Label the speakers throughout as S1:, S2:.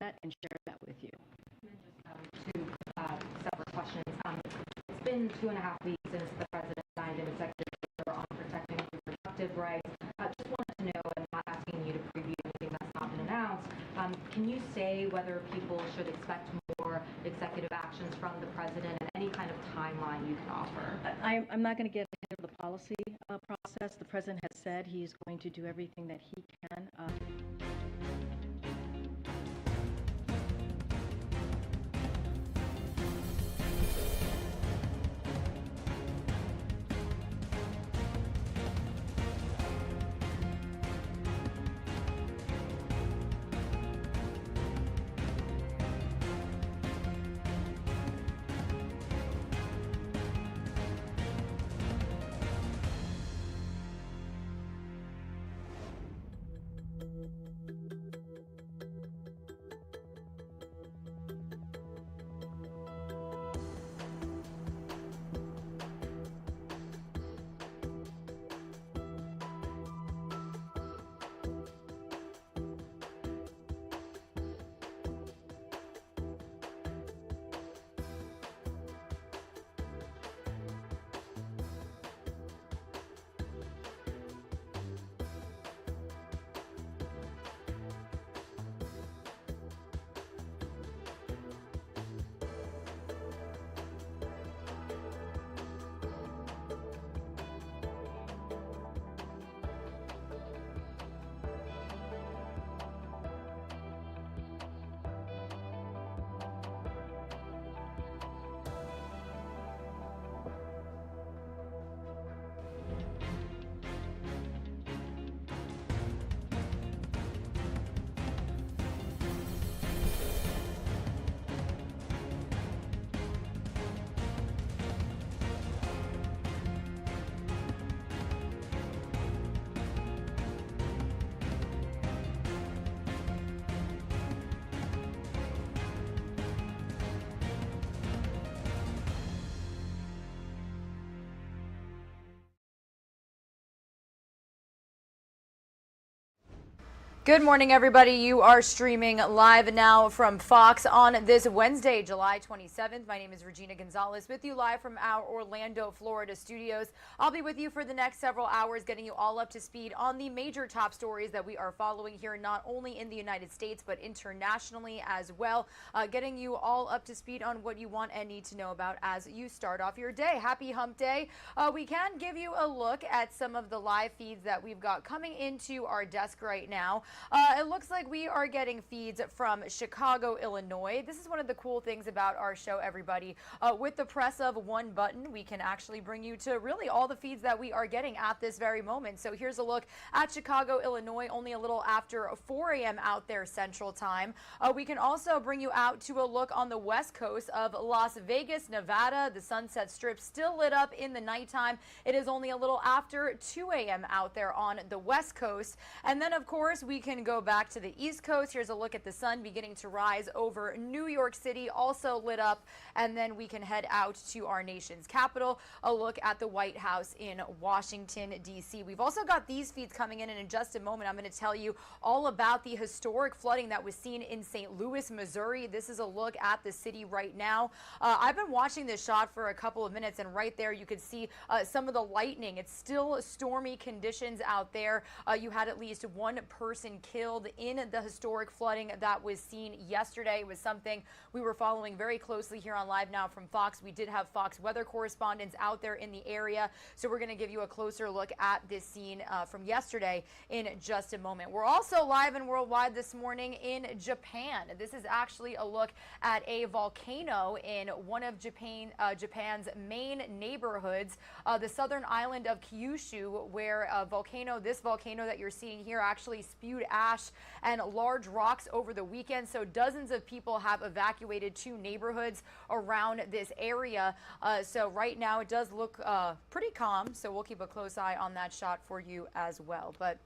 S1: that and share that with you.
S2: Two separate questions. It's been 2.5 weeks since the president signed an executive order on protecting reproductive rights. Just wanted to know, and not asking you to preview anything that's not been announced, can you say whether people should expect more executive actions from the president and any kind of timeline you can offer?
S1: I'm not going to get ahead of the policy process. The president has said he's going to do everything that he can.
S3: Good morning, everybody. You are streaming live now from Fox on this Wednesday, July 27th. My name is Regina Gonzalez with you live from our Orlando, Florida studios. I'll be with you for the next several hours, getting you all up to speed on the major top stories that we are following here, not only in the United States, but internationally as well. Getting you all up to speed on what you want and need to know about as you start off your day. Happy hump day. We can give you a look at some of the live feeds that we've got coming into our desk right now. It looks like we are getting feeds from Chicago, Illinois. This is one of the cool things about our show, everybody. With the press of one button, we can actually bring you to really all the feeds that we are getting at this very moment. So here's a look at Chicago, Illinois, only a little after 4 a.m. out there Central Time. We can also bring you out to a look on the west coast of Las Vegas, Nevada. The Sunset Strip still lit up in the nighttime. It is only a little after 2 a.m. out there on the west coast. And then, of course, we can go back to the East Coast. Here's a look at the sun beginning to rise over New York City, also lit up. And then we can head out to our nation's capital, a look at the White House in Washington, D.C. We've also got these feeds coming in just a moment. I'm going to tell you all about the historic flooding that was seen in St. Louis, Missouri. This is a look at the city right now. I've been watching this shot for a couple of minutes, and right there you could see some of the lightning. It's still stormy conditions out there. You had at least one person killed in the historic flooding that was seen yesterday. It was something we were following very closely here on Live Now from Fox. We did have Fox weather correspondents out there in the area, so we're going to give you a closer look at this scene from yesterday in just a moment. We're also live and worldwide this morning in Japan. This is actually a look at a volcano in one of Japan's main neighborhoods, the southern island of Kyushu, where this volcano that you're seeing here actually spewed ash and large rocks over the weekend. So dozens of people have evacuated to neighborhoods around this area. So right now it does look pretty calm. So we'll keep a close eye on that shot for you as well. But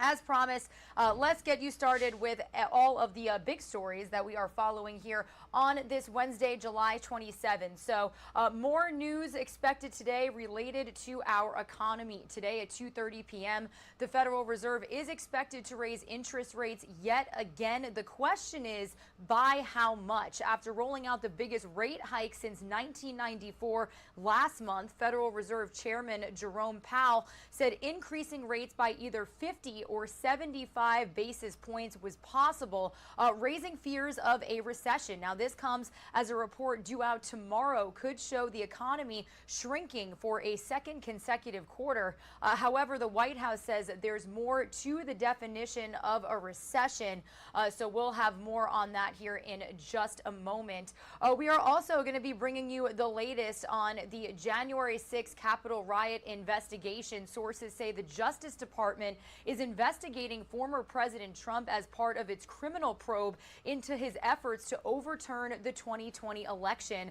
S3: As promised, let's get you started with all of the big stories that we are following here on this Wednesday, July 27th. So more news expected today related to our economy. Today at 2:30 p.m., the Federal Reserve is expected to raise interest rates yet again. The question is, by how much? After rolling out the biggest rate hike since 1994 last month, Federal Reserve Chairman Jerome Powell said increasing rates by either 50 or 75 basis points was possible, raising fears of a recession. Now, this comes as a report due out tomorrow could show the economy shrinking for a second consecutive quarter. However, the White House says that there's more to the definition of a recession, so we'll have more on that here in just a moment. We are also going to be bringing you the latest on the January 6th Capitol riot investigation. Sources say the Justice Department is investigating former President Trump as part of its criminal probe into his efforts to overturn the 2020 election.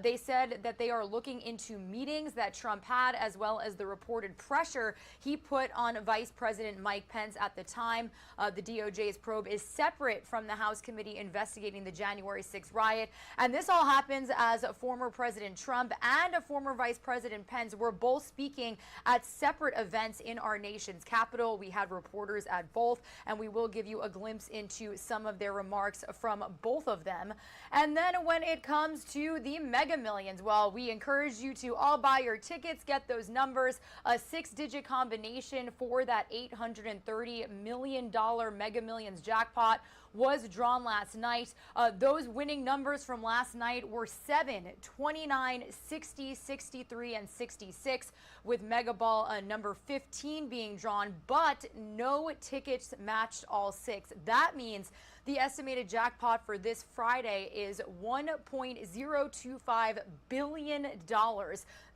S3: They said that they are looking into meetings that Trump had, as well as the reported pressure he put on Vice President Mike Pence at the time. The DOJ's probe is separate from the House committee investigating the January 6th riot. And this all happens as former President Trump and former Vice President Pence were both speaking at separate events in our nation's capital. We had reporters at both, and we will give you a glimpse into some of their remarks from both of them. And then when it comes to the Mega Millions, well, we encourage you to all buy your tickets, get those numbers. A 6-digit combination for that $830 million Mega Millions jackpot was drawn last night. Those winning numbers from last night were 7, 29, 60, 63, and 66, with Mega Ball number 15 being drawn, but no tickets matched all 6. That means the estimated jackpot for this Friday is $1.025 billion.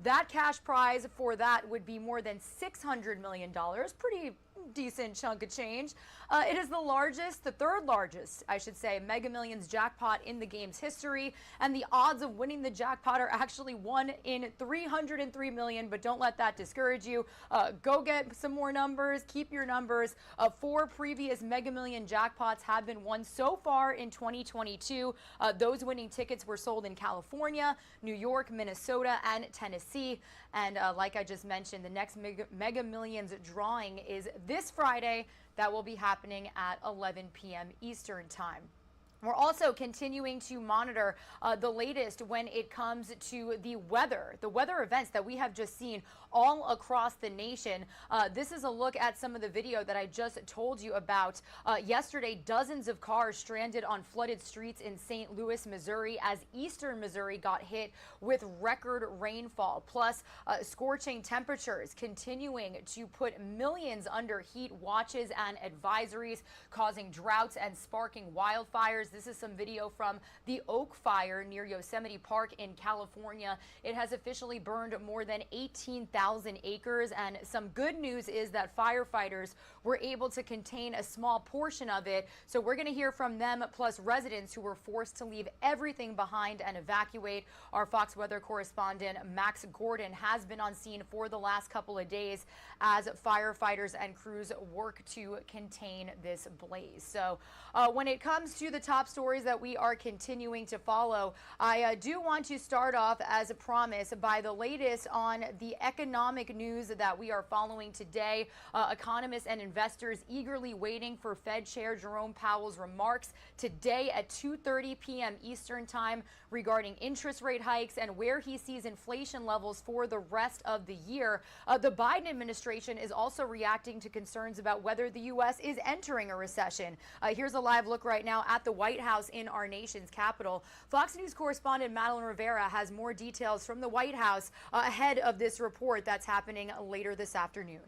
S3: That cash prize for that would be more than $600 million. Pretty decent chunk of change. It is the largest, the third largest, I should say, Mega Millions jackpot in the game's history. And the odds of winning the jackpot are actually 1 in 303 million. But don't let that discourage you. Go get some more numbers. Keep your numbers. 4 previous Mega Million jackpots have been won so far in 2022. Those winning tickets were sold in California, New York, Minnesota, and Tennessee. And like I just mentioned, the next Mega Millions drawing is this Friday. That will be happening at 11 p.m. Eastern Time. We're also continuing to monitor the latest when it comes to the weather events that we have just seen all across the nation. This is a look at some of the video that I just told you about. Yesterday, dozens of cars stranded on flooded streets in St. Louis, Missouri, as eastern Missouri got hit with record rainfall. Plus, scorching temperatures continuing to put millions under heat watches and advisories, causing droughts and sparking wildfires. This is some video from the Oak Fire near Yosemite Park in California. It has officially burned more than 18,000 acres, and some good news is that firefighters were able to contain a small portion of it. So we're going to hear from them, plus residents who were forced to leave everything behind and evacuate. Our Fox weather correspondent Max Gordon has been on scene for the last couple of days as firefighters and crews work to contain this blaze. So when it comes to the top stories that we are continuing to follow, I do want to start off, as promised, by the latest on the economic news that we are following today. Economists and investors eagerly waiting for Fed Chair Jerome Powell's remarks today at 2:30 p.m. Eastern Time regarding interest rate hikes and where he sees inflation levels for the rest of the year. The Biden administration is also reacting to concerns about whether the U.S. is entering a recession. Here's a live look right now at the White House in our nation's capital. Fox News correspondent Madeline Rivera has more details from the White House ahead of this report that's happening later this afternoon.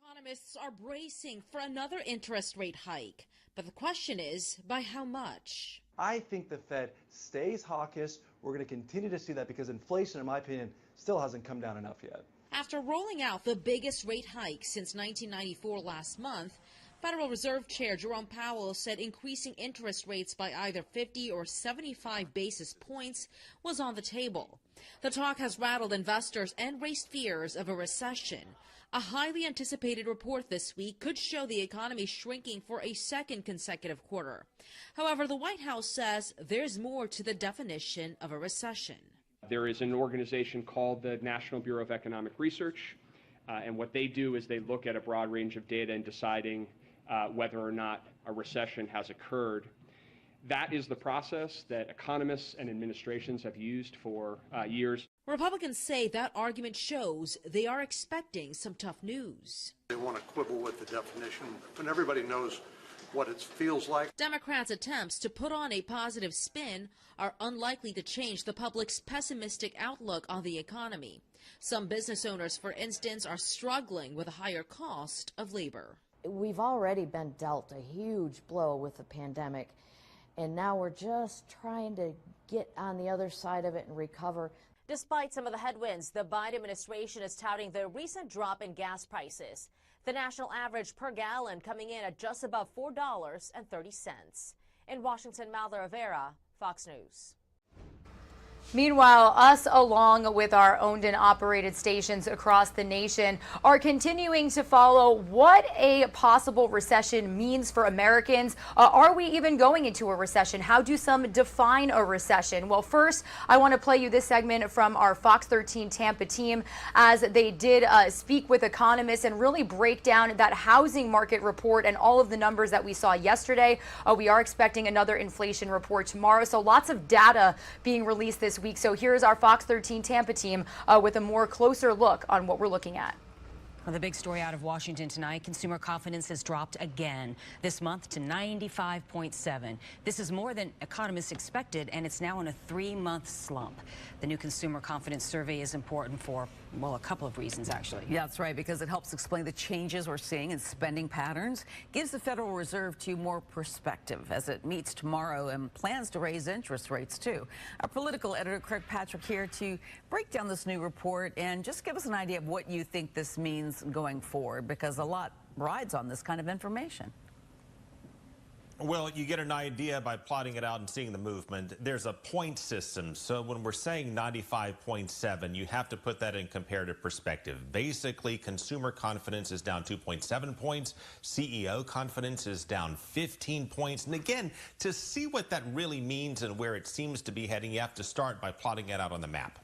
S4: Economists are bracing for another interest rate hike. But the question is, by how much?
S5: I think the Fed stays hawkish. We're going to continue to see that because inflation, in my opinion, still hasn't come down enough yet.
S4: After rolling out the biggest rate hike since 1994 last month, Federal Reserve Chair Jerome Powell said increasing interest rates by either 50 or 75 basis points was on the table. The talk has rattled investors and raised fears of a recession. A highly anticipated report this week could show the economy shrinking for a second consecutive quarter. However, the White House says there's more to the definition of a recession.
S6: There is an organization called the National Bureau of Economic Research, and what they do is they look at a broad range of data in deciding whether or not a recession has occurred. That is the process that economists and administrations have used for years.
S4: Republicans say that argument shows they are expecting some tough news.
S7: They want to quibble with the definition when everybody knows what it feels like.
S4: Democrats' attempts to put on a positive spin are unlikely to change the public's pessimistic outlook on the economy. Some business owners, for instance, are struggling with a higher cost of labor.
S8: We've already been dealt a huge blow with the pandemic, and now we're just trying to get on the other side of it and recover.
S9: Despite some of the headwinds, the Biden administration is touting the recent drop in gas prices. The national average per gallon coming in at just above $4.30. In Washington, Malda Rivera, Fox News.
S3: Meanwhile, us, along with our owned and operated stations across the nation, are continuing to follow what a possible recession means for Americans. Are we even going into a recession? How do some define a recession? Well, first, I want to play you this segment from our Fox 13 Tampa team as they did speak with economists and really break down that housing market report and all of the numbers that we saw yesterday. We are expecting another inflation report tomorrow, so lots of data being released this week. So here's our Fox 13 Tampa team with a more closer look on what we're looking at.
S10: Well, the big story out of Washington tonight, consumer confidence has dropped again this month to 95.7. This is more than economists expected, and it's now in a 3-month slump. The new consumer confidence survey is important for, well, a couple of reasons, actually.
S11: Yeah, that's right, because it helps explain the changes we're seeing in spending patterns, gives the Federal Reserve more perspective as it meets tomorrow and plans to raise interest rates, too. Our political editor, Craig Patrick, here to break down this new report and just give us an idea of what you think this means going forward, because a lot rides on this kind of information.
S12: Well, you get an idea by plotting it out and seeing the movement. There's a point system, so when we're saying 95.7, you have to put that in comparative perspective. Basically, consumer confidence is down 2.7 points, CEO confidence is down 15 points. And again, to see what that really means and where it seems to be heading, you have to start by plotting it out on the map.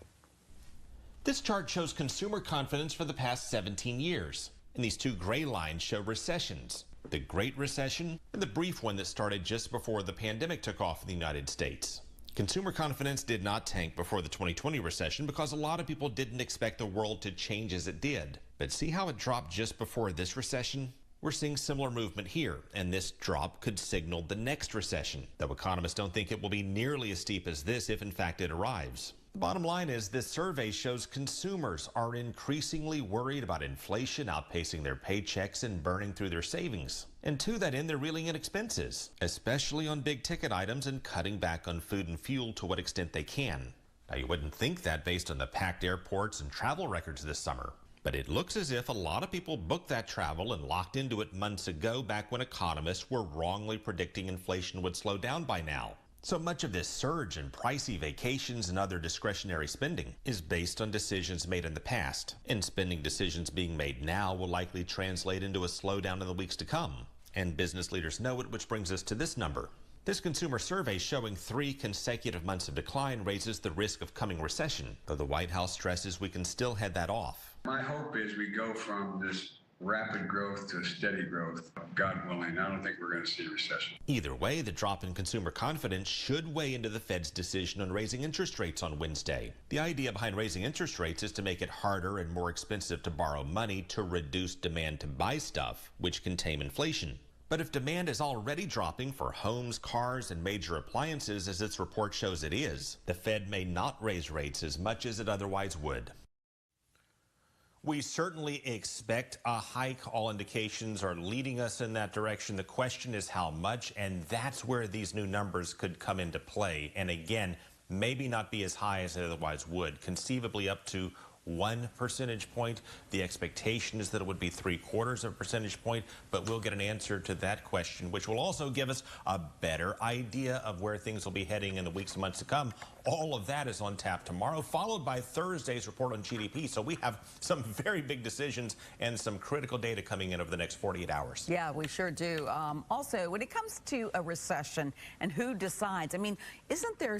S12: This chart shows consumer confidence for the past 17 years, and these two gray lines show recessions. The Great Recession and the brief one that started just before the pandemic took off in the United States. Consumer confidence did not tank before the 2020 recession because a lot of people didn't expect the world to change as it did. But see how it dropped just before this recession? We're seeing similar movement here, and this drop could signal the next recession, though economists don't think it will be nearly as steep as this if in fact it arrives. The bottom line is this survey shows consumers are increasingly worried about inflation outpacing their paychecks and burning through their savings. And to that end, they're reeling in expenses, especially on big ticket items, and cutting back on food and fuel to what extent they can. Now, you wouldn't think that based on the packed airports and travel records this summer. But it looks as if a lot of people booked that travel and locked into it months ago, back when economists were wrongly predicting inflation would slow down by now. So much of this surge in pricey vacations and other discretionary spending is based on decisions made in the past, and spending decisions being made now will likely translate into a slowdown in the weeks to come. And business leaders know it, which brings us to this number. This consumer survey showing 3 consecutive months of decline raises the risk of coming recession, though the White House stresses we can still head that off.
S13: My hope is we go from this rapid growth to steady growth. God willing, I don't think we're going to see a recession.
S12: Either way, the drop in consumer confidence should weigh into the Fed's decision on raising interest rates on Wednesday. The idea behind raising interest rates is to make it harder and more expensive to borrow money to reduce demand to buy stuff, which can tame inflation. But if demand is already dropping for homes, cars, and major appliances, as its report shows it is, the Fed may not raise rates as much as it otherwise would. We certainly expect a hike. All indications are leading us in that direction. The question is how much, and that's where these new numbers could come into play. And again, maybe not be as high as it otherwise would, conceivably up to 1 percentage point. The expectation is that it would be 3/4 of a percentage point, but we'll get an answer to that question, which will also give us a better idea of where things will be heading in the weeks and months to come. All of that is on tap tomorrow, followed by Thursday's report on GDP. So we have some very big decisions and some critical data coming in over the next 48 hours.
S11: Yeah, we sure do. Also, when it comes to a recession and who decides, I mean, isn't there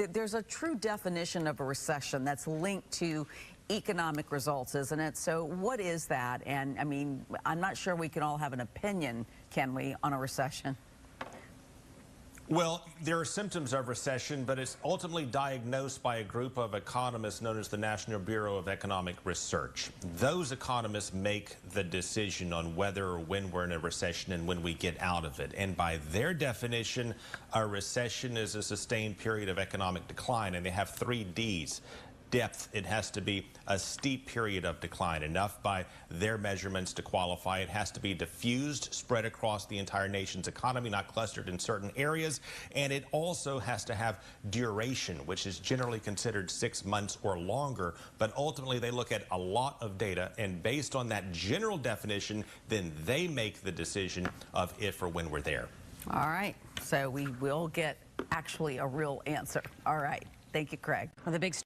S11: there's a true definition of a recession that's linked to economic results, isn't it? So what is that? And I mean, I'm not sure we can all have an opinion, can we, on a recession?
S12: Well, there are symptoms of recession, but it's ultimately diagnosed by a group of economists known as the National Bureau of Economic Research. Those economists make the decision on whether or when we're in a recession and when we get out of it. And by their definition, a recession is a sustained period of economic decline, and they have 3 Ds. Depth, it has to be a steep period of decline, enough by their measurements to qualify. It has to be diffused, spread across the entire nation's economy, not clustered in certain areas. And it also has to have duration, which is generally considered 6 months or longer. But ultimately, they look at a lot of data, and based on that general definition, then they make the decision of if or when we're there.
S11: All right. So we will get actually a real answer. All right. Thank you, Craig.
S3: Well, the big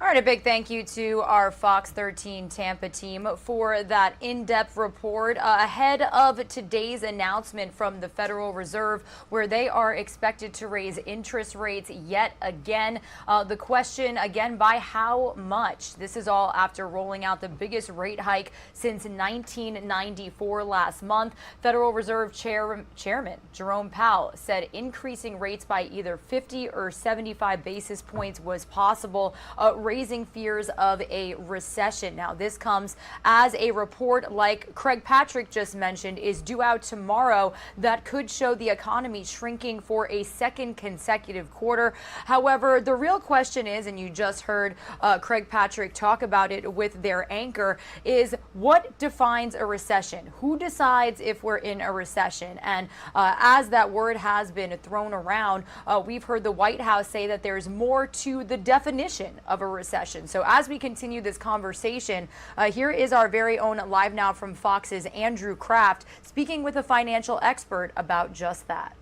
S3: All right, a big thank you to our Fox 13 Tampa team for that in-depth report ahead of today's announcement from the Federal Reserve, where they are expected to raise interest rates yet again. The question, again, by how much? This is all after rolling out the biggest rate hike since 1994 last month. Federal Reserve Chairman Jerome Powell said increasing rates by either 50 or 75 basis points was possible, raising fears of a recession. Now, this comes as a report, like Craig Patrick just mentioned, is due out tomorrow that could show the economy shrinking for a second consecutive quarter. However, the real question is, and you just heard Craig Patrick talk about it with their anchor, is what defines a recession? Who decides if we're in a recession? And as that word has been thrown around, we've heard the White House say that there's more to the definition of a recession. So as we continue this conversation, here is our very own Live Now from Fox's Andrew Kraft speaking with a financial expert about just that.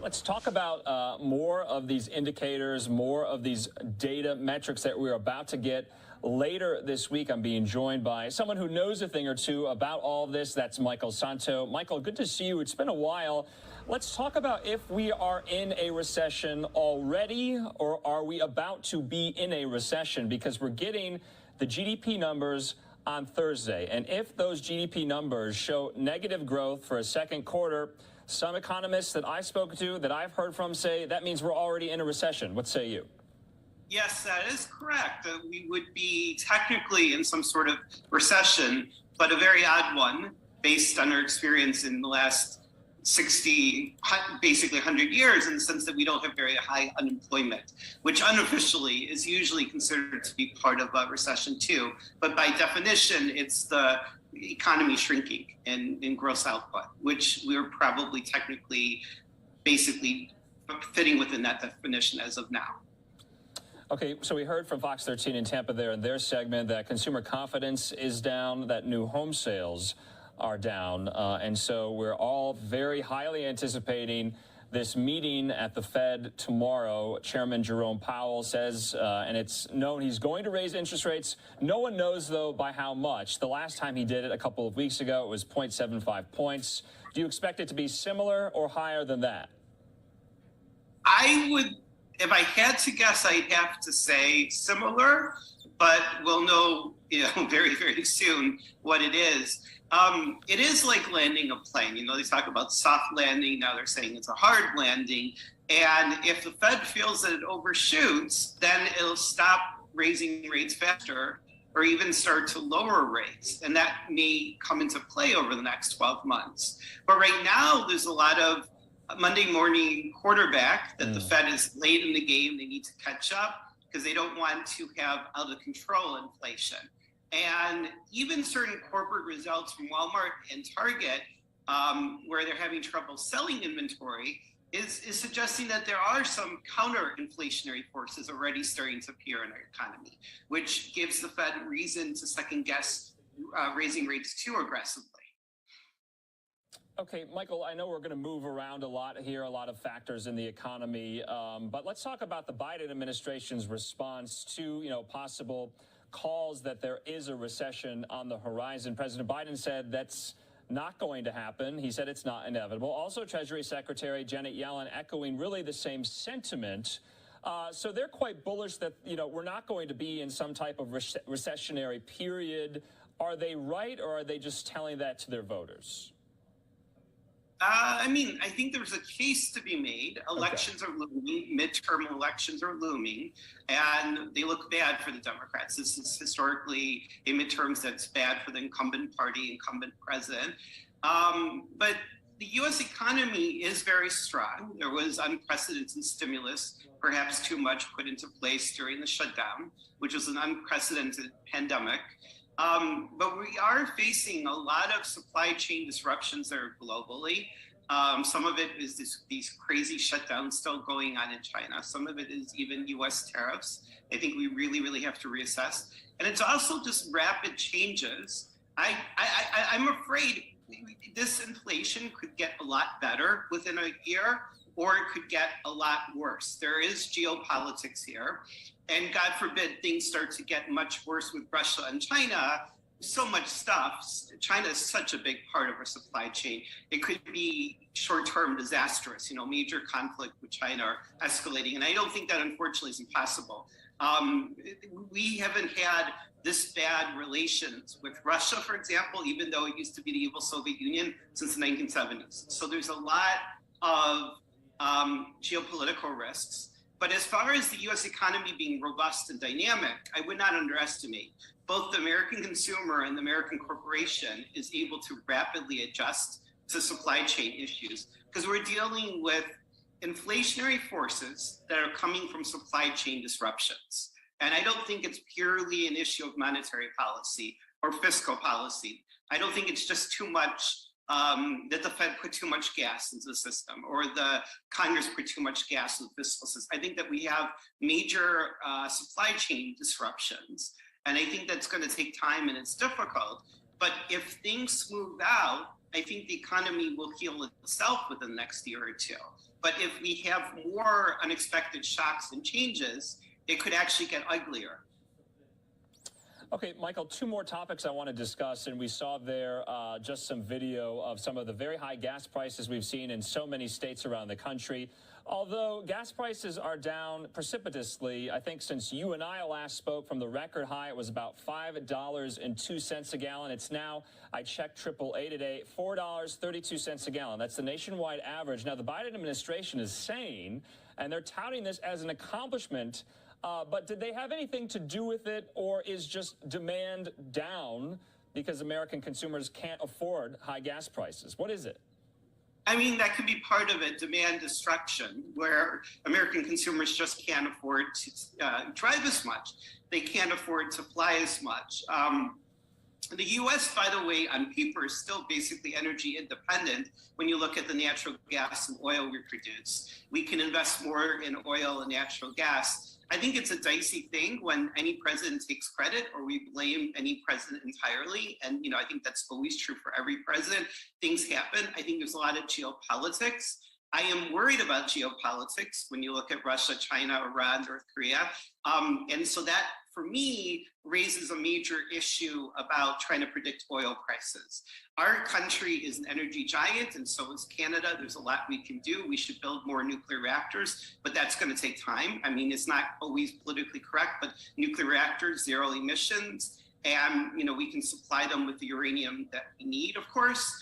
S14: Let's talk about more of these indicators, more of these data metrics that we're about to get. Later this week, I'm being joined by someone who knows a thing or two about all of this. That's Michael Santo. Michael, good to see you. It's been a while. Let's talk about if we are in a recession already, or are we about to be in a recession? Because we're getting the GDP numbers on Thursday. And if those GDP numbers show negative growth for a second quarter, some economists that I spoke to, that I've heard from, say that means we're already in a recession. What say you?
S15: Yes, that is correct. We would be technically in some sort of recession, but a very odd one based on our experience in the last 60, basically 100 years, in the sense that we don't have very high unemployment, which unofficially is usually considered to be part of a recession too. But by definition, it's the economy shrinking in gross output, which we're probably technically basically fitting within that definition as of now.
S14: Okay, so we heard from Fox 13 in Tampa there in their segment that consumer confidence is down, that new home sales are down. And so we're all very highly anticipating this meeting at the Fed tomorrow. Chairman Jerome Powell says, and it's known he's going to raise interest rates. No one knows, though, by how much. The last time he did it a couple of weeks ago, it was 0.75 points. Do you expect it to be similar or higher than that?
S15: I would, if I had to guess, I'd have to say similar, but we'll know, very, very soon what it is. It is like landing a plane. They talk about soft landing. Now they're saying it's a hard landing. And if the Fed feels that it overshoots, then it'll stop raising rates faster or even start to lower rates. And that may come into play over the next 12 months. But right now, there's a lot of Monday morning quarterback that the Fed is late in the game. They need to catch up because they don't want to have out of control inflation. And even certain corporate results from Walmart and Target, where they're having trouble selling inventory, is suggesting that there are some counter-inflationary forces already starting to appear in our economy, which gives the Fed reason to second-guess raising rates too aggressively.
S14: Okay, Michael, I know we're going to move around a lot here, a lot of factors in the economy, but let's talk about the Biden administration's response to, possible calls that there is a recession on the horizon. President Biden said that's not going to happen. He said it's not inevitable. Also, Treasury Secretary Janet Yellen echoing really the same sentiment. So they're quite bullish that, we're not going to be in some type of recessionary period. Are they right, or are they just telling that to their voters?
S15: I think there's a case to be made. Elections are looming, midterm elections are looming, and they look bad for the Democrats. This is historically a midterms that's bad for the incumbent party, incumbent president. But the U.S. economy is very strong. There was unprecedented stimulus, perhaps too much, put into place during the shutdown, which was an unprecedented pandemic. But we are facing a lot of supply chain disruptions that are globally. Some of it is these crazy shutdowns still going on in China. Some of it is even U.S. tariffs. I think we really, really have to reassess. And it's also just rapid changes. I'm afraid this inflation could get a lot better within a year, or it could get a lot worse. There is geopolitics here. And God forbid things start to get much worse with Russia and China. So much stuff. China is such a big part of our supply chain. It could be short-term disastrous, major conflict with China escalating. And I don't think that, unfortunately, is impossible. We haven't had this bad relations with Russia, for example, even though it used to be the evil Soviet Union, since the 1970s. So there's a lot of geopolitical risks. But as far as the U.S. economy being robust and dynamic, I would not underestimate. Both the American consumer and the American corporation is able to rapidly adjust to supply chain issues, because we're dealing with inflationary forces that are coming from supply chain disruptions. And I don't think it's purely an issue of monetary policy or fiscal policy. I don't think it's just too much that the Fed put too much gas into the system, or the Congress put too much gas into the fiscal system. I think that we have major supply chain disruptions, and I think that's going to take time and it's difficult. But if things smooth out, I think the economy will heal itself within the next year or two. But if we have more unexpected shocks and changes, it could actually get uglier.
S14: Okay, Michael, two more topics I want to discuss, and we saw there just some video of some of the very high gas prices we've seen in so many states around the country. Although gas prices are down precipitously, I think since you and I last spoke, from the record high, it was about $5.02 a gallon. It's now, I checked AAA today, $4.32 a gallon. That's the nationwide average. Now, the Biden administration is saying, and they're touting this as an accomplishment, but did they have anything to do with it, or is just demand down because American consumers can't afford high gas prices? What is it?
S15: I mean, that could be part of it, demand destruction, where American consumers just can't afford to drive as much. They can't afford to fly as much. The U.S., by the way, on paper is still basically energy independent when you look at the natural gas and oil we produce. We can invest more in oil and natural gas. I think it's a dicey thing when any president takes credit, or we blame any president entirely. And, I think that's always true for every president. Things happen. I think there's a lot of geopolitics. I am worried about geopolitics when you look at Russia, China, Iran, North Korea. And so that, for me, raises a major issue about trying to predict oil prices. Our country is an energy giant, and so is Canada. There's a lot we can do. We should build more nuclear reactors, but that's going to take time. I mean, it's not always politically correct, but nuclear reactors, zero emissions, and we can supply them with the uranium that we need, of course.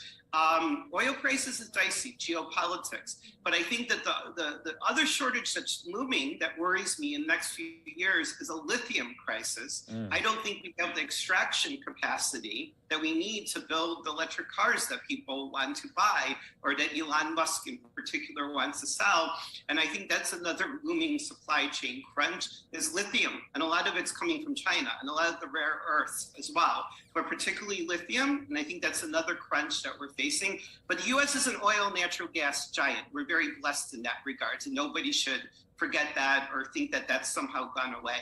S15: Oil prices is dicey, geopolitics. But I think that the other shortage that's looming that worries me in the next few years is a lithium crisis. I don't think we have the extraction capacity that we need to build the electric cars that people want to buy, or that Elon Musk in particular wants to sell. And I think that's another looming supply chain crunch is lithium. And a lot of it's coming from China and a lot of the rare earths as well, but particularly lithium. And I think that's another crunch that we're facing. But the U.S. is an oil, natural gas giant. We're very blessed in that regard. And nobody should forget that or think that that's somehow gone away.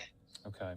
S14: Okay.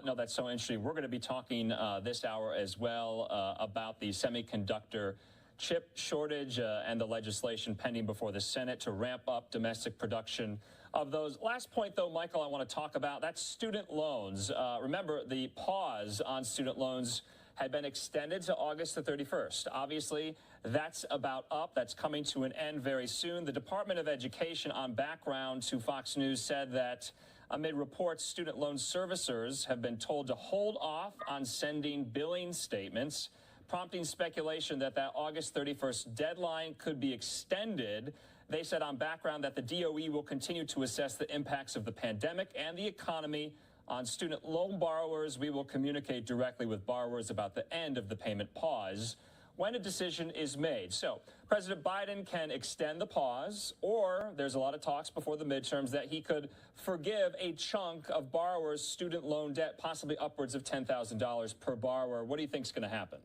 S14: No, that's so interesting. We're going to be talking this hour as well about the semiconductor chip shortage and the legislation pending before the Senate to ramp up domestic production of those. Last point, though, Michael, I want to talk about, that's student loans. Remember, the pause on student loans had been extended to August the 31st. Obviously, that's about up. That's coming to an end very soon. The Department of Education, on background to Fox News, said that amid reports, student loan servicers have been told to hold off on sending billing statements, prompting speculation that that August 31st deadline could be extended. They said on background that the DOE will continue to assess the impacts of the pandemic and the economy on student loan borrowers. We will communicate directly with borrowers about the end of the payment pause when a decision is made. So President Biden can extend the pause, or there's a lot of talks before the midterms that he could forgive a chunk of borrowers' student loan debt, possibly upwards of $10,000 per borrower. What do you think is going to happen?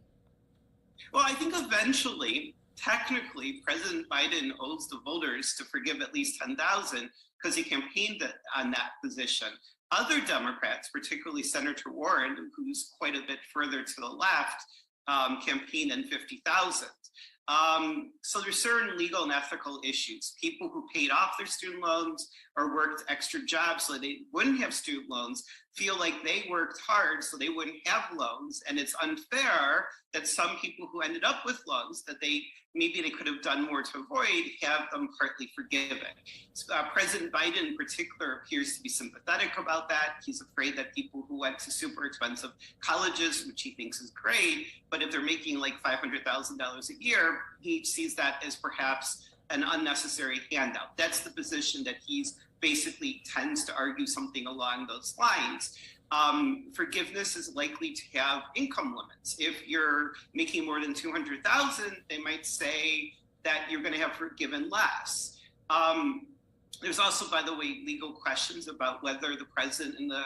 S15: Well, I think eventually, technically, President Biden owes the voters to forgive at least $10,000 because he campaigned on that position. Other Democrats, particularly Senator Warren, who's quite a bit further to the left, campaigned on $50,000. So there's certain legal and ethical issues. People who paid off their student loans or worked extra jobs so they wouldn't have student loans feel like they worked hard so they wouldn't have loans. And it's unfair that some people who ended up with loans that maybe they could have done more to avoid have them partly forgiven. President Biden in particular appears to be sympathetic about that. He's afraid that people who went to super expensive colleges, which he thinks is great, but if they're making like $500,000 a year, he sees that as perhaps an unnecessary handout. That's the position that he's basically tends to argue something along those lines. Forgiveness is likely to have income limits. If you're making more than $200,000, they might say that you're going to have forgiven less. There's also, by the way, legal questions about whether the president and the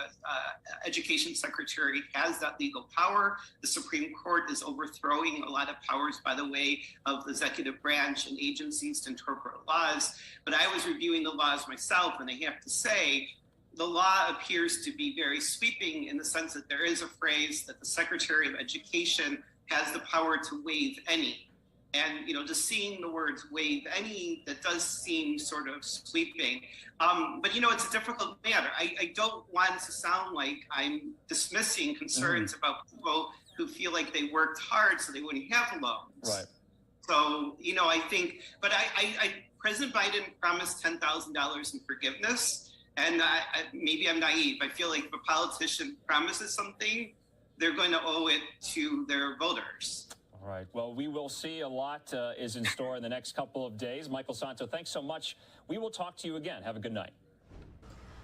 S15: education secretary has that legal power. The Supreme Court is overthrowing a lot of powers, by the way, of the executive branch and agencies to interpret laws. But I was reviewing the laws myself, and I have to say, the law appears to be very sweeping in the sense that there is a phrase that the Secretary of Education has the power to waive any. And, just seeing the words waive any, that does seem sort of sweeping. But, it's a difficult matter. I don't want to sound like I'm dismissing concerns about people who feel like they worked hard so they wouldn't have loans.
S14: Right.
S15: So, I think, but President Biden promised $10,000 in forgiveness. And maybe I'm naive. I feel like if a politician promises something, they're going to owe it to their voters.
S14: All right. Well, we will see. A lot is in store in the next couple of days. Michael Santo, thanks so much. We will talk to you again. Have a good night.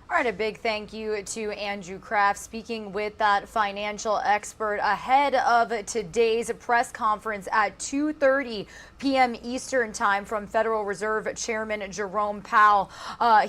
S3: All right, a big thank you to Andrew Kraft speaking with that financial expert ahead of today's press conference at 2:30 p.m. Eastern time from Federal Reserve Chairman Jerome Powell.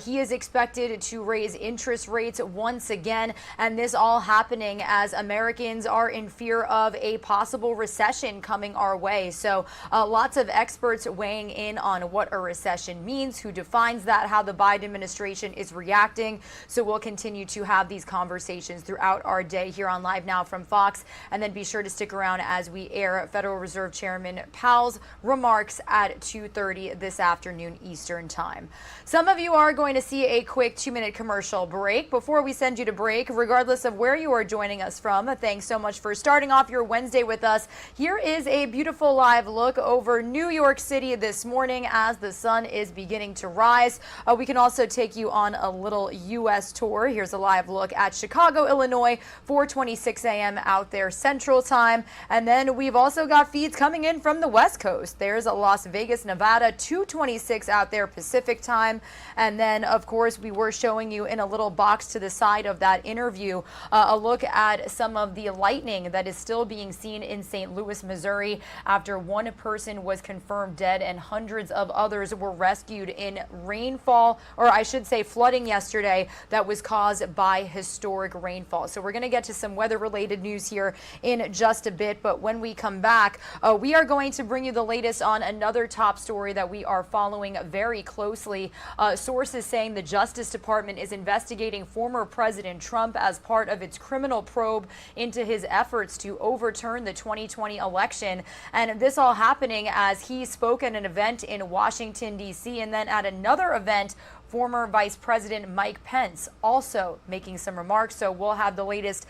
S3: He is expected to raise interest rates once again, and this all happening as Americans are in fear of a possible recession coming our way. So lots of experts weighing in on what a recession means, who defines that, how the Biden administration is reacting. So we'll continue to have these conversations throughout our day here on Live Now from Fox. And then be sure to stick around as we air Federal Reserve Chairman Powell's remarks at 2:30 this afternoon Eastern time. Some of you are going to see a quick 2-minute commercial break. Before we send you to break, regardless of where you are joining us from, thanks so much for starting off your Wednesday with us. Here is a beautiful live look over New York City this morning as the sun is beginning to rise. We can also take you on a little U.S. tour. Here's a live look at Chicago, Illinois, 4:26 a.m. out there Central Time. And then we've also got feeds coming in from the West Coast. There's a Las Vegas, Nevada, 2:26 out there Pacific Time. And then, of course, we were showing you in a little box to the side of that interview a look at some of the lightning that is still being seen in St. Louis, Missouri, after one person was confirmed dead and hundreds of others were rescued in rainfall, or I should say flooding yesterday that was caused by historic rainfall. So we're going to get to some weather-related news here in just a bit, but when we come back, we are going to bring you the latest on another top story that we are following very closely. Sources saying the Justice Department is investigating former President Trump as part of its criminal probe into his efforts to overturn the 2020 election. And this all happening as he spoke at an event in Washington, D.C., and then at another event, former Vice President Mike Pence also making some remarks. So we'll have the latest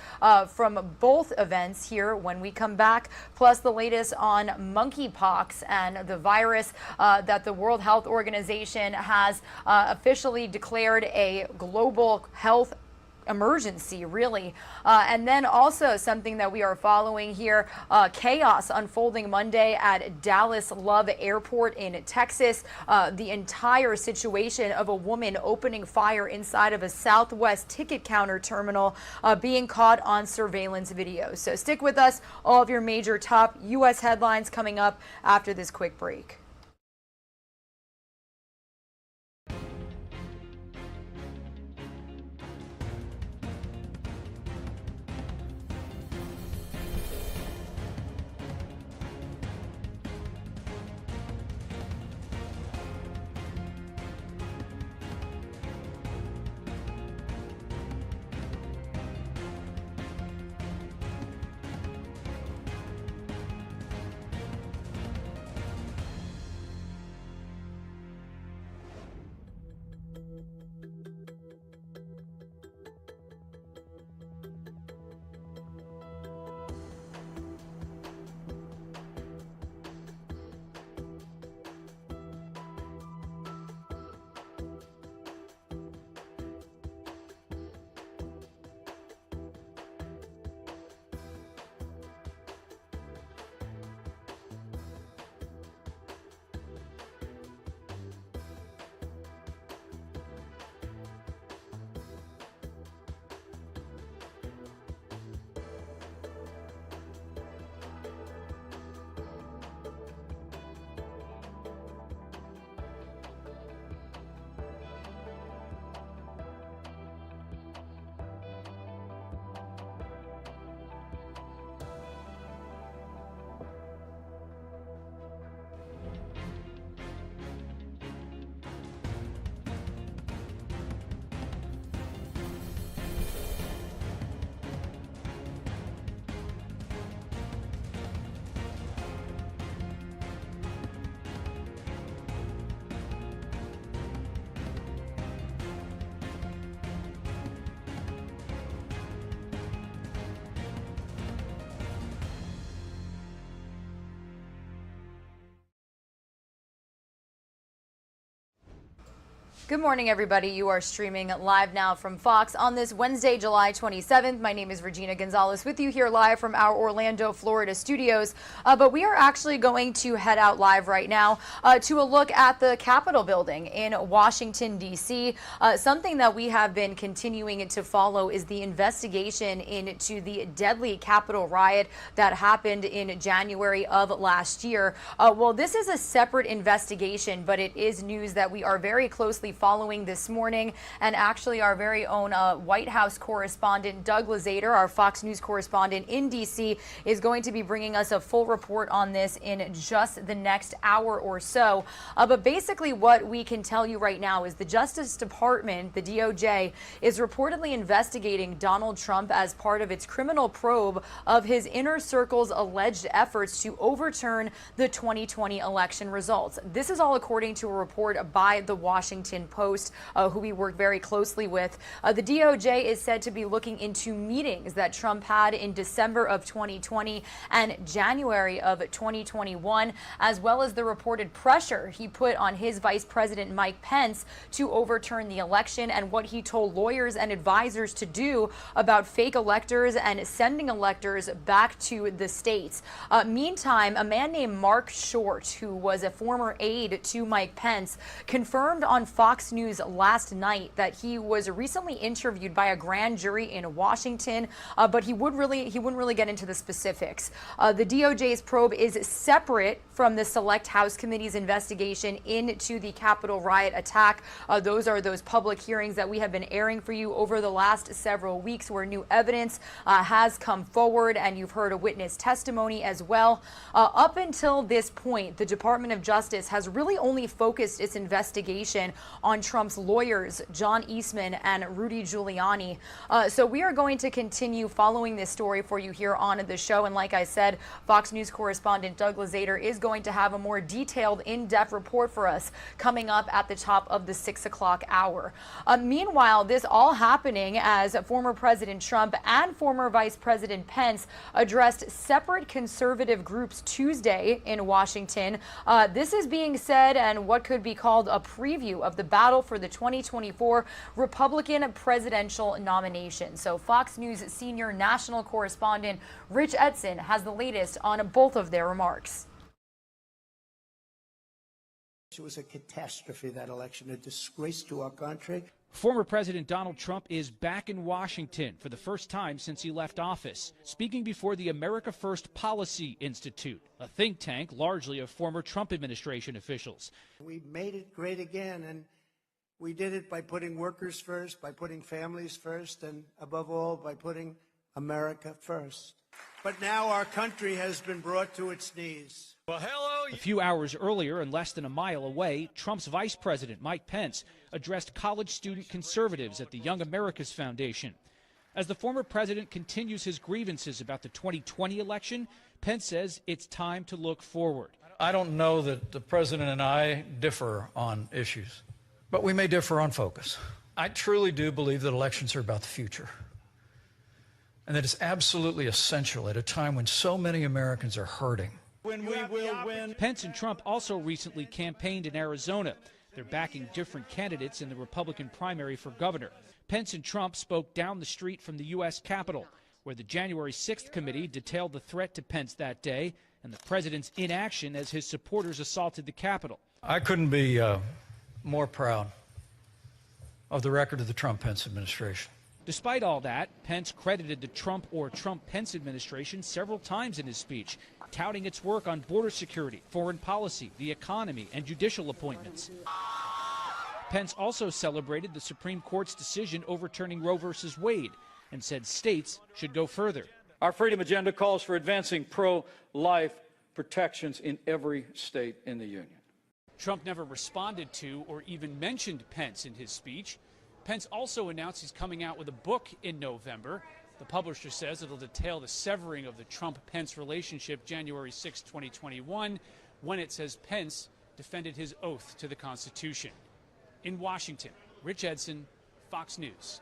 S3: from both events here when we come back, plus the latest on monkeypox and the virus that the World Health Organization has officially declared a global health emergency, really. And then also something that we are following here, chaos unfolding Monday at Dallas Love Airport in Texas. The entire situation of a woman opening fire inside of a Southwest ticket counter terminal being caught on surveillance video. So stick with us. All of your major top U.S. headlines coming up after this quick break. Good morning, everybody. You are streaming live now from Fox on this Wednesday, July 27th. My name is Regina Gonzalez with you here live from our Orlando, Florida studios. But we are actually going to head out live right now to a look at the Capitol building in Washington, D.C. Something that we have been continuing to follow is the investigation into the deadly Capitol riot that happened in January of last year. Well, this is a separate investigation, but it is news that we are very closely following this morning, and actually our very own White House correspondent Doug Lazater, our Fox News correspondent in D.C., is going to be bringing us a full report on this in just the next hour or so. But basically what we can tell you right now is the Justice Department, the DOJ, is reportedly investigating Donald Trump as part of its criminal probe of his inner circle's alleged efforts to overturn the 2020 election results. This is all according to a report by the Washington Post, who we work very closely with. The DOJ is said to be looking into meetings that Trump had in December of 2020 and January of 2021, as well as the reported pressure he put on his Vice President Mike Pence to overturn the election and what he told lawyers and advisors to do about fake electors and sending electors back to the states. Meantime, a man named Mark Short, who was a former aide to Mike Pence, confirmed on Fox News last night that he was recently interviewed by a grand jury in Washington, but he wouldn't really get into the specifics. The DOJ's probe is separate from the Select House Committee's investigation into the Capitol riot attack. Those are those public hearings that we have been airing for you over the last several weeks, where new evidence has come forward, and you've heard a witness testimony as well. Up until this point, the Department of Justice has really only focused its investigation on Trump's lawyers, John Eastman and Rudy Giuliani. So we are going to continue following this story for you here on the show. And like I said, Fox News correspondent Doug Lazater is going to have a more detailed, in-depth report for us coming up at the top of the 6 o'clock hour. Meanwhile, this all happening as former President Trump and former Vice President Pence addressed separate conservative groups Tuesday in Washington. This is being said and what could be called a preview of the battle for the 2024 Republican presidential nomination. So Fox News senior national correspondent Rich Edson has the latest on both of their remarks.
S16: It was a catastrophe, that election, a disgrace to our country.
S17: Former President Donald Trump is back in Washington for the first time since he left office, speaking before the America First Policy Institute, a think tank largely of former Trump administration officials.
S16: We made it great again, and we did it by putting workers first, by putting families first, and above all, by putting America first. But now our country has been brought to its knees.
S17: Well, hello. A few hours earlier and less than a mile away, Trump's Vice President Mike Pence addressed college student conservatives at the Young America's Foundation. As the former president continues his grievances about the 2020 election, Pence says it's time to look forward.
S18: I don't know that the president and I differ on issues, but we may differ on focus. I truly do believe that elections are about the future, and that it's absolutely essential at a time when so many Americans are hurting.
S17: When we will win. Pence and Trump also recently campaigned in Arizona. They're backing different candidates in the Republican primary for governor. Pence and Trump spoke down the street from the U.S. Capitol, where the January 6th committee detailed the threat to Pence that day and the president's inaction as his supporters assaulted the Capitol.
S18: I couldn't be more proud of the record of the Trump-Pence administration.
S17: Despite all that, Pence credited the Trump or Trump-Pence administration several times in his speech, touting its work on border security, foreign policy, the economy, and judicial appointments. Pence also celebrated the Supreme Court's decision overturning Roe v. Wade and said states should go further.
S18: Our freedom agenda calls for advancing pro-life protections in every state in the union.
S17: Trump never responded to or even mentioned Pence in his speech. Pence also announced he's coming out with a book in November. The publisher says it'll detail the severing of the Trump-Pence relationship January 6, 2021, when it says Pence defended his oath to the Constitution. In Washington, Rich Edson, Fox News.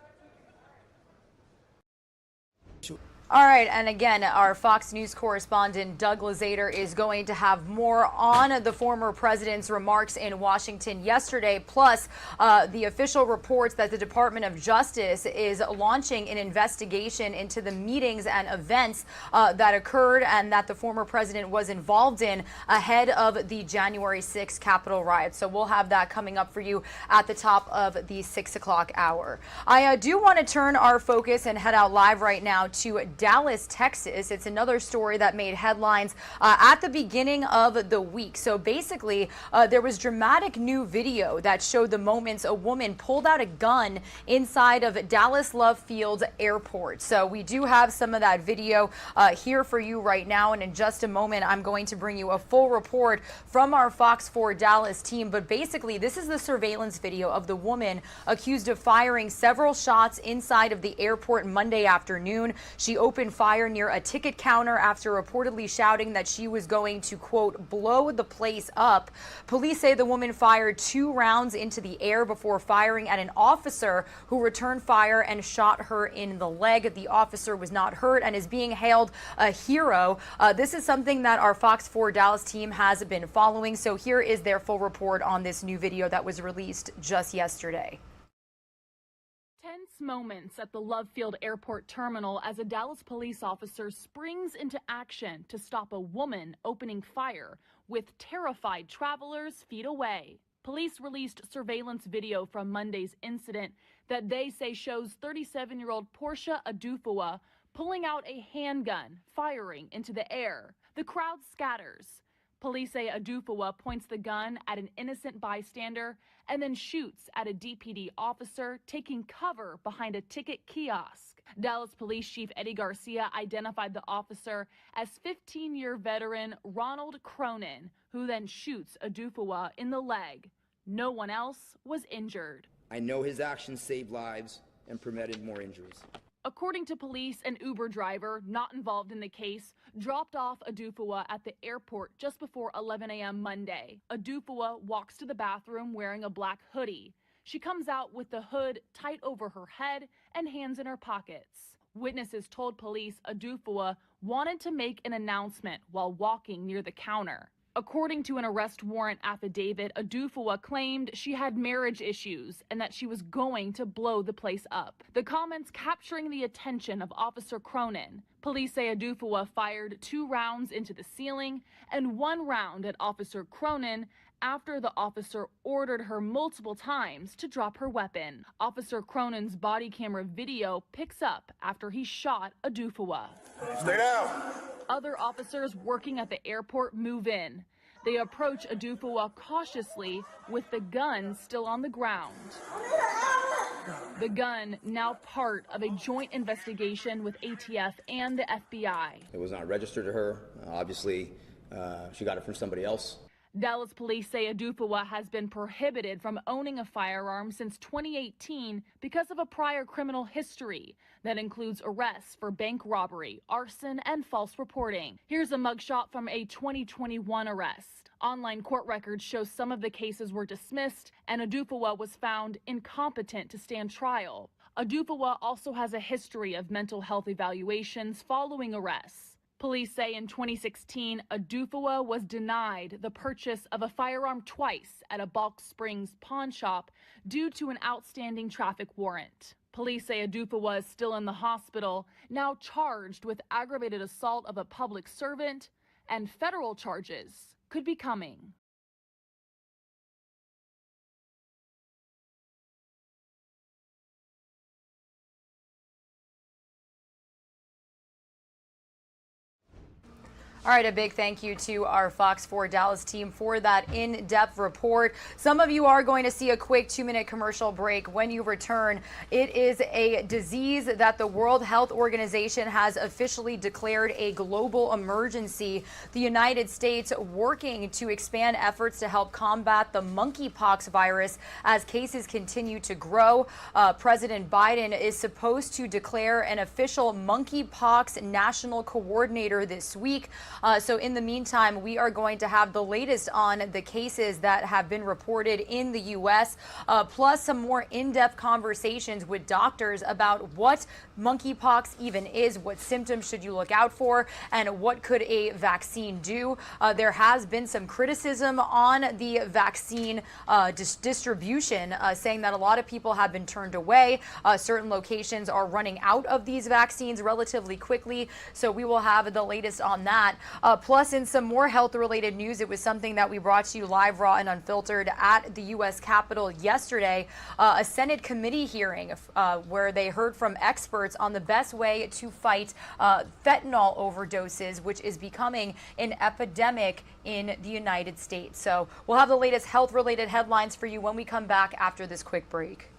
S3: All right, and again, our Fox News correspondent Doug Lazater is going to have more on the former president's remarks in Washington yesterday, plus the official reports that the Department of Justice is launching an investigation into the meetings and events that occurred and that the former president was involved in ahead of the January 6th Capitol riot. So we'll have that coming up for you at the top of the 6 o'clock hour. I do want to turn our focus and head out live right now to Dallas, Texas. It's another story that made headlines at the beginning of the week. So basically, there was dramatic new video that showed the moments a woman pulled out a gun inside of Dallas Love Field Airport. So we do have some of that video here for you right now. And in just a moment, I'm going to bring you a full report from our Fox 4 Dallas team. But basically, this is the surveillance video of the woman accused of firing several shots inside of the airport Monday afternoon. She opened fire near a ticket counter after reportedly shouting that she was going to, quote, blow the place up. Police say the woman fired 2 rounds into the air before firing at an officer who returned fire and shot her in the leg. The officer was not hurt and is being hailed a hero. This is something that our Fox 4 Dallas team has been following. So here is their full report on this new video that was released just yesterday.
S19: Tense moments at the Love Field Airport terminal as a Dallas police officer springs into action to stop a woman opening fire with terrified travelers feet away. Police released surveillance video from Monday's incident that they say shows 37-year-old Portia Adufua pulling out a handgun, firing into the air. The crowd scatters. Police say Adufua points the gun at an innocent bystander and then shoots at a DPD officer taking cover behind a ticket kiosk. Dallas Police Chief Eddie Garcia identified the officer as 15-year veteran Ronald Cronin, who then shoots Adufua in the leg. No one else was injured.
S20: I know his actions saved lives and prevented more injuries.
S19: According to police, an Uber driver not involved in the case dropped off Adufua at the airport just before 11 a.m. Monday. Adufua walks to the bathroom wearing a black hoodie. She comes out with the hood tight over her head and hands in her pockets. Witnesses told police Adufua wanted to make an announcement while walking near the counter. According to an arrest warrant affidavit, Adufua claimed she had marriage issues and that she was going to blow the place up. The comments capturing the attention of Officer Cronin. Police say Adufua fired 2 rounds into the ceiling and 1 round at Officer Cronin after the officer ordered her multiple times to drop her weapon. Officer Cronin's body camera video picks up after he shot Adufua.
S21: Stay down.
S19: Other officers working at the airport move in. They approach Adufua cautiously with the gun still on the ground. The gun now part of a joint investigation with ATF and the FBI.
S20: It was not registered to her. Obviously, she got it from somebody else.
S19: Dallas police say Adufua has been prohibited from owning a firearm since 2018 because of a prior criminal history that includes arrests for bank robbery, arson, and false reporting. Here's a mugshot from a 2021 arrest. Online court records show some of the cases were dismissed and Adufua was found incompetent to stand trial. Adufua also has a history of mental health evaluations following arrests. Police say in 2016, Adufua was denied the purchase of a firearm twice at a Balk Springs pawn shop due to an outstanding traffic warrant. Police say Adufua is still in the hospital, now charged with aggravated assault of a public servant, and federal charges could be coming.
S3: All right, a big thank you to our Fox 4 Dallas team for that in-depth report. Some of you are going to see a quick 2-minute commercial break. When you return, it is a disease that the World Health Organization has officially declared a global emergency. The United States working to expand efforts to help combat the monkeypox virus as cases continue to grow. President Biden is supposed to declare an official monkeypox national coordinator this week. So in the meantime, we are going to have the latest on the cases that have been reported in the U.S., plus some more in-depth conversations with doctors about what monkeypox even is, what symptoms should you look out for, and what could a vaccine do. There has been some criticism on the vaccine distribution, saying that a lot of people have been turned away. Certain locations are running out of these vaccines relatively quickly, so we will have the latest on that. Plus, in some more health-related news, it was something that we brought to you live, raw, and unfiltered at the U.S. Capitol yesterday. A Senate committee hearing where they heard from experts on the best way to fight fentanyl overdoses, which is becoming an epidemic in the United States. So we'll have the latest health-related headlines for you when we come back after this quick break.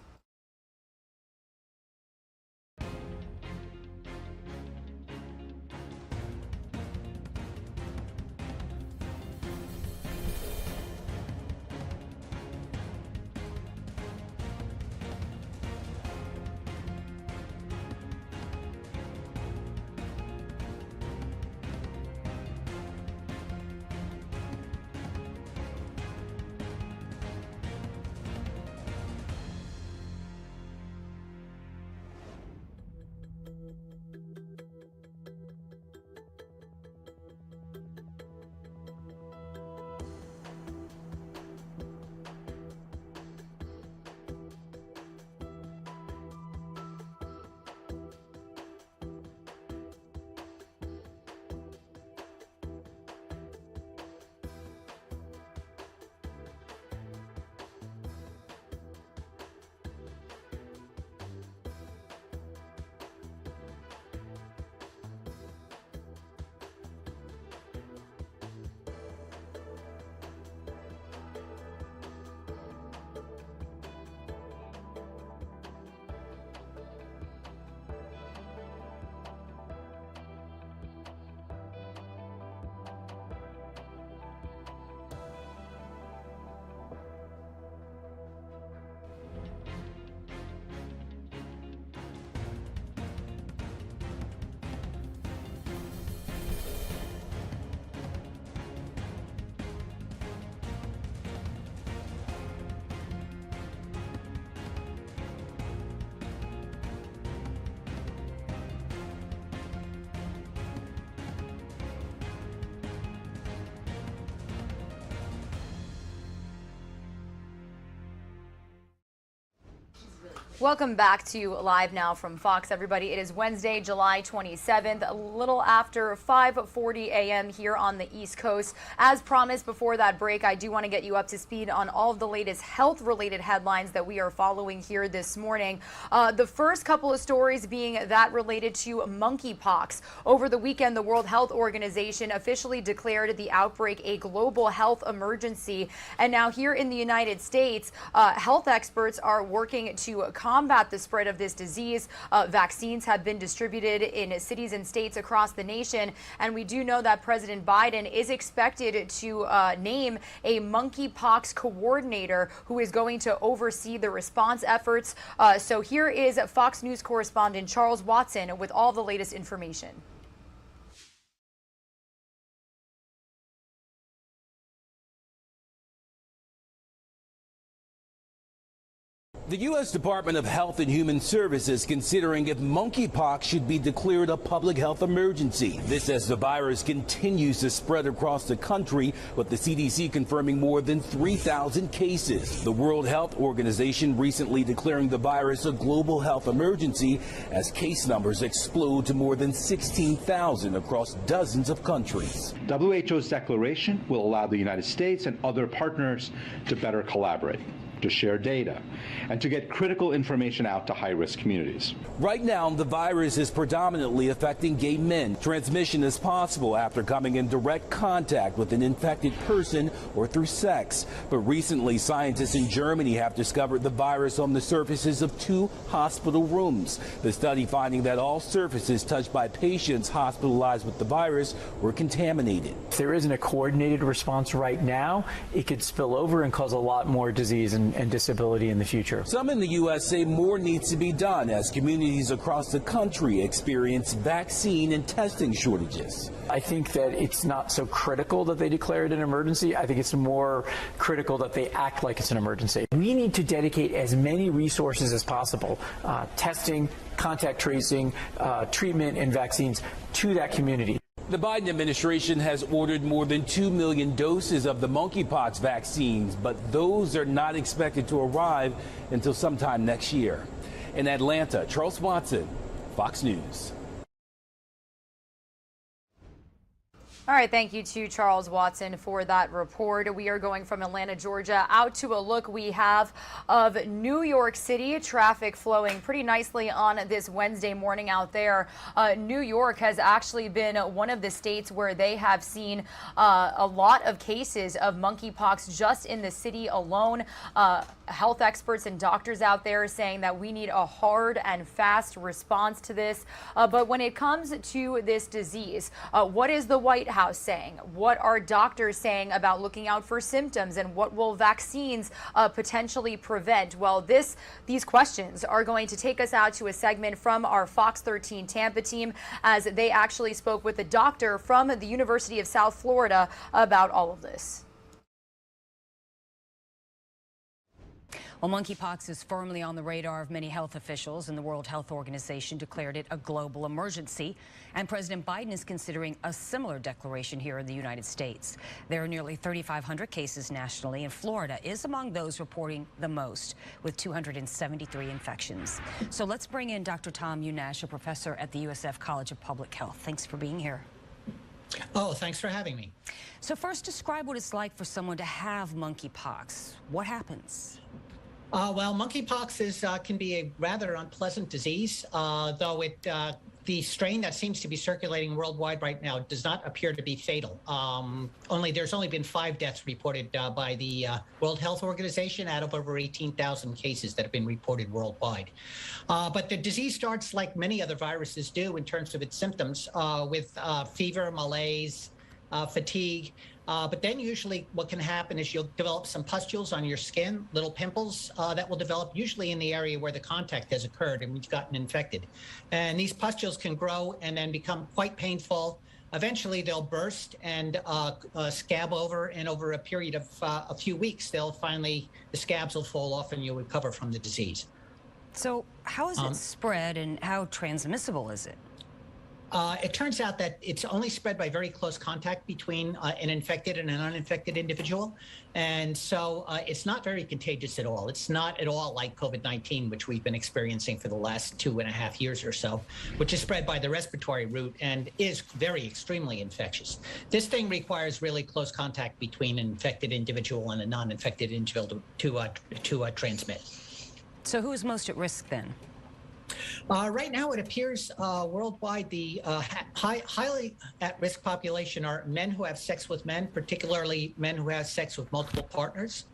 S3: Welcome back to Live Now from Fox, everybody. It is Wednesday, July 27th, a little after 5:40 a.m. here on the East Coast. As promised before that break, I do want to get you up to speed on all of the latest health-related headlines that we are following here this morning. The first couple of stories being that related to monkeypox. Over the weekend, the World Health Organization officially declared the outbreak a global health emergency. And now here in the United States, health experts are working to combat the spread of this disease. Vaccines have been distributed in cities and states across the nation, and we do know that President Biden is expected to name a monkeypox coordinator who is going to oversee the response efforts. So here is Fox News correspondent Charles Watson with all the latest information.
S21: The U.S. Department of Health and Human Services considering if monkeypox should be declared a public health emergency. This as the virus continues to spread across the country, with the CDC confirming more than 3,000 cases. The World Health Organization recently declaring the virus a global health emergency as case numbers explode to more than 16,000 across dozens of countries.
S22: WHO's declaration will allow the United States and other partners to better collaborate, to share data, and to get critical information out to high-risk communities.
S21: Right now, the virus is predominantly affecting gay men. Transmission is possible after coming in direct contact with an infected person or through sex. But recently, scientists in Germany have discovered the virus on the surfaces of 2 hospital rooms. The study finding that all surfaces touched by patients hospitalized with the virus were contaminated.
S23: If there isn't a coordinated response right now, it could spill over and cause a lot more disease and disability in the future.
S21: Some in the U.S. say more needs to be done as communities across the country experience vaccine and testing shortages.
S23: I think that it's not so critical that they declare it an emergency. I think it's more critical that they act like it's an emergency. We need to dedicate as many resources as possible, testing, contact tracing, treatment, and vaccines to that community.
S21: The Biden administration has ordered more than 2 million doses of the monkeypox vaccines, but those are not expected to arrive until sometime next year. In Atlanta, Charles Watson, Fox News.
S3: All right, thank you to Charles Watson for that report. We are going from Atlanta, Georgia, out to a look we have of New York City. Traffic flowing pretty nicely on this Wednesday morning out there. New York has actually been one of the states where they have seen a lot of cases of monkeypox just in the city alone. Health experts and doctors out there saying that we need a hard and fast response to this. But when it comes to this disease, what is the White House saying? What are doctors saying about looking out for symptoms, and what will vaccines potentially prevent? Well, these questions are going to take us out to a segment from our Fox 13 Tampa team, as they actually spoke with a doctor from the University of South Florida about all of this.
S10: Well, monkeypox is firmly on the radar of many health officials, and the World Health Organization declared it a global emergency. And President Biden is considering a similar declaration here in the United States. There are nearly 3,500 cases nationally, and Florida is among those reporting the most, with 273 infections. So let's bring in Dr. Tom Unash, a professor at the USF College of Public Health. Thanks for being here.
S24: Oh, thanks for having me.
S10: So first, describe what it's like for someone to have monkeypox. What happens?
S24: Well, monkeypox can be a rather unpleasant disease, though the strain that seems to be circulating worldwide right now does not appear to be fatal. There's only been 5 deaths reported by the World Health Organization out of over 18,000 cases that have been reported worldwide. But the disease starts like many other viruses do in terms of its symptoms, with fever, malaise, fatigue. But then usually what can happen is you'll develop some pustules on your skin, little pimples that will develop usually in the area where the contact has occurred and we've gotten infected. And these pustules can grow and then become quite painful. Eventually they'll burst and scab over, and over a period of a few weeks, the scabs will fall off and you'll recover from the disease.
S10: So how is it spread, and how transmissible is it?
S24: It turns out that it's only spread by very close contact between an infected and an uninfected individual. And so it's not very contagious at all. It's not at all like COVID-19, which we've been experiencing for the last 2.5 years or so, which is spread by the respiratory route and is very extremely infectious. This thing requires really close contact between an infected individual and a non-infected individual to transmit.
S10: So who is most at risk then?
S24: Right now, it appears worldwide the highly at-risk population are men who have sex with men, particularly men who have sex with multiple partners.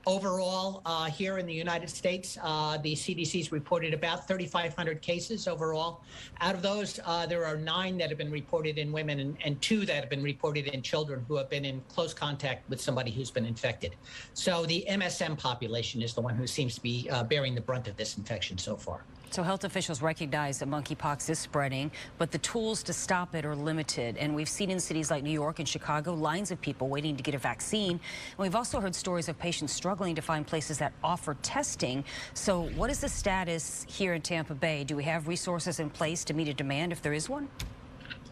S24: Overall, here in the United States, the CDC's reported about 3,500 cases overall. Out of those, there are 9 that have been reported in women and 2 that have been reported in children who have been in close contact with somebody who's been infected. So the MSM population is the one who seems to be bearing the brunt of this infection so far.
S10: So health officials recognize that monkeypox is spreading, but the tools to stop it are limited. And we've seen in cities like New York and Chicago lines of people waiting to get a vaccine. And we've also heard stories of patients struggling to find places that offer testing. So what is the status here in Tampa Bay? Do we have resources in place to meet a demand if there is one?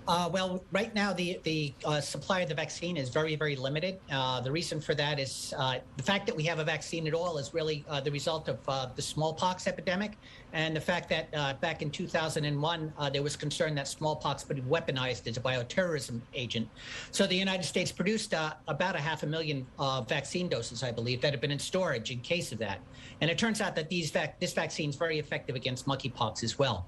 S24: Well, right now, the supply of the vaccine is very, very limited. The reason for that is the fact that we have a vaccine at all is really the result of the smallpox epidemic and the fact that back in 2001, there was concern that smallpox would be weaponized as a bioterrorism agent. So the United States produced about 500,000 vaccine doses, I believe, that have been in storage in case of that. And it turns out that this vaccine is very effective against monkeypox as well.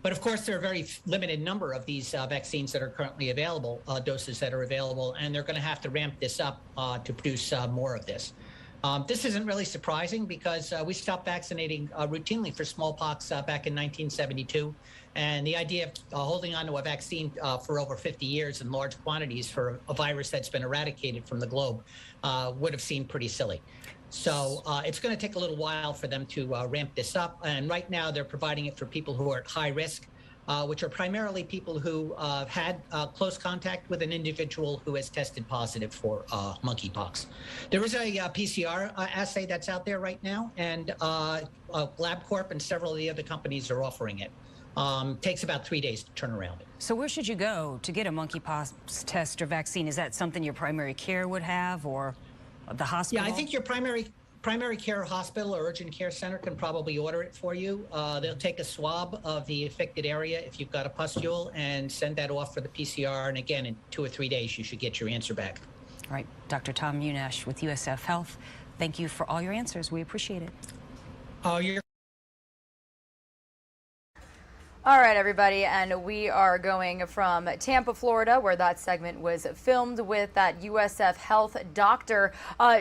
S24: But of course, there are a very limited number of these vaccines that are currently available, doses that are available, and they're going to have to ramp this up to produce more of this. This isn't really surprising because we stopped vaccinating routinely for smallpox back in 1972. And the idea of holding on to a vaccine for over 50 years in large quantities for a virus that's been eradicated from the globe would have seemed pretty silly. So it's going to take a little while for them to ramp this up. And right now they're providing it for people who are at high risk, which are primarily people who had close contact with an individual who has tested positive for monkeypox. There is a PCR assay that's out there right now, and LabCorp and several of the other companies are offering it. Takes about 3 days to turn around.
S10: So where should you go to get a monkeypox test or vaccine? Is that something your primary care would have, or the hospital?
S24: Yeah, I think your primary care hospital or urgent care center can probably order it for you. They'll take a swab of the affected area if you've got a pustule and send that off for the PCR. And again, in 2 or 3 days, you should get your answer back.
S10: All right, Dr. Tom Munash with USF Health. Thank you for all your answers. We appreciate it.
S24: You're
S3: All right, everybody, and we are going from Tampa, Florida, where that segment was filmed with that USF Health doctor,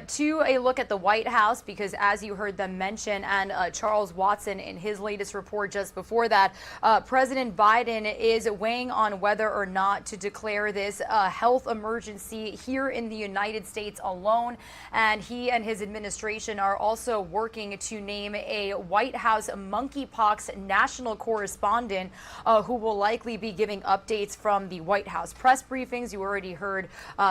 S3: to a look at the White House, because as you heard them mention, and Charles Watson in his latest report just before that, President Biden is weighing on whether or not to declare this health emergency here in the United States alone, and he and his administration are also working to name a White House monkeypox national correspondent who will likely be giving updates from the White House press briefings. You already heard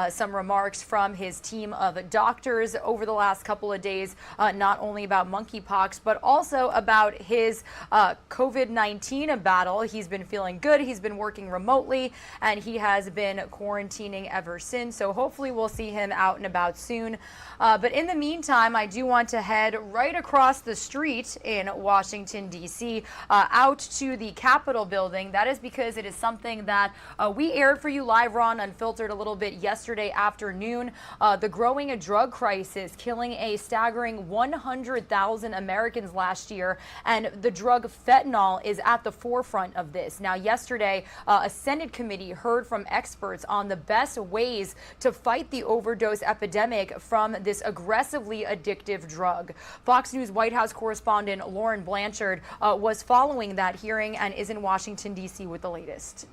S3: some remarks from his team of doctors over the last couple of days, not only about monkeypox, but also about his COVID-19 battle. He's been feeling good. He's been working remotely, and he has been quarantining ever since. So hopefully we'll see him out and about soon. But in the meantime, I do want to head right across the street in Washington, D.C., out to the Capitol building. That is because it is something that we aired for you live on Unfiltered a little bit yesterday afternoon. The growing drug crisis killing a staggering 100,000 Americans last year, and the drug fentanyl is at the forefront of this. Now, yesterday, a Senate committee heard from experts on the best ways to fight the overdose epidemic from this aggressively addictive drug. Fox News White House correspondent Lauren Blanchard was following that hearing and is in Washington, D.C. with the latest.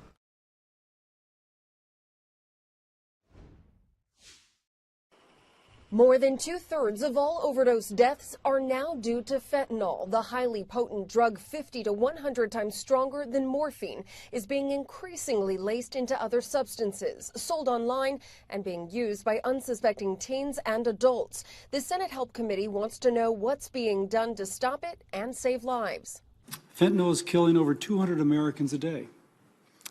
S1: More than 2/3 of all overdose deaths are now due to fentanyl. The highly potent drug, 50 to 100 times stronger than morphine, is being increasingly laced into other substances, sold online, and being used by unsuspecting teens and adults. The Senate Help Committee wants to know what's being done to stop it and save lives.
S2: Fentanyl is killing over 200 Americans a day.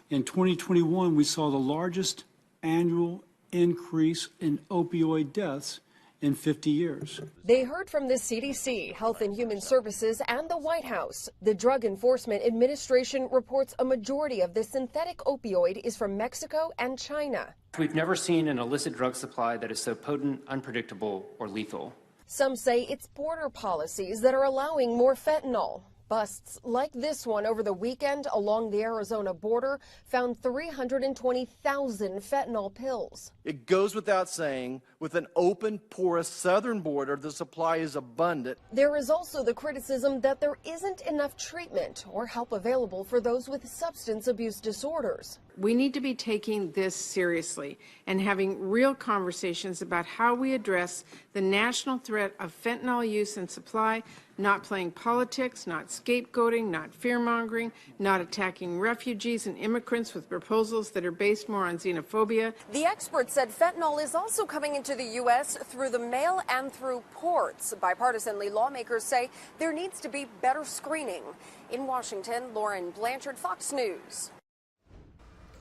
S2: In 2021, we saw the largest annual increase in opioid deaths in 50 years.
S1: They heard from the CDC, Health and Human Services, and the White House. The Drug Enforcement Administration reports a majority of the synthetic opioid is from Mexico and China.
S5: We've never seen an illicit drug supply that is so potent, unpredictable, or lethal.
S1: Some say it's border policies that are allowing more fentanyl. Busts like this one over the weekend along the Arizona border found 320,000 fentanyl pills.
S6: It goes without saying, with an open, porous southern border, the supply is abundant.
S1: There is also the criticism that there isn't enough treatment or help available for those with substance abuse disorders.
S7: We need to be taking this seriously and having real conversations about how we address the national threat of fentanyl use and supply, not playing politics, not scapegoating, not fear-mongering, not attacking refugees and immigrants with proposals that are based more on xenophobia.
S1: The expert said fentanyl is also coming into the U.S. through the mail and through ports. Bipartisanly, lawmakers say there needs to be better screening. In Washington, Lauren Blanchard, Fox News.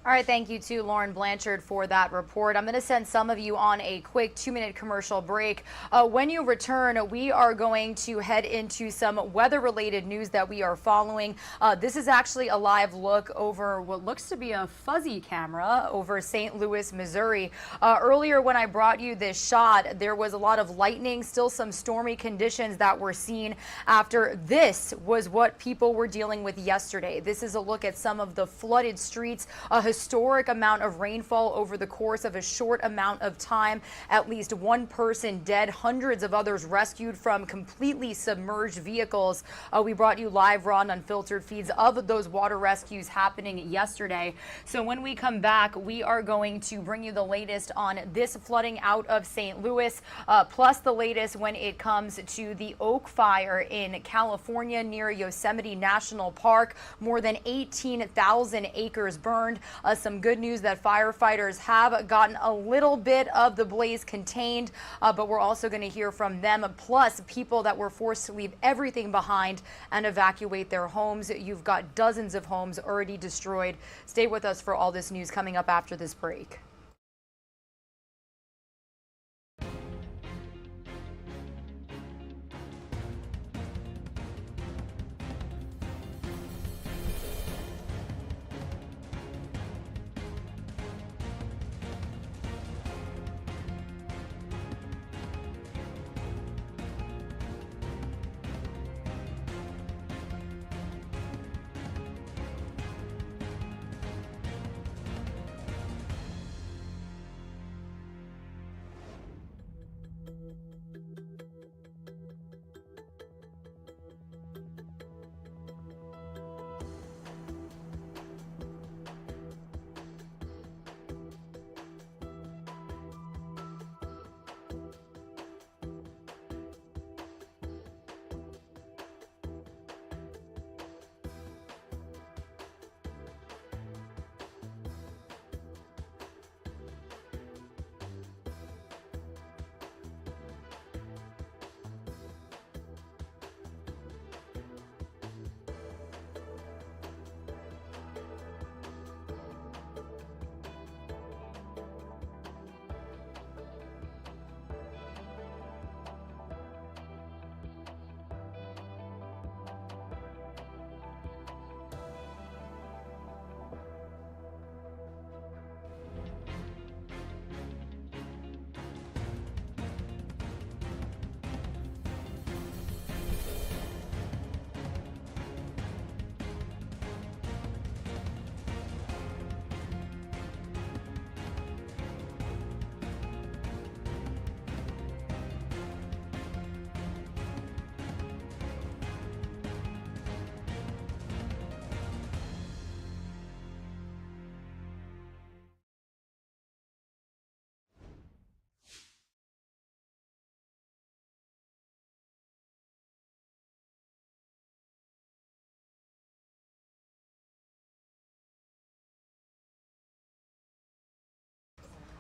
S3: All right, thank you to Lauren Blanchard for that report. I'm going to send some of you on a quick 2-minute commercial break. When you return, we are going to head into some weather-related news that we are following. This is actually a live look over what looks to be a fuzzy camera over St. Louis, Missouri. Earlier when I brought you this shot, there was a lot of lightning, still some stormy conditions that were seen after this was what people were dealing with yesterday. This is a look at some of the flooded streets, historic amount of rainfall over the course of a short amount of time. At least one person dead, hundreds of others rescued from completely submerged vehicles. We brought you live, raw, and unfiltered feeds of those water rescues happening yesterday. So when we come back, we are going to bring you the latest on this flooding out of St. Louis, plus the latest when it comes to the Oak Fire in California near Yosemite National Park. More than 18,000 acres burned. Some good news that firefighters have gotten a little bit of the blaze contained, but we're also going to hear from them, plus people that were forced to leave everything behind and evacuate their homes. You've got dozens of homes already destroyed. Stay with us for all this news coming up after this break.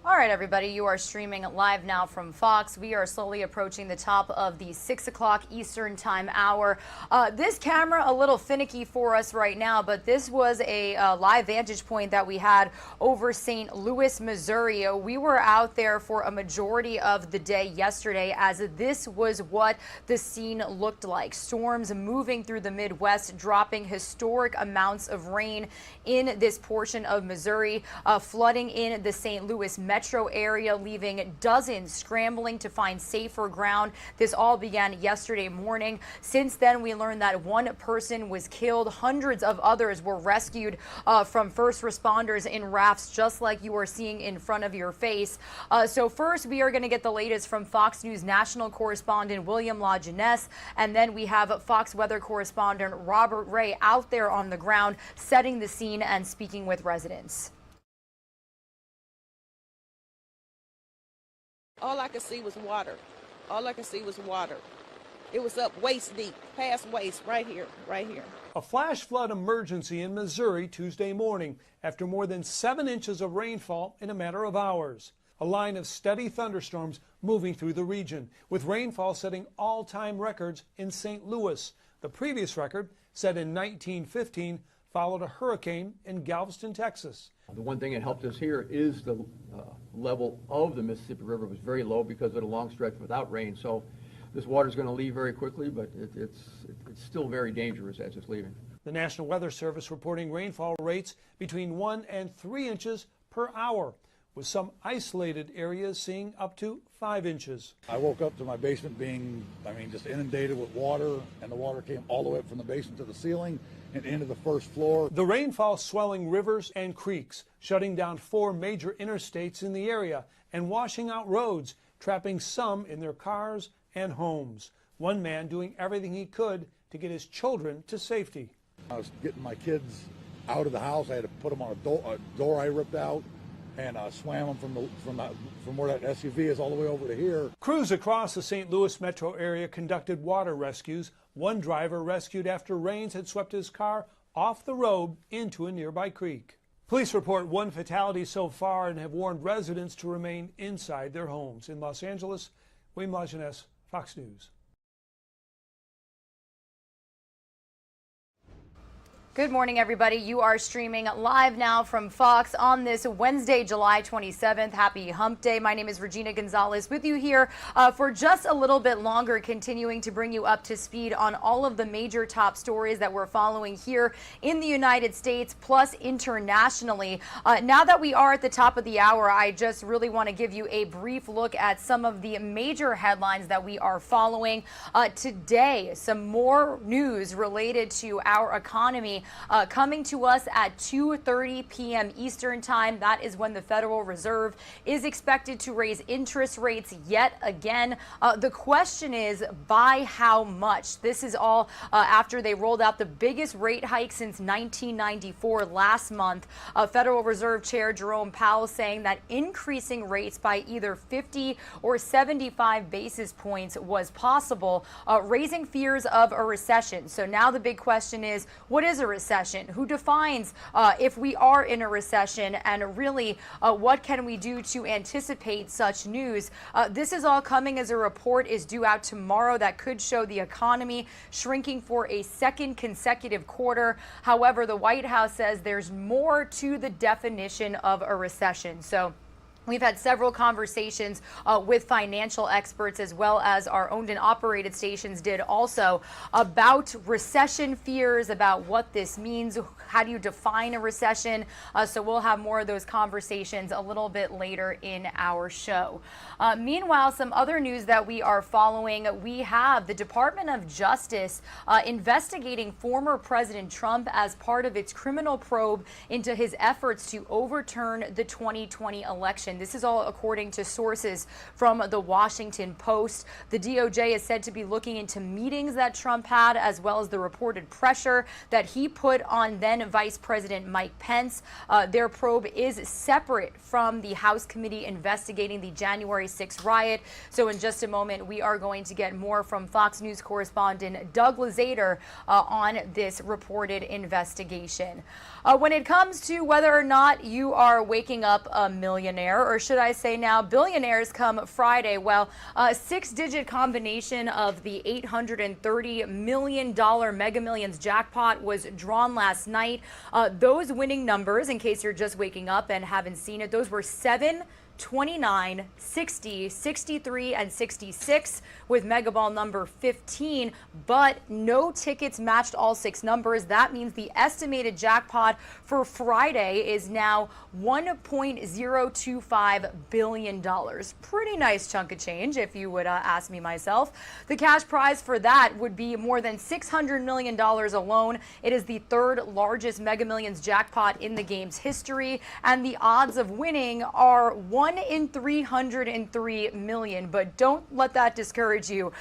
S3: All right, everybody, you are streaming live now from Fox. We are slowly approaching the top of the 6 o'clock Eastern time hour. This camera a little finicky for us right now, but this was a live vantage point that we had over St. Louis, Missouri. We were out there for a majority of the day yesterday, as this was what the scene looked like. Storms moving through the Midwest, dropping historic amounts of rain in this portion of Missouri, flooding in the St. Louis metro area, leaving dozens scrambling to find safer ground. This all began yesterday morning. Since then, we learned that one person was killed. Hundreds of others were rescued from first responders in rafts, just like you are seeing in front of your face. So first, we are going to get the latest from Fox News national correspondent William LaJeunesse, and then we have Fox weather correspondent Robert Ray out there on the ground, setting the scene and speaking with residents.
S4: All I could see was water. All I could see was water. It was up waist deep, past waist, right here, right here.
S8: A flash flood emergency in Missouri Tuesday morning after more than 7 inches of rainfall in a matter of hours. A line of steady thunderstorms moving through the region, with rainfall setting all-time records in St. Louis. The previous record, set in 1915, followed a hurricane in Galveston, Texas.
S9: The one thing that helped us here is the level of the Mississippi River was very low because of the long stretch without rain. So this water is going to leave very quickly, but it's still very dangerous as it's leaving.
S8: The National Weather Service reporting rainfall rates between 1 and 3 inches per hour, with some isolated areas seeing up to 5 inches.
S13: I woke up to my basement being, just inundated with water, and the water came all the way up from the basement to the ceiling and into the first floor.
S8: The rainfall swelling rivers and creeks, shutting down 4 major interstates in the area and washing out roads, trapping some in their cars and homes. One man doing everything he could to get his children to safety.
S13: I was getting my kids out of the house. I had to put them on a door I ripped out, and swam them from where that SUV is all the way over to here.
S8: Crews across the St. Louis metro area conducted water rescues. One driver rescued after rains had swept his car off the road into a nearby creek. Police report 1 fatality so far and have warned residents to remain inside their homes. In Los Angeles, William LaJeunesse, Fox News.
S3: Good morning, everybody. You are streaming live now from Fox on this Wednesday, July 27th. Happy Hump Day. My name is Regina Gonzalez with you here for just a little bit longer, continuing to bring you up to speed on all of the major top stories that we're following here in the United States, plus internationally. Now that we are at the top of the hour, I just really want to give you a brief look at some of the major headlines that we are following today. Some more news related to our economy coming to us at 2:30 p.m. Eastern time. That is when the Federal Reserve is expected to raise interest rates yet again. The question is, by how much? This is all after they rolled out the biggest rate hike since 1994 last month. Federal Reserve Chair Jerome Powell saying that increasing rates by either 50 or 75 basis points was possible, raising fears of a recession. So now the big question is, what is a recession? Who defines if we are in a recession, and really what can we do to anticipate such news? This is all coming as a report is due out tomorrow that could show the economy shrinking for a second consecutive quarter. However, the White House says there's more to the definition of a recession. So we've had several conversations with financial experts, as well as our owned and operated stations did also, about recession fears, about what this means. How do you define a recession? So we'll have more of those conversations a little bit later in our show. Meanwhile, some other news that we are following. We have the Department of Justice investigating former President Trump as part of its criminal probe into his efforts to overturn the 2020 election. This is all according to sources from the Washington Post. The DOJ is said to be looking into meetings that Trump had, as well as the reported pressure that he put on then Vice President Mike Pence. Their probe is separate from the House committee investigating the January 6th riot. So in just a moment, we are going to get more from Fox News correspondent Doug Lazater on this reported investigation. When it comes to whether or not you are waking up a millionaire or should I say now billionaires, come Friday. Well, a 6-digit combination of the $830 million Mega Millions jackpot was drawn last night. Those winning numbers, in case you're just waking up and haven't seen it, those were 7, 29, 60, 63, and 66 with Mega Ball number 15, but no tickets matched all 6 numbers. That means the estimated jackpot for Friday is now $1.025 billion. Pretty nice chunk of change, if you would ask me myself. The cash prize for that would be more than $600 million alone. It is the 3rd largest Mega Millions jackpot in the game's history, and the odds of winning are 1 in 303 million. But don't let that discourage you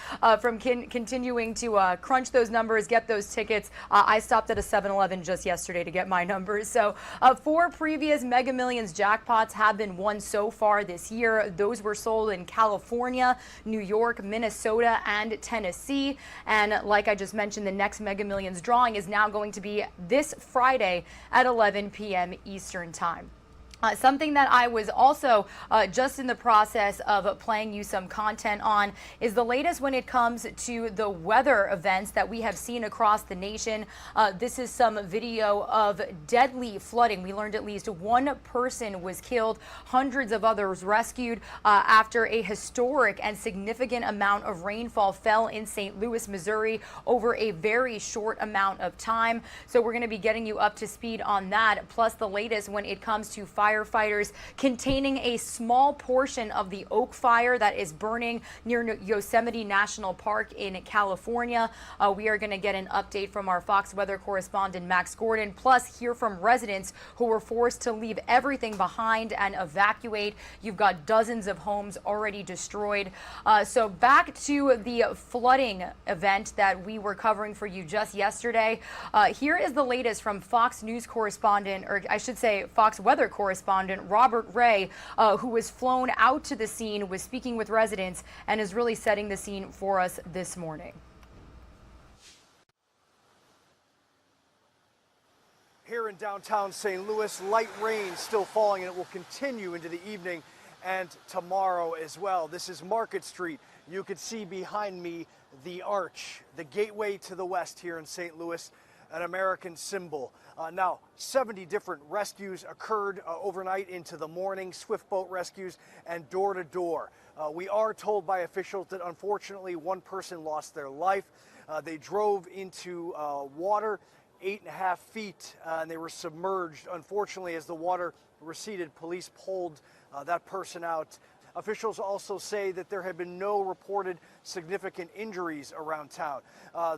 S3: from continuing to crunch those numbers, get those tickets. I stopped at a 7-Eleven just yesterday to get my numbers. So 4 previous Mega Millions jackpots have been won so far this year. Those were sold in California, New York, Minnesota, and Tennessee. And like I just mentioned, the next Mega Millions drawing is now going to be this Friday at 11 p.m. Eastern Time. Something that I was also just in the process of playing you some content on is the latest when it comes to the weather events that we have seen across the nation. This is some video of deadly flooding. We learned at least 1 person was killed, hundreds of others rescued after a historic and significant amount of rainfall fell in St. Louis, Missouri over a very short amount of time. So we're going to be getting you up to speed on that, plus the latest when it comes to firefighters containing a small portion of the oak fire that is burning near Yosemite National Park in California. We are going to get an update from our Fox weather correspondent Max Gordon, plus hear from residents who were forced to leave everything behind and evacuate. You've got dozens of homes already destroyed. So back to the flooding event that we were covering for you just yesterday. Here is the latest from Fox News correspondent, or I should say Fox weather correspondent Robert Ray, who was flown out to the scene, was speaking with residents, and is really setting the scene for us this morning.
S6: Here in downtown St. Louis, light rain still falling, and it will continue into the evening and tomorrow as well. This is Market Street. You can see behind me the arch, the gateway to the west here in St. Louis, an American symbol. Now, 70 different rescues occurred overnight into the morning, swift boat rescues and door-to-door. We are told by officials that unfortunately 1 person lost their life. They drove into water 8.5 feet and they were submerged. Unfortunately, as the water receded, police pulled that person out. Officials also say that there have been no reported significant injuries around town,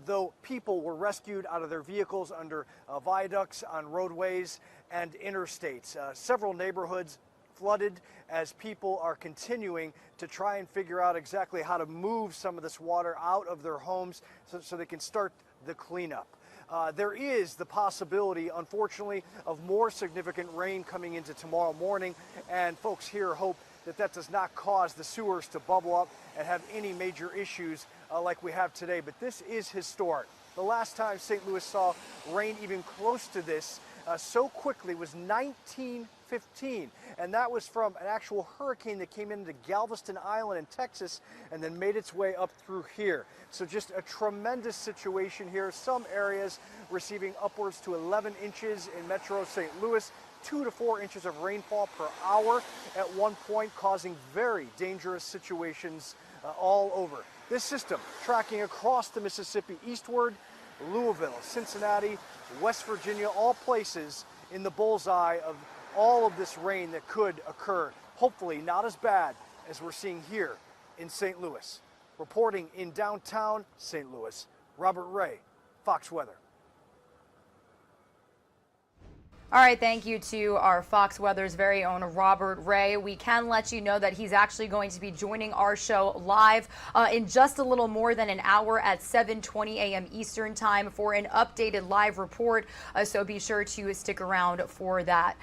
S6: though people were rescued out of their vehicles under viaducts on roadways and interstates. Several neighborhoods flooded as people are continuing to try and figure out exactly how to move some of this water out of their homes so they can start the cleanup. There is the possibility, unfortunately, of more significant rain coming into tomorrow morning, and folks here hope that does not cause the sewers to bubble up and have any major issues like we have today. But this is historic. The last time St. Louis saw rain even close to this so quickly was 1915, and that was from an actual hurricane that came into Galveston Island in Texas and then made its way up through here. So just a tremendous situation here. Some areas receiving upwards to 11 inches in Metro St. Louis. 2 to 4 inches of rainfall per hour at one point, causing very dangerous situations all over. This system tracking across the Mississippi eastward, Louisville, Cincinnati, West Virginia, all places in the bullseye of all of this rain that could occur. Hopefully not as bad as we're seeing here in St. Louis. Reporting in downtown St. Louis, Robert Ray, Fox Weather.
S3: All right, thank you to our Fox Weather's very own Robert Ray. We can let you know that he's actually going to be joining our show live in just a little more than an hour at 7:20 a.m. Eastern Time for an updated live report, so be sure to stick around for that.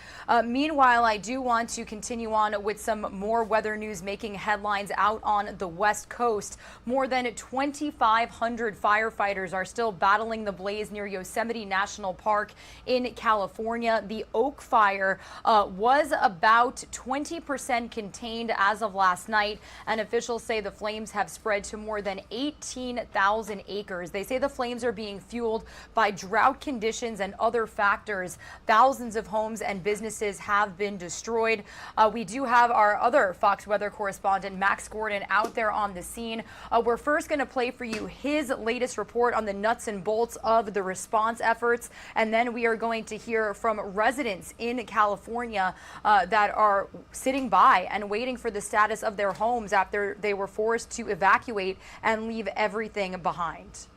S3: Meanwhile, I do want to continue on with some more weather news making headlines out on the West Coast. More than 2,500 firefighters are still battling the blaze near Yosemite National Park in California. California, the Oak Fire was about 20% contained as of last night, and officials say the flames have spread to more than 18,000 acres. They say the flames are being fueled by drought conditions and other factors. Thousands of homes and businesses have been destroyed. We do have our other Fox weather correspondent, Max Gordon, out there on the scene. We're first going to play for you his latest report on the nuts and bolts of the response efforts, and then we are going to hear from residents in California that are sitting by and waiting for the status of their homes after they were forced to evacuate and leave everything behind.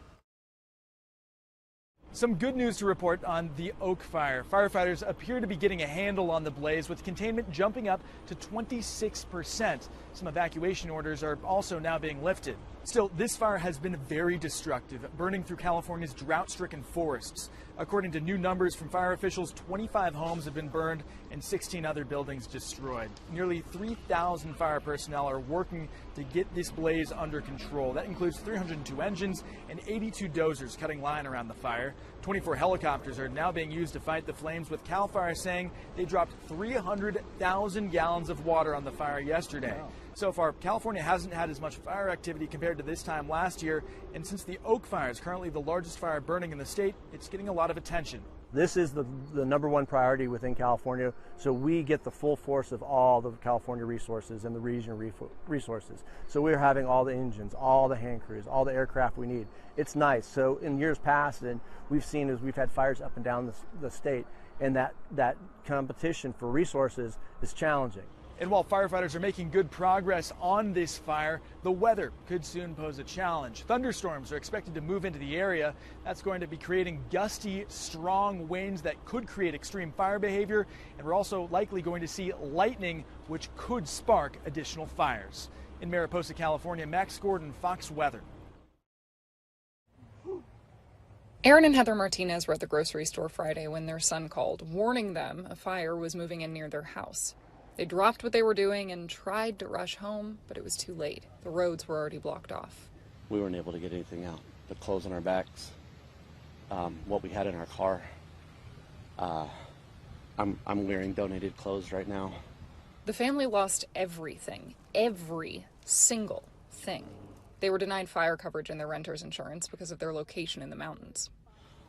S11: Some good news to report on the Oak Fire. Firefighters appear to be getting a handle on the blaze, with containment jumping up to 26%. Some evacuation orders are also now being lifted. Still, this fire has been very destructive, burning through California's drought-stricken forests. According to new numbers from fire officials, 25 homes have been burned and 16 other buildings destroyed. Nearly 3,000 fire personnel are working to get this blaze under control. That includes 302 engines and 82 dozers cutting line around the fire. 24 helicopters are now being used to fight the flames, with CAL FIRE saying they dropped 300,000 gallons of water on the fire yesterday. Wow. So far, California hasn't had as much fire activity compared to this time last year, and since the Oak Fire is currently the largest fire burning in the state, it's getting a lot of attention.
S12: This is the number one priority within California, so we get the full force of all the California resources and the regional resources. So we're having all the engines, all the hand crews, all the aircraft we need. It's nice. So in years past, and we've seen as we've had fires up and down the state, and that competition for resources is challenging.
S11: And while firefighters are making good progress on this fire, the weather could soon pose a challenge. Thunderstorms are expected to move into the area. That's going to be creating gusty, strong winds that could create extreme fire behavior. And we're also likely going to see lightning, which could spark additional fires. In Mariposa, California, Max Gordon, Fox Weather.
S14: Aaron and Heather Martinez were at the grocery store Friday when their son called, warning them a fire was moving in near their house. They dropped what they were doing and tried to rush home, but it was too late. The roads were already blocked off.
S15: We weren't able to get anything out. The clothes on our backs, what we had in our car. I'm wearing donated clothes right now.
S14: The family lost everything, every single thing. They were denied fire coverage in their renter's insurance because of their location in the mountains.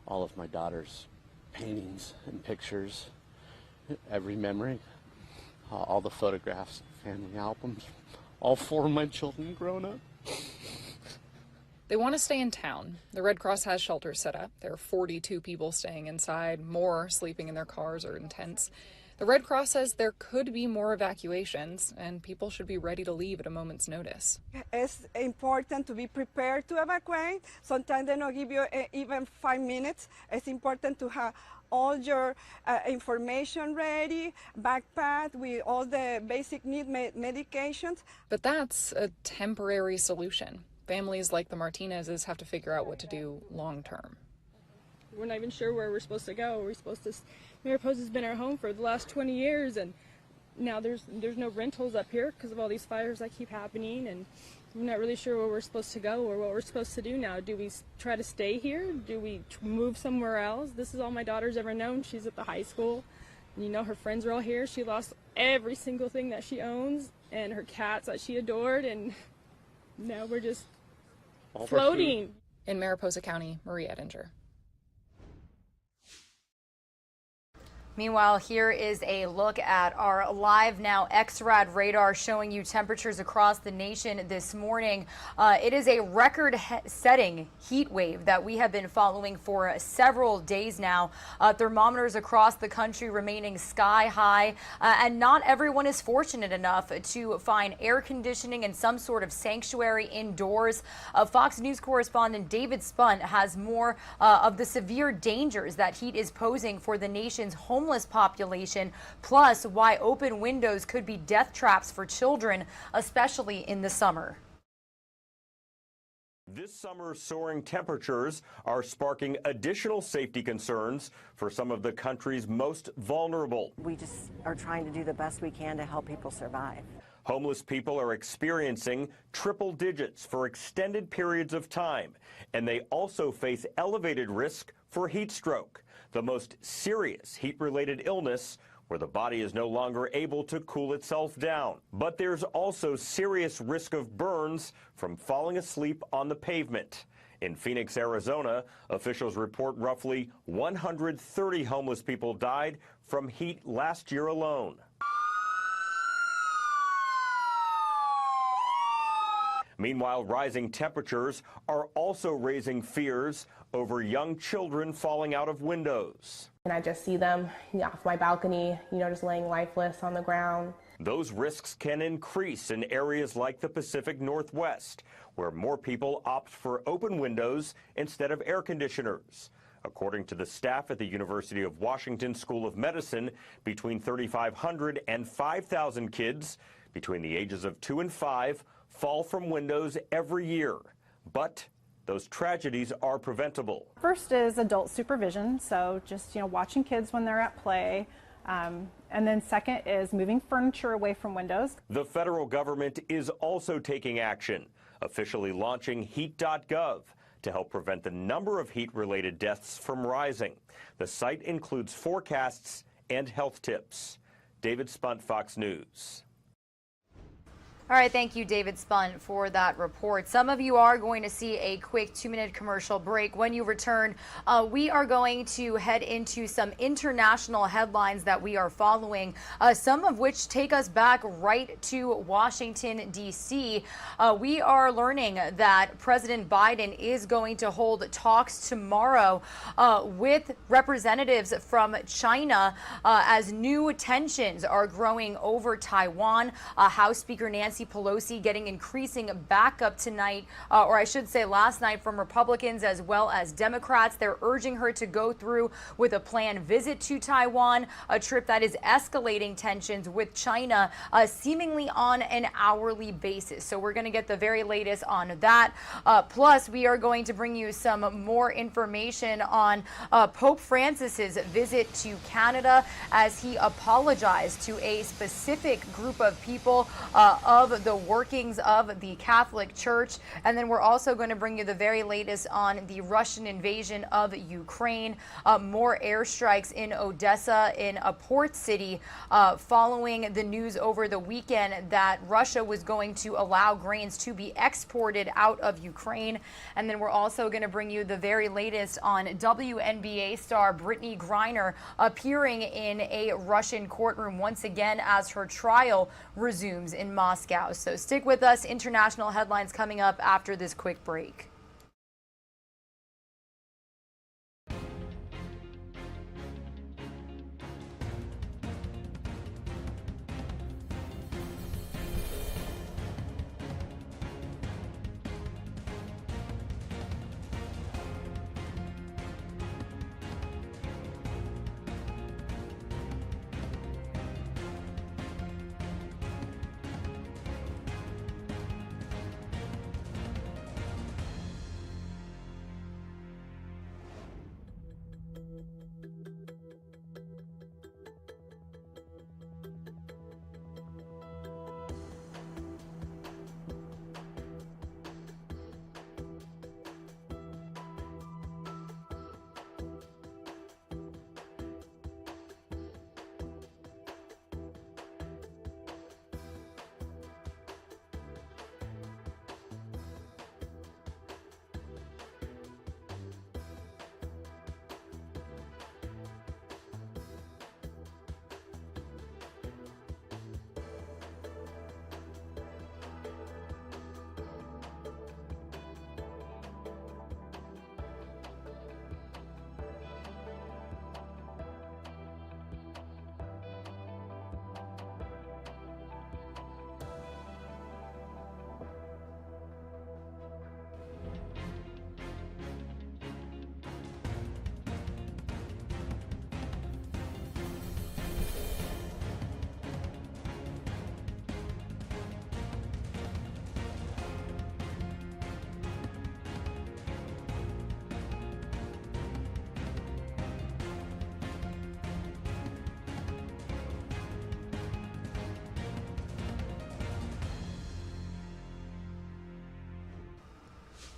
S15: All of my daughter's paintings and pictures, every memory. All the photographs, family albums, all 4 of my children grown up.
S14: They want to stay in town. The Red Cross has shelters set up. There are 42 people staying inside, more sleeping in their cars or in tents. The Red Cross says there could be more evacuations, and people should be ready to leave at a moment's notice.
S25: It's important to be prepared to evacuate. Sometimes they don't give you even 5 minutes. It's important to have all your information ready, backpack with all the basic need medications.
S14: But that's a temporary solution. Families like the Martinezes have to figure out what to do long term.
S26: We're not even sure where we're supposed to go. We're supposed to. Mariposa's been our home for the last 20 years, and now there's no rentals up here because of all these fires that keep happening, and we're not really sure where we're supposed to go or what we're supposed to do now. Do we try to stay here? Do we move somewhere else? This is all my daughter's ever known. She's at the high school. You know, her friends are all here. She lost every single thing that she owns and her cats that she adored, and now we're just floating.
S14: In Mariposa County, Marie Ettinger.
S3: Meanwhile, here is a look at our LiveNOW XRAD radar showing you temperatures across the nation this morning. It is a record-setting heat wave that we have been following for several days now. Thermometers across the country remaining sky high, and not everyone is fortunate enough to find air conditioning and some sort of sanctuary indoors. Fox News correspondent David Spunt has more of the severe dangers that heat is posing for the nation's homeless population, plus why open windows could be death traps for children, especially in the summer.
S27: This summer's soaring temperatures are sparking additional safety concerns for some of the country's most vulnerable.
S28: We just are trying to do the best we can to help people survive.
S27: Homeless people are experiencing triple digits for extended periods of time, and they also face elevated risk for heat stroke. the most serious heat-related illness where the body is no longer able to cool itself down. But there's also serious risk of burns from falling asleep on the pavement. In Phoenix, Arizona, officials report roughly 130 homeless people died from heat last year alone. Meanwhile, rising temperatures are also raising fears over young children falling out of windows.
S16: And I just see them off my balcony, just laying lifeless on the ground.
S27: Those risks can increase in areas like the Pacific Northwest, where more people opt for open windows instead of air conditioners. According to the staff at the University of Washington School of Medicine, between 3,500 and 5,000 kids between the ages of 2 and 5 fall from windows every year. But those tragedies are preventable.
S17: First is adult supervision, so just watching kids when they're at play. And then second is moving furniture away from windows.
S27: The federal government is also taking action, officially launching heat.gov to help prevent the number of heat-related deaths from rising. The site includes forecasts and health tips. David Spunt, Fox News.
S3: All right, thank you, David Spunt, for that report. Some of you are going to see a quick 2-minute commercial break. When you return, we are going to head into some international headlines that we are following, some of which take us back right to Washington, D.C. We are learning that President Biden is going to hold talks tomorrow with representatives from China as new tensions are growing over Taiwan. House Speaker Nancy Pelosi getting increasing backup tonight, or I should say last night, from Republicans as well as Democrats. They're urging her to go through with a planned visit to Taiwan, a trip that is escalating tensions with China seemingly on an hourly basis. So we're going to get the very latest on that. Plus, we are going to bring you some more information on Pope Francis's visit to Canada as he apologized to a specific group of people of the workings of the Catholic Church. And then we're also going to bring you the very latest on the Russian invasion of Ukraine, more airstrikes in Odessa, in a port city, following the news over the weekend that Russia was going to allow grains to be exported out of Ukraine. And then we're also going to bring you the very latest on WNBA star Brittany Griner appearing in a Russian courtroom once again as her trial resumes in Moscow. So stick with us. International headlines coming up after this quick break.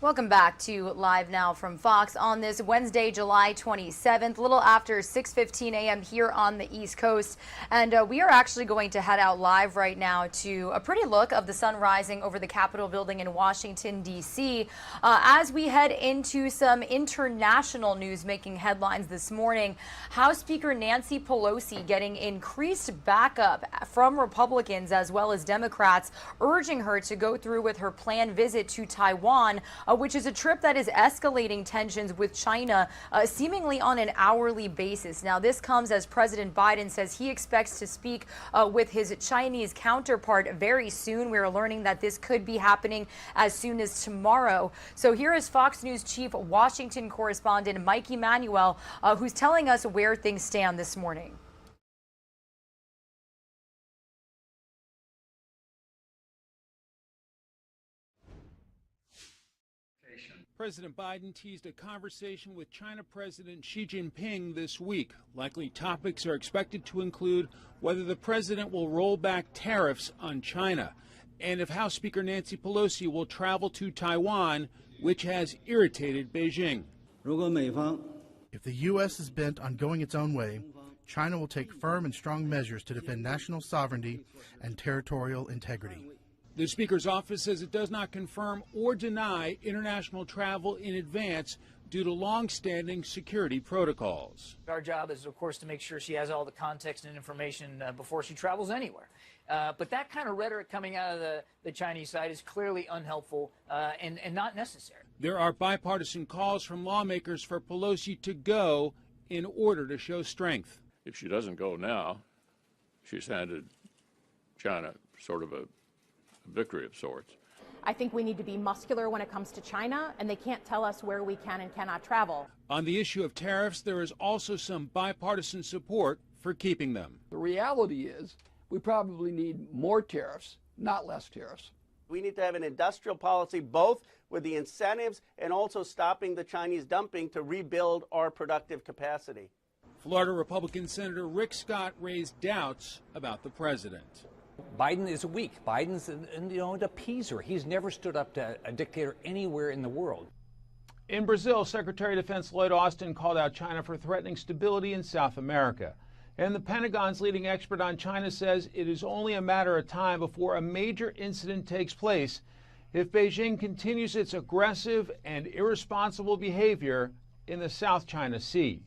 S3: Welcome back to Live Now from Fox on this Wednesday, July 27th, a little after 6:15 a.m. here on the East Coast. And we are actually going to head out live right now to a pretty look of the sun rising over the Capitol building in Washington, D.C. As we head into some international news making headlines this morning, House Speaker Nancy Pelosi getting increased backup from Republicans as well as Democrats, urging her to go through with her planned visit to Taiwan, which is a trip that is escalating tensions with China, seemingly on an hourly basis. Now, this comes as President Biden says he expects to speak with his Chinese counterpart very soon. We're learning that this could be happening as soon as tomorrow. So here is Fox News Chief Washington correspondent Mike Emanuel, who's telling us where things stand this morning.
S10: President Biden teased a conversation with China President Xi Jinping this week. Likely topics are expected to include whether the president will roll back tariffs on China and if House Speaker Nancy Pelosi will travel to Taiwan, which has irritated Beijing.
S18: If the U.S. is bent on going its own way, China will take firm and strong measures to defend national sovereignty and territorial integrity.
S10: The Speaker's office says it does not confirm or deny international travel in advance due to long-standing security protocols.
S19: Our job is, of course, to make sure she has all the context and information before she travels anywhere. But that kind of rhetoric coming out of the Chinese side is clearly unhelpful and not necessary.
S10: There are bipartisan calls from lawmakers for Pelosi to go in order to show strength.
S20: If she doesn't go now, she's handed China sort of a victory of sorts.
S21: I think we need to be muscular when it comes to China, and they can't tell us where we can and cannot travel.
S10: On the issue of tariffs, there is also some bipartisan support for keeping them.
S22: The reality is we probably need more tariffs, not less tariffs.
S23: We need to have an industrial policy, both with the incentives and also stopping the Chinese dumping to rebuild our productive capacity.
S10: Florida Republican Senator Rick Scott raised doubts about the president.
S24: Biden is weak. Biden's an appeaser. He's never stood up to a dictator anywhere in the world.
S10: In Brazil, Secretary of Defense Lloyd Austin called out China for threatening stability in South America. And the Pentagon's leading expert on China says it is only a matter of time before a major incident takes place if Beijing continues its aggressive and irresponsible behavior in the South China Sea.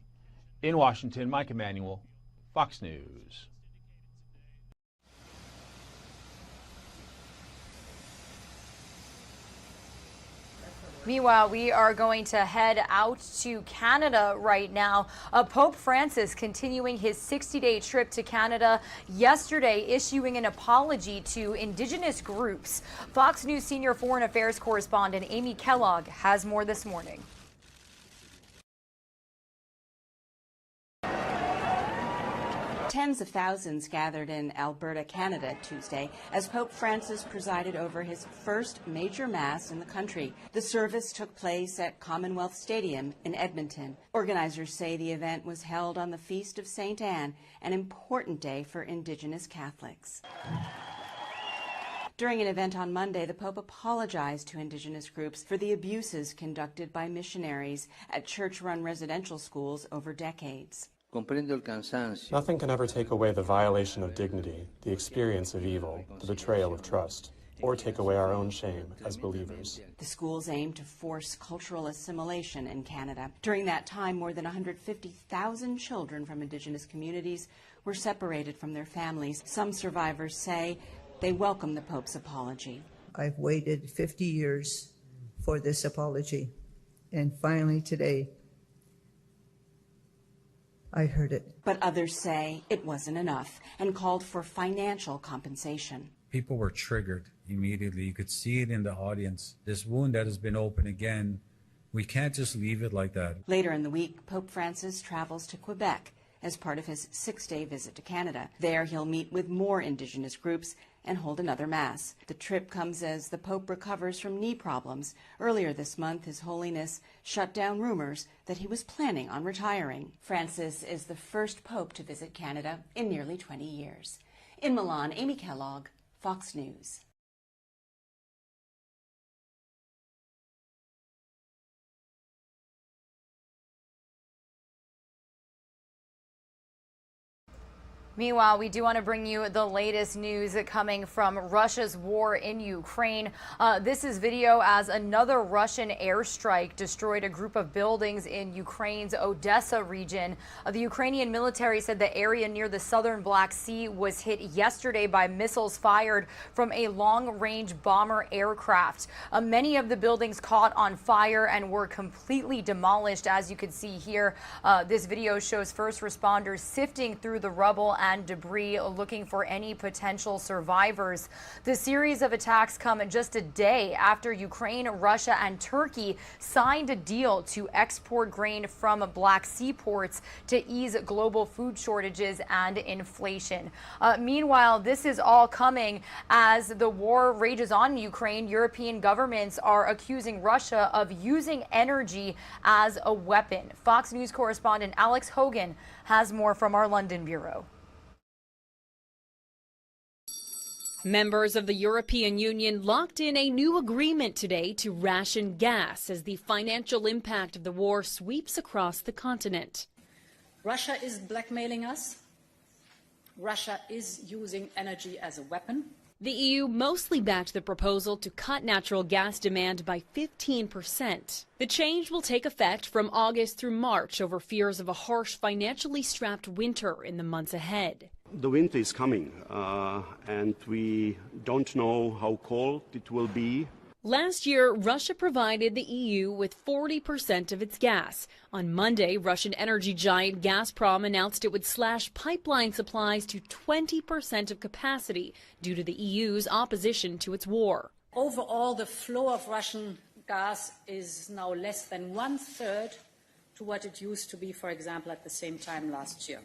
S10: In Washington, Mike Emanuel, Fox News.
S3: Meanwhile, we are going to head out to Canada right now. Pope Francis continuing his 60-day trip to Canada yesterday, issuing an apology to Indigenous groups. Fox News senior foreign affairs correspondent Amy Kellogg has more this morning.
S29: Tens of thousands gathered in Alberta, Canada, Tuesday as Pope Francis presided over his first major mass in the country. The service took place at Commonwealth Stadium in Edmonton. Organizers say the event was held on the Feast of St. Anne, an important day for Indigenous Catholics. During an event on Monday, the Pope apologized to Indigenous groups for the abuses conducted by missionaries at church-run residential schools over decades.
S30: Nothing can ever take away the violation of dignity, the experience of evil, the betrayal of trust, or take away our own shame as believers.
S29: The schools aim to force cultural assimilation in Canada. During that time, more than 150,000 children from Indigenous communities were separated from their families. Some survivors say they welcome the Pope's apology.
S31: I've waited 50 years for this apology, and finally today, I heard it.
S29: But others say it wasn't enough and called for financial compensation.
S32: People were triggered immediately. You could see it in the audience. This wound that has been opened again, we can't just leave it like that.
S29: Later in the week, Pope Francis travels to Quebec as part of his 6-day visit to Canada. There, he'll meet with more Indigenous groups and hold another Mass. The trip comes as the Pope recovers from knee problems. Earlier this month, His Holiness shut down rumors that he was planning on retiring. Francis is the first Pope to visit Canada in nearly 20 years. In Milan, Amy Kellogg, Fox News.
S3: Meanwhile, we do want to bring you the latest news coming from Russia's war in Ukraine. This is video as another Russian airstrike destroyed a group of buildings in Ukraine's Odessa region. The Ukrainian military said the area near the southern Black Sea was hit yesterday by missiles fired from a long-range bomber aircraft. Many of the buildings caught on fire and were completely demolished, as you can see here. This video shows first responders sifting through the rubble and debris looking for any potential survivors. The series of attacks come just a day after Ukraine, Russia, and Turkey signed a deal to export grain from Black Sea ports to ease global food shortages and inflation. Meanwhile, this is all coming as the war rages on in Ukraine. European governments are accusing Russia of using energy as a weapon. Fox News correspondent Alex Hogan has more from our London bureau.
S1: Members of the European Union locked in a new agreement today to ration gas as the financial impact of the war sweeps across the continent.
S2: Russia is blackmailing us. Russia is using energy as a weapon.
S1: The EU mostly backed the proposal to cut natural gas demand by 15%. The change will take effect from August through March over fears of a harsh, financially strapped winter in the months ahead.
S4: The winter is coming, and we don't know how cold it will be.
S1: Last year, Russia provided the EU with 40% of its gas. On Monday, Russian energy giant Gazprom announced it would slash pipeline supplies to 20% of capacity due to the EU's opposition to its war.
S2: Overall, the flow of Russian gas is now less than 1/3 to what it used to be, for example, at the same time last year.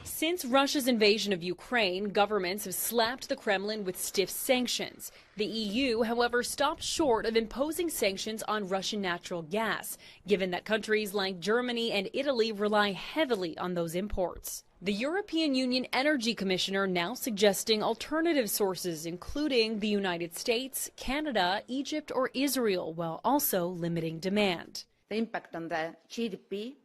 S1: Since Russia's invasion of Ukraine, governments have slapped the Kremlin with stiff sanctions. The EU, however, stopped short of imposing sanctions on Russian natural gas, given that countries like Germany and Italy rely heavily on those imports. The European Union Energy Commissioner now suggesting alternative sources, including the United States, Canada, Egypt, or Israel, while also limiting demand.
S5: The impact on the GDP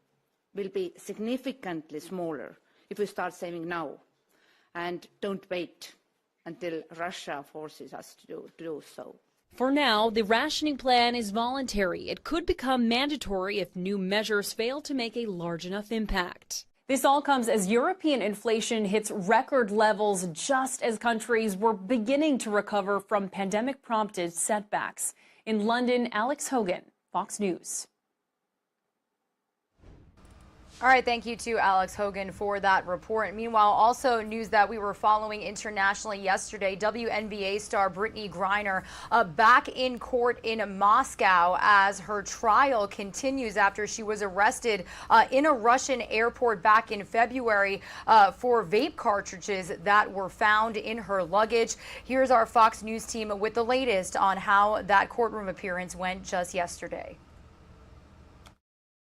S5: will be significantly smaller if we start saving now and don't wait until Russia forces us to do so.
S1: For now, the rationing plan is voluntary. It could become mandatory if new measures fail to make a large enough impact. This all comes as European inflation hits record levels just as countries were beginning to recover from pandemic-prompted setbacks. In London, Alex Hogan, Fox News.
S3: All right, thank you to Alex Hogan for that report. Meanwhile, also news that we were following internationally yesterday, WNBA star Brittany Griner back in court in Moscow as her trial continues after she was arrested in a Russian airport back in February for vape cartridges that were found in her luggage. Here's our Fox News team with the latest on how that courtroom appearance went just yesterday.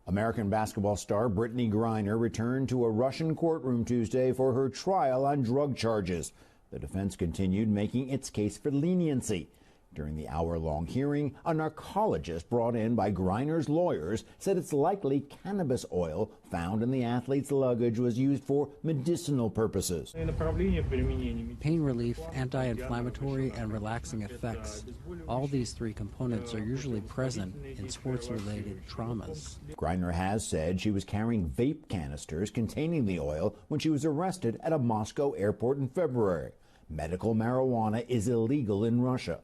S6: American basketball star Brittany Griner returned to a Russian courtroom Tuesday for her trial on drug charges. The defense continued making its case for leniency. During the hour-long hearing, a narcologist brought in by Griner's lawyers said it's likely cannabis oil found in the athlete's luggage was used for medicinal purposes.
S7: Pain relief, anti-inflammatory, and relaxing effects. All these three components are usually present in sports-related traumas.
S6: Griner has said she was carrying vape canisters containing the oil when she was arrested at a Moscow airport in February. Medical marijuana is illegal in Russia.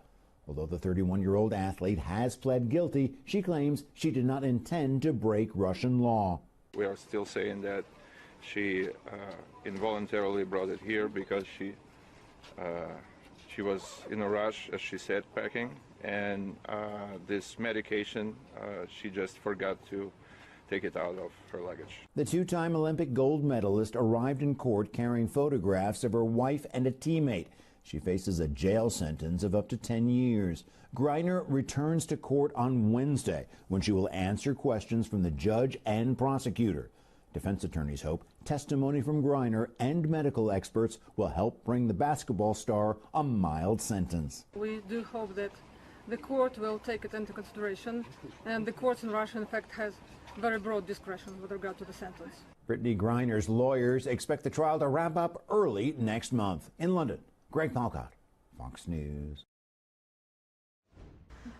S6: Although the 31-year-old athlete has pled guilty, she claims she did not intend to break Russian law.
S8: We are still saying that she involuntarily brought it here because she was in a rush, as she said, packing, and this medication, she just forgot to take it out of her luggage.
S6: The two-time Olympic gold medalist arrived in court carrying photographs of her wife and a teammate. She faces a jail sentence of up to 10 years. Griner returns to court on Wednesday when she will answer questions from the judge and prosecutor. Defense attorneys hope testimony from Griner and medical experts will help bring the basketball star a mild sentence.
S9: We do hope that the court will take it into consideration, and the court in Russia, in fact, has very broad discretion with regard to the sentence.
S6: Brittany Griner's lawyers expect the trial to wrap up early next month. In London, Greg Palcott, Fox News.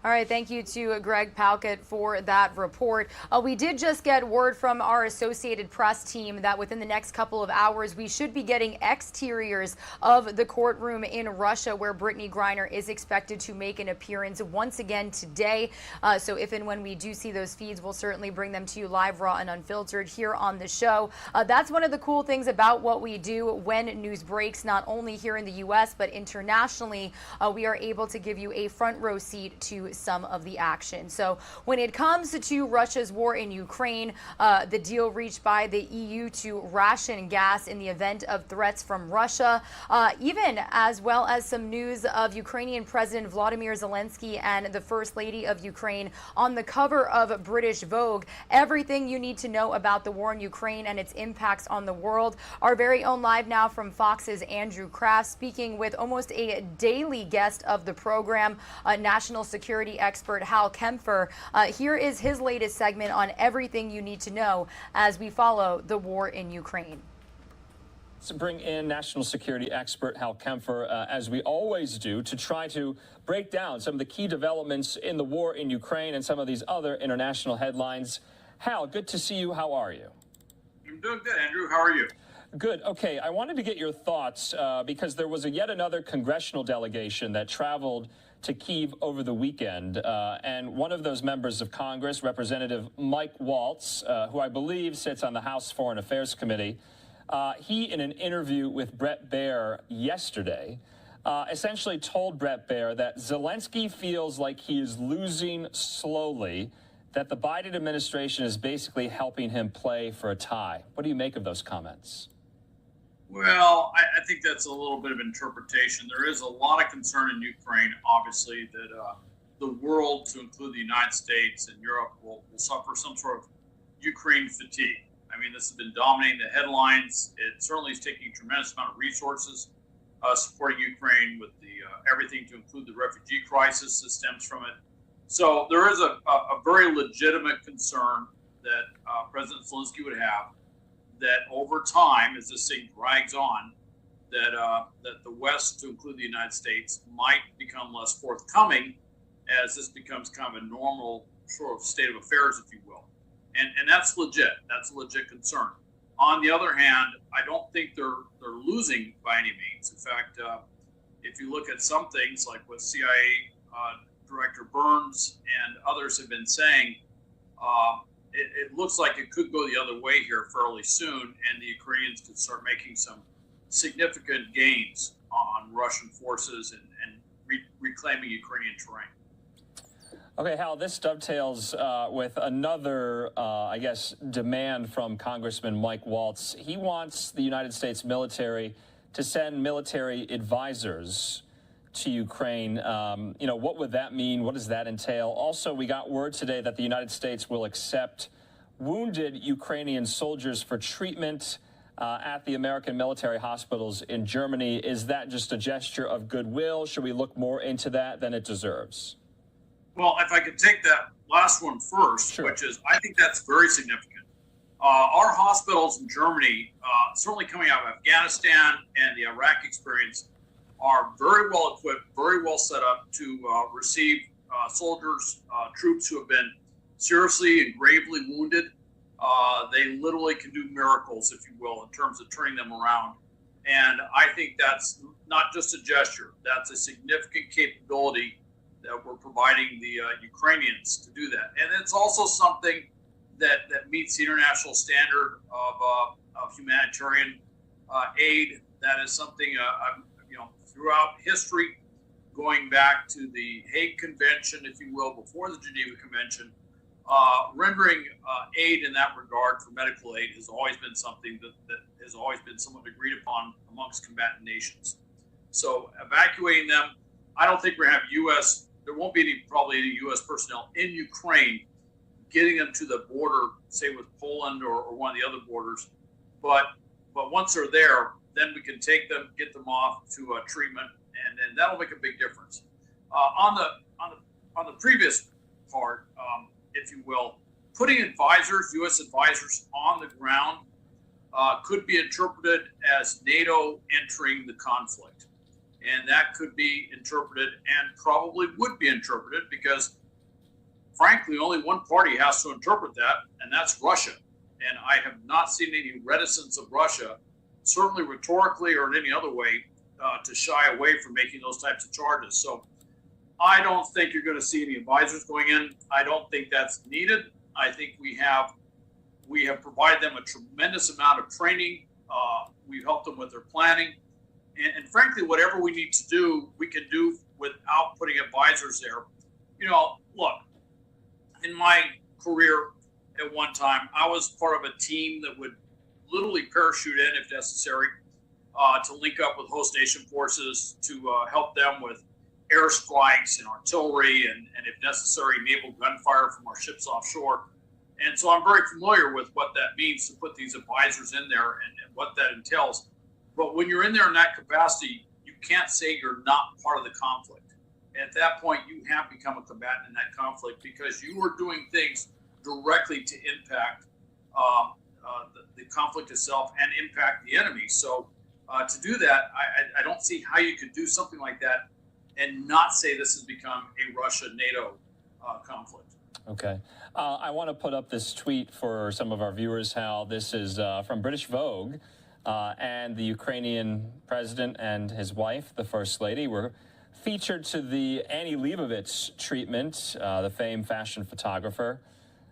S3: All right, thank you to Greg Palcott for that report. We did just get word from our Associated Press team that within the next couple of hours, we should be getting exteriors of the courtroom in Russia where Brittany Griner is expected to make an appearance once again today. So if and when we do see those feeds, we'll certainly bring them to you live, raw, and unfiltered here on the show. That's one of the cool things about what we do when news breaks, not only here in the U.S., but internationally. We are able to give you a front row seat to some of the action. So when it comes to Russia's war in Ukraine, the deal reached by the EU to ration gas in the event of threats from Russia, even as well as some news of Ukrainian President Volodymyr Zelensky and the First Lady of Ukraine on the cover of British Vogue. Everything you need to know about the war in Ukraine and its impacts on the world. Our very own Live Now from Fox's Andrew Kraft speaking with almost a daily guest of the program, national security expert Hal Kempfer. Here is his latest segment on everything you need to know as we follow the war in Ukraine.
S11: To bring in national security expert Hal Kempfer, as we always do, to try to break down some of the key developments in the war in Ukraine and some of these other international headlines. Hal, good to see you. How are you?
S12: I'm doing good, Andrew. How are you?
S11: Good. Okay, I wanted to get your thoughts because there was yet another congressional delegation that traveled to Kyiv over the weekend, and one of those members of Congress, Representative Mike Waltz, who I believe sits on the House Foreign Affairs Committee, he, in an interview with Bret Baier yesterday, essentially told Bret Baier that Zelensky feels like he is losing slowly, that the Biden administration is basically helping him play for a tie. What do you make of those comments?
S12: Well, I think that's a little bit of interpretation. There is a lot of concern in Ukraine, obviously, that the world, to include the United States and Europe, will suffer some sort of Ukraine fatigue. I mean, this has been dominating the headlines. It certainly is taking a tremendous amount of resources supporting Ukraine with the everything to include the refugee crisis that stems from it. So there is a very legitimate concern that President Zelensky would have that over time, as this thing drags on, that the West, to include the United States, might become less forthcoming as this becomes kind of a normal sort of state of affairs, if you will. And that's legit. That's a legit concern. On the other hand, I don't think they're losing by any means. In fact, if you look at some things like what CIA Director Burns and others have been saying, it looks like it could go the other way here fairly soon, and the Ukrainians could start making some significant gains on Russian forces and reclaiming Ukrainian terrain.
S11: Okay, Hal, this dovetails with another, I guess, demand from Congressman Mike Waltz. He wants the United States military to send military advisors to Ukraine. You know, what would that mean? What does that entail? Also, we got word today that the United States will accept wounded Ukrainian soldiers for treatment at the American military hospitals in Germany. Is that just a gesture of goodwill? Should we look more into that than it deserves?
S12: Well, if I could take that last one first, sure. Which is, I think that's very significant. Our hospitals in Germany, certainly coming out of Afghanistan and the Iraq experience, are very well equipped, very well set up to receive soldiers, troops who have been seriously and gravely wounded. They literally can do miracles, if you will, in terms of turning them around. And I think that's not just a gesture, that's a significant capability that we're providing the Ukrainians to do that. And it's also something that meets the international standard of humanitarian aid. That is something, throughout history, going back to the Hague Convention, if you will, before the Geneva Convention, rendering aid in that regard for medical aid has always been something that has always been somewhat agreed upon amongst combatant nations. So evacuating them, I don't think we're going to have there won't be probably any U.S. personnel in Ukraine getting them to the border, say with Poland or one of the other borders. But once they're there, then we can take them, get them off to treatment, and that'll make a big difference. On the previous part, if you will, putting advisors, U.S. advisors on the ground could be interpreted as NATO entering the conflict. And that could be interpreted, and probably would be interpreted, because frankly, only one party has to interpret that, and that's Russia. And I have not seen any reticence of Russia, certainly rhetorically or in any other way, to shy away from making those types of charges. So I don't think you're going to see any advisors going in. I don't think that's needed. I think we have provided them a tremendous amount of training. We've helped them with their planning. And frankly, whatever we need to do, we can do without putting advisors there. You know, look, in my career at one time, I was part of a team that would literally parachute in if necessary to link up with host nation forces to help them with airstrikes and artillery and if necessary, naval gunfire from our ships offshore. And so I'm very familiar with what that means to put these advisors in there and what that entails. But when you're in there in that capacity, you can't say you're not part of the conflict. At that point, you have become a combatant in that conflict because you are doing things directly to impact the conflict itself and impact the enemy. So to do that, I don't see how you could do something like that and not say this has become a Russia-NATO conflict.
S11: Okay. I want to put up this tweet for some of our viewers, Hal. This is from British Vogue. And the Ukrainian president and his wife, the First Lady, were featured to the Annie Leibovitz treatment, the famed fashion photographer.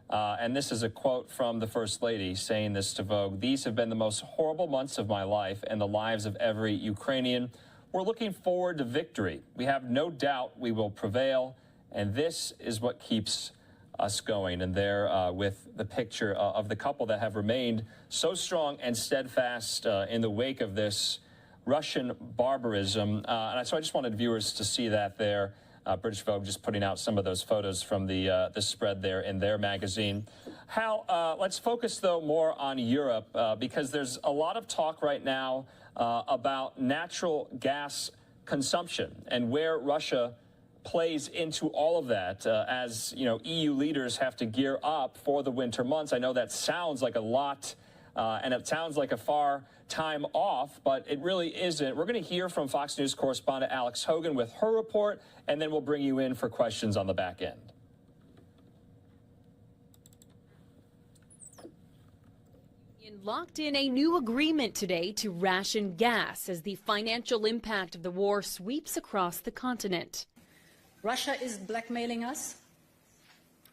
S11: And this is a quote from the First Lady saying this to Vogue. "These have been the most horrible months of my life and the lives of every Ukrainian. We're looking forward to victory. We have no doubt we will prevail, and this is what keeps us going." And there with the picture of the couple that have remained so strong and steadfast in the wake of this Russian barbarism. And so I just wanted viewers to see that there. British Vogue just putting out some of those photos from the spread there in their magazine. Hal, let's focus, though, more on Europe because there's a lot of talk right now about natural gas consumption and where Russia plays into all of that as, you know, EU leaders have to gear up for the winter months. I know that sounds like a lot and it sounds like a far time off, but it really isn't. We're going to hear from Fox News correspondent Alex Hogan with her report, and then we'll bring you in for questions on the back end.
S1: Locked in a new agreement today to ration gas as the financial impact of the war sweeps across the continent.
S2: Russia is blackmailing us.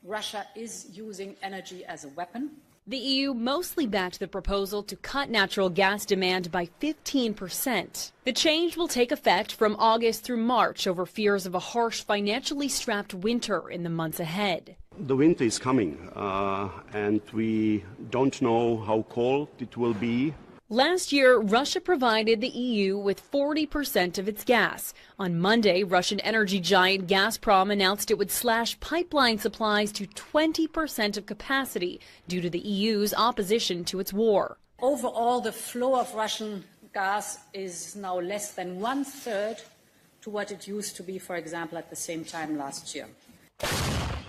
S2: Russia is using energy as a weapon.
S1: The EU mostly backed the proposal to cut natural gas demand by 15%. The change will take effect from August through March over fears of a harsh, financially strapped winter in the months ahead.
S4: The winter is coming, and we don't know how cold it will be.
S1: Last year, Russia provided the EU with 40% of its gas. On Monday, Russian energy giant Gazprom announced it would slash pipeline supplies to 20% of capacity due to the EU's opposition to its war.
S2: Overall, the flow of Russian gas is now less than 1/3 to what it used to be, for example, at the same time last year.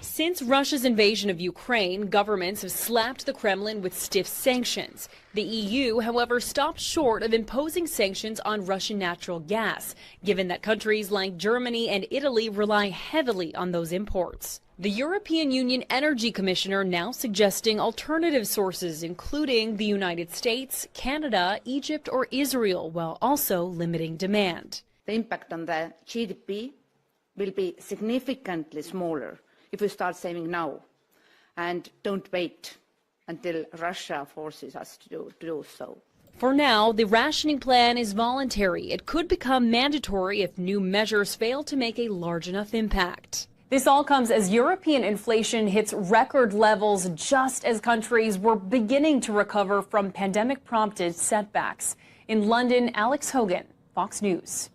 S1: Since Russia's invasion of Ukraine, governments have slapped the Kremlin with stiff sanctions. The EU, however, stopped short of imposing sanctions on Russian natural gas, given that countries like Germany and Italy rely heavily on those imports. The European Union Energy Commissioner now suggesting alternative sources, including the United States, Canada, Egypt, or Israel, while also limiting demand.
S5: The impact on the GDP will be significantly smaller if we start saving now and don't wait until Russia forces us to do so.
S1: For now, the rationing plan is voluntary. It could become mandatory if new measures fail to make a large enough impact. This all comes as European inflation hits record levels just as countries were beginning to recover from pandemic-prompted setbacks. In London, Alex Hogan, Fox News.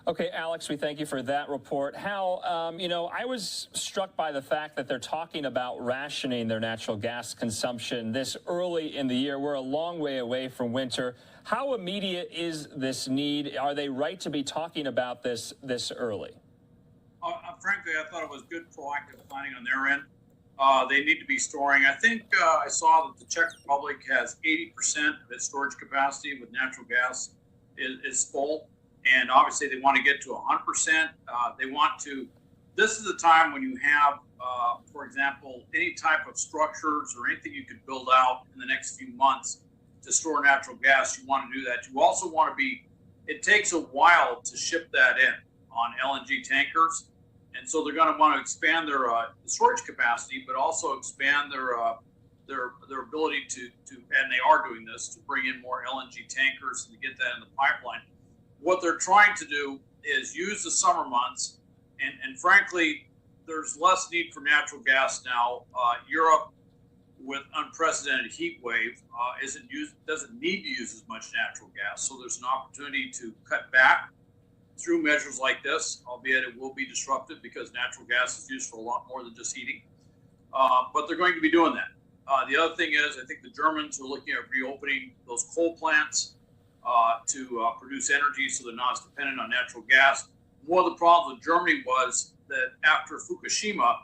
S11: Okay, Alex, we thank you for that report. Hal, you know, I was struck by the fact that they're talking about rationing their natural gas consumption this early in the year. We're a long way away from winter. How immediate is this need? Are they right to be talking about this early?
S12: Frankly, I thought it was good proactive planning on their end. They need to be storing. I think I saw that the Czech Republic has 80% of its storage capacity with natural gas is full, and obviously they want to get to 100%. They want to. This is the time when you have, for example, any type of structures or anything you could build out in the next few months to store natural gas. You want to do that. You also want to be. It takes a while to ship that in on LNG tankers. And so they're going to want to expand their storage capacity, but also expand their ability to, and they are doing this, to bring in more LNG tankers and to get that in the pipeline. What they're trying to do is use the summer months, and frankly, there's less need for natural gas now. Europe, with unprecedented heat wave, doesn't need to use as much natural gas, so there's an opportunity to cut back through measures like this, albeit it will be disruptive because natural gas is used for a lot more than just heating. But they're going to be doing that. The other thing is, I think the Germans are looking at reopening those coal plants to produce energy so they're not as dependent on natural gas. One of the problems with Germany was that after Fukushima,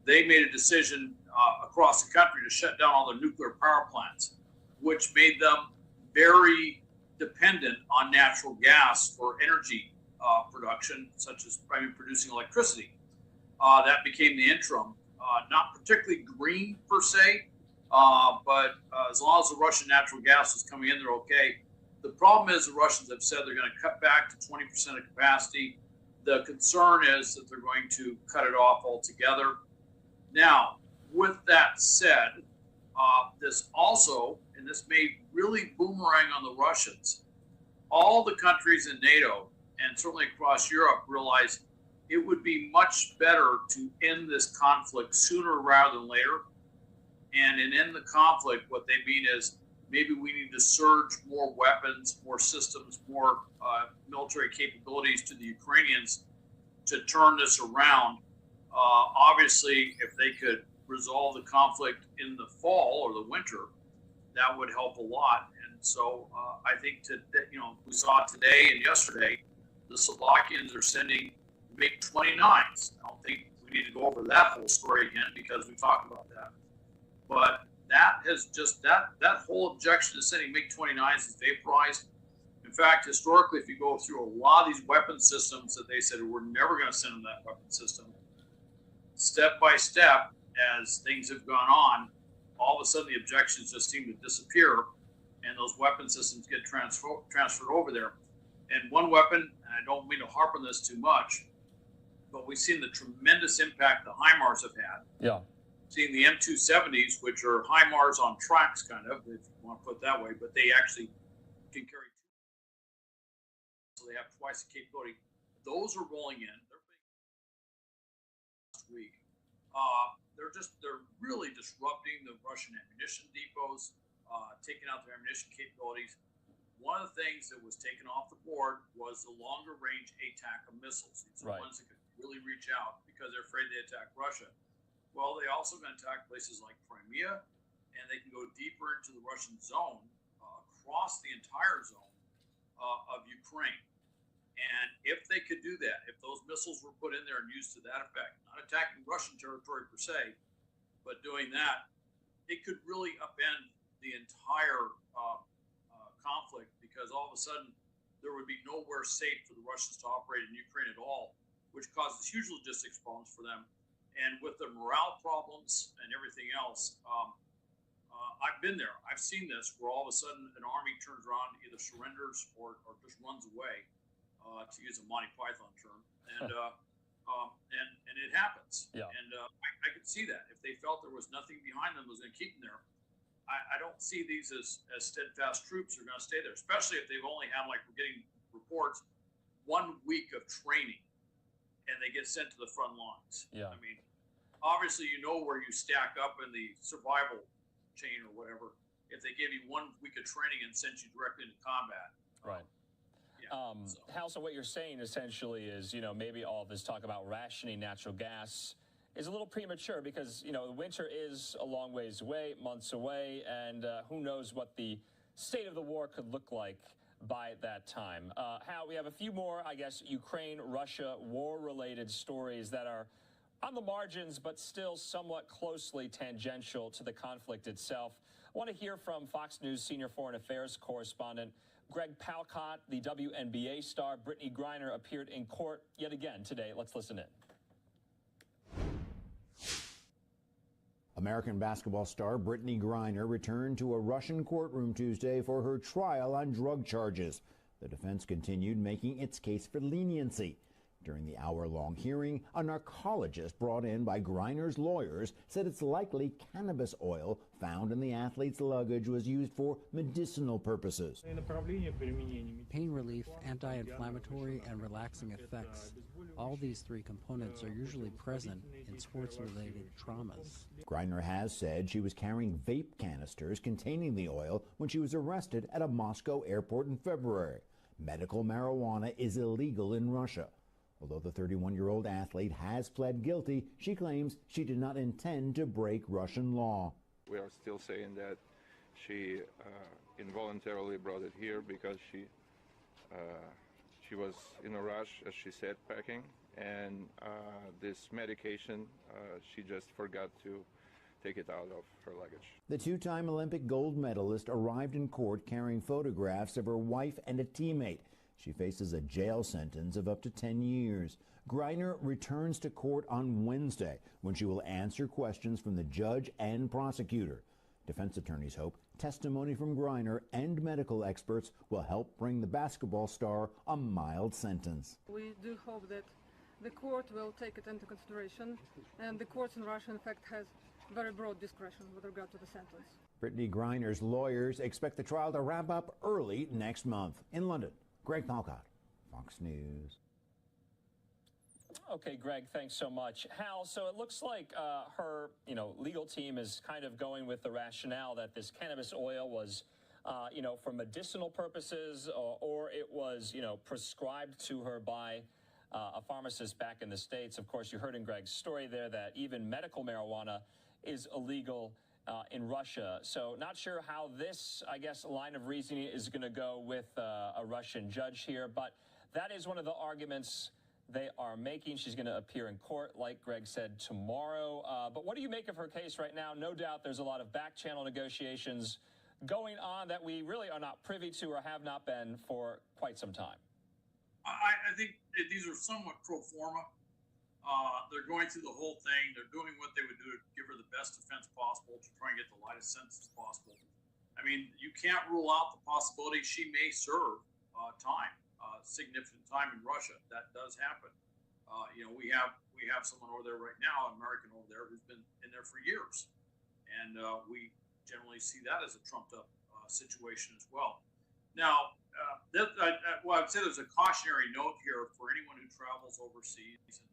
S12: they made a decision across the country to shut down all their nuclear power plants, which made them very dependent on natural gas for energy production, such as producing electricity. That became the interim. Not particularly green per se, but as long as the Russian natural gas is coming in, they're okay. The problem is the Russians have said they're going to cut back to 20% of capacity. The concern is that they're going to cut it off altogether. Now, with that said, this also, and this may really boomerang on the Russians, all the countries in NATO and certainly across Europe realize it would be much better to end this conflict sooner rather than later. And in end the conflict, what they mean is maybe we need to surge more weapons, more systems, more military capabilities to the Ukrainians to turn this around. Obviously, if they could resolve the conflict in the fall or the winter, that would help a lot. And so I think we saw today and yesterday, the Slovakians are sending MiG-29s. I don't think we need to go over that whole story again because we talked about that. But that has just that whole objection to sending MiG-29s is vaporized. In fact, historically, if you go through a lot of these weapon systems that they said we're never going to send them that weapon system, step by step, as things have gone on, all of a sudden the objections just seem to disappear, and those weapon systems get transferred over there. And one weapon, and I don't mean to harp on this too much, but we've seen the tremendous impact the HIMARS have had.
S11: Yeah.
S12: Seen the M270s, which are HIMARS on tracks, kind of, if you want to put it that way, but they actually can carry two. So they have twice the capability. Those are rolling in. They're being last week. They're really disrupting the Russian ammunition depots, taking out their ammunition capabilities. One of the things that was taken off the board was the longer range ATACMS missiles. These are the ones that could really reach out because they're afraid they attack Russia. Well, they also can attack places like Crimea, and they can go deeper into the Russian zone, across the entire zone of Ukraine. And if they could do that, if those missiles were put in there and used to that effect, not attacking Russian territory per se, but doing that, it could really upend the entire conflict, because all of a sudden there would be nowhere safe for the Russians to operate in Ukraine at all, which causes huge logistics problems for them. And with the morale problems and everything else, I've been there. I've seen this where all of a sudden an army turns around, either surrenders or just runs away, to use a Monty Python term. And and it happens. Yeah. And I could see that. If they felt there was nothing behind them that was going to keep them there, I don't see these as steadfast troops who are going to stay there, especially if they've only had, like we're getting reports, 1 week of training and they get sent to the front lines. Yeah. I mean, obviously, you know where you stack up in the survival chain or whatever if they gave you 1 week of training and sent you directly into combat.
S11: Right. Hal, so what you're saying essentially is, maybe all this talk about rationing natural gas is a little premature because, the winter is a long ways away, months away, and who knows what the state of the war could look like by that time. Hal, we have a few more, I guess, Ukraine-Russia war-related stories that are On the margins, but still somewhat closely tangential to the conflict itself. I want to hear from Fox News senior foreign affairs correspondent Greg Palcott. The WNBA star Brittany Griner appeared in court yet again today. Let's listen in.
S6: American basketball star Brittany Griner returned to a Russian courtroom Tuesday for her trial on drug charges. The defense continued making its case for leniency. During the hour-long hearing, a narcologist brought in by Griner's lawyers said it's likely cannabis oil found in the athlete's luggage was used for medicinal purposes.
S7: Pain relief, anti-inflammatory, and relaxing effects. All these three components are usually present in sports-related traumas.
S6: Griner has said she was carrying vape canisters containing the oil when she was arrested at a Moscow airport in February. Medical marijuana is illegal in Russia. Although the 31-year-old athlete has pled guilty, she claims she did not intend to break Russian law.
S8: We are still saying that she involuntarily brought it here because she was in a rush, as she said, packing, and this medication, she just forgot to take it out of her luggage.
S6: The two-time Olympic gold medalist arrived in court carrying photographs of her wife and a teammate. She faces a jail sentence of up to 10 years. Griner returns to court on Wednesday when she will answer questions from the judge and prosecutor. Defense attorneys hope testimony from Griner and medical experts will help bring the basketball star a mild sentence.
S9: We do hope that the court will take it into consideration, and the courts in Russia, in fact, has very broad discretion with regard to the sentence.
S6: Brittany Griner's lawyers expect the trial to wrap up early next month. In London, Greg Palcott, Fox News.
S11: Okay, Greg, thanks so much. Hal, so it looks like her, legal team is kind of going with the rationale that this cannabis oil was, for medicinal purposes, or it was, prescribed to her by a pharmacist back in the States. Of course, you heard in Greg's story there that even medical marijuana is illegal in Russia. So not sure how this, line of reasoning is going to go with a Russian judge here, but that is one of the arguments they are making. She's going to appear in court, like Greg said, tomorrow. But what do you make of her case right now? No doubt there's a lot of back-channel negotiations going on that we really are not privy to or have not been for quite some time.
S12: I think these are somewhat pro forma. They're going through the whole thing. They're doing what they would do to give her the best defense possible, to try and get the lightest sentence possible. I mean, you can't rule out the possibility she may serve time, significant time in Russia. That does happen. We have someone over there right now, an American over there, who's been in there for years, and we generally see that as a trumped-up situation as well. Now, I'd say there's a cautionary note here for anyone who travels overseas, and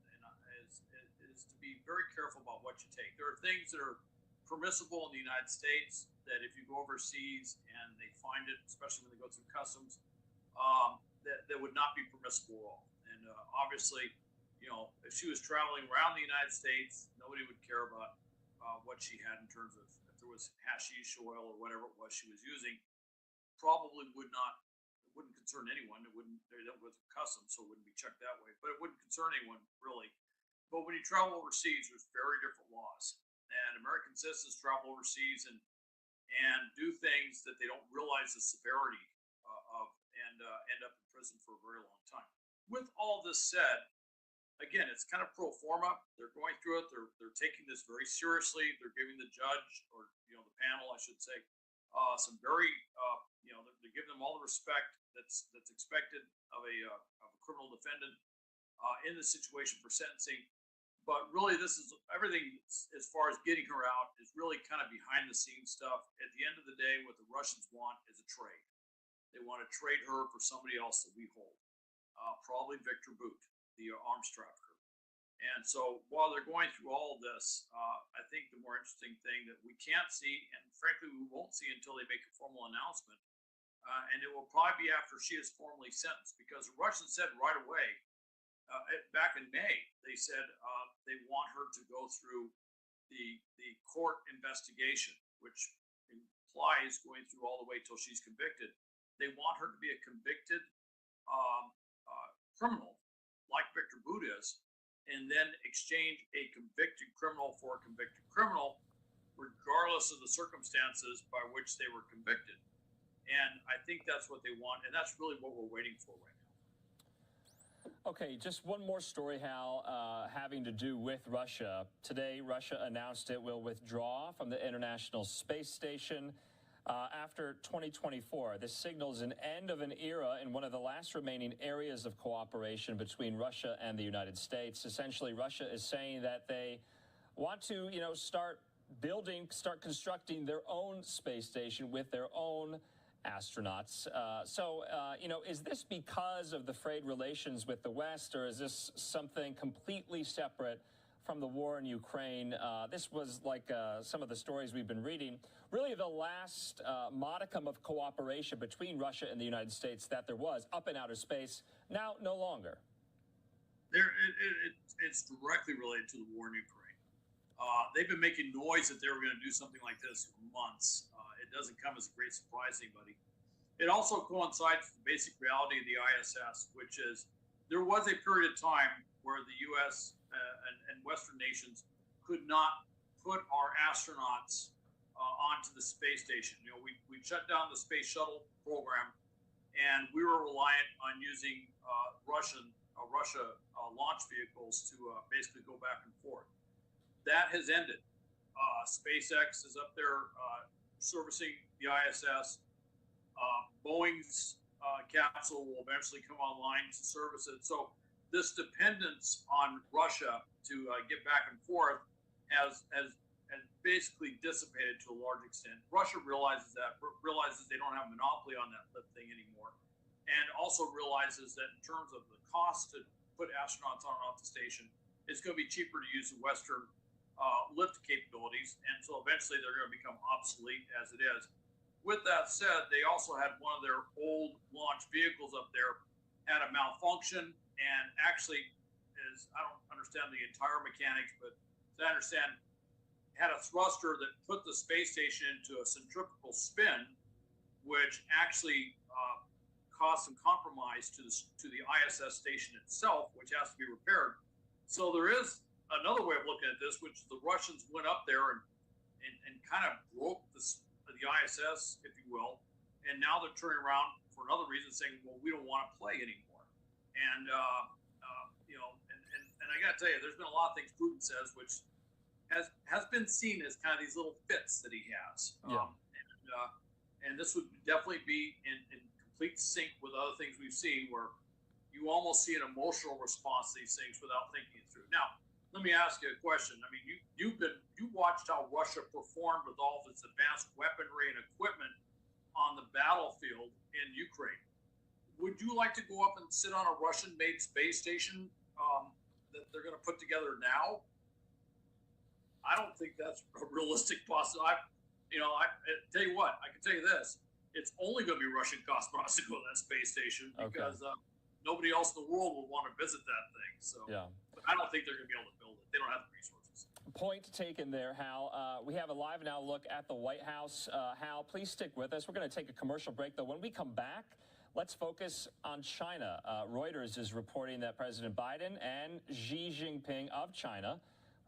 S12: is to be very careful about what you take. There are things that are permissible in the United States that if you go overseas and they find it, especially when they go through customs, that would not be permissible at all. And obviously, if she was traveling around the United States, nobody would care about what she had in terms of if there was hashish oil or whatever it was she was using. Probably wouldn't concern anyone. It wouldn't, that was customs, so it wouldn't be checked that way. But it wouldn't concern anyone really. But when you travel overseas, there's very different laws, and American citizens travel overseas and do things that they don't realize the severity of, and end up in prison for a very long time. With all this said, again, it's kind of pro forma. They're going through it. They're taking this very seriously. They're giving the judge, or the panel, I should say, some very they're giving them all the respect that's expected of a criminal defendant in this situation for sentencing. But really, this is everything as far as getting her out is really kind of behind the scenes stuff. At the end of the day, what the Russians want is a trade. They want to trade her for somebody else that we hold, probably Victor Bout, the arms trafficker. And so while they're going through all of this, I think the more interesting thing that we can't see, and frankly we won't see until they make a formal announcement, and it will probably be after she is formally sentenced, because the Russians said right away, back in May, they said they want her to go through the court investigation, which implies going through all the way till she's convicted. They want her to be a convicted criminal, like Victor Bout is, and then exchange a convicted criminal for a convicted criminal, regardless of the circumstances by which they were convicted. And I think that's what they want, and that's really what we're waiting for right now.
S11: Okay, just one more story, Hal, having to do with Russia. Today, Russia announced it will withdraw from the International Space Station after 2024. This signals an end of an era in one of the last remaining areas of cooperation between Russia and the United States. Essentially, Russia is saying that they want to, start constructing their own space station with their own astronauts. Is this because of the frayed relations with the West, or is this something completely separate from the war in Ukraine? This was like some of the stories we've been reading, really the last modicum of cooperation between Russia and the United States that there was up in outer space, now no longer.
S12: It's directly related to the war in Ukraine. They've been making noise that they were going to do something like this for months. It doesn't come as a great surprise to anybody. It also coincides with the basic reality of the ISS, which is there was a period of time where the U.S. And Western nations could not put our astronauts onto the space station. We shut down the space shuttle program, and we were reliant on using Russia launch vehicles to basically go back and forth. That has ended. SpaceX is up there servicing the ISS. Boeing's capsule will eventually come online to service it. So this dependence on Russia to get back and forth has basically dissipated to a large extent. Russia realizes they don't have a monopoly on that lift thing anymore, and also realizes that in terms of the cost to put astronauts on and off the station, it's going to be cheaper to use the Western lift capabilities, and so eventually they're going to become obsolete as it is. With that said, they also had one of their old launch vehicles up there had a malfunction, and actually, I don't understand the entire mechanics, but as I understand, had a thruster that put the space station into a centrifugal spin, which actually caused some compromise to the ISS station itself, which has to be repaired. So there is another way of looking at this, which the Russians went up there and kind of broke the ISS, if you will, and now they're turning around for another reason, saying, well, we don't want to play anymore. And and I got to tell you, there's been a lot of things Putin says, which has been seen as kind of these little fits that he has.
S11: Yeah.
S12: And this would definitely be in complete sync with other things we've seen, where you almost see an emotional response to these things without thinking it through. Now, let me ask you a question. I mean, you watched how Russia performed with all of its advanced weaponry and equipment on the battlefield in Ukraine. Would you like to go up and sit on a Russian-made space station that they're going to put together now? I don't think that's a realistic possibility. I tell you what, I can tell you this: it's only going to be Russian cosmonauts to go to that space station because nobody else in the world will want to visit that thing. So, but I don't think they're going to be able to build it. They don't have the resources.
S11: Point taken there, Hal. We have a live now look at the White House. Hal, please stick with us. We're going to take a commercial break, though. When we come back, let's focus on China. Reuters is reporting that President Biden and Xi Jinping of China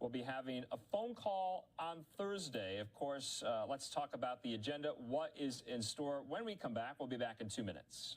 S11: will be having a phone call on Thursday. Of course, let's talk about the agenda, what is in store. When we come back, we'll be back in 2 minutes.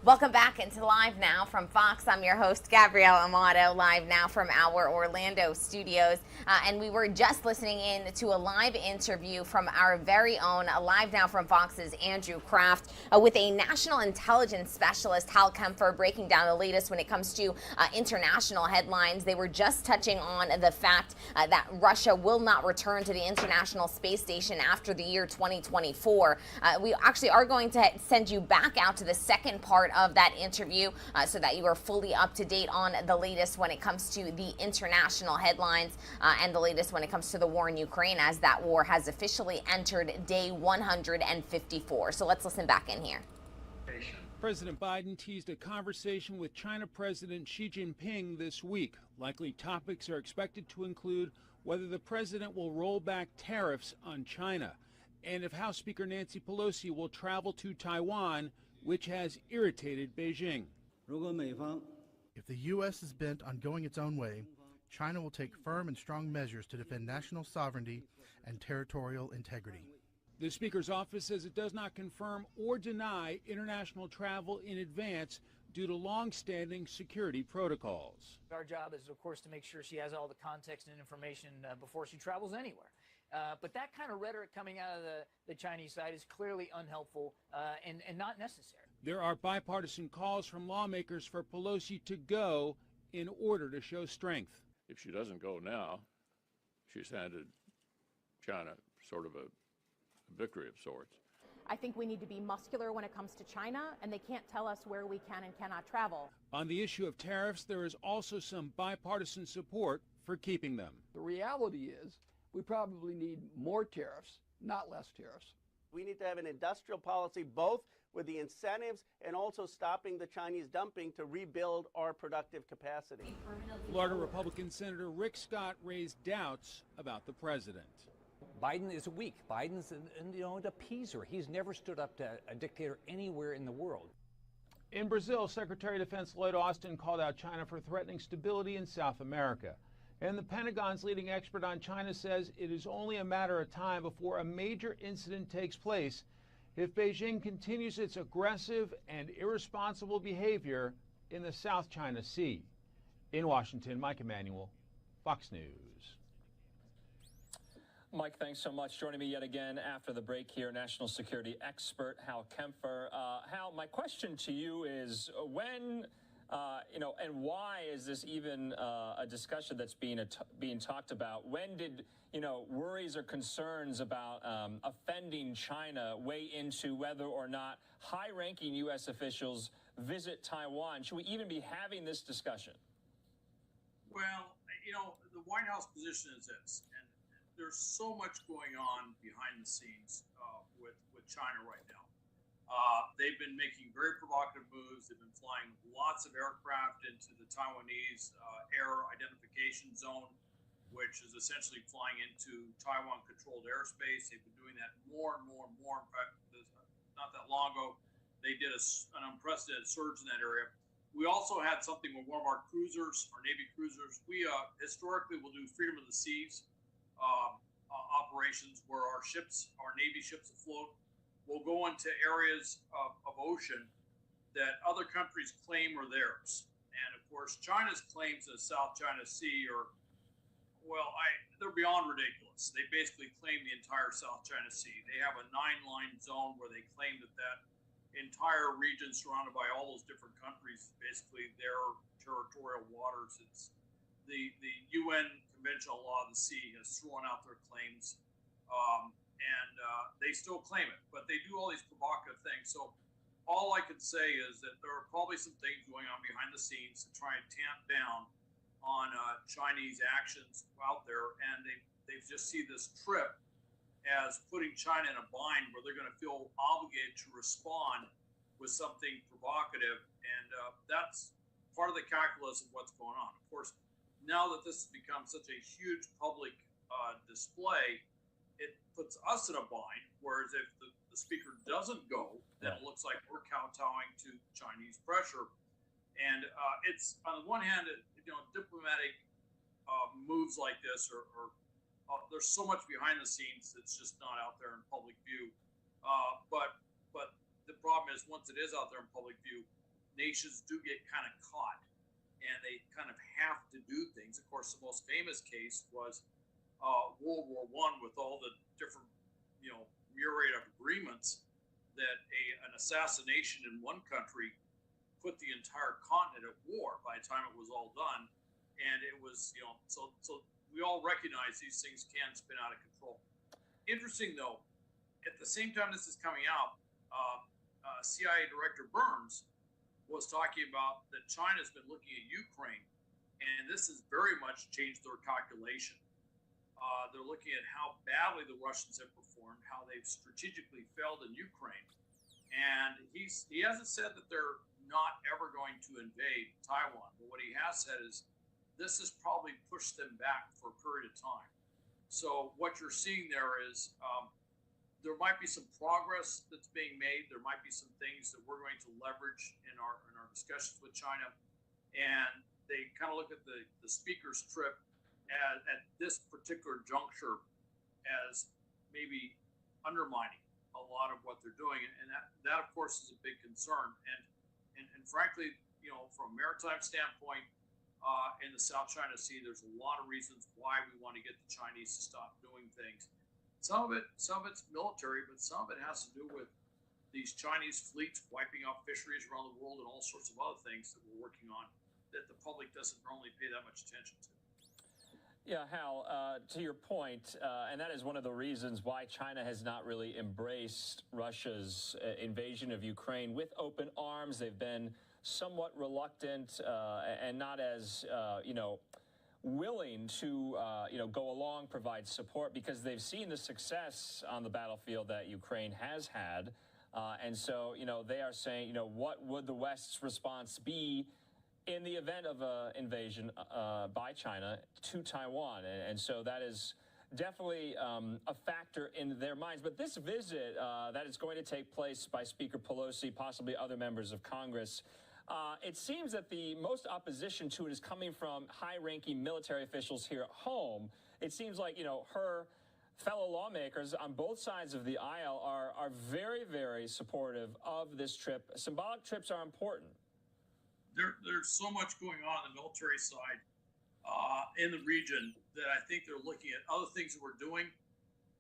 S13: Welcome back into Live Now from Fox. I'm your host, Gabrielle Amato, live now from our Orlando studios. And we were just listening in to a live interview from our very own Live Now from Fox's Andrew Kraft with a national intelligence specialist, Hal Kempfer, breaking down the latest when it comes to international headlines. They were just touching on the fact that Russia will not return to the International Space Station after the year 2024. We actually are going to send you back out to the second part of that interview so that you are fully up to date on the latest when it comes to the international headlines and the latest when it comes to the war in Ukraine, as that war has officially entered day 154. So let's listen back in here.
S10: President Biden teased a conversation with China President Xi Jinping this week. Likely topics are expected to include whether the president will roll back tariffs on China and if House Speaker Nancy Pelosi will travel to Taiwan, which has irritated Beijing.
S14: If the U.S. is bent on going its own way, China will take firm and strong measures to defend national sovereignty and territorial integrity.
S10: The Speaker's office says it does not confirm or deny international travel in advance due to long-standing security protocols.
S15: Our job is, of course, to make sure she has all the context and information before she travels anywhere. But that kind of rhetoric coming out of the Chinese side is clearly unhelpful and not necessary.
S10: There are bipartisan calls from lawmakers for Pelosi to go in order to show strength.
S16: If she doesn't go now, she's handed China sort of a victory of sorts.
S21: I think we need to be muscular when it comes to China, and they can't tell us where we can and cannot travel.
S10: On the issue of tariffs, there is also some bipartisan support for keeping them.
S22: The reality is we probably need more tariffs, not less tariffs.
S23: We need to have an industrial policy both with the incentives and also stopping the Chinese dumping to rebuild our productive capacity.
S10: Florida Republican Senator Rick Scott raised doubts about the president.
S24: Biden is weak. Biden's an appeaser. He's never stood up to a dictator anywhere in the world.
S10: In Brazil, Secretary of Defense Lloyd Austin called out China for threatening stability in South America. And the Pentagon's leading expert on China says it is only a matter of time before a major incident takes place if Beijing continues its aggressive and irresponsible behavior in the South China Sea. In Washington, Mike Emanuel, Fox News.
S11: Mike, thanks so much. Joining me yet again after the break here, national security expert Hal Kempfer. Hal, my question to you is when, and why is this even a discussion that's being talked about? When did, worries or concerns about offending China weigh into whether or not high-ranking U.S. officials visit Taiwan? Should we even be having this discussion?
S12: Well, the White House position is this, and there's so much going on behind the scenes with China right now. They've been making very provocative moves. They've been flying lots of aircraft into the Taiwanese air identification zone, which is essentially flying into Taiwan-controlled airspace. They've been doing that more and more and more. In fact, not that long ago, they did an unprecedented surge in that area. We also had something with one of our cruisers, our Navy cruisers. We historically will do freedom of the seas operations where our Navy ships afloat will go into areas of ocean that other countries claim are theirs. And of course, China's claims to the South China Sea are, they're beyond ridiculous. They basically claim the entire South China Sea. They have a 9-line zone where they claim that entire region surrounded by all those different countries is basically their territorial waters. It's the UN Conventional Law of the Sea has thrown out their claims, and they still claim it, but they do all these provocative things. So all I can say is that there are probably some things going on behind the scenes to try and tamp down on Chinese actions out there, and they just see this trip as putting China in a bind where they're going to feel obligated to respond with something provocative, and that's part of the calculus of what's going on. Of course, now that this has become such a huge public display, it puts us in a bind, whereas if the speaker doesn't go, then it looks like we're kowtowing to Chinese pressure. And it's, on the one hand, diplomatic moves like this are there's so much behind the scenes that's just not out there in public view. But the problem is, once it is out there in public view, nations do get kind of caught, and they kind of have to do things. Of course, the most famous case was World War I, with all the different, myriad of agreements that an assassination in one country put the entire continent at war by the time it was all done. And it was, so we all recognize these things can spin out of control. Interesting, though, at the same time this is coming out, CIA Director Burns was talking about that China's been looking at Ukraine, and this has very much changed their calculation. They're looking at how badly the Russians have performed, how they've strategically failed in Ukraine. And he hasn't said that they're not ever going to invade Taiwan, but what he has said is this has probably pushed them back for a period of time. So what you're seeing there is there might be some progress that's being made. There might be some things that we're going to leverage in our discussions with China. And they kind of look at the speaker's trip at this particular juncture as maybe undermining a lot of what they're doing. And that of course, is a big concern. And frankly, from a maritime standpoint, in the South China Sea, there's a lot of reasons why we want to get the Chinese to stop doing things. Some of it's military, but some of it has to do with these Chinese fleets wiping out fisheries around the world and all sorts of other things that we're working on that the public doesn't normally pay that much attention to.
S11: Yeah, Hal, to your point, and that is one of the reasons why China has not really embraced Russia's invasion of Ukraine with open arms. They've been somewhat reluctant and not as, willing to, go along, provide support, because they've seen the success on the battlefield that Ukraine has had. And so, they are saying, what would the West's response be in the event of an invasion by China to Taiwan? And so that is definitely a factor in their minds. But this visit that is going to take place by Speaker Pelosi, possibly other members of Congress, it seems that the most opposition to it is coming from high-ranking military officials here at home. It seems like, her fellow lawmakers on both sides of the aisle are very, very supportive of this trip. Symbolic trips are important.
S12: There's so much going on the military side in the region that I think they're looking at other things that we're doing,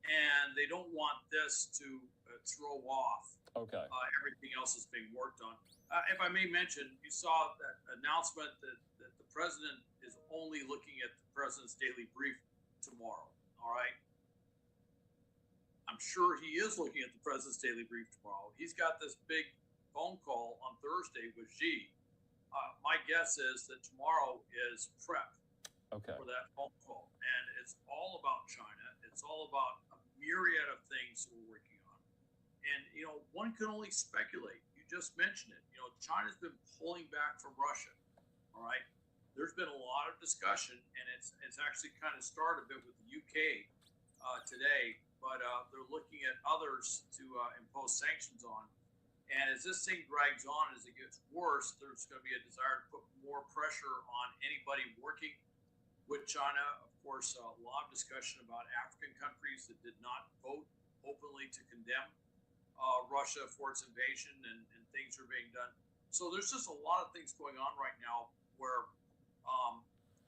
S12: and they don't want this to throw off everything else that's being worked on. If I may mention, you saw that announcement that the president is only looking at the president's daily brief tomorrow, all right? I'm sure he is looking at the president's daily brief tomorrow. He's got this big phone call on Thursday with Xi. My guess is that tomorrow is prep for that phone call. And it's all about China. It's all about a myriad of things that we're working on. And, one can only speculate. You just mentioned it. China's been pulling back from Russia, all right? There's been a lot of discussion, and it's actually kind of started a bit with the UK today, but they're looking at others to impose sanctions on. And as this thing drags on, as it gets worse, there's going to be a desire to put more pressure on anybody working with China. Of course, a lot of discussion about African countries that did not vote openly to condemn Russia for its invasion, and things are being done. So there's just a lot of things going on right now where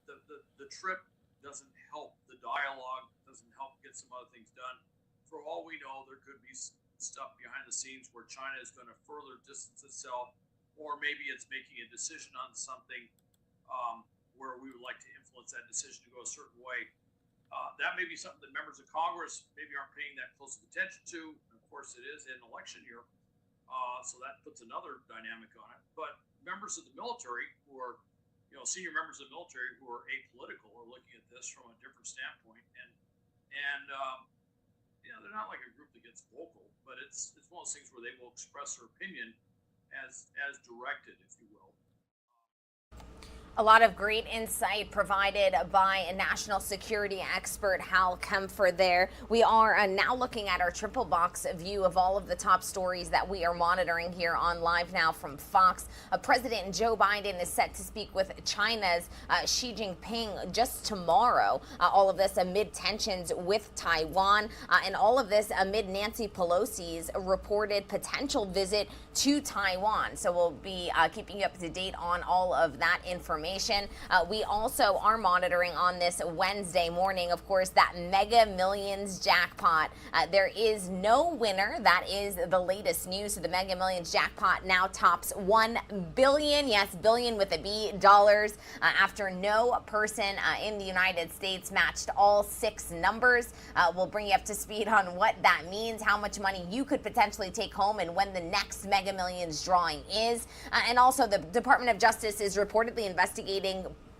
S12: the trip doesn't help the dialogue, doesn't help get some other things done. For all we know, there could be stuff behind the scenes where China is going to further distance itself, or maybe it's making a decision on something where we would like to influence that decision to go a certain way. That may be something that members of Congress maybe aren't paying that close of attention to. Of course, it is an election year, so that puts another dynamic on it. But members of the military who are, senior members of the military who are apolitical are looking at this from a different standpoint, and they're not like a group that gets vocal, but it's one of those things where they will express their opinion as directed, if you will.
S13: A lot of great insight provided by a national security expert, Hal Kempfer there. We are now looking at our triple box view of all of the top stories that we are monitoring here on Live Now from Fox. President Joe Biden is set to speak with China's Xi Jinping just tomorrow. All of this amid tensions with Taiwan, and all of this amid Nancy Pelosi's reported potential visit to Taiwan. So we'll be keeping you up to date on all of that information. We also are monitoring on this Wednesday morning, of course, that Mega Millions jackpot. There is no winner. That is the latest news. So the Mega Millions jackpot now tops $1 billion, yes, billion with a B, dollars, after no person in the United States matched all 6 numbers. We'll bring you up to speed on what that means, how much money you could potentially take home, and when the next Mega Millions drawing is. And also, the Department of Justice is reportedly investigating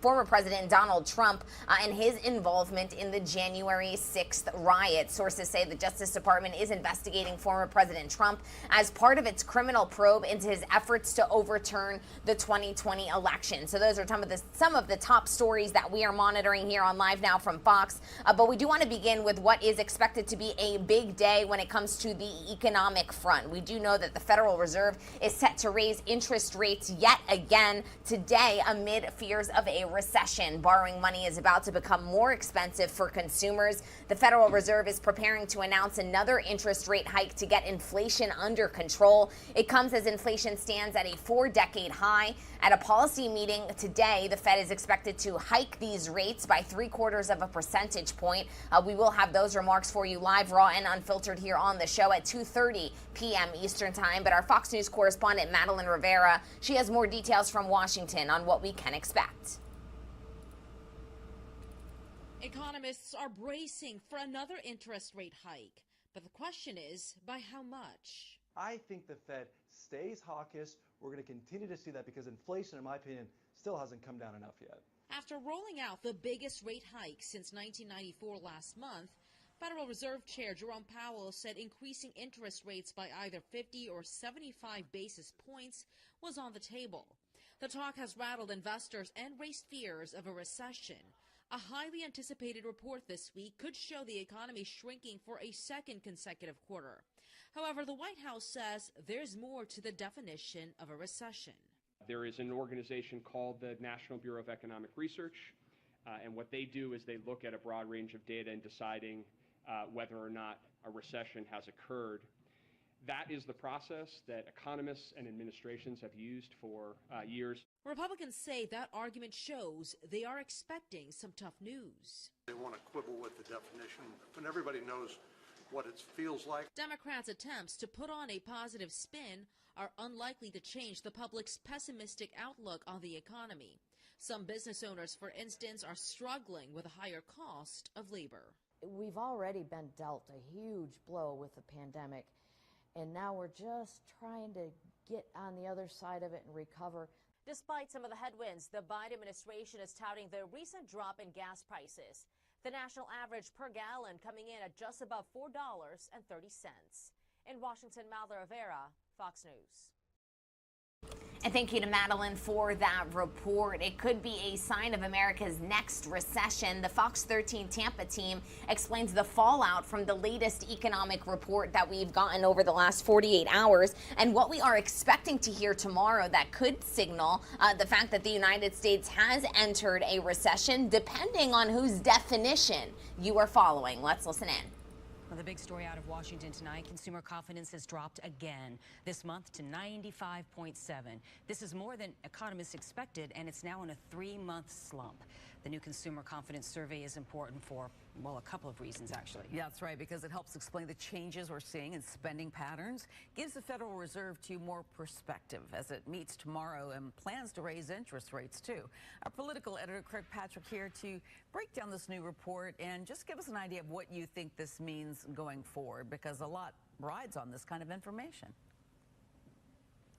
S13: former President Donald Trump and his involvement in the January 6th riot. Sources say the Justice Department is investigating former President Trump as part of its criminal probe into his efforts to overturn the 2020 election. So those are some of the top stories that we are monitoring here on Live Now from Fox. But we do want to begin with what is expected to be a big day when it comes to the economic front. We do know that the Federal Reserve is set to raise interest rates yet again today amid fears of a recession. Borrowing money is about to become more expensive for consumers. The Federal Reserve is preparing to announce another interest rate hike to get inflation under control. It comes as inflation stands at a 4-decade high. At a policy meeting today, the Fed is expected to hike these rates by 0.75 percentage point. We will have those remarks for you live, raw, and unfiltered here on the show at 2:30 p.m. Eastern Time. But our Fox News correspondent, Madeline Rivera, she has more details from Washington on what we can expect.
S17: Economists are bracing for another interest rate hike. But the question is, by how much?
S18: I think the Fed stays hawkish. We're going to continue to see that because inflation, in my opinion, still hasn't come down enough yet.
S17: After rolling out the biggest rate hike since 1994 last month, Federal Reserve Chair Jerome Powell said increasing interest rates by either 50 or 75 basis points was on the table. The talk has rattled investors and raised fears of a recession. A highly anticipated report this week could show the economy shrinking for a second consecutive quarter. However, the White House says there's more to the definition of a recession.
S19: There is an organization called the National Bureau of Economic Research, and what they do is they look at a broad range of data in deciding whether or not a recession has occurred. That is the process that economists and administrations have used for years.
S17: Republicans say that argument shows they are expecting some tough news.
S20: They want to quibble with the definition when everybody knows what it feels like.
S17: Democrats' attempts to put on a positive spin are unlikely to change the public's pessimistic outlook on the economy. Some business owners, for instance, are struggling with a higher cost of labor.
S25: We've already been dealt a huge blow with the pandemic. And now we're just trying to get on the other side of it and recover.
S26: Despite some of the headwinds, the Biden administration is touting the recent drop in gas prices. The national average per gallon coming in at just above $4.30. In Washington, Madeline Rivera, Fox News.
S13: And thank you to Madeline for that report. It could be a sign of America's next recession. The Fox 13 Tampa team explains the fallout from the latest economic report that we've gotten over the last 48 hours and what we are expecting to hear tomorrow that could signal the fact that the United States has entered a recession, depending on whose definition you are following. Let's listen in.
S27: Well, the big story out of Washington tonight, consumer confidence has dropped again this month to 95.7. This is more than economists expected, and it's now in a 3-month slump. The new consumer confidence survey is important for, well, a couple of reasons, actually.
S28: Yeah, that's right, because it helps explain the changes we're seeing in spending patterns, gives the Federal Reserve more perspective as it meets tomorrow and plans to raise interest rates, too. Our political editor, Craig Patrick, here to break down this new report and just give us an idea of what you think this means going forward, because a lot rides on this kind of information.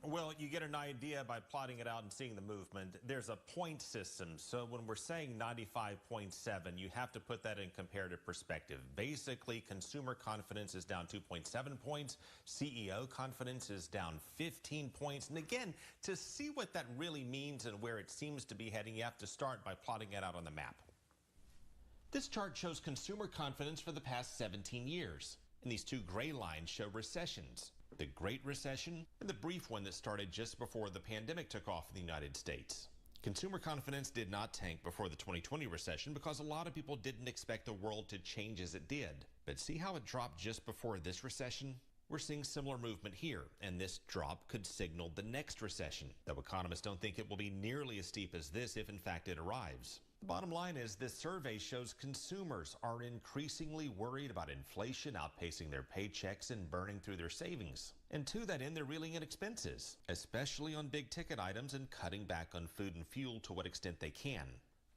S1: Well, you get an idea by plotting it out and seeing the movement. There's a point system. So when we're saying 95.7, you have to put that in comparative perspective. Basically, consumer confidence is down 2.7 points. CEO confidence is down 15 points. And again, to see what that really means and where it seems to be heading, you have to start by plotting it out on the map. This chart shows consumer confidence for the past 17 years. And these two gray lines show recessions. The Great Recession and the brief one that started just before the pandemic took off in the United States. Consumer confidence did not tank before the 2020 recession because a lot of people didn't expect the world to change as it did. But see how it dropped just before this recession? We're seeing similar movement here, and this drop could signal the next recession, though economists don't think it will be nearly as steep as this if in fact it arrives. The bottom line is this survey shows consumers are increasingly worried about inflation outpacing their paychecks and burning through their savings. And to that end, they're reeling in expenses, especially on big ticket items, and cutting back on food and fuel to what extent they can.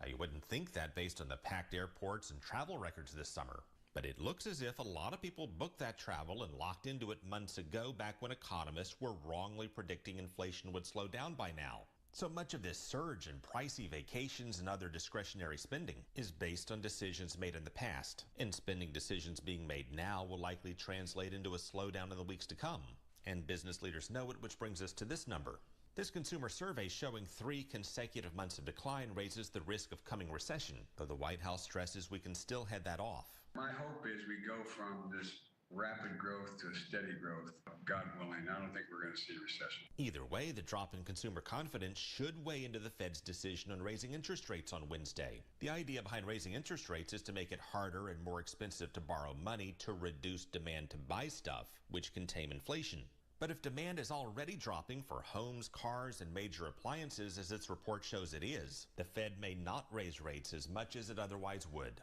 S1: Now, you wouldn't think that based on the packed airports and travel records this summer. But it looks as if a lot of people booked that travel and locked into it months ago, back when economists were wrongly predicting inflation would slow down by now. So much of this surge in pricey vacations and other discretionary spending is based on decisions made in the past, and spending decisions being made now will likely translate into a slowdown in the weeks to come. And business leaders know it, which brings us to this number. This consumer survey showing 3 consecutive months of decline raises the risk of coming recession, though the White House stresses we can still head that off.
S2: My hope is we go from this rapid growth to steady growth. God willing, I don't think we're going to see a recession.
S1: Either way, the drop in consumer confidence should weigh into the Fed's decision on raising interest rates on Wednesday. The idea behind raising interest rates is to make it harder and more expensive to borrow money to reduce demand to buy stuff, which can tame inflation. But if demand is already dropping for homes, cars, and major appliances, as its report shows it is, the Fed may not raise rates as much as it otherwise would.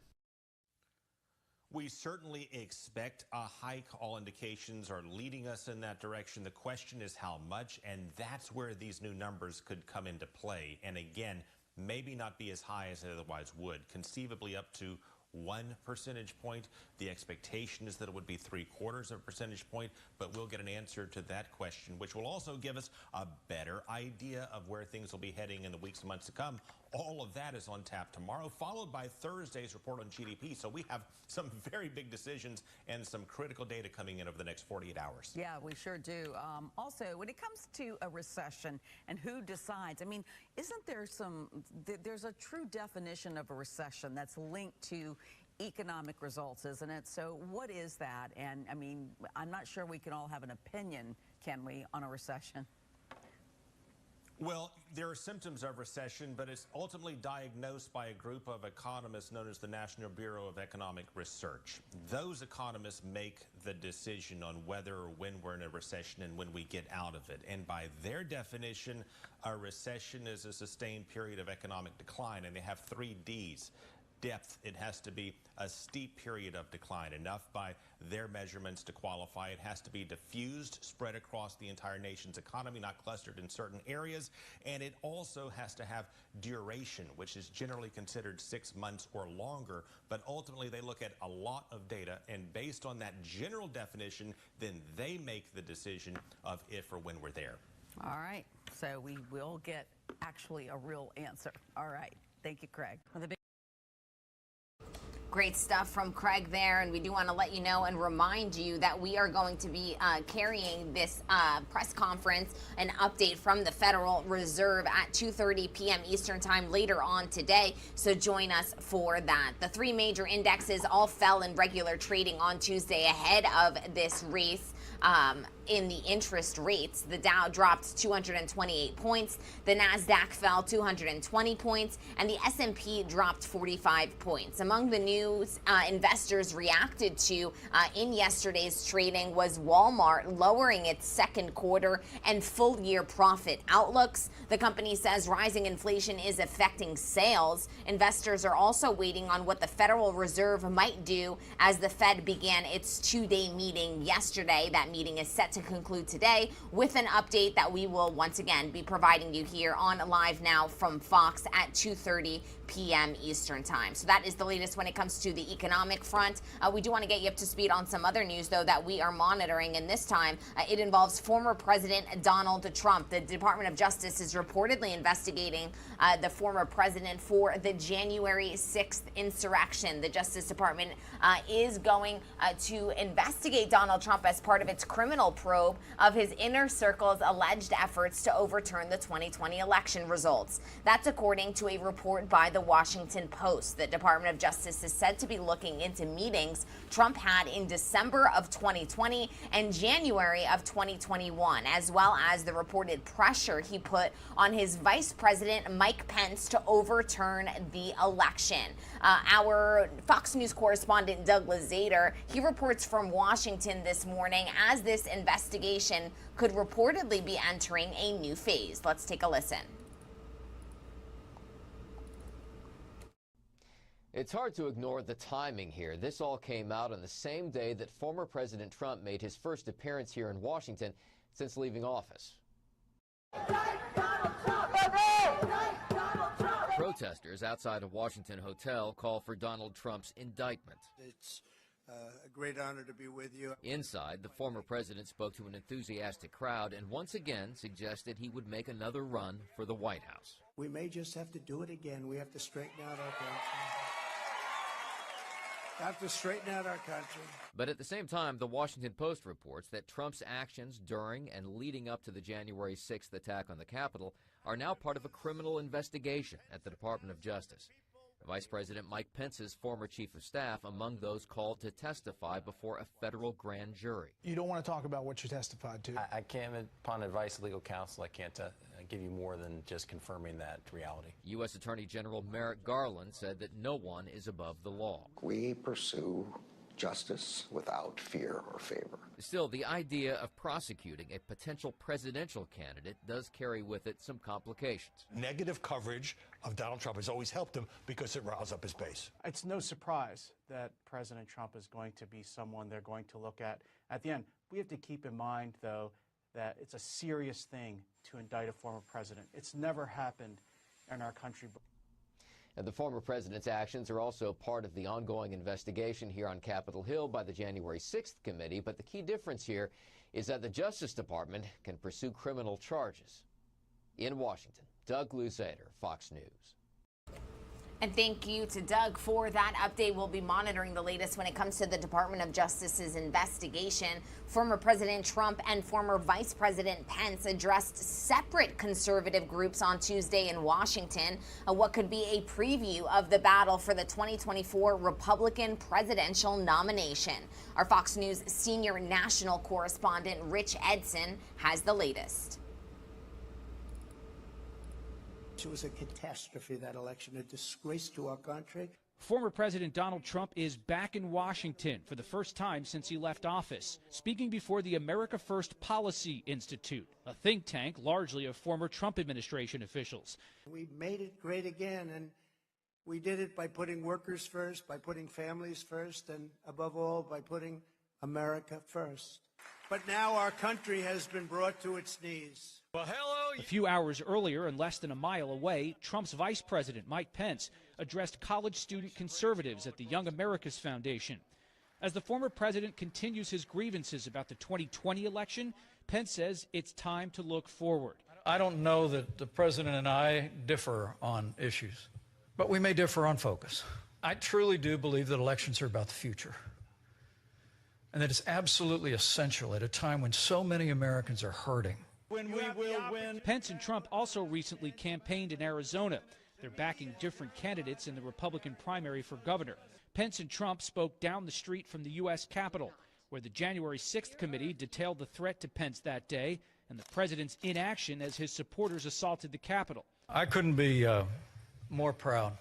S1: We certainly expect a hike. All indications are leading us in that direction. The question is how much, and that's where these new numbers could come into play. And again, maybe not be as high as it otherwise would, conceivably up to 1 percentage point. The expectation is that it would be 0.75 percentage point, but we'll get an answer to that question, which will also give us a better idea of where things will be heading in the weeks and months to come. All of that is on tap tomorrow, followed by Thursday's report on GDP. So we have some very big decisions and some critical data coming in over the next 48 hours.
S28: Yeah, we sure do. Also, when it comes to a recession and who decides, I mean, isn't there there's a true definition of a recession that's linked to economic results, isn't it? So what is that? And I mean, I'm not sure we can all have an opinion, can we, on a recession?
S1: Well, there are symptoms of recession, but it's ultimately diagnosed by a group of economists known as the National Bureau of Economic Research. Those economists make the decision on whether or when we're in a recession and when we get out of it. And by their definition, a recession is a sustained period of economic decline, and they have 3 Ds. Depth, it has to be a steep period of decline, enough by their measurements to qualify. It has to be diffused, spread across the entire nation's economy, not clustered in certain areas. And it also has to have duration, which is generally considered 6 months or longer. But ultimately, they look at a lot of data, and based on that general definition, then they make the decision of if or when we're there.
S28: All right. So we will get actually a real answer. All right. Thank you, Craig.
S13: Great stuff from Craig there, and we do want to let you know and remind you that we are going to be carrying this press conference, an update from the Federal Reserve at 2:30 p.m. Eastern Time later on today, so join us for that. The 3 major indexes all fell in regular trading on Tuesday ahead of this race in the interest rates. The Dow dropped 228 points, the NASDAQ fell 220 points, and the S&P dropped 45 points. Among the news investors reacted to in yesterday's trading was Walmart lowering its second quarter and full year profit outlooks. The company says rising inflation is affecting sales. Investors are also waiting on what the Federal Reserve might do as the Fed began its 2-day meeting yesterday. That meeting is set to to conclude today with an update that we will once again be providing you here on Live Now from Fox at 2:30 p.m. Eastern Time. So that is the latest when it comes to the economic front. We do want to get you up to speed on some other news, though, that we are monitoring, and this time it involves former President Donald Trump. The Department of Justice is reportedly investigating the former president for the January 6th insurrection. The Justice Department is going to investigate Donald Trump as part of its criminal probe of his inner circle's alleged efforts to overturn the 2020 election results. That's according to a report by the Washington Post. The Department of Justice is said to be looking into meetings Trump had in December of 2020 and January of 2021, as well as the reported pressure he put on his Vice President Mike Pence to overturn the election. Our Fox News correspondent Douglas Zader, he reports from Washington this morning as this investigation could reportedly be entering a new phase. Let's take a listen.
S3: It's hard to ignore the timing here. This all came out on the same day that former President Trump made his first appearance here in Washington since leaving office. Protesters outside a Washington hotel call for Donald Trump's indictment.
S4: It's a great honor to be with you.
S3: Inside, the former president spoke to an enthusiastic crowd and once again suggested he would make another run for the White House.
S4: We may just have to do it again. We have to straighten out our country.
S3: But at the same time, the Washington Post reports that Trump's actions during and leading up to the January 6th attack on the Capitol are now part of a criminal investigation at the Department of Justice. Vice President Mike Pence's former chief of staff among those called to testify before a federal grand jury.
S5: You don't want to talk about what you testified to.
S6: I can't, upon advice of legal counsel, I can't give you more than just confirming that reality.
S3: U.S. Attorney General Merrick Garland said that no one is above the law.
S7: We pursue justice without fear or favor.
S3: Still, the idea of prosecuting a potential presidential candidate does carry with it some complications.
S8: Negative coverage of Donald Trump has always helped him because it riles up his base.
S9: It's no surprise that President Trump is going to be someone they're going to look at the end. We have to keep in mind, though, that it's a serious thing to indict a former president. It's never happened in our country before.
S3: And the former president's actions are also part of the ongoing investigation here on Capitol Hill by the January 6th committee. But the key difference here is that the Justice Department can pursue criminal charges. In Washington, Doug Luzader, Fox News.
S13: And thank you to Doug for that update. We'll be monitoring the latest when it comes to the Department of Justice's investigation. Former President Trump and former Vice President Pence addressed separate conservative groups on Tuesday in Washington, what could be a preview of the battle for the 2024 Republican presidential nomination. Our Fox News senior national correspondent Rich Edson has the latest.
S4: It was a catastrophe, that election, a disgrace to our country.
S14: Former President Donald Trump is back in Washington for the first time since he left office, speaking before the America First Policy Institute, a think tank largely of former Trump administration officials.
S4: We made it great again, and we did it by putting workers first, by putting families first, and above all, by putting America first. But now our country has been brought to its knees.
S14: Well, hello. A few hours earlier and less than a mile away, Trump's Vice President Mike Pence addressed college student conservatives at the Young America's Foundation. As the former president continues his grievances about the 2020 election, Pence says it's time to look forward.
S29: I don't know that the president and I differ on issues, but we may differ on focus. I truly do believe that elections are about the future, and that it's absolutely essential at a time when so many Americans are hurting.
S14: When we will win. Pence and Trump also recently campaigned in Arizona. They're backing different candidates in the Republican primary for governor. Pence and Trump spoke down the street from the U.S. Capitol, where the January 6th committee detailed the threat to Pence that day and the president's inaction as his supporters assaulted the Capitol.
S29: I couldn't be more proud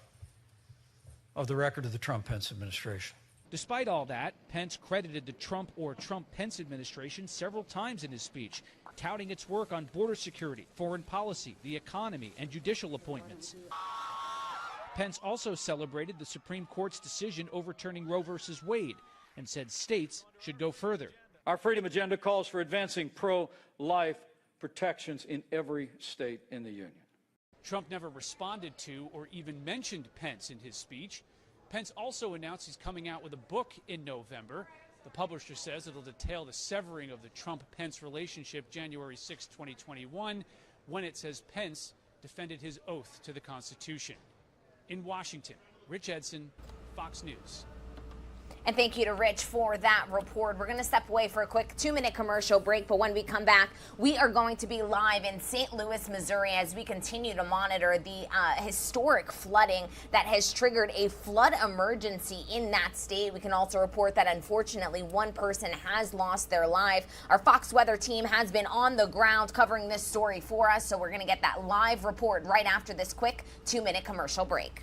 S29: of the record of the Trump-Pence administration.
S14: Despite all that, Pence credited the Trump or Trump-Pence administration several times in his speech, touting its work on border security, foreign policy, the economy, and judicial appointments. Pence also celebrated the Supreme Court's decision overturning Roe v. Wade and said states should go further.
S29: Our freedom agenda calls for advancing pro-life protections in every state in the Union.
S14: Trump never responded to or even mentioned Pence in his speech. Pence also announced he's coming out with a book in November. The publisher says it'll detail the severing of the Trump-Pence relationship January 6, 2021, when it says Pence defended his oath to the Constitution. In Washington, Rich Edson, Fox News.
S13: And thank you to Rich for that report. We're going to step away for a quick 2-minute commercial break, but when we come back, we are going to be live in St. Louis, Missouri, as we continue to monitor the historic flooding that has triggered a flood emergency in that state. We can also report that, unfortunately, one person has lost their life. Our Fox Weather team has been on the ground covering this story for us, so we're going to get that live report right after this quick 2-minute commercial break.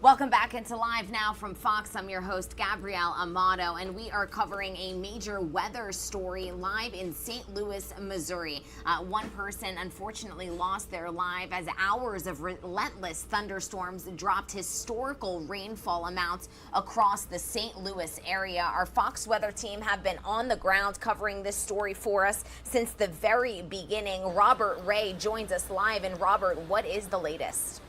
S13: Welcome back into Live Now from Fox. I'm your host, Gabrielle Amato, and we are covering a major weather story live in St. Louis, Missouri. One person unfortunately lost their life as hours of relentless thunderstorms dropped historical rainfall amounts across the St. Louis area. Our Fox Weather team have been on the ground covering this story for us since the very beginning. Robert Ray joins us live. And Robert, what is the latest?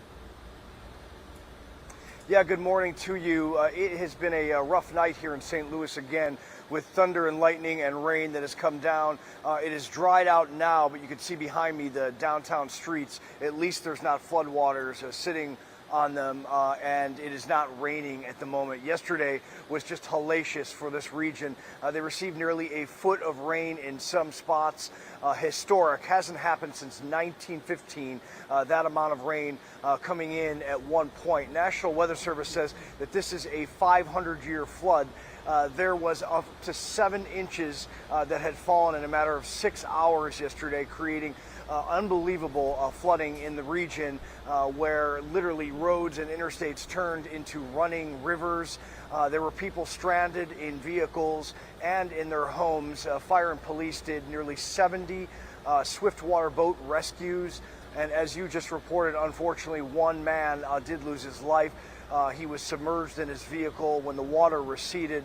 S10: Yeah, good morning to you. It has been a rough night here in St. Louis again, with thunder and lightning and rain that has come down. It is dried out now, but you can see behind me the downtown streets. At least there's not floodwaters sitting on them, and it is not raining at the moment. Yesterday was just hellacious for this region. They received nearly a foot of rain in some spots. Historic, hasn't happened since 1915, that amount of rain coming in at one point. National Weather Service says that this is a 500-year flood. There was up to 7 inches that had fallen in a matter of 6 hours yesterday, creating unbelievable flooding in the region, where literally roads and interstates turned into running rivers. There were people stranded in vehicles and in their homes. Fire and police did nearly 70 swiftwater boat rescues. And as you just reported, unfortunately, one man did lose his life. He was submerged in his vehicle. When the water receded,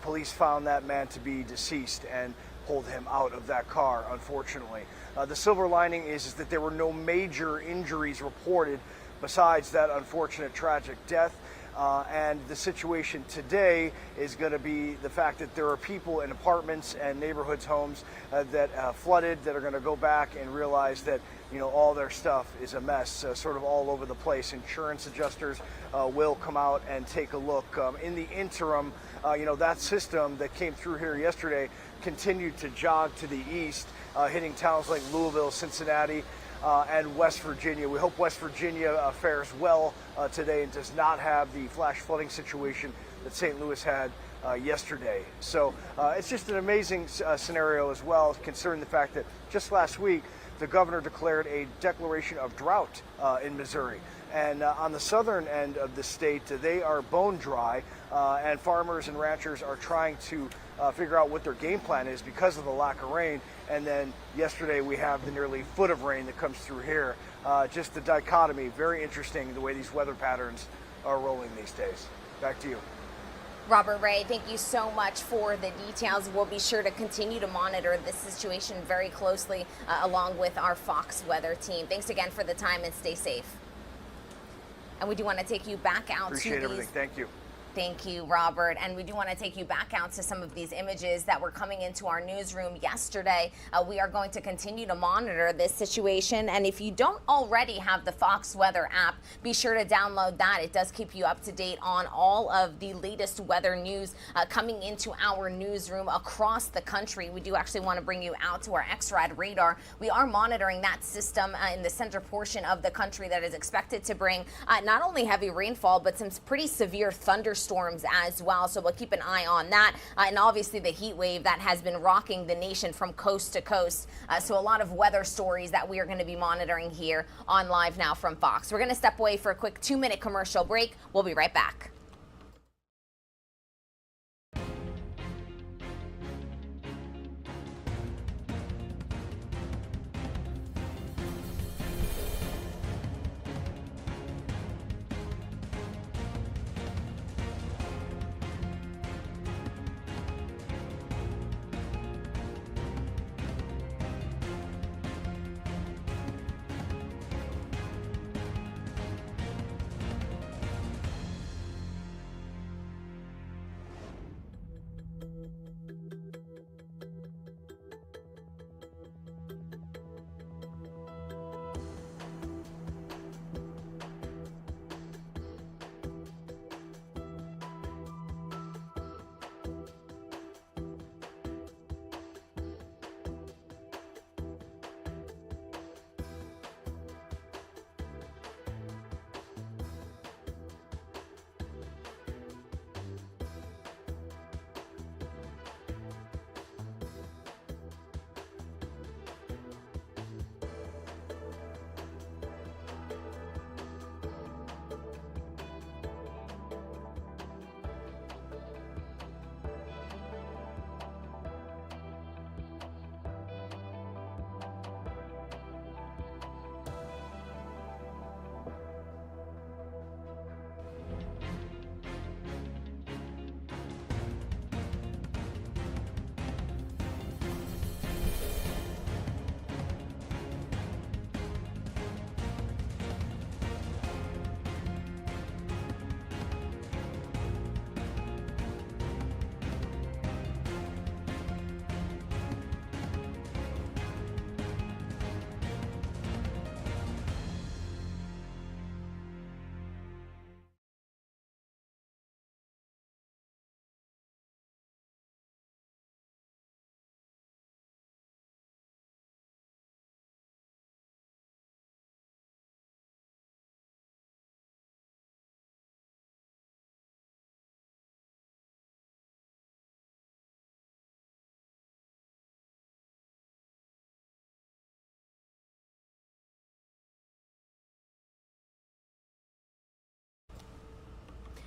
S10: police found that man to be deceased and pulled him out of that car, unfortunately. The silver lining is that there were no major injuries reported besides that unfortunate tragic death. And the situation today is going to be the fact that there are people in apartments and neighborhoods, homes that flooded, that are going to go back and realize that, you know, all their stuff is a mess, sort of all over the place. Insurance adjusters will come out and take a look. In the interim, you know, that system that came through here yesterday continued to jog to the east, hitting towns like Louisville, Cincinnati, and West Virginia. We hope West Virginia fares well today and does not have the flash flooding situation that St. Louis had yesterday. So it's just an amazing scenario as well, considering the fact that just last week the governor declared a declaration of drought in Missouri. And on the southern end of the state, they are bone dry, and farmers and ranchers are trying to figure out what their game plan is because of the lack of rain. And then yesterday we have the nearly foot of rain that comes through here. Just the dichotomy, very interesting the way these weather patterns are rolling these days. Back to you.
S13: Robert Ray, thank you so much for the details. We'll be sure to continue to monitor this situation very closely along with our Fox weather team. Thanks again for the time and stay safe. And we do want to take you back out
S10: Appreciate everything. Thank you.
S13: Thank you, Robert. And we do want to take you back out to some of these images that were coming into our newsroom yesterday. We are going to continue to monitor this situation. And if you don't already have the Fox Weather app, be sure to download that. It does keep you up to date on all of the latest weather news coming into our newsroom across the country. We do actually want to bring you out to our XRAD radar. We are monitoring that system in the center portion of the country that is expected to bring not only heavy rainfall, but some pretty severe thunderstorms as well. So we'll keep an eye on that. And obviously the heat wave that has been rocking the nation from coast to coast. So a lot of weather stories that we are going to be monitoring here on Live Now from Fox. We're going to step away for a quick 2-minute commercial break. We'll be right back.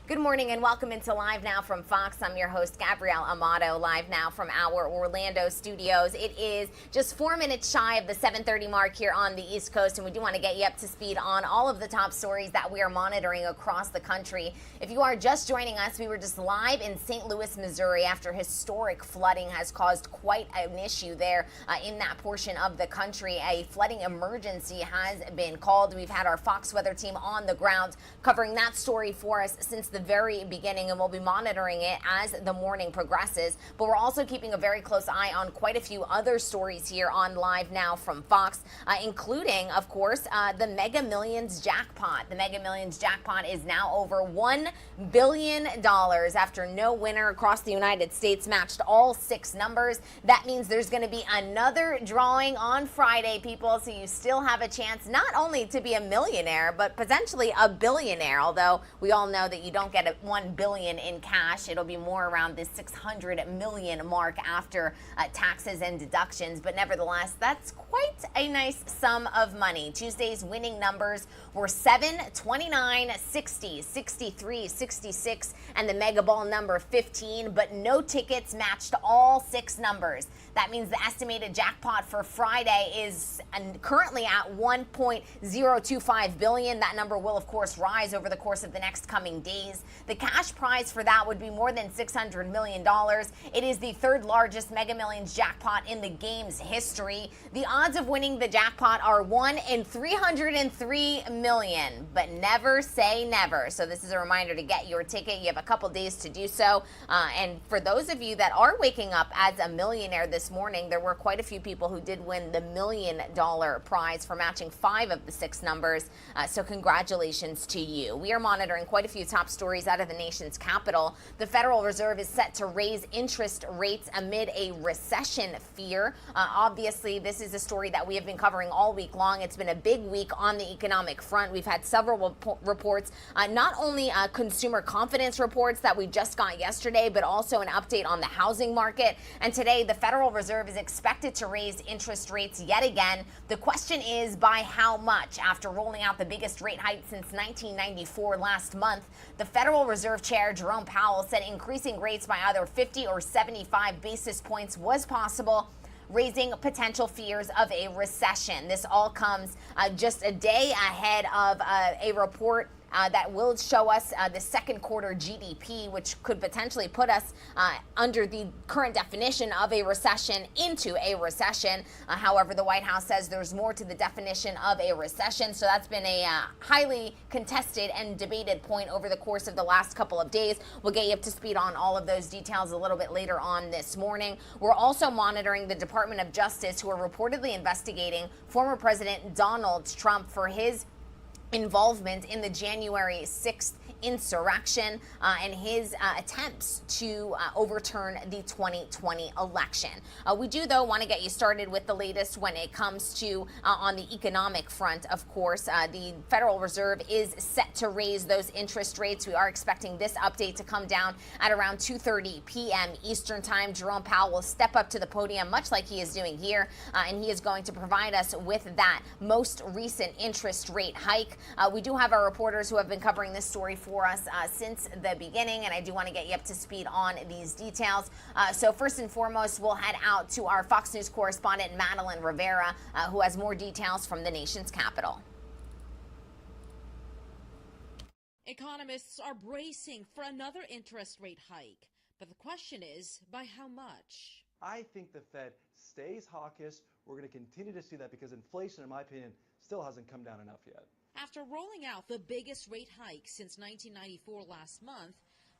S13: Good morning and welcome into Live Now from Fox. I'm your host, Gabrielle Amato, live now from our Orlando studios. It is just 4 minutes shy of the 7:30 mark here on the East Coast, and we do want to get you up to speed on all of the top stories that we are monitoring across the country. If you are just joining us, we were just live in St. Louis, Missouri, after historic flooding has caused quite an issue there in that portion of the country. A flooding emergency has been called. We've had our Fox weather team on the ground covering that story for us since the the very beginning, and we'll be monitoring it as the morning progresses. But we're also keeping a very close eye on quite a few other stories here on Live Now from Fox, including, of course, the Mega Millions jackpot. The Mega Millions jackpot is now over $1 billion after no winner across the United States matched all 6 numbers. That means there's going to be another drawing on Friday, people, so you still have a chance not only to be a millionaire, but potentially a billionaire, although we all know that you don't get $1 billion in cash. It'll be more around the 600 million mark after taxes and deductions, but nevertheless, that's quite a nice sum of money. Tuesday's winning numbers were 7, 29, 60, 63, 66, and the Mega Ball number 15, but no tickets matched all 6 numbers. That means the estimated jackpot for Friday is currently at $1.025 billion. That number will, of course, rise over the course of the next coming days. The cash prize for that would be more than $600 million. It is the 3rd largest Mega Millions jackpot in the game's history. The odds of winning the jackpot are 1 in 303 million, but never say never. So this is a reminder to get your ticket. You have a couple days to do so. And for those of you that are waking up as a millionaire this morning, there were quite a few people who did win the $1 million prize for matching 5 of the 6 numbers. So congratulations to you. We are monitoring quite a few top stories out of the nation's capital. The Federal Reserve is set to raise interest rates amid a recession fear. Obviously, this is a story that we have been covering all week long. It's been a big week on the economic front. We've had several reports, not only consumer confidence reports that we just got yesterday, but also an update on the housing market. And today, the Federal Reserve is expected to raise interest rates yet again. The question is by how much? After rolling out the biggest rate hike since 1994 last month, the Federal Reserve Chair Jerome Powell said increasing rates by either 50 or 75 basis points was possible, raising potential fears of a recession. This all comes just a day ahead of a report that will show us the second quarter GDP, which could potentially put us under the current definition of a recession into a recession. However, the White House says there's more to the definition of a recession. So that's been a highly contested and debated point over the course of the last couple of days. We'll get you up to speed on all of those details a little bit later on this morning. We're also monitoring the Department of Justice, who are reportedly investigating former President Donald Trump for his involvement in the January 6th insurrection and his attempts to overturn the 2020 election. We do, though, want to get you started with the latest when it comes to on the economic front. Of course, the Federal Reserve is set to raise those interest rates. We are expecting this update to come down at around 2:30 p.m. Eastern Time. Jerome Powell will step up to the podium, much like he is doing here, and he is going to provide us with that most recent interest rate hike. We do have our reporters who have been covering this story for us since the beginning, and I do want to get you up to speed on these details. So first and foremost, we'll head out to our Fox News correspondent, Madeline Rivera, who has more details from the nation's capital.
S17: Economists are bracing for another interest rate hike, but the question is, by how much?
S11: I think the Fed stays hawkish. We're going to continue to see that because inflation, in my opinion, still hasn't come down enough yet.
S17: After rolling out the biggest rate hike since 1994 last month,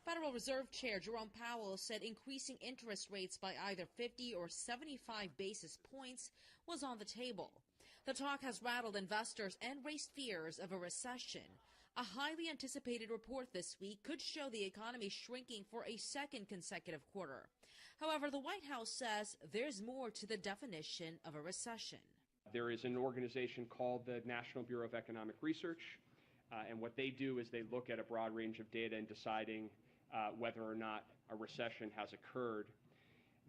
S17: Federal Reserve Chair Jerome Powell said increasing interest rates by either 50 or 75 basis points was on the table. The talk has rattled investors and raised fears of a recession. A highly anticipated report this week could show the economy shrinking for a second consecutive quarter. However, the White House says there's more to the definition of a recession.
S19: There is an organization called the National Bureau of Economic Research, and what they do is they look at a broad range of data in deciding whether or not a recession has occurred.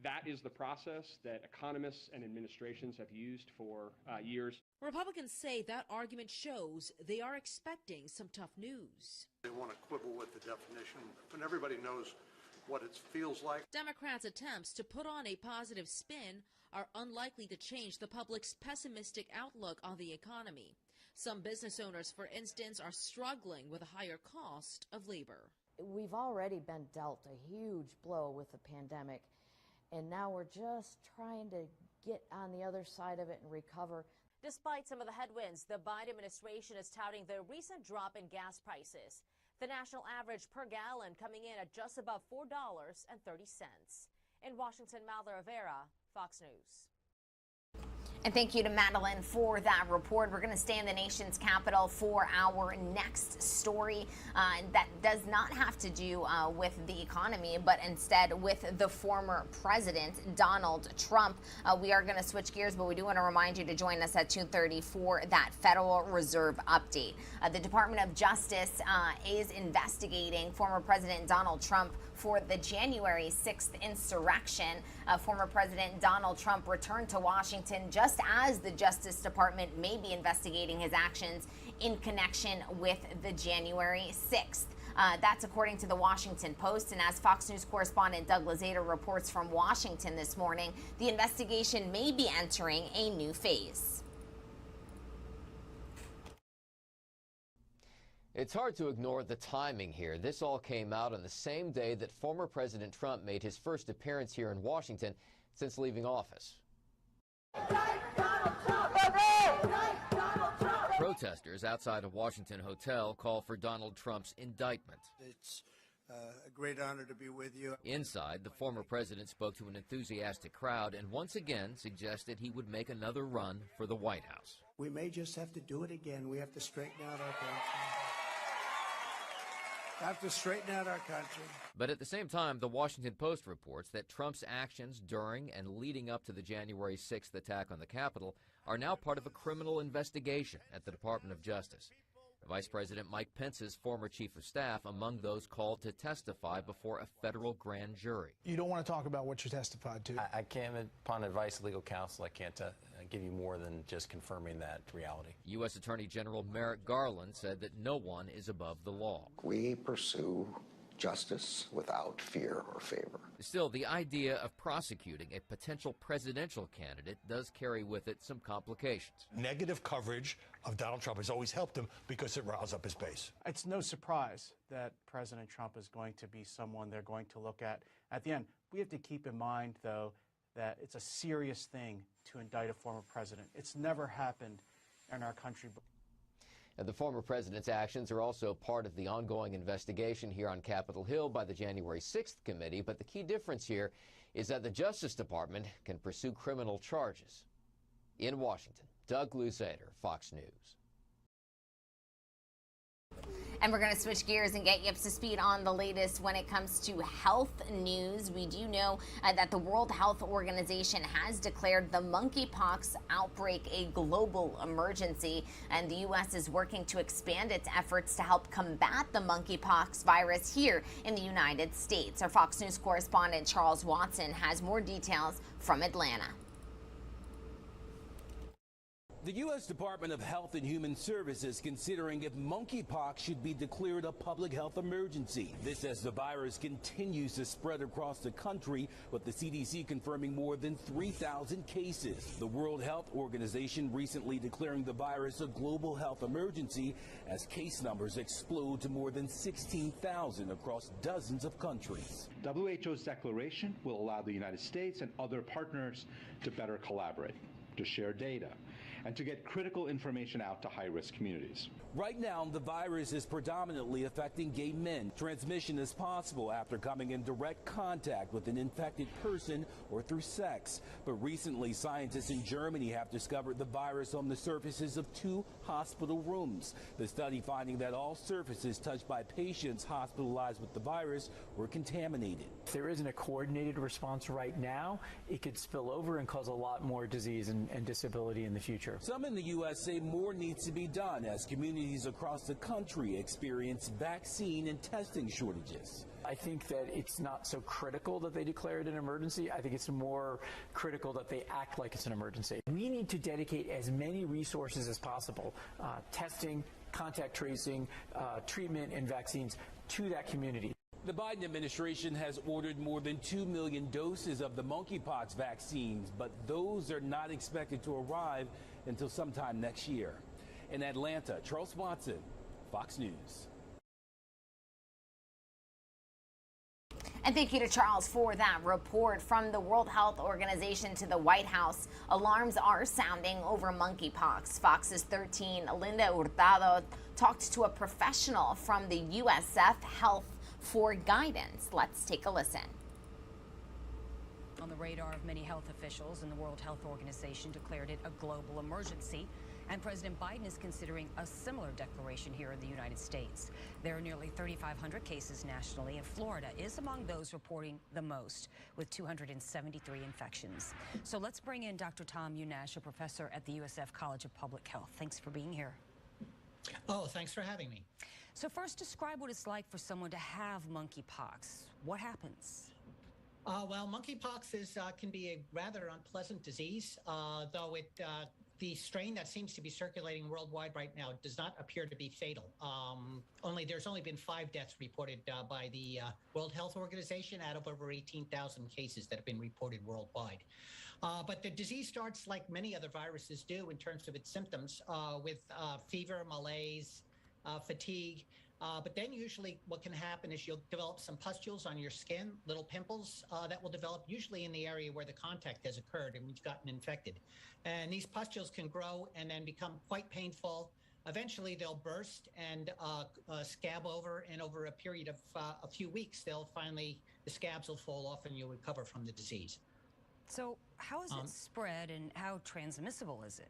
S19: That is the process that economists and administrations have used for years.
S17: Republicans say that argument shows they are expecting some tough news.
S20: They want to quibble with the definition when everybody knows what it feels like.
S17: Democrats' attempts to put on a positive spin are unlikely to change the public's pessimistic outlook on the economy. Some business owners, for instance, are struggling with a higher cost of labor.
S25: We've already been dealt a huge blow with the pandemic, and now we're just trying to get on the other side of it and recover.
S26: Despite some of the headwinds, the Biden administration is touting the recent drop in gas prices. The national average per gallon coming in at just above $4.30. In Washington, Mal Rivera, Fox News.
S13: And thank you to Madeline for that report. We're going to stay in the nation's capital for our next story that does not have to do with the economy, but instead with the former president, Donald Trump. We are going to switch gears, but we do want to remind you to join us at 2:30 for that Federal Reserve update. The Department of Justice is investigating former President Donald Trump for the January 6th insurrection. Former President Donald Trump returned to Washington just as the Justice Department may be investigating his actions in connection with the January 6th. That's according to the Washington Post. And as Fox News correspondent Doug Lazater reports from Washington this morning, the investigation may be entering a new phase.
S3: It's hard to ignore the timing here. This all came out on the same day that former President Trump made his first appearance here in Washington since leaving office. Protesters outside a Washington hotel call for Donald Trump's indictment.
S4: It's a great honor to be with you.
S3: Inside, the former president spoke to an enthusiastic crowd and once again suggested he would make another run for the White House.
S4: We may just have to do it again. We have to straighten out our country.
S3: But at the same time, the Washington Post reports that Trump's actions during and leading up to the January 6th attack on the Capitol are now part of a criminal investigation at the Department of Justice. Vice President Mike Pence's former chief of staff among those called to testify before a federal grand jury.
S5: You don't want to talk about what you testified to.
S6: I can't, upon advice of legal counsel, I can't give you more than just confirming that reality.
S3: U.S. Attorney General Merrick Garland said that no one is above the law.
S7: We pursue justice without fear or favor.
S3: Still, the idea of prosecuting a potential presidential candidate does carry with it some complications.
S8: Negative coverage of Donald Trump has always helped him because it riles up his base.
S9: It's no surprise that President Trump is going to be someone they're going to look at. At the end, we have to keep in mind, though, that it's a serious thing to indict a former president. It's never happened in our country before.
S3: And the former president's actions are also part of the ongoing investigation here on Capitol Hill by the January 6th committee. But the key difference here is that the Justice Department can pursue criminal charges. In Washington, Doug Lazater, Fox News.
S13: And we're going to switch gears and get you up to speed on the latest when it comes to health news. We do know that the World Health Organization has declared the monkeypox outbreak a global emergency, and the U.S. is working to expand its efforts to help combat the monkeypox virus here in the United States. Our Fox News correspondent Charles Watson has more details from Atlanta.
S12: The U.S. Department of Health and Human Services considering if monkeypox should be declared a public health emergency. This as the virus continues to spread across the country, with the CDC confirming more than 3,000 cases. The World Health Organization recently declaring the virus a global health emergency as case numbers explode to more than 16,000 across dozens of countries.
S15: WHO's declaration will allow the United States and other partners to better collaborate, to share data, and to get critical information out to high-risk communities.
S12: Right now, the virus is predominantly affecting gay men. Transmission is possible after coming in direct contact with an infected person or through sex. But recently, scientists in Germany have discovered the virus on the surfaces of 2 hospital rooms. The study finding that all surfaces touched by patients hospitalized with the virus were contaminated.
S16: If there isn't a coordinated response right now, it could spill over and cause a lot more disease and disability in the future.
S12: Some in the U.S. say more needs to be done as communities across the country experience vaccine and testing shortages.
S16: I think that it's not so critical that they declare it an emergency. I think it's more critical that they act like it's an emergency. We need to dedicate as many resources as possible, testing, contact tracing, treatment, and vaccines to that community.
S12: The Biden administration has ordered more than 2 million doses of the monkeypox vaccines, but those are not expected to arrive until sometime next year. In Atlanta, Charles Watson, Fox News.
S13: And thank you to Charles for that report. From the World Health Organization to the White House, alarms are sounding over monkeypox. Fox's 13 Linda Hurtado talked to a professional from the USF Health for guidance. Let's take a listen.
S1: On the radar of many health officials, and the World Health Organization declared it a global emergency. And President Biden is considering a similar declaration here in the United States. There are nearly 3,500 cases nationally, and Florida is among those reporting the most, with 273 infections. So let's bring in Dr. Tom Unash, a professor at the USF College of Public Health. Thanks for being here.
S2: Oh, thanks for having me.
S1: So first, describe what it's like for someone to have monkeypox. What happens?
S2: Well, monkeypox can be a rather unpleasant disease, though the strain that seems to be circulating worldwide right now does not appear to be fatal. There's only been 5 deaths reported by the World Health Organization out of over 18,000 cases that have been reported worldwide. But the disease starts like many other viruses do in terms of its symptoms, with fever, malaise, fatigue. But then usually what can happen is you'll develop some pustules on your skin, little pimples that will develop usually in the area where the contact has occurred and we've gotten infected. And these pustules can grow and then become quite painful. Eventually they'll burst and scab over, and over a period of a few weeks, the scabs will fall off and you'll recover from the disease.
S1: So how is it spread, and how transmissible is it?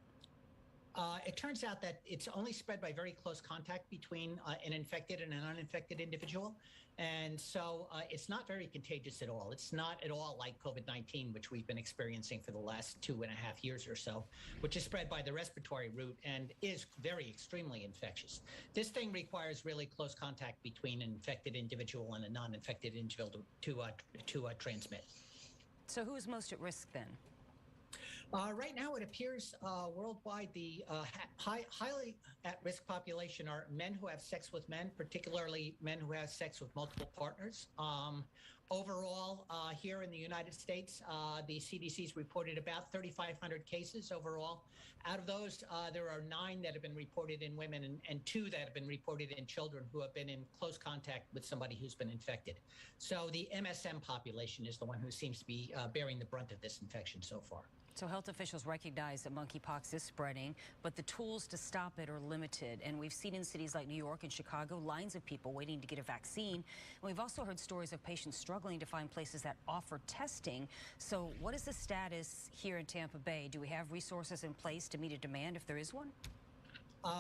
S2: It turns out that it's only spread by very close contact between an infected and an uninfected individual. And so it's not very contagious at all. It's not at all like COVID-19, which we've been experiencing for the last 2.5 years or so, which is spread by the respiratory route and is extremely infectious. This thing requires really close contact between an infected individual and a non-infected individual to transmit.
S1: So who is most at risk then?
S2: Right now, it appears worldwide the highly at-risk population are men who have sex with men, particularly men who have sex with multiple partners. Overall, here in the United States, the CDC's reported about 3,500 cases overall. Out of those, there are 9 that have been reported in women and 2 that have been reported in children who have been in close contact with somebody who's been infected. So the MSM population is the one who seems to be bearing the brunt of this infection so far.
S1: So health officials recognize that monkeypox is spreading, but the tools to stop it are limited. And we've seen in cities like New York and Chicago lines of people waiting to get a vaccine. And we've also heard stories of patients struggling to find places that offer testing. So what is the status here in Tampa Bay? Do we have resources in place to meet a demand if there is one?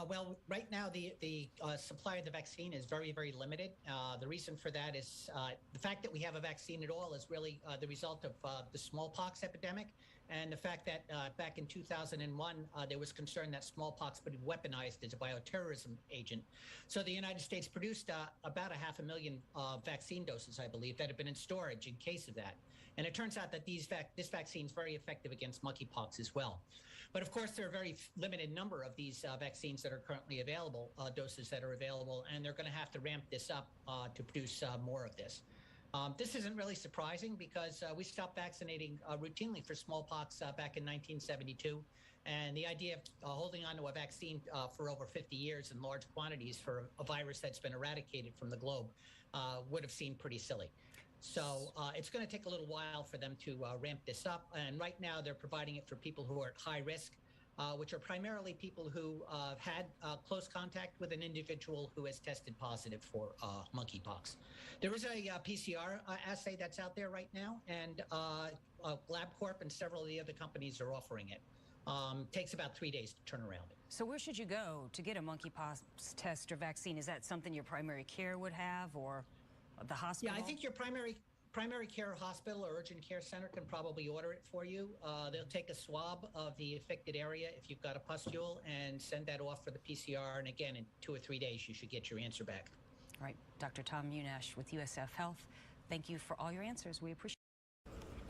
S2: Well, right now, the supply of the vaccine is very, very limited. The reason for that is the fact that we have a vaccine at all is really the result of the smallpox epidemic, and the fact that back in 2001, there was concern that smallpox would be weaponized as a bioterrorism agent. So the United States produced about 500,000 vaccine doses, I believe, that have been in storage in case of that. And it turns out that this vaccine is very effective against monkeypox as well. But of course, there are a very limited number of these vaccines that are currently available, doses that are available, and they're going to have to ramp this up to produce more of this. This isn't really surprising because we stopped vaccinating routinely for smallpox back in 1972. And the idea of holding on to a vaccine for over 50 years in large quantities for a virus that's been eradicated from the globe would have seemed pretty silly. So it's going to take a little while for them to ramp this up. And right now they're providing it for people who are at high risk, which are primarily people who had close contact with an individual who has tested positive for monkeypox. There is a PCR assay that's out there right now, and LabCorp and several of the other companies are offering it. Takes about 3 days to turn around.
S1: So where should you go to get a monkeypox test or vaccine? Is that something your primary care would have, or the hospital?
S2: Yeah, I think your primary care hospital or urgent care center can probably order it for you. They'll take a swab of the affected area if you've got a pustule and send that off for the PCR. And again, in 2 or 3 days, you should get your answer back.
S1: All right. Dr. Tom Unash with USF Health, thank you for all your answers. We appreciate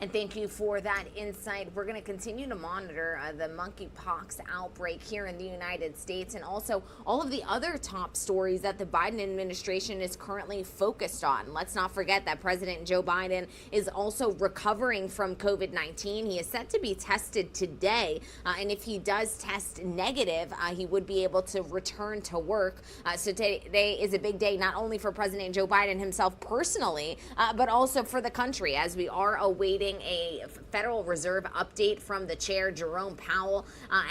S1: it.
S13: And thank you for that insight. We're going to continue to monitor the monkeypox outbreak here in the United States and also all of the other top stories that the Biden administration is currently focused on. Let's not forget that President Joe Biden is also recovering from COVID-19. He is set to be tested today, and if he does test negative, he would be able to return to work. So today is a big day, not only for President Joe Biden himself personally, but also for the country, as we are awaiting a Federal Reserve update from the chair, Jerome Powell,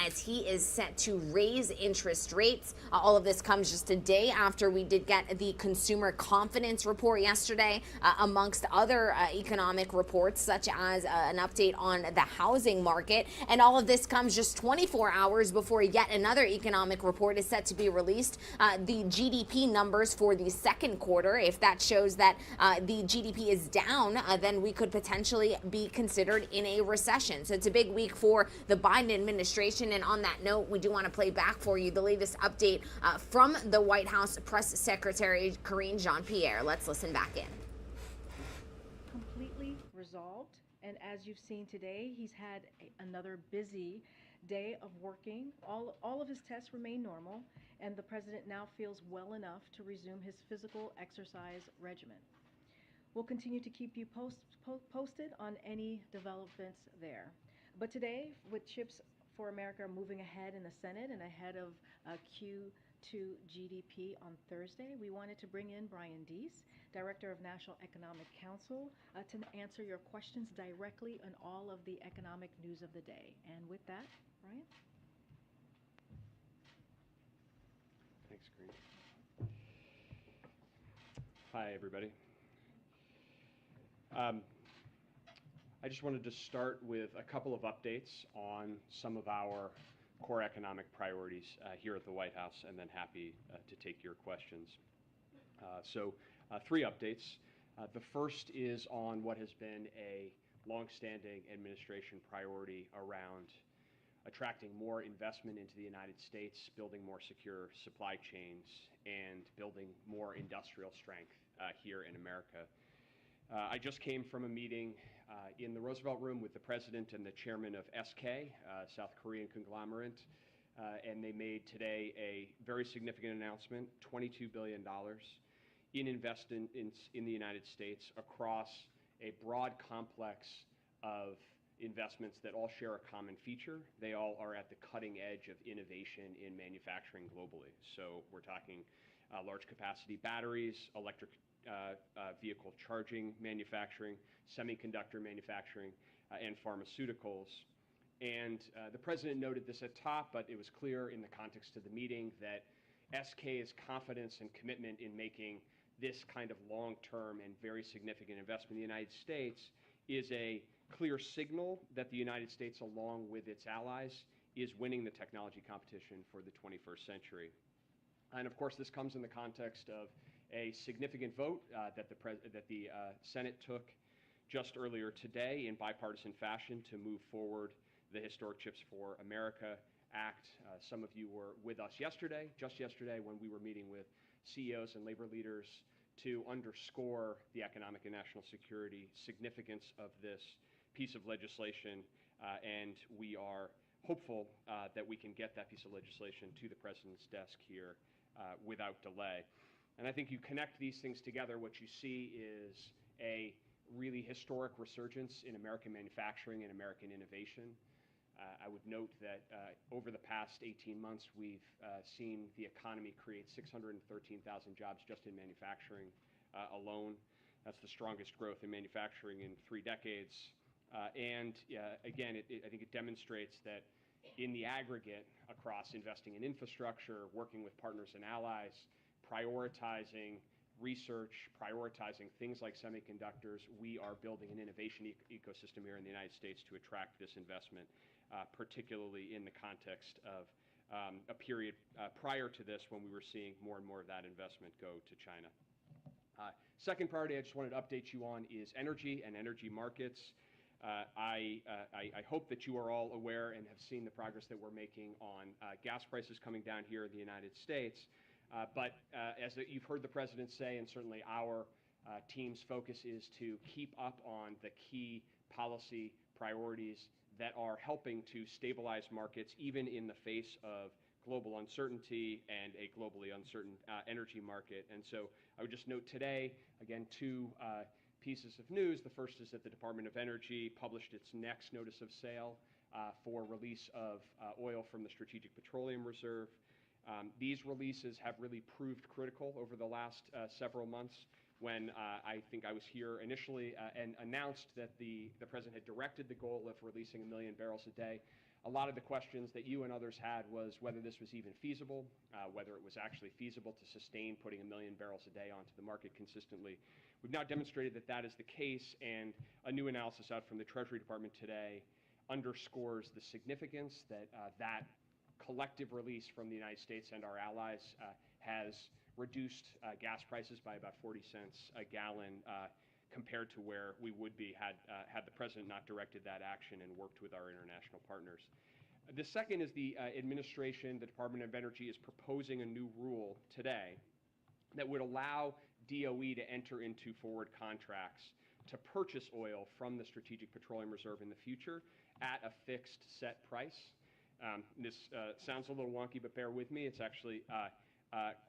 S13: as he is set to raise interest rates. All of this comes just a day after we did get the consumer confidence report yesterday, amongst other economic reports, such as an update on the housing market. And all of this comes just 24 hours before yet another economic report is set to be released. The GDP numbers for the second quarter, if that shows that the GDP is down, then we could potentially be considered in a recession. So it's a big week for the Biden administration. And on that note, we do want to play back for you the latest update from the White House Press Secretary Karine Jean-Pierre. Let's listen back in.
S14: Completely resolved. And as you've seen today, he's had another busy day of working. All of his tests remain normal, and the president now feels well enough to resume his physical exercise regimen. We'll continue to keep you posted on any developments there. But today, with Chips for America moving ahead in the Senate and ahead of Q2 GDP on Thursday, we wanted to bring in Brian Deese, Director of National Economic Council, to answer your questions directly on all of the economic news of the day. And with that, Brian?
S19: Thanks, Karine. Hi, everybody. I just wanted to start with a couple of updates on some of our core economic priorities here at the White House, and then happy to take your questions. So 3 updates. The first is on what has been a longstanding administration priority around attracting more investment into the United States, building more secure supply chains, and building more industrial strength here in America. I just came from a meeting in the Roosevelt Room with the president and the chairman of SK, South Korean conglomerate, and they made today a very significant announcement, $22 billion in investment in the United States across a broad complex of investments that all share a common feature. They all are at the cutting edge of innovation in manufacturing globally. So we're talking large capacity batteries, electric vehicle charging manufacturing, semiconductor manufacturing, and pharmaceuticals. And the president noted this at top, but it was clear in the context of the meeting that SK's confidence and commitment in making this kind of long-term and very significant investment in the United States is a clear signal that the United States, along with its allies, is winning the technology competition for the 21st century. And of course, this comes in the context of a significant vote that the Senate took just earlier today in bipartisan fashion to move forward the historic Chips for America Act. Some of you were with us just yesterday, when we were meeting with CEOs and labor leaders to underscore the economic and national security significance of this piece of legislation, and we are hopeful that we can get that piece of legislation to the president's desk here without delay. And I think you connect these things together, what you see is a really historic resurgence in American manufacturing and American innovation. I would note that over the past 18 months, we've seen the economy create 613,000 jobs just in manufacturing alone. That's the strongest growth in manufacturing in 3 decades. And again, I think it demonstrates that in the aggregate, across investing in infrastructure, working with partners and allies, prioritizing research, prioritizing things like semiconductors, we are building an innovation ecosystem here in the United States to attract this investment, particularly in the context of a period prior to this when we were seeing more and more of that investment go to China. Second priority I just wanted to update you on is energy and energy markets. I hope that you are all aware and have seen the progress that we're making on gas prices coming down here in the United States. But as you've heard the president say, and certainly our team's focus is to keep up on the key policy priorities that are helping to stabilize markets even in the face of global uncertainty and a globally uncertain energy market. And so I would just note today, again, two pieces of news. The first is that the Department of Energy published its next notice of sale for release of oil from the Strategic Petroleum Reserve. These releases have really proved critical over the last several months. When I think I was here initially and announced that the president had directed the goal of releasing 1 million barrels a day. A lot of the questions that you and others had was whether this was even feasible, whether it was actually feasible to sustain putting 1 million barrels a day onto the market consistently. We've now demonstrated that that is the case, and a new analysis out from the Treasury Department today underscores the significance that that collective release from the United States and our allies has reduced gas prices by about 40 cents a gallon compared to where we would be had the president not directed that action and worked with our international partners. The second is the administration, the Department of Energy, is proposing a new rule today that would allow DOE to enter into forward contracts to purchase oil from the Strategic Petroleum Reserve in the future at a fixed set price. This sounds a little wonky, but bear with me. It's actually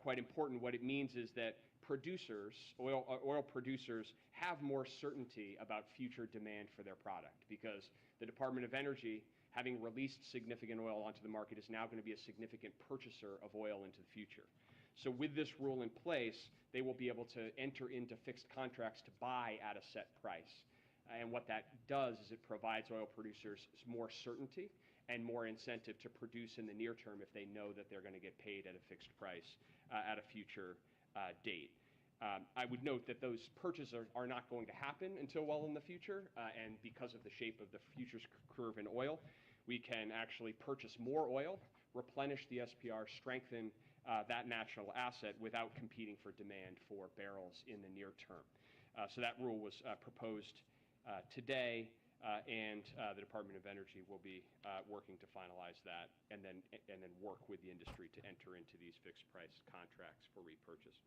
S19: quite important. What it means is that producers, oil producers, have more certainty about future demand for their product, because the Department of Energy, having released significant oil onto the market, is now going to be a significant purchaser of oil into the future. So with this rule in place, they will be able to enter into fixed contracts to buy at a set price. And what that does is it provides oil producers more certainty and more incentive to produce in the near term if they know that they're going to get paid at a fixed price at a future date. I would note that those purchases are not going to happen until well in the future, and because of the shape of the futures curve in oil, we can actually purchase more oil, replenish the SPR, strengthen that national asset without competing for demand for barrels in the near term. So that rule was proposed today, and the Department of Energy will be working to finalize that and then work with the industry to enter into these fixed price contracts for repurchase.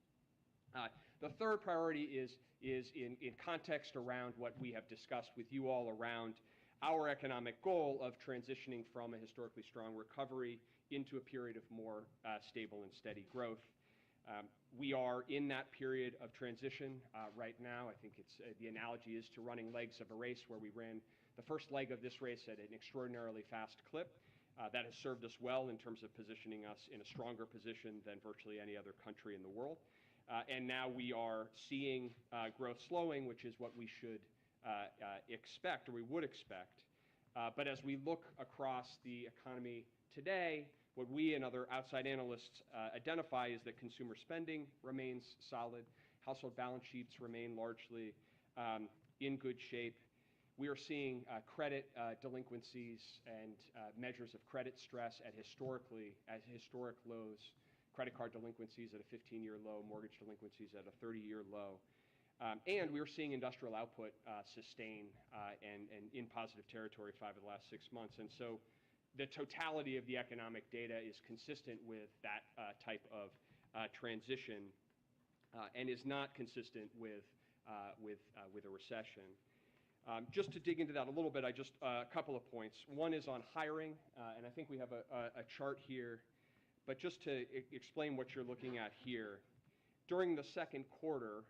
S19: The third priority is in context around what we have discussed with you all around our economic goal of transitioning from a historically strong recovery into a period of more stable and steady growth. We are in that period of transition right now. I think it's the analogy is to running legs of a race where we ran the first leg of this race at an extraordinarily fast clip. That has served us well in terms of positioning us in a stronger position than virtually any other country in the world. And now we are seeing growth slowing, which is what we should expect, or we would expect. But as we look across the economy today, what we and other outside analysts identify is that consumer spending remains solid. Household balance sheets remain largely in good shape. We are seeing credit delinquencies and measures of credit stress at historic lows. Credit card delinquencies at a 15-year low, mortgage delinquencies at a 30-year low. And we are seeing industrial output sustain and in positive territory 5 of the last 6 months. And so the totality of the economic data is consistent with that type of transition and is not consistent with a recession. Just to dig into that a little bit, a couple of points. One is on hiring, and I think we have a chart here. But just to explain what you're looking at here, during the second quarter,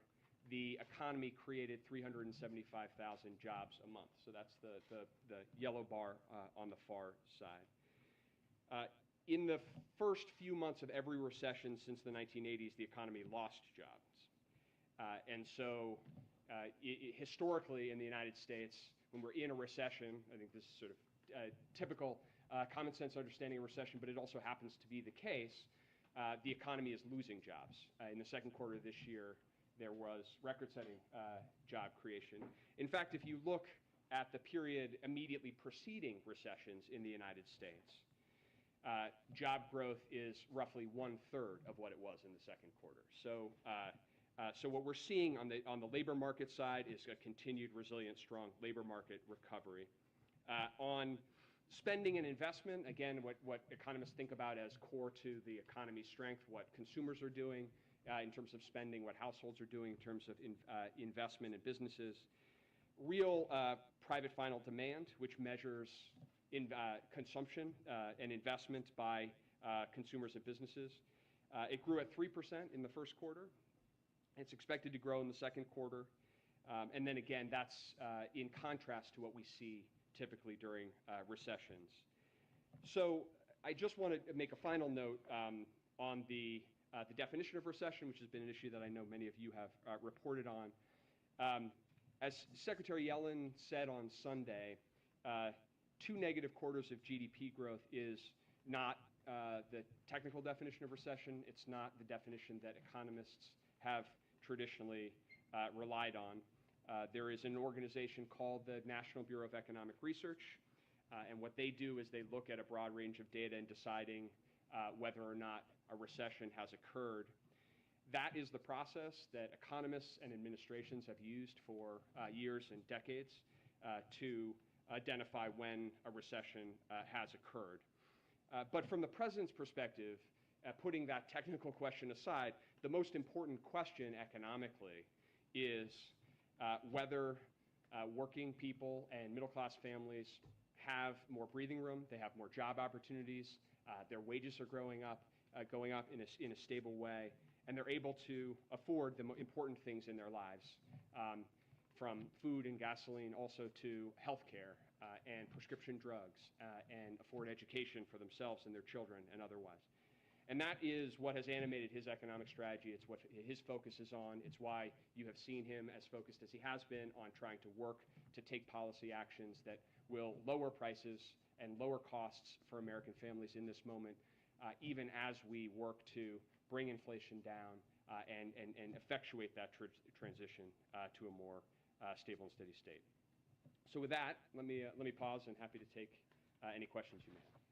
S19: the economy created 375,000 jobs a month. So that's the yellow bar on the far side. In the first few months of every recession since the 1980s, the economy lost jobs. And so historically in the United States, when we're in a recession, I think this is sort of typical common sense understanding of recession, but it also happens to be the case, the economy is losing jobs. In the second quarter of this year, there was record-setting job creation. In fact, if you look at the period immediately preceding recessions in the United States, job growth is roughly 1/3 of what it was in the second quarter. So what we're seeing on the labor market side is a continued resilient, strong labor market recovery. On spending and investment, again, what economists think about as core to the economy's strength, what consumers are doing in terms of spending, what households are doing in terms of investment in businesses. Real private final demand, which measures consumption and investment by consumers and businesses. It grew at 3% in the first quarter. It's expected to grow in the second quarter. And then again, that's in contrast to what we see typically during recessions. So I just want to make a final note on the definition of recession, which has been an issue that I know many of you have reported on. As Secretary Yellen said on Sunday, 2 negative quarters of GDP growth is not the technical definition of recession. It's not the definition that economists have traditionally relied on. There is an organization called the National Bureau of Economic Research, and what they do is they look at a broad range of data in deciding whether or not a recession has occurred. That is the process that economists and administrations have used for years and decades to identify when a recession has occurred. But from the president's perspective, putting that technical question aside, the most important question economically is whether working people and middle-class families have more breathing room, they have more job opportunities, their wages are going up in a stable way, and they're able to afford the important things in their lives, from food and gasoline also to health care and prescription drugs, and afford education for themselves and their children and otherwise. And that is what has animated his economic strategy. It's what his focus is on. It's why you have seen him as focused as he has been on trying to work to take policy actions that will lower prices and lower costs for American families in this moment, even as we work to bring inflation down and effectuate that transition to a more stable and steady state. So with that, let me pause and happy to take any questions you may have.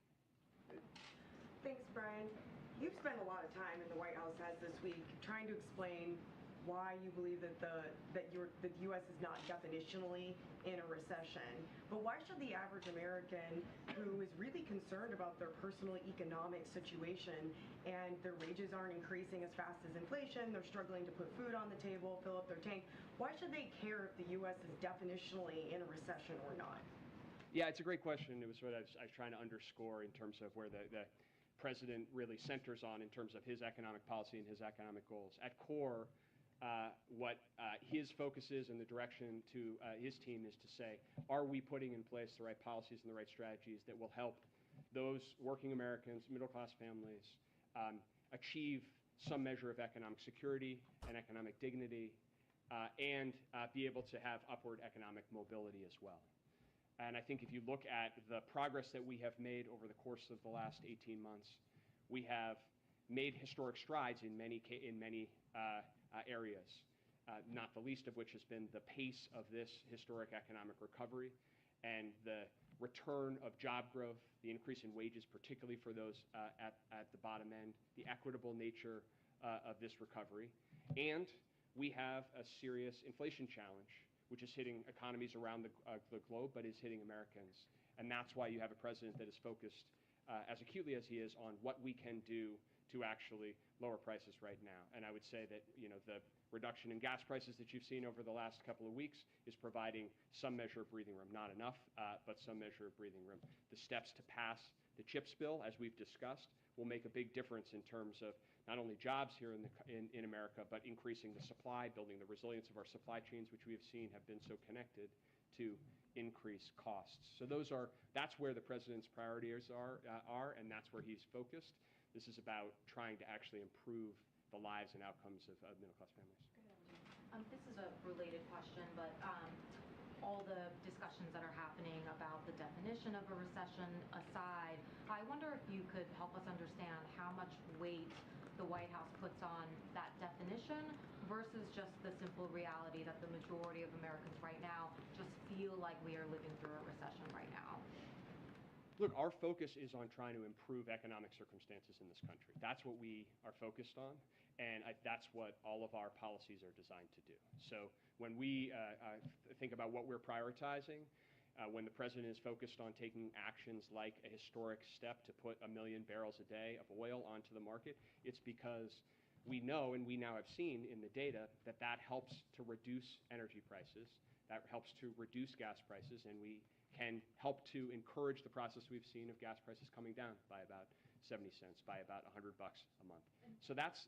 S10: Thanks, Brian. You've spent a lot of time in the White House as this week trying to explain why you believe that the U.S. is not definitionally in a recession. But why should the average American who is really concerned about their personal economic situation and their wages aren't increasing as fast as inflation, they're struggling to put food on the table, fill up their tank, why should they care if the U.S. is definitionally in a recession or not?
S19: Yeah, it's a great question. It was what I was trying to underscore in terms of where the president really centers on in terms of his economic policy and his economic goals. At core, what his focus is and the direction to his team is to say, are we putting in place the right policies and the right strategies that will help those working Americans, middle-class families, achieve some measure of economic security and economic dignity, and be able to have upward economic mobility as well. And I think if you look at the progress that we have made over the course of the last 18 months, we have made historic strides in many areas, not the least of which has been the pace of this historic economic recovery and the return of job growth, the increase in wages, particularly for those at the bottom end, the equitable nature of this recovery. And we have a serious inflation challenge, which is hitting economies around the globe, but is hitting Americans. And that's why you have a president that is focused as acutely as he is on what we can do to actually lower prices right now. And I would say that the reduction in gas prices that you've seen over the last couple of weeks is providing some measure of breathing room. Not enough, but some measure of breathing room. The steps to pass the CHIPS bill, as we've discussed, will make a big difference in terms of not only jobs here in America, but increasing the supply, building the resilience of our supply chains, which we have seen have been so connected to increase costs. So that's where the president's priorities are, and that's where he's focused. This is about trying to actually improve the lives and outcomes of middle-class families.
S18: This is a related question, but all the discussions that are happening about the definition of a recession aside, I wonder if you could help us understand how much weight the White House puts on that definition versus just the simple reality that the majority of Americans right now just feel like we are living through a recession right now.
S19: Look, our focus is on trying to improve economic circumstances in this country. That's what we are focused on, and that's what all of our policies are designed to do. So when we think about what we're prioritizing, when the president is focused on taking actions like a historic step to put 1 million barrels a day of oil onto the market, it's because we know, and we now have seen in the data, that helps to reduce energy prices. That helps to reduce gas prices, and we can help to encourage the process we've seen of gas prices coming down by about 70 cents, by about $100 a month. So that's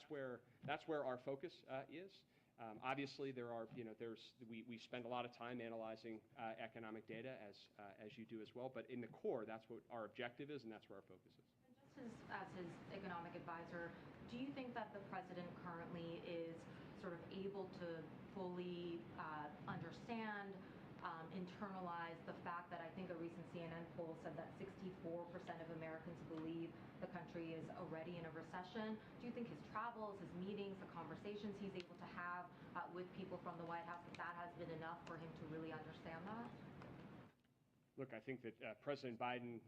S19: where our focus is. Obviously, we spend a lot of time analyzing economic data as you do as well. But in the core, that's what our objective is, and that's where our focus is.
S18: And just as his economic advisor, do you think that the president currently is sort of able to fully understand, internalize the fact that I think a recent CNN poll said that 64% of Americans believe the country is already in a recession? Do you think his travels, his meetings, the conversations he's able to have with people from the White House, that has been enough for him to really understand that?
S19: Look, I think that President Biden,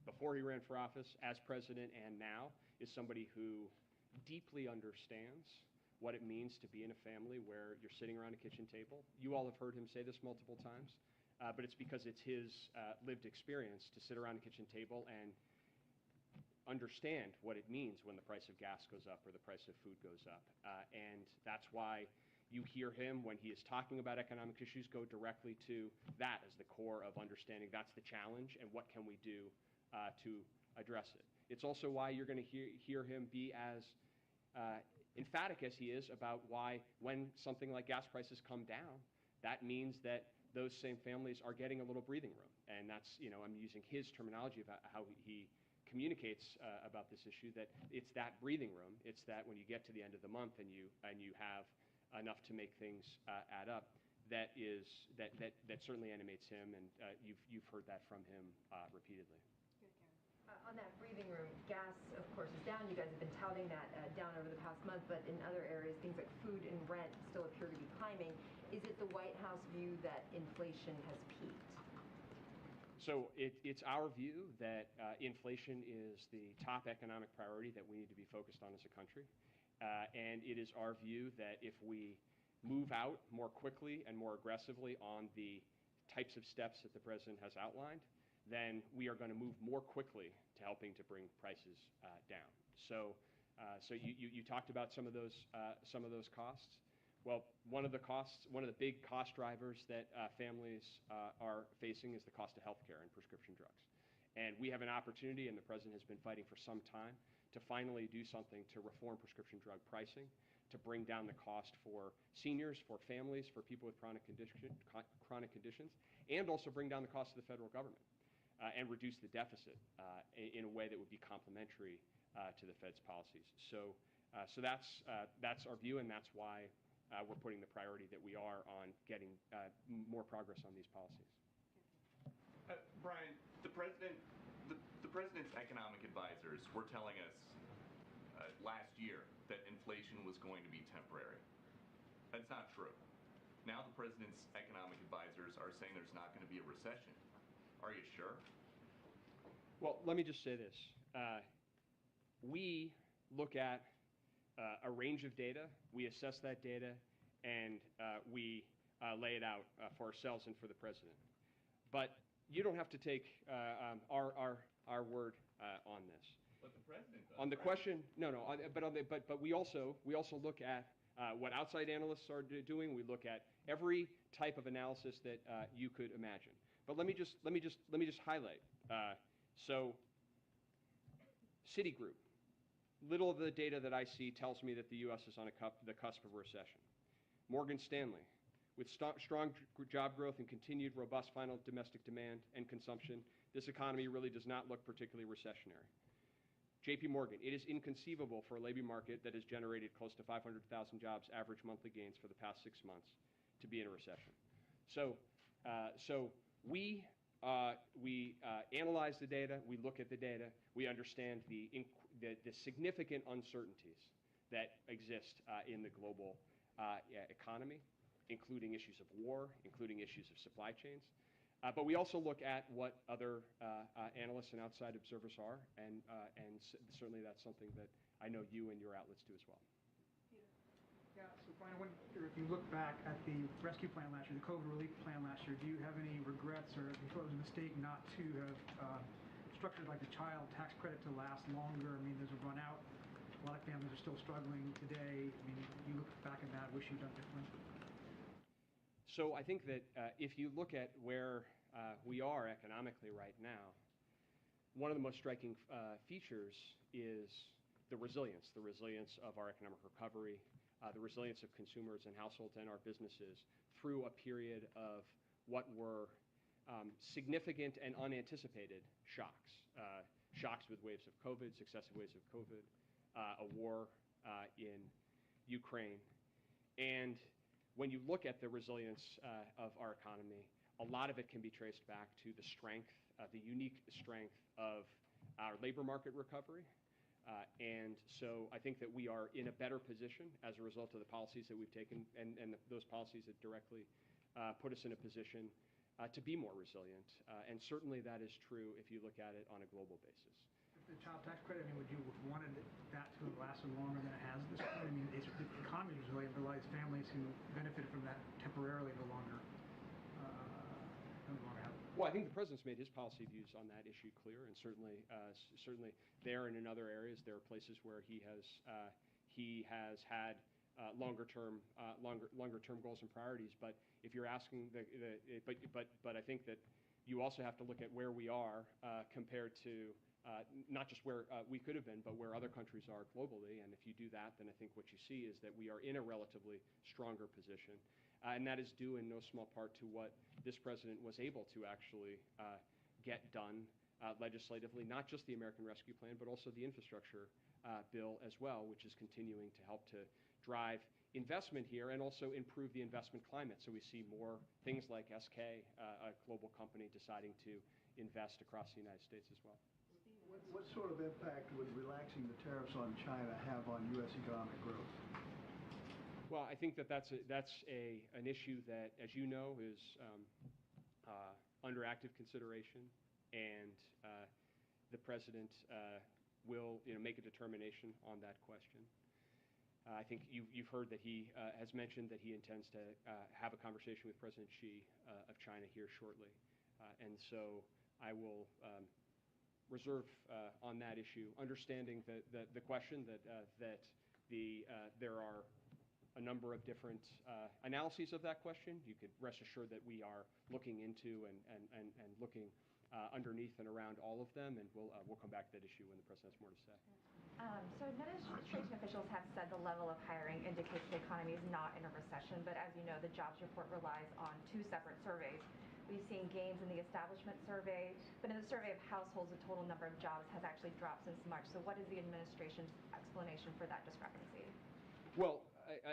S19: before he ran for office, as president and now, is somebody who deeply understands what it means to be in a family where you're sitting around a kitchen table. You all have heard him say this multiple times, but it's because it's his lived experience to sit around a kitchen table and understand what it means when the price of gas goes up or the price of food goes up. And that's why you hear him, when he is talking about economic issues, go directly to that as the core of understanding that's the challenge and what can we do to address it. It's also why you're going to hear him be as emphatic as he is about why, when something like gas prices come down, that means that those same families are getting a little breathing room. And that's, I'm using his terminology about how he communicates about this issue, that it's that breathing room. It's that when you get to the end of the month and you have enough to make things add up, that certainly animates him, and you've heard that from him repeatedly.
S11: On that breathing room, gas, of course, is down. You guys have been touting that down over the past month, but in other areas, things like food and rent still appear to be climbing. Is it the White House view that inflation has peaked?
S19: So it's our view that inflation is the top economic priority that we need to be focused on as a country. And it is our view that if we move out more quickly and more aggressively on the types of steps that the president has outlined, then we are going to move more quickly to helping to bring prices down. So you talked about some of those costs. Well, one of the big cost drivers that families are facing is the cost of healthcare and prescription drugs. And we have an opportunity, and the president has been fighting for some time, to finally do something to reform prescription drug pricing, to bring down the cost for seniors, for families, for people with chronic conditions, and also bring down the cost of the federal government. And reduce the deficit in a way that would be complementary to the Fed's policies. So that's our view, and that's why we're putting the priority that we are on getting more progress on these policies.
S20: Brian, the president's economic advisors were telling us last year that inflation was going to be temporary. That's not true. Now the president's economic advisors are saying there's not going to be a recession. Are you sure?
S19: Well, let me just say this. We look at a range of data, we assess that data, and we lay it out for ourselves and for the president. But you don't have to take our word on this.
S20: But the president does.
S19: On the question, no. But we also look at what outside analysts are doing. We look at every type of analysis that you could imagine. But let me just highlight. So, Citigroup. Little of the data that I see tells me that the U.S. is on the cusp of a recession. Morgan Stanley, with strong job growth and continued robust final domestic demand and consumption, this economy really does not look particularly recessionary. J.P. Morgan, it is inconceivable for a labor market that has generated close to 500,000 jobs, average monthly gains for the past 6 months, to be in a recession. So we analyze the data, we look at the data, we understand the significant uncertainties that exist in the global economy, including issues of war, including issues of supply chains. But we also look at what other analysts and outside observers are, and certainly that's something that I know you and your outlets do as well.
S21: Yeah, so Brian, I wonder if you look back at the rescue plan last year, the COVID relief plan last year, do you have any regrets, or do you thought it was a mistake not to have structured like the child tax credit to last longer? I mean, there's a run out. A lot of families are still struggling today. I mean, you look back at that, wish you'd done differently.
S19: So I think that if you look at where we are economically right now, one of the most striking features is the resilience of our economic recovery, the resilience of consumers and households and our businesses through a period of what were significant and unanticipated shocks. Shocks with waves of COVID, successive waves of COVID, a war in Ukraine. And when you look at the resilience of our economy, a lot of it can be traced back to the strength, the unique strength of our labor market recovery. And so I think that we are in a better position as a result of the policies that we've taken and those policies that directly put us in a position to be more resilient. And certainly that is true if you look at it on a global basis.
S21: The child tax credit, I mean, would you have wanted that to have lasted longer than it has at this point? I mean, the economy is resilient, but a lot of families who benefited from that temporarily no longer have it.
S19: Well, I think the president's made his policy views on that issue clear, and certainly there and in other areas, there are places where he has had longer-term goals and priorities. But if you're asking, but I think that you also have to look at where we are compared to not just where we could have been, but where other countries are globally. And if you do that, then I think what you see is that we are in a relatively stronger position. And that is due in no small part to what this president was able to actually get done legislatively, not just the American Rescue Plan, but also the infrastructure bill as well, which is continuing to help to drive investment here and also improve the investment climate. So we see more things like SK, a global company, deciding to invest across the United States as well.
S4: What sort of impact would relaxing the tariffs on China have on U.S. economic growth?
S19: Well, I think that's an issue that, as you know, is under active consideration, and the president will make a determination on that question. I think you've heard that he has mentioned that he intends to have a conversation with President Xi of China here shortly, and so I will reserve on that issue, understanding the question that there are a number of different analyses of that question. You could rest assured that we are looking into and looking underneath and around all of them, and we'll come back to that issue when the president has more to say.
S11: So administration officials have said the level of hiring indicates the economy is not in a recession, but as you know, the jobs report relies on two separate surveys. We've seen gains in the establishment survey, but in the survey of households, the total number of jobs has actually dropped since March. So what is the administration's explanation for that discrepancy?
S19: Well,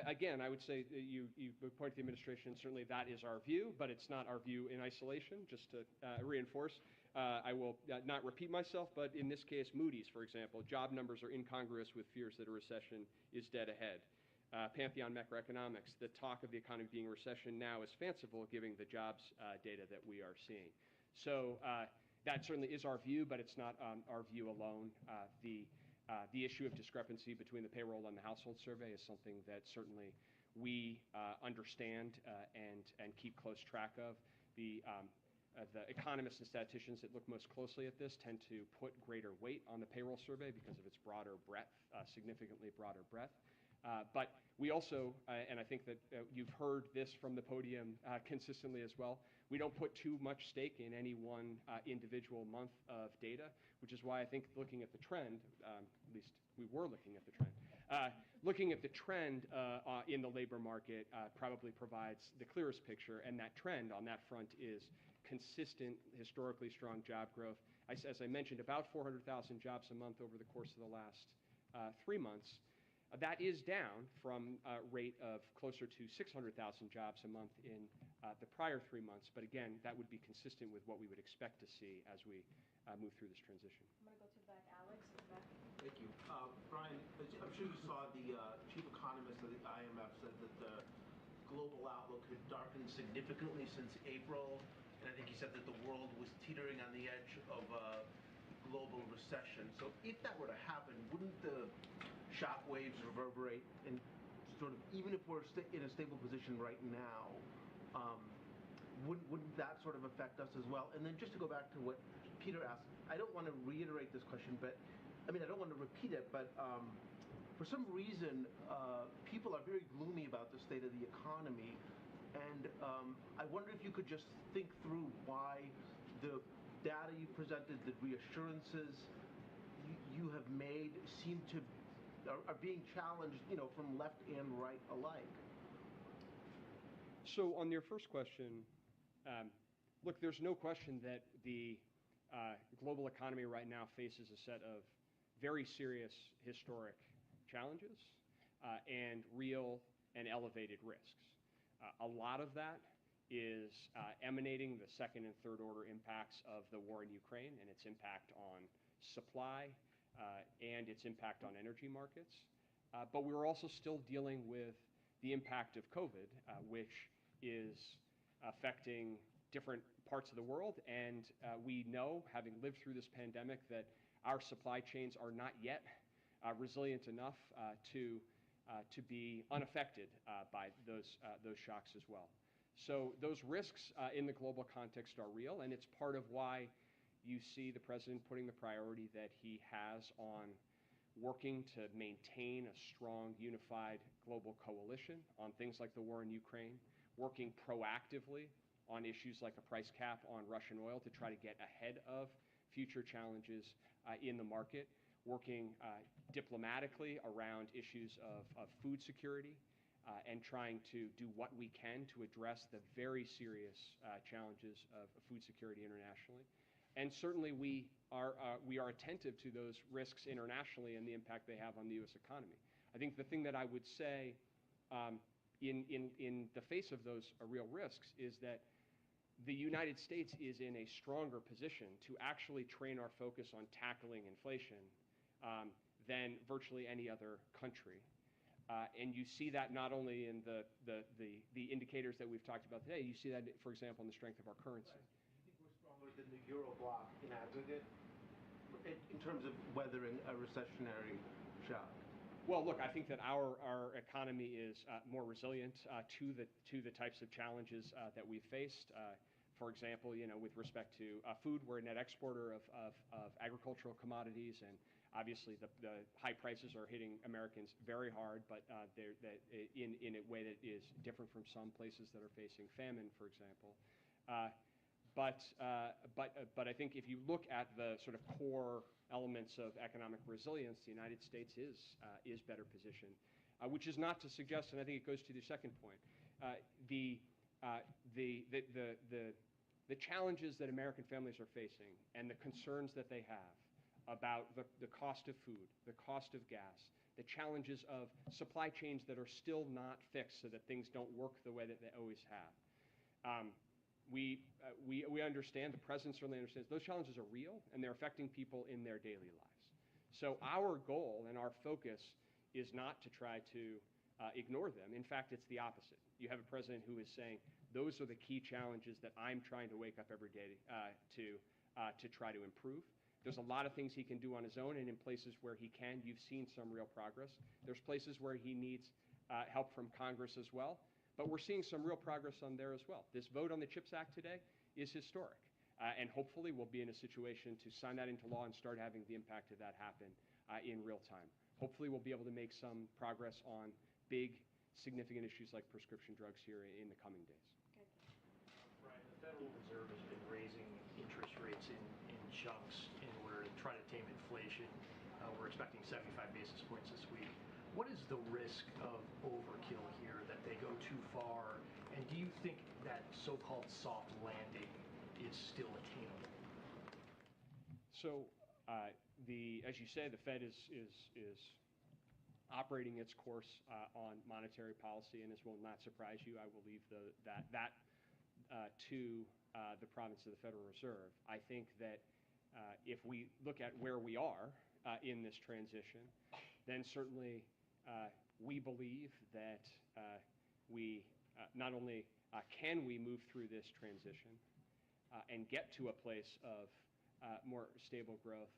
S19: again, I would say you point to the administration. Certainly that is our view, but it's not our view in isolation. Just to reinforce, I will not repeat myself, but in this case, Moody's, for example, job numbers are incongruous with fears that a recession is dead ahead. Pantheon Macroeconomics, the talk of the economy being a recession now is fanciful, given the jobs data that we are seeing. So that certainly is our view, but it's not our view alone. The issue of discrepancy between the payroll and the household survey is something that certainly we understand and keep close track of. The economists and statisticians that look most closely at this tend to put greater weight on the payroll survey because of its broader breadth, significantly broader breadth. But we also, and I think that you've heard this from the podium consistently as well, we don't put too much stake in any one individual month of data, which is why I think looking at the trend, at least we were looking at the trend, looking at the trend in the labor market probably provides the clearest picture, and that trend on that front is consistent, historically strong job growth. As I mentioned, about 400,000 jobs a month over the course of the last 3 months. That is down from a rate of closer to 600,000 jobs a month in the prior 3 months. But again, that would be consistent with what we would expect to see as we move through this transition.
S14: I'm going to go to the back. Alex, back.
S17: Thank you. Brian, I'm sure you saw the chief economist of the IMF said that the global outlook had darkened significantly since April. And I think he said that the world was teetering on the edge of a global recession. So if that were to happen, wouldn't the shock waves reverberate, and sort of, even if we're in a stable position right now, wouldn't that sort of affect us as well? And then just to go back to what Peter asked, I don't want to reiterate this question, but I mean, I don't want to repeat it, but for some reason, people are very gloomy about the state of the economy, And I wonder if you could just think through why the data you presented, the reassurances you have made seem to are being challenged, from left and right alike.
S19: So on your first question, look, there's no question that the global economy right now faces a set of very serious historic challenges and real and elevated risks. A lot of that is emanating the second and third order impacts of the war in Ukraine and its impact on supply and its impact on energy markets. But we're also still dealing with the impact of COVID, which is affecting different parts of the world. And we know, having lived through this pandemic, that our supply chains are not yet resilient enough to be unaffected by those shocks as well. So those risks in the global context are real, and it's part of why you see the president putting the priority that he has on working to maintain a strong, unified global coalition on things like the war in Ukraine, working proactively on issues like a price cap on Russian oil to try to get ahead of future challenges in the market, working diplomatically around issues of food security, and trying to do what we can to address the very serious challenges of food security internationally. And certainly we are attentive to those risks internationally and the impact they have on the U.S. economy. I think the thing that I would say in the face of those real risks is that the United States is in a stronger position to actually train our focus on tackling inflation than virtually any other country. And you see that not only in the indicators that we've talked about today, you see that, for example, in the strength of our currency.
S17: Do you think we're stronger than the Euro bloc in aggregate in terms of weathering a recessionary shock?
S19: Well, look, I think that our economy is more resilient to the types of challenges that we've faced. For example, with respect to food, we're a net exporter of agricultural commodities, and obviously the high prices are hitting Americans very hard, but in a way that is different from some places that are facing famine, for example. But I think if you look at the sort of core elements of economic resilience, the United States is better positioned, which is not to suggest, and I think it goes to the second point, the challenges that American families are facing and the concerns that they have about the cost of food, the cost of gas, the challenges of supply chains that are still not fixed so that things don't work the way that they always have. We understand, the president certainly understands, those challenges are real and they're affecting people in their daily lives. So our goal and our focus is not to try to ignore them. In fact, it's the opposite. You have a president who is saying, those are the key challenges that I'm trying to wake up every day to try to improve. There's a lot of things he can do on his own, and in places where he can, you've seen some real progress. There's places where he needs help from Congress as well. But we're seeing some real progress on there as well. This vote on the CHIPS Act today is historic. And hopefully we'll be in a situation to sign that into law and start having the impact of that happen in real time. Hopefully we'll be able to make some progress on big, significant issues like prescription drugs here in the coming days.
S5: Brian, the Federal Reserve has been raising interest rates in chunks in order to try to tame inflation. We're expecting 75 basis points this week. What is the risk of overkill here, that they go too far? And do you think that so-called soft landing is still attainable?
S19: So, as you say, the Fed is operating its course on monetary policy, and this will not surprise you. I will leave that to the province of the Federal Reserve. I think that if we look at where we are in this transition, then certainly we believe that we not only can we move through this transition and get to a place of more stable growth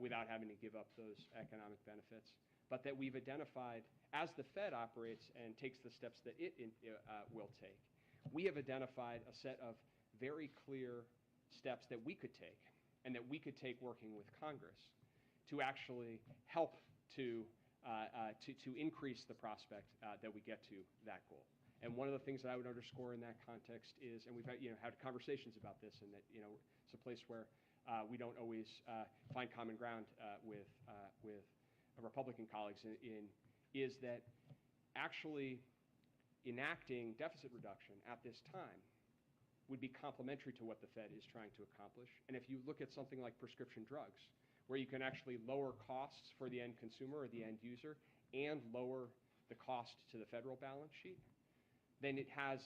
S19: without having to give up those economic benefits, but that we've identified, as the Fed operates and takes the steps that it will take, we have identified a set of very clear steps that we could take and that we could take working with Congress to actually help to increase the prospect that we get to that goal. And one of the things that I would underscore in that context is, and we've had conversations about this, and that it's a place where we don't always find common ground with Republican colleagues is that actually enacting deficit reduction at this time would be complementary to what the Fed is trying to accomplish. And if you look at something like prescription drugs, where you can actually lower costs for the end consumer or the end user and lower the cost to the federal balance sheet, then it has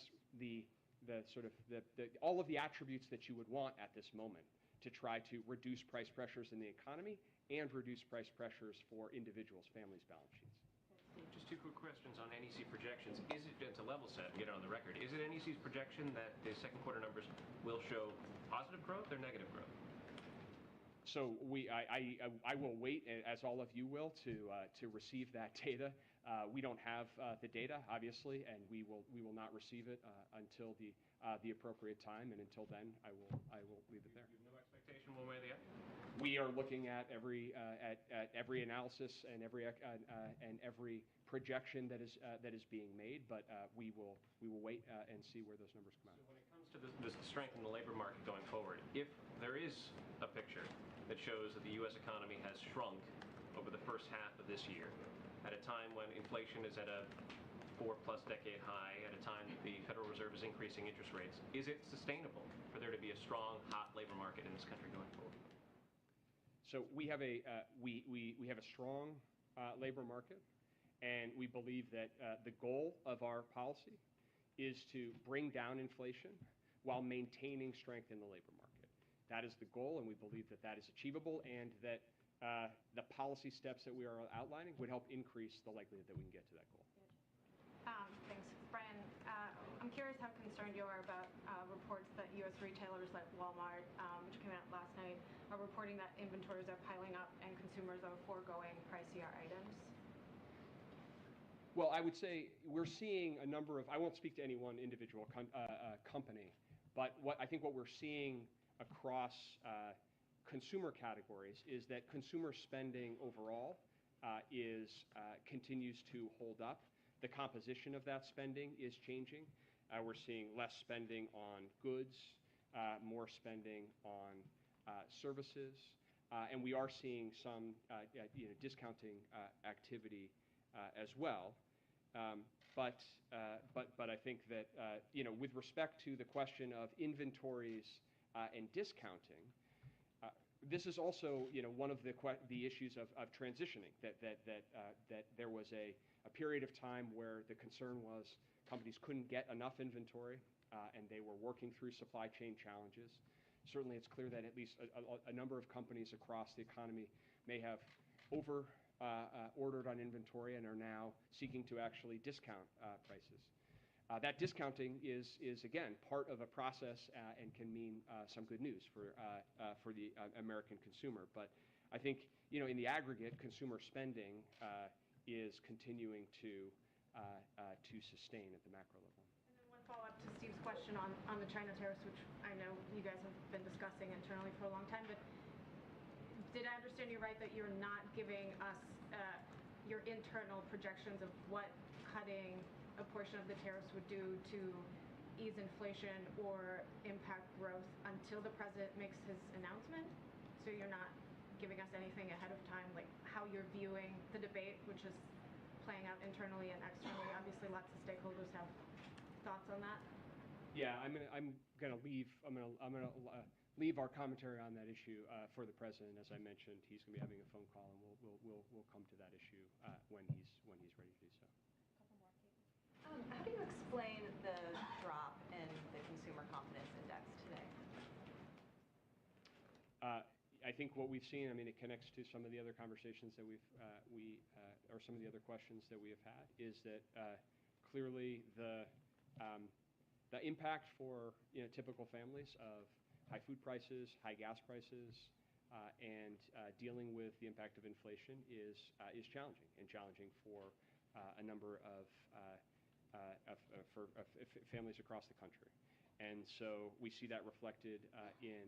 S19: all of the attributes that you would want at this moment to try to reduce price pressures in the economy and reduce price pressures for individuals' families' balance sheets.
S6: Just two quick questions on NEC projections. Is it, to level set and get it on the record, is it NEC's projection that the second quarter numbers will show positive growth or negative growth?
S19: So I will wait, as all of you will, to receive that data. We don't have the data, obviously, and we will not receive it until the appropriate time. And until then, I will leave it there.
S6: You have no expectation one way or the other?
S19: We are looking at every analysis and every projection that is being made, but we will wait and see where those numbers come out.
S6: So when it comes to the strength in the labor market going forward, if there is a picture that shows that the U.S. economy has shrunk over the first half of this year, at a time when inflation is at a 4+ decade high, at a time that the Federal Reserve is increasing interest rates, is it sustainable for there to be a strong, hot labor market in this country going forward?
S19: So we have a strong labor market, and we believe that the goal of our policy is to bring down inflation while maintaining strength in the labor market. That is the goal, and we believe that that is achievable, and that the policy steps that we are outlining would help increase the likelihood that we can get to that goal.
S22: Thanks. Brian, I'm curious how concerned you are about reports that U.S. retailers like Walmart, which came out last night, are reporting that inventories are piling up and consumers are foregoing pricier items.
S19: Well, I would say we're seeing a number of, I won't speak to any one individual company, but I think what we're seeing across consumer categories is that consumer spending overall continues to hold up. The composition of that spending is changing. We're seeing less spending on goods, more spending on services, and we are seeing some discounting activity as well. But I think that with respect to the question of inventories and discounting, this is also one of the issues of transitioning. That there was a period of time where the concern was companies couldn't get enough inventory and they were working through supply chain challenges. Certainly, it's clear that at least a number of companies across the economy may have ordered on inventory and are now seeking to actually discount prices. That discounting is again part of a process and can mean some good news for the American consumer. But I think in the aggregate, consumer spending is continuing to sustain at the macro level.
S22: And then one follow-up to Steve's question on the China tariffs, which I know you guys have been discussing internally for a long time. But did I understand you right that you're not giving us your internal projections of what cutting a portion of the tariffs would do to ease inflation or impact growth until the president makes his announcement? So you're not giving us anything ahead of time, like how you're viewing the debate, which is playing out internally and externally? Obviously, lots of stakeholders have thoughts on that.
S19: Yeah, I'm gonna leave our commentary on that issue for the president. As I mentioned, he's gonna be having a phone call, and we'll come to that issue when he's ready to do so.
S11: How do you explain the drop in the consumer confidence index today?
S19: I think what we've seen, it connects to some of the other conversations that or some of the other questions that we have had, is that clearly the impact for typical families of high food prices, high gas prices, and dealing with the impact of inflation is challenging for a number of families across the country. And so we see that reflected in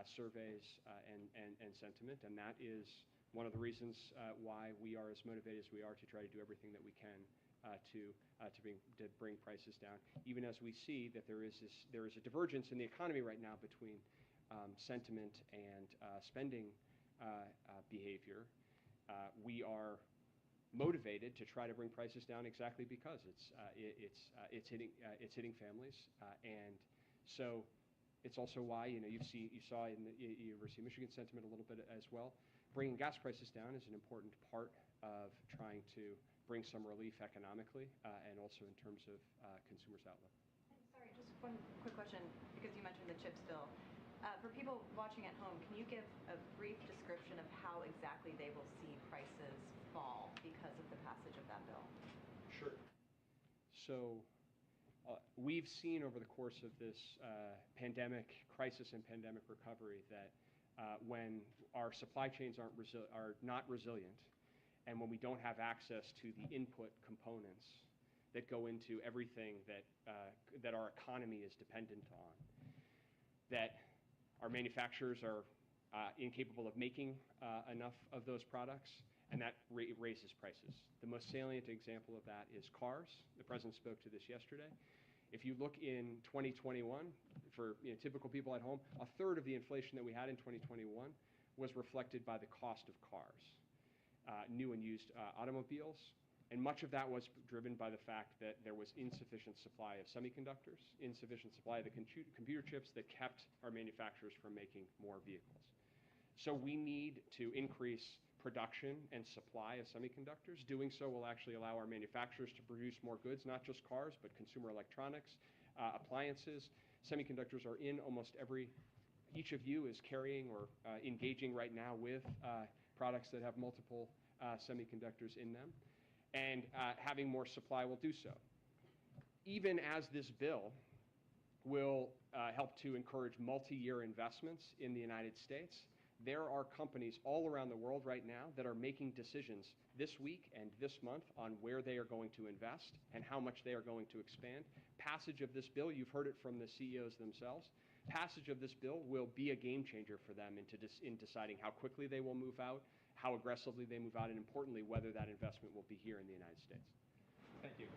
S19: surveys and sentiment, and that is one of the reasons why we are as motivated as we are to try to do everything that we can
S6: to bring prices down, even as we see that there is a divergence in the economy right now between sentiment and spending behavior. We are motivated to try to bring prices down exactly because it's hitting families, and so it's also why you saw in the University of Michigan sentiment a little bit as well. Bringing gas prices down is an important part of trying to bring some relief economically and also in terms of consumers' outlook.
S7: Sorry, just one quick question because you mentioned the CHIPS bill. For people watching at home, can you give a brief description of how exactly they will see prices fall because of the passage of that bill?
S6: Sure. So we've seen over the course of this pandemic crisis and pandemic recovery that when our supply chains are not resilient, and when we don't have access to the input components that go into everything that our economy is dependent on, that our manufacturers are incapable of making enough of those products, and that raises prices. The most salient example of that is cars. The president spoke to this yesterday. If you look in 2021, for typical people at home, a third of the inflation that we had in 2021 was reflected by the cost of cars, new and used automobiles. And much of that was driven by the fact that there was insufficient supply of semiconductors, insufficient supply of the computer chips that kept our manufacturers from making more vehicles. So we need to increase production and supply of semiconductors. Doing so will actually allow our manufacturers to produce more goods, not just cars, but consumer electronics, appliances. Semiconductors are in almost each of you is carrying or engaging right now with products that have multiple semiconductors in them. And having more supply will do so. Even as this bill will help to encourage multi-year investments in the United States, there are companies all around the world right now that are making decisions this week and this month on where they are going to invest and how much they are going to expand. Passage of this bill, you've heard it from the CEOs themselves, passage of this bill will be a game changer for them in deciding how quickly they will move out, how aggressively they move out, and importantly, whether that investment will be here in the United States.
S8: Thank you.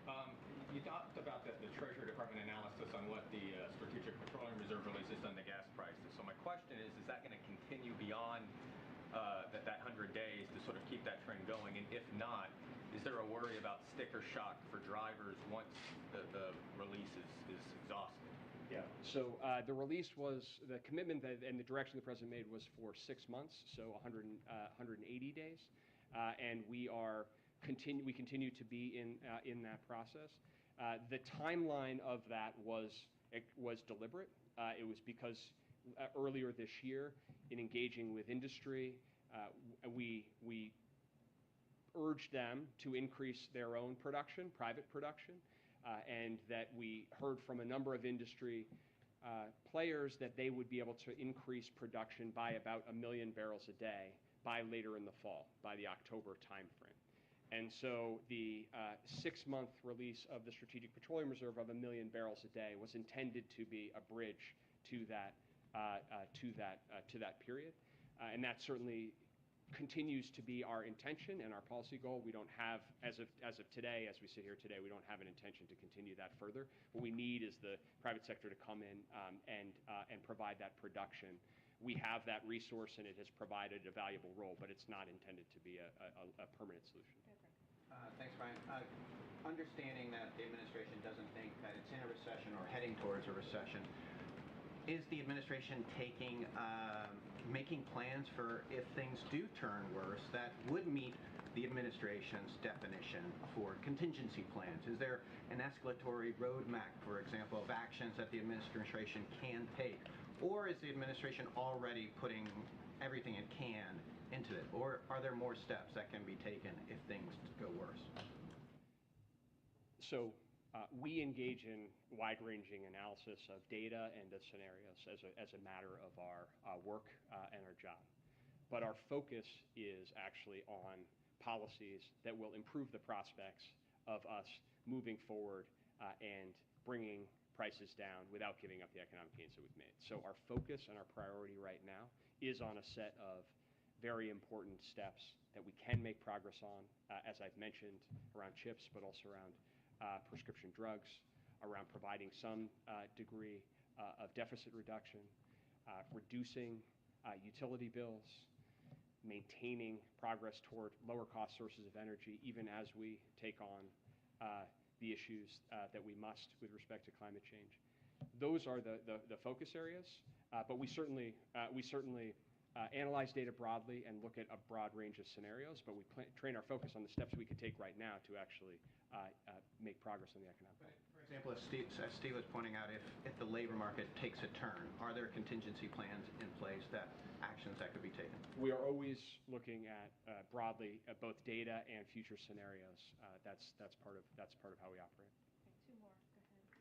S8: You talked about the Treasury Department analysis on what the Strategic Petroleum Reserve releases on the gas prices. So my question is that going to continue beyond that 100 days to sort of keep that trend going? And if not, is there a worry about sticker shock for drivers once the release is exhausted?
S6: Yeah. So the release was, the commitment and the direction the president made was for 6 months, so 180 days, and we continue to be in that process. The timeline of that was deliberate. It was because earlier this year, in engaging with industry, we urged them to increase their own production, private production. And that we heard from a number of industry players that they would be able to increase production by about 1 million barrels a day by later in the fall, by the October timeframe. And so the 6-month release of the Strategic Petroleum Reserve of 1 million barrels a day was intended to be a bridge to that period, and that certainly continues to be our intention and our policy goal. We don't have, as of today, as we sit here today, we don't have an intention to continue that further. What we need is the private sector to come in and provide that production. We have that resource, and it has provided a valuable role, but it's not intended to be a permanent solution.
S23: Thanks, Brian. Understanding that the administration doesn't think that it's in a recession or heading towards a recession, is the administration making plans for if things do turn worse that would meet the administration's definition for contingency plans? Is there an escalatory roadmap, for example, of actions that the administration can take? Or is the administration already putting everything it can into it? Or are there more steps that can be taken if things go worse?
S6: So we engage in wide-ranging analysis of data and of scenarios as a matter of our work and our job. But our focus is actually on policies that will improve the prospects of us moving forward and bringing prices down without giving up the economic gains that we've made. So our focus and our priority right now is on a set of
S19: very important steps that we can make progress on, as I've mentioned, around chips, but also around prescription drugs, around providing some degree of deficit reduction, reducing utility bills, maintaining progress toward lower cost sources of energy, even as we take on the issues that we must with respect to climate change. Those are the focus areas, but we certainly analyze data broadly and look at a broad range of scenarios, but we train our focus on the steps we could take right now to actually make progress on the economic.
S23: For example, as Steve was pointing out, if the labor market takes a turn, are there contingency plans in place, actions that could be taken?
S19: We are always looking at broadly at both data and future scenarios. That's part of how we operate.
S11: Okay, 2 more.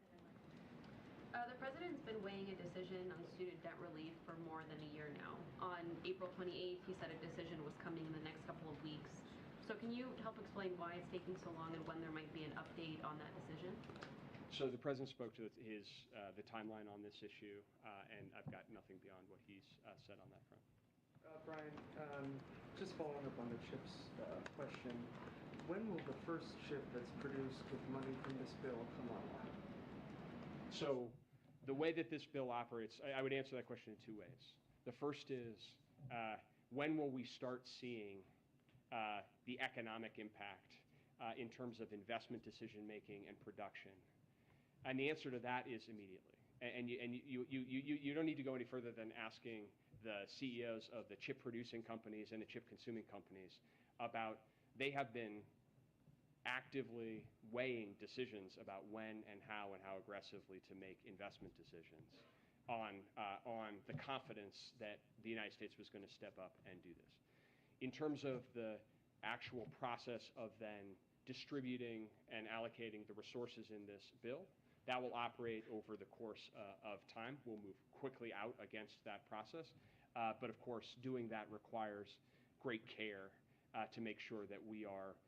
S11: Go ahead.
S3: The president's been weighing a decision on student debt relief for more than a year now. On April 28th, he said a decision was coming in the next couple of weeks. So can you help explain why it's taking so long and when there might be an update on that decision?
S19: So the president spoke to the timeline on this issue, and I've got nothing beyond what he's said on that front.
S9: Brian, just following up on the CHIPS question, when will the first chip that's produced with money from this bill come online?
S19: So the way that this bill operates, I would answer that question in 2 ways. The first is, when will we start seeing the economic impact in terms of investment decision-making and production? And the answer to that is immediately. And you don't need to go any further than asking the CEOs of the chip-producing companies and the chip-consuming companies about, they have been actively weighing decisions about when and how aggressively to make investment decisions on the confidence that the United States was going to step up and do this. In terms of the actual process of then distributing and allocating the resources in this bill, that will operate over the course of time. We'll move quickly out against that process. But of course, doing that requires great care to make sure that we are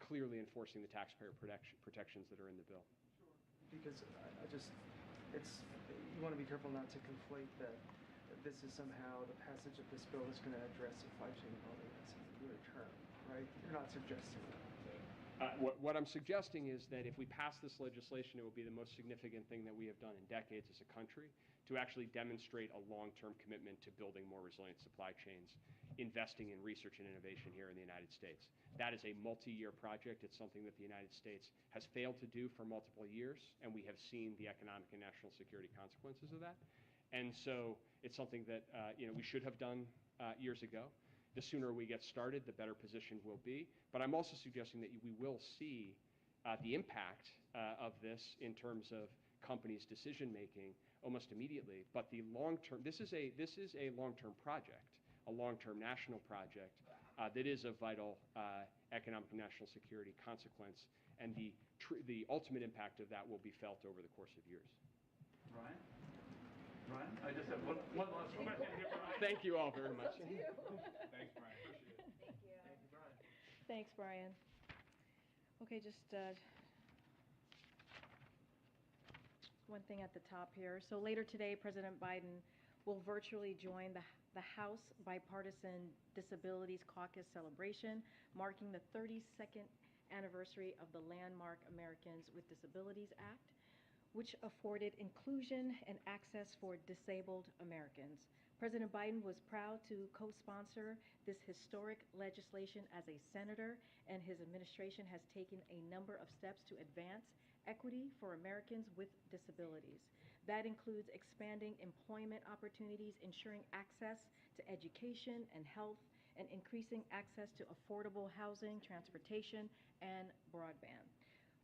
S19: clearly enforcing the taxpayer protections that are in the bill.
S9: Sure. Because you want to be careful not to conflate that this is somehow the passage of this bill is going to address supply chain bottlenecks in the near term, right? You're not suggesting that.
S19: What I'm suggesting is that if we pass this legislation, it will be the most significant thing that we have done in decades as a country to actually demonstrate a long-term commitment to building more resilient supply chains, investing in research and innovation here in the United States. That is a multi-year project. It's something that the United States has failed to do for multiple years, and we have seen the economic and national security consequences of that. And so it's something that we should have done years ago. The sooner we get started, the better position we'll be. But I'm also suggesting that we will see the impact of this in terms of companies' decision-making almost immediately. But the long-term, this is a long-term project, a long-term national project that is of vital economic and national security consequence. And the ultimate impact of that will be felt over the course of years.
S15: Ryan, I just have one last question here.
S19: Thank you all very much.
S15: Thanks, Brian. Appreciate it.
S11: Thank you.
S15: Thank you, Brian.
S14: Thanks, Brian. Okay, just one thing at the top here. So later today, President Biden will virtually join the House Bipartisan Disabilities Caucus celebration, marking the 32nd anniversary of the landmark Americans with Disabilities Act, which afforded inclusion and access for disabled Americans. President Biden was proud to co-sponsor this historic legislation as a senator, and his administration has taken a number of steps to advance equity for Americans with disabilities. That includes expanding employment opportunities, ensuring access to education and health, and increasing access to affordable housing, transportation, and broadband.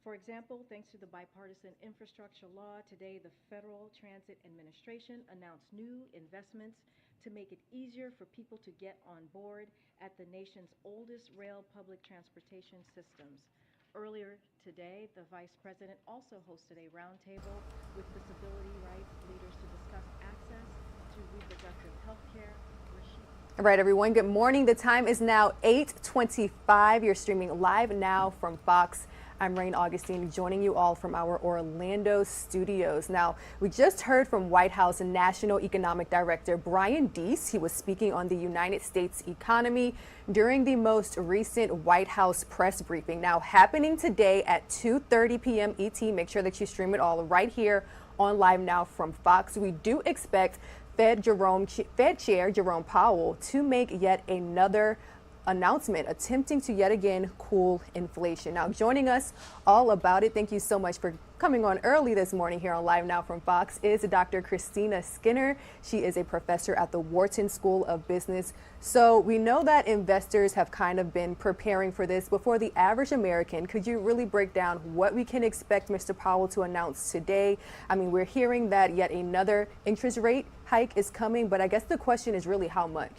S14: For example, thanks to the bipartisan infrastructure law, today the Federal Transit Administration announced new investments to make it easier for people to get on board at the nation's oldest rail public transportation systems. Earlier today, the Vice President also hosted a roundtable with disability rights leaders to discuss access to reproductive health care.
S24: All right, everyone, good morning. The time is now 8:25. You're streaming live now from Fox.
S1: I'm Rain Augustine, joining you all from our Orlando studios. Now, we just heard from White House National Economic Director Brian Deese. He was speaking on the United States economy during the most recent White House press briefing. Now, happening today at 2:30 p.m. ET. Make sure that you stream it all right here on LiveNOW from Fox. We do expect Fed Chair Jerome Powell to make yet another announcement attempting to yet again cool inflation. Now, joining us all about it, thank you so much for coming on early this morning here on LiveNOW from Fox, is Dr. Christina Skinner. She is a professor at the Wharton School of Business. So we know that investors have kind of been preparing for this, but for the average American, could you really break down what we can expect Mr. Powell to announce today? I mean, we're hearing that yet another interest rate hike is coming, but I guess the question is really how much?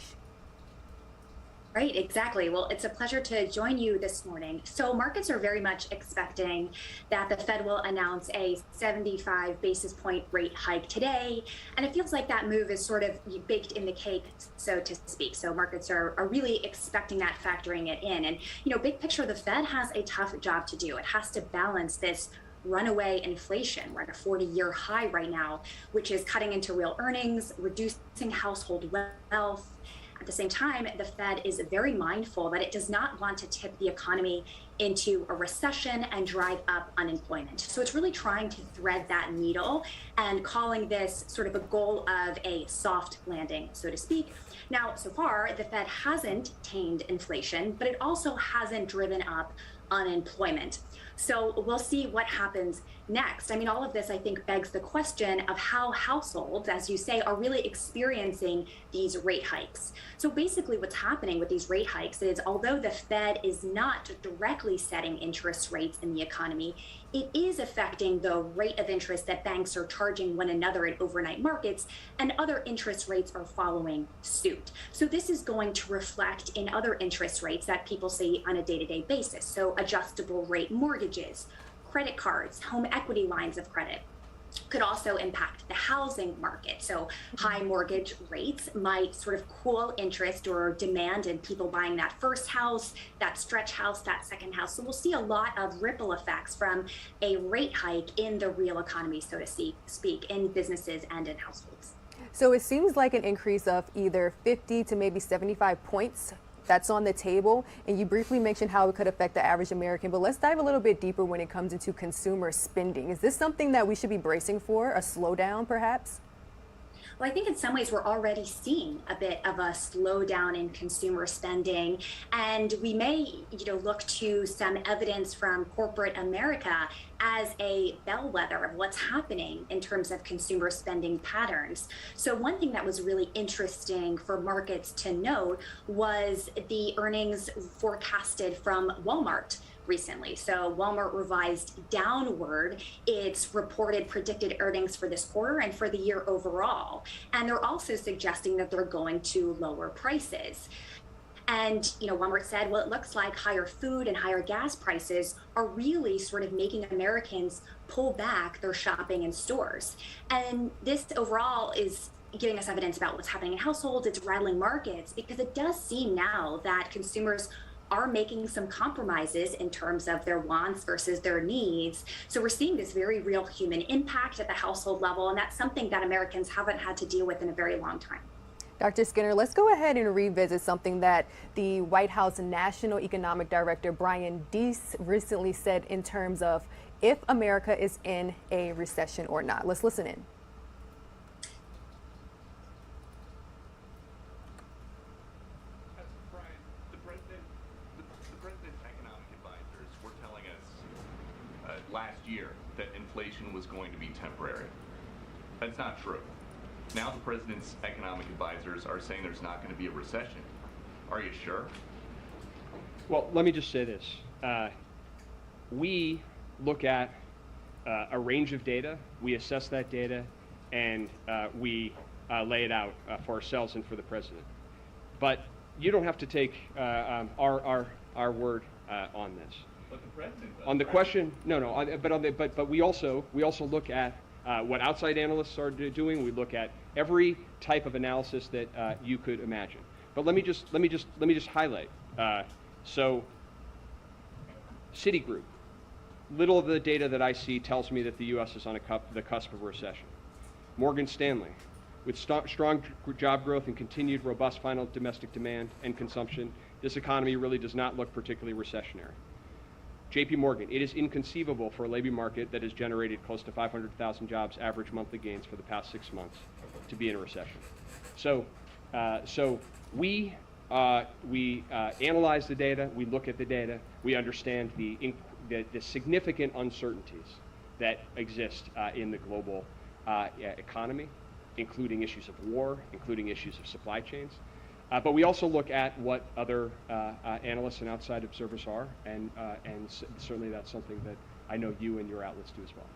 S2: Right, exactly. Well, it's a pleasure to join you this morning. So markets are very much expecting that the Fed will announce a 75 basis point rate hike today. And it feels like that move is sort of baked in the cake, so to speak. So markets are really expecting that, factoring it in. And, you know, big picture, the Fed has a tough job to do. It has to balance this runaway inflation. We're at a 40-year high right now, which is cutting into real earnings, reducing household wealth. At the same time, the Fed is very mindful that it does not want to tip the economy into a recession and drive up unemployment. So it's really trying to thread that needle and calling this sort of a goal of a soft landing, so to speak. Now, so far, the Fed hasn't tamed inflation, but it also hasn't driven up unemployment. So we'll see what happens next. I mean, all of this, I think, begs the question of how households, as you say, are really experiencing these rate hikes. So basically what's happening with these rate hikes is, although the Fed is not directly setting interest rates in the economy, it is affecting the rate of interest that banks are charging one another in overnight markets, and other interest rates are following suit. So this is going to reflect in other interest rates that people see on a day-to-day basis. So adjustable rate mortgages, credit cards, home equity lines of credit. Could also impact the housing market. So high mortgage rates might sort of cool interest or demand in people buying that first house, that stretch house, that second house. So we'll see a lot of ripple effects from a rate hike in the real economy, so to speak, in businesses and in households.
S1: So it seems like an increase of either 50 to maybe 75 points that's on the table, and you briefly mentioned how it could affect the average American, but let's dive a little bit deeper when it comes into consumer spending. Is this something that we should be bracing for, a slowdown perhaps?
S2: Well, I think in some ways we're already seeing a bit of a slowdown in consumer spending, and we may, look to some evidence from corporate America as a bellwether of what's happening in terms of consumer spending patterns. So one thing that was really interesting for markets to note was the earnings forecasted from Walmart recently. So Walmart revised downward its reported predicted earnings for this quarter and for the year overall. And they're also suggesting that they're going to lower prices. And, Walmart said, well, it looks like higher food and higher gas prices are really sort of making Americans pull back their shopping in stores. And this overall is giving us evidence about what's happening in households. It's rattling markets, because it does seem now that consumers are making some compromises in terms of their wants versus their needs. So we're seeing this very real human impact at the household level, and that's something that Americans haven't had to deal with in a very long time.
S1: Dr. Skinner, let's go ahead and revisit something that the White House National Economic Director Brian Deese recently said in terms of if America is in a recession or not. Let's listen in.
S20: Brian, the president's economic advisors were telling us last year that inflation was going to be temporary. That's not true. Now the president's economic advisors are saying there's not going to be a recession. Are you sure?
S19: Well, let me just say this. We look at a range of data, we assess that data, and we lay it out for ourselves and for the president. But you don't have to take our word on this.
S20: But the president does.
S19: On the question, but we also look at what outside analysts are doing. We look at every type of analysis that you could imagine. But let me just highlight. So Citigroup, little of the data that I see tells me that the U.S. is on the cusp of a recession. Morgan Stanley, with strong job growth and continued robust final domestic demand and consumption, this economy really does not look particularly recessionary. JP Morgan, it is inconceivable for a labor market that has generated close to 500,000 jobs average monthly gains for the past 6 months to be in a recession. So we analyze the data, we look at the data, we understand the significant uncertainties that exist in the global economy, including issues of war, including issues of supply chains. But we also look at what other analysts and outside observers are, and certainly that's something that I know you and your outlets do as well.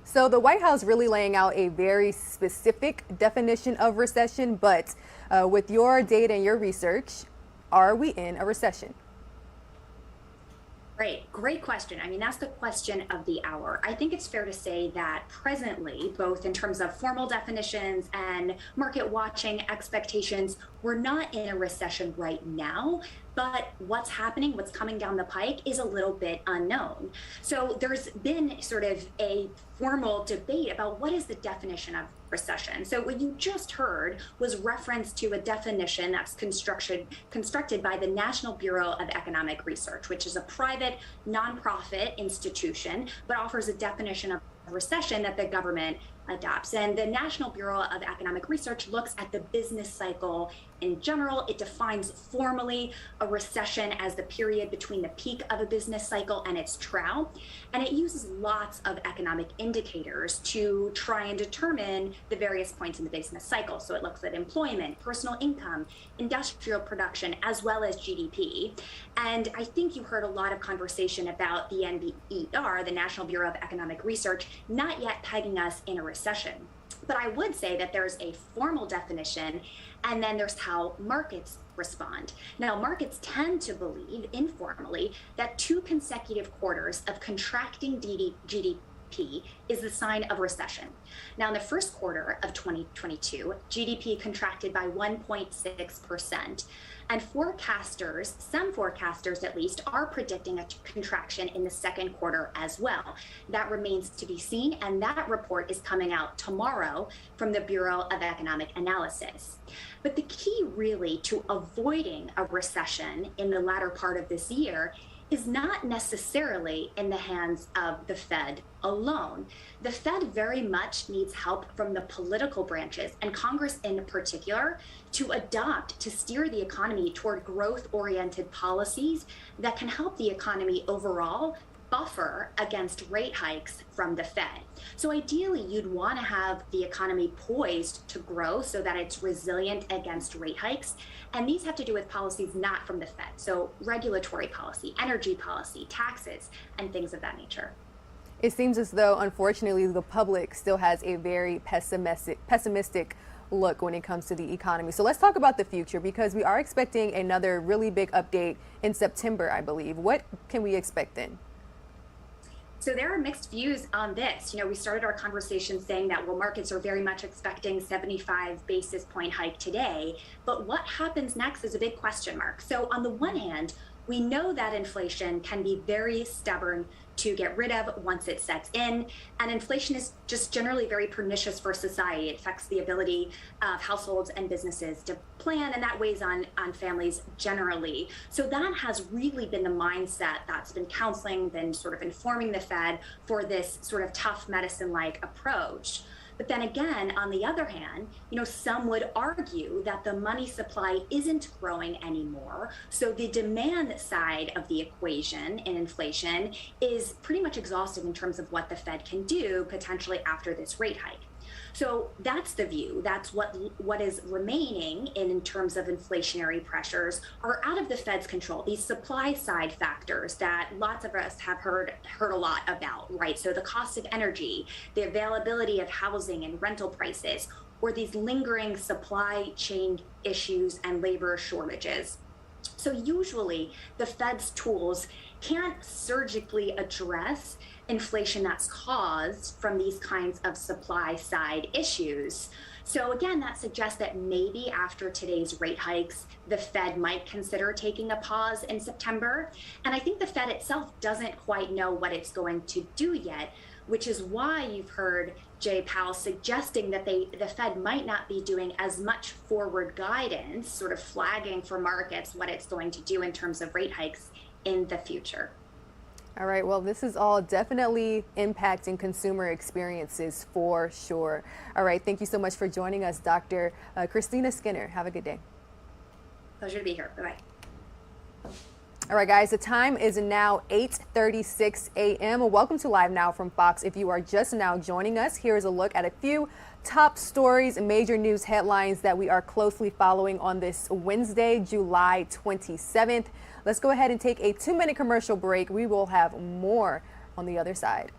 S1: So the White House really laying out a very specific definition of recession, but with your data and your research, are we in a recession?
S2: Great question. I mean, that's the question of the hour. I think it's fair to say that presently, both in terms of formal definitions and market watching expectations, we're not in a recession right now. But what's happening, what's coming down the pike is a little bit unknown. So there's been sort of a formal debate about what is the definition of recession. So what you just heard was reference to a definition that's constructed by the National Bureau of Economic Research, which is a private nonprofit institution, but offers a definition of recession that the government adopts. And the National Bureau of Economic Research looks at the business cycle in general. It defines formally a recession as the period between the peak of a business cycle and its trough. And it uses lots of economic indicators to try and determine the various points in the business cycle. So it looks at employment, personal income, industrial production, as well as GDP. And I think you heard a lot of conversation about the NBER, the National Bureau of Economic Research, not yet pegging us in a recession. But I would say that there's a formal definition, and then there's how markets respond. Now, markets tend to believe informally that 2 consecutive quarters of contracting GDP is the sign of recession. Now, in the first quarter of 2022, GDP contracted by 1.6%. And forecasters, some forecasters at least, are predicting a contraction in the second quarter as well. That remains to be seen, and that report is coming out tomorrow from the Bureau of Economic Analysis. But the key really to avoiding a recession in the latter part of this year is not necessarily in the hands of the Fed alone. The Fed very much needs help from the political branches, and Congress in particular, to steer the economy toward growth-oriented policies that can help the economy overall buffer against rate hikes from the Fed. So ideally, you'd want to have the economy poised to grow so that it's resilient against rate hikes. And these have to do with policies not from the Fed. So regulatory policy, energy policy, taxes, and things of that nature.
S1: It seems as though, unfortunately, the public still has a very pessimistic look when it comes to the economy. So let's talk about the future, because we are expecting another really big update in September, I believe. What can we expect then?
S2: So there are mixed views on this. You know, we started our conversation saying that, well, markets are very much expecting 75 basis point hike today, but what happens next is a big question mark. So on the one hand, we know that inflation can be very stubborn to get rid of once it sets in. And inflation is just generally very pernicious for society. It affects the ability of households and businesses to plan, and that weighs on families generally. So that has really been the mindset that's been counseling, been sort of informing the Fed for this sort of tough medicine-like approach. But then again, on the other hand, you know, some would argue that the money supply isn't growing anymore. So the demand side of the equation in inflation is pretty much exhausted in terms of what the Fed can do potentially after this rate hike. So that's the view. That's what is remaining in terms of inflationary pressures are out of the Fed's control. These supply side factors that lots of us have heard a lot about, right? So the cost of energy, the availability of housing and rental prices, or these lingering supply chain issues and labor shortages. So usually the Fed's tools can't surgically address inflation that's caused from these kinds of supply side issues. So again, that suggests that maybe after today's rate hikes, the Fed might consider taking a pause in September. And I think the Fed itself doesn't quite know what it's going to do yet, which is why you've heard Jay Powell suggesting that the Fed might not be doing as much forward guidance, sort of flagging for markets what it's going to do in terms of rate hikes in the future.
S1: All right, well, this is all definitely impacting consumer experiences for sure. All right, thank you so much for joining us, Dr. Christina Skinner. Have a good day.
S2: Pleasure to be here. Bye-bye.
S1: All right, guys, the time is now 8:36 a.m. Welcome to Live Now from Fox. If you are just now joining us, here is a look at a few top stories and major news headlines that we are closely following on this Wednesday, July 27th. Let's go ahead and take a 2-minute commercial break. We will have more on the other side.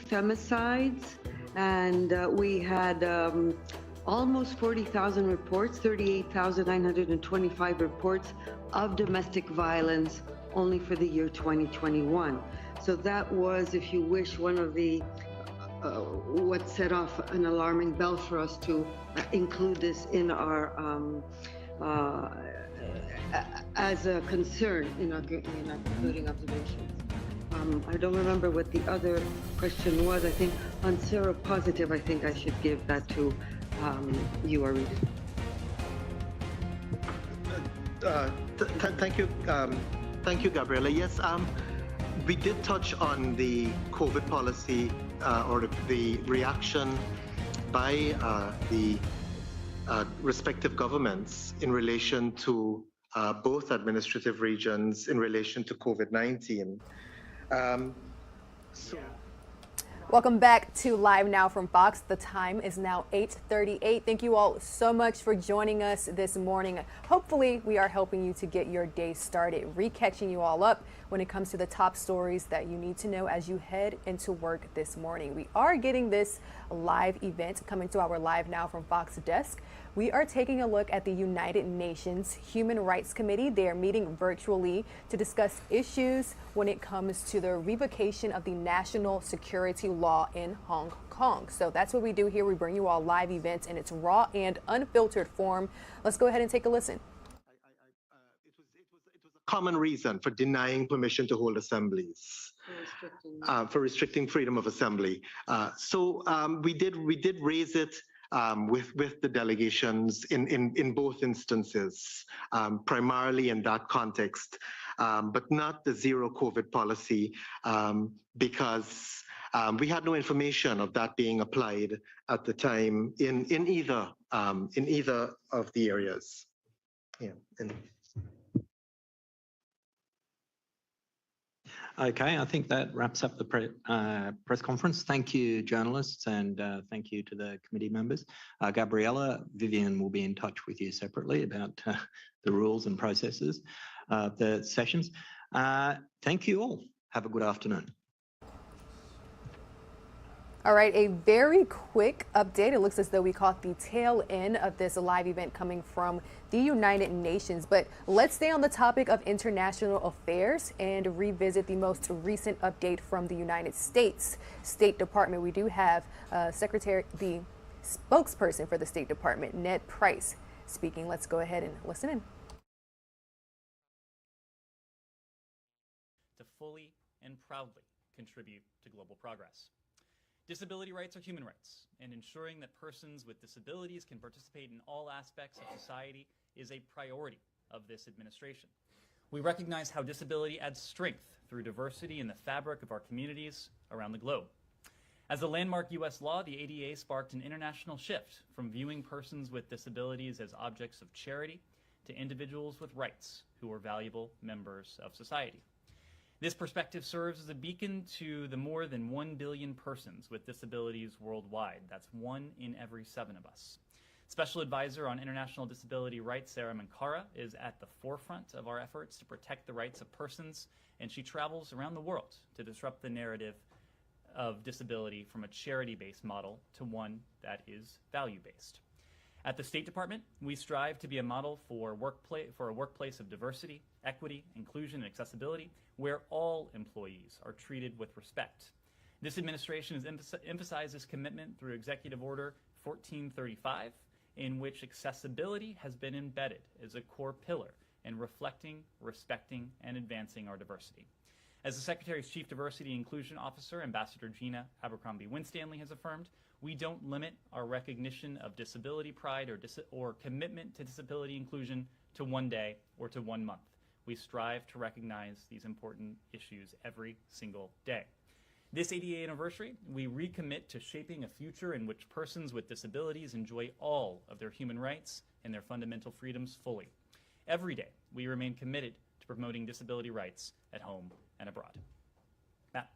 S10: Femicides, and we had almost 40,000 reports, 38,925 reports of domestic violence only for the year 2021. So that was, if you wish, one of the what set off an alarming bell for us to include this in our as a concern in our concluding observations. I don't remember what the other question was. I think on seropositive, I think I should give that to you, Arif.
S12: Thank you, Gabriela. Yes, we did touch on the COVID policy or the reaction by the respective governments in relation to both administrative regions in relation to COVID-19.
S1: Welcome back to Live Now from Fox. The time is now 8:38. Thank you all so much for joining us this morning. Hopefully, we are helping you to get your day started, re-catching you all up when it comes to the top stories that you need to know as you head into work this morning. We are getting this live event coming to our Live Now from Fox desk. We are taking a look at the United Nations Human Rights Committee. They are meeting virtually to discuss issues when it comes to the revocation of the national security law in Hong Kong. So that's what we do here. We bring you all live events in its raw and unfiltered form. Let's go ahead and take a listen.
S12: Common reason for denying permission to hold assemblies, for restricting freedom of assembly. So we did raise it with the delegations in both instances, primarily in that context, but not the zero COVID policy, because we had no information of that being applied at the time in either of the areas. Yeah.
S13: Okay, I think that wraps up the press conference. Thank you, journalists, and thank you to the committee members. Gabriella, Vivian will be in touch with you separately about the rules and processes of the sessions. Thank you all. Have a good afternoon.
S1: All right, a very quick update. It looks as though we caught the tail end of this live event coming from the United Nations. But let's stay on the topic of international affairs and revisit the most recent update from the United States State Department. We do have the spokesperson for the State Department, Ned Price, speaking. Let's go ahead and listen in.
S4: and proudly contribute to global progress. Disability rights are human rights, and ensuring that persons with disabilities can participate in all aspects of society is a priority of this administration. We recognize how disability adds strength through diversity in the fabric of our communities around the globe. As a landmark U.S. law, the ADA sparked an international shift from viewing persons with disabilities as objects of charity to individuals with rights who are valuable members of society. This perspective serves as a beacon to the more than 1 billion persons with disabilities worldwide. That's 1 in every 7 of us. Special Advisor on International Disability Rights, Sarah Mankara, is at the forefront of our efforts to protect the rights of persons, and she travels around the world to disrupt the narrative of disability from a charity-based model to one that is value-based. At the State Department, we strive to be a model for a workplace of diversity, equity, inclusion, and accessibility, where all employees are treated with respect. This administration has emphasized this commitment through Executive Order 1435, in which accessibility has been embedded as a core pillar in reflecting, respecting, and advancing our diversity. As the Secretary's Chief Diversity and Inclusion Officer, Ambassador Gina Abercrombie-Winstanley has affirmed, we don't limit our recognition of disability pride or commitment to disability inclusion to one day or to 1 month. We strive to recognize these important issues every single day. This ADA anniversary, we recommit to shaping a future in which persons with disabilities enjoy all of their human rights and their fundamental freedoms fully. Every day, we remain committed to promoting disability rights at home and abroad. Matt?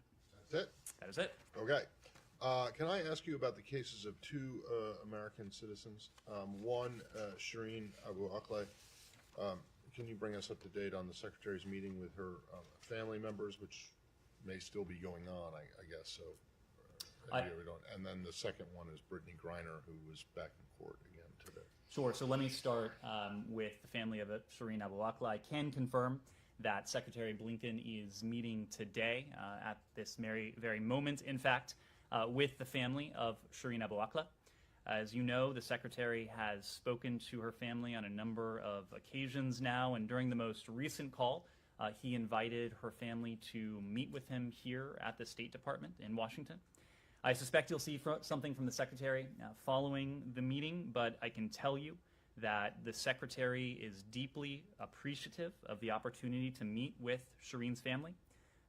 S16: That's it?
S4: That is it.
S16: Okay. Can I ask you about the cases of 2 American citizens? One, Shireen Abu Akleh. Can you bring us up to date on the Secretary's meeting with her family members, which may still be going on, I guess, so we don't. And then the second one is Brittany Griner, who was back in court again today.
S4: Sure. So let me start with the family of Shireen Abu Akleh. I can confirm that Secretary Blinken is meeting today at this very moment, in fact, with the family of Shireen Abu Akleh. As you know, the Secretary has spoken to her family on a number of occasions now, and during the most recent call, he invited her family to meet with him here at the State Department in Washington. I suspect you'll see something from the Secretary following the meeting, but I can tell you that the Secretary is deeply appreciative of the opportunity to meet with Shireen's family.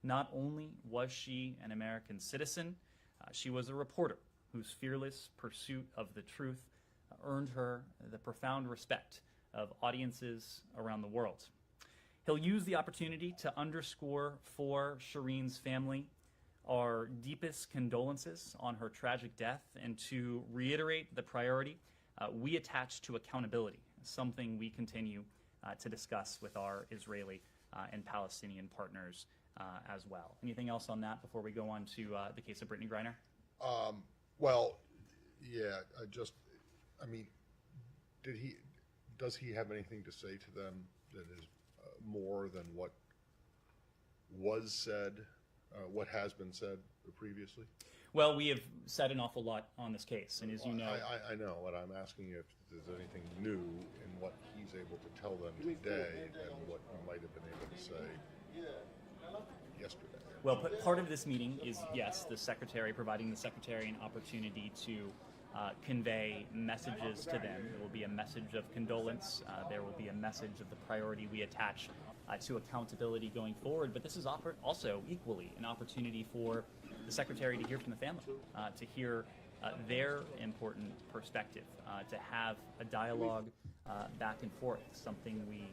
S4: Not only was she an American citizen, she was a reporter whose fearless pursuit of the truth earned her the profound respect of audiences around the world. He'll use the opportunity to underscore for Shireen's family our deepest condolences on her tragic death and to reiterate the priority we attach to accountability, something we continue to discuss with our Israeli and Palestinian partners as well. Anything else on that before we go on to the case of Brittany Griner?
S16: Well, yeah, does he have anything to say to them that is more than what was said, what has been said previously?
S4: Well, we have said an awful lot on this case, and as you know...
S16: I know, but I'm asking you if there's anything new in what he's able to tell them today than what he might have been able to say yesterday.
S4: Well, part of this meeting is, yes, the Secretary, providing the Secretary an opportunity to convey messages to them. There will be a message of condolence. There will be a message of the priority we attach to accountability going forward. But this is also equally an opportunity for the Secretary to hear from the family, to hear their important perspective, to have a dialogue back and forth, something we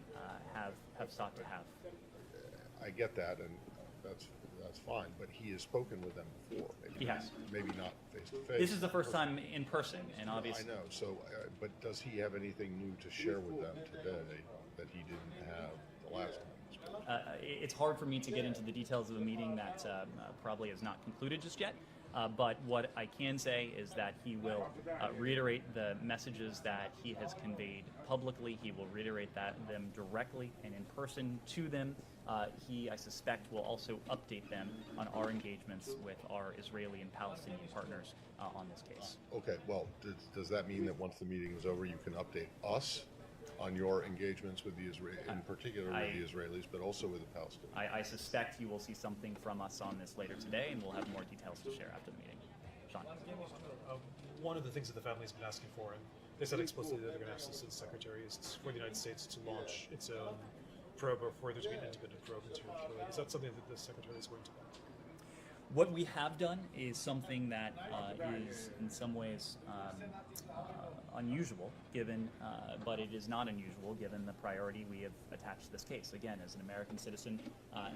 S4: have sought to have.
S16: I get that, and that's fine, but he has spoken with them before.
S4: He has.
S16: Maybe not face to face.
S4: This is the first time in person, and obviously...
S16: I know, so, but does he have anything new to share with them today that he didn't have the last time?
S4: It's hard for me to get into the details of a meeting that probably is not concluded just yet, but what I can say is that he will reiterate the messages that he has conveyed publicly. He will reiterate them directly and in person to them. He, I suspect, will also update them on our engagements with our Israeli and Palestinian partners on this case.
S16: Okay, well, does that mean that once the meeting is over, you can update us on your engagements with the in particular with the Israelis, but also with the Palestinians?
S4: I suspect you will see something from us on this later today, and we'll have more details to share after the meeting. Sean.
S5: One of the things that the family's been asking for, and they said explicitly that they're going to ask the Secretary, is for the United States to launch its own probe, or for there to be an independent probe into Kuwait. Is that something that the Secretary is going to back?
S4: What we have done is something that is in some ways unusual, given, but it is not unusual given the priority we have attached to this case. Again, as an American citizen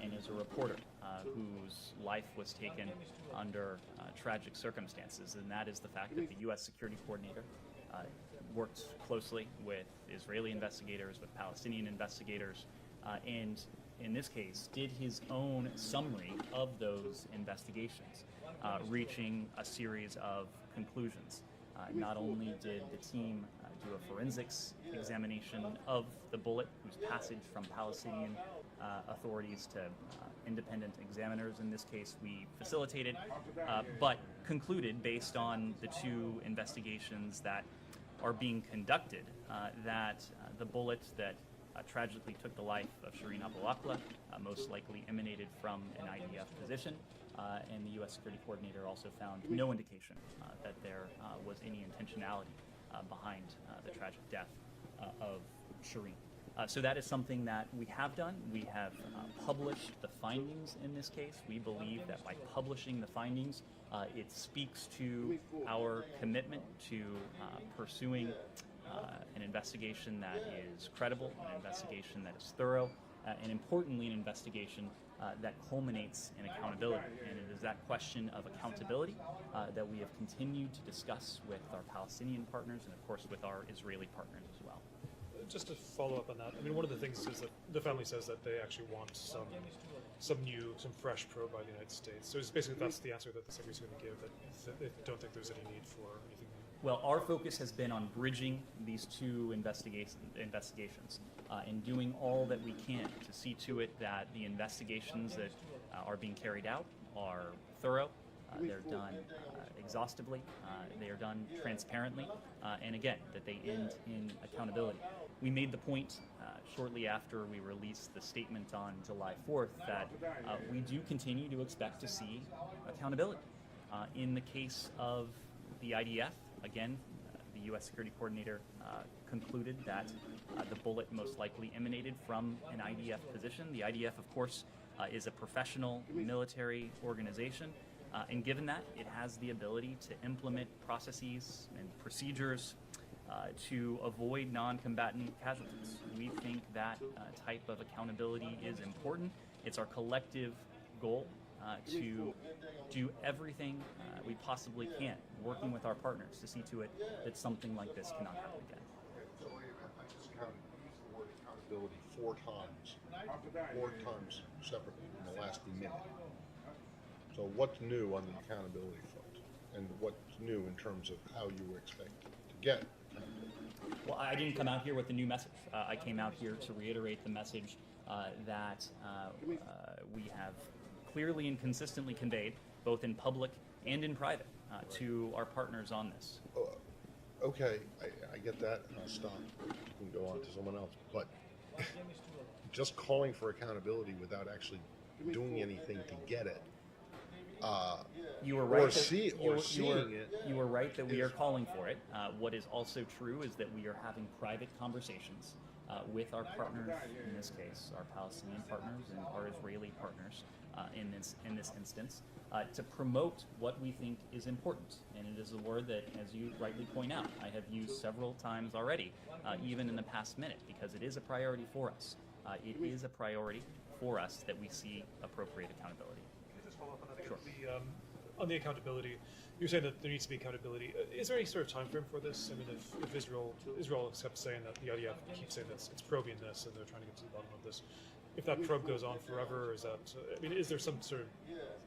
S4: and as a reporter whose life was taken under tragic circumstances, and that is the fact that the U.S. security coordinator worked closely with Israeli investigators, with Palestinian investigators, and in this case, did his own summary of those investigations, reaching a series of conclusions. Not only did the team do a forensics examination of the bullet, whose passage from Palestinian authorities to independent examiners, in this case, we facilitated, but concluded, based on the two investigations that are being conducted, that the bullet that tragically took the life of Shireen Abu Akleh most likely emanated from an IDF position, and the U.S. security coordinator also found no indication that there was any intentionality behind the tragic death of Shireen. So that is something that we have done. We have published the findings in this case. We believe that by publishing the findings, it speaks to our commitment to pursuing an investigation that is credible, an investigation that is thorough, and importantly, an investigation that culminates in accountability. And it is that question of accountability that we have continued to discuss with our Palestinian partners and, of course, with our Israeli partners as well.
S5: Just to follow up on that, I mean, one of the things is that the family says that they actually want some fresh probe by the United States. So it's basically that's the answer that the Secretary's going to give, that they don't think there's any need for anything.
S4: Well, our focus has been on bridging these two investigations and doing all that we can to see to it that the investigations that are being carried out are thorough, they're done exhaustively, they are done transparently, and again, that they end in accountability. We made the point shortly after we released the statement on July 4th that we do continue to expect to see accountability. In the case of the IDF, again, the U.S. security coordinator concluded that the bullet most likely emanated from an IDF position. The IDF, of course, is a professional military organization, and given that, it has the ability to implement processes and procedures to avoid non-combatant casualties. We think that type of accountability is important. It's our collective goal to do everything we possibly can, working with our partners to see to it that something like this cannot happen again.
S16: So I just counted, used the word accountability four times separately in the last minute. So what's new on the accountability front, and what's new in terms of how you were expected to get accountability?
S4: Well, I didn't come out here with a new message. I came out here to reiterate the message that we have clearly and consistently conveyed, both in public and in private, to our partners on this.
S16: Okay, I get that, and I'll stop. You can go on to someone else. But just calling for accountability without actually doing anything to get it,
S4: you were right.
S16: You
S4: were right that we are calling for it. What is also true is that we are having private conversations with our partners, in this case, our Palestinian partners and our Israeli partners, in this instance, to promote what we think is important. And it is a word that, as you rightly point out, I have used several times already, even in the past minute, because it is a priority for us. It is a priority for us that we see appropriate accountability.
S5: Can I just follow up on that?
S4: Sure.
S5: On the accountability, you're saying that there needs to be accountability. Is there any sort of time frame for this? I mean, if Israel kept saying that, the IDF keeps saying that it's probing this and they're trying to get to the bottom of this, if that probe goes on forever, is that? I mean, is there some sort of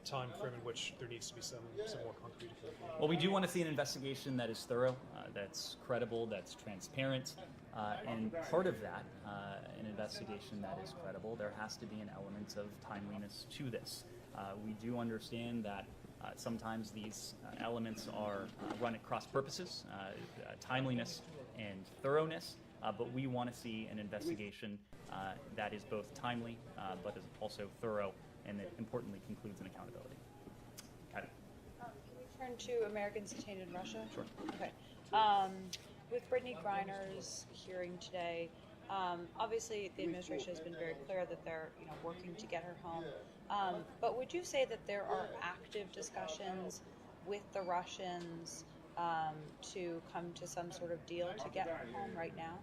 S5: time frame in which there needs to be some more concrete accountability?
S4: Well, we do want to see an investigation that is thorough, that's credible, that's transparent, and part of that, an investigation that is credible, there has to be an element of timeliness to this. We do understand that sometimes these elements are run at cross purposes, timeliness and thoroughness, but we want to see an investigation that is both timely, but is also thorough, and that importantly concludes in accountability.
S17: Can we turn to Americans detained in Russia?
S4: Sure.
S17: Okay. With Brittany Griner's hearing today, obviously the administration has been very clear that they're working to get her home. But would you say that there are active discussions with the Russians to come to some sort of deal to get her home right now?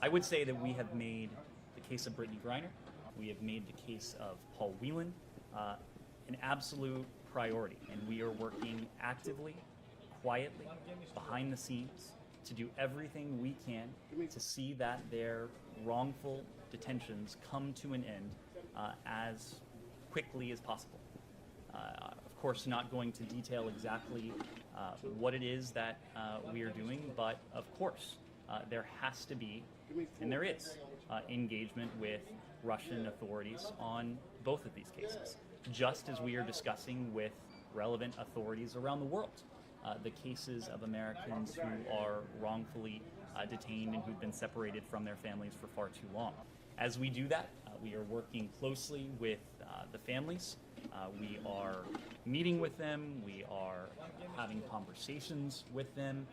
S4: I would say that we have made the case of Brittany Griner, we have made the case of Paul Whelan an absolute priority, and we are working actively, quietly, behind the scenes to do everything we can to see that their wrongful detentions come to an end as quickly as possible. Of course, not going to detail exactly what it is that we are doing, but of course, there has to be, and there is, engagement with Russian authorities on both of these cases, just as we are discussing with relevant authorities around the world. The cases of Americans who are wrongfully detained and who've been separated from their families for far too long. As we do that, we are working closely with the families. We are meeting with them. We are having conversations with them.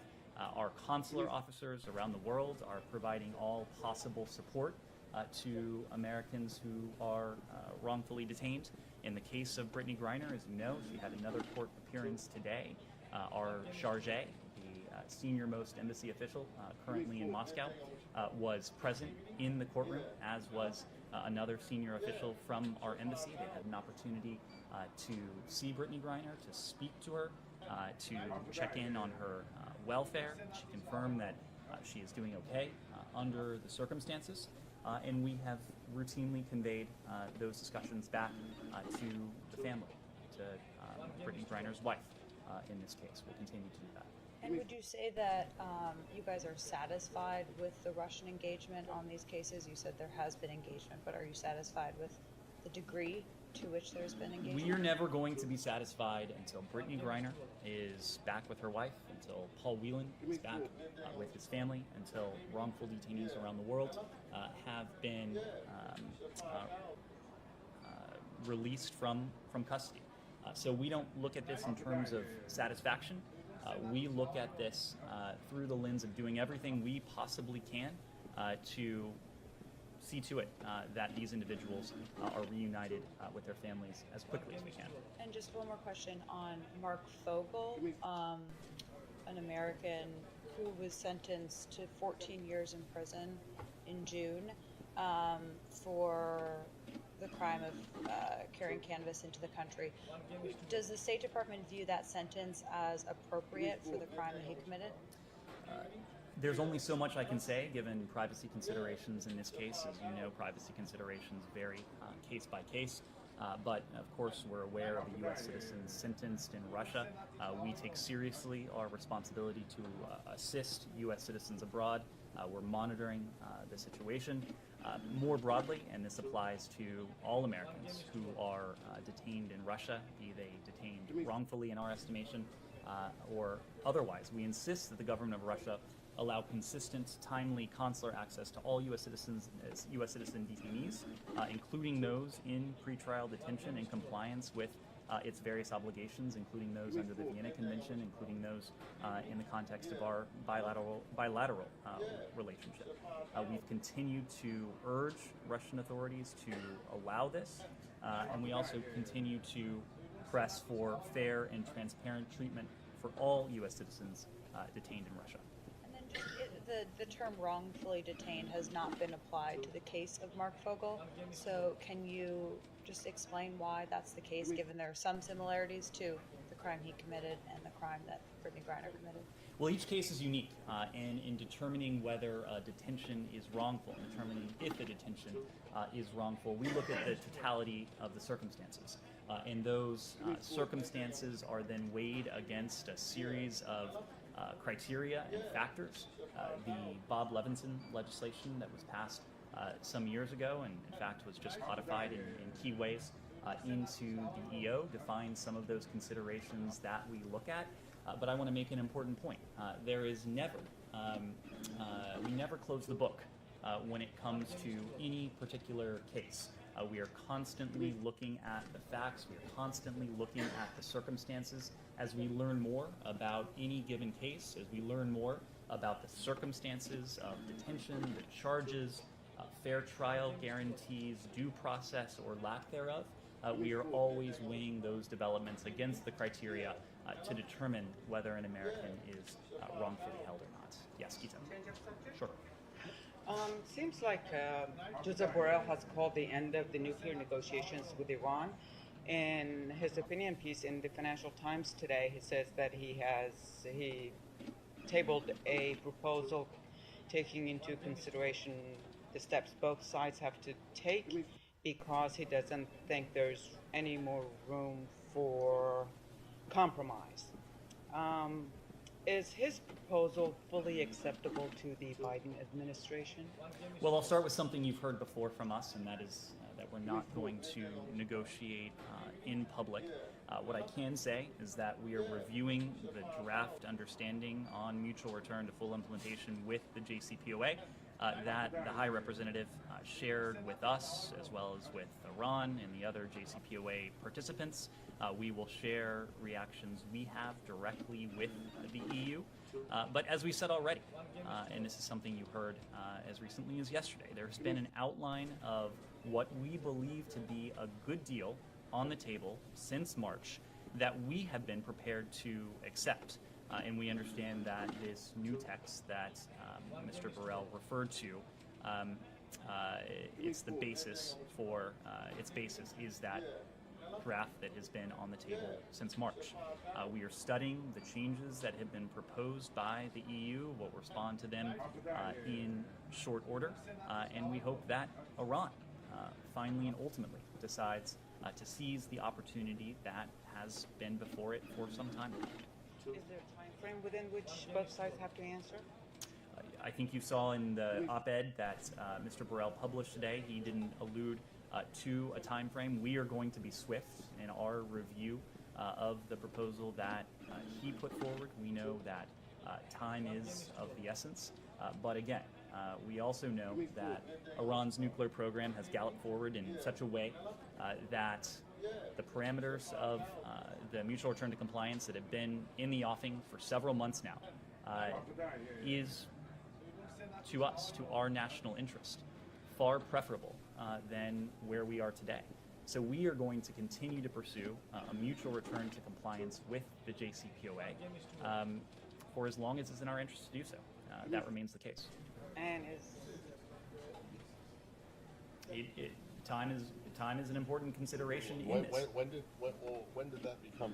S4: Our consular officers around the world are providing all possible support to Americans who are wrongfully detained. In the case of Brittany Griner, as you know, she had another court appearance today. Our charge, the senior-most embassy official currently in Moscow, was present in the courtroom, as was another senior official from our embassy. They had an opportunity to see Brittany Griner, to speak to her, to check in on her welfare. She confirmed that she is doing okay under the circumstances, and we have routinely conveyed those discussions back to the family, to Brittany Griner's wife. In this case, we'll continue to do that.
S17: And would you say that you guys are satisfied with the Russian engagement on these cases? You said there has been engagement, but are you satisfied with the degree to which there's been engagement?
S4: We are never going to be satisfied until Brittany Griner is back with her wife, until Paul Whelan is back with his family, until wrongful detainees around the world have been released from custody. So we don't look at this in terms of satisfaction. We look at this through the lens of doing everything we possibly can to see to it that these individuals are reunited with their families as quickly as we can.
S17: And just one more question on Mark Fogel, an American who was sentenced to 14 years in prison in June for the crime of carrying cannabis into the country. Does the State Department view that sentence as appropriate for the crime that he committed?
S4: There's only so much I can say, given privacy considerations in this case. As you know, privacy considerations vary case by case. But of course, we're aware of the U.S. citizens sentenced in Russia. We take seriously our responsibility to assist U.S. citizens abroad. We're monitoring the situation. More broadly, and this applies to all Americans who are detained in Russia, be they detained wrongfully in our estimation or otherwise, we insist that the government of Russia allow consistent, timely consular access to all U.S. citizens as U.S. citizen detainees, including those in pretrial detention in compliance with its various obligations, including those under the Vienna Convention, including those in the context of our bilateral relationship. We've continued to urge Russian authorities to allow this, and we also continue to press for fair and transparent treatment for all U.S. citizens detained in Russia.
S17: And then just the term wrongfully detained has not been applied to the case of Mark Fogel, so can you just explain why that's the case, given there are some similarities to the crime he committed and the crime that Brittany Griner committed?
S4: Well, each case is unique, and in determining whether a detention is wrongful, determining if a detention is wrongful, we look at the totality of the circumstances. And those circumstances are then weighed against a series of criteria and factors. The Bob Levinson legislation that was passed some years ago, and in fact was just codified in key ways into the EO, defines some of those considerations that we look at. But I want to make an important point. There is never we never close the book when it comes to any particular case. We are constantly looking at the facts. We are constantly looking at the circumstances. As we learn more about any given case, as we learn more about the circumstances of detention, the charges, fair trial guarantees, due process or lack thereof, we are always weighing those developments against the criteria to determine whether an American is wrongfully held or not. Yes, Gita. Sure.
S7: Seems like Joseph Borrell has called the end of the nuclear negotiations with Iran. In his opinion piece in the Financial Times today, he says that he tabled a proposal taking into consideration the steps both sides have to take because he doesn't think there's any more room for compromise. Is his proposal fully acceptable to the Biden administration?
S4: Well, I'll start with something you've heard before from us, and that is that we're not going to negotiate in public. What I can say is that we are reviewing the draft understanding on mutual return to full implementation with the JCPOA that the High Representative shared with us as well as with Iran and the other JCPOA participants. We will share reactions we have directly with the EU. But as we said already, and this is something you heard as recently as yesterday, there's been an outline of what we believe to be a good deal on the table since March that we have been prepared to accept. And we understand that this new text that Mr. Borrell referred to, it's the basis for, its basis is that draft that has been on the table since March. We are studying the changes that have been proposed by the EU. We'll respond to them in short order, and we hope that Iran finally and ultimately decides to seize the opportunity that has been before it for some time now.
S7: Is there a time frame within which both sides have to answer?
S4: I think you saw in the op-ed that Mr. Borrell published today, he didn't allude to a time frame. We are going to be swift in our review of the proposal that he put forward. We know that time is of the essence, but again, we also know that Iran's nuclear program has galloped forward in such a way that the parameters of the mutual return to compliance that have been in the offing for several months now is, to us, to our national interest, far preferable than where we are today. So we are going to continue to pursue a mutual return to compliance with the JCPOA for as long as it's in our interest to do so. That remains the case.
S7: And
S4: time is an important consideration in this.
S16: When did that become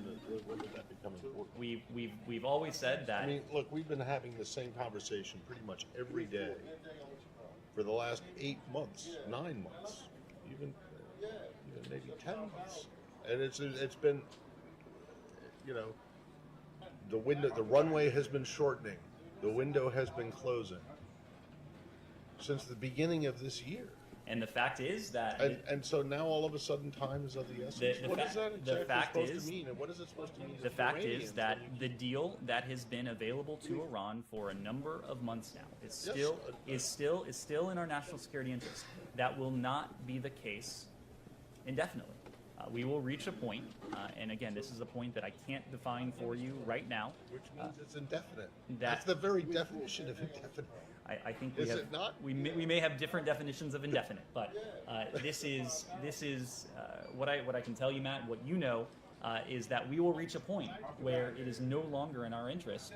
S16: important?
S4: We've always said that.
S16: I mean, look, we've been having the same conversation pretty much every day for the last 8 months, 9 months, even maybe 10 months, and it's been, the runway has been shortening, the window has been closing since the beginning of this year.
S4: And the fact is that...
S16: And so now all of a sudden time is of the essence. What is that exactly supposed to mean? And what is it supposed to mean?
S4: The fact is that the deal that has been available to Iran for a number of months now is still in our national security interest. That will not be the case indefinitely. We will reach a point, and again, this is a point that I can't define for you right now.
S16: Which means it's indefinite. That's the very definition of indefinite.
S4: I think
S16: we
S4: may have different definitions of indefinite, but this is what I can tell you, Matt. What you know is that we will reach a point where it is no longer in our interest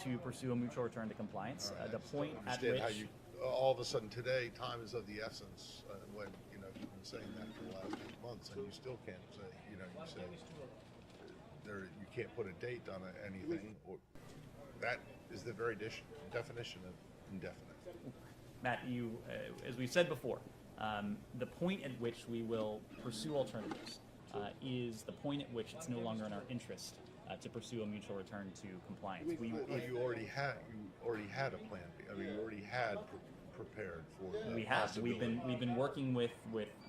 S4: to pursue a mutual return to compliance. The point at which
S16: how you, all of a sudden today, time is of the essence. When you've been saying that for the last 8 months, and you still can't say, you say you can't put a date on anything. That is the very definition of indefinite.
S4: Matt, as we've said before, the point at which we will pursue alternatives is the point at which it's no longer in our interest to pursue a mutual return to compliance.
S16: You already had a plan B. I mean, you already had prepared for that.
S4: We have. We've been working with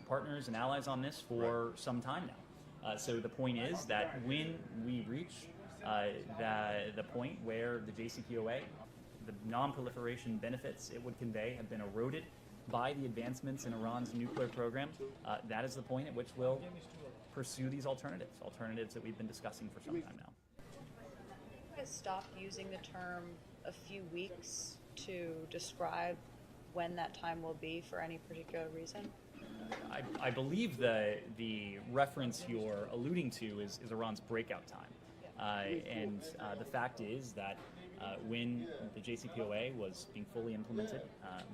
S4: partners and allies on this for some time now. So the point is that when we reach the point where the JCPOA, the non-proliferation benefits it would convey have been eroded by the advancements in Iran's nuclear program, that is the point at which we'll pursue these alternatives that we've been discussing for some time now.
S17: You guys stopped using the term a few weeks to describe when that time will be for any particular reason?
S4: I believe the reference you're alluding to is Iran's breakout time. And the fact is that when the JCPOA was being fully implemented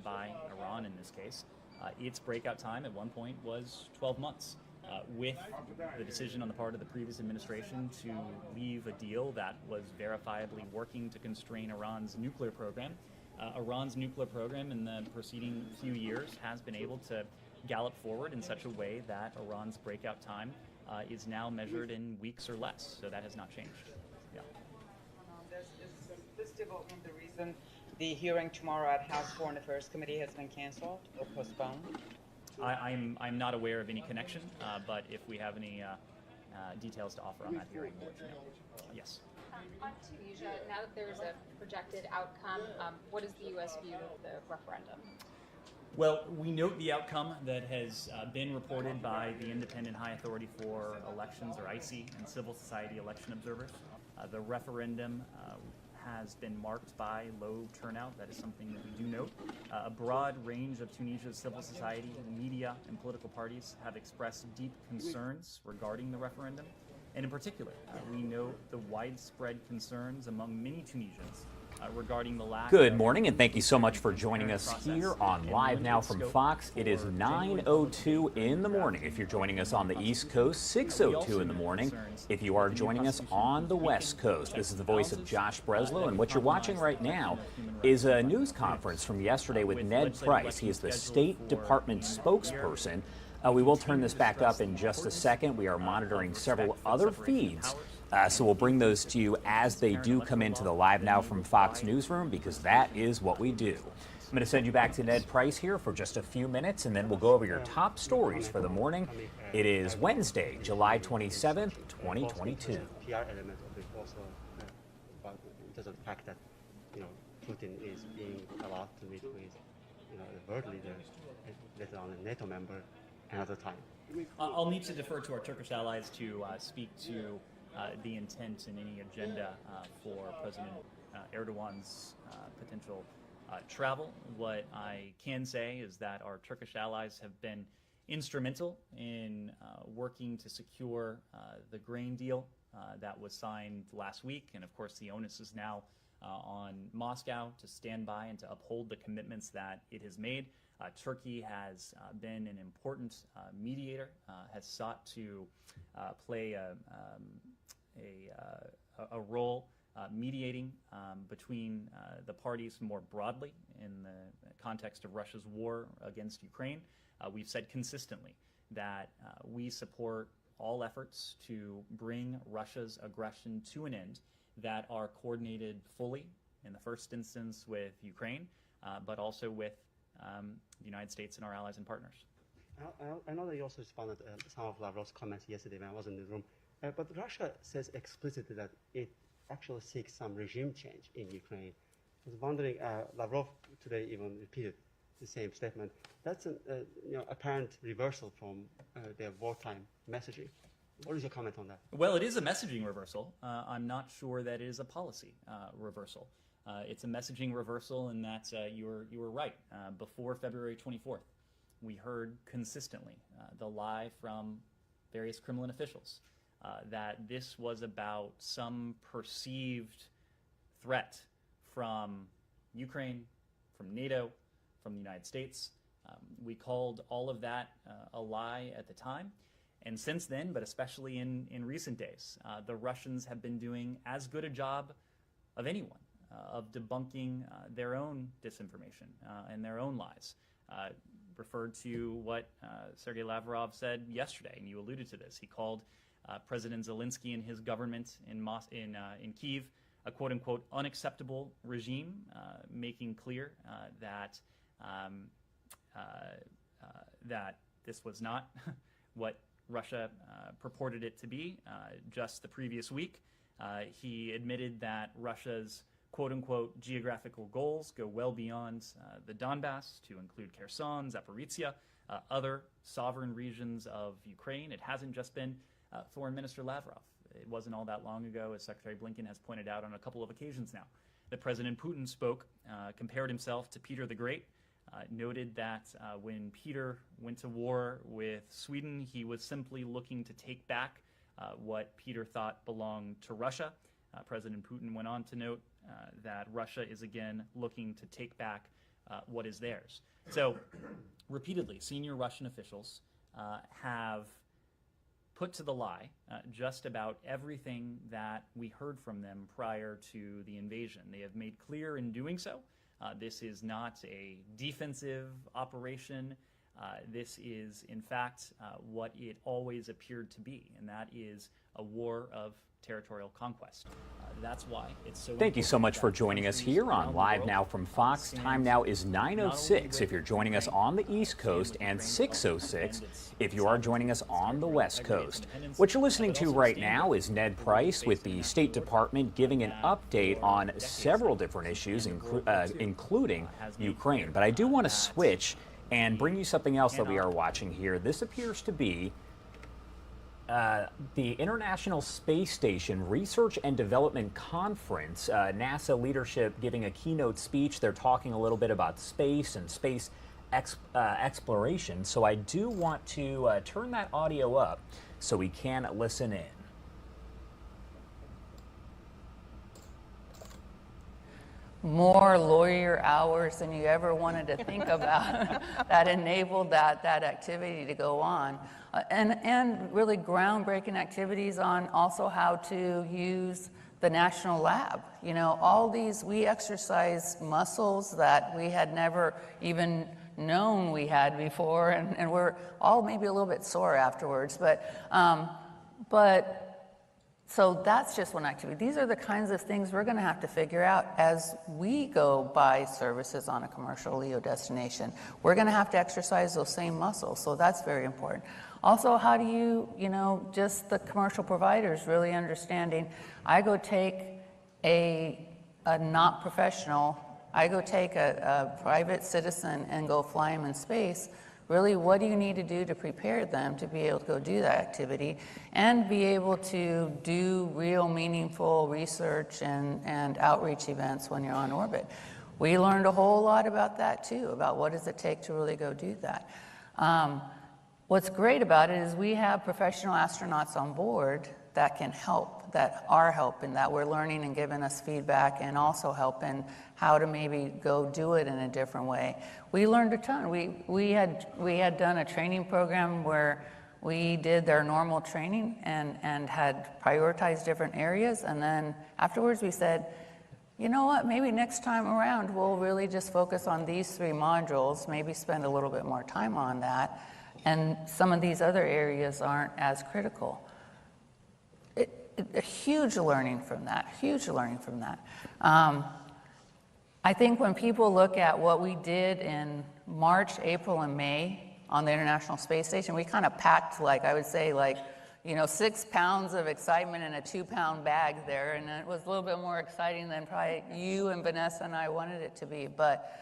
S4: by Iran in this case, its breakout time at one point was 12 months. With the decision on the part of the previous administration to leave a deal that was verifiably working to constrain Iran's nuclear program, Iran's nuclear program in the preceding few years has been able to gallop forward in such a way that Iran's breakout time is now measured in weeks or less. So that has not changed. Yeah.
S7: Is this development the reason the hearing tomorrow at House Foreign Affairs Committee has been canceled or postponed?
S4: I'm not aware of any connection, but if we have any details to offer on that hearing, we'll let you know. Yes.
S8: On Tunisia, now that there's a projected outcome, what is the U.S. view of the referendum?
S4: Well, we note the outcome that has been reported by the Independent High Authority for Elections, or ICE, and civil society election observers. The referendum has been marked by low turnout. That is something that we do note. A broad range of Tunisia's civil society, media, and political parties have expressed deep concerns regarding the referendum. And in particular, we note the widespread concerns among many Tunisians regarding the lack
S18: Good
S4: of
S18: morning, and thank you so much for joining us here on Live Now from Fox. It is 9:02 in the morning if you're joining us on the East Coast, 6:02 in the morning if you are joining us on the West Coast. This is the voice of Josh Breslow, and what you're watching right now is a news conference from yesterday with Ned Price. He is the State Department spokesperson. We will turn this back up in just a second. We are monitoring several other feeds. So we'll bring those to you as they do come into the Live Now from Fox newsroom, because that is what we do. I'm going to send you back to Ned Price here for just a few minutes, and then we'll go over your top stories for the morning. It is Wednesday, July 27th, 2022.
S21: PR element of it also, but just the fact that, Putin is being allowed to meet with, the world leader, let alone a NATO member, another time.
S4: I'll need to defer to our Turkish allies to speak to the intent and any agenda for President Erdogan's potential travel. What I can say is that our Turkish allies have been instrumental in working to secure the grain deal that was signed last week, and of course the onus is now on Moscow to stand by and to uphold the commitments that it has made. Turkey has been an important mediator, has sought to play a role mediating between the parties more broadly in the context of Russia's war against Ukraine. We've said consistently that we support all efforts to bring Russia's aggression to an end that are coordinated fully, in the first instance with Ukraine, but also with the United States and our allies and partners.
S21: I know that you also responded to some of Lavrov's comments yesterday when I was in the room, but Russia says explicitly that it actually seeks some regime change in Ukraine. I was wondering, Lavrov today even repeated the same statement. That's an apparent reversal from their wartime messaging. What is your comment on that?
S4: Well, it is a messaging reversal. I'm not sure that it is a policy reversal. It's a messaging reversal in that you were right. Before February 24th, we heard consistently the lie from various Kremlin officials that this was about some perceived threat from Ukraine, from NATO, from the United States. We called all of that a lie at the time. And since then, but especially in recent days, the Russians have been doing as good a job of anyone of debunking their own disinformation and their own lies. Referred to what Sergei Lavrov said yesterday, and you alluded to this. He called President Zelensky and his government in Kyiv a quote-unquote unacceptable regime, making clear that that this was not what Russia purported it to be. Just the previous week, he admitted that Russia's quote-unquote geographical goals go well beyond the Donbass to include Kherson, Zaporizhia, other sovereign regions of Ukraine. It hasn't just been Foreign Minister Lavrov. It wasn't all that long ago, as Secretary Blinken has pointed out on a couple of occasions now, that President Putin spoke, compared himself to Peter the Great, noted that when Peter went to war with Sweden, he was simply looking to take back what Peter thought belonged to Russia. President Putin went on to note that Russia is again looking to take back what is theirs. So, repeatedly, senior Russian officials have put to the lie just about everything that we heard from them prior to the invasion. They have made clear in doing so, this is not a defensive operation. This is, in fact, what it always appeared to be, and that is a war of territorial conquest. That's why it's so.
S18: Thank you so much for joining us here on Live Now from Fox. Time now is 9:06 if you're joining us on the East Coast, and 6:06 if you are joining us on the West Coast. What you're listening to right now is Ned Price with the State Department giving an update on several different issues, including Ukraine. But I do want to switch and bring you something else that we are watching here. This appears to be the International Space Station Research and Development Conference. NASA leadership giving a keynote speech. They're talking a little bit about space and space exploration. So I do want to turn that audio up so we can listen in.
S3: More lawyer hours than you ever wanted to think about that enabled that activity to go on. And really groundbreaking activities on also how to use the national lab. You know, all these, we exercise muscles that we had never even known we had before, and we're all maybe a little bit sore afterwards, but so that's just one activity. These are the kinds of things we're going to have to figure out as we go buy services on a commercial LEO destination. We're going to have to exercise those same muscles, so that's very important. Also, how do you know, just the commercial providers really understanding, I go take a not professional, I go take a private citizen and go fly them in space. Really, what do you need to do to prepare them to be able to go do that activity and be able to do real meaningful research and outreach events when you're on orbit? We learned a whole lot about that too, about what does it take to really go do that. What's great about it is we have professional astronauts on board that can help, that are helping, that we're learning and giving us feedback and also helping how to maybe go do it in a different way. We learned a ton. We had done a training program where we did their normal training and had prioritized different areas, and then afterwards we said, you know what, maybe next time around we'll really just focus on these 3 modules, maybe spend a little bit more time on that, and some of these other areas aren't as critical. A huge learning from that, huge learning from that. I think when people look at what we did in March, April, and May on the International Space Station, we kind of packed, like, I would say, like, you know, 6 pounds of excitement in a 2-pound bag there, and it was a little bit more exciting than probably you and Vanessa and I wanted it to be. But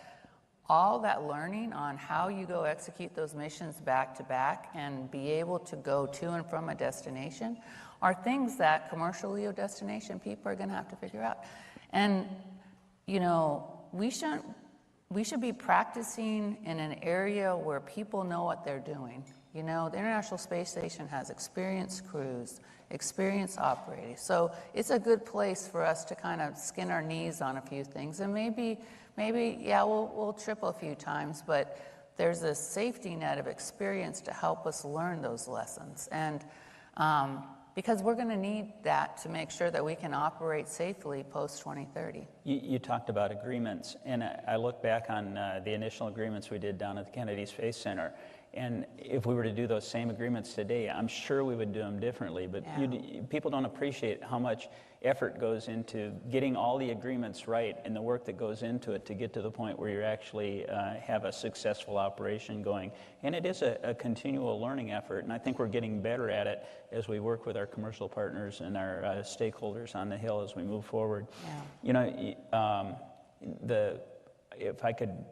S3: all that learning on how you go execute those missions back to back and be able to go to and from a destination are things that commercial LEO destination people are going to have to figure out. And, you know, we should be practicing in an area where people know what they're doing. You know, the International Space Station has experienced crews, experienced operators. So it's a good place for us to kind of skin our knees on a few things. And maybe, yeah, we'll trip a few times, but there's a safety net of experience to help us learn those lessons. And because we're going to need that to make sure that we can operate safely post-2030.
S6: You talked about agreements, and I look back on the initial agreements we did down at the Kennedy Space Center, And if we were to do those same agreements today, I'm sure we would do them differently. But people don't appreciate how much effort goes into getting all the agreements right and the work that goes into it to get to the point where you actually have a successful operation going. And it is a continual learning effort, and I think we're getting better at it as we work with our commercial partners and our stakeholders on the Hill as we move forward. You know, if I could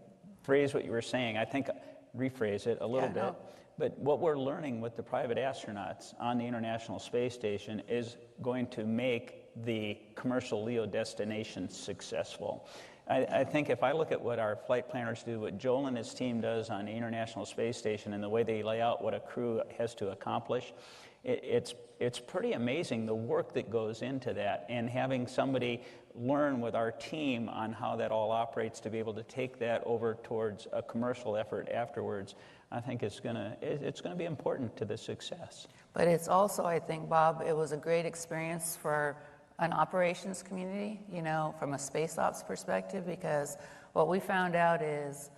S6: phrase what you were saying, I think rephrase it a little bit. But what we're learning with the private astronauts on the International Space Station is going to make the commercial LEO destination successful. I think if I look at what our flight planners do, what Joel and his team does on the International Space Station and the way they lay out what a crew has to accomplish, it's pretty amazing the work that goes into that, and having somebody learn with our team on how that all operates to be able to take that over towards a commercial effort afterwards, I think it's gonna be important to the success.
S3: But it's also, I think, Bob, it was a great experience for an operations community, you know, from a space ops perspective, because what we found out is,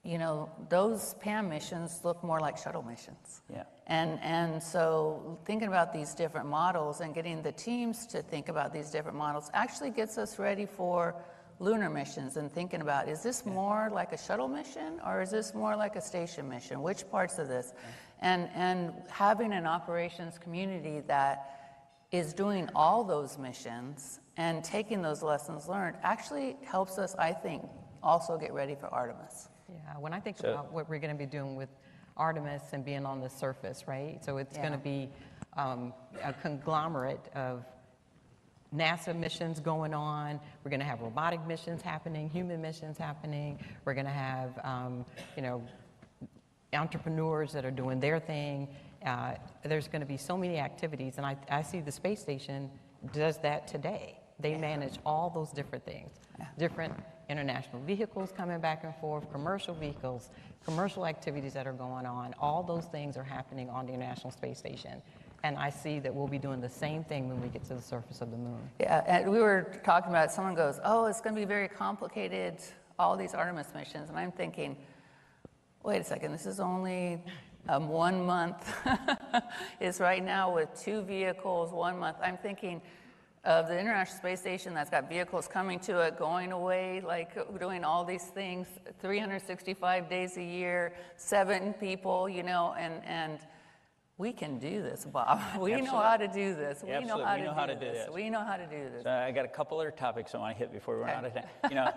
S3: you know, those PAM missions look more like shuttle missions.
S6: Yeah.
S3: And so thinking about these different models and getting the teams to think about these different models actually gets us ready for lunar missions, and thinking about, is this more like a shuttle mission or is this more like a station mission? Which parts of this? And having an operations community that is doing all those missions and taking those lessons learned actually helps us, I think, also get ready for Artemis.
S9: Yeah, when I think about what we're going to be doing with Artemis and being on the surface, right? So it's going to be a conglomerate of NASA missions going on. We're going to have robotic missions happening, human missions happening. We're going to have, you know, entrepreneurs that are doing their thing. There's going to be so many activities, and I see the space station does that today. They manage all those different things, different international vehicles coming back and forth, commercial vehicles, commercial activities that are going on. All those things are happening on the International Space Station. And I see that we'll be doing the same thing when we get to the surface of the moon.
S3: Yeah, and we were talking about it, someone goes, oh, it's going to be very complicated, all these Artemis missions. And I'm thinking, wait a second, this is only 1 month. It's right now with 2 vehicles, 1 month. I'm thinking of the International Space Station that's got vehicles coming to it, going away, like doing all these things, 365 days a year, 7 people, you know, and we can do this, Bob. We know how to do this. We know how to do this. We know how to do this.
S6: So I got a couple other topics I want to hit before we run out of time. You know,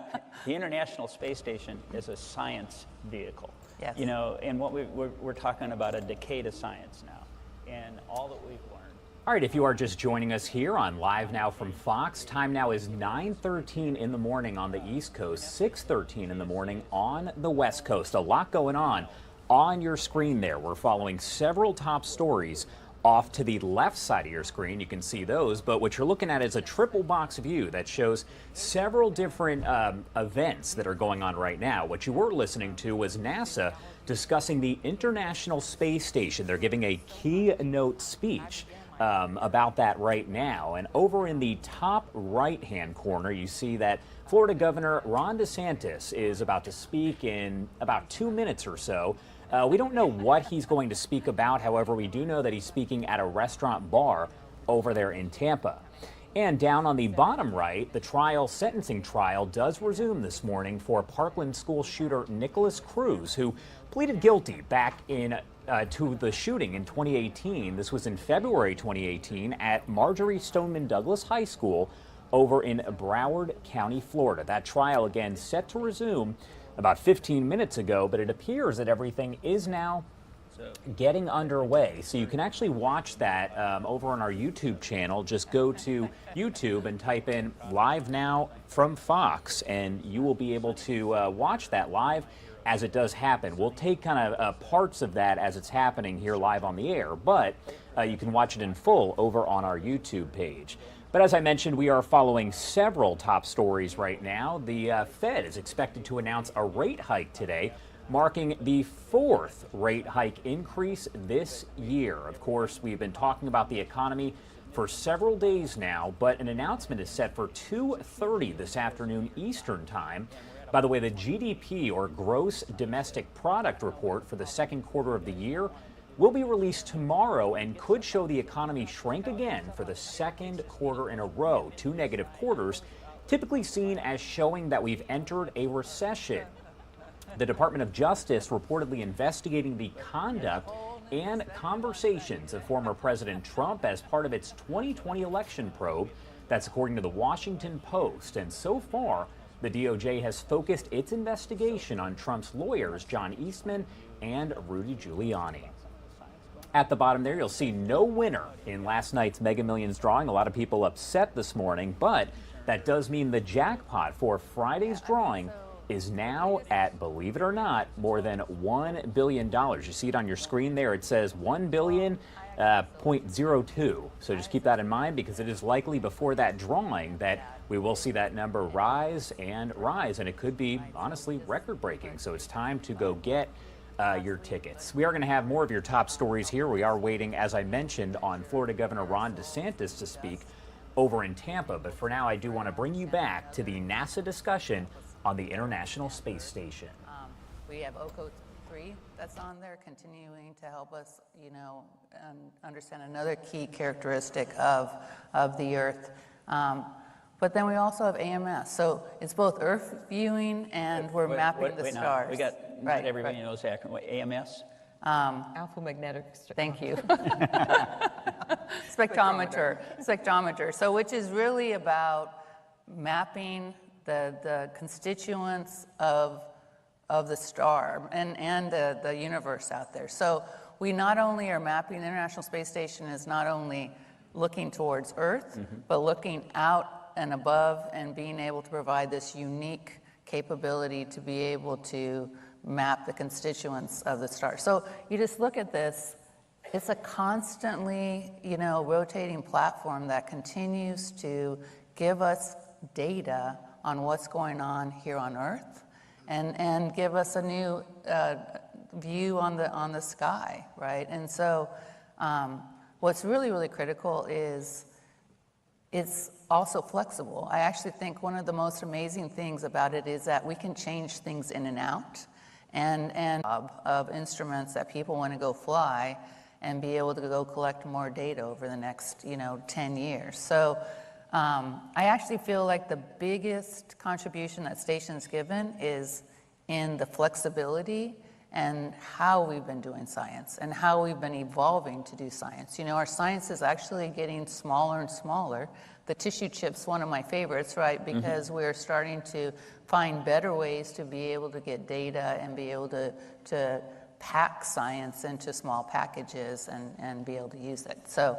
S6: the International Space Station is a science vehicle.
S3: Yes.
S6: You know, and what we're talking about a decade of science now, and all that we've learned.
S18: All right, if you are just joining us here on Live Now from Fox, time now is 9:13 in the morning on the East Coast, 6:13 in the morning on the West Coast. A lot going on your screen there. We're following several top stories off to the left side of your screen. You can see those, but what you're looking at is a triple box view that shows several different events that are going on right now. What you were listening to was NASA discussing the International Space Station. They're giving a keynote speech about that right now. And over in the top right-hand corner, you see that Florida Governor Ron DeSantis is about to speak in about 2 minutes or so. We don't know what he's going to speak about. However, we do know that he's speaking at a restaurant bar over there in Tampa. And down on the bottom right, the sentencing trial does resume this morning for Parkland school shooter Nicholas Cruz, who pleaded guilty back in to the shooting in 2018. This was in February 2018 at Marjorie Stoneman Douglas High School over in Broward County, Florida. That trial, again, set to resume about 15 minutes ago, but it appears that everything is now getting underway. So you can actually watch that over on our YouTube channel. Just go to YouTube and type in Live Now from Fox, and you will be able to watch that live as it does happen. We'll take kind of parts of that as it's happening here live on the air, but you can watch it in full over on our YouTube page. But as I mentioned, we are following several top stories right now. The Fed is expected to announce a rate hike today, marking the 4th rate hike increase this year. Of course, we've been talking about the economy for several days now, but an announcement is set for 2:30 this afternoon Eastern Time By the way, the GDP, or gross domestic product report for the second quarter of the year, will be released tomorrow and could show the economy shrink again for the second quarter in a row. 2 negative quarters, typically seen as showing that we've entered a recession. The Department of Justice reportedly investigating the conduct and conversations of former President Trump as part of its 2020 election probe. That's according to the Washington Post. And so far, the DOJ has focused its investigation on Trump's lawyers, John Eastman and Rudy Giuliani. At the bottom there, you'll see no winner in last night's Mega Millions drawing. A lot of people upset this morning, but that does mean the jackpot for Friday's drawing is now at, believe it or not, more than $1 billion. You see it on your screen there. It says 1.02. So just keep that in mind, because it is likely before that drawing that we will see that number rise and rise, and it could be, honestly, record-breaking. So it's time to go get your tickets. We are going to have more of your top stories here. We are waiting, as I mentioned, on Florida Governor Ron DeSantis to speak over in Tampa. But for now, I do want to bring you back to the NASA discussion on the International Space Station.
S3: We have OCO 3 that's on there, continuing to help us, understand another key characteristic of the Earth. But then we also have AMS. So it's both Earth viewing and we're mapping the stars.
S6: We got not everybody knows the acronym. What, AMS?
S9: Alpha magnetic.
S3: Thank you. Spectrometer. So which is really about mapping the constituents of the star and the universe out there. So we not only are mapping, the International Space Station is not only looking towards Earth, but looking out and above and being able to provide this unique capability to be able to map the constituents of the star. So you just look at this, it's a constantly, rotating platform that continues to give us data on what's going on here on Earth and give us a new view on the sky, right? And so what's really, really critical is it's also flexible. I actually think one of the most amazing things about it is that we can change things in and out and of instruments that people want to go fly and be able to go collect more data over the next, 10 years. So I actually feel like the biggest contribution that station's given is in the flexibility and how we've been doing science and how we've been evolving to do science. Our science is actually getting smaller and smaller. The tissue chip's one of my favorites, right? Because we're starting to find better ways to be able to get data and be able to pack science into small packages and be able to use it. So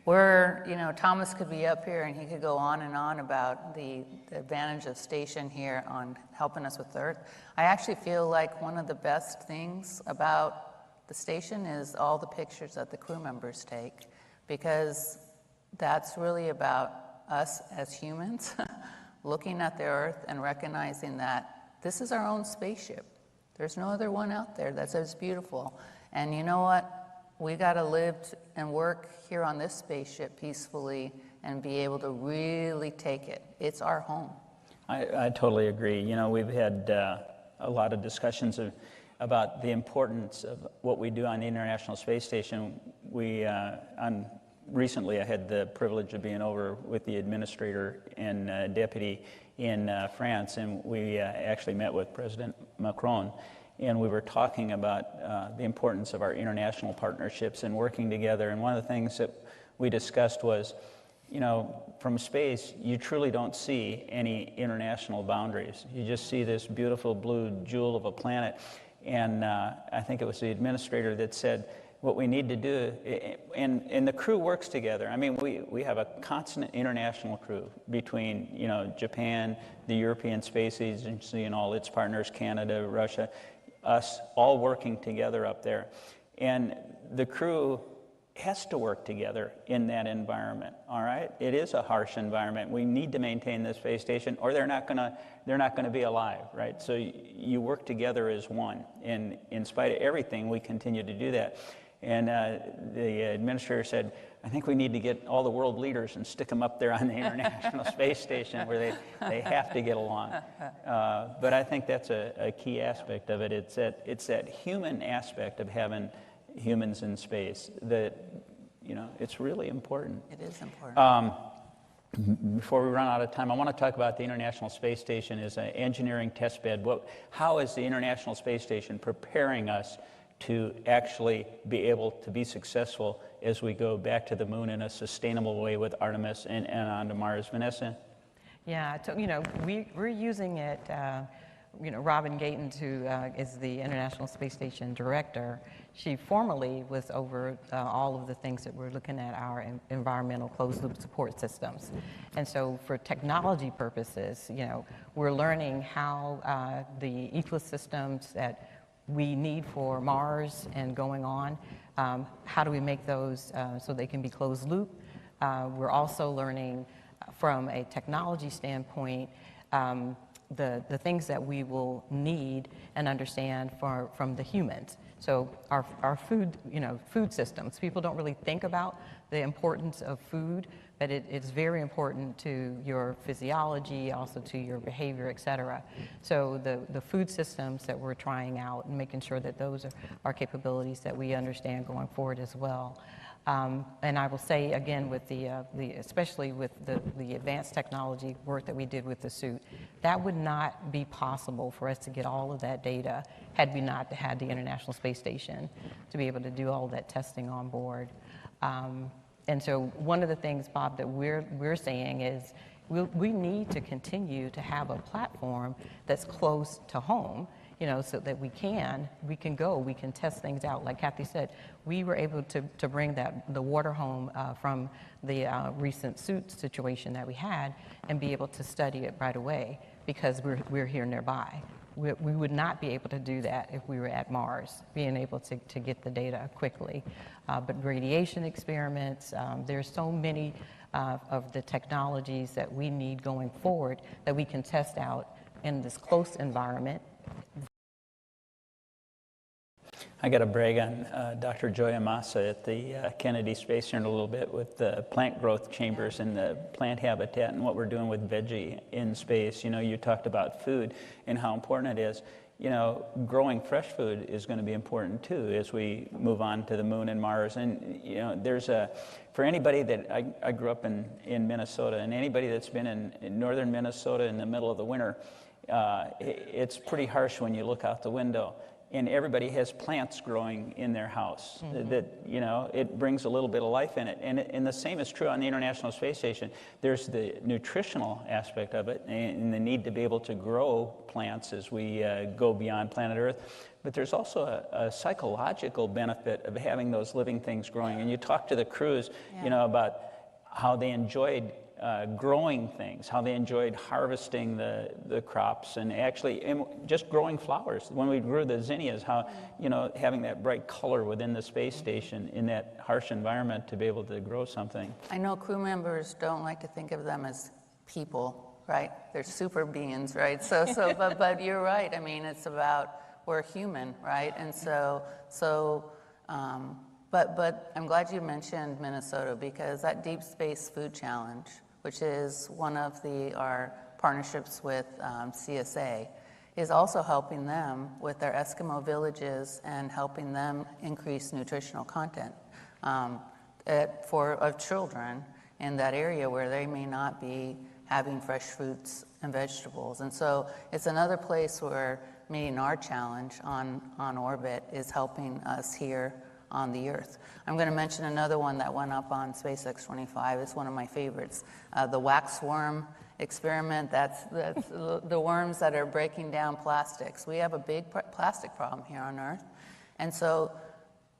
S3: Thomas could be up here and he could go on and on about the advantage of station here on helping us with Earth. I actually feel like one of the best things about the station is all the pictures that the crew members take, because that's really about us as humans looking at the Earth and recognizing that this is our own spaceship. There's no other one out there that's as beautiful. And you know what? We got to live and work here on this spaceship peacefully and be able to really take it. It's our home.
S6: I totally agree. We've had a lot of discussions about the importance of what we do on the International Space Station. Recently, I had the privilege of being over with the administrator and deputy in France, and we actually met with President Macron, and we were talking about the importance of our international partnerships and working together. And one of the things that we discussed was, from space, you truly don't see any international boundaries. You just see this beautiful blue jewel of a planet. And I think it was the administrator that said, what we need to do, and the crew works together. I mean, we have a constant international crew between, Japan, the European Space Agency and all its partners, Canada, Russia, us, all working together up there. And the crew has to work together in that environment, all right? It is a harsh environment. We need to maintain the space station, or they're not gonna be alive, right? So you work together as one. And in spite of everything, we continue to do that. And the administrator said, I think we need to get all the world leaders and stick them up there on the International Space Station where they have to get along. But I think that's a key aspect of it. It's that human aspect of having humans in space that, it's really important.
S3: It is important.
S6: Before we run out of time, I want to talk about the International Space Station as an engineering test bed. How is the International Space Station preparing us to actually be able to be successful as we go back to the moon in a sustainable way with Artemis and on to Mars? Vanessa?
S9: Yeah, so, we're using it, Robin Gayton, who is the International Space Station director, she formerly was over all of the things that we're looking at, our environmental closed-loop support systems. And so for technology purposes, we're learning how the ecosystems that we need for Mars and going on, how do we make those so they can be closed loop? We're also learning from a technology standpoint the things that we will need and understand from the humans. So our food, food systems, people don't really think about the importance of food, but it's very important to your physiology, also to your behavior, et cetera. So the food systems that we're trying out and making sure that those are capabilities that we understand going forward as well. And I will say again, with especially with the advanced technology work that we did with the suit, that would not be possible for us to get all of that data had we not had the International Space Station to be able to do all that testing on board. And so one of the things, Bob, that we're saying is we need to continue to have a platform that's close to home, so that we can test things out. Like Kathy said, we were able to bring the water home from the recent suit situation that we had and be able to study it right away because we're here nearby. We would not be able to do that if we were at Mars, being able to get the data quickly. But radiation experiments, there's so many of the technologies that we need going forward that we can test out in this close environment.
S6: I got to brag on Dr. Joya Massa at the Kennedy Space Center a little bit with the plant growth chambers and the plant habitat and what we're doing with veggie in space. You talked about food and how important it is. Growing fresh food is going to be important too as we move on to the moon and Mars. And there's for anybody that I grew up in Minnesota, and anybody that's been in northern Minnesota in the middle of the winter, it's pretty harsh when you look out the window. And everybody has plants growing in their house that, it brings a little bit of life in it. And the same is true on the International Space Station. There's the nutritional aspect of it and the need to be able to grow plants as we go beyond planet Earth. But there's also a psychological benefit of having those living things growing. And you talk to the crews, about how they enjoyed growing things, how they enjoyed harvesting the crops and actually just growing flowers. When we grew the zinnias, how, having that bright color within the space station in that harsh environment to be able to grow something.
S3: I know crew members don't like to think of them as people, right? They're super beings, right? But you're right. I mean, it's about, we're human, right? And but I'm glad you mentioned Minnesota because that Deep Space Food Challenge, which is one of our partnerships with CSA, is also helping them with their Eskimo villages and helping them increase nutritional content of children in that area where they may not be having fresh fruits and vegetables. And so it's another place where meeting our challenge on orbit is helping us here on the Earth. I'm going to mention another one that went up on SpaceX 25. It's one of my favorites. The wax worm experiment, that's the worms that are breaking down plastics. We have a big plastic problem here on Earth. And so,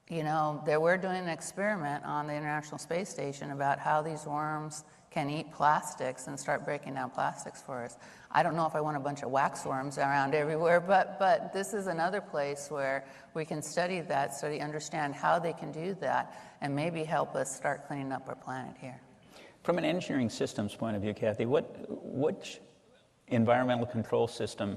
S3: we're doing an experiment on the International Space Station about how these worms can eat plastics and start breaking down plastics for us. I don't know if I want a bunch of wax worms around everywhere, but this is another place where we can understand how they can do that, and maybe help us start cleaning up our planet here.
S6: From an engineering systems point of view, Kathy, which environmental control system,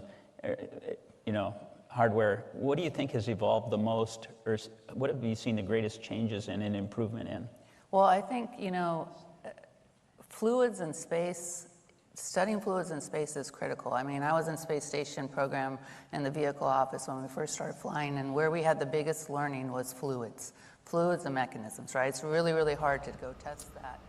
S6: hardware, what do you think has evolved the most, or what have you seen the greatest changes in and improvement in?
S3: Well, I think, fluids in space, studying fluids in space is critical. I mean, I was in space station program in the vehicle office when we first started flying, and where we had the biggest learning was fluids and mechanisms, right? It's really, really hard to go test that.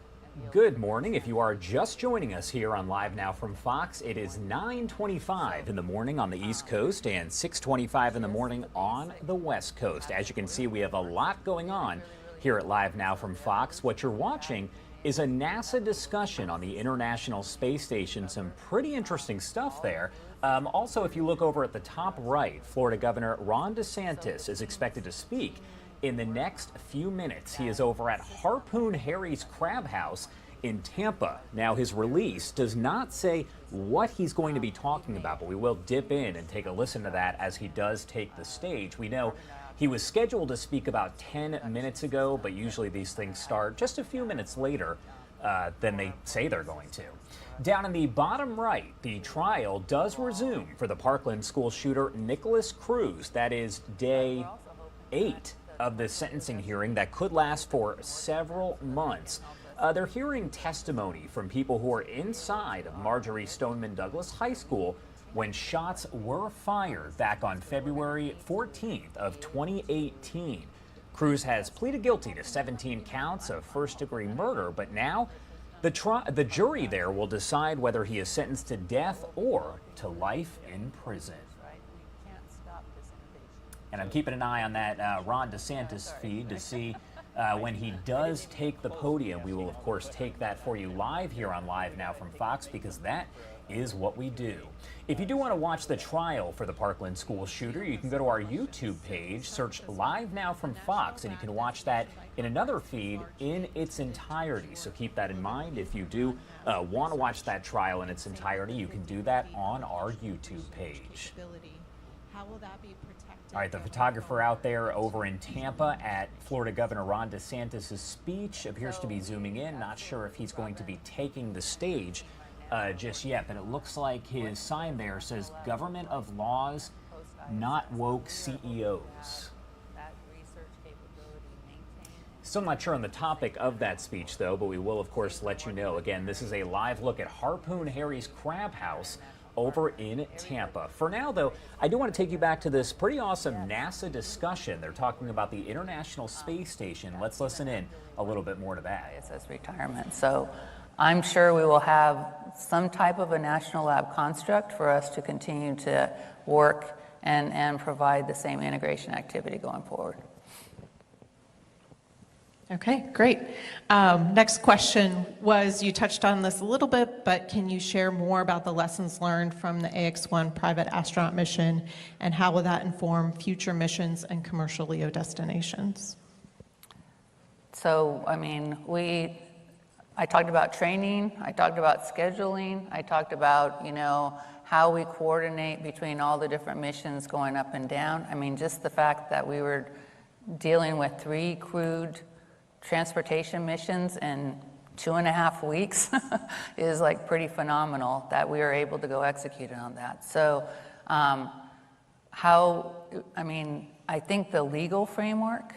S18: Good morning. If you are just joining us here on Live Now from Fox, it is 9:25 in the morning on the East Coast and 6:25 in the morning on the West Coast. As you can see, we have a lot going on here at Live Now from Fox. What you're watching is a NASA discussion on the International Space Station. Some pretty interesting stuff there. Also, if you look over at the top right, Florida Governor Ron DeSantis is expected to speak in the next few minutes. He is over at Harpoon Harry's Crab House in Tampa. Now, his release does not say what he's going to be talking about, but we will dip in and take a listen to that as he does take the stage. We know he was scheduled to speak about 10 minutes ago, but usually these things start just a few minutes later than they say they're going to. Down in the bottom right, the trial does resume for the Parkland school shooter Nicholas Cruz. That is day 8 of the sentencing hearing that could last for several months. They're hearing testimony from people who are inside of Marjorie Stoneman Douglas High School when shots were fired back on February 14th of 2018. Cruz has pleaded guilty to 17 counts of first-degree murder, but now the jury there will decide whether he is sentenced to death or to life in prison. And I'm keeping an eye on that Ron DeSantis feed to see when he does take the podium. We will, of course, take that for you live here on Live Now from Fox, because that is what we do. If you do want to watch the trial for the Parkland school shooter, you can go to our YouTube page, search Live Now from Fox, and you can watch that in another feed in its entirety. So keep that in mind. If you do want to watch that trial in its entirety, you can do that on our YouTube page.
S11: How will that be protected?
S18: All right, the photographer out there over in Tampa at Florida Governor Ron DeSantis' speech appears to be zooming in. Not sure if he's going to be taking the stage just yet, but it looks like his sign there says government of laws, not woke CEOs. Still not sure on the topic of that speech, though, but we will, of course, let you know. Again, this is a live look at Harpoon Harry's Crab House over in Tampa. For now, though, I do want to take you back to this pretty awesome NASA discussion. They're talking about the International Space Station. Let's listen in a little bit more to that.
S3: ISS retirement. So I'm sure we will have some type of a national lab construct for us to continue to work and provide the same integration activity going forward.
S11: Okay, great. Next question was, you touched on this a little bit, but can you share more about the lessons learned from the AX-1 private astronaut mission, and how will that inform future missions and commercial LEO destinations?
S3: So, I mean, I talked about training, I talked about scheduling, I talked about, how we coordinate between all the different missions going up and down. I mean, just the fact that we were dealing with 3 crewed transportation missions in 2.5 weeks is like pretty phenomenal that we were able to go execute on that. So I think the legal framework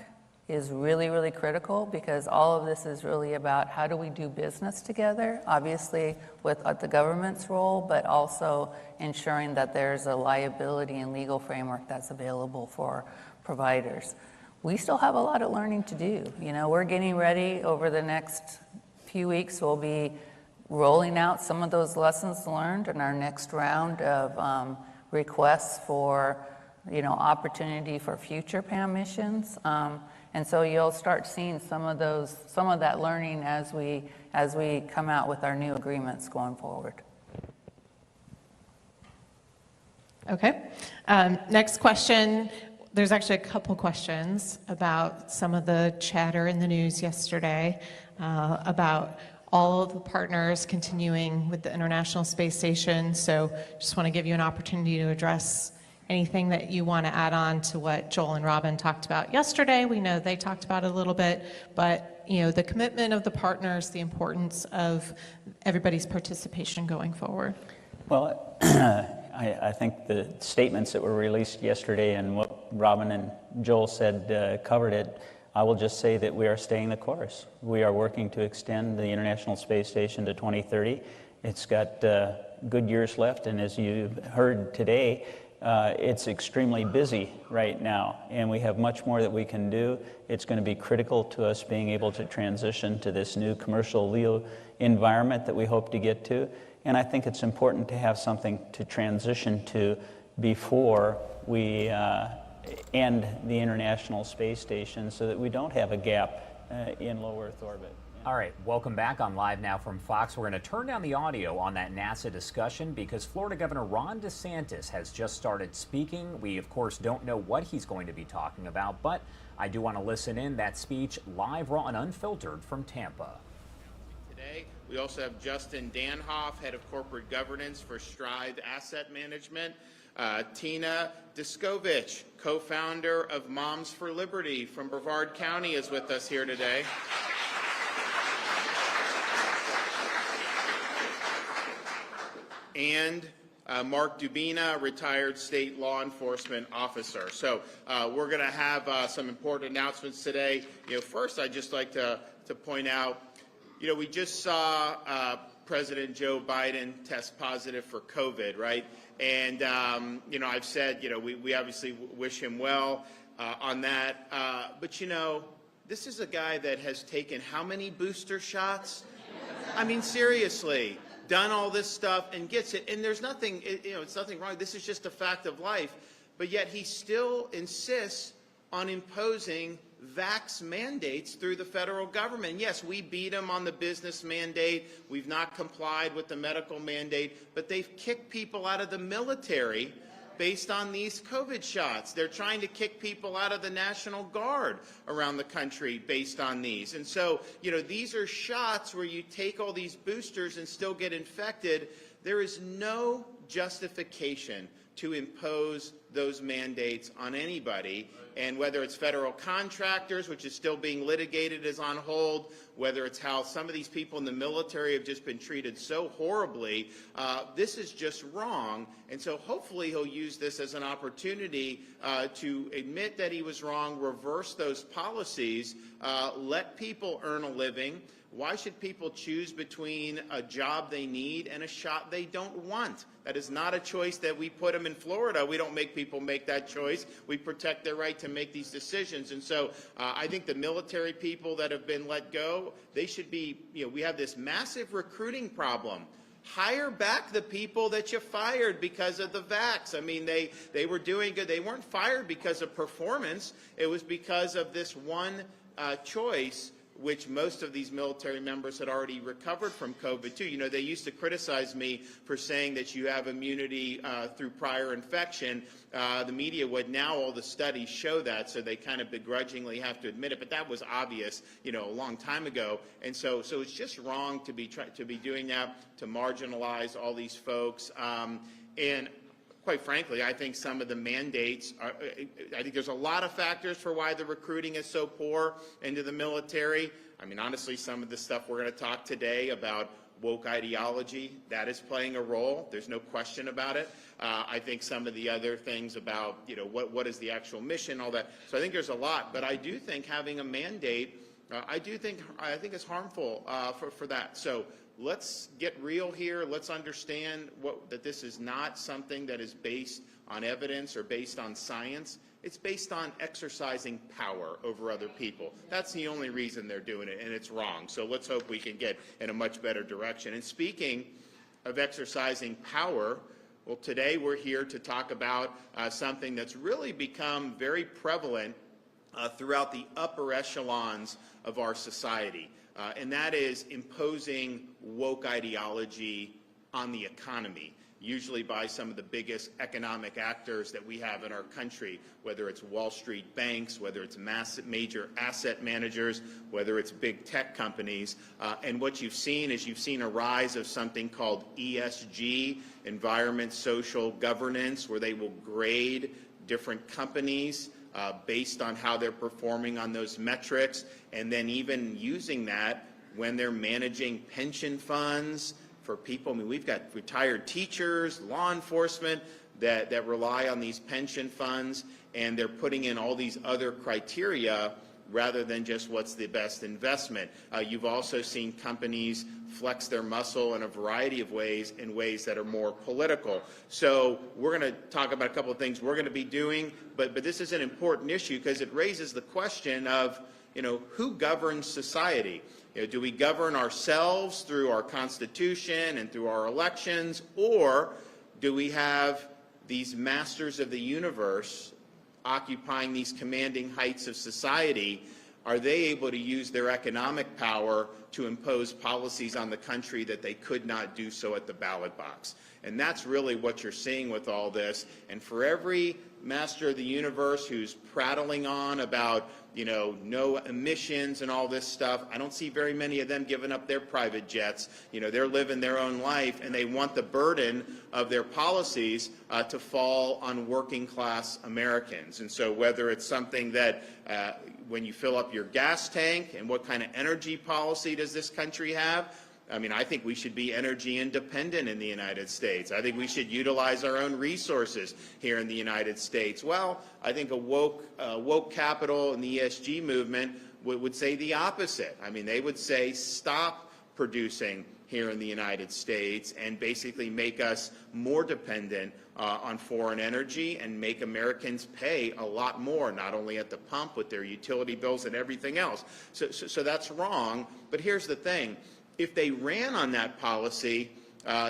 S3: is really, really critical, because all of this is really about how do we do business together, obviously with the government's role, but also ensuring that there's a liability and legal framework that's available for providers. We still have a lot of learning to do. We're getting ready over the next few weeks. We'll be rolling out some of those lessons learned in our next round of requests for, opportunity for future PAM missions. And so you'll start seeing some of that learning as we come out with our new agreements going forward.
S11: Okay. Next question. There's actually a couple questions about some of the chatter in the news yesterday about all of the partners continuing with the International Space Station. So just want to give you an opportunity to address anything that you want to add on to what Joel and Robin talked about yesterday. We know they talked about it a little bit, but the commitment of the partners, the importance of everybody's participation going forward.
S6: Well, I think the statements that were released yesterday and what Robin and Joel said covered it. I will just say that we are staying the course. We are working to extend the International Space Station to 2030. It's got good years left, and as you heard today, it's extremely busy right now, and we have much more that we can do. It's going to be critical to us being able to transition to this new commercial LEO environment that we hope to get to, and I think it's important to have something to transition to before we end the International Space Station so that we don't have a gap in low Earth orbit.
S18: All right, welcome back on Live Now from Fox. We're going to turn down the audio on that NASA discussion because Florida Governor Ron DeSantis has just started speaking. We, of course, don't know what he's going to be talking about, but I do want to listen in that speech live, raw, and unfiltered from Tampa.
S14: Today, we also have Justin Danhoff, Head of Corporate Governance for Stride Asset Management. Tina Diskovich, co-founder of Moms for Liberty from Brevard County, is with us here today. And Mark Dubina, retired state law enforcement officer. So we're going to have some important announcements today. First, I'd just like to point out, we just saw President Joe Biden test positive for COVID, right? And, I've said, we obviously wish him well on that. But, this is a guy that has taken how many booster shots? I mean, seriously. Done all this stuff and gets it, and there's nothing, it's nothing wrong. This is just a fact of life, but yet he still insists on imposing vax mandates through the federal government. Yes, we beat him on the business mandate. We've not complied with the medical mandate, but they've kicked people out of the military based on these COVID shots. They're trying to kick people out of the National Guard around the country based on these. And so, these are shots where you take all these boosters and still get infected. There is no justification to impose those mandates on anybody. And whether it's federal contractors, which is still being litigated, is on hold, whether it's how some of these people in the military have just been treated so horribly, this is just wrong. And so hopefully he'll use this as an opportunity to admit that he was wrong, reverse those policies, let people earn a living. Why should people choose between a job they need and a shot they don't want? That is not a choice that we put them in Florida. We don't make people make that choice. We protect their right to make these decisions. And so I think the military people that have been let go, they should be, we have this massive recruiting problem. Hire back the people that you fired because of the vax. I mean, they were doing good. They weren't fired because of performance. It was because of this one choice, which most of these military members had already recovered from COVID too. They used to criticize me for saying that you have immunity through prior infection. The media would. Now all the studies show that, so they kind of begrudgingly have to admit it. But that was obvious, a long time ago. And so it's just wrong to be doing that, to marginalize all these folks. And quite frankly, I think some of the mandates I think there's a lot of factors for why the recruiting is so poor into the military. I mean, honestly, some of the stuff we're going to talk today about woke ideology, that is playing a role. There's no question about it. I think some of the other things about, what is the actual mission, all that. So I think there's a lot, but I do think having a mandate, I think it's harmful for that. So let's get real here. Let's understand that this is not something that is based on evidence or based on science. It's based on exercising power over other people. That's the only reason they're doing it, and it's wrong. So let's hope we can get in a much better direction. And speaking of exercising power, well, today we're here to talk about something that's really become very prevalent throughout the upper echelons of our society. And that is imposing woke ideology on the economy, usually by some of the biggest economic actors that we have in our country, whether it's Wall Street banks, whether it's major asset managers, whether it's big tech companies. And what you've seen is a rise of something called ESG, environment, social governance, where they will grade different companies based on how they're performing on those metrics, and then even using that when they're managing pension funds for people. I mean, we've got retired teachers, law enforcement that rely on these pension funds, and they're putting in all these other criteria rather than just what's the best investment. You've also seen companies flex their muscle in a variety of ways, in ways that are more political. So we're going to talk about a couple of things we're going to be doing, but this is an important issue because it raises the question of, who governs society? Do we govern ourselves through our Constitution and through our elections, or do we have these masters of the universe occupying these commanding heights of society? Are they able to use their economic power to impose policies on the country that they could not do so at the ballot box? And that's really what you're seeing with all this. And for every master of the universe who's prattling on about, no emissions and all this stuff, I don't see very many of them giving up their private jets. They're living their own life, and they want the burden of their policies to fall on working class Americans. And so whether it's something that when you fill up your gas tank, and what kind of energy policy does this country have? I think we should be energy independent in the United States. I think we should utilize our own resources here in the United States. Well, I think a woke capital and the ESG movement would say the opposite. They would say stop producing here in the United States and basically make us more dependent on foreign energy and make Americans pay a lot more, not only at the pump with their utility bills and everything else. So that's wrong. But here's the thing. If they ran on that policy,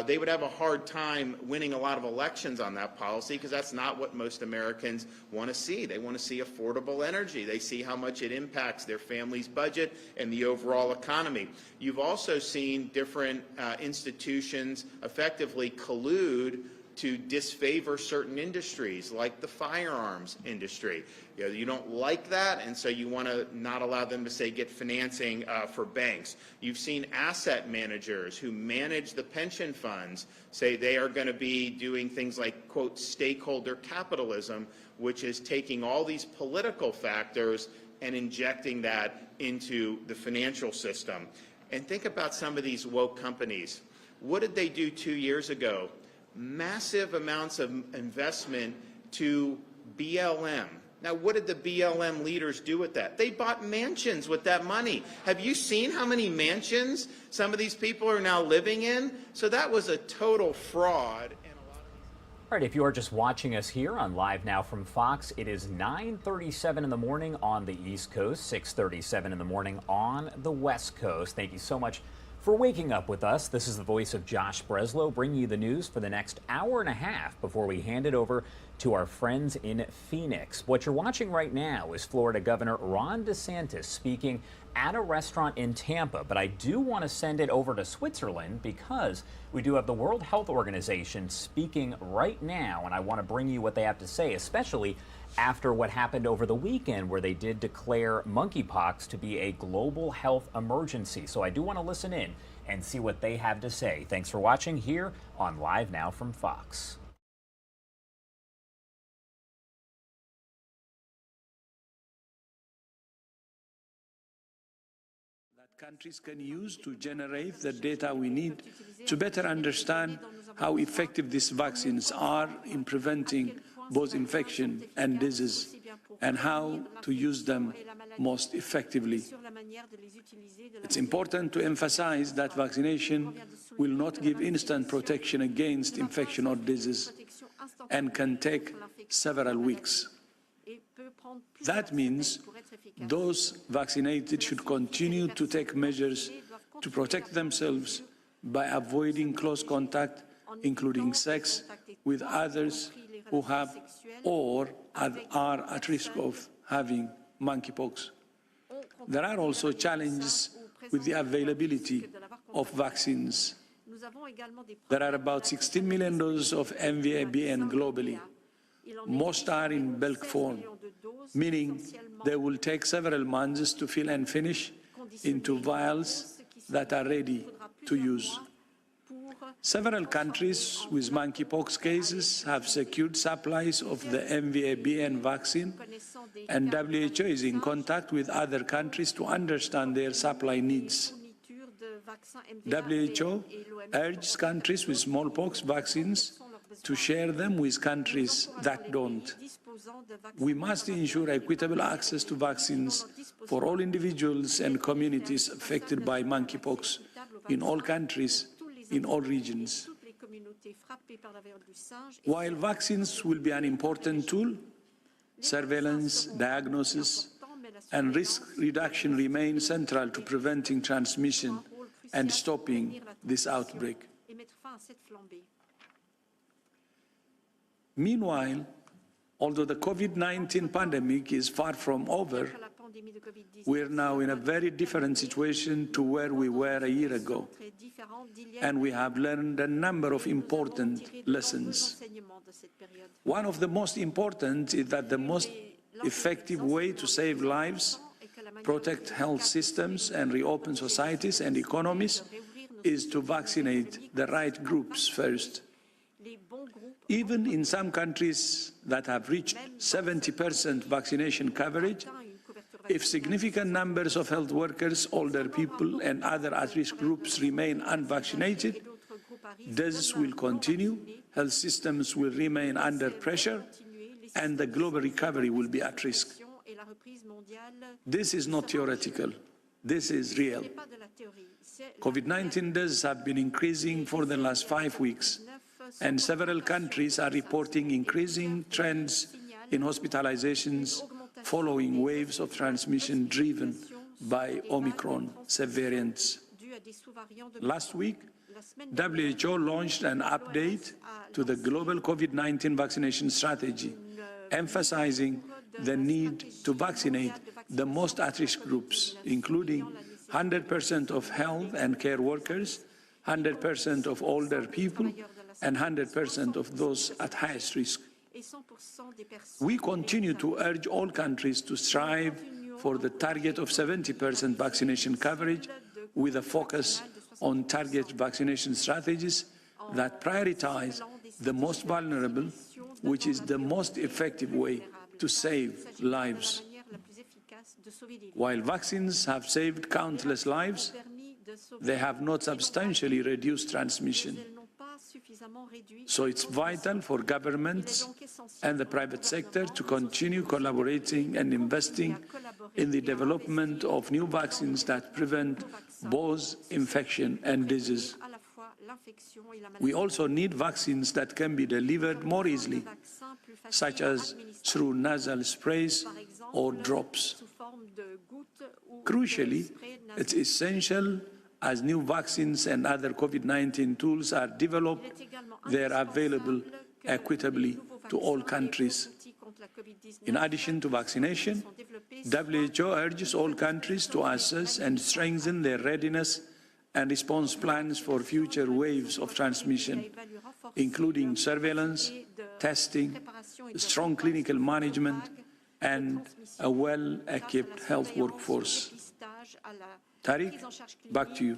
S14: they would have a hard time winning a lot of elections on that policy, because that's not what most Americans want to see. They want to see affordable energy. They see how much it impacts their family's budget and the overall economy. You've also seen different institutions effectively collude to disfavor certain industries, like the firearms industry. You don't like that, and so you want to not allow them to, say, get financing for banks. You've seen asset managers who manage the pension funds say they are going to be doing things like, quote, stakeholder capitalism, which is taking all these political factors and injecting that into the financial system. And think about some of these woke companies. What did they do 2 years ago? Massive amounts of investment to BLM. Now, what did the BLM leaders do with that? They bought mansions with that money. Have you seen how many mansions some of these people are now living in? So that was a total fraud.
S18: All right, if you are just watching us here on Live Now from Fox, it is 9:37 in the morning on the East Coast, 6:37 in the morning on the West Coast. Thank you so much for waking up with us. This is the voice of Josh Breslow, bringing you the news for the next hour and a half before we hand it over to our friends in Phoenix. What you're watching right now is Florida Governor Ron DeSantis speaking at a restaurant in Tampa, but I do want to send it over to Switzerland because we do have the World Health Organization speaking right now, and I want to bring you what they have to say, especially after what happened over the weekend where they did declare monkeypox to be a global health emergency. So I do want to listen in and see what they have to say. Thanks for watching here on Live Now from Fox.
S15: Countries can use to generate the data we need to better understand how effective these vaccines are in preventing both infection and disease, and how to use them most effectively. It's important to emphasize that vaccination will not give instant protection against infection or disease and can take several weeks. That means those vaccinated should continue to take measures to protect themselves by avoiding close contact, including sex, with others who have or are at risk of having monkeypox. There are also challenges with the availability of vaccines. There are about 16 million doses of MVA-BN globally. Most are in bulk form, meaning they will take several months to fill and finish into vials that are ready to use. Several countries with monkeypox cases have secured supplies of the MVA-BN vaccine, and WHO is in contact with other countries to understand their supply needs. WHO urges countries with smallpox vaccines to share them with countries that don't. We must ensure equitable access to vaccines for all individuals and communities affected by monkeypox in all countries, in all regions. While vaccines will be an important tool, surveillance, diagnosis, and risk reduction remain central to preventing transmission and stopping this outbreak. Meanwhile, although the COVID-19 pandemic is far from over, we are now in a very different situation to where we were a year ago, and we have learned a number of important lessons. One of the most important is that the most effective way to save lives, protect health systems, and reopen societies and economies is to vaccinate the right groups first. Even in some countries that have reached 70% vaccination coverage, if significant numbers of health workers, older people, and other at-risk groups remain unvaccinated, disease will continue, health systems will remain under pressure, and the global recovery will be at risk. This is not theoretical. This is real. COVID-19 deaths have been increasing for the last 5 weeks, and several countries are reporting increasing trends in hospitalizations following waves of transmission driven by Omicron subvariants. Last week, WHO launched an update to the global COVID-19 vaccination strategy, emphasizing the need to vaccinate the most at-risk groups, including 100% of health and care workers, 100% of older people, and 100% of those at highest risk. We continue to urge all countries to strive for the target of 70% vaccination coverage, with a focus on target vaccination strategies that prioritize the most vulnerable, which is the most effective way to save lives. While vaccines have saved countless lives, they have not substantially reduced transmission. So it's vital for governments and the private sector to continue collaborating and investing in the development of new vaccines that prevent both infection and disease. We also need vaccines that can be delivered more easily, such as through nasal sprays or drops. Crucially, it's essential as new vaccines and other COVID-19 tools are developed, they are available equitably to all countries. In addition to vaccination, WHO urges all countries to assess and strengthen their readiness and response plans for future waves of transmission, including surveillance, testing, strong clinical management, and a well-equipped health workforce. Tariq, back to you.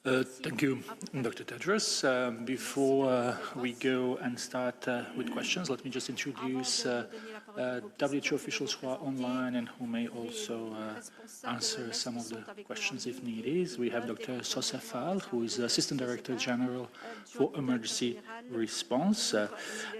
S5: Thank you, Dr. Tedros. Before we go and start with questions, let me just introduce WHO officials who are online and who may also answer some of the questions if need is. We have Dr. Sosefal, who is the Assistant Director General for Emergency Response.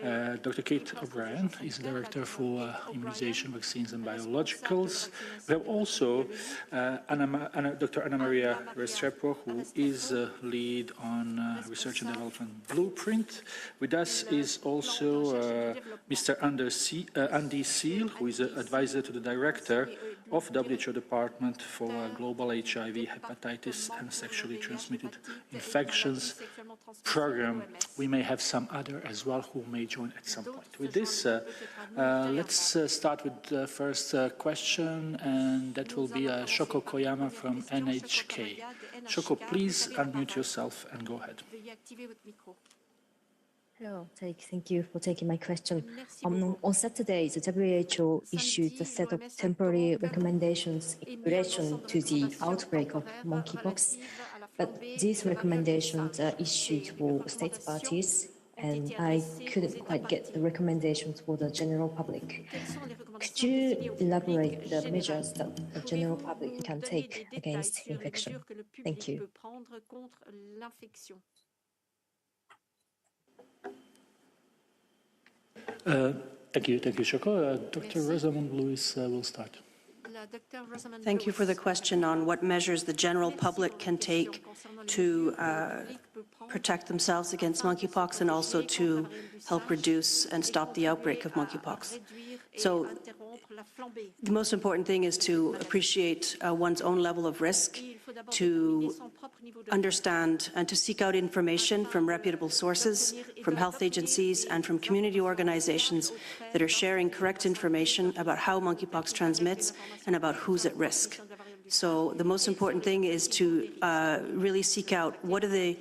S5: Dr. Kate O'Brien is Director for Immunization, Vaccines and Biologicals. We have also Dr. Anna Maria Restrepo, who is lead on Research and Development Blueprint. With us is also Mr. Andy Seal, who is an advisor to the Director of WHO Department for Global HIV, Hepatitis and Sexually Transmitted Infections Program. We may have some other as well who may join at some point. With this, let's start with the first question, and that will be Shoko Koyama from NHK. Shoko, please unmute yourself and go ahead.
S20: Hello, thank you for taking my question. On Saturday, the WHO issued a set of temporary recommendations in relation to the outbreak of monkeypox, but these recommendations are issued for state parties, and I couldn't quite get the recommendations for the general public. Could you elaborate the measures that the general public can take against infection? Thank you.
S19: Thank you, Shoko. Dr. Rosamond Lewis will start.
S22: Thank you for the question on what measures the general public can take to protect themselves against monkeypox and also to help reduce and stop the outbreak of monkeypox. So the most important thing is to appreciate one's own level of risk, to understand and to seek out information from reputable sources, from health agencies and from community organizations that are sharing correct information about how monkeypox transmits and about who's at risk. So the most important thing is to really seek out what are the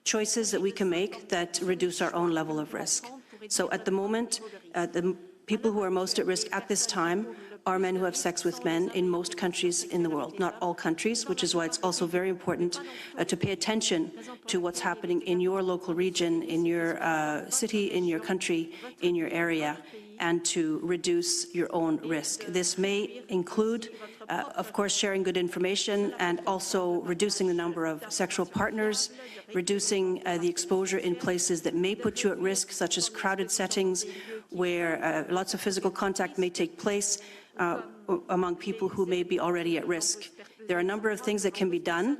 S22: choices that we can make that reduce our own level of risk. So at the moment, the people who are most at risk at this time are men who have sex with men in most countries in the world, not all countries, which is why it's also very important to pay attention to what's happening in your local region, in your city, in your country, in your area, and to reduce your own risk. This may include, of course, sharing good information and also reducing the number of sexual partners, reducing the exposure in places that may put you at risk, such as crowded settings where lots of physical contact may take place among people who may be already at risk. There are a number of things that can be done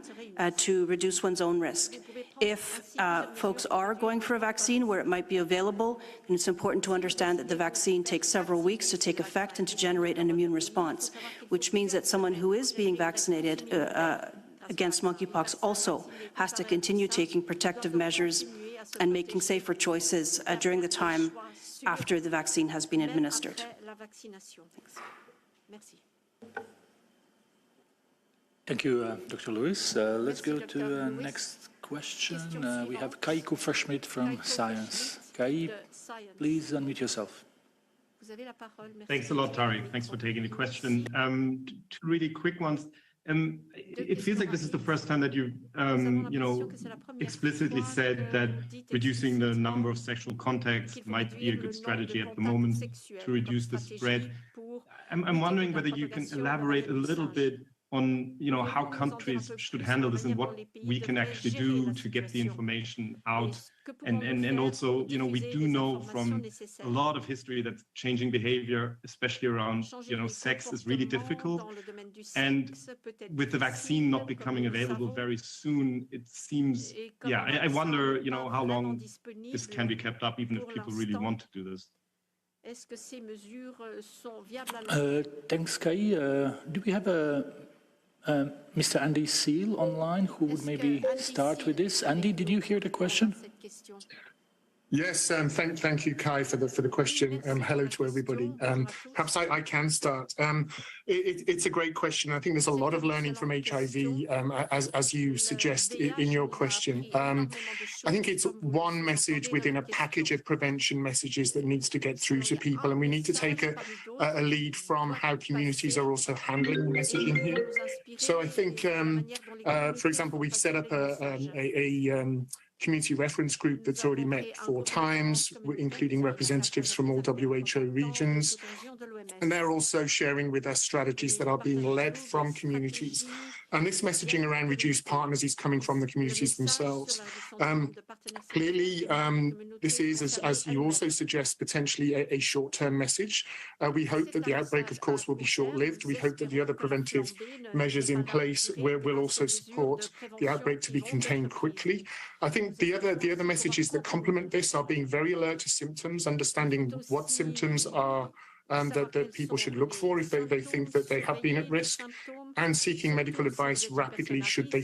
S22: to reduce one's own risk. If folks are going for a vaccine where it might be available, then it's important to understand that the vaccine takes several weeks to take effect and to generate an immune response, which means that someone who is being vaccinated against monkeypox also has to continue taking protective measures and making safer choices during the time after the vaccine has been administered.
S19: Thank you, Dr. Lewis. Let's go to the next question. We have Kai Kupferschmidt from Science. Kai, please unmute yourself.
S23: Thanks a lot, Tariq. Thanks for taking the question. Two really quick ones. It feels like this is the first time that you've, explicitly said that reducing the number of sexual contacts might be a good strategy at the moment to reduce the spread. I'm wondering whether you can elaborate a little bit on, how countries should handle this and what we can actually do to get the information out. And also, we do know from a lot of history that changing behavior, especially around, sex, is really difficult. And with the vaccine not becoming available very soon, it seems, I wonder, how long this can be kept up, even if people really want to do this.
S19: Thanks, Kai. Do we have Mr. Andy Seal online who would maybe start with this? Andy, did you hear the question?
S24: Yes, thank you, Kai, for the question. Hello to everybody. Perhaps I can start. It's a great question. I think there's a lot of learning from HIV, as you suggest in your question. I think it's one message within a package of prevention messages that needs to get through to people, and we need to take a lead from how communities are also handling the messaging here. So I think, for example, we've set up a community reference group that's already met 4 times, including representatives from all WHO regions. And they're also sharing with us strategies that are being led from communities. And this messaging around reduced partners is coming from the communities themselves. Clearly, this is, as you also suggest, potentially a short-term message. We hope that the outbreak, of course, will be short-lived. We hope that the other preventive measures in place will also support the outbreak to be contained quickly. I think the other messages that complement this are being very alert to symptoms, understanding what symptoms are that people should look for if they think that they have been at risk, and seeking medical advice rapidly should they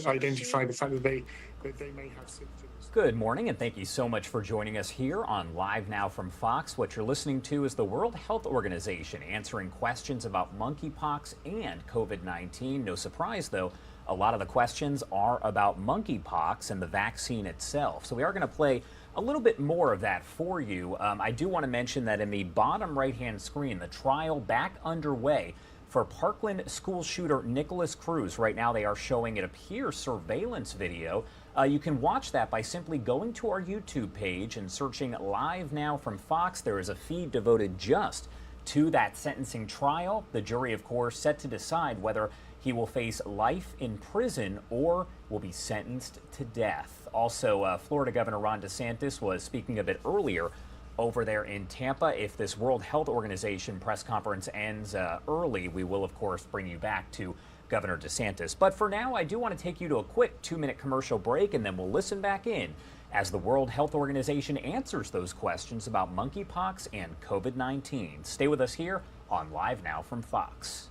S24: identify the fact that they may have symptoms.
S18: Good morning, and thank you so much for joining us here on Live Now from Fox. What you're listening to is the World Health Organization answering questions about monkeypox and COVID-19. No surprise, though, a lot of the questions are about monkeypox and the vaccine itself. So we are going to play a little bit more of that for you. I do want to mention that in the bottom right-hand screen, the trial back underway for Parkland school shooter Nicholas Cruz. Right now they are showing, it appears, surveillance video. You can watch that by simply going to our YouTube page and searching Live Now from Fox. There is a feed devoted just to that sentencing trial. The jury, of course, set to decide whether he will face life in prison or will be sentenced to death. Also, Florida Governor Ron DeSantis was speaking a bit earlier over there in Tampa. If this World Health Organization press conference ends early, we will, of course, bring you back to Governor DeSantis. But for now, I do want to take you to a quick 2-minute commercial break, and then we'll listen back in as the World Health Organization answers those questions about monkeypox and COVID-19. Stay with us here on Live Now from Fox.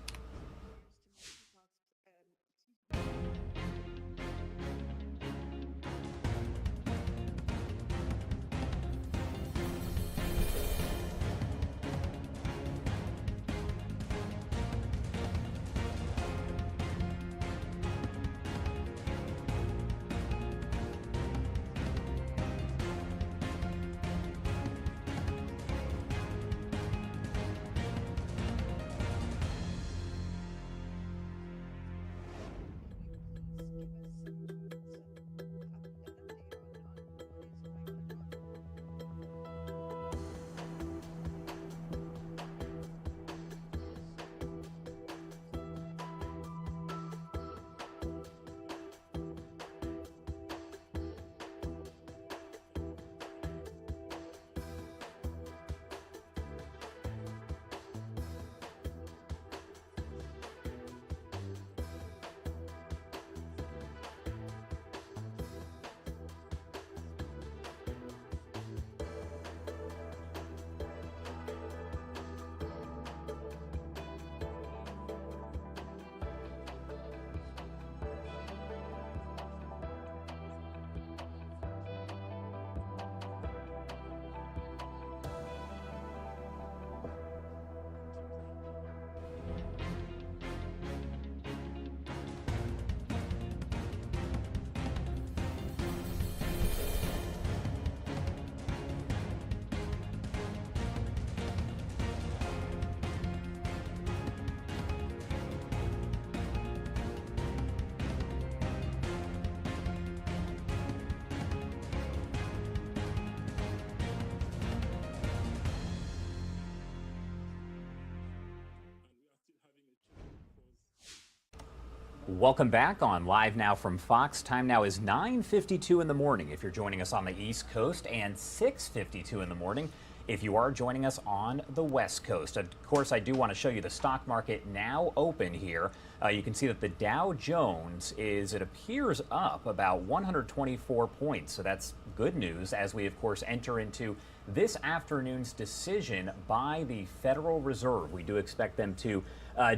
S18: Welcome back on Live Now from Fox. Time now is 9:52 in the morning if you're joining us on the East Coast, and 6:52 in the morning if you are joining us on the West Coast. Of course, I do want to show you the stock market now open here. You can see that the Dow Jones it appears up about 124 points. So that's good news as we, of course, enter into this afternoon's decision by the Federal Reserve. We do expect them to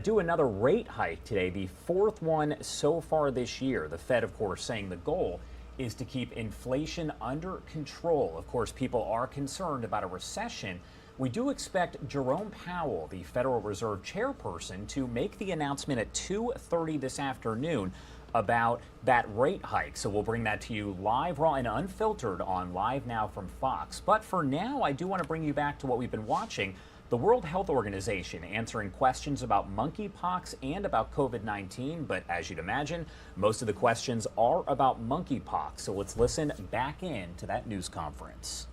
S18: do another rate hike today, the fourth one so far this year. The Fed, of course, saying the goal is to keep inflation under control. Of course, people are concerned about a recession. We do expect Jerome Powell, the Federal Reserve chairperson, to make the announcement at 2:30 this afternoon about that rate hike. So we'll bring that to you live, raw, and unfiltered on Live Now from Fox. But for now, I do want to bring you back to what we've been watching. The World Health Organization answering questions about monkeypox and about COVID-19. But as you'd imagine, most of the questions are about monkeypox. So let's listen back in to that news conference.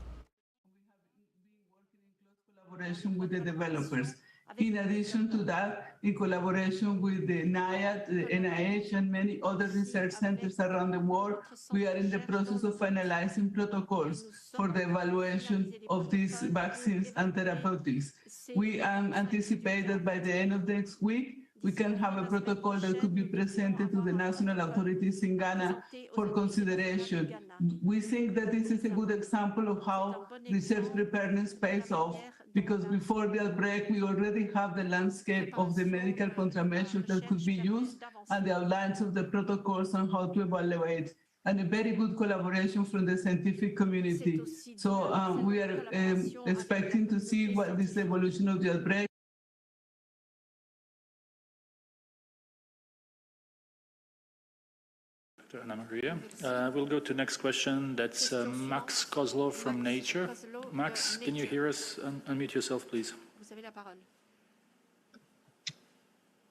S2: Collaboration with the developers. In addition to that, in collaboration with the NIAID, the NIH, and many other research centers around the world, we are in the process of finalizing protocols for the evaluation of these vaccines and therapeutics. We anticipate that by the end of next week, we can have a protocol that could be presented to the national authorities in Ghana for consideration. We think that this is a good example of how research preparedness pays off, because before the outbreak, we already have the landscape of the medical countermeasures that could be used and the outlines of the protocols on how to evaluate, and a very good collaboration from the scientific community. So we are expecting to see what is the evolution of the outbreak.
S19: Dr. Anna Maria. We'll go to the next question. That's Max Kozlov from Nature. Max, can you hear us? Unmute yourself, please.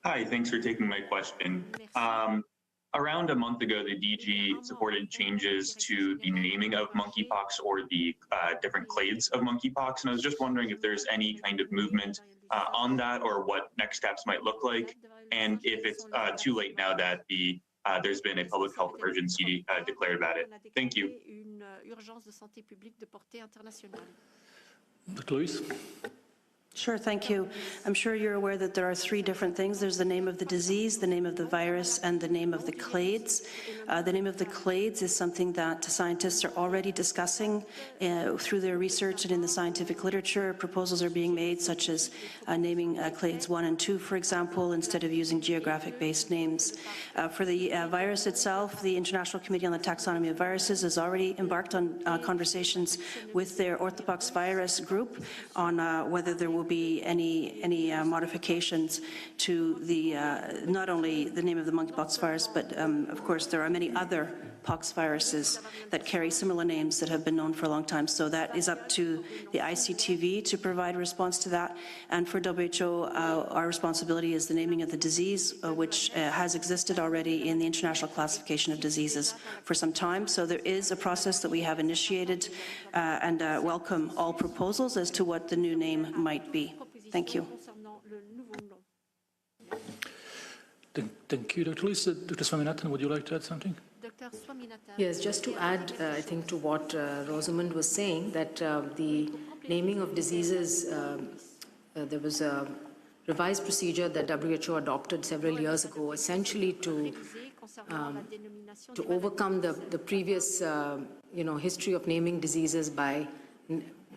S10: Hi, thanks for taking my question. Around a month ago, the DG supported changes to the naming of monkeypox or the different clades of monkeypox, and I was just wondering if there's any kind of movement on that or what next steps might look like, and if it's too late now that there's been a public health emergency declared about it. Thank you.
S19: Dr. Lewis?
S22: Sure, thank you. I'm sure you're aware that there are three different things. There's the name of the disease, the name of the virus, and the name of the clades. The name of the clades is something that scientists are already discussing through their research and in the scientific literature. Proposals are being made, such as naming clades 1 and 2, for example, instead of using geographic-based names. For the virus itself, the International Committee on the Taxonomy of Viruses has already embarked on conversations with their orthopox virus group on whether there will be any modifications to the not only the name of the monkeypox virus, but of course there are many other pox viruses that carry similar names that have been known for a long time. So that is up to the ICTV to provide a response to that. And for WHO, our responsibility is the naming of the disease, which has existed already in the International Classification of Diseases for some time. So there is a process that we have initiated and welcome all proposals as to what the new name might be. Thank you.
S19: Thank you, Dr. Lewis. Dr. Swaminathan, would you like to add something?
S1: Yes, just to add, I think, to what Rosamund was saying, that the naming of diseases, there was a revised procedure that WHO adopted several years ago, essentially to overcome the previous, history of naming diseases by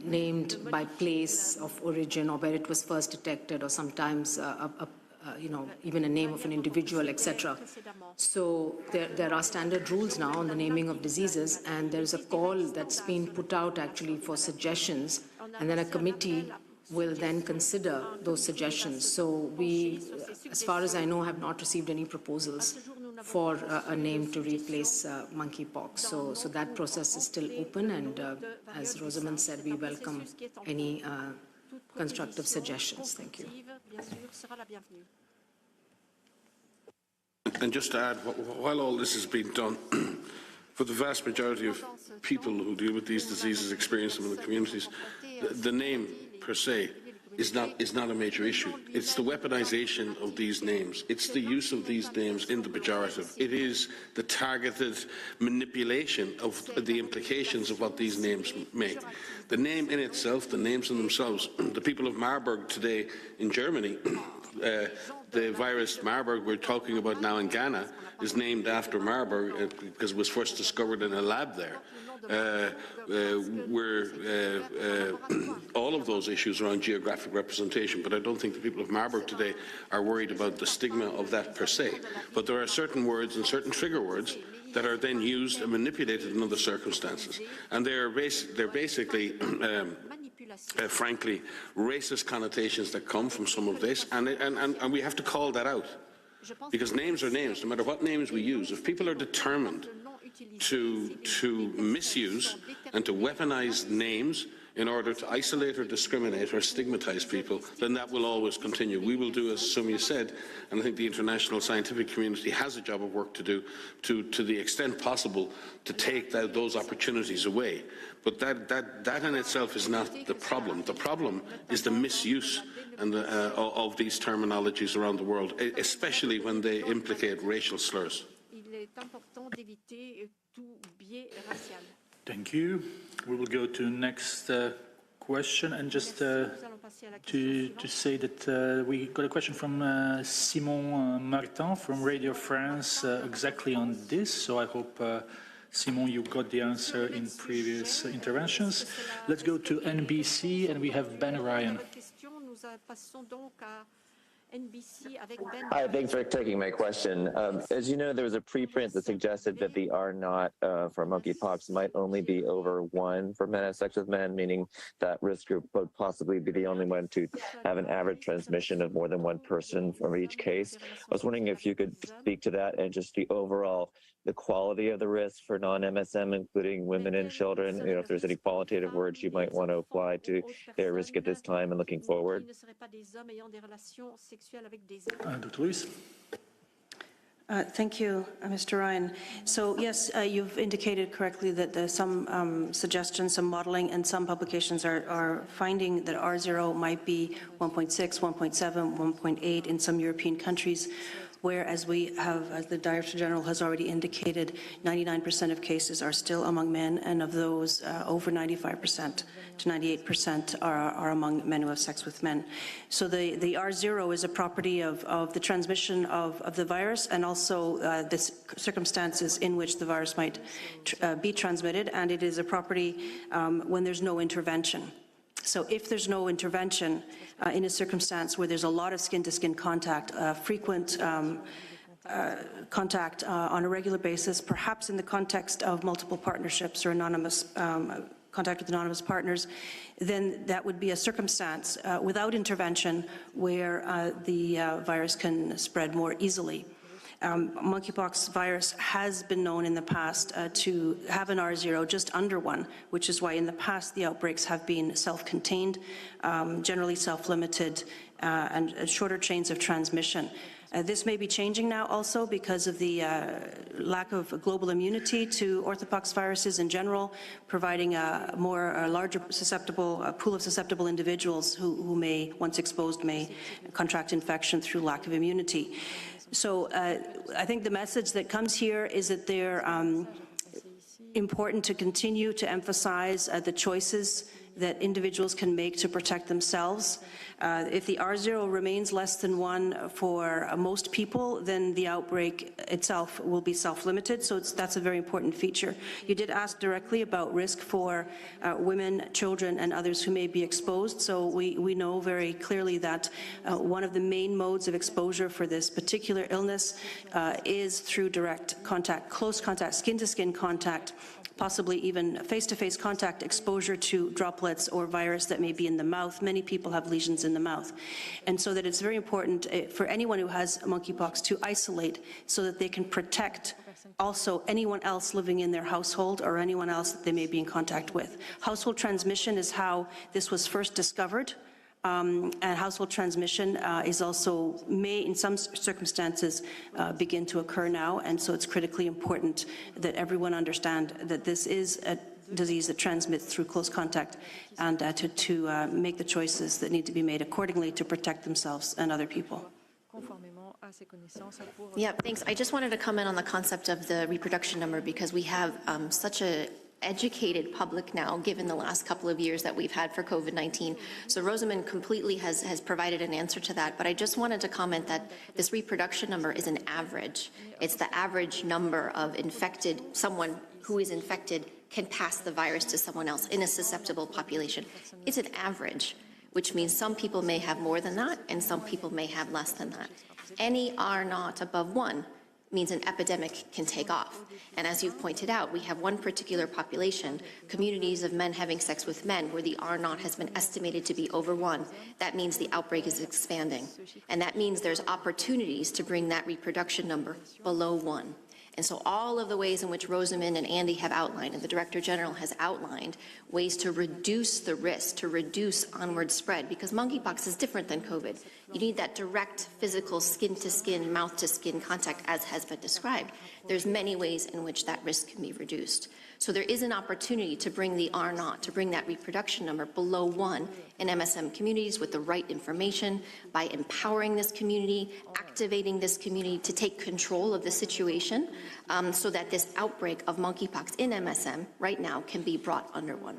S1: named by place of origin or where it was first detected, or sometimes even a name of an individual, etc. So there are standard rules now on the naming of diseases, and there's a call that's been put out actually for suggestions, and then a committee will then consider those suggestions. So we, as far as I know, have not received any proposals for a name to replace monkeypox. So that process is still open, and as Rosamund said, we welcome any constructive suggestions. Thank you.
S12: And just to add, while all this has been done, for the vast majority of people who deal with these diseases, experience them in the communities, the name per se is not a major issue. It's the weaponization of these names. It's the use of these names in the pejorative. It is the targeted manipulation of the implications of what these names make. The name in itself, the names in themselves, the people of Marburg today in Germany, the virus Marburg we're talking about now in Ghana is named after Marburg because it was first discovered in a lab there. All of those issues around geographic representation, but I don't think the people of Marburg today are worried about the stigma of that per se. But there are certain words and certain trigger words that are then used and manipulated in other circumstances, and they're basically frankly racist connotations that come from some of this, and we have to call that out, because names are names, no matter what names we use. If people are determined to misuse and to weaponize names in order to isolate or discriminate or stigmatize people, then that will always continue. We will do as Sumya said, and I think the international scientific community has a job of work to do to the extent possible to take those opportunities away. But that in itself is not the problem. The problem is the misuse and of these terminologies around the world, especially when they implicate racial slurs.
S19: Thank you. We will go to next question, and just to say that we got a question from Simon Martin from Radio France exactly on this. So I hope Simon, you got the answer in previous interventions. Let's go to NBC, and we have Ben Ryan.
S13: Hi, thanks for taking my question. As you know, there was a preprint that suggested that the R naught for monkeypox might only be over 1 for men have sex with men, meaning that risk group would possibly be the only one to have an average transmission of more than 1 person from each case. I was wondering if you could speak to that and just the overall, the quality of the risk for non-MSM, including women and children, if there's any qualitative words you might want to apply to their risk at this time and looking forward.
S19: Dr. Lewis.
S22: Thank you, Mr. Ryan. So yes, you've indicated correctly that there's some suggestions, some modeling, and some publications are finding that R0 might be 1.6, 1.7, 1.8 in some European countries. where, as the Director General has already indicated, 99% of cases are still among men, and of those, over 95% to 98% are among men who have sex with men. So the R0 is a property of the transmission of the virus, and also the circumstances in which the virus might be transmitted, and it is a property when there's no intervention. So if there's no intervention in a circumstance where there's a lot of skin-to-skin contact, frequent contact on a regular basis, perhaps in the context of multiple partnerships or anonymous contact with anonymous partners, then that would be a circumstance without intervention where the virus can spread more easily. Monkeypox virus has been known in the past to have an R0 just under 1, which is why in the past the outbreaks have been self-contained, generally self-limited, and shorter chains of transmission. This may be changing now also because of the lack of global immunity to orthopox viruses in general, providing a larger pool of susceptible individuals who may, once exposed, may contract infection through lack of immunity. So I think the message that comes here is that they're important to continue to emphasize the choices that individuals can make to protect themselves. If the R0 remains less than 1 for most people, then the outbreak itself will be self-limited, so that's a very important feature. You did ask directly about risk for women, children, and others who may be exposed, so we know very clearly that one of the main modes of exposure for this particular illness is through direct contact, close contact, skin-to-skin contact, possibly even face-to-face contact exposure to droplets or virus that may be in the mouth. Many people have lesions in the mouth. And so that it's very important for anyone who has monkeypox to isolate so that they can protect also anyone else living in their household or anyone else that they may be in contact with. Household transmission is how this was first discovered. And household transmission is also may, in some circumstances, begin to occur now, and so it's critically important that everyone understand that this is a disease that transmits through close contact, and to make the choices that need to be made accordingly to protect themselves and other people.
S7: Yeah, thanks. I just wanted to comment on the concept of the reproduction number because we have such a educated public now, given the last couple of years that we've had for COVID-19. So Rosamond completely has provided an answer to that, but I just wanted to comment that this reproduction number is an average. It's the average number of infected, someone who is infected can pass the virus to someone else in a susceptible population. It's an average, which means some people may have more than that and some people may have less than that. Any R0 above 1 means an epidemic can take off. And as you've pointed out, we have one particular population, communities of men having sex with men, where the R0 has been estimated to be over 1. That means the outbreak is expanding. And that means there's opportunities to bring that reproduction number below 1. And so all of the ways in which Rosamond and Andy have outlined, and the Director General has outlined, ways to reduce the risk, to reduce onward spread, because monkeypox is different than COVID. You need that direct physical skin-to-skin, mouth-to-skin contact, as has been described. There's many ways in which that risk can be reduced. So there is an opportunity to bring the R0, to bring that reproduction number below 1 in MSM communities with the right information, by empowering this community, activating this community to take control of the situation, so that this outbreak of monkeypox in MSM right now can be brought under 1.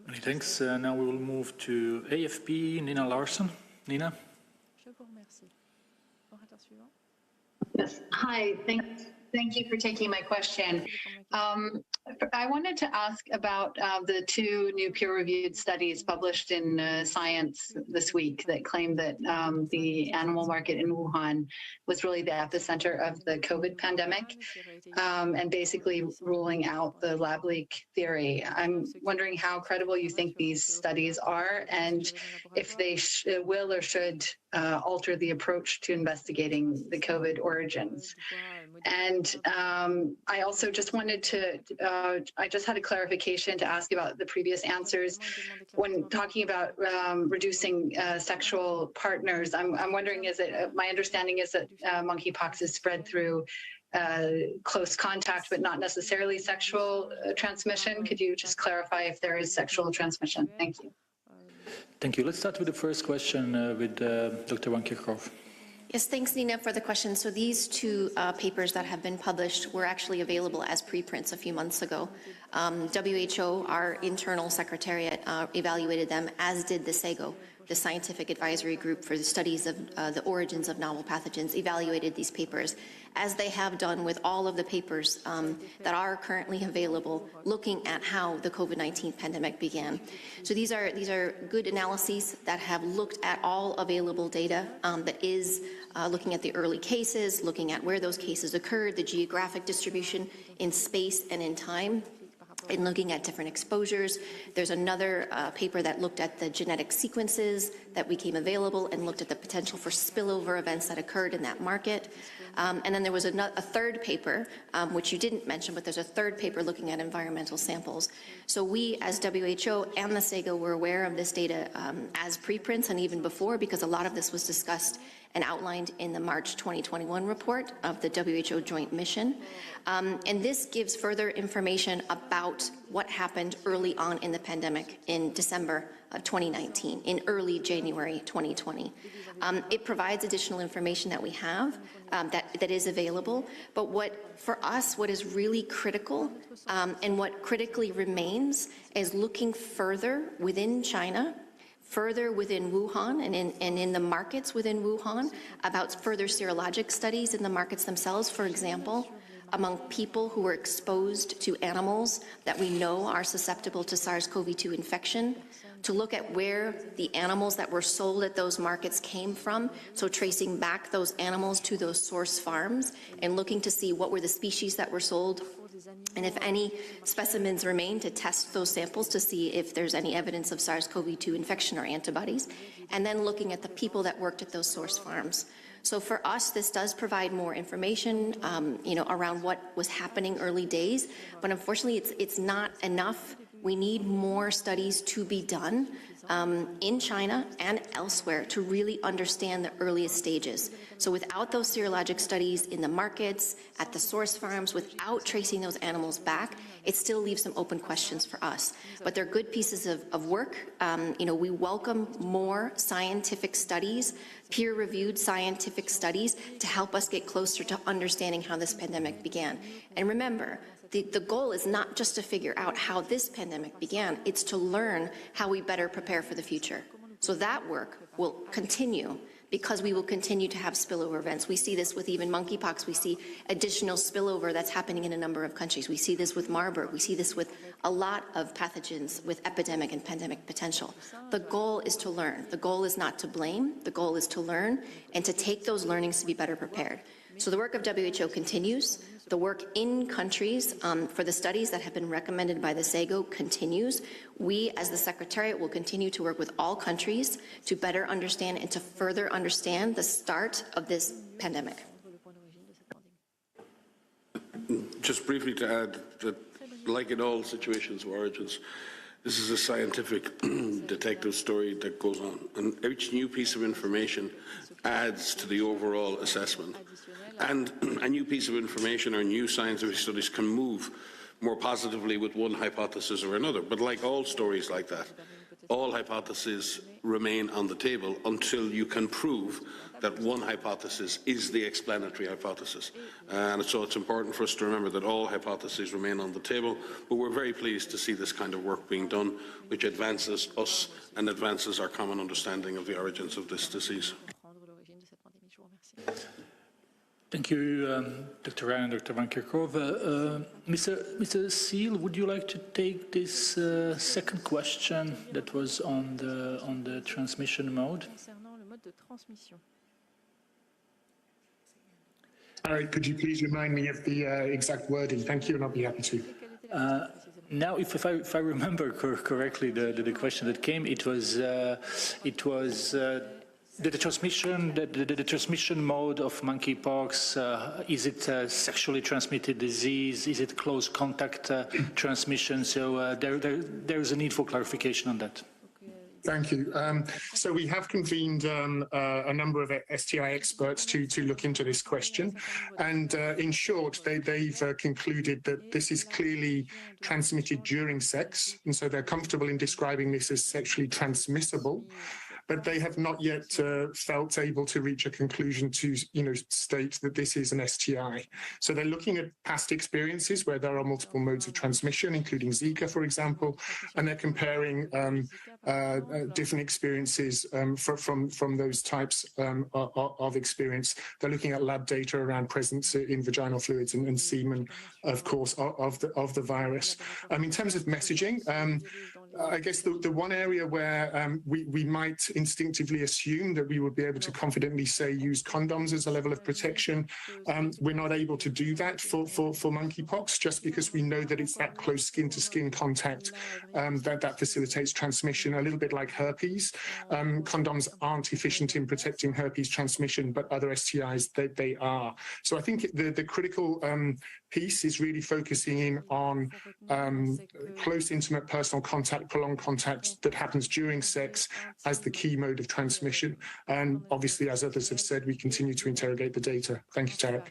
S19: Many thanks. Now we will move to AFP, Nina Larson. Nina?
S8: Yes. Hi. Thank you for taking my question. I wanted to ask about the 2 new peer-reviewed studies published in Science this week that claim that the animal market in Wuhan was really the epicenter of the COVID pandemic, and basically ruling out the lab leak theory. I'm wondering how credible you think these studies are, and if they will or should alter the approach to investigating the COVID origins. And I also just wanted to, I just had a clarification to ask about the previous answers. When talking about reducing sexual partners, I'm wondering, is it, my understanding is that monkeypox is spread through close contact, but not necessarily sexual transmission. Could you just clarify if there is sexual transmission? Thank you.
S19: Thank you. Let's start with the first question with Dr. Van Kerkhove.
S7: Yes, thanks, Nina, for the question. So these two papers that have been published were actually available as preprints a few months ago. WHO, our internal secretariat, evaluated them, as did the SAGO, the Scientific Advisory Group for the Studies of the Origins of Novel Pathogens, evaluated these papers, as they have done with all of the papers that are currently available, looking at how the COVID-19 pandemic began. So these are good analyses that have looked at all available data that is looking at the early cases, looking at where those cases occurred, the geographic distribution in space and in time, and looking at different exposures. There's another paper that looked at the genetic sequences that became available and looked at the potential for spillover events that occurred in that market. And then there was a third paper, which you didn't mention, but there's a third paper looking at environmental samples. So we, as WHO and the SAGO, were aware of this data as preprints and even before, because a lot of this was discussed and outlined in the March 2021 report of the WHO Joint Mission. And this gives further information about what happened early on in the pandemic in December of 2019, in early January 2020. It provides additional information that we have that is available, but for us, what is really critical and what critically remains is looking further within China, further within Wuhan and in the markets within Wuhan, about further serologic studies in the markets themselves, for example, among people who were exposed to animals that we know are susceptible to SARS-CoV-2 infection, to look at where the animals that were sold at those markets came from, so tracing back those animals to those source farms and looking to see what were the species that were sold, and if any specimens remain, to test those samples to see if there's any evidence of SARS-CoV-2 infection or antibodies, and then looking at the people that worked at those source farms. So for us, this does provide more information, around what was happening early days, but unfortunately, it's not enough. We need more studies to be done in China and elsewhere to really understand the earliest stages. So without those serologic studies in the markets, at the source farms, without tracing those animals back, it still leaves some open questions for us. But they're good pieces of work. We welcome more scientific studies, peer-reviewed scientific studies, to help us get closer to understanding how this pandemic began. And remember, the goal is not just to figure out how this pandemic began, it's to learn how we better prepare for the future. So that work will continue, because we will continue to have spillover events. We see this with even monkeypox. We see additional spillover that's happening in a number of countries. We see this with Marburg. We see this with a lot of pathogens with epidemic and pandemic potential. The goal is to learn. The goal is not to blame. The goal is to learn and to take those learnings to be better prepared. So the work of WHO continues. The work in countries for the studies that have been recommended by the SAGO continues. We, as the Secretariat, will continue to work with all countries to better understand and to further understand the start of this pandemic.
S12: Just briefly to add that, like in all situations of origins, this is a scientific detective story that goes on, and each new piece of information adds to the overall assessment. And a new piece of information or new scientific studies can move more positively with one hypothesis or another. But like all stories like that, all hypotheses remain on the table until you can prove that one hypothesis is the explanatory hypothesis. And so it's important for us to remember that all hypotheses remain on the table, but we're very pleased to see this kind of work being done, which advances us and advances our common understanding of the origins of this disease.
S19: Thank you, Dr. Ryan and Dr. Van Kerkhove. Mr. Seal, would you like to take this second question that was on the transmission mode?
S24: All right, could you please remind me of the exact wording? Thank you, and I'll be happy to.
S19: Now, if I remember correctly, the question that came, it was the transmission mode of monkeypox. Is it a sexually transmitted disease? Is it close contact transmission? So there's a need for clarification on that.
S24: Thank you. So we have convened a number of STI experts to look into this question. And in short, they've concluded that this is clearly transmitted during sex. And so they're comfortable in describing this as sexually transmissible. But they have not yet felt able to reach a conclusion to, state that this is an STI. So they're looking at past experiences where there are multiple modes of transmission, including Zika, for example, and they're comparing different experiences from those types of experience. They're looking at lab data around presence in vaginal fluids and semen, of course, of the virus. In terms of messaging, I guess the one area where we might instinctively assume that we would be able to confidently say use condoms as a level of protection, we're not able to do that for monkeypox, just because we know that it's that close skin-to-skin contact that facilitates transmission, a little bit like herpes. Condoms aren't efficient in protecting herpes transmission, but other STIs, they are. So I think the critical piece is really focusing in on close, intimate, personal contact, prolonged contact that happens during sex as the key mode of transmission. And obviously, as others have said, we continue to interrogate the data. Thank you, Tarek.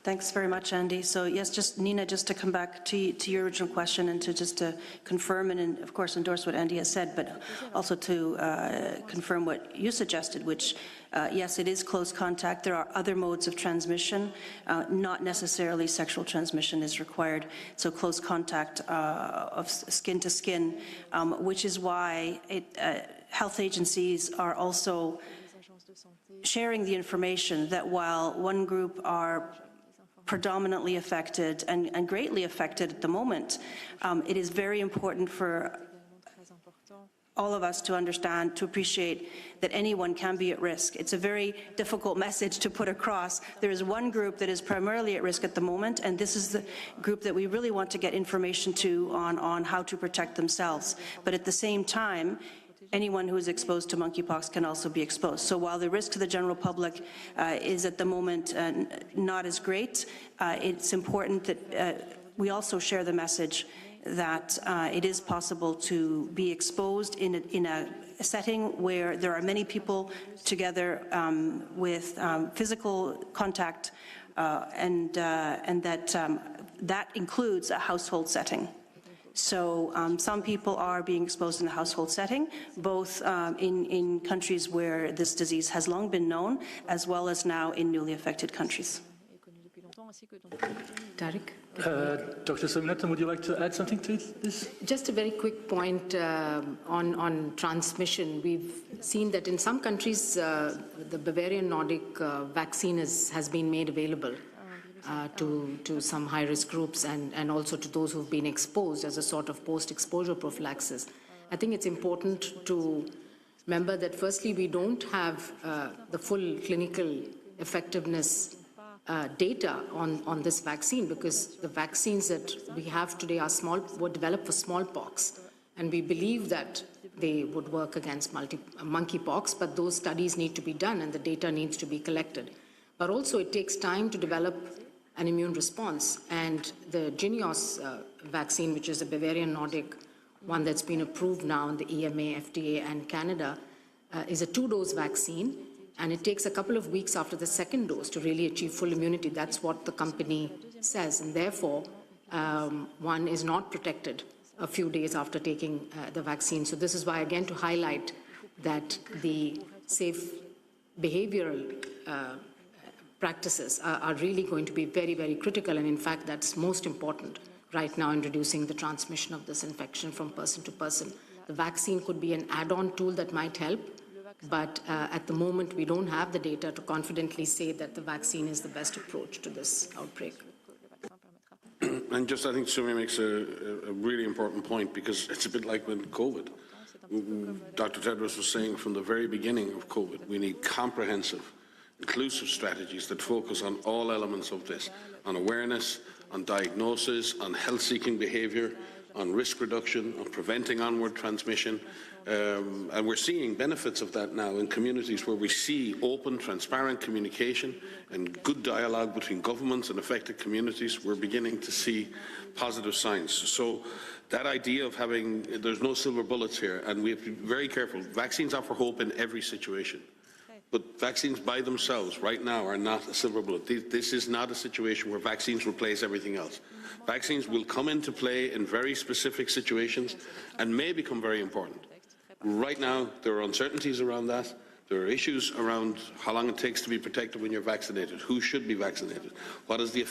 S22: Thanks very much, Andy. So yes, just Nina, just to come back to your original question and to confirm and of course endorse what Andy has said, but also to confirm what you suggested, which yes, it is close contact. There are other modes of transmission, not necessarily sexual transmission is required. So close contact of skin to skin, which is why health agencies are also sharing the information that while one group are predominantly affected and greatly affected at the moment, it is very important for all of us to understand, to appreciate that anyone can be at risk. It's a very difficult message to put across. There is one group that is primarily at risk at the moment, and this is the group that we really want to get information to on how to protect themselves. But at the same time, anyone who is exposed to monkeypox can also be exposed. So while the risk to the general public is at the moment not as great, it's important that we also share the message that it is possible to be exposed in a setting where there are many people together with physical contact, and that includes a household setting. So some people are being exposed in a household setting, both in countries where this disease has long been known, as well as now in newly affected countries.
S1: Tarek?
S19: Dr. Saminathan, would you like to add something to this?
S1: Just a very quick point on transmission. We've seen that in some countries, the Bavarian Nordic vaccine has been made available to some high-risk groups and also to those who've been exposed as a sort of post-exposure prophylaxis. I think it's important to remember that firstly, we don't have the full clinical effectiveness data on this vaccine, because the vaccines that we have today were developed for smallpox, and we believe that they would work against monkeypox, but those studies need to be done and the data needs to be collected. But also it takes time to develop an immune response, and the Jynneos vaccine, which is a Bavarian Nordic one that's been approved now in the EMA, FDA, and Canada, is a 2-dose vaccine, and it takes a couple of weeks after the second dose to really achieve full immunity. That's what the company says, and therefore one is not protected a few days after taking the vaccine. So this is why, again, to highlight that the safe behavioral practices are really going to be very, very critical, and in fact that's most important right now in reducing the transmission of this infection from person to person. The vaccine could be an add-on tool that might help, but at the moment we don't have the data to confidently say that the vaccine is the best approach to this outbreak.
S12: And just, I think Sumi makes a really important point, because it's a bit like with COVID. Dr. Tedros was saying from the very beginning of COVID, we need comprehensive, inclusive strategies that focus on all elements of this, on awareness, on diagnosis, on health-seeking behaviour, on risk reduction, on preventing onward transmission. And we're seeing benefits of that now in communities where we see open, transparent communication and good dialogue between governments and affected communities. We're beginning to see positive signs. So that idea of having, there's no silver bullets here, and we have to be very careful. Vaccines offer hope in every situation. But vaccines by themselves right now are not a silver bullet. This is not a situation where vaccines replace everything else. Vaccines will come into play in very specific situations and may become very important. Right now, there are uncertainties around that. There are issues around how long it takes to be protected when you're vaccinated, who should be vaccinated, what is the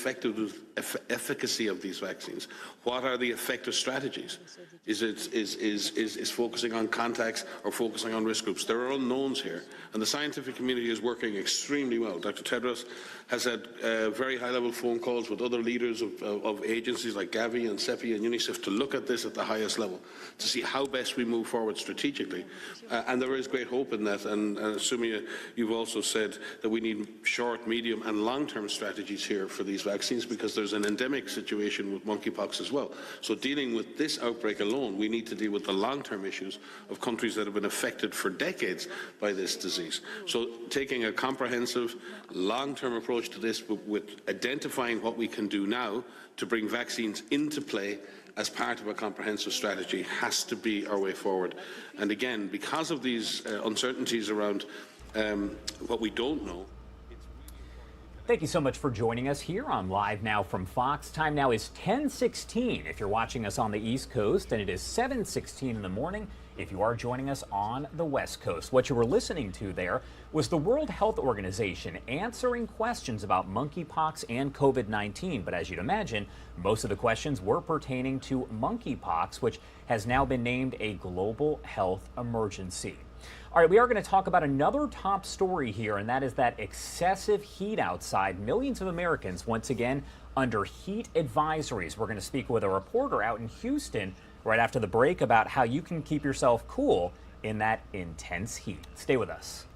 S12: efficacy of these vaccines, what are the effective strategies, is focusing on contacts or focusing on risk groups. There are unknowns here, and the scientific community is working extremely well. Dr. Tedros has had very high-level phone calls with other leaders of agencies like Gavi and CEPI and UNICEF to look at this at the highest level, to see how best we move forward strategically. And there is great hope in that. And Sumia, you've also said that we need short, medium and long-term strategies here for these vaccines because there's an endemic situation with monkeypox as well. So dealing with this outbreak alone, we need to deal with the long-term issues of countries that have been affected for decades by this disease. So taking a comprehensive, long-term approach to this with identifying what we can do now to bring vaccines into play as part of a comprehensive strategy has to be our way forward. And again, because of these uncertainties around what we don't know.
S18: Thank you so much for joining us here on Live Now from Fox. Time now is 10:16 if you're watching us on the East Coast, and it is 7:16 in the morning if you are joining us on the West Coast. What you were listening to there was the World Health Organization answering questions about monkeypox and COVID-19. But as you'd imagine, most of the questions were pertaining to monkeypox, which has now been named a global health emergency. All right, we are going to talk about another top story here, and that is that excessive heat outside. Millions of Americans, once again, under heat advisories. We're going to speak with a reporter out in Houston right after the break about how you can keep yourself cool in that intense heat. Stay with us.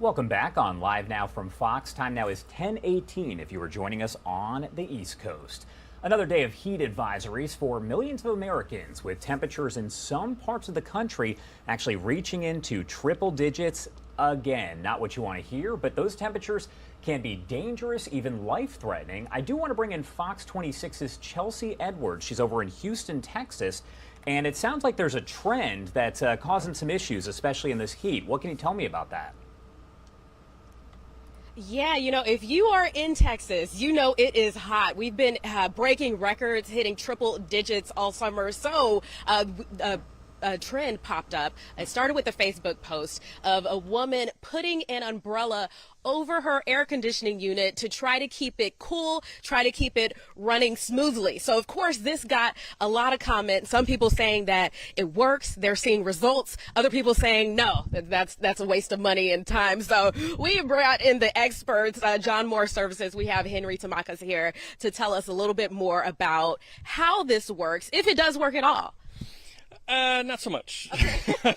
S18: Welcome back on Live Now from Fox. Time now is 10:18 if you are joining us on the East Coast. Another day of heat advisories for millions of Americans, with temperatures in some parts of the country actually reaching into triple digits again. Not what you want to hear, but those temperatures can be dangerous, even life-threatening. I do want to bring in Fox 26's Chelsea Edwards. She's over in Houston, Texas, and it sounds like there's a trend that's causing some issues, especially in this heat. What can you tell me about that?
S4: Yeah, you know, if you are in Texas, you know it is hot. We've been breaking records, hitting triple digits all summer. So a trend popped up. It started with a Facebook post of a woman putting an umbrella over her air conditioning unit to try to keep it cool, try to keep it running smoothly. So of course this got a lot of comments. Some people saying that it works, they're seeing results. Other people saying no, that's a waste of money and time. So we brought in the experts, John Moore Services. We have Henry Tamakas here to tell us a little bit more about how this works, if it does work at all.
S16: Not so much. Okay.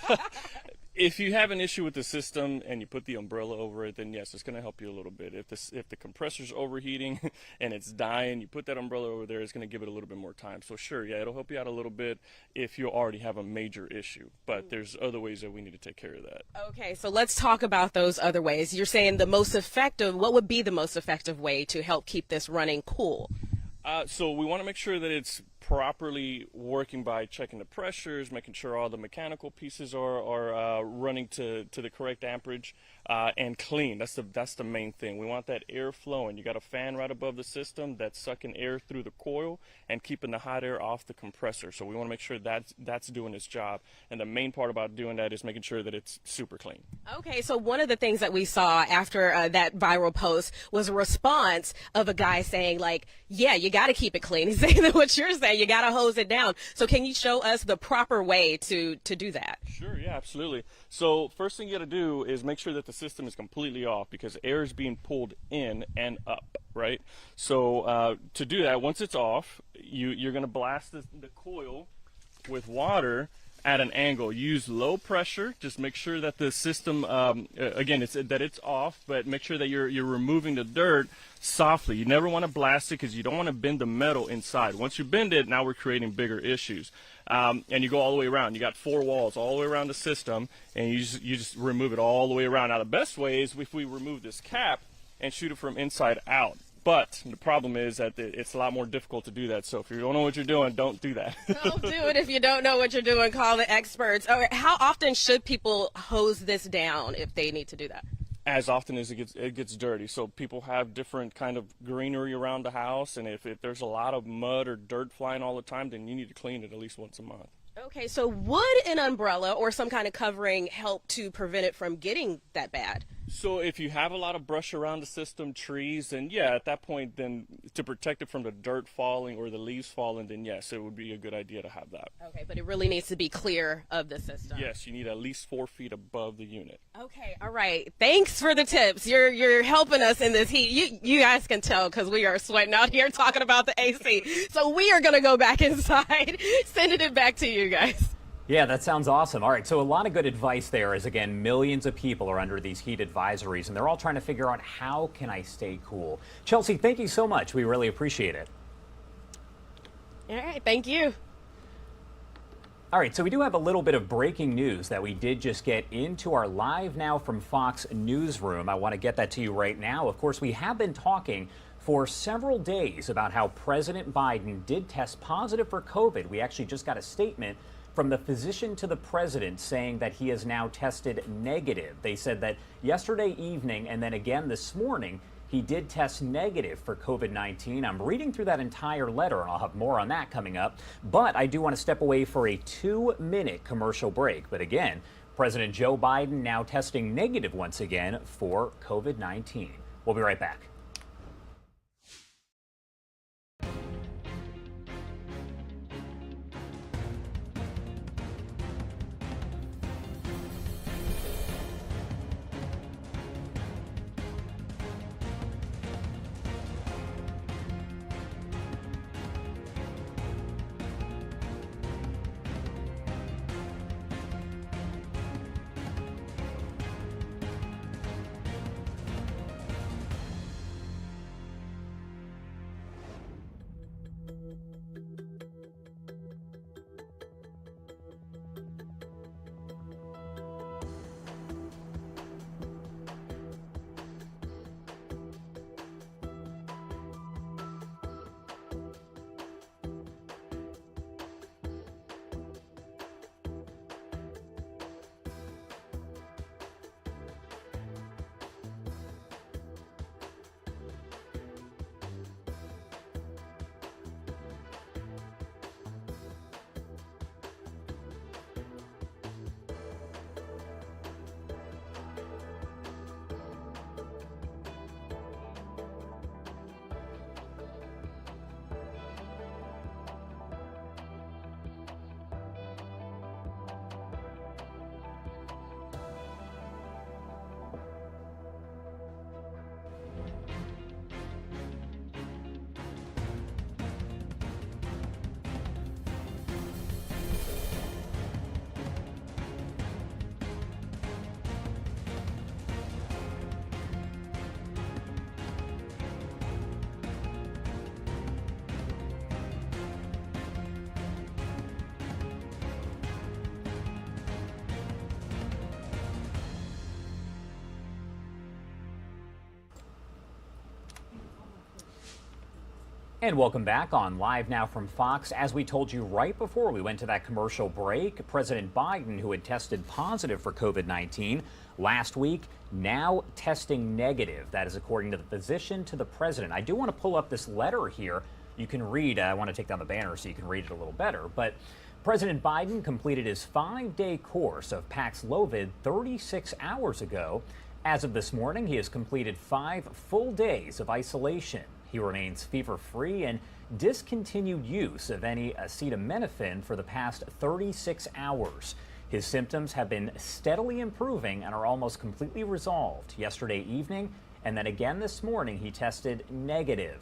S16: If you have an issue with the system and you put the umbrella over it, then yes, it's going to help you a little bit. If the compressor's overheating and it's dying, you put that umbrella over there, it's going to give it a little bit more time. So sure, yeah, it'll help you out a little bit if you already have a major issue. But there's other ways that we need to take care of that.
S4: Okay, so let's talk about those other ways. You're saying the most effective, what would be the most effective way to help keep this running cool?
S16: So we want to make sure that it's properly working by checking the pressures, making sure all the mechanical pieces are running to the correct amperage, and clean. That's the main thing. We want that air flowing. You got a fan right above the system that's sucking air through the coil and keeping the hot air off the compressor. So we want to make sure that's doing its job. And the main part about doing that is making sure that it's super clean.
S4: Okay, so one of the things that we saw after that viral post was a response of a guy saying, like, yeah, you got to keep it clean. He's saying that what you're saying, you got to hose it down. So can you show us the proper way to do that?
S16: Sure, yeah, absolutely. So first thing you got to do is make sure that the system is completely off, because air is being pulled in and up, right? So to do that, once it's off, you're going to blast the coil with water at an angle. Use low pressure. Just make sure that the system, again, it's off, but make sure that you're removing the dirt softly. You never want to blast it because you don't want to bend the metal inside. Once you bend it, now we're creating bigger issues. And you go all the way around. You got 4 walls all the way around the system, and you just remove it all the way around. Now the best way is if we remove this cap and shoot it from inside out. But the problem is that it's a lot more difficult to do that. So if you don't know what you're doing, don't do that.
S4: Don't do it if you don't know what you're doing. Call the experts. All right, how often should people hose this down if they need to do that?
S16: As often as it gets dirty. So people have different kind of greenery around the house, and if there's a lot of mud or dirt flying all the time, then you need to clean it at least once a month.
S4: Okay, so would an umbrella or some kind of covering help to prevent it from getting that bad?
S16: So if you have a lot of brush around the system, trees, then yeah, at that point, then to protect it from the dirt falling or the leaves falling, then yes, it would be a good idea to have that.
S4: Okay, but it really needs to be clear of the system.
S16: Yes, you need at least 4 feet above the unit.
S4: Okay, all right. Thanks for the tips. You're helping us in this heat. You guys can tell because we are sweating out here talking about the AC. So we are going to go back inside, sending it back to you guys.
S18: Yeah, that sounds awesome. All right, so a lot of good advice there is, again, millions of people are under these heat advisories, and they're all trying to figure out, how can I stay cool? Chelsea, thank you so much. We really appreciate it.
S4: All right, thank you.
S18: All right, so we do have a little bit of breaking news that we did just get into our Live Now from Fox newsroom. I want to get that to you right now. Of course, we have been talking for several days about how President Biden did test positive for COVID. We actually just got a statement from the physician to the president saying that he has now tested negative. They said that yesterday evening and then again this morning, he did test negative for COVID-19. I'm reading through that entire letter, and I'll have more on that coming up. But I do want to step away for a 2-minute commercial break. But again, President Joe Biden now testing negative once again for COVID-19. We'll be right back. And welcome back on Live Now from Fox. As we told you right before we went to that commercial break, President Biden, who had tested positive for COVID-19 last week, now testing negative. That is according to the physician to the president. I do want to pull up this letter here. You can read, I want to take down the banner so you can read it a little better. But President Biden completed his 5-day course of Paxlovid 36 hours ago. As of this morning, he has completed 5 full days of isolation. He remains fever-free and discontinued use of any acetaminophen for the past 36 hours. His symptoms have been steadily improving and are almost completely resolved. Yesterday evening and then again this morning, he tested negative.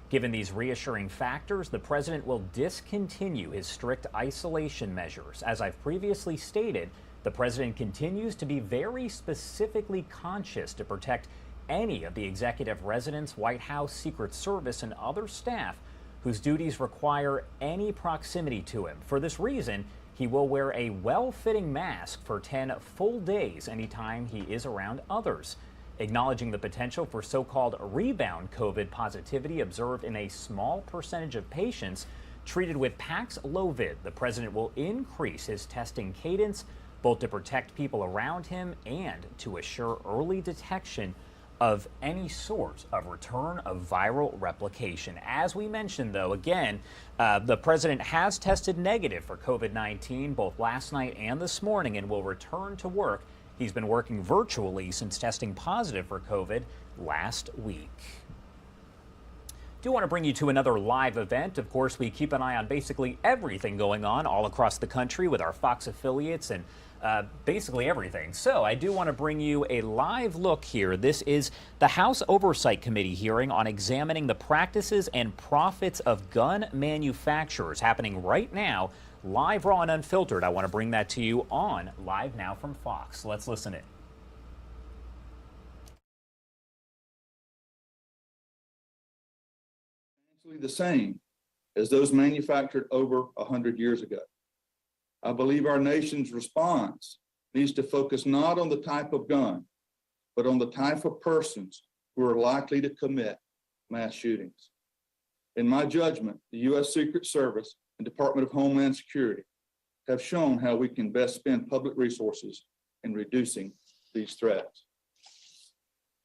S18: Given these reassuring factors, the president will discontinue his strict isolation measures. As I've previously stated, the president continues to be very specifically conscious to protect any of the executive residence, White House, Secret Service, and other staff whose duties require any proximity to him. For this reason, he will wear a well-fitting mask for 10 full days anytime he is around others. Acknowledging the potential for so-called rebound COVID positivity observed in a small percentage of patients treated with Paxlovid, the president will increase his testing cadence both to protect people around him and to assure early detection of any sort of return of viral replication. As we mentioned, though, again, the president has tested negative for COVID-19 both last night and this morning and will return to work. He's been working virtually since testing positive for COVID last week. Do want to bring you to another live event. Of course, we keep an eye on basically everything going on all across the country with our Fox affiliates and basically everything. So I do want to bring you a live look here. This is the House Oversight Committee hearing on examining the practices and profits of gun manufacturers happening right now, live, raw, and unfiltered. I want to bring that to you on Live Now from Fox. Let's listen in.
S3: The same as those manufactured over 100 years ago. I believe our nation's response needs to focus not on the type of gun, but on the type of persons who are likely to commit mass shootings. In my judgment, the U.S. Secret Service and Department of Homeland Security have shown how we can best spend public resources in reducing these threats.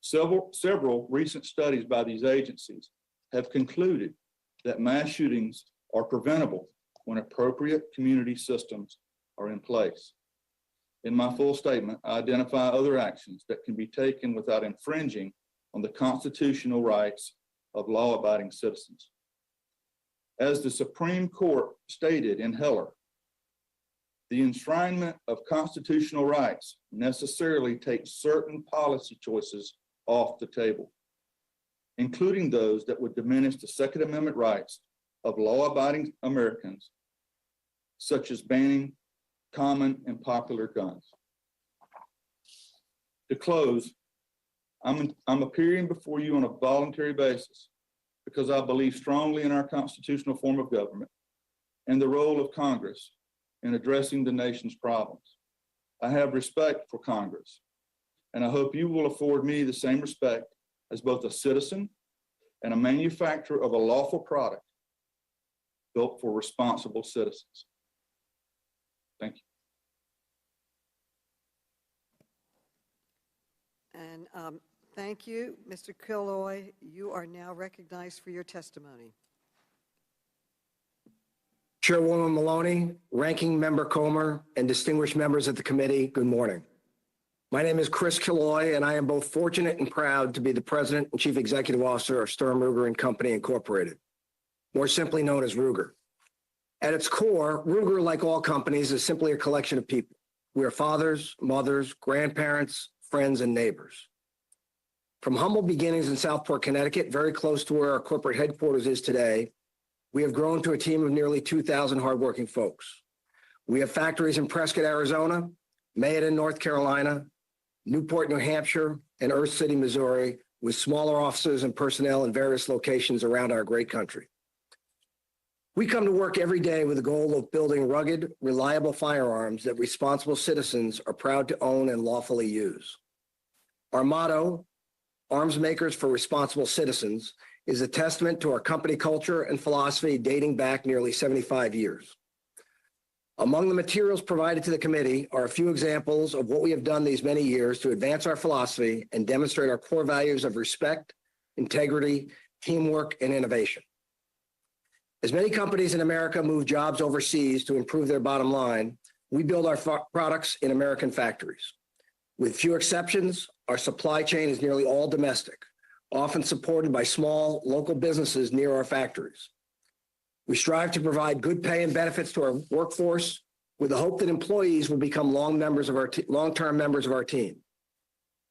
S3: Several recent studies by these agencies have concluded that mass shootings are preventable when appropriate community systems are in place. In my full statement, I identify other actions that can be taken without infringing on the constitutional rights of law-abiding citizens. As the Supreme Court stated in Heller, the enshrinement of constitutional rights necessarily takes certain policy choices off the table, including those that would diminish the Second Amendment rights of law-abiding Americans, such as banning common and popular guns. To close, I'm appearing before you on a voluntary basis because I believe strongly in our constitutional form of government and the role of Congress in addressing the nation's problems. I have respect for Congress, and I hope you will afford me the same respect as both a citizen and a manufacturer of a lawful product built for responsible citizens. Thank you.
S9: And thank you, Mr. Killoy. You are now recognized for your testimony.
S17: Chairwoman Maloney, Ranking Member Comer, and distinguished members of the committee, good morning. My name is Chris Killoy, and I am both fortunate and proud to be the President and Chief Executive Officer of Sturm, Ruger & Company, Incorporated, more simply known as Ruger. At its core, Ruger, like all companies, is simply a collection of people. We are fathers, mothers, grandparents, friends, and neighbors. From humble beginnings in Southport, Connecticut, very close to where our corporate headquarters is today, we have grown to a team of nearly 2,000 hardworking folks. We have factories in Prescott, Arizona, Mayodan, North Carolina, Newport, New Hampshire, and Earth City, Missouri, with smaller offices and personnel in various locations around our great country. We come to work every day with the goal of building rugged, reliable firearms that responsible citizens are proud to own and lawfully use. Our motto, Arms Makers for Responsible Citizens, is a testament to our company culture and philosophy dating back nearly 75 years. Among the materials provided to the committee are a few examples of what we have done these many years to advance our philosophy and demonstrate our core values of respect, integrity, teamwork, and innovation. As many companies in America move jobs overseas to improve their bottom line, we build our products in American factories. With few exceptions, our supply chain is nearly all domestic, often supported by small local businesses near our factories. We strive to provide good pay and benefits to our workforce with the hope that employees will become long-term members of our team.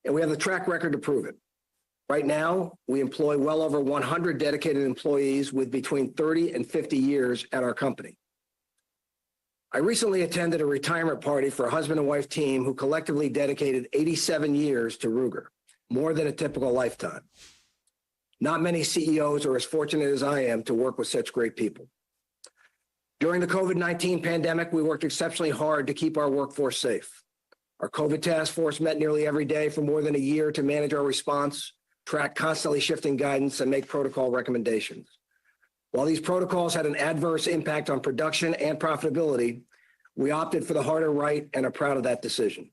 S17: And we have the track record to prove it. Right now, we employ well over 100 dedicated employees with between 30 and 50 years at our company. I recently attended a retirement party for a husband and wife team who collectively dedicated 87 years to Ruger, more than a typical lifetime. Not many CEOs are as fortunate as I am to work with such great people. During the COVID-19 pandemic, we worked exceptionally hard to keep our workforce safe. Our COVID task force met nearly every day for more than a year to manage our response, track constantly shifting guidance, and make protocol recommendations. While these protocols had an adverse impact on production and profitability, we opted for the harder right and are proud of that decision.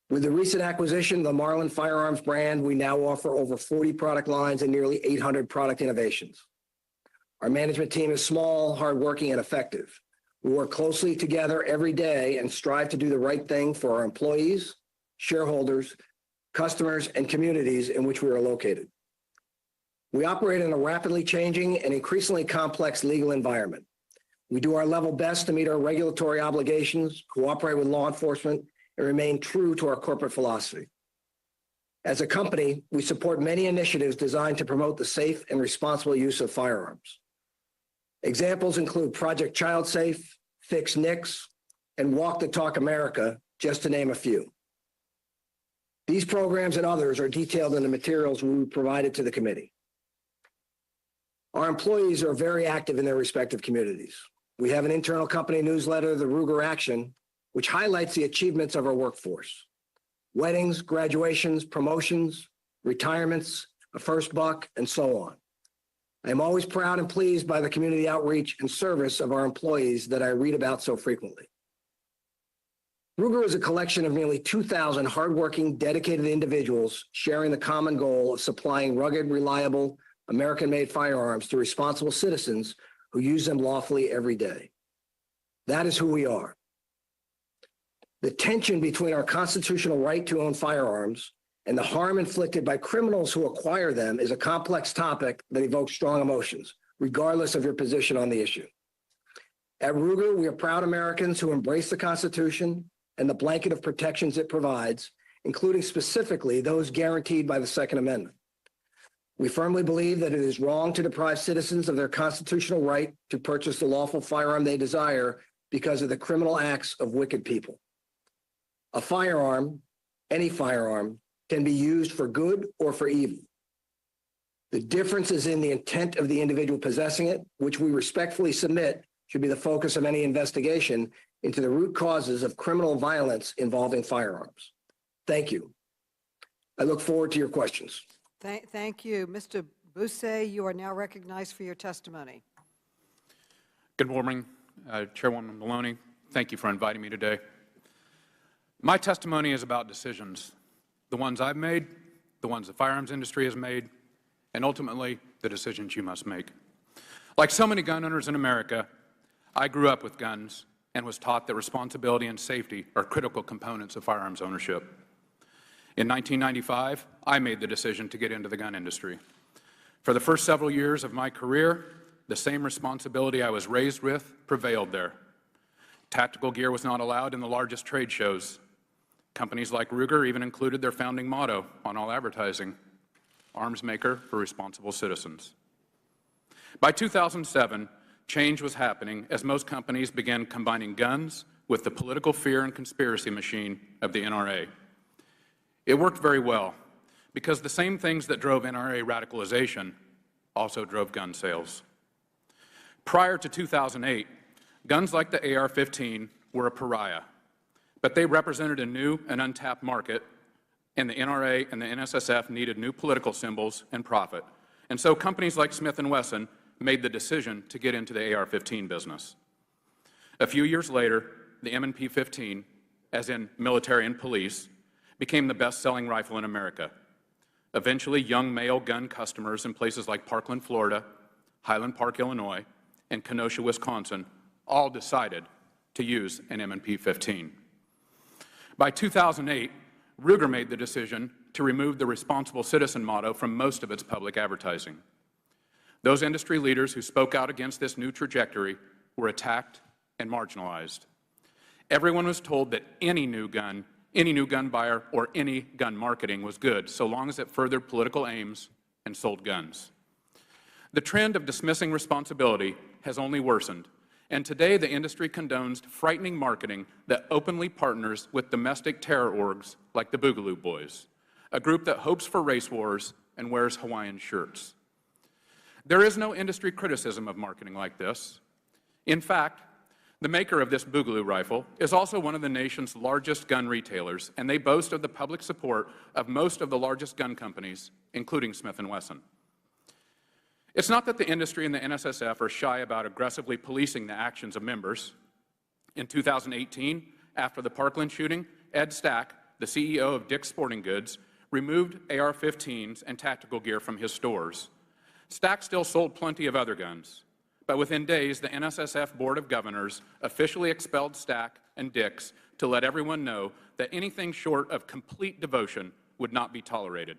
S17: With the recent acquisition of the Marlin Firearms brand, we now offer over 40 product lines and nearly 800 product innovations. Our management team is small, hardworking, and effective. We work closely together every day and strive to do the right thing for our employees, shareholders, customers, and communities in which we are located. We operate in a rapidly changing and increasingly complex legal environment. We do our level best to meet our regulatory obligations, cooperate with law enforcement, and remain true to our corporate philosophy. As a company, we support many initiatives designed to promote the safe and responsible use of firearms. Examples include Project Child Safe, Fix NICS, and Walk the Talk America, just to name a few. These programs and others are detailed in the materials we provided to the committee. Our employees are very active in their respective communities. We have an internal company newsletter, the Ruger Action, which highlights the achievements of our workforce. Weddings, graduations, promotions, retirements, a first buck, and so on. I am always proud and pleased by the community outreach and service of our employees that I read about so frequently. Ruger is a collection of nearly 2,000 hardworking, dedicated individuals sharing the common goal of supplying rugged, reliable, American-made firearms to responsible citizens who use them lawfully every day. That is who we are. The tension between our constitutional right to own firearms and the harm inflicted by criminals who acquire them is a complex topic that evokes strong emotions, regardless of your position on the issue. At Ruger, we are proud Americans who embrace the Constitution and the blanket of protections it provides, including specifically those guaranteed by the Second Amendment. We firmly believe that it is wrong to deprive citizens of their constitutional right to purchase the lawful firearm they desire because of the criminal acts of wicked people. A firearm, any firearm, can be used for good or for evil. The difference is in the intent of the individual possessing it, which we respectfully submit should be the focus of any investigation into the root causes of criminal violence involving firearms. Thank you. I look forward to your questions.
S9: Thank you. Mr. Bousset, you are now recognized for your testimony.
S6: Good morning, Chairwoman Maloney. Thank you for inviting me today. My testimony is about decisions, the ones I've made, the ones the firearms industry has made, and ultimately the decisions you must make. Like so many gun owners in America, I grew up with guns and was taught that responsibility and safety are critical components of firearms ownership. In 1995, I made the decision to get into the gun industry. For the first several years of my career, the same responsibility I was raised with prevailed there. Tactical gear was not allowed in the largest trade shows. Companies like Ruger even included their founding motto on all advertising, arms maker for responsible citizens. By 2007, change was happening as most companies began combining guns with the political fear and conspiracy machine of the NRA. It worked very well because the same things that drove NRA radicalization also drove gun sales. Prior to 2008, guns like the AR-15 were a pariah, but they represented a new and untapped market and the NRA and the NSSF needed new political symbols and profit. And so companies like Smith & Wesson made the decision to get into the AR-15 business. A few years later, the M&P-15, as in military and police, became the best-selling rifle in America. Eventually, young male gun customers in places like Parkland, Florida, Highland Park, Illinois, and Kenosha, Wisconsin, all decided to use an M&P-15. By 2008, Ruger made the decision to remove the responsible citizen motto from most of its public advertising. Those industry leaders who spoke out against this new trajectory were attacked and marginalized. Everyone was told that any new gun buyer or any gun marketing was good, so long as it furthered political aims and sold guns. The trend of dismissing responsibility has only worsened, and today the industry condones frightening marketing that openly partners with domestic terror orgs like the Boogaloo Boys, a group that hopes for race wars and wears Hawaiian shirts. There is no industry criticism of marketing like this. In fact, the maker of this Boogaloo rifle is also one of the nation's largest gun retailers, and they boast of the public support of most of the largest gun companies, including Smith & Wesson. It's not that the industry and the NSSF are shy about aggressively policing the actions of members. In 2018, after the Parkland shooting, Ed Stack, the CEO of Dick's Sporting Goods, removed AR-15s and tactical gear from his stores. Stack still sold plenty of other guns, but within days, the NSSF Board of Governors officially expelled Stack and Dick's to let everyone know that anything short of complete devotion would not be tolerated.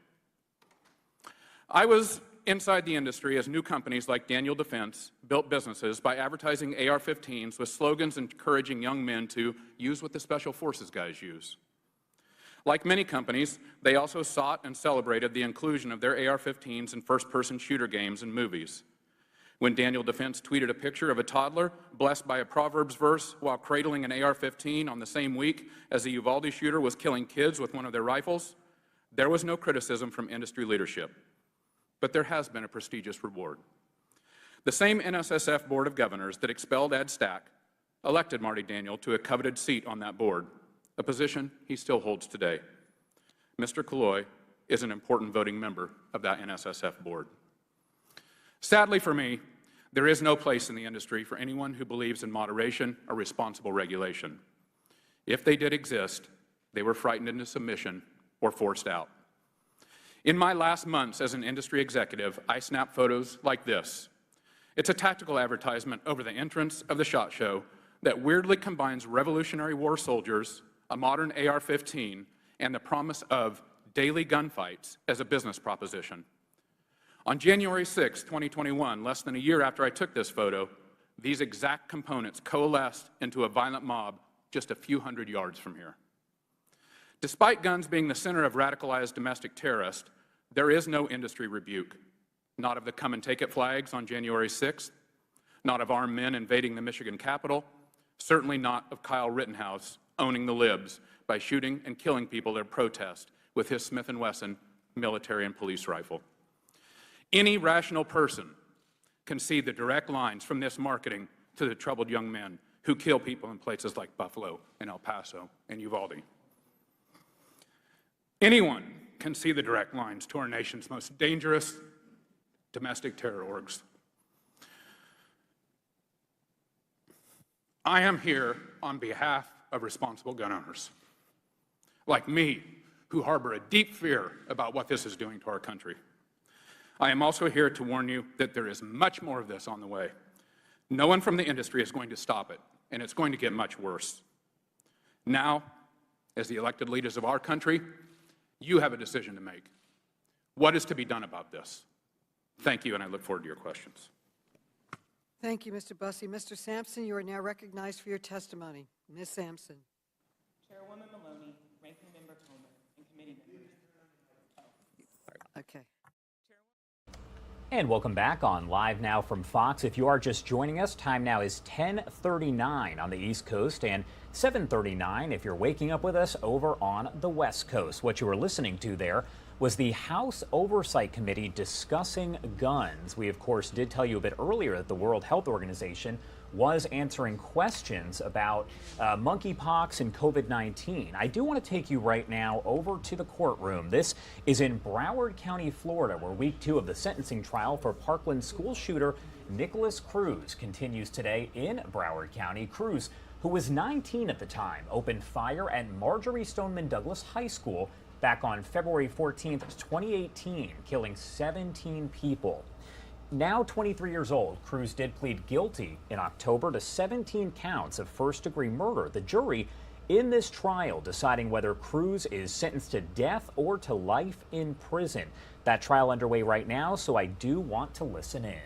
S6: I was inside the industry as new companies like Daniel Defense built businesses by advertising AR-15s with slogans encouraging young men to use what the Special Forces guys use. Like many companies, they also sought and celebrated the inclusion of their AR-15s in first-person shooter games and movies. When Daniel Defense tweeted a picture of a toddler blessed by a Proverbs verse while cradling an AR-15 on the same week as the Uvalde shooter was killing kids with one of their rifles, there was no criticism from industry leadership. But there has been a prestigious reward. The same NSSF Board of Governors that expelled Ed Stack elected Marty Daniel to a coveted seat on that board, a position he still holds today. Mr. Killoy is an important voting member of that NSSF board. Sadly for me, there is no place in the industry for anyone who believes in moderation or responsible regulation. If they did exist, they were frightened into submission or forced out. In my last months as an industry executive, I snapped photos like this. It's a tactical advertisement over the entrance of the SHOT Show that weirdly combines Revolutionary War soldiers, a modern AR-15, and the promise of daily gunfights as a business proposition. On January 6, 2021, less than a year after I took this photo, these exact components coalesced into a violent mob just a few hundred yards from here. Despite guns being the center of radicalized domestic terrorists, there is no industry rebuke, not of the come and take it flags on January 6th, not of armed men invading the Michigan Capitol, certainly not of Kyle Rittenhouse owning the libs by shooting and killing people at a protest with his Smith & Wesson military and police rifle. Any rational person can see the direct lines from this marketing to the troubled young men who kill people in places like Buffalo and El Paso and Uvalde. Anyone can see the direct lines to our nation's most dangerous domestic terror orgs. I am here on behalf of responsible gun owners, like me, who harbor a deep fear about what this is doing to our country. I am also here to warn you that there is much more of this on the way. No one from the industry is going to stop it, and it's going to get much worse. Now, as the elected leaders of our country, you have a decision to make. What is to be done about this? Thank you, and I look forward to your questions.
S9: Thank you, Mr. Bussey. Mr. Sampson, you are now recognized for your testimony. Ms. Sampson.
S11: Chairwoman Maloney, Ranking Member Comer, and committee members.
S9: Okay.
S18: And welcome back on Live Now from Fox. If you are just joining us, time now is 10:39 on the East Coast and 7:39 if you're waking up with us over on the West Coast. What you were listening to there was the House Oversight Committee discussing guns. We, of course, did tell you a bit earlier that the World Health Organization was answering questions about monkeypox and COVID-19. I do want to take you right now over to the courtroom. This is in Broward County, Florida, where week 2 of the sentencing trial for Parkland school shooter Nicholas Cruz continues today in Broward County. Cruz, who was 19 at the time, opened fire at Marjorie Stoneman Douglas High School back on February 14th, 2018, killing 17 people. Now 23 years old, Cruz did plead guilty in October to 17 counts of first-degree murder. The jury in this trial deciding whether Cruz is sentenced to death or to life in prison. That trial underway right now, so I do want to listen in.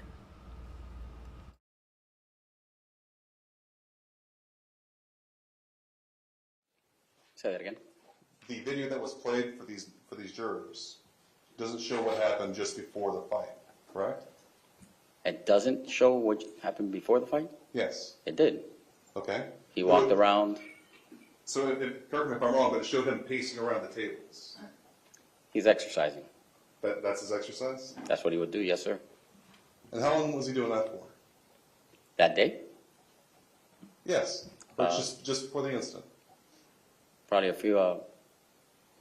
S5: Say that again.
S14: The video that was played for these jurors doesn't show what happened just before the fight, correct?
S5: It doesn't show what happened before the fight?
S14: Yes.
S5: It did.
S14: Okay.
S5: He walked around.
S14: So, correct me if I'm wrong, but it showed him pacing around the tables.
S5: He's exercising.
S14: That's his exercise?
S5: That's what he would do, yes, sir.
S14: And how long was he doing that for?
S5: That day?
S14: Yes. Or just for the incident?
S5: Probably a few,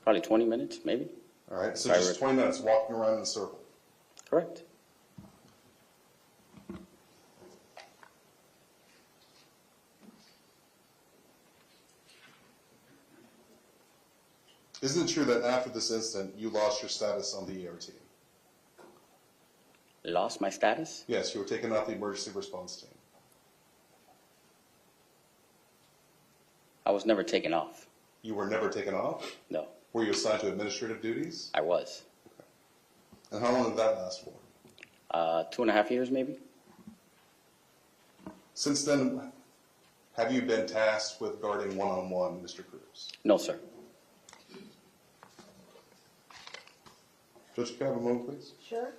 S5: probably 20 minutes, maybe.
S14: All right, so just 20 minutes walking around in a circle.
S5: Correct.
S14: Isn't it true that after this incident, you lost your status on the ERT?
S5: Lost my status?
S14: Yes, you were taken off the emergency response team.
S5: I was never taken off.
S14: You were never taken off?
S5: No.
S14: Were you assigned to administrative duties?
S5: I was.
S14: Okay. And how long did that last for?
S5: 2.5 years, maybe.
S14: Since then, have you been tasked with guarding one-on-one Mr. Cruz?
S5: No, sir.
S14: Judge, can I have a moment, please?
S22: Sure.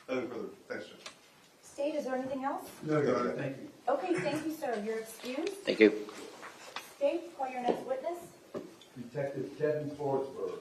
S14: Nothing further. Thanks, Judge.
S15: State, is there anything else?
S14: No, go ahead. Thank you.
S15: Okay, thank you, sir. You're excused.
S5: Thank you.
S15: State, call your next witness.
S21: Detective Kevin Forsberg.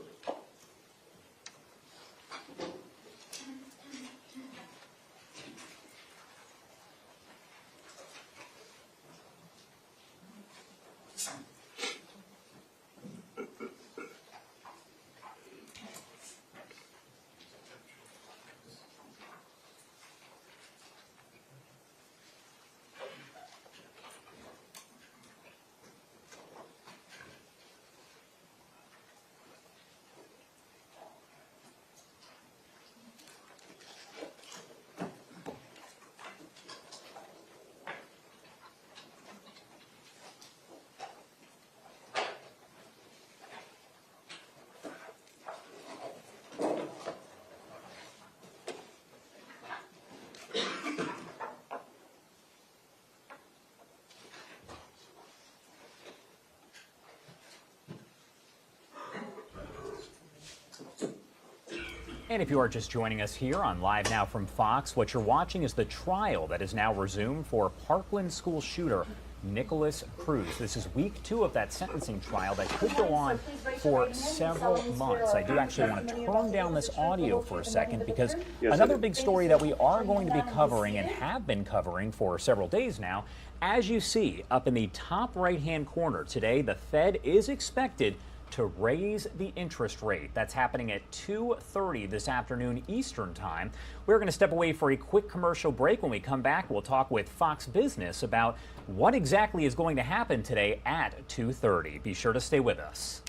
S18: And if you are just joining us here on Live Now from Fox, what you're watching is the trial that is now resumed for Parkland school shooter Nicholas Cruz. This is week 2 of that sentencing trial that could go on for several months. I do actually want to turn down this audio for a second because another big story that we are going to be covering and have been covering for several days now, as you see up in the top right-hand corner today, the Fed is expected to raise the interest rate. That's happening at 2:30 this afternoon Eastern time. We're going to step away for a quick commercial break. When we come back, we'll talk with Fox Business about what exactly is going to happen today at 2:30. Be sure to stay with us.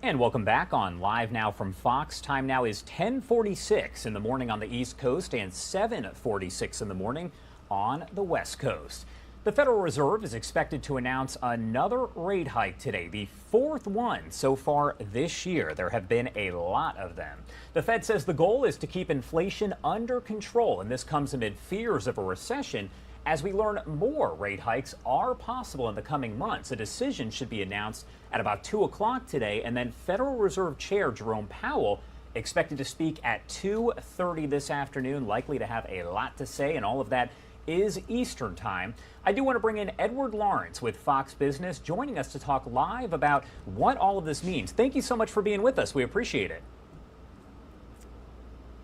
S18: And welcome back on Live Now from Fox. Time now is 10:46 in the morning on the East Coast and 7:46 in the morning on the West Coast. The Federal Reserve is expected to announce another rate hike today, the fourth one so far this year. There have been a lot of them. The Fed says the goal is to keep inflation under control, and this comes amid fears of a recession. As we learn more rate hikes are possible in the coming months, a decision should be announced at about 2 o'clock today, and then Federal Reserve Chair Jerome Powell expected to speak at 2:30 this afternoon, likely to have a lot to say, and all of that is Eastern time. I do want to bring in Edward Lawrence with Fox Business, joining us to talk live about what all of this means. Thank you so much for being with us. We appreciate it.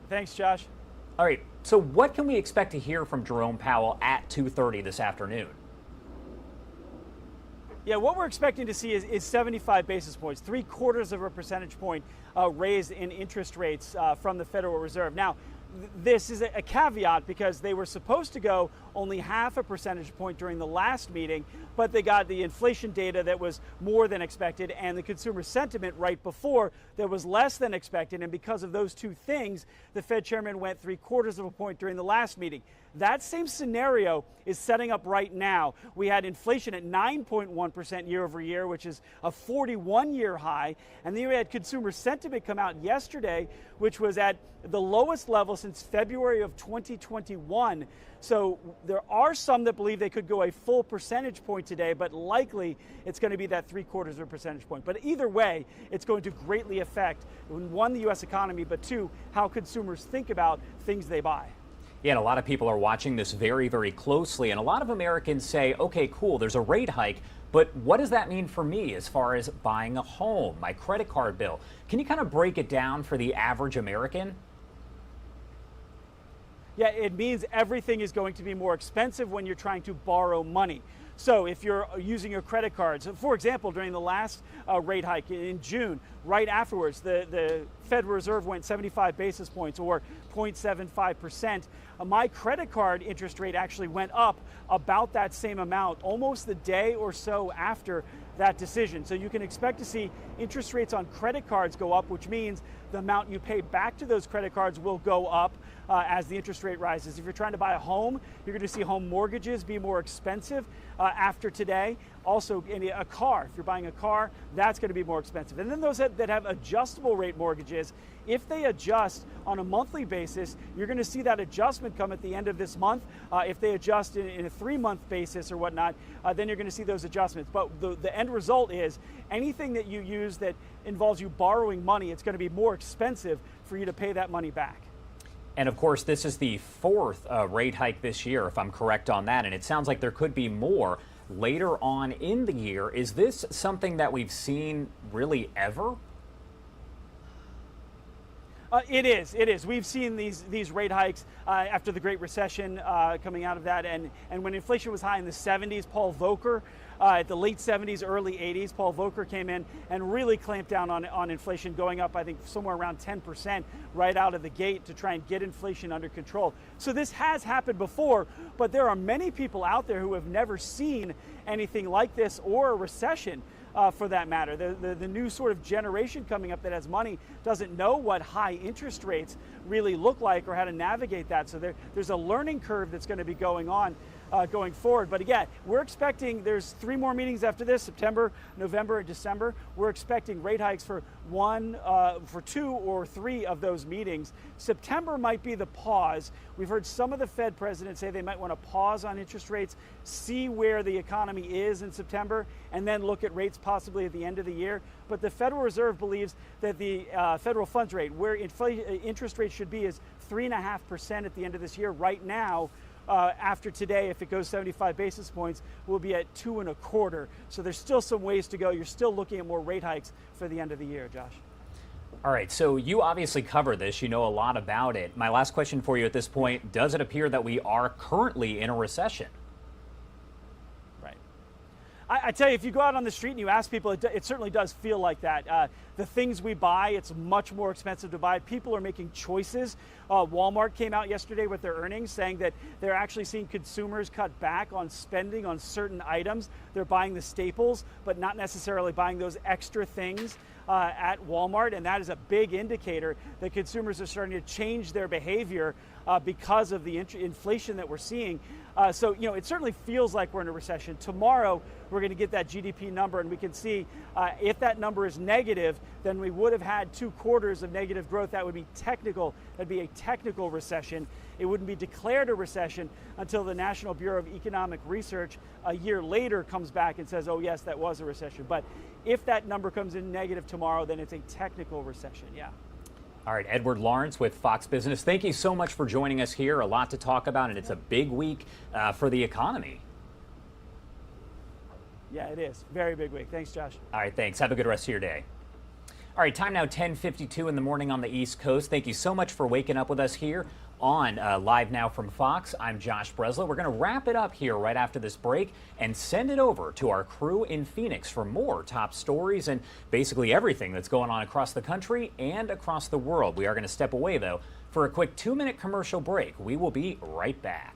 S2: Thanks, Josh.
S18: All right, so what can we expect to hear from Jerome Powell at 2:30 this afternoon?
S2: Yeah, what we're expecting to see is 75 basis points, 3/4 of a percentage point raise in interest rates from the Federal Reserve. Now, this is a caveat because they were supposed to go only half a percentage point during the last meeting, but they got the inflation data that was more than expected and the consumer sentiment right before that was less than expected. And because of those two things, the Fed chairman went 3/4 of a point during the last meeting. That same scenario is setting up right now. We had inflation at 9.1% year over year, which is a 41-year high. And then we had consumer sentiment come out yesterday, which was at the lowest level since February of 2021. So there are some that believe they could go a full percentage point today, but likely it's going to be that 3/4 of a percentage point. But either way, it's going to greatly affect, one, the U.S. economy, but two, how consumers think about things they buy.
S18: Yeah, and a lot of people are watching this very, very closely. And a lot of Americans say, okay, cool, there's a rate hike. But what does that mean for me as far as buying a home, my credit card bill? Can you kind of break it down for the average American?
S2: Yeah, it means everything is going to be more expensive when you're trying to borrow money. So if you're using your credit cards, for example, during the last rate hike in June, right afterwards, the Federal Reserve went 75 basis points or 0.75%. My credit card interest rate actually went up about that same amount almost the day or so after that decision. So you can expect to see interest rates on credit cards go up, which means the amount you pay back to those credit cards will go up as the interest rate rises. If you're trying to buy a home, you're going to see home mortgages be more expensive after today. Also, a car, if you're buying a car, that's going to be more expensive. And then those that have adjustable rate mortgages, if they adjust on a monthly basis, you're going to see that adjustment come at the end of this month. If they adjust in a 3-month basis or whatnot, then you're going to see those adjustments. But the end result is anything that you use that involves you borrowing money, it's going to be more expensive for you to pay that money back.
S18: And of course, this is the fourth rate hike this year, if I'm correct on that. And it sounds like there could be more later on in the year. Is this something that we've seen really ever?
S2: It is. We've seen these rate hikes after the Great Recession coming out of that. And when inflation was high in the 70s, Paul Volcker, at the late 70s, early 80s, Paul Volcker came in and really clamped down on inflation, going up, I think, somewhere around 10% right out of the gate to try and get inflation under control. So this has happened before, but there are many people out there who have never seen anything like this or a recession. For that matter. The new sort of generation coming up that has money doesn't know what high interest rates really look like or how to navigate that. So there's a learning curve that's going to be going on going forward. But again, we're expecting there's 3 more meetings after this, September, November, and December. We're expecting rate hikes for 2 or 3 of those meetings. September might be the pause. We've heard some of the Fed presidents say they might want to pause on interest rates, see where the economy is in September, and then look at rates possibly at the end of the year. But the Federal Reserve believes that the federal funds rate, where interest rates should be, is 3.5% at the end of this year. Right now, after today, if it goes 75 basis points, we'll be at 2.25. So there's still some ways to go. You're still looking at more rate hikes for the end of the year, Josh.
S18: All right, so you obviously cover this. You know a lot about it. My last question for you at this point, does it appear that we are currently in a recession?
S2: Right. I tell you, if you go out on the street and you ask people, it certainly does feel like that. the things we buy, it's much more expensive to buy. People are making choices. Walmart came out yesterday with their earnings saying that they're actually seeing consumers cut back on spending on certain items. They're buying the staples, but not necessarily buying those extra things at Walmart. And that is a big indicator that consumers are starting to change their behavior because of the inflation that we're seeing. So, you know, it certainly feels like we're in a recession. Tomorrow, we're going to get that GDP number, and we can see if that number is negative, then we would have had 2 quarters of negative growth. That would be technical. That'd be a technical recession. It wouldn't be declared a recession until the National Bureau of Economic Research a year later comes back and says, oh, yes, that was a recession. But if that number comes in negative tomorrow, then it's a technical recession, yeah.
S18: All right, Edward Lawrence with Fox Business. Thank you so much for joining us here. A lot to talk about, and it's a big week for the economy.
S2: Yeah, it is. Very big week. Thanks, Josh.
S18: All right, thanks. Have a good rest of your day. All right, time now 10:52 in the morning on the East Coast. Thank you so much for waking up with us here on Live Now from Fox. I'm Josh Breslow. We're going to wrap it up here right after this break and send it over to our crew in Phoenix for more top stories and basically everything that's going on across the country and across the world. We are going to step away, though, for a quick 2-minute commercial break. We will be right back.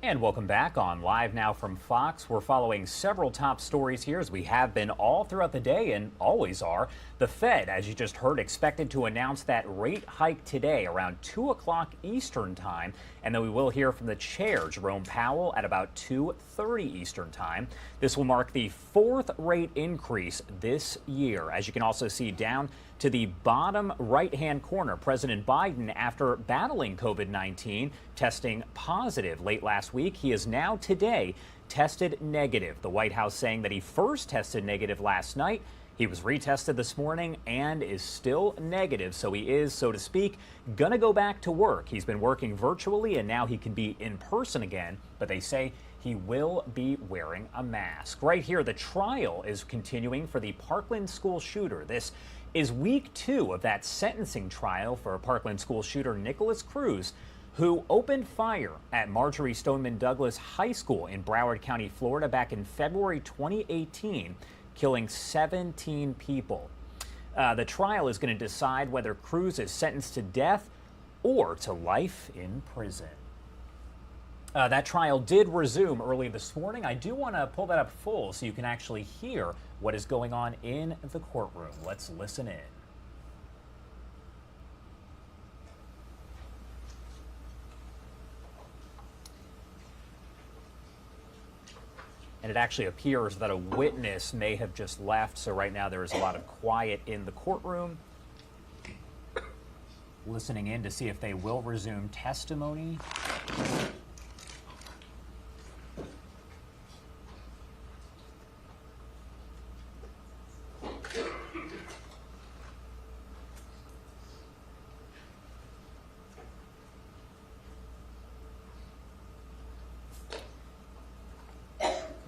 S18: And welcome back on Live Now from Fox. We're following several top stories here, as we have been all throughout the day and always are. The Fed, as you just heard, expected to announce that rate hike today around 2 o'clock Eastern time. And then we will hear from the chair, Jerome Powell, at about 2:30 Eastern time. This will mark the 4th rate increase this year. As you can also see down to the bottom right-hand corner, President Biden, after battling COVID-19, testing positive late last week, he is now today tested negative. The White House saying that he first tested negative last night. He was retested this morning and is still negative, so he is, so to speak, gonna go back to work. He's been working virtually and now he can be in person again, but they say he will be wearing a mask. Right here, the trial is continuing for the Parkland school shooter. This is week 2 of that sentencing trial for Parkland school shooter Nicholas Cruz, who opened fire at Marjorie Stoneman Douglas High School in Broward County, Florida back in February 2018, killing 17 people. The trial is going to decide whether Cruz is sentenced to death or to life in prison. That trial did resume early this morning. I do want to pull that up full so you can actually hear what is going on in the courtroom. Let's listen in. and it actually appears that a witness may have just left. So right now there is a lot of quiet in the courtroom, listening in to see if they will resume testimony.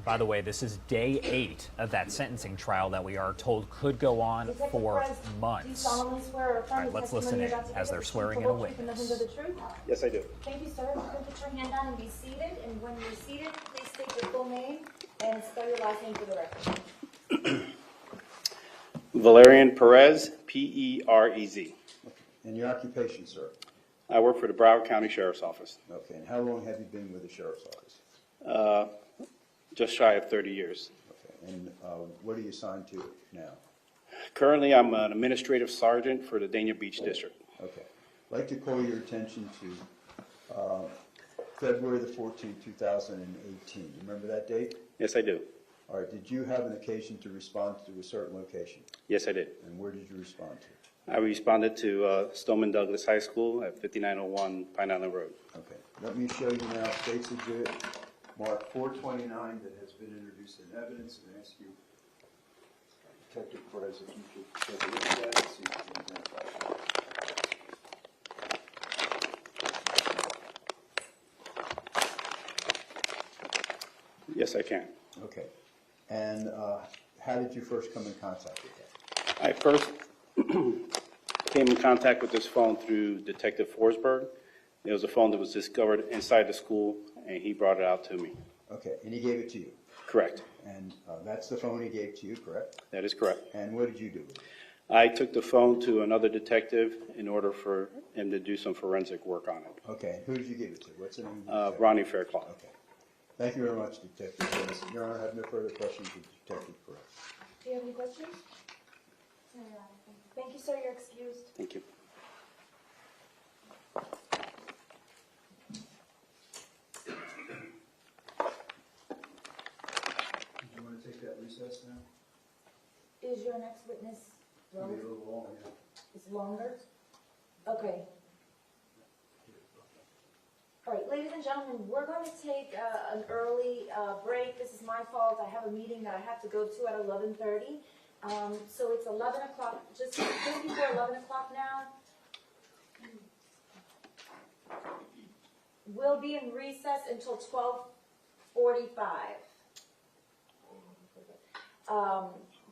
S18: By the way, this is day 8 of that sentencing trial that we are told could go on for months. All right, let's listen in as they're swearing in a witness.
S10: Yes, I do.
S15: Thank you, sir. You can put your hand down and be seated. And when you're seated, please state your full name and spell your last name for the record.
S10: Valerian Perez, P-E-R-E-Z.
S13: And your occupation, sir?
S10: I work for the Broward County Sheriff's Office.
S13: Okay, and how long have you been with the Sheriff's Office?
S10: Just shy of 30 years.
S13: Okay, and what are you assigned to now?
S10: Currently, I'm an administrative sergeant for the Dania Beach District.
S13: Okay. I'd like to call your attention to February the 14th, 2018. You remember that date?
S10: Yes, I do.
S13: All right, did you have an occasion to respond to a certain location?
S10: Yes, I did.
S13: And where did you respond to?
S10: I responded to Stoneman Douglas High School at 5901 Pine Island Road.
S13: Okay. Let me show you now State's Exhibit Mark 429 that has been introduced in evidence, and ask you, Detective Perez, if you could take a look at that and see if you can identify it.
S10: Yes, I can.
S13: Okay. And how did you first come in contact with that?
S10: I first came in contact with this phone through Detective Forsberg. It was a phone that was discovered inside the school, and he brought it out to me.
S13: Okay, and he gave it to you?
S10: Correct.
S13: And that's the phone he gave to you, correct?
S10: That is correct.
S13: And what did you do with it?
S10: I took the phone to another detective in order for him to do some forensic work on it.
S13: Okay, who did you give it to? What's the name of the detective?
S10: Ronnie Fairclough.
S13: Okay. Thank you very much, Detective Perez. Your Honor, I have no further questions of Detective Perez.
S15: Do you have any questions? No, Your Honor. Thank you, sir. You're excused.
S10: Thank you.
S13: Do you want to take that recess now?
S15: Is your next witness
S13: It'll be a little longer.
S15: It's longer? Okay. All right, ladies and gentlemen, we're going to take an early break. This is my fault. I have a meeting that I have to go to at 11:30. So it's 11 o'clock, just before 11 o'clock now. We'll be in recess until 12:45.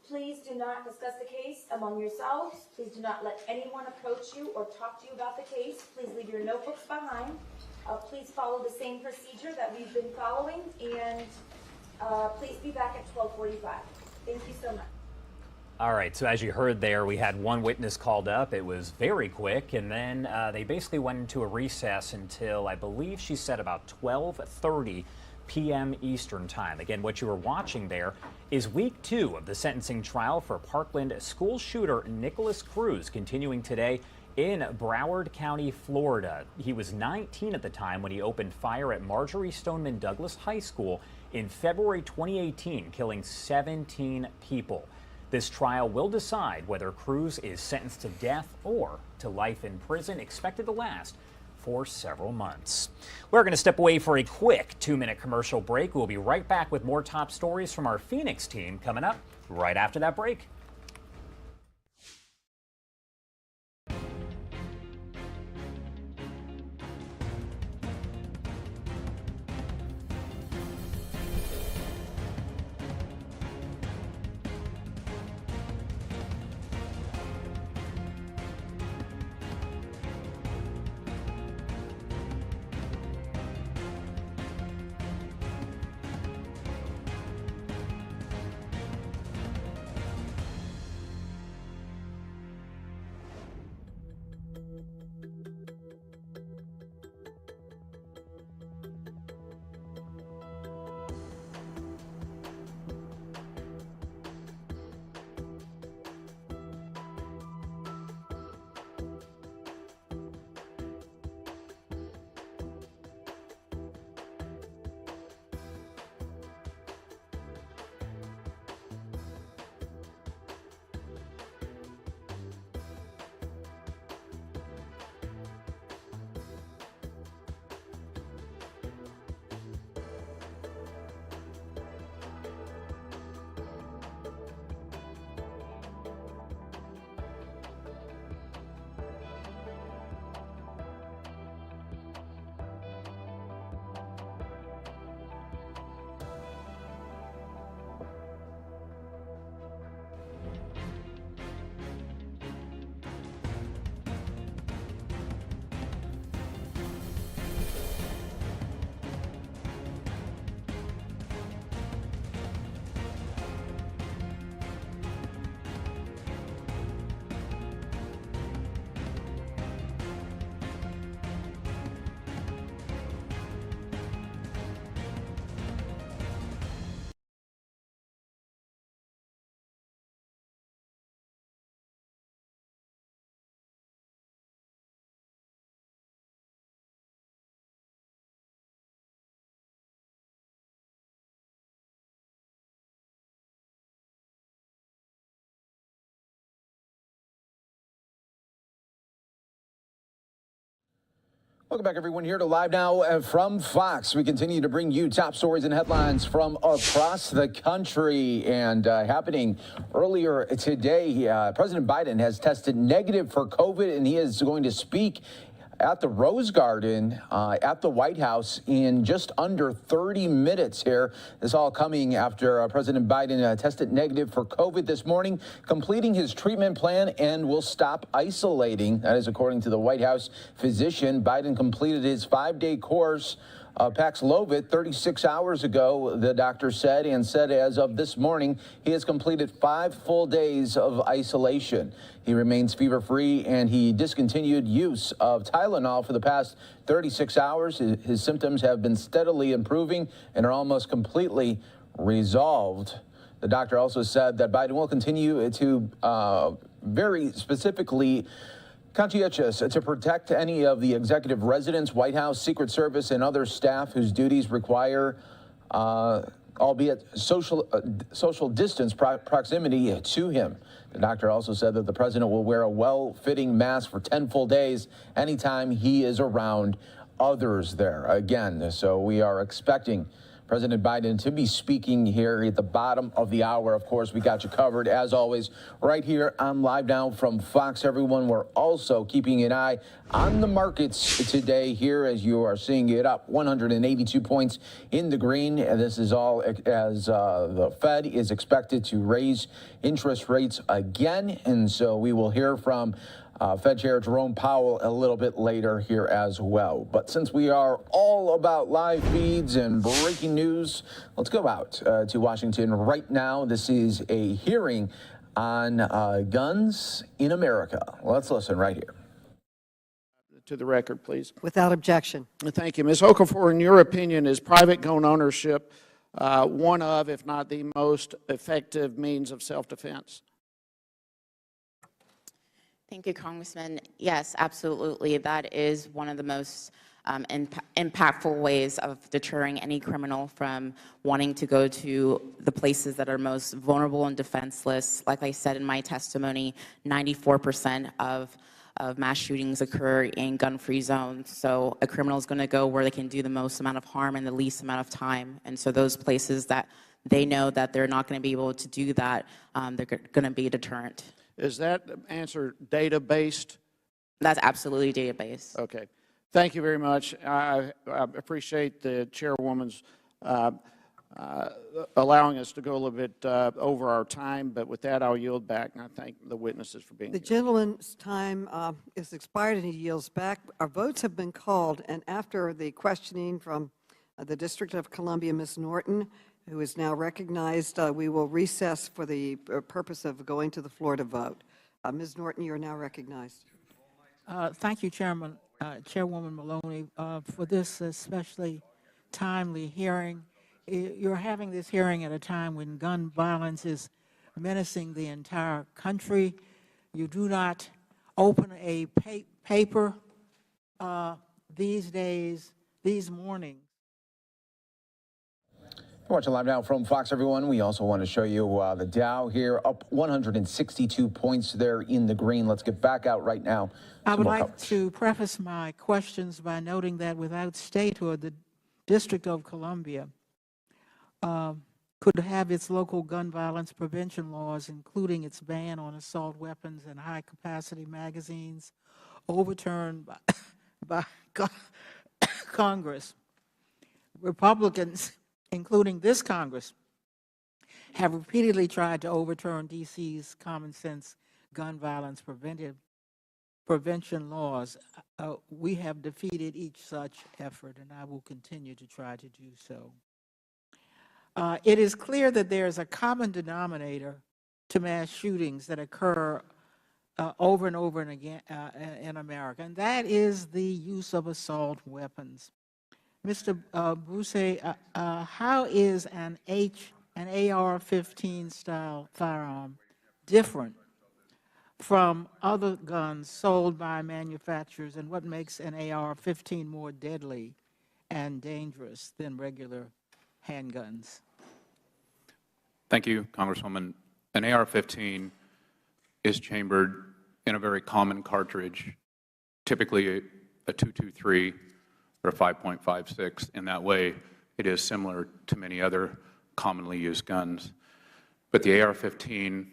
S15: Please do not discuss the case among yourselves. Please do not let anyone approach you or talk to you about the case. Please leave your notebooks behind. Please follow the same procedure that we've been following, and please be back at 12:45. Thank you so much.
S18: All right, so as you heard there, we had one witness called up. It was very quick, and then they basically went into a recess until, I believe she said, about 12:30 p.m. Eastern Time. Again, what you were watching there is week 2 of the sentencing trial for Parkland school shooter Nicholas Cruz, continuing today in Broward County, Florida. He was 19 at the time when he opened fire at Marjorie Stoneman Douglas High School in February 2018, killing 17 people. This trial will decide whether Cruz is sentenced to death or to life in prison, expected to last for several months. We're going to step away for a quick 2-minute commercial break. We'll be right back with more top stories from our Phoenix team coming up right after that break.
S7: Welcome back, everyone, here to Live Now from Fox. We continue to bring you top stories and headlines from across the country. And happening earlier today, President Biden has tested negative for COVID, and he is going to speak at the Rose Garden at the White House in just under 30 minutes here. This all coming after President Biden tested negative for COVID this morning, completing his treatment plan and will stop isolating. That is according to the White House physician. Biden completed his 5-day course Paxlovid 36 hours ago, the doctor said, and said as of this morning, he has completed 5 full days of isolation. He remains fever-free, and he discontinued use of Tylenol for the past 36 hours. His symptoms have been steadily improving and are almost completely resolved. The doctor also said that Biden will continue to very specifically conscientious to protect any of the executive residence, White House, Secret Service, and other staff whose duties require, albeit social distance proximity to him. The doctor also said that the president will wear a well-fitting mask for 10 full days anytime he is around others there. Again, so we are expecting President Biden to be speaking here at the bottom of the hour. Of course, we got you covered, as always, right here on Live Now from Fox. Everyone, we're also keeping an eye on the markets today here, as you are seeing it up 182 points in the green. And this is all as the Fed is expected to raise interest rates again. And so we will hear from Fed Chair Jerome Powell a little bit later here as well. But since we are all about live feeds and breaking news, let's go out to Washington right now. This is a hearing on guns in America. Let's listen right here.
S8: To the record, please.
S9: Without objection.
S8: Thank you. Ms. Okafor, in your opinion, is private gun ownership one of, if not the most effective means of self-defense?
S20: Thank you, Congressman. Yes, absolutely. That is one of the most impactful ways of deterring any criminal from wanting to go to the places that are most vulnerable and defenseless. Like I said in my testimony, 94% of mass shootings occur in gun-free zones. So a criminal is going to go where they can do the most amount of harm in the least amount of time. And so those places that they know that they're not going to be able to do that, they're going to be a deterrent.
S8: Is that answer data-based?
S20: That's absolutely data-based.
S8: Okay. Thank you very much. I appreciate the chairwoman's allowing us to go a little bit over our time, but with that, I'll yield back, and I thank the witnesses for being here.
S9: The gentleman's time is expired, and he yields back. Our votes have been called, and after the questioning from the District of Columbia, Ms. Norton, who is now recognized, we will recess for the purpose of going to the floor to vote. Ms. Norton, you are now recognized.
S23: Thank you, Chairwoman Maloney, for this especially timely hearing. You're having this hearing at a time when gun violence is menacing the entire country. You do not open a paper these days, these mornings.
S7: You're watching Live Now from Fox, everyone. We also want to show you the Dow here up 162 points there in the green. Let's get back out right now.
S23: I would like to preface my questions by noting that without statehood, the District of Columbia could have its local gun violence prevention laws, including its ban on assault weapons and high-capacity magazines, overturned by Congress. Republicans, including this Congress, have repeatedly tried to overturn D.C.'s common sense gun violence prevention laws. We have defeated each such effort, and I will continue to try to do so. It is clear that there is a common denominator to mass shootings that occur over and over and again in America, and that is the use of assault weapons. Mr. Bruce, how is an AR-15 style firearm different from other guns sold by manufacturers, and what makes an AR-15 more deadly and dangerous than regular handguns?
S6: Thank you, Congresswoman. An AR-15 is chambered in a very common cartridge, typically a .223 or a 5.56. In that way, it is similar to many other commonly used guns. But the AR-15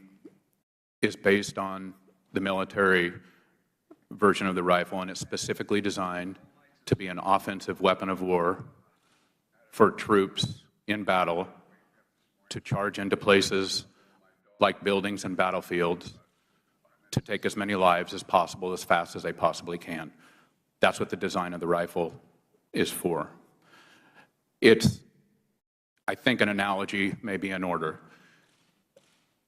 S6: is based on the military version of the rifle, and it's specifically designed to be an offensive weapon of war for troops in battle to charge into places like buildings and battlefields to take as many lives as possible as fast as they possibly can. That's what the design of the rifle is for. It's, I think, an analogy may be in order.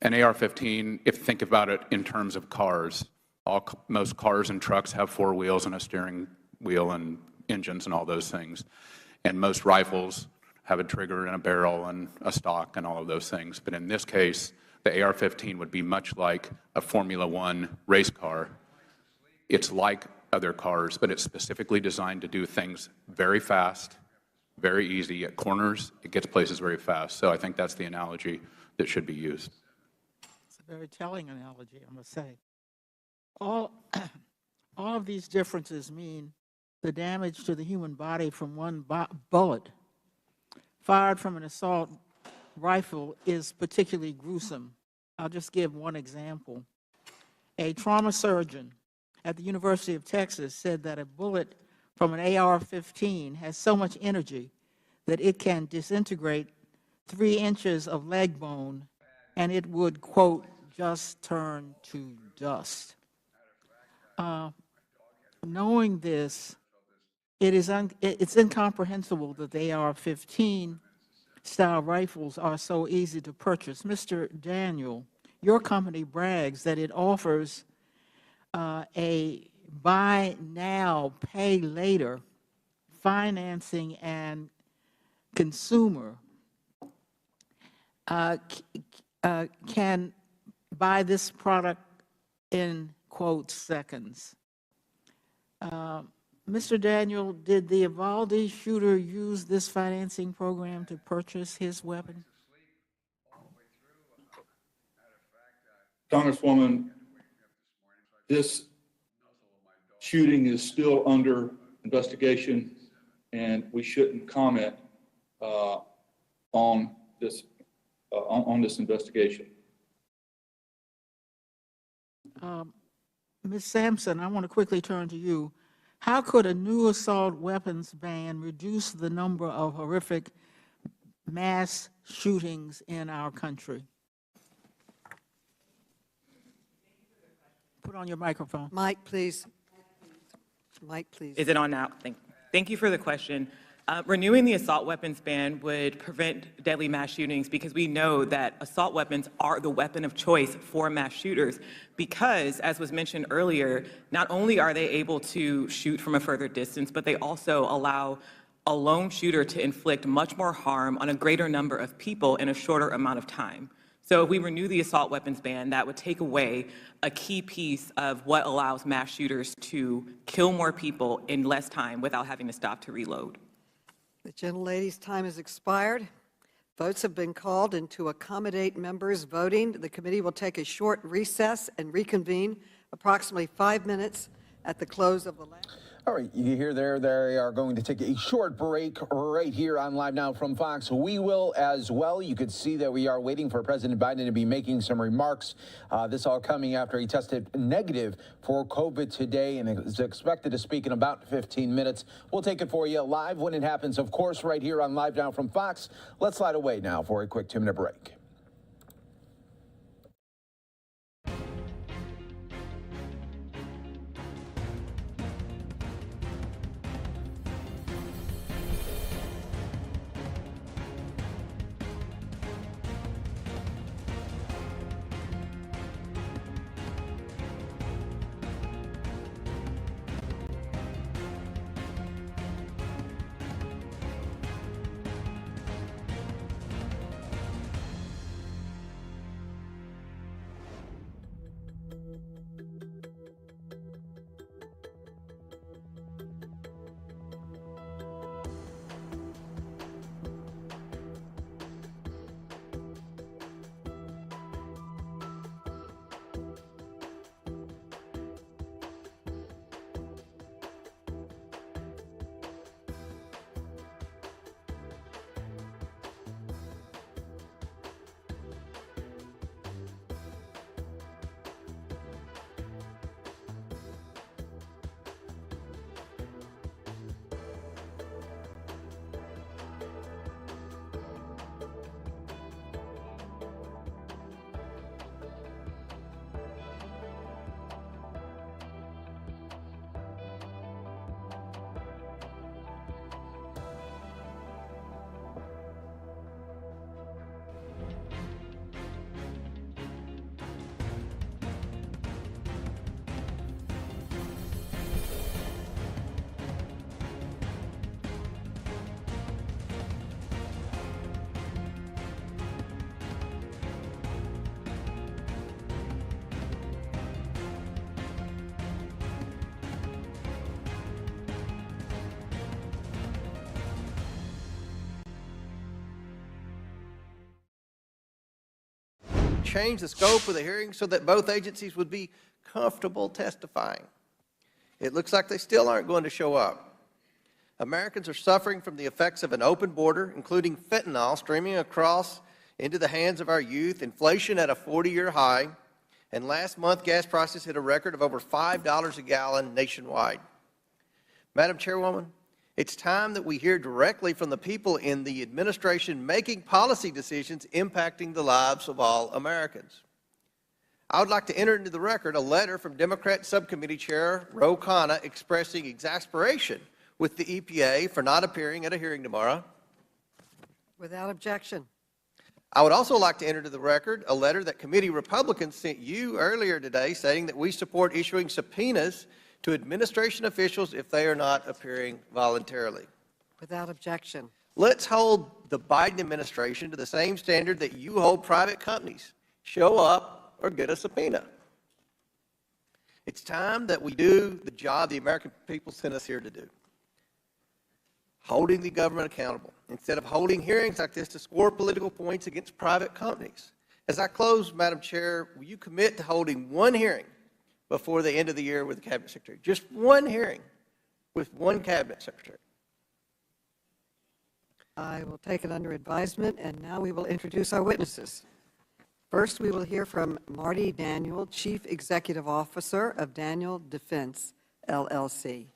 S6: An AR-15, if you think about it in terms of cars, most cars and trucks have 4 wheels and a steering wheel and engines and all those things. And most rifles have a trigger and a barrel and a stock and all of those things. But in this case, the AR-15 would be much like a Formula One race car. It's like other cars, but it's specifically designed to do things very fast, very easy. At corners, it gets places very fast. So I think that's the analogy that should be used.
S23: It's a very telling analogy, I must say. All of these differences mean the damage to the human body from one bullet fired from an assault rifle is particularly gruesome. I'll just give one example. A trauma surgeon at the University of Texas said that a bullet from an AR-15 has so much energy that it can disintegrate 3 inches of leg bone and it would, quote, just turn to dust. Knowing this, it's incomprehensible that the AR-15 style rifles are so easy to purchase. Mr. Daniel, your company brags that it offers a buy now, pay later financing and consumer can buy this product in, quote, seconds. Mr. Daniel, did the Uvalde shooter use this financing program to purchase his weapon?
S3: Congresswoman, this shooting is still under investigation, and we shouldn't comment on this investigation.
S23: Ms. Sampson, I want to quickly turn to you. How could a new assault weapons ban reduce the number of horrific mass shootings in our country? Put on your microphone.
S9: Mike, please. Mike, please.
S11: Is it on now? Thank you for the question. Renewing the assault weapons ban would prevent deadly mass shootings because we know that assault weapons are the weapon of choice for mass shooters because, as was mentioned earlier, not only are they able to shoot from a further distance, but they also allow a lone shooter to inflict much more harm on a greater number of people in a shorter amount of time. So if we renew the assault weapons ban, that would take away a key piece of what allows mass shooters to kill more people in less time without having to stop to reload.
S9: The gentlelady's time has expired. Votes have been called, and to accommodate members voting, the committee will take a short recess and reconvene approximately 5 minutes at the close of the last.
S7: All right, you hear there, they are going to take a short break right here on Live Now from Fox. We will as well. You could see that we are waiting for President Biden to be making some remarks. This all coming after he tested negative for COVID today and is expected to speak in about 15 minutes. We'll take it for you live when it happens, of course, right here on Live Now from Fox. Let's slide away now for a quick 2-minute break.
S1: change the scope of the hearing so that both agencies would be comfortable testifying. It looks like they still aren't going to show up. Americans are suffering from the effects of an open border, including fentanyl streaming across into the hands of our youth, inflation at a 40-year high, and last month gas prices hit a record of over $5 a gallon nationwide. Madam Chairwoman, it's time that we hear directly from the people in the administration making policy decisions impacting the lives of all Americans. I would like to enter into the record a letter from Democrat Subcommittee Chair Ro Khanna expressing exasperation with the EPA for not appearing at a hearing tomorrow.
S9: Without objection.
S1: I would also like to enter into the record a letter that committee Republicans sent you earlier today saying that we support issuing subpoenas to administration officials if they are not appearing voluntarily.
S9: Without objection.
S1: Let's hold the Biden administration to the same standard that you hold private companies. Show up or get a subpoena. It's time that we do the job the American people sent us here to do. Holding the government accountable, instead of holding hearings like this to score political points against private companies. As I close, Madam Chair, will you commit to holding one hearing before the end of the year with the Cabinet Secretary? Just one hearing with one Cabinet Secretary.
S9: I will take it under advisement, and now we will introduce our witnesses. First, we will hear from Marty Daniel, Chief Executive Officer of Daniel Defense, LLC.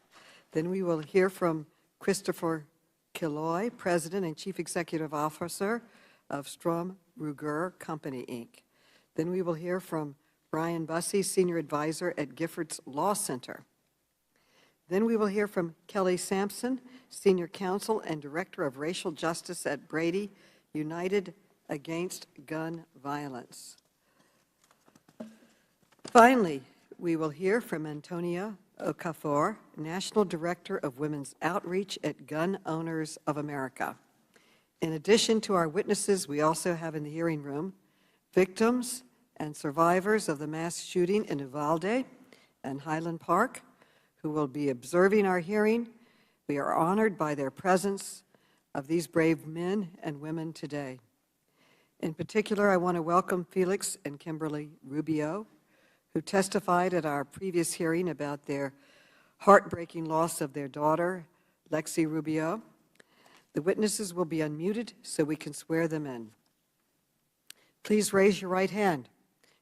S9: Then we will hear from Christopher Killoy, President and Chief Executive Officer of Strom Ruger Company, Inc. Then we will hear from Brian Bussey, Senior Advisor at Giffords Law Center. Then we will hear from Kelly Sampson, Senior Counsel and Director of Racial Justice at Brady, United Against Gun Violence. Finally, we will hear from Antonia Okafor, National Director of Women's Outreach at Gun Owners of America. In addition to our witnesses, we also have in the hearing room victims and survivors of the mass shooting in Uvalde and Highland Park, who will be observing our hearing. We are honored by their presence of these brave men and women today. In particular, I want to welcome Felix and Kimberly Rubio, who testified at our previous hearing about their heartbreaking loss of their daughter, Lexi Rubio. The witnesses will be unmuted so we can swear them in. Please raise your right hand.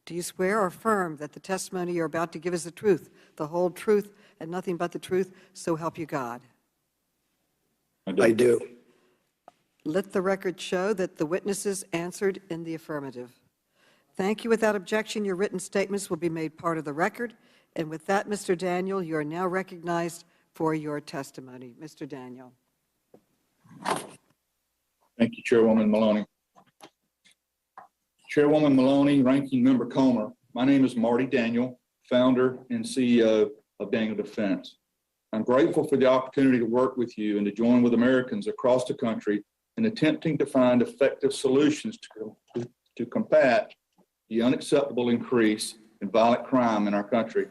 S9: Do you swear or affirm that the testimony you're about to give is the truth, the whole truth, and nothing but the truth, so help you God?
S17: I do.
S9: Let the record show that the witnesses answered in the affirmative. Thank you. Without objection, your written statements will be made part of the record. And with that, Mr. Daniel, you are now recognized for your testimony. Mr. Daniel.
S3: Thank you, Chairwoman Maloney. Chairwoman Maloney, Ranking Member Comer, my name is Marty Daniel, founder and CEO of Daniel Defense. I'm grateful for the opportunity to work with you and to join with Americans across the country in attempting to find effective solutions to combat the unacceptable increase in violent crime in our country,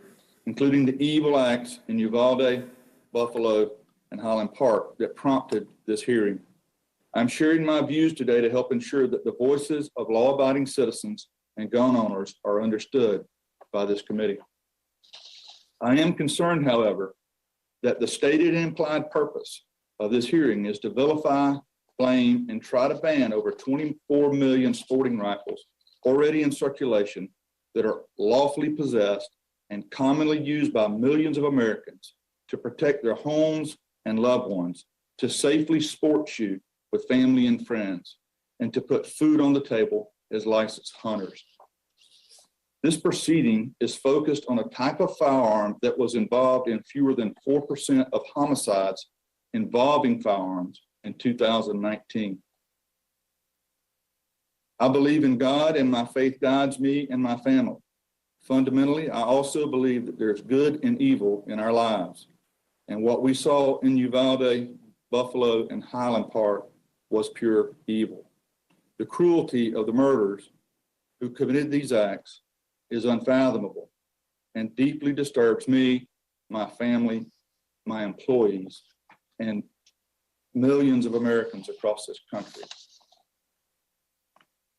S3: including the evil acts in Uvalde, Buffalo, and Highland Park that prompted this hearing. I'm sharing my views today to help ensure that the voices of law-abiding citizens and gun owners are understood by this committee. I am concerned, however, that the stated and implied purpose of this hearing is to vilify, blame, and try to ban over 24 million sporting rifles already in circulation that are lawfully possessed and commonly used by millions of Americans to protect their homes and loved ones, to safely sport shoot with family and friends, and to put food on the table as licensed hunters. This proceeding is focused on a type of firearm that was involved in fewer than 4% of homicides involving firearms in 2019. I believe in God, and my faith guides me and my family. Fundamentally, I also believe that there's good and evil in our lives. And what we saw in Uvalde, Buffalo, and Highland Park was pure evil. The cruelty of the murderers who committed these acts is unfathomable and deeply disturbs me, my family, my employees, and millions of Americans across this country.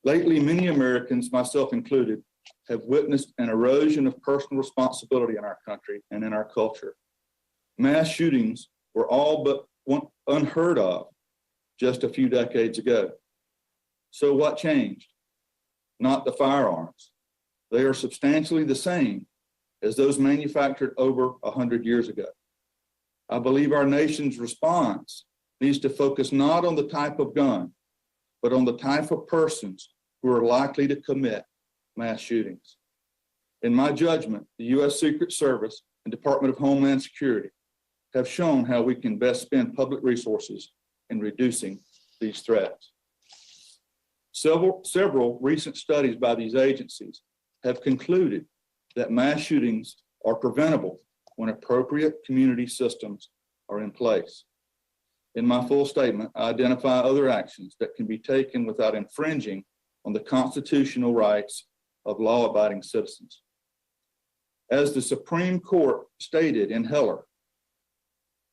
S3: Lately, many Americans, myself included, have witnessed an erosion of personal responsibility in our country and in our culture. Mass shootings were all but unheard of just a few decades ago. So what changed? Not the firearms. They are substantially the same as those manufactured over 100 years ago. I believe our nation's response needs to focus not on the type of gun, but on the type of persons who are likely to commit mass shootings. In my judgment, the U.S. Secret Service and Department of Homeland Security have shown how we can best spend public resources in reducing these threats. Several recent studies by these agencies have concluded that mass shootings are preventable when appropriate community systems are in place. In my full statement, I identify other actions that can be taken without infringing on the constitutional rights of law-abiding citizens. As the Supreme Court stated in Heller,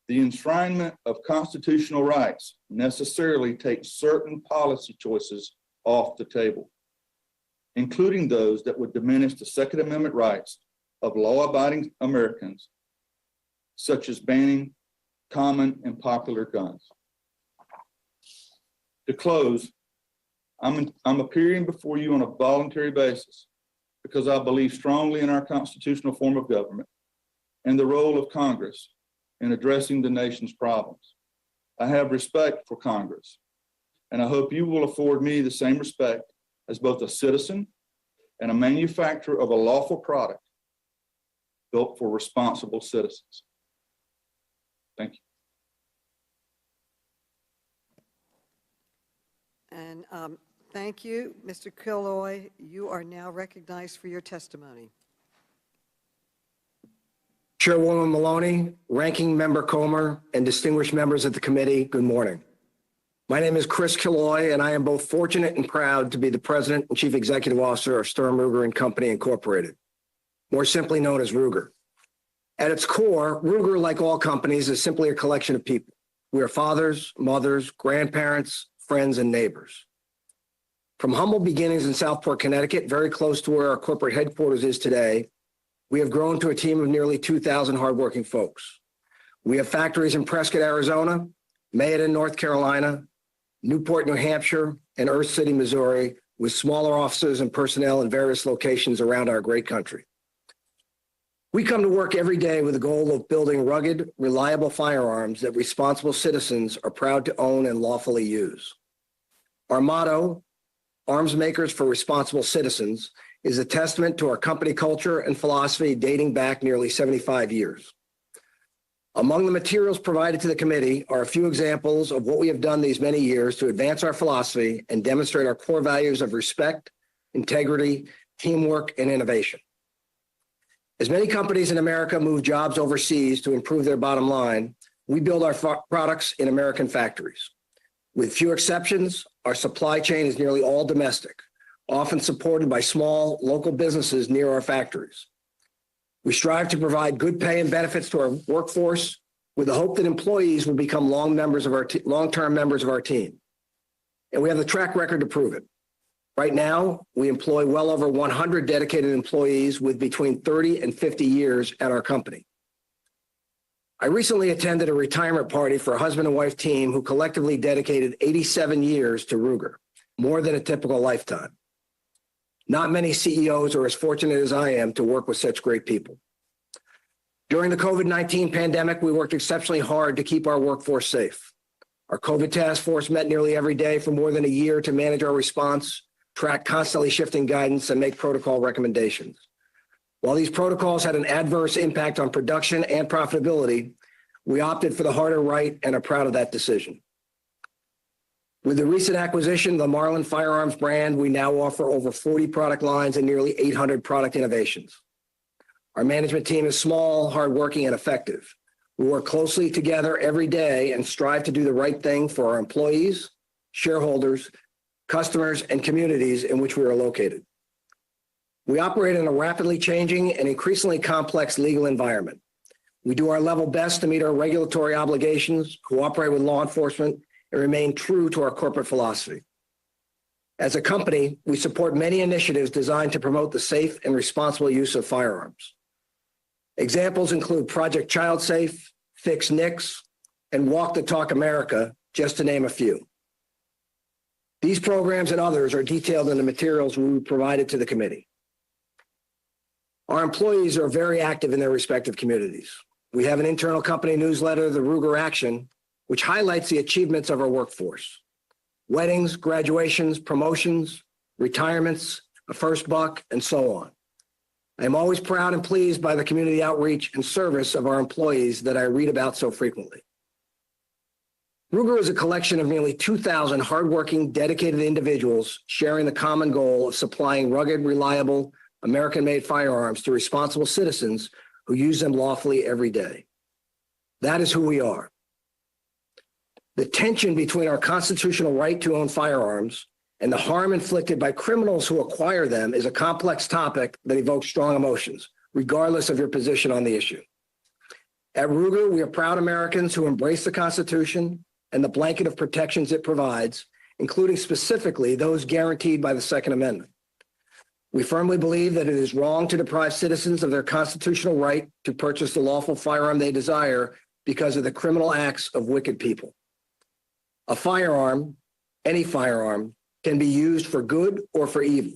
S3: the enshrinement of constitutional rights necessarily takes certain policy choices off the table, including those that would diminish the Second Amendment rights of law-abiding Americans, such as banning common and popular guns. To close, I'm appearing before you on a voluntary basis because I believe strongly in our constitutional form of government and the role of Congress in addressing the nation's problems. I have respect for Congress, and I hope you will afford me the same respect as both a citizen and a manufacturer of a lawful product built for responsible citizens. Thank you.
S9: And thank you, Mr. Killoy. You are now recognized for your testimony.
S17: Chairwoman Maloney, Ranking Member Comer, and distinguished members of the committee, good morning. My name is Chris Killoy, and I am both fortunate and proud to be the President and Chief Executive Officer of Sturm, Ruger and Company, Incorporated, more simply known as Ruger. At its core, Ruger, like all companies, is simply a collection of people. We are fathers, mothers, grandparents, friends, and neighbors. From humble beginnings in Southport, Connecticut, very close to where our corporate headquarters is today, we have grown to a team of nearly 2,000 hardworking folks. We have factories in Prescott, Arizona, Mayodan, North Carolina, Newport, New Hampshire, and Earth City, Missouri, with smaller offices and personnel in various locations around our great country. We come to work every day with the goal of building rugged, reliable firearms that responsible citizens are proud to own and lawfully use. Our motto, Arms Makers for Responsible Citizens, is a testament to our company culture and philosophy dating back nearly 75 years. Among the materials provided to the committee are a few examples of what we have done these many years to advance our philosophy and demonstrate our core values of respect, integrity, teamwork, and innovation. As many companies in America move jobs overseas to improve their bottom line, we build our products in American factories. With few exceptions, our supply chain is nearly all domestic, often supported by small local businesses near our factories. We strive to provide good pay and benefits to our workforce with the hope that employees will become long-term members of our team. And we have the track record to prove it. Right now, we employ well over 100 dedicated employees with between 30 and 50 years at our company. I recently attended a retirement party for a husband and wife team who collectively dedicated 87 years to Ruger, more than a typical lifetime. Not many CEOs are as fortunate as I am to work with such great people. During the COVID-19 pandemic, we worked exceptionally hard to keep our workforce safe. Our COVID task force met nearly every day for more than a year to manage our response, track constantly shifting guidance, and make protocol recommendations. While these protocols had an adverse impact on production and profitability, we opted for the harder right and are proud of that decision. With the recent acquisition of the Marlin Firearms brand, we now offer over 40 product lines and nearly 800 product innovations. Our management team is small, hardworking, and effective. We work closely together every day and strive to do the right thing for our employees, shareholders, customers, and communities in which we are located. We operate in a rapidly changing and increasingly complex legal environment. We do our level best to meet our regulatory obligations, cooperate with law enforcement, and remain true to our corporate philosophy. As a company, we support many initiatives designed to promote the safe and responsible use of firearms. Examples include Project Child Safe, Fix NICS, and Walk the Talk America, just to name a few. These programs and others are detailed in the materials we provided to the committee. Our employees are very active in their respective communities. We have an internal company newsletter, the Ruger Action, which highlights the achievements of our workforce. Weddings, graduations, promotions, retirements, a first buck, and so on. I am always proud and pleased by the community outreach and service of our employees that I read about so frequently. Ruger is a collection of nearly 2,000 hardworking, dedicated individuals sharing the common goal of supplying rugged, reliable, American-made firearms to responsible citizens who use them lawfully every day. That is who we are. The tension between our constitutional right to own firearms and the harm inflicted by criminals who acquire them is a complex topic that evokes strong emotions, regardless of your position on the issue. At Ruger, we are proud Americans who embrace the Constitution and the blanket of protections it provides, including specifically those guaranteed by the Second Amendment. We firmly believe that it is wrong to deprive citizens of their constitutional right to purchase the lawful firearm they desire because of the criminal acts of wicked people. A firearm, any firearm, can be used for good or for evil.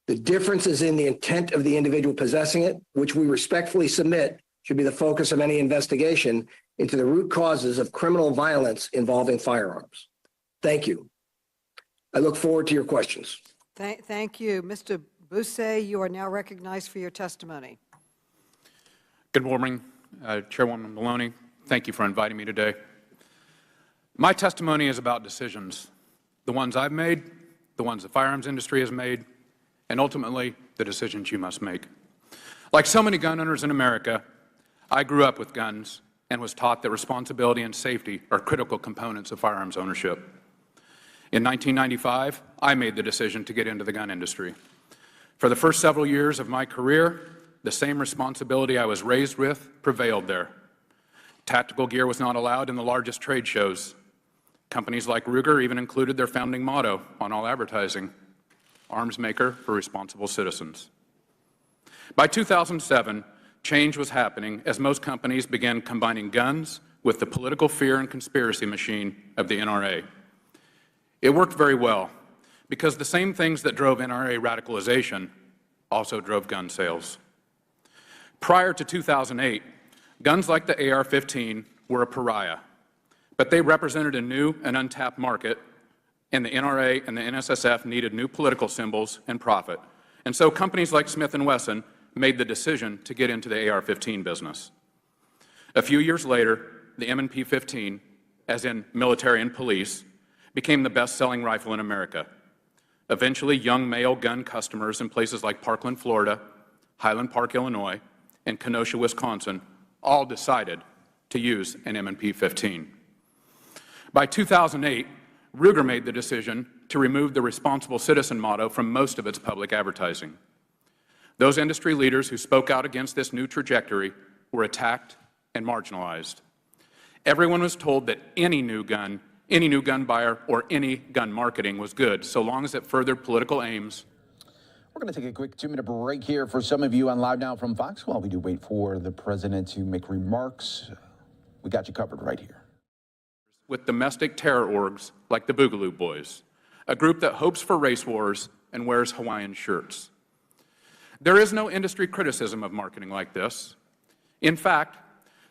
S17: The difference is in the intent of the individual possessing it, which we respectfully submit should be the focus of any investigation into the root causes of criminal violence involving firearms. Thank you. I look forward to your questions.
S9: Thank you. Mr. Bousset, you are now recognized for your testimony.
S6: Good morning, Chairwoman Maloney. Thank you for inviting me today. My testimony is about decisions, the ones I've made, the ones the firearms industry has made, and ultimately the decisions you must make. Like so many gun owners in America, I grew up with guns and was taught that responsibility and safety are critical components of firearms ownership. In 1995, I made the decision to get into the gun industry. For the first several years of my career, the same responsibility I was raised with prevailed there. Tactical gear was not allowed in the largest trade shows. Companies like Ruger even included their founding motto on all advertising, arms maker for responsible citizens. By 2007, change was happening as most companies began combining guns with the political fear and conspiracy machine of the NRA. It worked very well because the same things that drove NRA radicalization also drove gun sales. Prior to 2008, guns like the AR-15 were a pariah, but they represented a new and untapped market, and the NRA and the NSSF needed new political symbols and profit. And so companies like Smith & Wesson made the decision to get into the AR-15 business. A few years later, the M&P 15, as in military and police, became the best-selling rifle in America. Eventually, young male gun customers in places like Parkland, Florida, Highland Park, Illinois, and Kenosha, Wisconsin, all decided to use an M&P 15. By 2008, Ruger made the decision to remove the responsible citizen motto from most of its public advertising. Those industry leaders who spoke out against this new trajectory were attacked and marginalized. Everyone was told that any new gun buyer or any gun marketing was good, so long as it furthered political aims.
S7: We're going to take a quick 2-minute break here for some of you on Live Now from Fox while we do wait for the president to make remarks. We got you covered right here.
S6: With domestic terror orgs like the Boogaloo Boys, a group that hopes for race wars and wears Hawaiian shirts. There is no industry criticism of marketing like this. In fact,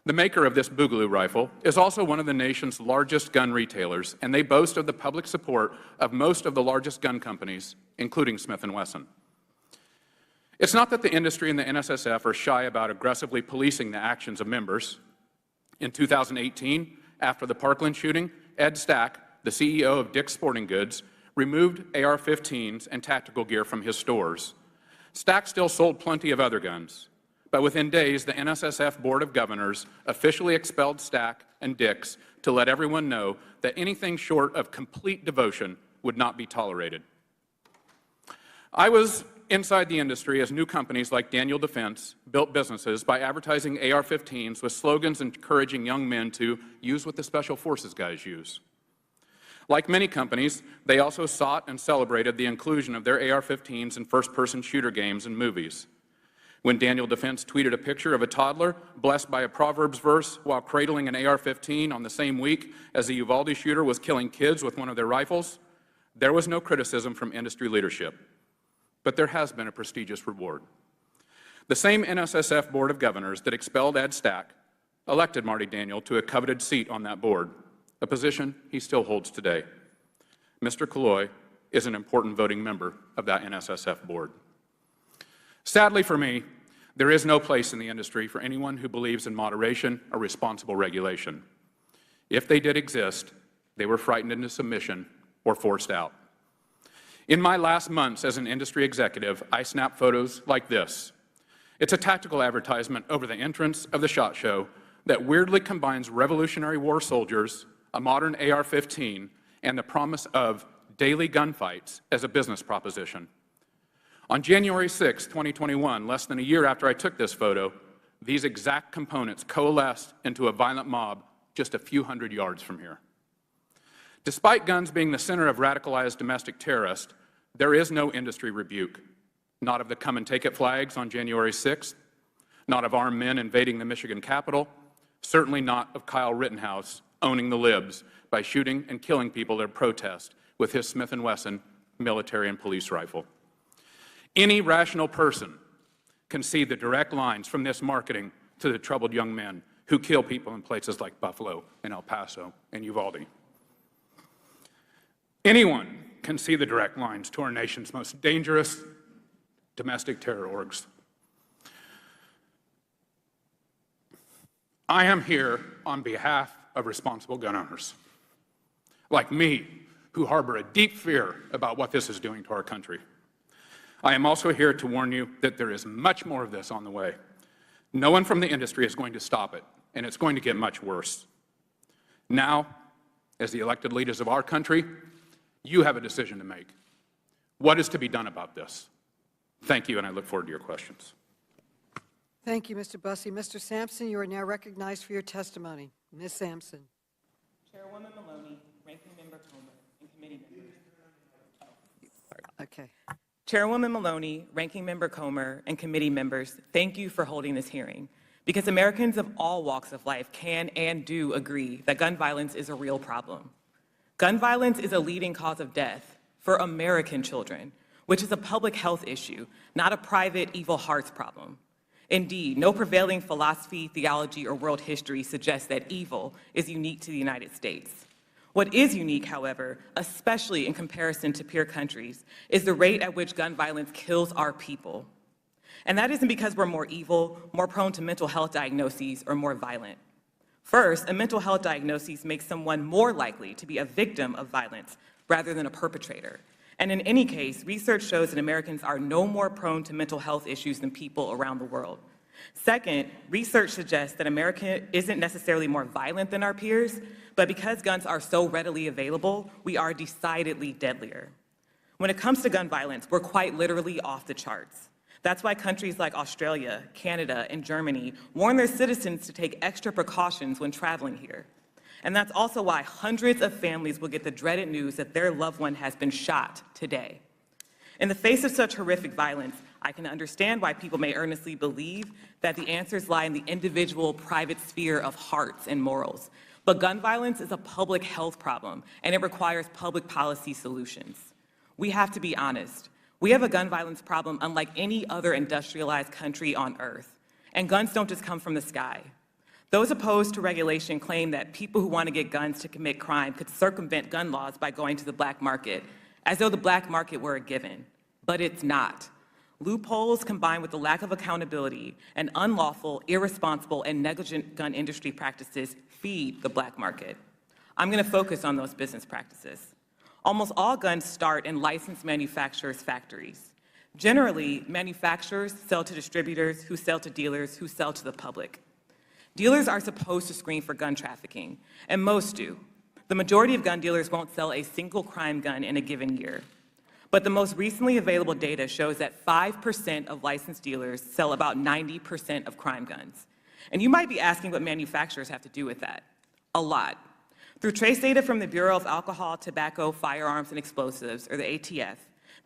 S6: the maker of this Boogaloo rifle is also one of the nation's largest gun retailers, and they boast of the public support of most of the largest gun companies, including Smith & Wesson. It's not that the industry and the NSSF are shy about aggressively policing the actions of members. In 2018, after the Parkland shooting, Ed Stack, the CEO of Dick's Sporting Goods, removed AR-15s and tactical gear from his stores. Stack still sold plenty of other guns, but within days, the NSSF Board of Governors officially expelled Stack and Dick's to let everyone know that anything short of complete devotion would not be tolerated. I was inside the industry as new companies like Daniel Defense built businesses by advertising AR-15s with slogans encouraging young men to use what the Special Forces guys use. Like many companies, they also sought and celebrated the inclusion of their AR-15s in first-person shooter games and movies. When Daniel Defense tweeted a picture of a toddler blessed by a Proverbs verse while cradling an AR-15 on the same week as the Uvalde shooter was killing kids with one of their rifles, there was no criticism from industry leadership. But there has been a prestigious reward. The same NSSF Board of Governors that expelled Ed Stack elected Marty Daniel to a coveted seat on that board, a position he still holds today. Mr. Killoy is an important voting member of that NSSF board. Sadly for me, there is no place in the industry for anyone who believes in moderation or responsible regulation. If they did exist, they were frightened into submission or forced out. In my last months as an industry executive, I snapped photos like this. It's a tactical advertisement over the entrance of the SHOT Show that weirdly combines Revolutionary War soldiers, a modern AR-15, and the promise of daily gunfights as a business proposition. On January 6, 2021, less than a year after I took this photo, these exact components coalesced into a violent mob just a few hundred yards from here. Despite guns being the center of radicalized domestic terrorists, there is no industry rebuke, not of the come and take it flags on January 6th, not of armed men invading the Michigan Capitol, certainly not of Kyle Rittenhouse owning the libs by shooting and killing people at protest with his Smith & Wesson military and police rifle. Any rational person can see the direct lines from this marketing to the troubled young men who kill people in places like Buffalo and El Paso and Uvalde. Anyone can see the direct lines to our nation's most dangerous domestic terror orgs. I am here on behalf of responsible gun owners, like me, who harbor a deep fear about what this is doing to our country. I am also here to warn you that there is much more of this on the way. No one from the industry is going to stop it, and it's going to get much worse. Now, as the elected leaders of our country, you have a decision to make. What is to be done about this? Thank you, and I look forward to your questions.
S9: Thank you, Mr. Bussey. Mr. Sampson, you are now recognized for your testimony. Ms. Sampson.
S11: Chairwoman Maloney, Ranking Member Comer, and committee members.
S9: Okay.
S11: Chairwoman Maloney, Ranking Member Comer, and committee members, thank you for holding this hearing, because Americans of all walks of life can and do agree that gun violence is a real problem. Gun violence is a leading cause of death for American children, which is a public health issue, not a private evil hearts problem. Indeed, no prevailing philosophy, theology, or world history suggests that evil is unique to the United States. What is unique, however, especially in comparison to peer countries, is the rate at which gun violence kills our people. And that isn't because we're more evil, more prone to mental health diagnoses, or more violent. First, a mental health diagnosis makes someone more likely to be a victim of violence rather than a perpetrator. And in any case, research shows that Americans are no more prone to mental health issues than people around the world. Second, research suggests that America isn't necessarily more violent than our peers, but because guns are so readily available, we are decidedly deadlier. When it comes to gun violence, we're quite literally off the charts. That's why countries like Australia, Canada, and Germany warn their citizens to take extra precautions when traveling here. And that's also why hundreds of families will get the dreaded news that their loved one has been shot today. In the face of such horrific violence, I can understand why people may earnestly believe that the answers lie in the individual private sphere of hearts and morals. But gun violence is a public health problem, and it requires public policy solutions. We have to be honest. We have a gun violence problem unlike any other industrialized country on earth. And guns don't just come from the sky. Those opposed to regulation claim that people who want to get guns to commit crime could circumvent gun laws by going to the black market, as though the black market were a given. But it's not. Loopholes combined with the lack of accountability and unlawful, irresponsible, and negligent gun industry practices feed the black market. I'm going to focus on those business practices. Almost all guns start in licensed manufacturers' factories. Generally, manufacturers sell to distributors who sell to dealers who sell to the public. Dealers are supposed to screen for gun trafficking, and most do. The majority of gun dealers won't sell a single crime gun in a given year. But the most recently available data shows that 5% of licensed dealers sell about 90% of crime guns. And you might be asking what manufacturers have to do with that. A lot. Through trace data from the Bureau of Alcohol, Tobacco, Firearms, and Explosives, or the ATF,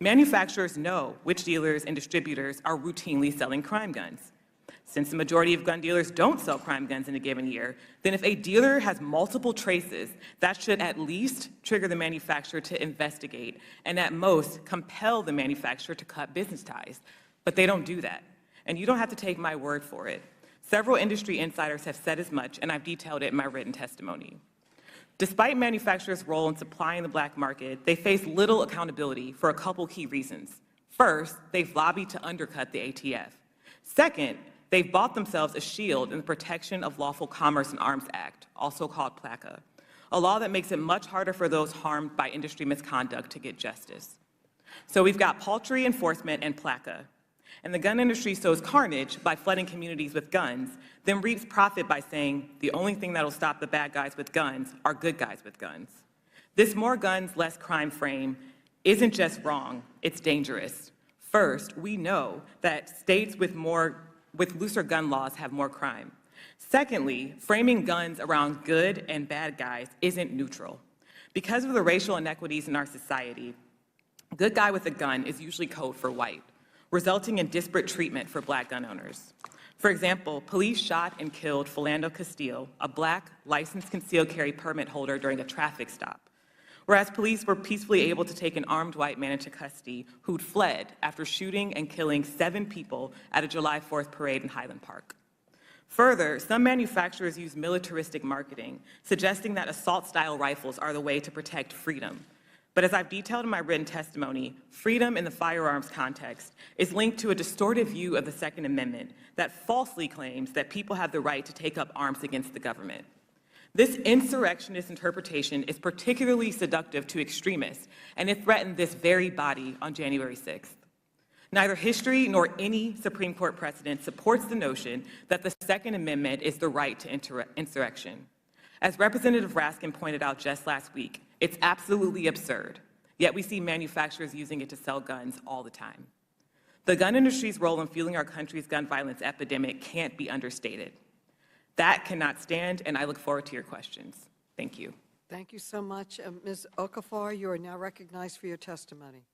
S11: manufacturers know which dealers and distributors are routinely selling crime guns. Since the majority of gun dealers don't sell crime guns in a given year, then if a dealer has multiple traces, that should at least trigger the manufacturer to investigate and at most compel the manufacturer to cut business ties. But they don't do that. And you don't have to take my word for it. Several industry insiders have said as much, and I've detailed it in my written testimony. Despite manufacturers' role in supplying the black market, they face little accountability for a couple key reasons. First, they've lobbied to undercut the ATF. Second, they've bought themselves a shield in the Protection of Lawful Commerce and Arms Act, also called PLACA, a law that makes it much harder for those harmed by industry misconduct to get justice. So we've got paltry enforcement and PLACA. And the gun industry sows carnage by flooding communities with guns, then reaps profit by saying the only thing that'll stop the bad guys with guns are good guys with guns. This more guns, less crime frame isn't just wrong, it's dangerous. First, we know that states with looser gun laws have more crime. Secondly, framing guns around good and bad guys isn't neutral. Because of the racial inequities in our society, good guy with a gun is usually code for white, resulting in disparate treatment for black gun owners. For example, police shot and killed Philando Castile, a black licensed concealed carry permit holder during a traffic stop, whereas police were peacefully able to take an armed white man into custody who'd fled after shooting and killing 7 people at a July 4th parade in Highland Park. Further, some manufacturers use militaristic marketing, suggesting that assault-style rifles are the way to protect freedom. But as I've detailed in my written testimony, freedom in the firearms context is linked to a distorted view of the Second Amendment that falsely claims that people have the right to take up arms against the government. This insurrectionist interpretation is particularly seductive to extremists, and it threatened this very body on January 6th. Neither history nor any Supreme Court precedent supports the notion that the Second Amendment is the right to insurrection. As Representative Raskin pointed out just last week, it's absolutely absurd, yet we see manufacturers using it to sell guns all the time. The gun industry's role in fueling our country's gun violence epidemic can't be understated. That cannot stand, and I look forward to your questions. Thank you.
S9: Thank you so much. Ms. Okafor, you are now recognized for your testimony.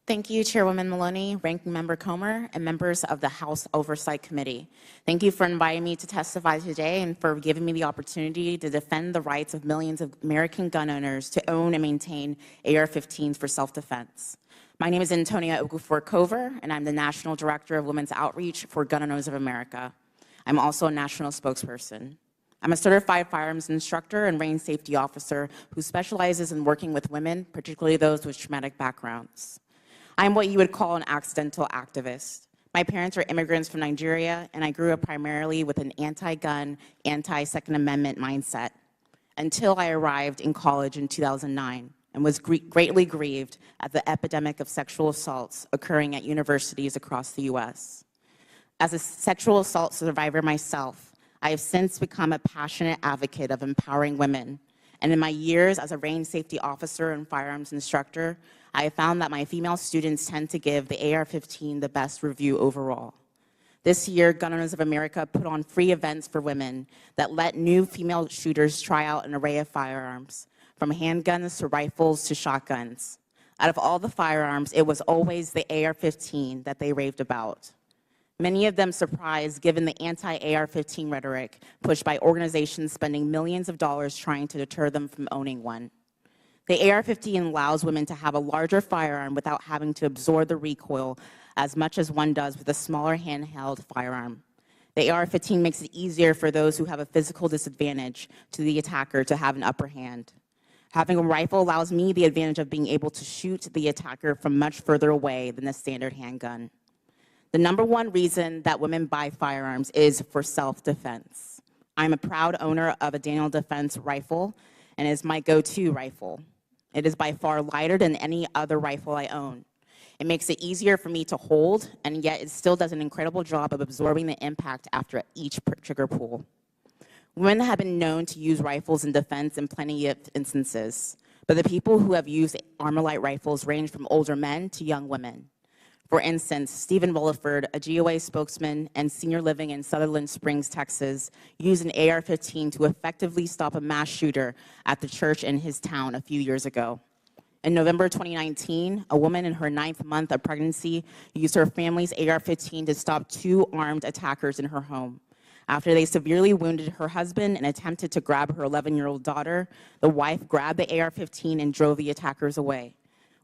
S20: Thank you, Chairwoman Maloney, Ranking Member Comer, and members of the House Oversight Committee. Thank you for inviting me to testify today and for giving me the opportunity to defend the rights of millions of American gun owners to own and maintain AR-15s for self-defense. My name is Antonia Okafor-Cover, and I'm the National Director of Women's Outreach for Gun Owners of America. I'm also a national spokesperson. I'm a certified firearms instructor and range safety officer who specializes in working with women, particularly those with traumatic backgrounds. I'm what you would call an accidental activist. My parents are immigrants from Nigeria, and I grew up primarily with an anti-gun, anti-Second Amendment mindset until I arrived in college in 2009 and was greatly grieved at the epidemic of sexual assaults occurring at universities across the U.S. As a sexual assault survivor myself, I have since become a passionate advocate of empowering women. And in my years as a range safety officer and firearms instructor, I have found that my female students tend to give the AR-15 the best review overall. This year, Gun Owners of America put on free events for women that let new female shooters try out an array of firearms, from handguns to rifles to shotguns. Out of all the firearms, it was always the AR-15 that they raved about. Many of them surprised given the anti-AR-15 rhetoric pushed by organizations spending millions of dollars trying to deter them from owning one. The AR-15 allows women to have a larger firearm without having to absorb the recoil as much as one does with a smaller handheld firearm. The AR-15 makes it easier for those who have a physical disadvantage to the attacker to have an upper hand. Having a rifle allows me the advantage of being able to shoot the attacker from much further away than a standard handgun. The number one reason that women buy firearms is for self-defense. I'm a proud owner of a Daniel Defense rifle, and it is my go-to rifle. It is by far lighter than any other rifle I own. It makes it easier for me to hold, and yet it still does an incredible job of absorbing the impact after each trigger pull. Women have been known to use rifles in defense in plenty of instances, but the people who have used Armalite rifles range from older men to young women. For instance, Stephen Williford, a GOA spokesman and senior living in Sutherland Springs, Texas, used an AR-15 to effectively stop a mass shooter at the church in his town a few years ago. In November 2019, a woman in her 9th month of pregnancy used her family's AR-15 to stop 2 armed attackers in her home. After they severely wounded her husband and attempted to grab her 11-year-old daughter, the wife grabbed the AR-15 and drove the attackers away.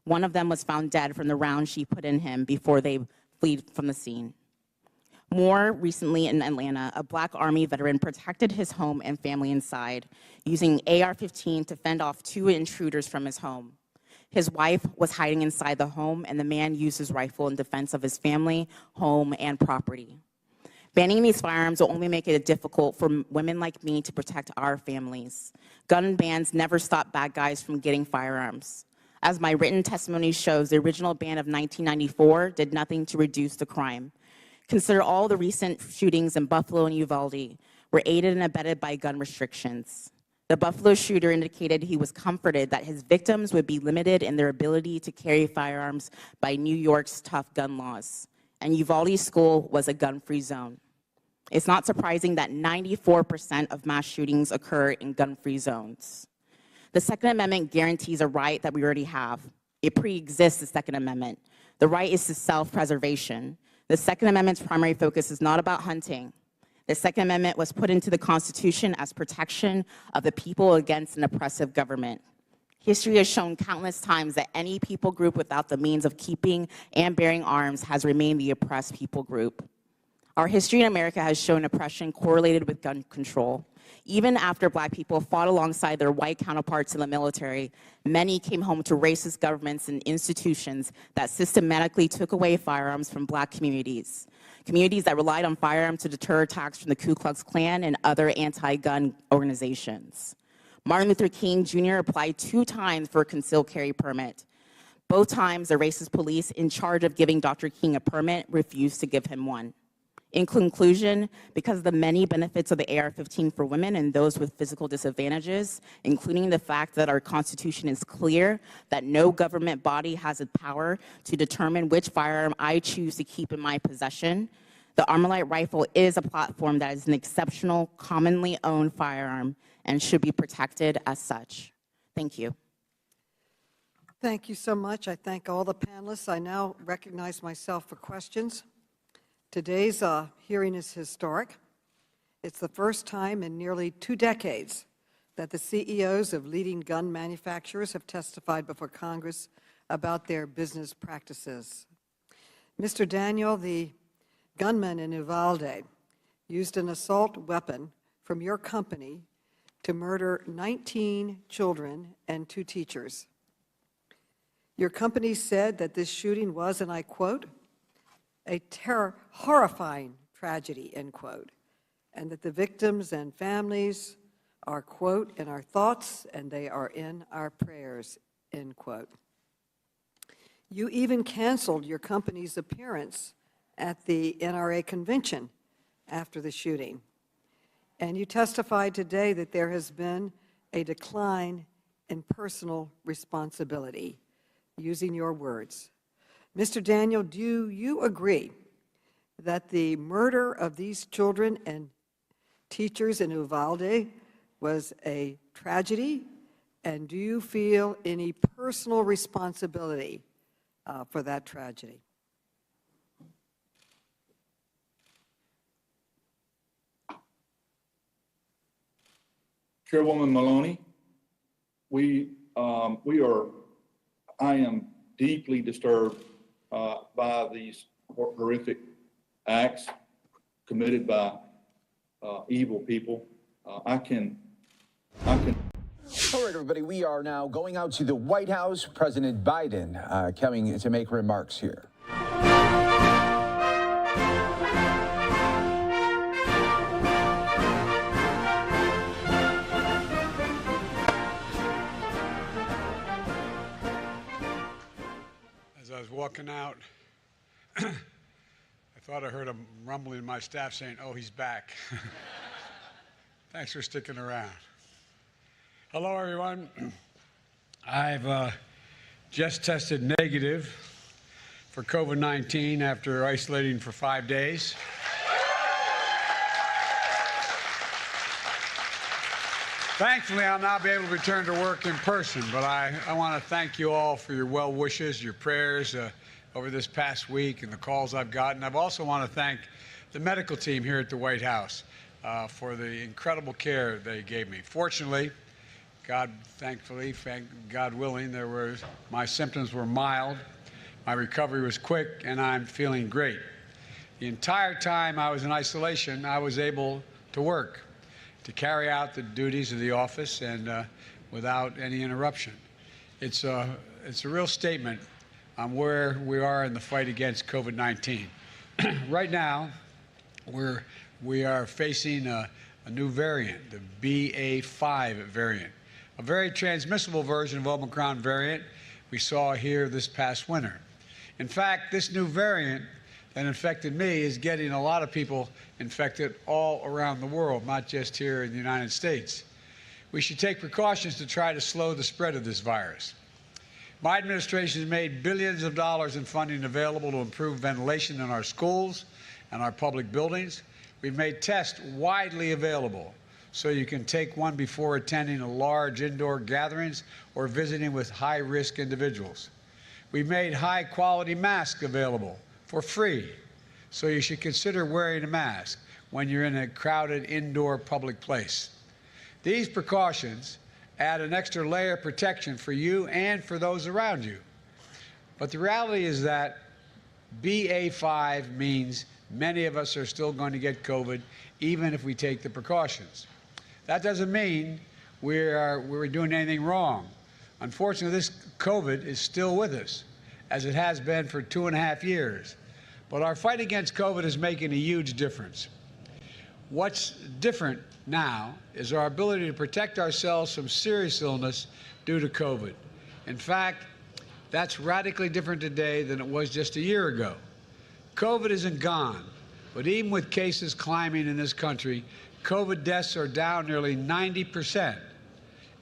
S20: One of them was found dead from the round she put in him before they fled from the scene. More recently in Atlanta, a Black Army veteran protected his home and family inside, using AR-15 to fend off 2 intruders from his home. His wife was hiding inside the home, and the man used his rifle in defense of his family, home, and property. Banning these firearms will only make it difficult for women like me to protect our families. Gun bans never stop bad guys from getting firearms. As my written testimony shows, the original ban of 1994 did nothing to reduce the crime. Consider all the recent shootings in Buffalo and Uvalde were aided and abetted by gun restrictions. The Buffalo shooter indicated he was comforted that his victims would be limited in their ability to carry firearms by New York's tough gun laws. And Uvalde school was a gun-free zone. It's not surprising that 94% of mass shootings occur in gun-free zones. The Second Amendment guarantees a right that we already have. It pre-exists the Second Amendment. The right is to self-preservation. The Second Amendment's primary focus is not about hunting. The Second Amendment was put into the Constitution as protection of the people against an oppressive government. History has shown countless times that any people group without the means of keeping and bearing arms has remained the oppressed people group. Our history in America has shown oppression correlated with gun control. Even after Black people fought alongside their white counterparts in the military, many came home to racist governments and institutions that systematically took away firearms from Black communities. Communities that relied on firearms to deter attacks from the Ku Klux Klan and other anti-gun organizations. Martin Luther King Jr. applied 2 times for a concealed carry permit. Both times, the racist police in charge of giving Dr. King a permit refused to give him one. In conclusion, because of the many benefits of the AR-15 for women and those with physical disadvantages, including the fact that our Constitution is clear that no government body has the power to determine which firearm I choose to keep in my possession, the Armalite rifle is a platform that is an exceptional, commonly owned firearm and should be protected as such. Thank you.
S9: Thank you so much. I thank all the panelists. I now recognize myself for questions. Today's hearing is historic. It's the first time in nearly 2 decades that the CEOs of leading gun manufacturers have testified before Congress about their business practices. Mr. Daniel, the gunman in Uvalde, used an assault weapon from your company to murder 19 children and 2 teachers. Your company said that this shooting was, and I quote, a horrifying tragedy, end quote, and that the victims and families are, quote, in our thoughts and they are in our prayers, end quote. You even canceled your company's appearance at the NRA convention after the shooting. And you testified today that there has been a decline in personal responsibility, using your words. Mr. Daniel, do you agree that the murder of these children and teachers in Uvalde was a tragedy? And do you feel any personal responsibility for that tragedy?
S3: Chairwoman Maloney, I am deeply disturbed by these horrific acts committed by evil people. I can.
S7: All right, everybody, we are now going out to the White House. President Biden coming to make remarks here.
S12: As I was walking out, I thought I heard a rumbling in my staff saying, "Oh, he's back." Thanks for sticking around. Hello, everyone. I've just tested negative for COVID-19 after isolating for 5 days. Thankfully, I'll now be able to return to work in person, but I want to thank you all for your well wishes, your prayers over this past week and the calls I've gotten. I also want to thank the medical team here at the White House for the incredible care they gave me. Fortunately, God willing, my symptoms were mild, my recovery was quick, and I'm feeling great. The entire time I was in isolation, I was able to work, to carry out the duties of the office and without any interruption. It's a real statement on where we are in the fight against COVID-19. Right now, we are facing a new variant, the BA.5 variant, a very transmissible version of Omicron variant we saw here this past winter. In fact, this new variant that infected me is getting a lot of people infected all around the world, not just here in the United States. We should take precautions to try to slow the spread of this virus. My administration has made billions of dollars in funding available to improve ventilation in our schools and our public buildings. We've made tests widely available so you can take one before attending a large indoor gatherings or visiting with high-risk individuals. We've made high-quality masks available for free, so you should consider wearing a mask when you're in a crowded indoor public place. These precautions add an extra layer of protection for you and for those around you. But the reality is that BA.5 means many of us are still going to get COVID, even if we take the precautions. That doesn't mean we're doing anything wrong. Unfortunately, this COVID is still with us, as it has been for 2.5 years. But our fight against COVID is making a huge difference. What's different now is our ability to protect ourselves from serious illness due to COVID. In fact, that's radically different today than it was just a year ago. COVID isn't gone, but even with cases climbing in this country, COVID deaths are down nearly 90%.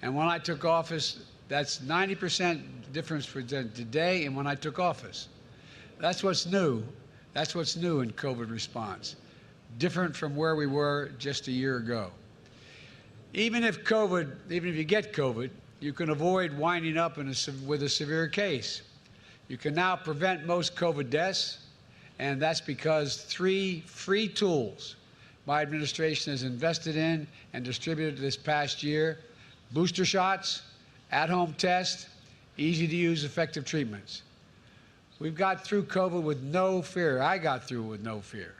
S12: And when I took office, that's 90% difference between today and when I took office. That's what's new. That's what's new in COVID response, different from where we were just a year ago. Even if you get COVID, you can avoid winding up with a severe case. You can now prevent most COVID deaths, and that's because 3 free tools my administration has invested in and distributed this past year: booster shots, at-home tests, easy-to-use effective treatments. We've got through COVID with no fear. I got through with no fear.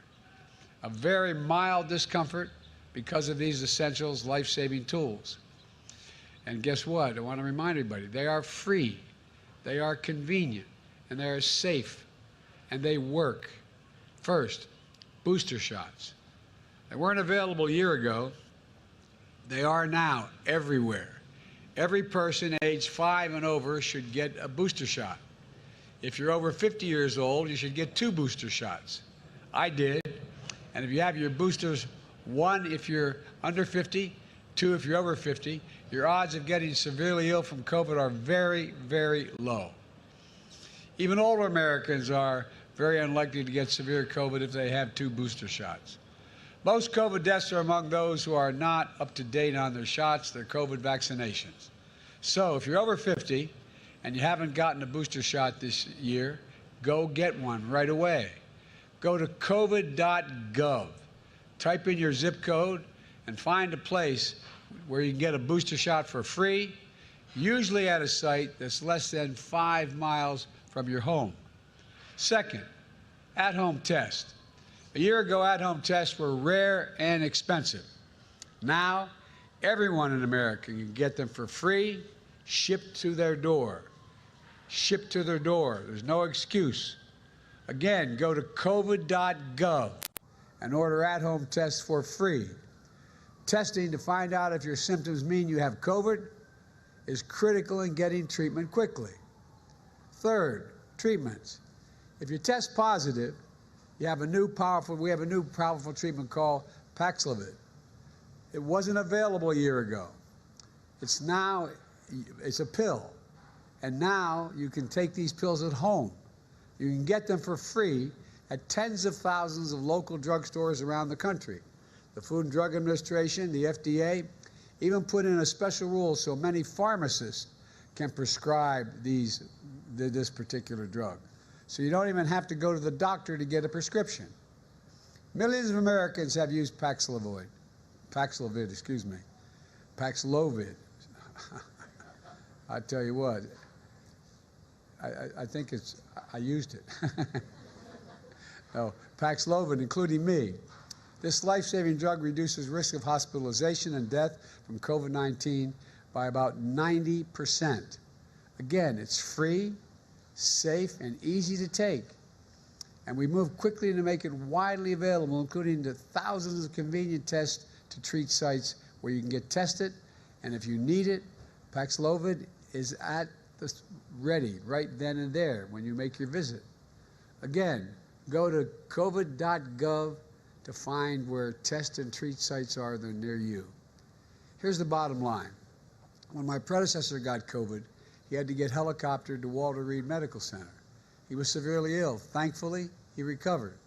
S12: A very mild discomfort because of these essentials, life-saving tools. And guess what? I want to remind everybody, they are free, they are convenient, and they are safe, and they work. First, booster shots. They weren't available a year ago. They are now everywhere. Every person aged 5 and over should get a booster shot. If you're over 50 years old, you should get 2 booster shots. I did. And if you have your boosters, 1 if you're under 50, 2 if you're over 50, your odds of getting severely ill from COVID are very, very low. Even older Americans are very unlikely to get severe COVID if they have 2 booster shots. Most COVID deaths are among those who are not up to date on their shots, their COVID vaccinations. So if you're over 50 and you haven't gotten a booster shot this year, go get one right away. Go to covid.gov, type in your zip code, and find a place where you can get a booster shot for free, usually at a site that's less than 5 miles from your home. Second, at-home test. A year ago, at-home tests were rare and expensive. Now, everyone in America can get them for free, shipped to their door. Shipped to their door. There's no excuse. Again, go to covid.gov and order at-home tests for free. Testing to find out if your symptoms mean you have COVID is critical in getting treatment quickly. Third, treatments. If you test positive, we have a new powerful treatment called Paxlovid. It wasn't available a year ago. It's a pill. And now you can take these pills at home.
S4: You can get them for free at tens of thousands of local drugstores around the country. The Food and Drug Administration, the FDA, even put in a special rule so many pharmacists can prescribe this particular drug. So you don't even have to go to the doctor to get a prescription. Millions of Americans have used Paxlovid, Paxlovid. I tell you what, I think I used it. No, Paxlovid, including me. This life-saving drug reduces risk of hospitalization and death from COVID-19 by about 90%. Again, it's free, safe, and easy to take. And we move quickly to make it widely available, including the thousands of convenient test to treat sites where you can get tested. And if you need it, Paxlovid is at the ready right then and there when you make your visit. Again, go to covid.gov to find where test and treat sites are that are near you. Here's the bottom line. When my predecessor got COVID, he had to get helicoptered to Walter Reed Medical Center. He was severely ill. Thankfully, he recovered.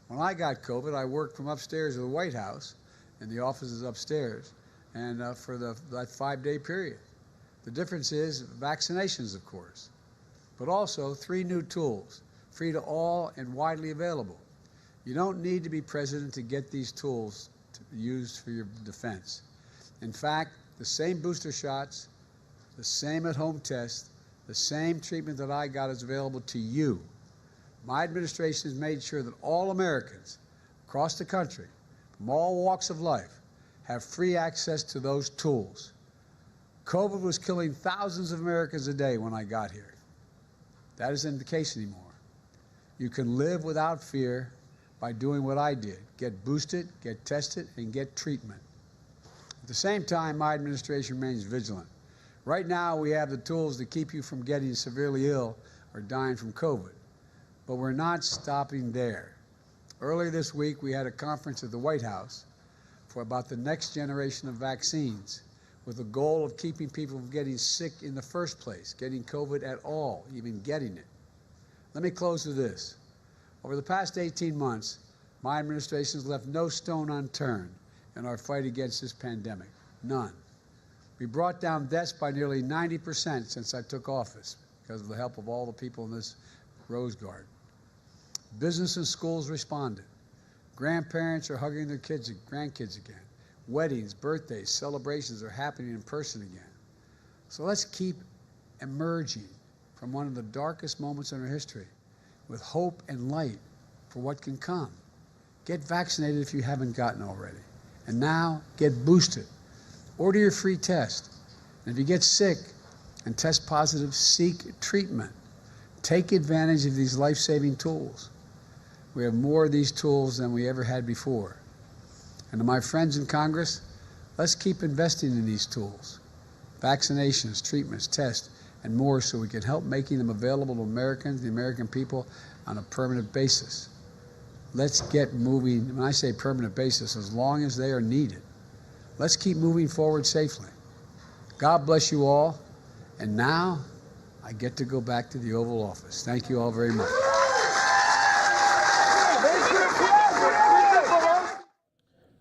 S4: When I got COVID, I worked from upstairs of the White House, and the office is upstairs, and for that 5-day period. The difference is vaccinations, of course, but also 3 new tools, free to all and widely available. You don't need to be president to get these tools used for your defense. In fact, the same booster shots, the same at-home test, the same treatment that I got is available to you. My administration has made sure that all Americans across the country, from all walks of life, have free access to those tools. COVID was killing thousands of Americans a day when I got here. That isn't the case anymore. You can live without fear by doing what I did: get boosted, get tested, and get treatment. At the same time, my administration remains vigilant. Right now, we have the tools to keep you from getting severely ill or dying from COVID. But we're not stopping there. Earlier this week, we had a conference at the White House about the next generation of vaccines, with the goal of keeping people from getting sick in the first place, getting COVID at all, even getting it. Let me close with this. Over the past 18 months, my administration has left no stone unturned in our fight against this pandemic. None. We brought down deaths by nearly 90% since I took office because of the help of all the people in this Rose Garden. Business and schools responded. Grandparents are hugging their kids and grandkids again. Weddings, birthdays, celebrations are happening in person again. So let's keep emerging from one of the darkest moments in our history with hope and light for what can come. Get vaccinated if you haven't gotten already. And now, get boosted. Order your free test. And if you get sick and test positive, seek treatment. Take advantage of these life-saving tools. We have more of these tools than we ever had before. And to my friends in Congress, let's keep investing in these tools. Vaccinations, treatments, tests, and more, so we can help making them available to Americans, the American people, on a permanent basis. Let's get moving. When I say permanent basis, as long as they are needed. Let's keep moving forward safely. God bless you all. And now I get to go back to the Oval Office. Thank you all very much.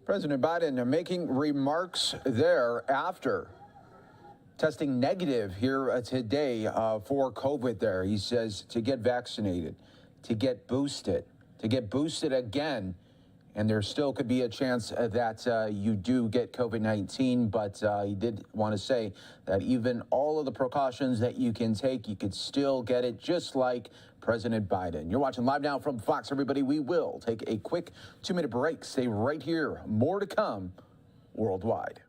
S7: President Biden making remarks there after testing negative here today for COVID there. He says to get vaccinated, to get boosted again. And there still could be a chance that you do get COVID-19, but he did want to say that even all of the precautions that you can take, you could still get it, just like President Biden. You're watching Live Now from Fox, everybody. We will take a quick 2-minute break. Stay right here. More to come worldwide.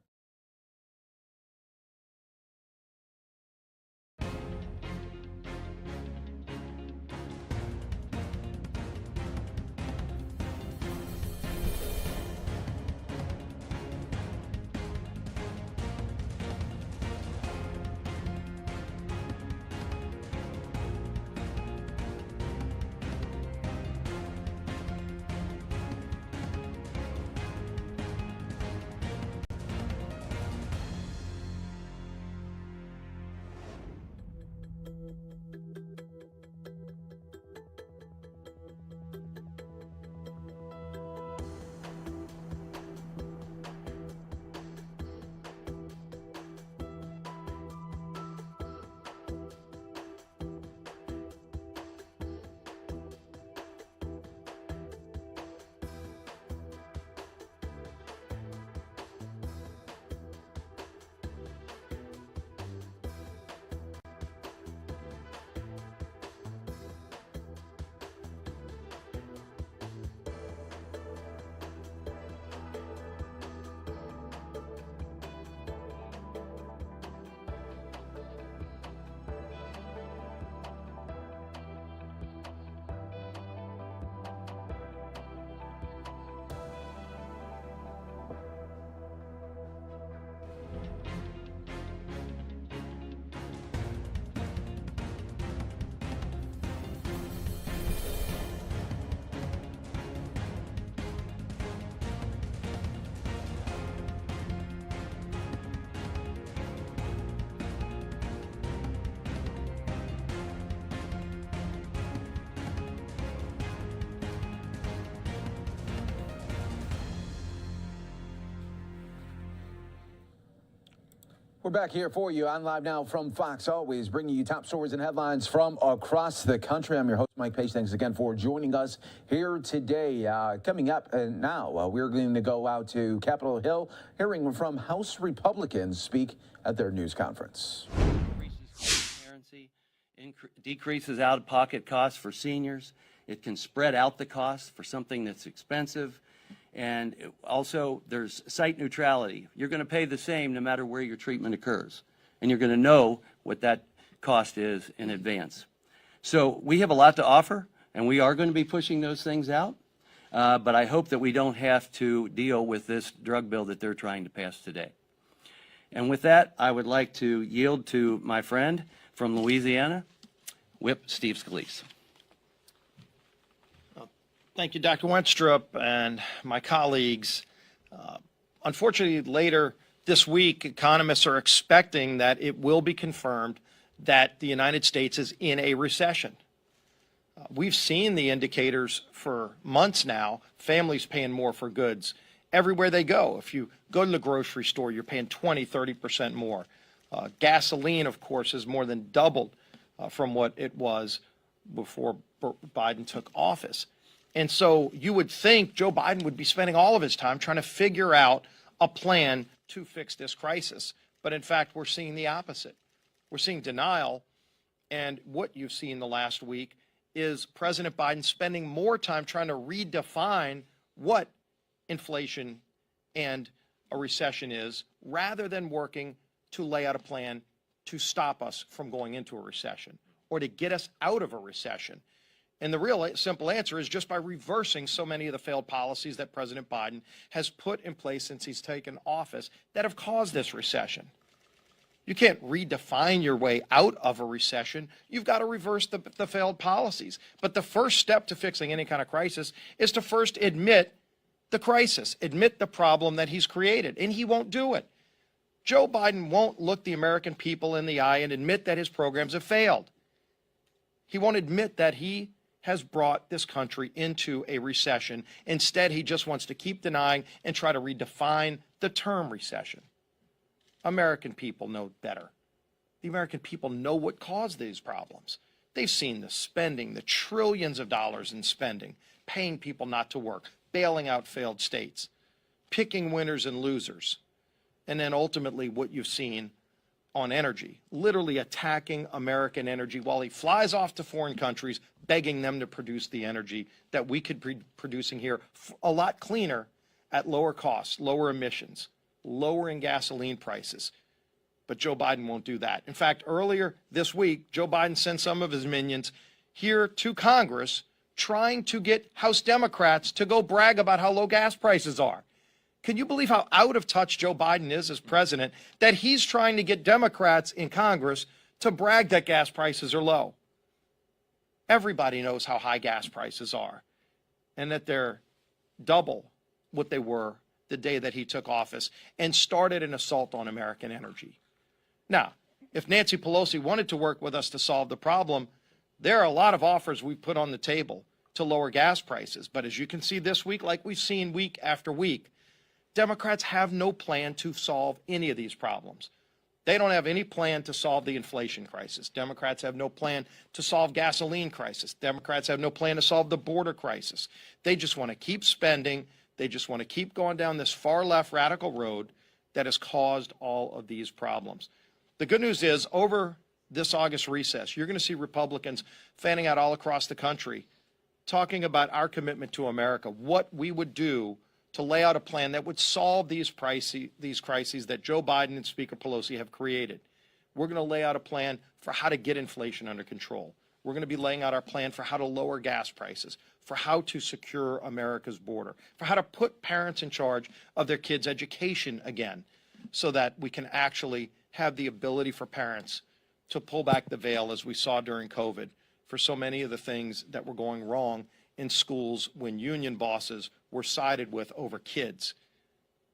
S7: We're back here for you on Live Now from Fox, always bringing you top stories and headlines from across the country. I'm your host, Mike Page. Thanks again for joining us here today. Coming up now, we're going to go out to Capitol Hill, hearing from House Republicans speak at their news conference.
S16: Transparency decreases out-of-pocket costs for seniors. It can spread out the costs for something that's expensive. And also, there's site neutrality. You're going to pay the same no matter where your treatment occurs. And you're going to know what that cost is in advance. So we have a lot to offer, and we are going to be pushing those things out. But I hope that we don't have to deal with this drug bill that they're trying to pass today. And with that, I would like to yield to my friend from Louisiana, Whip Steve Scalise.
S19: Thank you, Dr. Wenstrup and my colleagues. Unfortunately, later this week, economists are expecting that it will be confirmed that the United States is in a recession. We've seen the indicators for months now, families paying more for goods everywhere they go. If you go to the grocery store, you're paying 20, 30% more. Gasoline, of course, has more than doubled from what it was before Biden took office. And so you would think Joe Biden would be spending all of his time trying to figure out a plan to fix this crisis. But in fact, we're seeing the opposite. We're seeing denial. And what you've seen the last week is President Biden spending more time trying to redefine what inflation and a recession is, rather than working to lay out a plan to stop us from going into a recession or to get us out of a recession. And the real simple answer is just by reversing so many of the failed policies that President Biden has put in place since he's taken office that have caused this recession. You can't redefine your way out of a recession. You've got to reverse the failed policies. But the first step to fixing any kind of crisis is to first admit the crisis, admit the problem that he's created, and he won't do it. Joe Biden won't look the American people in the eye and admit that his programs have failed. He won't admit that he has brought this country into a recession. Instead, he just wants to keep denying and try to redefine the term recession. American people know better. The American people know what caused these problems. They've seen the spending, the trillions of dollars in spending, paying people not to work, bailing out failed states, picking winners and losers, and then ultimately what you've seen on energy, literally attacking American energy while he flies off to foreign countries, begging them to produce the energy that we could be producing here a lot cleaner at lower costs, lower emissions, lowering gasoline prices. But Joe Biden won't do that. In fact, earlier this week, Joe Biden sent some of his minions here to Congress trying to get House Democrats to go brag about how low gas prices are. Can you believe how out of touch Joe Biden is as president, that he's trying to get Democrats in Congress to brag that gas prices are low? Everybody knows how high gas prices are and that they're double what they were the day that he took office and started an assault on American energy. Now, if Nancy Pelosi wanted to work with us to solve the problem, there are a lot of offers we put on the table to lower gas prices. But as you can see this week, like we've seen week after week, Democrats have no plan to solve any of these problems. They don't have any plan to solve the inflation crisis. Democrats have no plan to solve gasoline crisis. Democrats have no plan to solve the border crisis. They just want to keep spending. They just want to keep going down this far left radical road that has caused all of these problems. The good news is, over this August recess, you're going to see Republicans fanning out all across the country talking about our commitment to America, what we would do to lay out a plan that would solve these crises that Joe Biden and Speaker Pelosi have created. We're going to lay out a plan for how to get inflation under control. We're going to be laying out our plan for how to lower gas prices, for how to secure America's border, for how to put parents in charge of their kids' education again, so that we can actually have the ability for parents to pull back the veil, as we saw during COVID, for so many of the things that were going wrong in schools when union bosses were sided with over kids.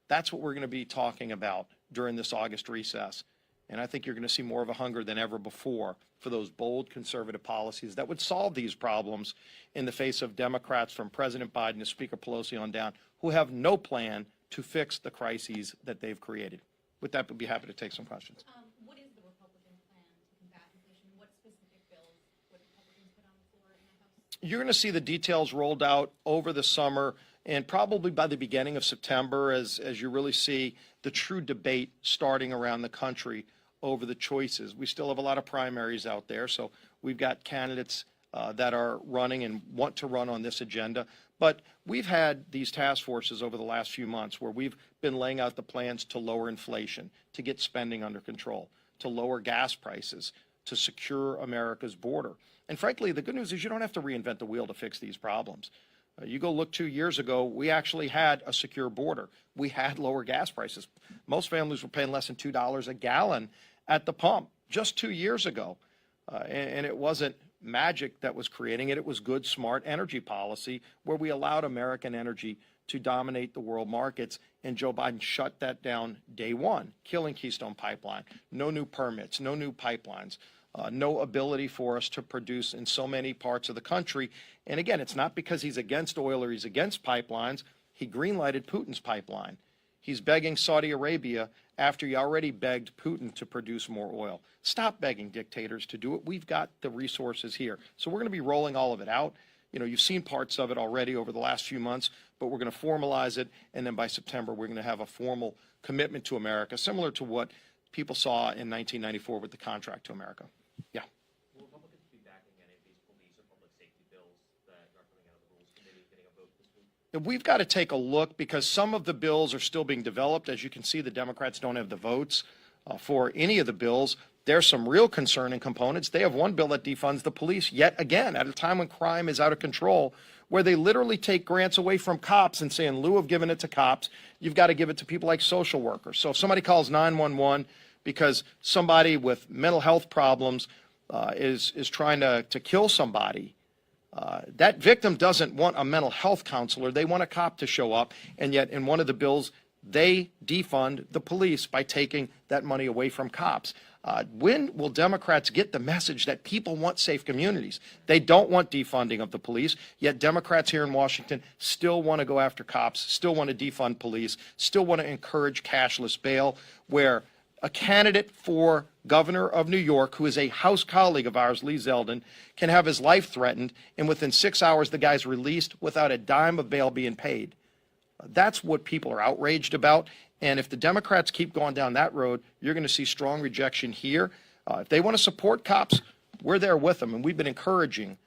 S19: That's what we're going to be talking about during this August recess. And I think you're going to see more of a hunger than ever before for those bold conservative policies that would solve these problems in the face of Democrats from President Biden to Speaker Pelosi on down, who have no plan to fix the crises that they've created. with that, we'd be happy to take some questions.
S5: What is the Republican plan to combat inflation? What specific bills would Republicans put on the floor in the House?
S19: You're going to see the details rolled out over the summer and probably by the beginning of September as you really see the true debate starting around the country over the choices. We still have a lot of primaries out there, so we've got candidates that are running and want to run on this agenda. But we've had these task forces over the last few months where we've been laying out the plans to lower inflation, to get spending under control, to lower gas prices, to secure America's border. And frankly, the good news is you don't have to reinvent the wheel to fix these problems. You go look 2 years ago, we actually had a secure border. We had lower gas prices. Most families were paying less than $2 a gallon at the pump just 2 years ago. And it wasn't magic that was creating it. It was good, smart energy policy where we allowed American energy to dominate the world markets. And Joe Biden shut that down day one, killing Keystone Pipeline. No new permits, no new pipelines. No ability for us to produce in so many parts of the country. And again, it's not because he's against oil or he's against pipelines. He greenlighted Putin's pipeline. He's begging Saudi Arabia after he already begged Putin to produce more oil. Stop begging dictators to do it. We've got the resources here. So we're going to be rolling all of it out. You know, you've seen parts of it already over the last few months, but we're going to formalize it. And then by September, we're going to have a formal commitment to America, similar to what people saw in 1994 with the contract to America. Yeah.
S14: Will Republicans be backing any of these police or public safety bills that are coming out of the Rules Committee getting a vote this week?
S19: We've got to take a look because some of the bills are still being developed. As you can see, the Democrats don't have the votes for any of the bills. There's some real concerning components. They have one bill that defunds the police yet again at a time when crime is out of control, where they literally take grants away from cops and say, in lieu of giving it to cops, you've got to give it to people like social workers. So if somebody calls 911 because somebody with mental health problems is trying to kill somebody, that victim doesn't want a mental health counselor. They want a cop to show up. And yet in one of the bills, they defund the police by taking that money away from cops. When will Democrats get the message that people want safe communities? They don't want defunding of the police, yet Democrats here in Washington still want to go after cops, still want to defund police, still want to encourage cashless bail, where a candidate for governor of New York, who is a House colleague of ours, Lee Zeldin, can have his life threatened, and within 6 hours the guy's released without a dime of bail being paid. That's what people are outraged about. And if the Democrats keep going down that road, you're going to see strong rejection here. If they want to support cops, we're there with them. And we've been encouraging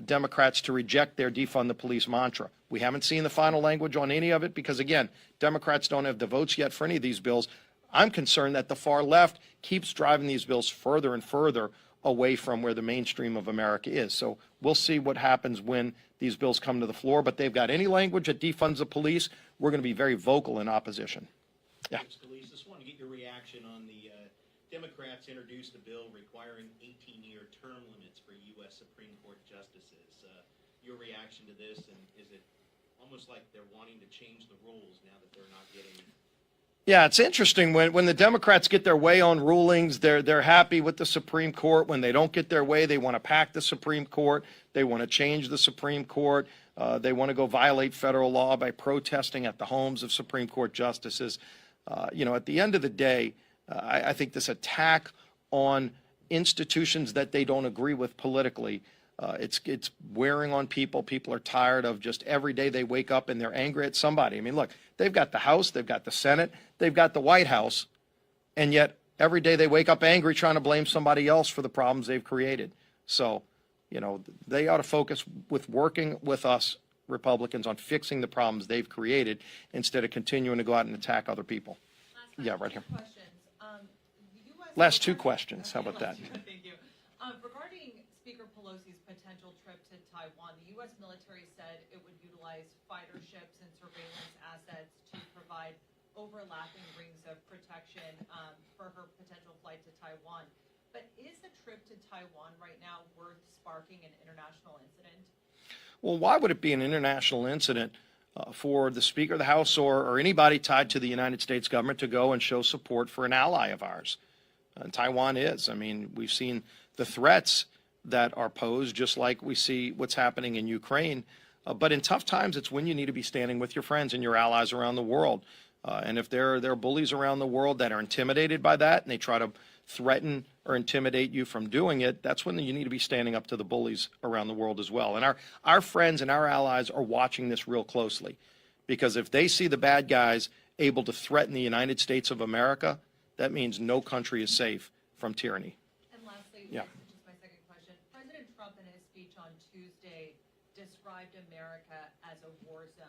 S19: Democrats to reject their defund the police mantra. We haven't seen the final language on any of it because, again, Democrats don't have the votes yet for any of these bills. I'm concerned that the far left keeps driving these bills further and further away from where the mainstream of America is. So we'll see what happens when these bills come to the floor. But they've got any language that defunds the police, we're going to be very vocal in opposition. Yeah.
S14: Scalise, just want to get your reaction on the Democrats introduced a bill requiring 18-year term limits for U.S. Supreme Court justices. Your reaction to this, and is it almost like they're wanting to change the rules now that they're not getting?
S19: Yeah, it's interesting when the Democrats get their way on rulings, they're happy with the Supreme Court. When they don't get their way, they want to pack the Supreme Court. They want to change the Supreme Court. They want to go violate federal law by protesting at the homes of Supreme Court justices. You know, at the end of the day, I think this attack on institutions that they don't agree with politically, it's wearing on people. People are tired of just every day they wake up and they're angry at somebody. I mean, look, they've got the House, they've got the Senate, they've got the White House, and yet every day they wake up angry trying to blame somebody else for the problems they've created. So, you know, they ought to focus with working with us Republicans on fixing the problems they've created instead of continuing to go out and attack other people. Yeah, right here. Last two questions. How about that?
S22: Thank you. Regarding Speaker Pelosi's potential trip to Taiwan, the U.S. military said it would utilize fighter ships and surveillance assets to provide overlapping rings of protection for her potential flight to Taiwan. But is the trip to Taiwan right now worth sparking an international incident?
S19: Well, why would it be an international incident for the Speaker of the House or anybody tied to the United States government to go and show support for an ally of ours? And Taiwan is. I mean, we've seen the threats that are posed, just like we see what's happening in Ukraine. But in tough times, it's when you need to be standing with your friends and your allies around the world. And if there are bullies around the world that are intimidated by that and they try to threaten or intimidate you from doing it, that's when you need to be standing up to the bullies around the world as well. And our friends and our allies are watching this real closely, because if they see the bad guys able to threaten the United States of America, that means no country is safe from tyranny.
S22: And lastly,
S19: Yeah.
S22: just my second question. President Trump in his speech on Tuesday described America as a war zone.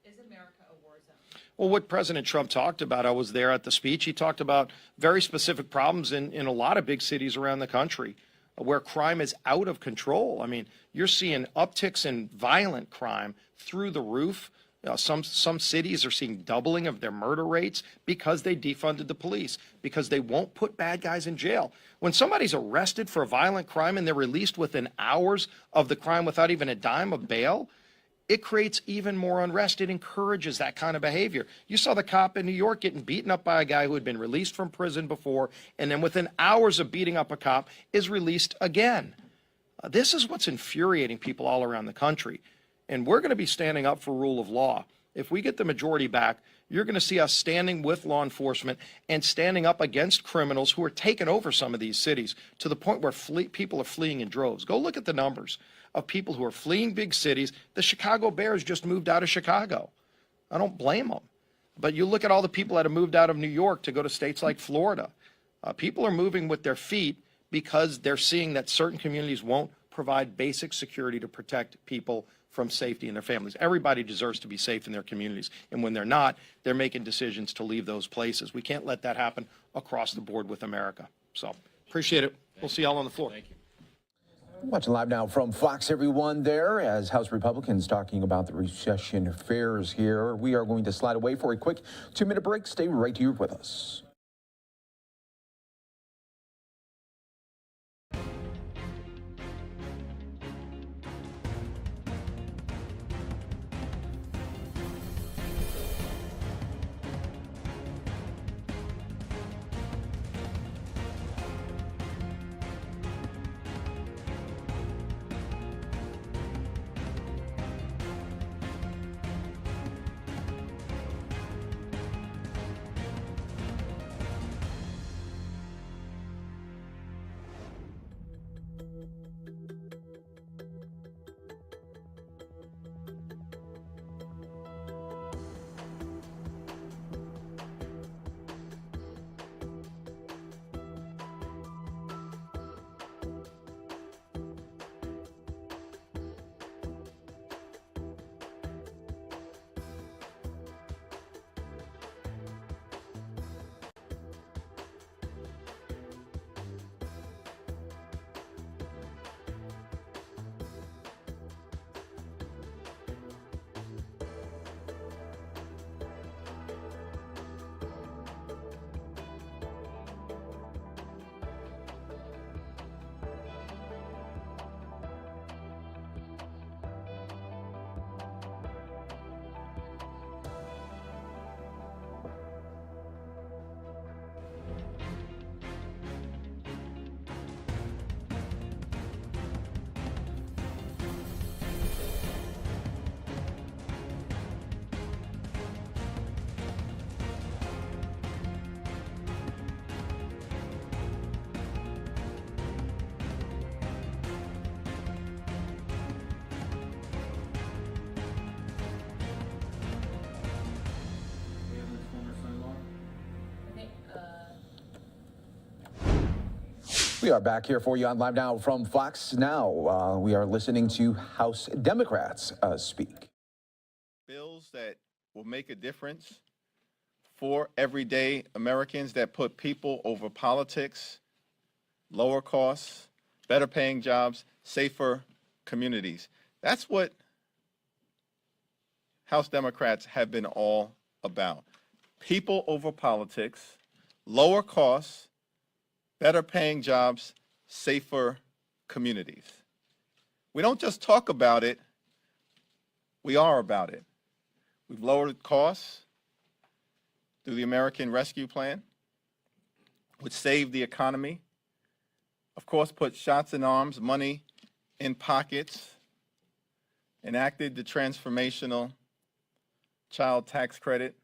S22: Is America a war zone?
S19: Well, what President Trump talked about, I was there at the speech, he talked about very specific problems in a lot of big cities around the country where crime is out of control. I mean, you're seeing upticks in violent crime through the roof. Some cities are seeing doubling of their murder rates because they defunded the police, because they won't put bad guys in jail. When somebody's arrested for a violent crime and they're released within hours of the crime without even a dime of bail, it creates even more unrest. It encourages that kind of behavior. You saw the cop in New York getting beaten up by a guy who had been released from prison before, and then within hours of beating up a cop is released again. This is what's infuriating people all around the country. And we're going to be standing up for rule of law. If we get the majority back, you're going to see us standing with law enforcement and standing up against criminals who are taking over some of these cities to the point where people are fleeing in droves. Go look at the numbers of people who are fleeing big cities. The Chicago Bears just moved out of Chicago. I don't blame them. But you look at all the people that have moved out of New York to go to states like Florida. People are moving with their feet because they're seeing that certain communities won't provide basic security to protect people from safety and their families. Everybody deserves to be safe in their communities. And when they're not, they're making decisions to leave those places. We can't let that happen across the board with America. So appreciate it. We'll see y'all on the floor. Thank you.
S7: Watching live now from Fox, everyone there, as House Republicans talking about the recession affairs here. We are going to slide away for a quick 2-minute break. Stay right here with us. We are back here for you on Live Now from Fox Now. We are listening to House Democrats speak.
S2: Bills that will make a difference for everyday Americans, that put people over politics, lower costs, better paying jobs, safer communities. That's what House Democrats have been all about. People over politics, lower costs, better paying jobs, safer communities. We don't just talk about it, we are about it. We've lowered costs through the American Rescue Plan, which saved the economy. Of course, put shots in arms, money in pockets, enacted the transformational child tax credit,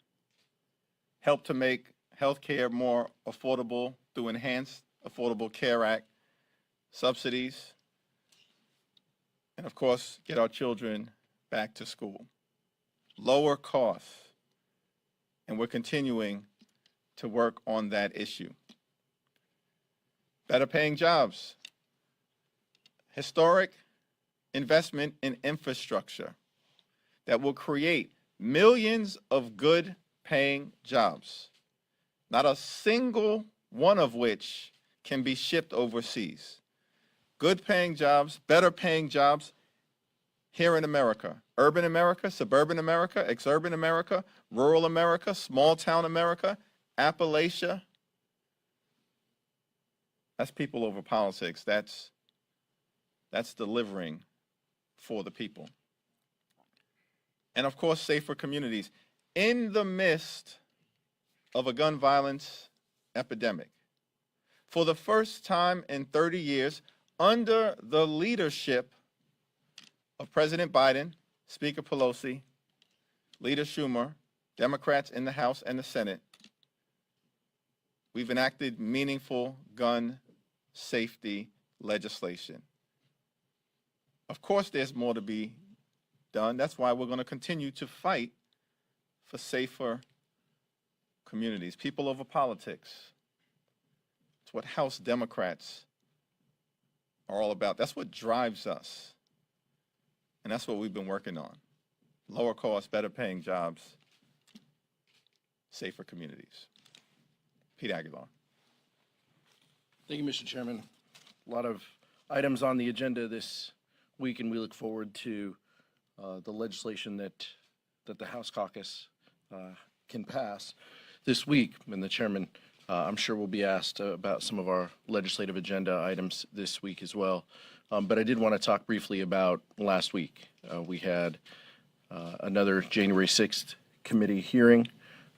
S2: help to make health care more affordable through enhanced Affordable Care Act subsidies, and of course, get our children back to school. Lower costs, and we're continuing to work on that issue. Better paying jobs, historic investment in infrastructure that will create millions of good paying jobs, not a single one of which can be shipped overseas. Good paying jobs, better paying jobs here in America. Urban America, suburban America, exurban America, rural America, small town America, Appalachia. That's people over politics. That's delivering for the people. And of course, safer communities. In the midst of a gun violence epidemic, for the first time in 30 years, under the leadership of President Biden, Speaker Pelosi, Leader Schumer, Democrats in the House and the Senate, we've enacted meaningful gun safety legislation. Of course, there's more to be done. That's why we're going to continue to fight for safer communities. People over politics. It's what House Democrats are all about. That's what drives us. And that's what we've been working on. Lower cost, better paying jobs, safer communities. Pete Aguilar.
S10: Thank you, Mr. Chairman. A lot of items on the agenda this week, and we look forward to the legislation that the House caucus can pass this week. And the chairman, I'm sure, will be asked about some of our legislative agenda items this week as well. But I did want to talk briefly about last week. We had another January 6th committee hearing,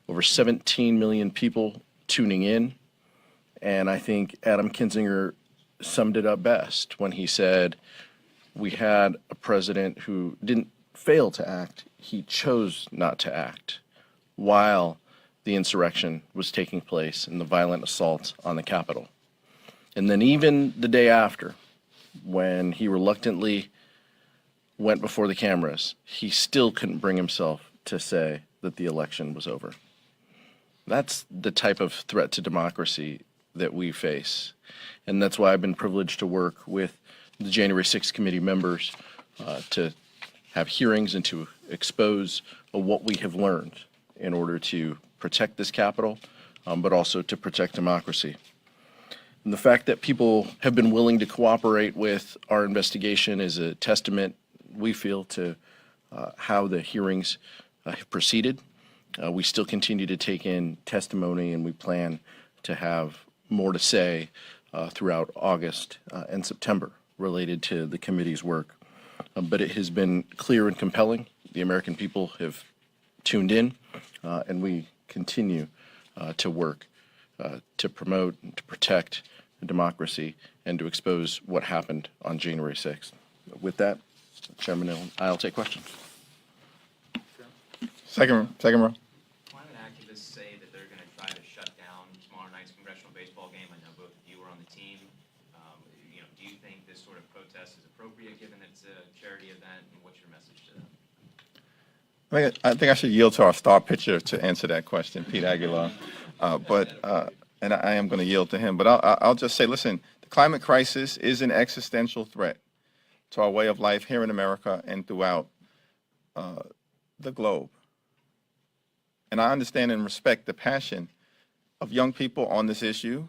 S10: over 17 million people tuning in. And I think Adam Kinzinger summed it up best when he said, we had a president who didn't fail to act, he chose not to act while the insurrection was taking place and the violent assault on the Capitol. And then even the day after, when he reluctantly went before the cameras, he still couldn't bring himself to say that the election was over. That's the type of threat to democracy that we face. And that's why I've been privileged to work with the January 6th committee members to have hearings and to expose what we have learned in order to protect this Capitol, but also to protect democracy. And the fact that people have been willing to cooperate with our investigation is a testament, we feel, to how the hearings have proceeded. We still continue to take in testimony, and we plan to have more to say throughout August and September related to the committee's work. But it has been clear and compelling. The American people have tuned in, and we continue to work to promote and to protect democracy and to expose what happened on January 6th. With that, Chairman, I'll take questions.
S2: Second row.
S13: Climate activists say that they're going to try to shut down tomorrow night's congressional baseball game. I know both of you were on the team. Do you think this sort of protest is appropriate given it's a charity event, and what's your message to them?
S2: I think I should yield to our star pitcher to answer that question, Pete Aguilar. And I am going to yield to him. But I'll just say, listen, the climate crisis is an existential threat to our way of life here in America and throughout the globe. And I understand and respect the passion of young people on this issue,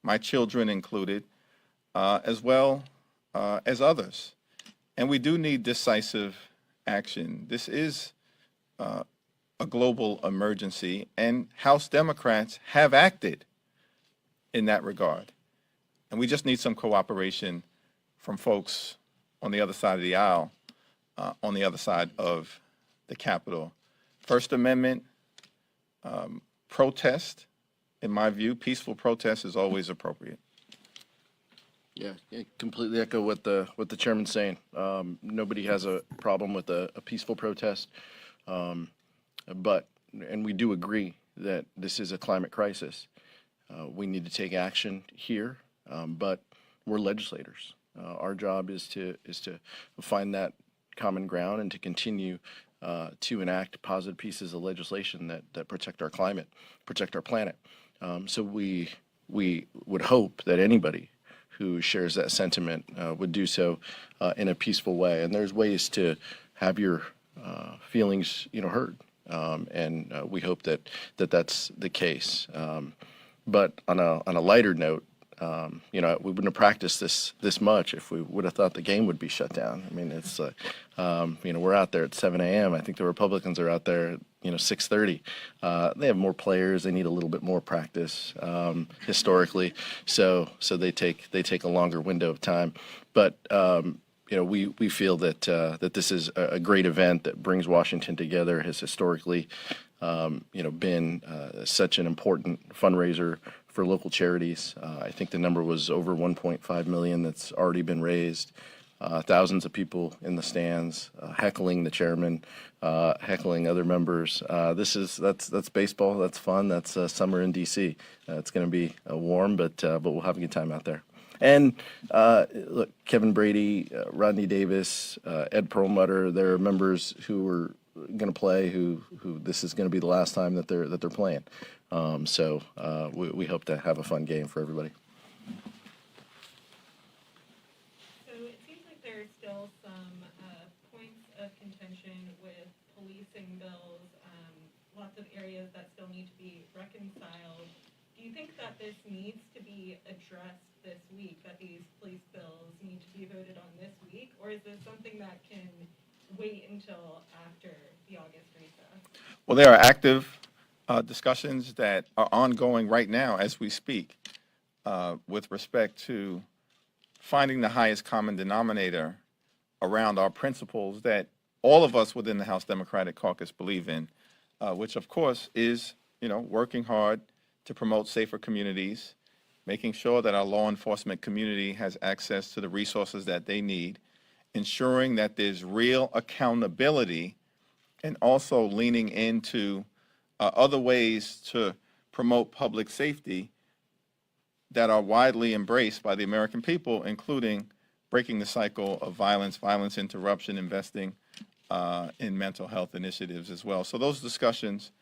S2: my children included, as well as others. And we do need decisive action. This is a global emergency, and House Democrats have acted in that regard. And we just need some cooperation from folks on the other side of the aisle, on the other side of the Capitol. First Amendment protest, in my view, peaceful protest is always appropriate.
S10: Yeah, completely echo what the chairman's saying. Nobody has a problem with a peaceful protest, and we do agree
S15: that this is a climate crisis. We need to take action here, but we're legislators. Our job is to find that common ground and to continue to enact positive pieces of legislation that protect our climate, protect our planet. So we would hope that anybody who shares that sentiment would do so in a peaceful way. And there's ways to have your feelings, heard. And we hope that that's the case. But on a lighter note, we wouldn't have practiced this much if we would have thought the game would be shut down. I mean, it's we're out there at 7 a.m. I think the Republicans are out there at 6:30. They have more players. They need a little bit more practice historically, so they take a longer window of time. But we feel that this is a great event that brings Washington together. Has historically been such an important fundraiser for local charities. I think the number was over 1.5 million that's already been raised. Thousands of people in the stands, heckling the chairman, heckling other members. That's baseball. That's fun. That's summer in D.C. It's going to be warm, but we'll have a good time out there. And look, Kevin Brady, Rodney Davis, Ed Perlmutter, there are members who are going to play who this is going to be the last time that they're playing. So we hope to have a fun game for everybody.
S11: So it seems like there are still some points of contention with policing bills, lots of areas that still need to be reconciled. Do you think that this needs to be addressed this week, that these police bills need to be voted on this week, or is this something that can wait until after the August recess?
S2: Well, there are active discussions that are ongoing right now as we speak with respect to finding the highest common denominator around our principles that all of us within the House Democratic Caucus believe in, which of course is, working hard to promote safer communities, making sure that our law enforcement community has access to the resources that they need, ensuring that there's real accountability, and also leaning into other ways to promote public safety that are widely embraced by the American people, including breaking the cycle of violence interruption, investing in mental health initiatives as well. So those discussions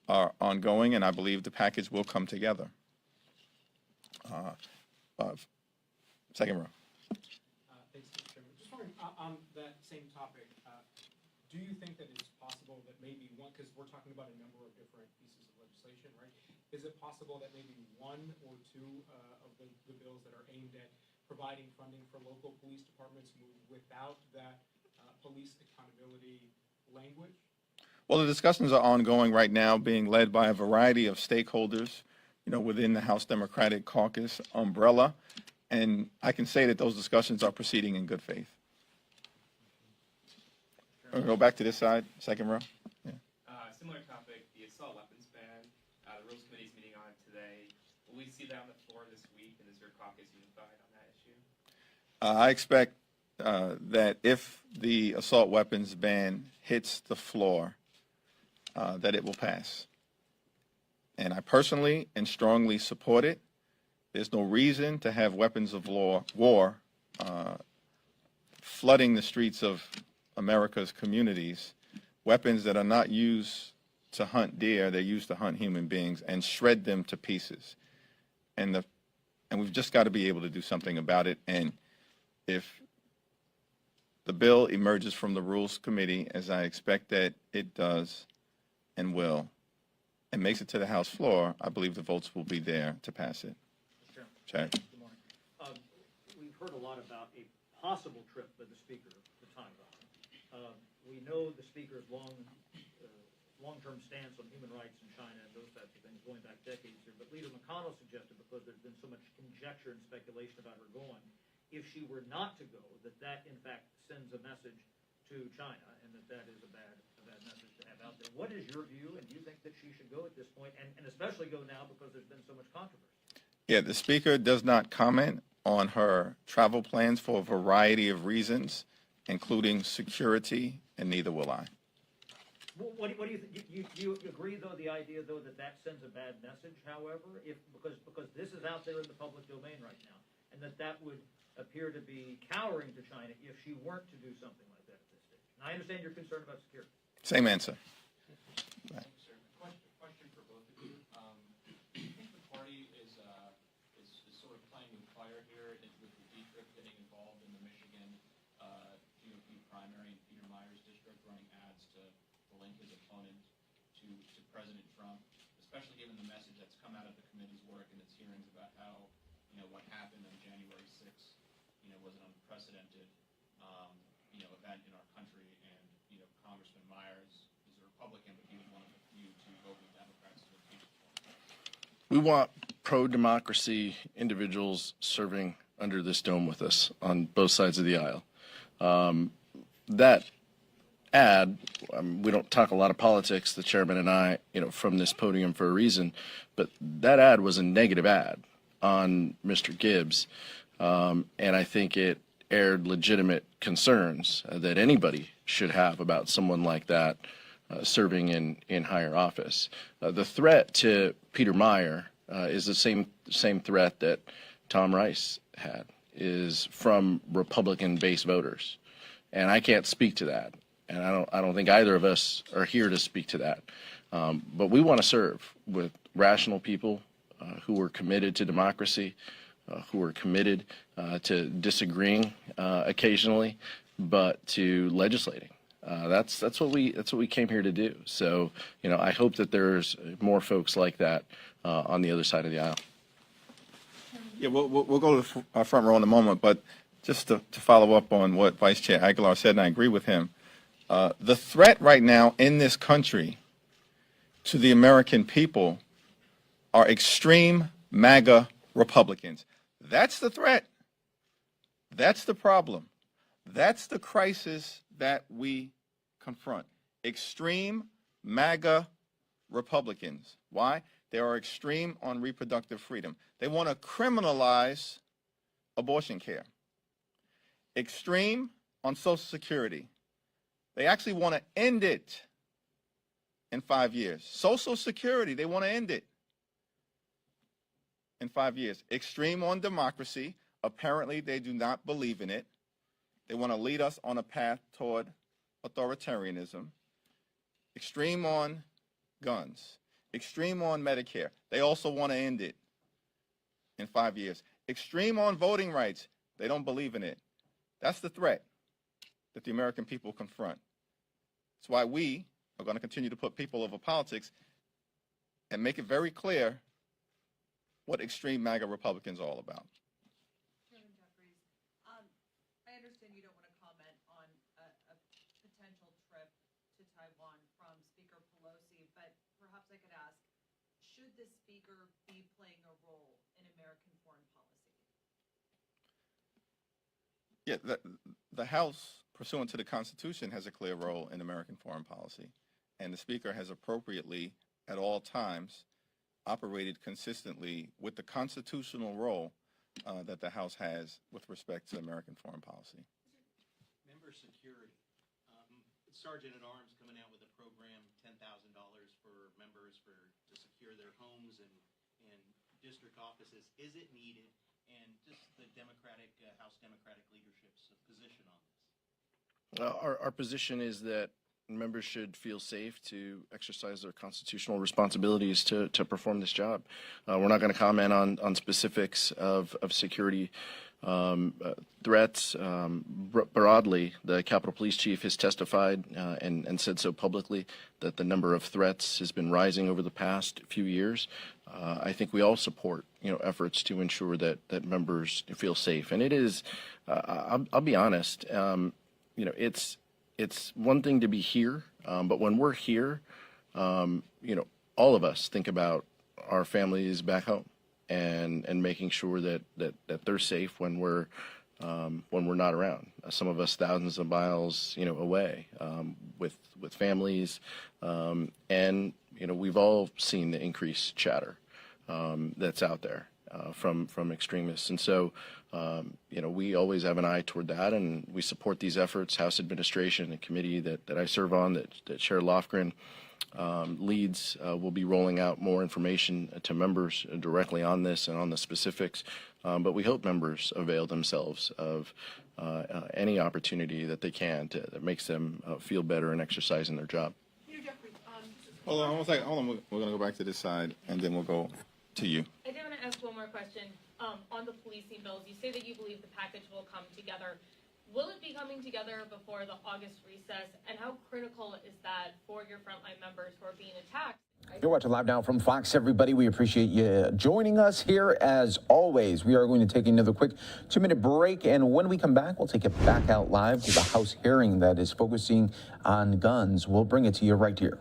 S2: are ongoing, and I believe the package will come together. Second row.
S18: Thanks, Mr. Chairman. Just wondering, on that same topic, do you think that it's possible that maybe one, because we're talking about a number of different pieces of legislation, right? Is it possible that maybe one or two of the bills that are aimed at providing funding for local police departments move without that police accountability language?
S2: Well, the discussions are ongoing right now, being led by a variety of stakeholders, within the House Democratic Caucus umbrella, and I can say that those discussions are proceeding in good faith. We'll go back to this side, second row. Yeah.
S13: Similar topic, the assault weapons ban. The Rules Committee is meeting on it today. Will we see that on the floor this week, and is your caucus unified on that issue?
S2: I expect that if the assault weapons ban hits the floor, that it will pass. And I personally and strongly support it. There's no reason to have weapons of war flooding the streets of America's communities, weapons that are not used to hunt deer, they're used to hunt human beings and shred them to pieces. And we've just got to be able to do something about it. And if the bill emerges from the Rules Committee, as I expect that it does and will, and makes it to the House floor, I believe the votes will be there to pass it. Chad.
S21: Good morning. We've heard a lot about a possible trip by the Speaker to Taiwan. We know the Speaker's long-term stance on human rights in China and those types of things going back decades here, but Leader McConnell suggested, because there's been so much conjecture and speculation about her going, if she were not to go, that in fact sends a message to China, and that is a bad message to have out there. What is your view, and do you think that she should go at this point, and especially go now because there's been so much controversy?
S2: Yeah, the Speaker does not comment on her travel plans for a variety of reasons, including security, and neither will I.
S21: What What do you think? You agree, though, the idea, though, that sends a bad message, however, because this is out there in the public domain right now, and that would appear to be cowering to China if she weren't to do something like that at this stage. And I understand your concern about security.
S2: Same answer.
S6: Question for both of you. Do you think the party is sort of playing with fire here with the Dietrich getting involved in the Michigan GOP primary in Peter Meyer's district, running ads to link his opponent to President Trump, especially given the message that's come out of the committee's work and its hearings about how, what happened on January 6th, was an unprecedented, event in our country, and, Congressman Myers is a Republican, but he was one of the few to vote with Democrats to impeach him.
S15: We want pro-democracy individuals serving under this dome with us on both sides of the aisle. That ad, we don't talk a lot of politics, the chairman and I, from this podium for a reason, but that ad was a negative ad on Mr. Gibbs, and I think it aired legitimate concerns that anybody should have about someone like that serving in higher office. The threat to Peter Meyer is the same threat that Tom Rice had, is from Republican-based voters, and I can't speak to that, and I don't think either of us are here to speak to that. But we want to serve with rational people who are committed to democracy, who are committed to disagreeing occasionally, but to legislating. That's what we came here to do. So, I hope that there's more folks like that on the other side of the aisle.
S2: Yeah, we'll go to our front row in a moment, but just to follow up on what Vice Chair Aguilar said, and I agree with him, the threat right now in this country to the American people are extreme MAGA Republicans. That's the threat. That's the problem. That's the crisis that we confront. Extreme MAGA Republicans. Why? They are extreme on reproductive freedom. They want to criminalize abortion care. Extreme on Social Security. They actually want to end it in 5 years. Social Security, they want to end it in 5 years. Extreme on democracy. Apparently, they do not believe in it. They want to lead us on a path toward authoritarianism. Extreme on guns. Extreme on Medicare. They also want to end it in 5 years. Extreme on voting rights. They don't believe in it. That's the threat that the American people confront. That's why we are going to continue to put people over politics and make it very clear what extreme MAGA Republicans are all about.
S22: Chairman Jeffries, I understand you don't want to comment on a potential trip to Taiwan from Speaker Pelosi, but perhaps I could ask, should the Speaker be playing a role in American foreign policy?
S2: Yeah, the House, pursuant to the Constitution, has a clear role in American foreign policy, and the Speaker has appropriately, at all times, operated consistently with the constitutional role that the House has with respect to American foreign policy.
S14: Member security. Sergeant at Arms coming out with a program, $10,000 for members to secure their homes and district offices. Is it needed? And just the House Democratic leadership's position on this.
S15: Our position is that members should feel safe to exercise their constitutional responsibilities to perform this job. We're not going to comment on specifics of security threats. Broadly, the Capitol Police Chief has testified and said so publicly that the number of threats has been rising over the past few years. I think we all support efforts to ensure that members feel safe, and it is. I'll be honest. It's one thing to be here, but when we're here, all of us think about our families back home and making sure that they're safe when we're not around. Some of us thousands of miles, away with families, and we've all seen the increased chatter that's out there. from extremists. And so, we always have an eye toward that, and we support these efforts. House administration, a committee that I serve on, that Chair Lofgren leads, will be rolling out more information to members directly on this and on the specifics. But we hope members avail themselves of any opportunity that they can that makes them feel better and exercising their job.
S2: Hold on one second. Hold on. We're going to go back to this side, and then we'll go to you.
S1: I did want to ask one more question. On the policing bills, you say that you believe the package will come together. Will it be coming together before the August recess? And how critical is that for your frontline members who are being attacked?
S7: You're watching Live Now from Fox, everybody. We appreciate you joining us here as always. We are going to take another quick 2-minute break, and when we come back, we'll take it back out live to the House hearing that is focusing on guns. We'll bring it to you right here.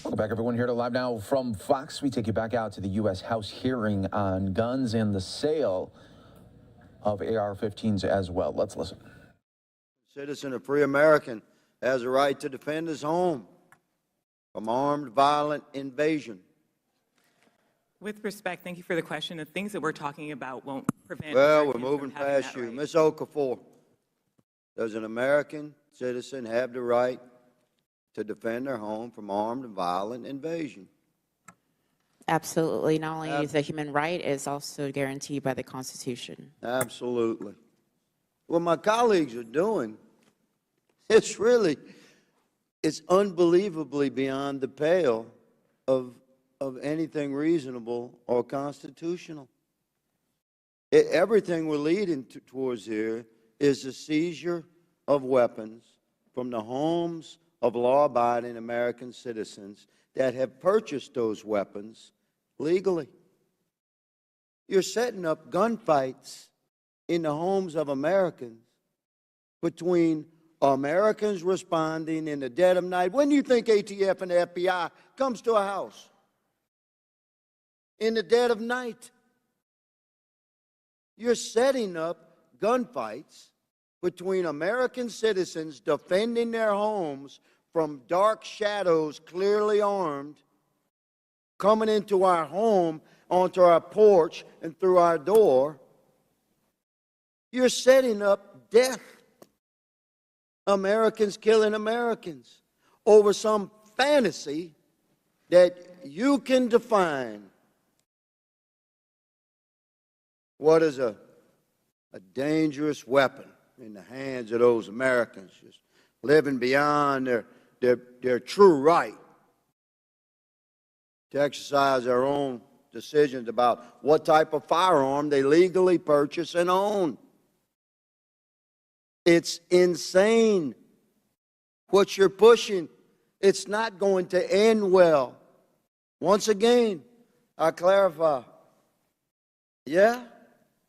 S7: Welcome back, everyone, here to Live Now from Fox. We take you back out to the U.S. House hearing on guns and the sale of AR-15s as well. Let's listen.
S8: Citizen, a free American, has a right to defend his home from armed, violent invasion.
S11: With respect, thank you for the question. The things that we're talking about won't prevent.
S8: Well, we're
S11: Americans
S8: moving
S11: from having
S8: past
S11: that
S8: you.
S11: right.
S8: Ms. Okafor, does an American citizen have the right to defend their home from armed and violent invasion?
S20: Absolutely. Not only is it a human right, it's also guaranteed by the Constitution.
S8: Absolutely. What my colleagues are doing, it's unbelievably beyond the pale of anything reasonable or constitutional. Everything we're leading towards here is the seizure of weapons from the homes of law-abiding American citizens that have purchased those weapons legally. You're setting up gunfights in the homes of Americans between Americans responding in the dead of night. When do you think ATF and the FBI comes to a house? In the dead of night. You're setting up gunfights between American citizens defending their homes from dark shadows, clearly armed, coming into our home, onto our porch, and through our door. You're setting up death. Americans killing Americans over some fantasy that you can define. What is a dangerous weapon in the hands of those Americans just living beyond their true right to exercise their own decisions about what type of firearm they legally purchase and own. It's insane what you're pushing. It's not going to end well. Once again, I clarify. Yeah,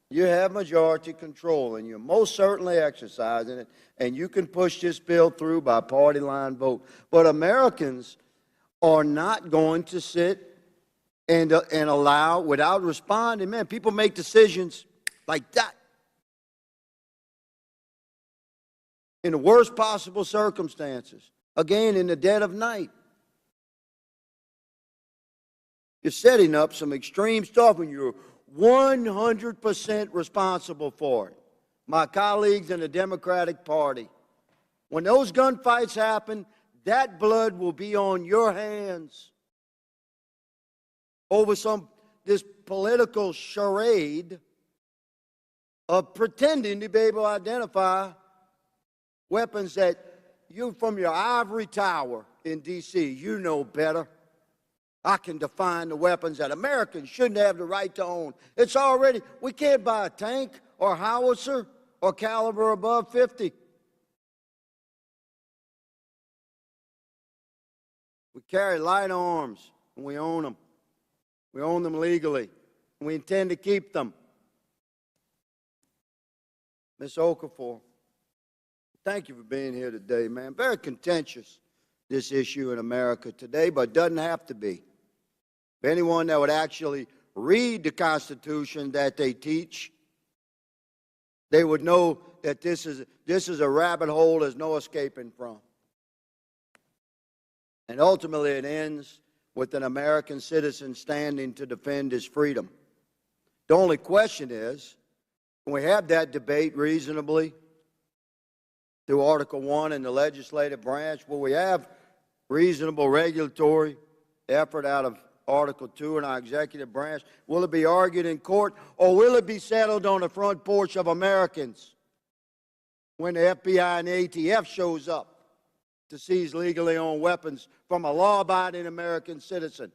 S8: you have majority control, and you're most certainly exercising it, and you can push this bill through by party line vote. But Americans are not going to sit and allow, without responding. Man, people make decisions like that in the worst possible circumstances, again, in the dead of night. You're setting up some extreme stuff when you're 100% responsible for it. My colleagues in the Democratic Party, when those gunfights happen, that blood will be on your hands over this political charade of pretending to be able to identify weapons that you, from your ivory tower in D.C., you know better. I can define the weapons that Americans shouldn't have the right to own. It's already, we can't buy a tank or howitzer or caliber above 50. We carry light arms and we own them. We own them legally, and we intend to keep them. Ms. Okafor, thank you for being here today, man. Very contentious, this issue in America today, but it doesn't have to be. If anyone that would actually read the Constitution that they teach, they would know that this is a rabbit hole there's no escaping from. And ultimately it ends with an American citizen standing to defend his freedom. The only question is, can we have that debate reasonably through Article 1 in the legislative branch? Will we have reasonable regulatory effort out of Article 2 in our executive branch? Will it be argued in court, or will it be settled on the front porch of Americans when the FBI and the ATF shows up to seize legally owned weapons from a law-abiding American citizen?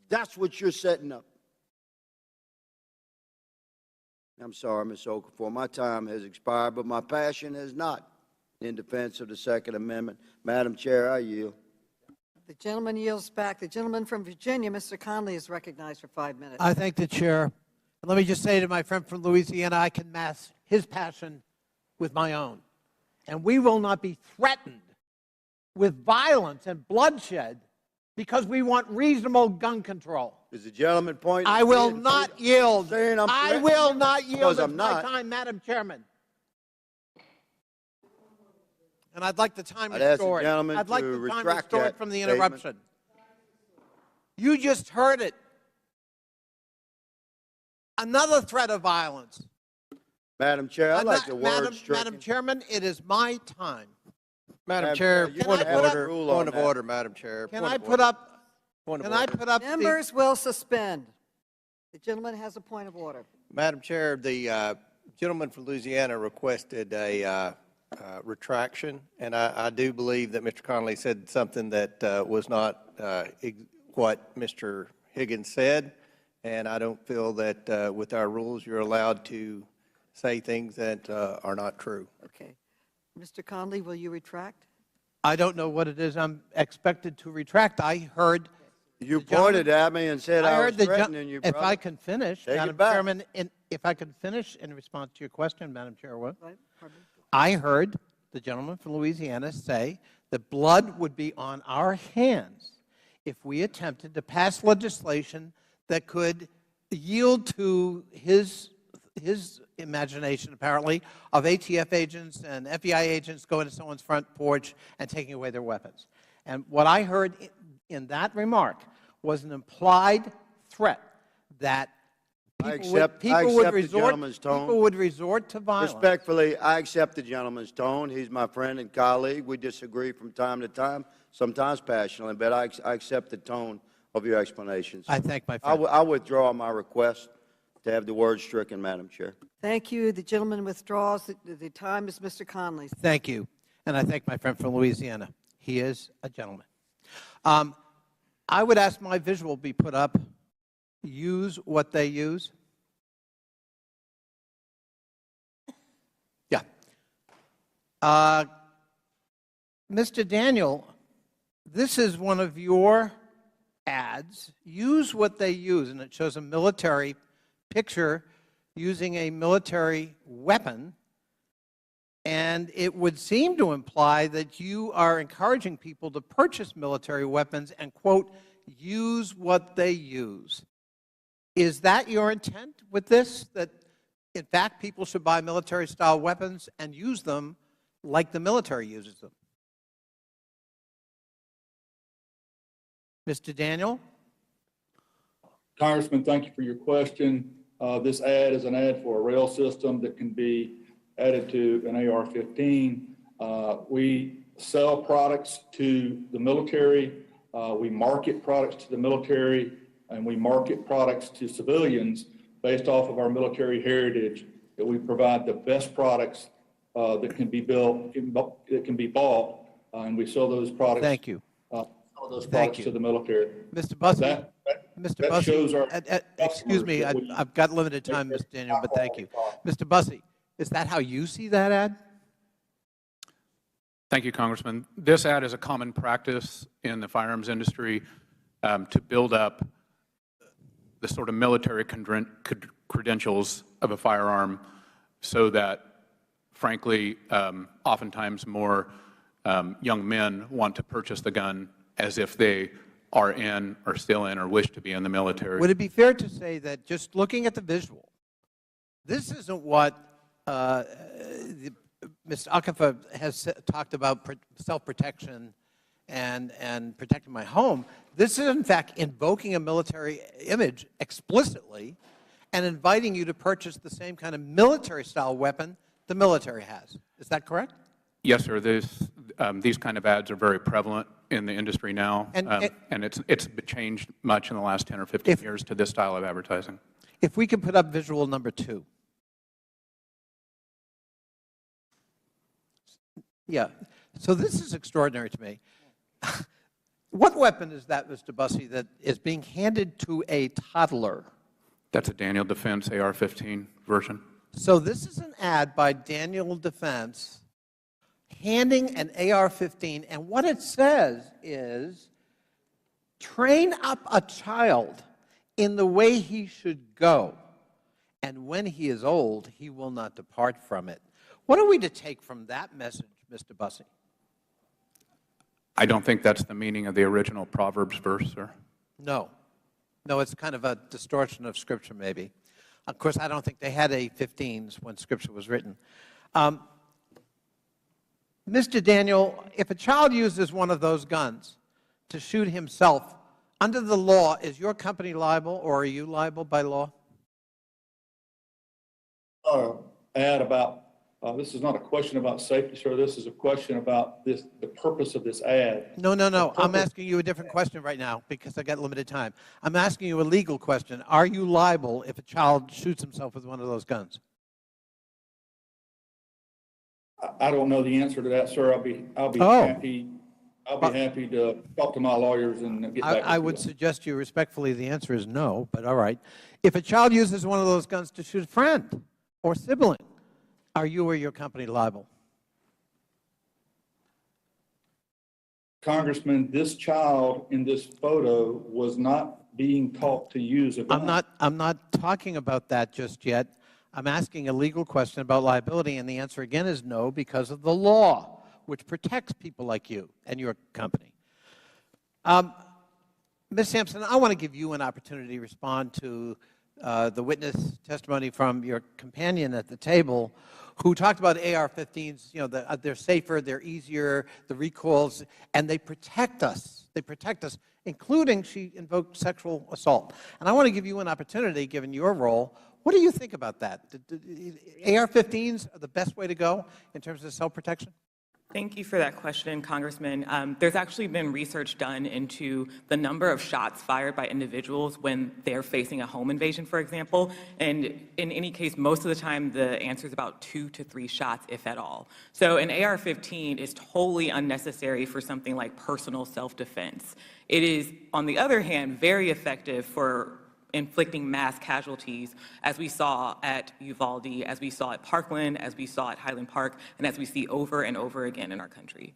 S8: That's what you're setting up. I'm sorry, Ms. Okafor, my time has expired, but my passion has not in defense of the Second Amendment. Madam Chair, I yield.
S9: The gentleman yields back. The gentleman from Virginia, Mr. Conley, is recognized for 5 minutes.
S17: I thank the chair. And let me just say to my friend from Louisiana, I can match his passion with my own. And we will not be threatened with violence and bloodshed because we want reasonable gun control.
S8: Is the gentleman pointing?
S17: I will not yield. I will not yield.
S8: I'm
S17: my
S8: not.
S17: time, Madam Chairman. And I'd like the time
S8: I'd ask the
S17: restored.
S8: gentleman
S17: I'd like
S8: to
S17: the time
S8: retract
S17: restored
S8: that
S17: from the
S8: statement.
S17: interruption. You just heard it. Another threat of violence.
S8: Madam Chair, I'd like the word stricken.
S17: Madam Chairman, it is my time.
S23: Madam Chair,
S8: you
S23: point of
S8: have a
S23: order.
S8: rule on
S23: Point of
S8: that.
S23: order, Madam Chair.
S17: Can
S23: Point
S17: I
S23: of
S17: put
S23: order.
S17: up?
S23: Point of
S17: Can I
S23: order.
S17: put up?
S9: Members will suspend. The gentleman has a point of order.
S23: Madam Chair, the gentleman from Louisiana requested a retraction, and I do believe that Mr. Connolly said something that was not what Mr. Higgins said, and I don't feel that with our rules you're allowed to say things that are not true.
S9: Okay. Mr. Conley, will you retract?
S17: I don't know what it is I'm expected to retract. I heard.
S8: You pointed at me and said I was
S17: heard the
S8: threatening you,
S17: If
S8: brother.
S17: I can finish,
S8: Take it
S17: Madam
S8: back.
S17: Chairman, if I can finish in response to your question, Madam Chairwoman,
S9: Right, pardon me.
S17: I heard the gentleman from Louisiana say that blood would be on our hands if we attempted to pass legislation that could yield to his imagination, apparently, of ATF agents and FBI agents going to someone's front porch and taking away their weapons. And what I heard in that remark was an implied threat that
S8: I
S17: people would
S8: accept the gentleman's tone.
S17: People would resort to violence.
S8: Respectfully, I accept the gentleman's tone. He's my friend and colleague. We disagree from time to time, sometimes passionately, but I accept the tone of your explanations.
S17: I thank my friend.
S8: I withdraw my request to have the word stricken, Madam Chair.
S9: Thank you. The gentleman withdraws. The time is Mr. Conley's.
S17: Thank you. And I thank my friend from Louisiana. He is a gentleman. I would ask my visual be put up. Use what they use. Yeah. Mr. Daniel, this is one of your ads. Use what they use, and it shows a military picture using a military weapon, and it would seem to imply that you are encouraging people to purchase military weapons and, quote, use what they use. Is that your intent with this, that in fact people should buy military-style weapons and use them like the military uses them? Mr. Daniel?
S3: Congressman, thank you for your question. This ad is an ad for a rail system that can be added to an AR-15. We sell products to the military. We market products to the military, and we market products to civilians based off of our military heritage, that we provide the best products that can be built, that can be bought, and we sell those products.
S17: Thank you.
S3: Those products to the military.
S17: Mr. Bussey,
S3: Mr. Bussey,
S17: excuse me, I've got limited time, Mr. Daniel, but thank you. Mr. Bussey, is that how you see that ad?
S6: Thank you, Congressman. This ad is a common practice in the firearms industry to build up the sort of military credentials of a firearm so that, frankly, oftentimes more young men want to purchase the gun as if they are in or still in or wish to be in the military.
S17: Would it be fair to say that just looking at the visual, this isn't what Mr. Akafa has talked about, self-protection and protecting my home. This is, in fact, invoking a military image explicitly and inviting you to purchase the same kind of military-style weapon the military has. Is that correct?
S6: Yes, sir. These kind of ads are very prevalent in the industry now, and it's changed much in the last 10 or 15 years to this style of advertising.
S17: If we can put up visual number 2. Yeah. So this is extraordinary to me. What weapon is that, Mr. Bussey, that is being handed to a toddler?
S6: That's a Daniel Defense AR-15 version.
S17: So this is an ad by Daniel Defense handing an AR-15, and what it says is, train up a child in the way he should go, and when he is old, he will not depart from it. What are we to take from that message, Mr. Bussey?
S6: I don't think that's the meaning of the original Proverbs verse, sir.
S17: No. No, it's kind of a distortion of Scripture, maybe. Of course, I don't think they had A-15s when Scripture was written. Mr. Daniel, if a child uses one of those guns to shoot himself, under the law, is your company liable, or are you liable by law?
S3: Ad about, this is not a question about safety, sir. This is a question about the purpose of this ad.
S17: No, no, no. I'm asking you a different question right now because I got limited time. I'm asking you a legal question. Are you liable if a child shoots himself with one of those guns?
S3: I don't know the answer to that, sir. I'll be happy to talk to my lawyers and get back to you.
S17: I would suggest you respectfully the answer is no, but all right. If a child uses one of those guns to shoot a friend or sibling, are you or your company liable?
S3: Congressman, this child in this photo was not being taught to use a gun.
S17: I'm not talking about that just yet. I'm asking a legal question about liability, and the answer again is no, because of the law, which protects people like you and your company. Ms. Sampson, I want to give you an opportunity to respond to the witness testimony from your companion at the table, who talked about AR-15s. You know, they're safer, they're easier, the recoils, and they protect us. They protect us, including, she invoked sexual assault. And I want to give you an opportunity, given your role. What do you think about that? AR-15s are the best way to go in terms of self-protection?
S11: Thank you for that question, Congressman. There's actually been research done into the number of shots fired by individuals when they're facing a home invasion, for example. And in any case, most of the time, the answer is about 2 to 3 shots, if at all. So an AR-15 is totally unnecessary for something like personal self-defense. It is, on the other hand, very effective for inflicting mass casualties, as we saw at Uvalde, as we saw at Parkland, as we saw at Highland Park, and as we see over and over again in our country.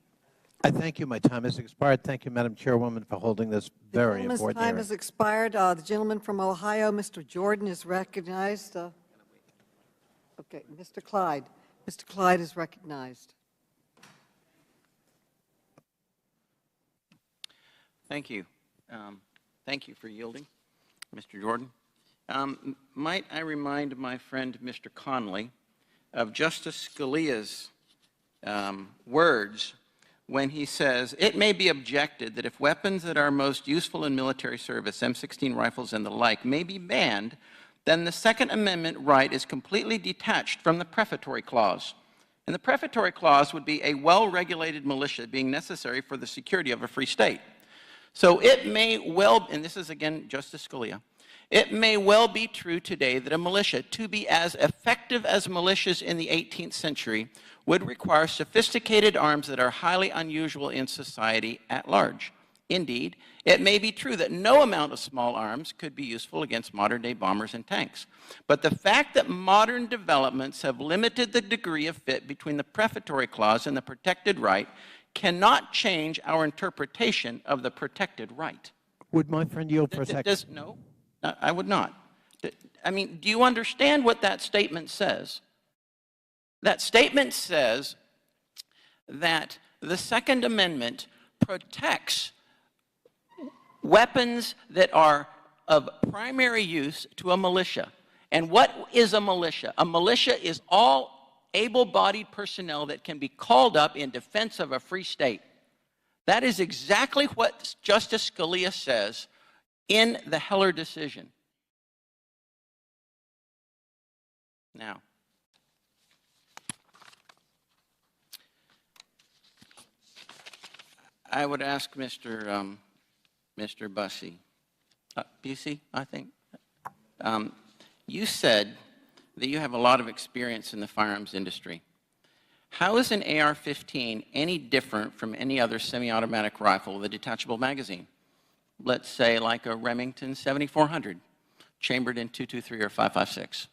S17: I thank you. My time has expired. Thank you, Madam Chairwoman, for holding this very important
S9: Gentleman's time
S17: hearing.
S9: has expired. The gentleman from Ohio, Mr. Jordan, is recognized. Okay, Mr. Clyde. Mr. Clyde is recognized.
S4: Thank you. Thank you for yielding, Mr. Jordan. Might I remind my friend, Mr. Connolly, of Justice Scalia's words when he says, "It may be objected that if weapons that are most useful in military service, M16 rifles and the like, may be banned, then the Second Amendment right is completely detached from the prefatory clause. And the prefatory clause would be a well-regulated militia being necessary for the security of a free state. So it may well, and this is again Justice Scalia, it may well be true today that a militia, to be as effective as militias in the 18th century, would require sophisticated arms that are highly unusual in society at large. Indeed, it may be true that no amount of small arms could be useful against modern-day bombers and tanks. But the fact that modern developments have limited the degree of fit between the prefatory clause and the protected right cannot change our interpretation of the protected right."
S17: Would my friend yield for a second?
S4: No, I would not. I mean, do you understand what that statement says? That statement says that the Second Amendment protects weapons that are of primary use to a militia. And what is a militia? A militia is all able-bodied personnel that can be called up in defense of a free state. That is exactly what Justice Scalia says in the Heller decision. Now, I would ask Mr. Bussey, Busey, I think. You said that you have a lot of experience in the firearms industry. How is an AR-15 any different from any other semi-automatic rifle with a detachable magazine? Let's say like a Remington 7400, chambered in .223 or .556.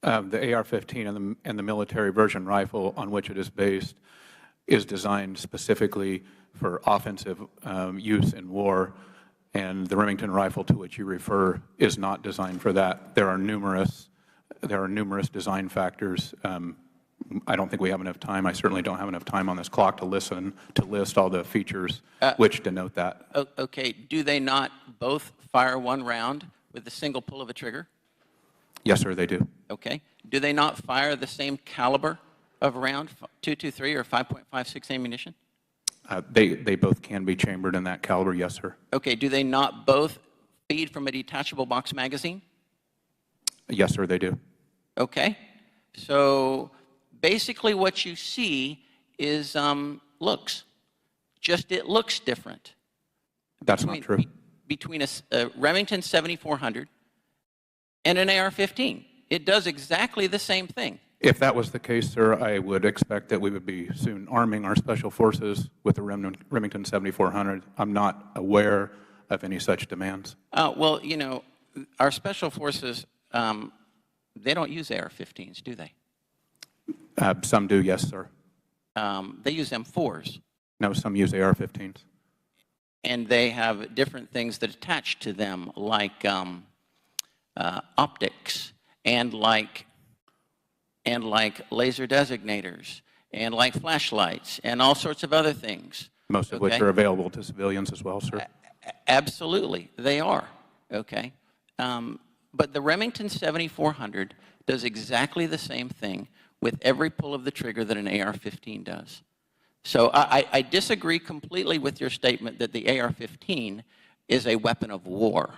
S6: The AR-15 and the military version rifle on which it is based is designed specifically for offensive use in war, and the Remington rifle to which you refer is not designed for that. There are numerous design factors. I don't think we have enough time. I certainly don't have enough time on this clock to list all the features which denote that.
S4: Okay, do they not both fire one round with a single pull of a trigger?
S6: Yes, sir, they do.
S4: Okay. Do they not fire the same caliber of round, .223 or 5.56 ammunition?
S6: They both can be chambered in that caliber, yes, sir.
S4: Okay. Do they not both feed from a detachable box magazine?
S6: Yes, sir, they do.
S4: Okay. So basically what you see is looks. Just it looks different.
S6: That's not true.
S4: Between a Remington 7400 and an AR-15. It does exactly the same thing.
S6: If that was the case, sir, I would expect that we would be soon arming our special forces with the Remington 7400. I'm not aware of any such demands.
S4: Well, you know, our special forces, they don't use AR-15s, do they?
S6: Some do, yes, sir.
S4: They use M4s.
S6: No, some use AR-15s.
S4: And they have different things that attach to them, like optics, and like laser designators, and like flashlights, and all sorts of other things.
S6: Most of which are available to civilians as well, sir.
S4: Absolutely, they are. Okay. But the Remington 7400 does exactly the same thing with every pull of the trigger that an AR-15 does. So I disagree completely with your statement that the AR-15 is a weapon of war.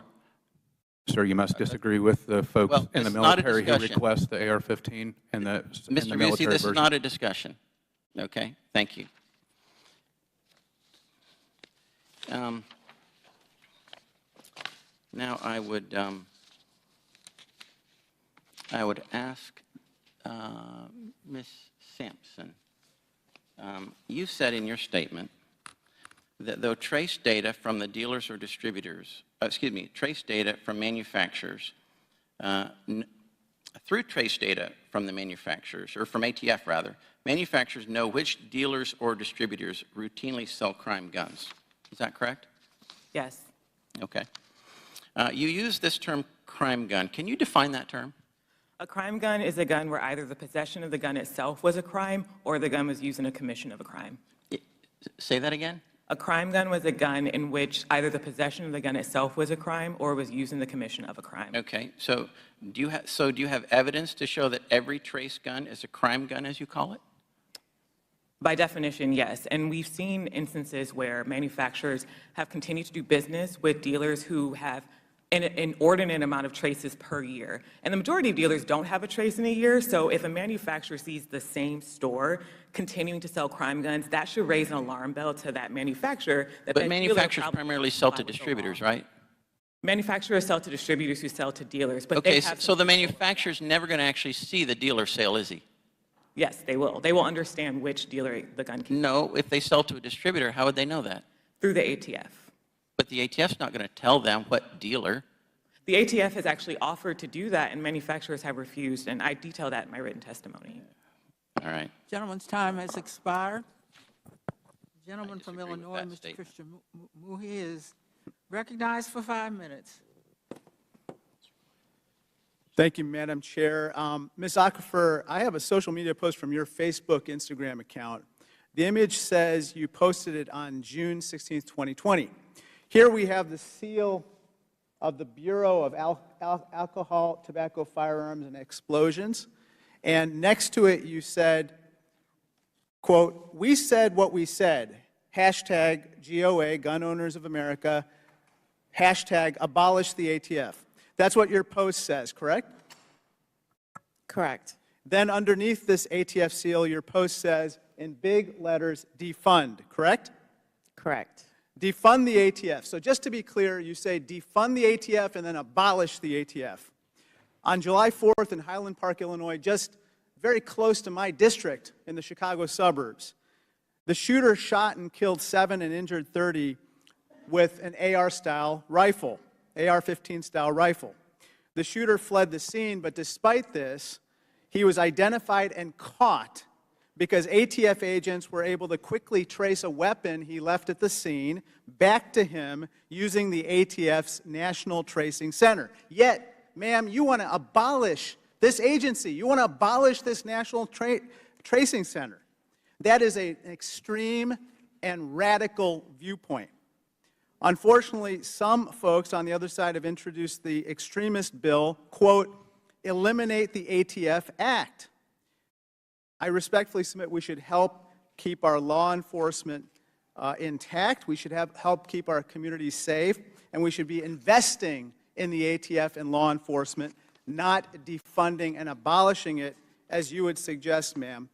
S6: Sir, you must disagree with the folks in the military who request the AR-15 and the
S4: Mr. Busey, this is not a discussion. Okay, thank you. Now I would ask Ms. Sampson. You said in your statement that though trace data from the dealers or distributors, trace data from manufacturers, through trace data from the manufacturers, or from ATF rather, manufacturers know which dealers or distributors routinely sell crime guns. Is that correct?
S11: Yes.
S4: Okay. You use this term crime gun. Can you define that term?
S11: A crime gun is a gun where either the possession of the gun itself was a crime or the gun was used in a commission of a crime.
S4: Say that again?
S11: A crime gun was a gun in which either the possession of the gun itself was a crime or was used in the commission of a crime.
S4: Okay. So do you have evidence to show that every trace gun is a crime gun, as you call it?
S11: By definition, yes. And we've seen instances where manufacturers have continued to do business with dealers who have an inordinate amount of traces per year. And the majority of dealers don't have a trace in a year, so if a manufacturer sees the same store continuing to sell crime guns, that should raise an alarm bell to that manufacturer.
S4: But manufacturers primarily sell to distributors, right?
S11: Manufacturers sell to distributors who sell to dealers. But
S4: okay, so the manufacturer's never going to actually see the dealer sale, is he?
S11: Yes, they will. They will understand which dealer the gun came from.
S4: No, if they sell to a distributor, how would they know that?
S11: Through the ATF.
S4: But the ATF's not going to tell them what dealer.
S11: The ATF has actually offered to do that, and manufacturers have refused, and I detail that in my written testimony.
S4: All right.
S5: Gentleman's time has expired. Gentleman from Illinois, Mr. Christian Muhi, is recognized for 5 minutes.
S12: Thank you, Madam Chair. Ms. Aquifer, I have a social media post from your Facebook, Instagram account. The image says you posted it on June 16, 2020. Here we have the seal of the Bureau of Alcohol, Tobacco, Firearms, and Explosions. And next to it you said, quote, "We said what we said. Hashtag GOA, Gun Owners of America. Hashtag abolish the ATF." That's what your post says, correct?
S5: Correct.
S12: Then underneath this ATF seal, your post says, in big letters, defund, correct?
S5: Correct.
S12: Defund the ATF. So just to be clear, you say defund the ATF and then abolish the ATF. On July 4th in Highland Park, Illinois, just very close to my district in the Chicago suburbs, the shooter shot and killed 7 and injured 30 with an AR-style rifle, AR-15 style rifle. The shooter fled the scene, but despite this, he was identified and caught because ATF agents were able to quickly trace a weapon he left at the scene back to him using the ATF's National Tracing Center. Yet, ma'am, you want to abolish this agency. You want to abolish this National Tracing Center. That is an extreme and radical viewpoint. Unfortunately, some folks on the other side have introduced the extremist bill, quote, eliminate the ATF Act. I respectfully submit we should help keep our law enforcement intact. We should help keep our communities safe, and we should be investing in the ATF and law enforcement, not defunding and abolishing it, as you would suggest, ma'am.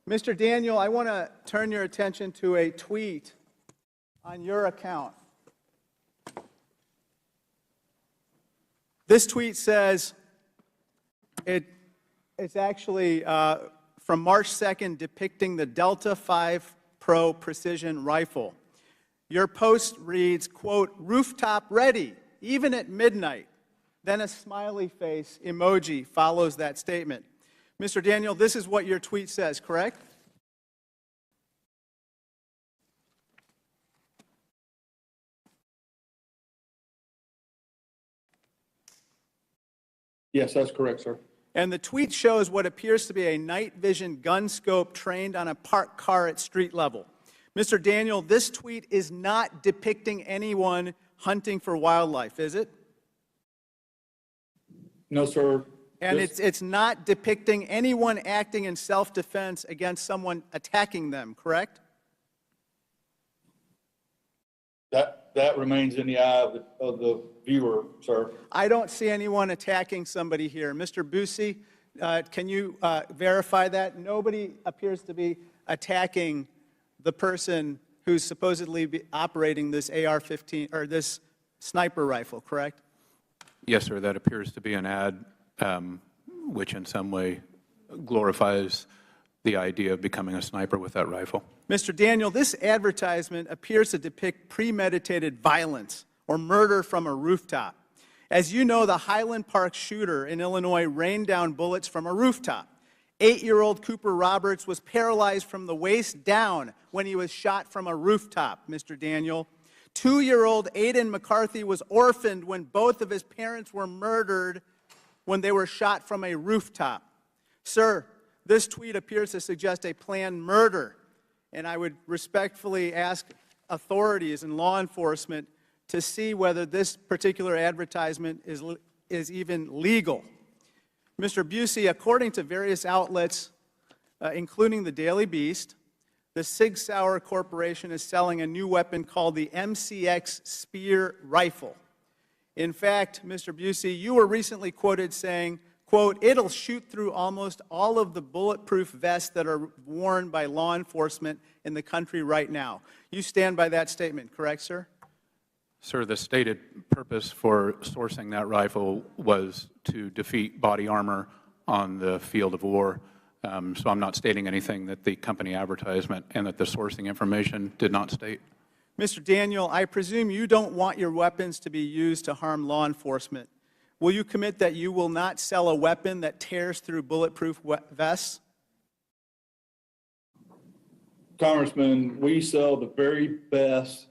S12: Mr. Daniel, I want to turn your attention to a tweet on your account. This tweet says, it's actually from March 2nd, depicting the Delta 5 Pro precision rifle. Your post reads, quote, rooftop ready, even at midnight. Then a smiley face emoji follows that statement. Mr. Daniel, this is what your tweet says, correct?
S3: Yes, that's correct, sir.
S12: And the tweet shows what appears to be a night vision gun scope trained on a parked car at street level. Mr. Daniel, this tweet is not depicting anyone hunting for wildlife, is it?
S3: No, sir.
S12: And it's not depicting anyone acting in self-defense against someone attacking them, correct?
S3: That remains in the eye of the viewer, sir.
S12: I don't see anyone attacking somebody here. Mr. Busey, can you verify that? Nobody appears to be attacking the person who's supposedly operating this AR-15 or this sniper rifle, correct?
S6: Yes, sir. That appears to be an ad which in some way glorifies the idea of becoming a sniper with that rifle.
S12: Mr. Daniel, this advertisement appears to depict premeditated violence or murder from a rooftop. As you know, the Highland Park shooter in Illinois rained down bullets from a rooftop. 8-year-old Cooper Roberts was paralyzed from the waist down when he was shot from a rooftop, Mr. Daniel. 2-year-old Aiden McCarthy was orphaned when both of his parents were murdered when they were shot from a rooftop. Sir, this tweet appears to suggest a planned murder, and I would respectfully ask authorities and law enforcement to see whether this particular advertisement is even legal. Mr. Busey, according to various outlets, including the Daily Beast, the Sig Sauer Corporation is selling a new weapon called the MCX Spear Rifle. In fact, Mr. Busey, you were recently quoted saying, quote, "It'll shoot through almost all of the bulletproof vests that are worn by law enforcement in the country right now." You stand by that statement, correct, sir?
S6: Sir, the stated purpose for sourcing that rifle was to defeat body armor on the field of war. So I'm not stating anything that the company advertisement and that the sourcing information did not state.
S12: Mr. Daniel, I presume you don't want your weapons to be used to harm law enforcement. Will you commit that you will not sell a weapon that tears through bulletproof vests?
S3: Congressman, we sell the very best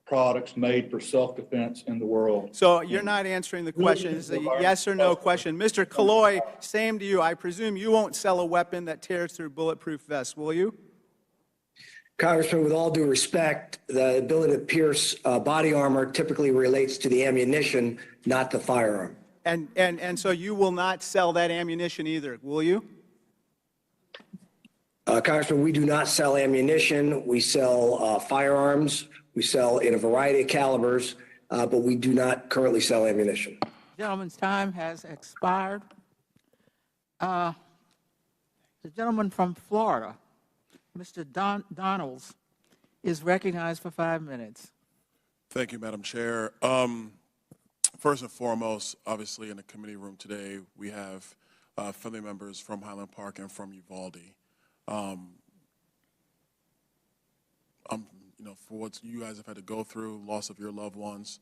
S3: products made for self-defense in the world.
S12: So you're not answering the question. It's a yes or no question. Mr. Kalloy, same to you. I presume you won't sell a weapon that tears through bulletproof vests, will you?
S10: Congressman, with all due respect, the ability to pierce body armor typically relates to the ammunition, not the firearm.
S12: And so you will not sell that ammunition either, will you?
S10: Congressman, we do not sell ammunition. We sell firearms. We sell in a variety of calibers, but we do not currently sell ammunition.
S5: Gentleman's time has expired. The gentleman from Florida, Mr. Donalds, is recognized for 5 minutes.
S16: Thank you, Madam Chair. First and foremost, obviously in the committee room today, we have family members from Highland Park and from Uvalde. For what you guys have had to go through, loss of your loved ones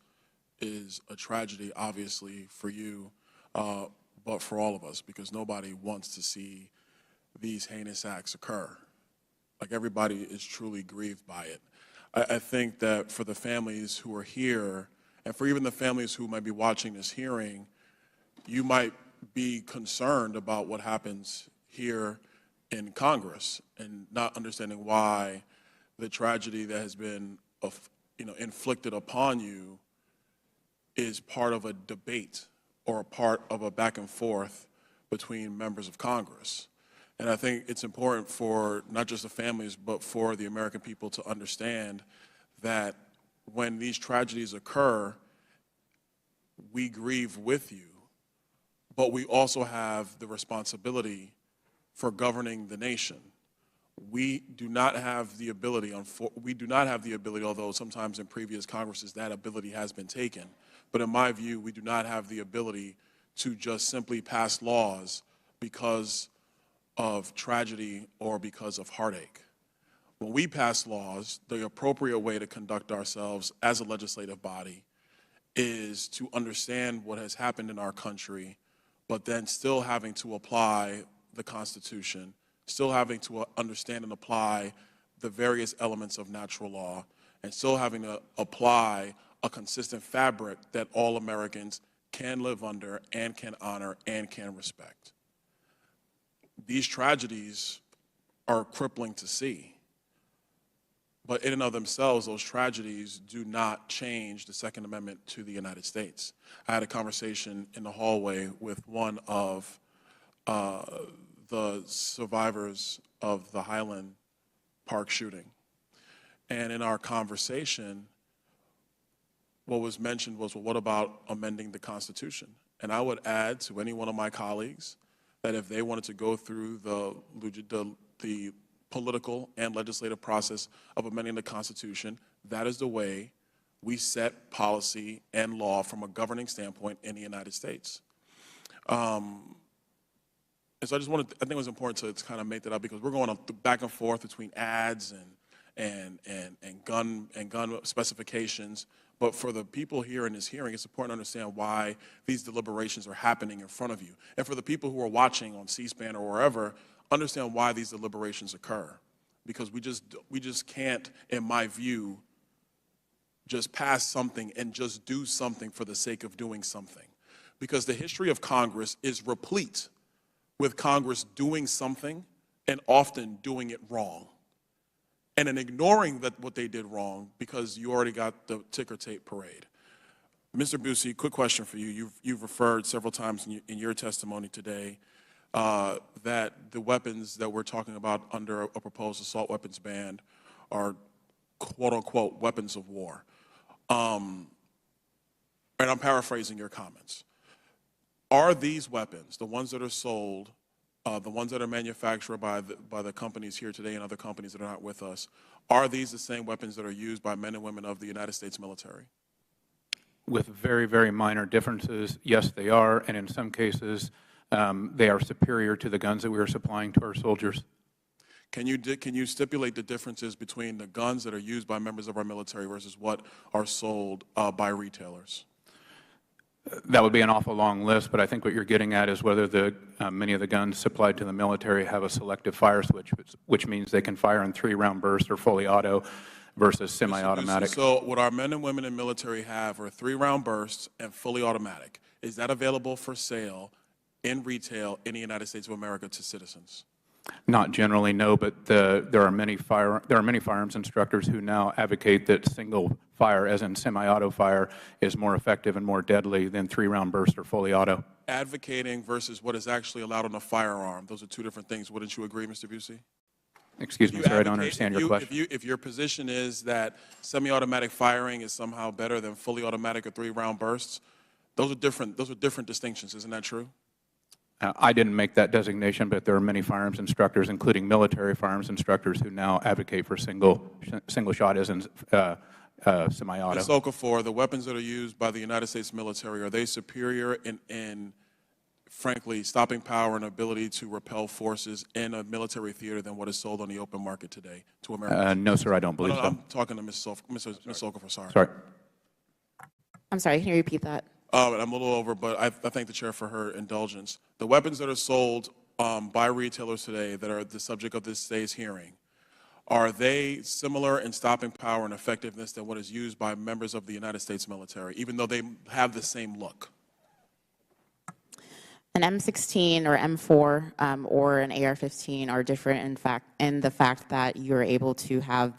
S16: is a tragedy, obviously, for you, but for all of us, because nobody wants to see these heinous acts occur. Like, everybody is truly grieved by it. I think that for the families who are here, and for even the families who might be watching this hearing, you might be concerned about what happens here in Congress and not understanding why the tragedy that has been inflicted upon you is part of a debate or a part of a back and forth between members of Congress. And I think it's important for not just the families, but for the American people to understand that when these tragedies occur, we grieve with you, but we also have the responsibility for governing the nation. We do not have the ability, although sometimes in previous Congresses that ability has been taken. But in my view, we do not have the ability to just simply pass laws because of tragedy or because of heartache. When we pass laws, the appropriate way to conduct ourselves as a legislative body is to understand what has happened in our country, but then still having to apply the Constitution, still having to understand and apply the various elements of natural law, and still having to apply a consistent fabric that all Americans can live under and can honor and can respect. These tragedies are crippling to see, but in and of themselves, those tragedies do not change the Second Amendment to the United States. I had a conversation in the hallway with one of the survivors of the Highland Park shooting. And in our conversation, what was mentioned was, well, what about amending the Constitution? And I would add to any one of my colleagues that if they wanted to go through the political and legislative process of amending the Constitution. That is the way we set policy and law from a governing standpoint in the United States. And so I think it was important to kind of make that up, because we're going back and forth between ads and gun specifications. But for the people here in this hearing, it's important to understand why these deliberations are happening in front of you. And for the people who are watching on C-SPAN or wherever, understand why these deliberations occur. Because we just can't, in my view, just pass something and just do something for the sake of doing something. Because the history of Congress is replete with Congress doing something and often doing it wrong. And then ignoring what they did wrong because you already got the ticker tape parade. Mr. Busey, quick question for you. You've referred several times in your testimony today that the weapons that we're talking about under a proposed assault weapons ban are quote-unquote weapons of war. And I'm paraphrasing your comments. Are these weapons, the ones that are sold, the ones that are manufactured by the companies here today and other companies that are not with us, are these the same weapons that are used by men and women of the United States military?
S6: With very, very minor differences, yes, they are, and in some cases, they are superior to the guns that we are supplying to our soldiers.
S16: Can you stipulate the differences between the guns that are used by members of our military versus what are sold by retailers?
S6: That would be an awful long list, but I think what you're getting at is whether many of the guns supplied to the military have a selective fire switch, which means they can fire in 3-round bursts or fully auto versus semi-automatic.
S16: So what our men and women in military have are 3-round bursts and fully automatic. Is that available for sale in retail in the United States of America to citizens?
S6: Not generally, no, but there are many firearms instructors who now advocate that single fire, as in semi-auto fire, is more effective and more deadly than 3-round burst or fully auto.
S16: Advocating versus what is actually allowed on a firearm, those are two different things. Wouldn't you agree, Mr. Busey?
S6: Excuse me, sir, I don't understand your question.
S16: If your position is that semi-automatic firing is somehow better than fully automatic or 3-round bursts, those are different distinctions, isn't that true?
S6: I didn't make that designation, but there are many firearms instructors, including military firearms instructors, who now advocate for single shot as in semi-auto.
S16: Ms. Okafor, the weapons that are used by the United States military, are they superior in frankly, stopping power and ability to repel forces in a military theater than what is sold on the open market today to Americans?
S6: No, sir, I don't believe so.
S16: I'm talking to Ms. Okafor, sorry.
S6: Sorry.
S20: I'm sorry, can you repeat that?
S16: I'm a little over, but I thank the chair for her indulgence. The weapons that are sold by retailers today that are the subject of this day's hearing, are they similar in stopping power and effectiveness than what is used by members of the United States military, even though they have the same look?
S20: An M16 or M4 or an AR-15 are different in the fact that you're able to have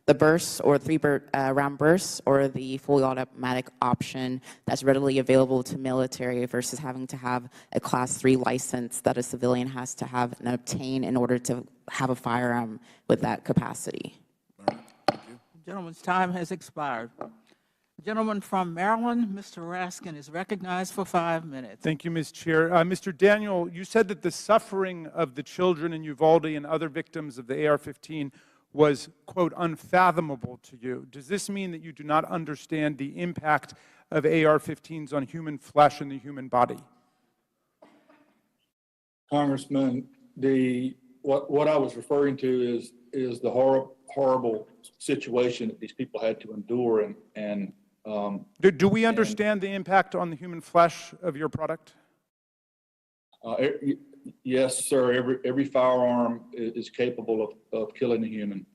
S20: the bursts or 3-round bursts or the fully automatic option that's readily available to military versus having to have a Class 3 license that a civilian has to have and obtain in order to have a firearm with that capacity.
S16: All right, thank you.
S5: The gentleman's time has expired. Gentleman from Maryland, Mr. Raskin, is recognized for 5 minutes.
S13: Thank you, Ms. Chair. Mr. Daniel, you said that the suffering of the children in Uvalde and other victims of the AR-15 was, quote, unfathomable to you. Does this mean that you do not understand the impact of AR-15s on human flesh and the human body?
S3: Congressman, what I was referring to is the horrible situation that these people had to endure and
S13: do we understand the impact on the human flesh of your product?
S3: Yes, sir. Every firearm is capable of killing a human.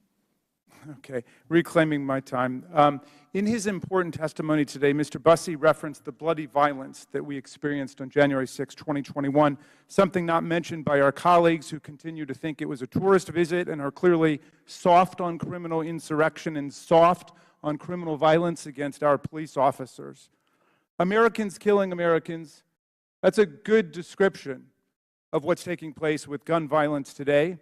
S13: Okay, reclaiming my time. In his important testimony today, Mr. Bussey referenced the bloody violence that we experienced on January 6, 2021, something not mentioned by our colleagues who continue to think it was a tourist visit and are clearly soft on criminal insurrection and soft on criminal violence against our police officers. Americans killing Americans, that's a good description of what's taking place with gun violence today.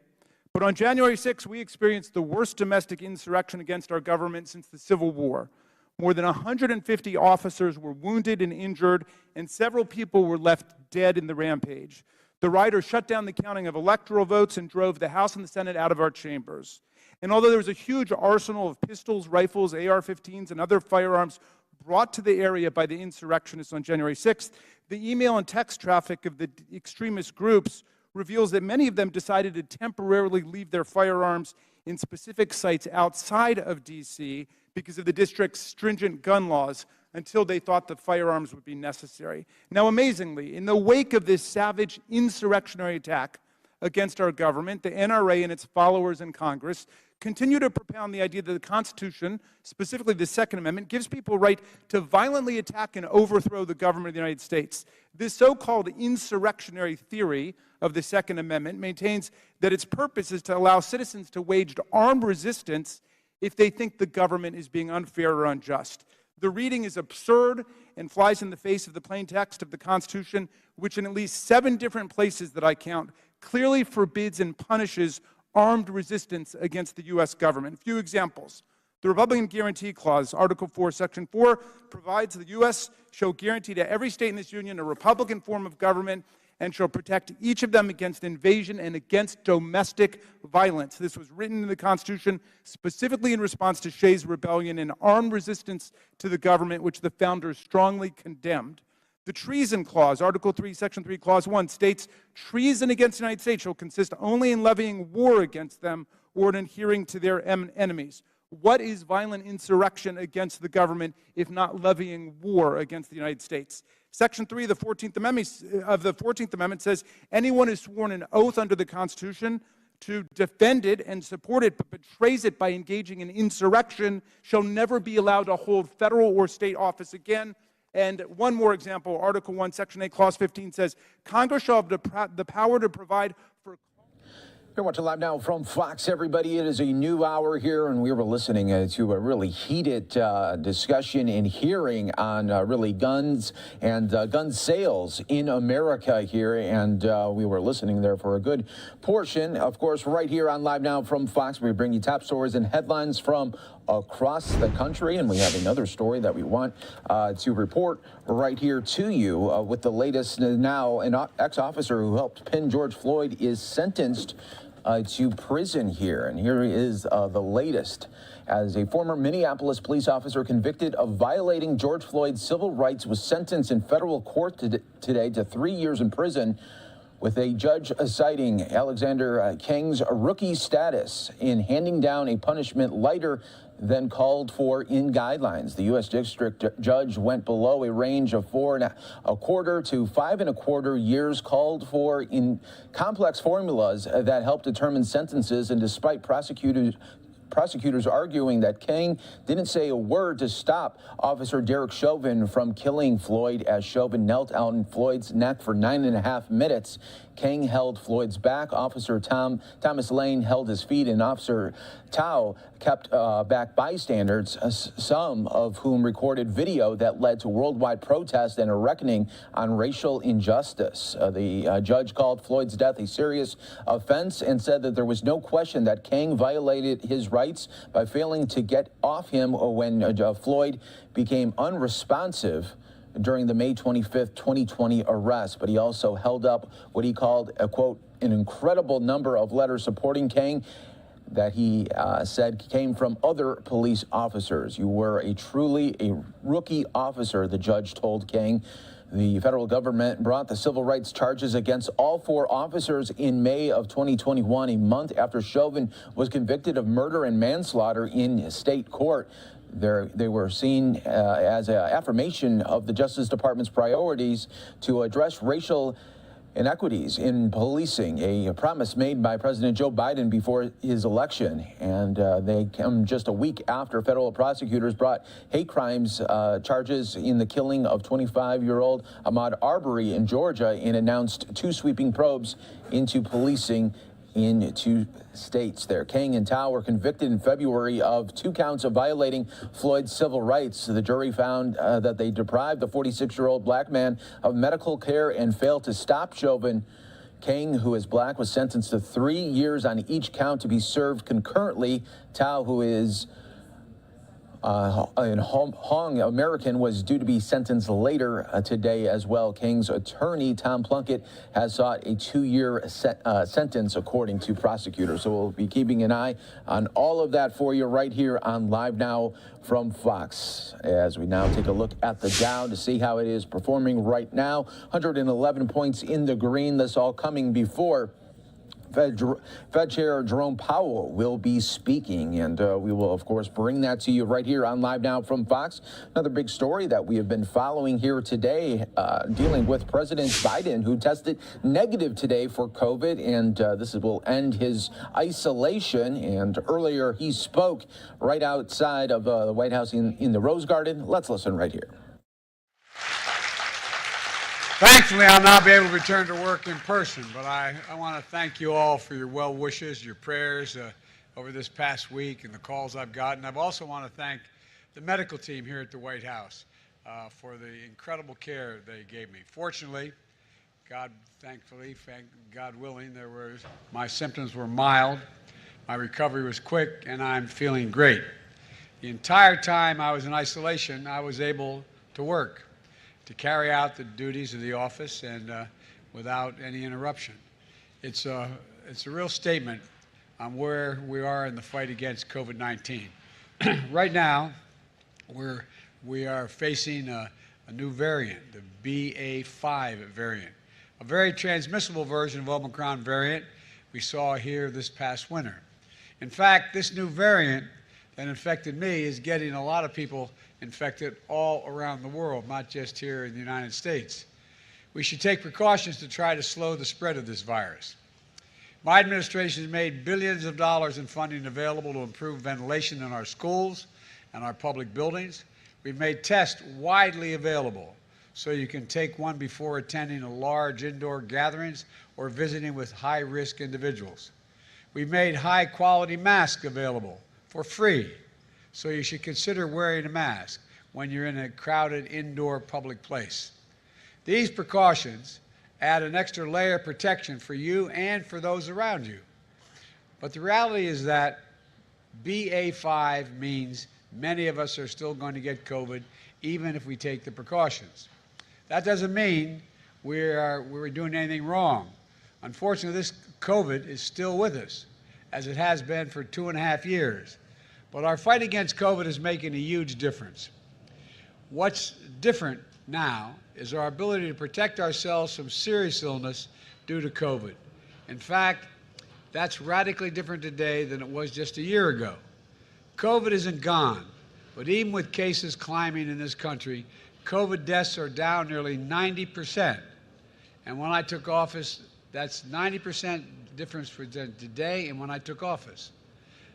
S13: But on January 6, we experienced the worst domestic insurrection against our government since the Civil War. More than 150 officers were wounded and injured, and several people were left dead in the rampage. The rioters shut down the counting of electoral votes and drove the House and the Senate out of our chambers. And although there was a huge arsenal of pistols, rifles, AR-15s, and other firearms brought to the area by the insurrectionists on January 6th, the email and text traffic of the extremist groups reveals that many of them decided to temporarily leave their firearms in specific sites outside of D.C. because of the district's stringent gun laws until they thought the firearms would be necessary. Now, amazingly, in the wake of this savage insurrectionary attack against our government, the NRA and its followers in Congress continue to propound the idea that the Constitution, specifically the Second Amendment, gives people a right to violently attack and overthrow the government of the United States. This so-called insurrectionary theory of the Second Amendment maintains that its purpose is to allow citizens to wage armed resistance if they think the government is being unfair or unjust. The reading is absurd and flies in the face of the plain text of the Constitution, which in at least 7 different places that I count clearly forbids and punishes armed resistance against the U.S. government. A few examples. The Republican Guarantee Clause, Article 4, Section 4, provides the U.S. shall guarantee to every state in this union a Republican form of government and shall protect each of them against invasion and against domestic violence. This was written in the Constitution specifically in response to Shays' rebellion and armed resistance to the government, which the founders strongly condemned. The Treason Clause, Article 3, Section 3, Clause 1, states, treason against the United States shall consist only in levying war against them or in adhering to their enemies. What is violent insurrection against the government if not levying war against the United States? Section 3 of the 14th Amendment says, anyone who sworn an oath under the Constitution to defend it and support it, but betrays it by engaging in insurrection, shall never be allowed to hold federal or state office again. And one more example, Article 1, Section 8, Clause 15 says, Congress shall have the power to provide for...
S7: You're watching Live Now from Fox, everybody. It is a new hour here, and we were listening to a really heated discussion and hearing on really guns and gun sales in America here, and we were listening there for a good portion. Of course, right here on Live Now from Fox, we bring you top stories and headlines from across the country, and we have another story that we want to report right here to you with the latest. Now, an ex-officer who helped pin George Floyd is sentenced to prison here, and here is the latest. As a former Minneapolis police officer convicted of violating George Floyd's civil rights was sentenced in federal court today to 3 years in prison, with a judge citing Alexander King's rookie status in handing down a punishment lighter than called for in guidelines. The U.S. District Judge went below a range of 4.25 to 5.25 years called for in complex formulas that help determine sentences, and despite prosecutors arguing that King didn't say a word to stop Officer Derek Chauvin from killing Floyd as Chauvin knelt on Floyd's neck for 9.5 minutes. King held Floyd's back. Officer Thomas Lane held his feet, and Officer Tao kept back bystanders, some of whom recorded video that led to worldwide protests and a reckoning on racial injustice. The judge called Floyd's death a serious offense and said that there was no question that King violated his rights by failing to get off him when Floyd became unresponsive during the May 25th, 2020 arrest. But he also held up what he called, a quote, an incredible number of letters supporting King that he said came from other police officers. You were truly a rookie officer, the judge told King. The federal government brought the civil rights charges against all 4 officers in May of 2021, a month after Chauvin was convicted of murder and manslaughter in state court. They were seen as an affirmation of the Justice Department's priorities to address racial inequities in policing, a promise made by President Joe Biden before his election. And they come just a week after federal prosecutors brought hate crimes charges in the killing of 25-year-old Ahmaud Arbery in Georgia and announced 2 sweeping probes into policing in 2 states there. King and Tao were convicted in February of 2 counts of violating Floyd's civil rights. The jury found that they deprived the 46-year-old black man of medical care and failed to stop Chauvin. King, who is black, was sentenced to 3 years on each count to be served concurrently. Tao, who is Hong American was due to be sentenced later today as well. King's attorney, Tom Plunkett, has sought a 2-year sentence, according to prosecutors. So we'll be keeping an eye on all of that for you right here on Live Now from Fox. As we now take a look at the Dow to see how it is performing right now. 111 points in the green. This all coming before Fed Chair Jerome Powell will be speaking, and we will, of course, bring that to you right here on Live Now from Fox. Another big story that we have been following here today, dealing with President Biden, who tested negative today for COVID, and this will end his isolation. And earlier he spoke right outside of the White House in the Rose Garden. Let's listen right here.
S18: Thankfully, I'll now be able to return to work in person, but I want to thank you all for your well wishes, your prayers over this past week and the calls I've gotten. I also want to thank the medical team here at the White House for the incredible care they gave me. Fortunately, God willing, my symptoms were mild, my recovery was quick, and I'm feeling great. The entire time I was in isolation, I was able to work, to carry out the duties of the office and without any interruption. It's a real statement on where we are in the fight against COVID-19. Right now, we are facing a new variant, the BA.5 variant, a very transmissible version of Omicron variant we saw here this past winter. In fact, this new variant that infected me is getting a lot of people infected all around the world, not just here in the United States. We should take precautions to try to slow the spread of this virus. My administration has made billions of dollars in funding available to improve ventilation in our schools and our public buildings. We've made tests widely available so you can take one before attending a large indoor gatherings or visiting with high-risk individuals. We've made high-quality masks available for free, so you should consider wearing a mask when you're in a crowded indoor public place. These precautions add an extra layer of protection for you and for those around you. But the reality is that BA.5 means many of us are still going to get COVID, even if we take the precautions. That doesn't mean we're doing anything wrong. Unfortunately, this COVID is still with us, as it has been for 2.5 years. But our fight against COVID is making a huge difference. What's different now is our ability to protect ourselves from serious illness due to COVID. In fact, that's radically different today than it was just a year ago. COVID isn't gone, but even with cases climbing in this country, COVID deaths are down nearly 90%. And when I took office, that's 90% difference for today and when I took office.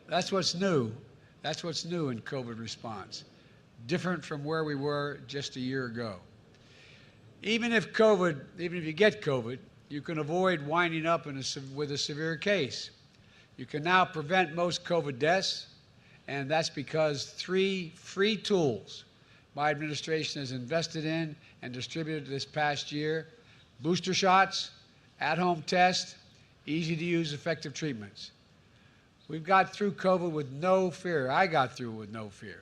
S18: That's what's new. That's what's new in COVID response, different from where we were just a year ago. Even if you get COVID, you can avoid winding up with a severe case. You can now prevent most COVID deaths, and that's because 3 free tools my administration has invested in and distributed this past year: booster shots, at-home tests, easy-to-use effective treatments. We've got through COVID with no fear. I got through with no fear.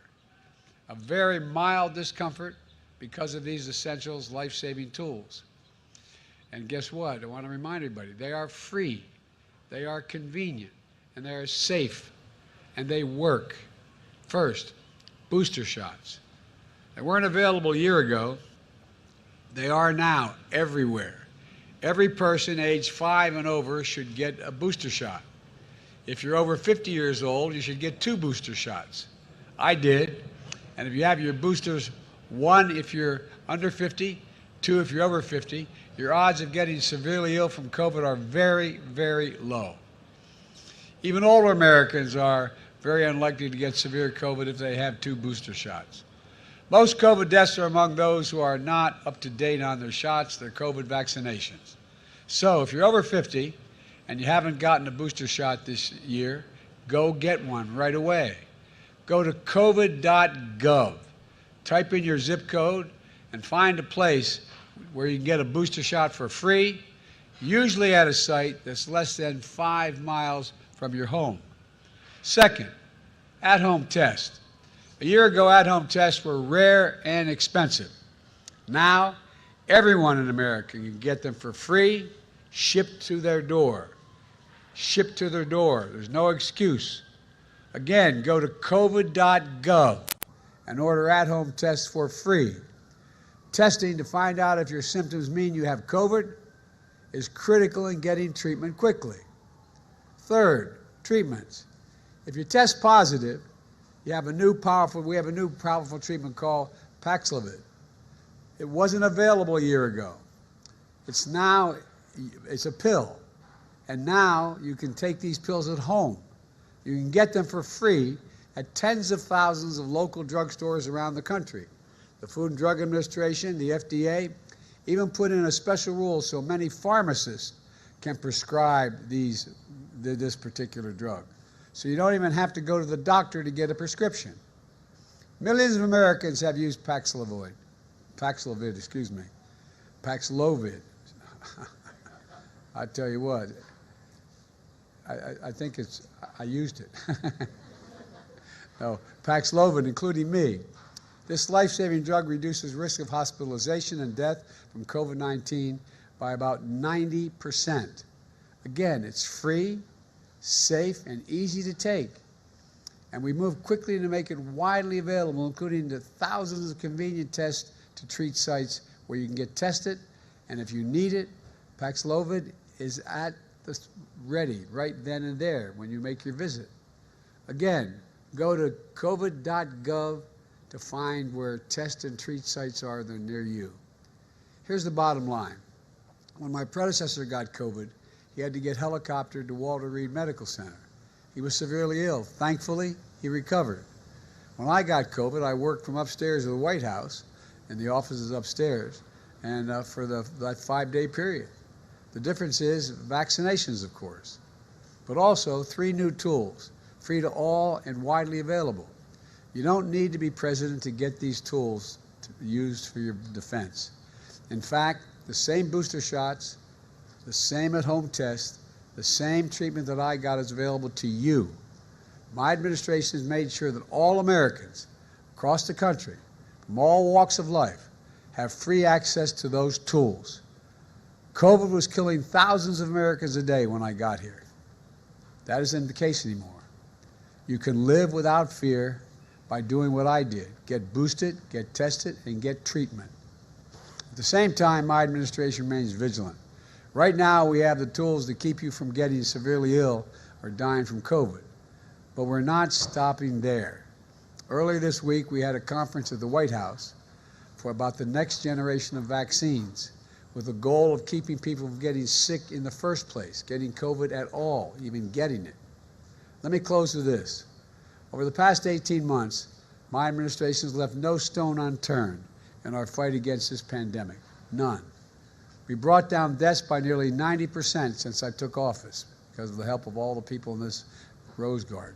S18: A very mild discomfort because of these essentials, life-saving tools. And guess what? I want to remind everybody, they are free, they are convenient, and they are safe, and they work. First, booster shots. They weren't available a year ago. They are now everywhere. Every person aged 5 and over should get a booster shot. If you're over 50 years old, you should get 2 booster shots. I did. And if you have your boosters, 1 if you're under 50, 2 if you're over 50, your odds of getting severely ill from COVID are very, very low. Even older Americans are very unlikely to get severe COVID if they have 2 booster shots. Most COVID deaths are among those who are not up to date on their shots, their COVID vaccinations. So if you're over 50, and you haven't gotten a booster shot this year, go get one right away. Go to covid.gov, type in your zip code, and find a place where you can get a booster shot for free, usually at a site that's less than 5 miles from your home. Second, at-home test. A year ago, at-home tests were rare and expensive. Now, everyone in America can get them for free, shipped to their door. Shipped to their door. There's no excuse. Again, go to covid.gov and order at-home tests for free. Testing to find out if your symptoms mean you have COVID is critical in getting treatment quickly. Third, treatments. If you test positive, we have a new powerful treatment called Paxlovid. It wasn't available a year ago. It's a pill. And now you can take these pills at home. You can get them for free at tens of thousands of local drugstores around the country. The Food and Drug Administration, the FDA, even put in a special rule so many pharmacists can prescribe this particular drug. So you don't even have to go to the doctor to get a prescription. Millions of Americans have used Paxlovid. Paxlovid. I tell you what, I think I used it. No, Paxlovid, including me. This life-saving drug reduces risk of hospitalization and death from COVID-19 by about 90%. Again, it's free, safe, and easy to take. And we move quickly to make it widely available, including the thousands of convenient test to treat sites where you can get tested. And if you need it, Paxlovid is at the ready right then and there when you make your visit. Again, go to covid.gov to find where test and treat sites are that are near you. Here's the bottom line. When my predecessor got COVID, he had to get helicoptered to Walter Reed Medical Center. He was severely ill. Thankfully, he recovered. When I got COVID, I worked from upstairs of the White House, and the office is upstairs, and for that 5-day period. The difference is vaccinations, of course, but also 3 new tools, free to all and widely available. You don't need to be president to get these tools used for your defense. In fact, the same booster shots, the same at-home test, the same treatment that I got is available to you. My administration has made sure that all Americans across the country, from all walks of life, have free access to those tools. COVID was killing thousands of Americans a day when I got here. That isn't the case anymore. You can live without fear by doing what I did. Get boosted, get tested, and get treatment. At the same time, my administration remains vigilant. Right now, we have the tools to keep you from getting severely ill or dying from COVID. But we're not stopping there. Earlier this week, we had a conference at the White House for about the next generation of vaccines, with the goal of keeping people from getting sick in the first place, getting COVID at all, even getting it. Let me close with this. Over the past 18 months, my administration has left no stone unturned in our fight against this pandemic. None. We brought down deaths by nearly 90% since I took office because of the help of all the people in this Rose Garden.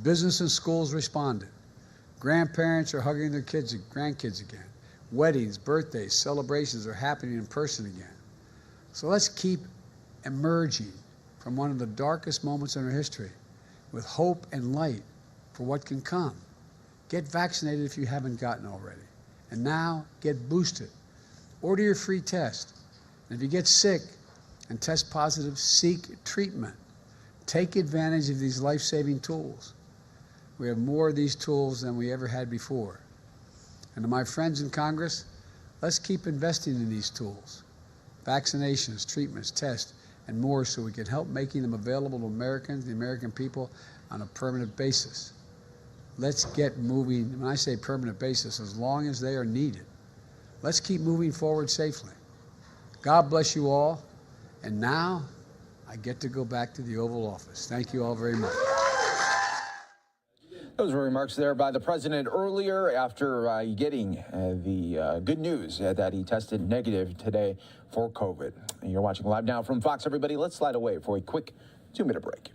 S18: Business and schools responded. Grandparents are hugging their kids and grandkids again. Weddings, birthdays, celebrations are happening in person again. So let's keep emerging from one of the darkest moments in our history with hope and light for what can come. Get vaccinated if you haven't gotten already. And now get boosted. Order your free test. And if you get sick and test positive, seek treatment. Take advantage of these life-saving tools. We have more of these tools than we ever had before. And to my friends in Congress, let's keep investing in these tools. Vaccinations, treatments, tests, and more so we can help making them available to Americans, the American people, on a permanent basis. Let's get moving. When I say permanent basis, as long as they are needed. Let's keep moving forward safely. God bless you all. And now I get to go back to the Oval Office. Thank you all very much.
S7: Those were remarks there by the president earlier after getting the good news that he tested negative today for COVID. And you're watching Live Now from Fox, everybody. Let's slide away for a quick 2-minute break.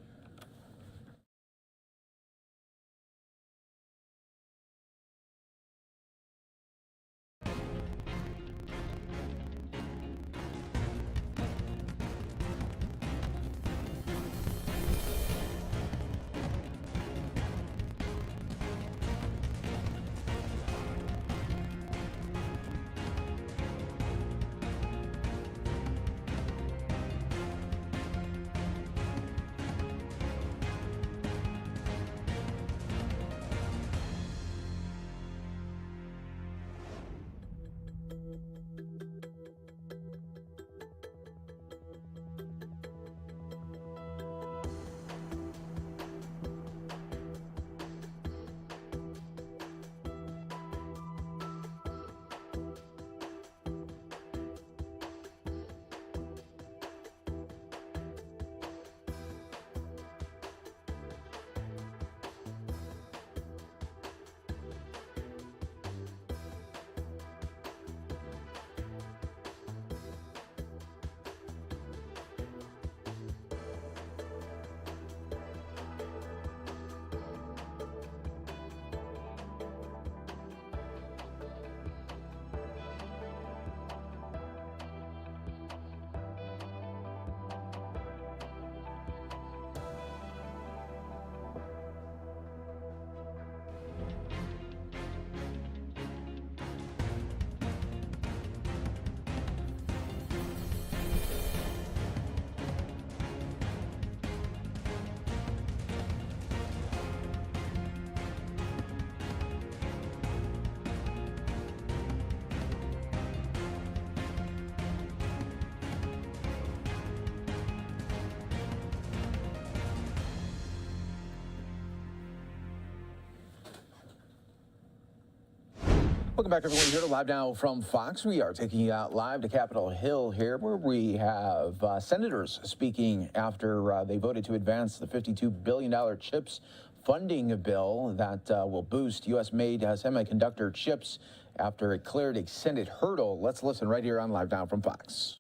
S7: Welcome back, everyone. Here to Live Now from Fox. We are taking you out live to Capitol Hill here, where we have senators speaking after they voted to advance the $52 billion CHIPS funding bill that will boost U.S.-made semiconductor chips after it cleared a Senate hurdle. Let's listen right here on Live Now from Fox.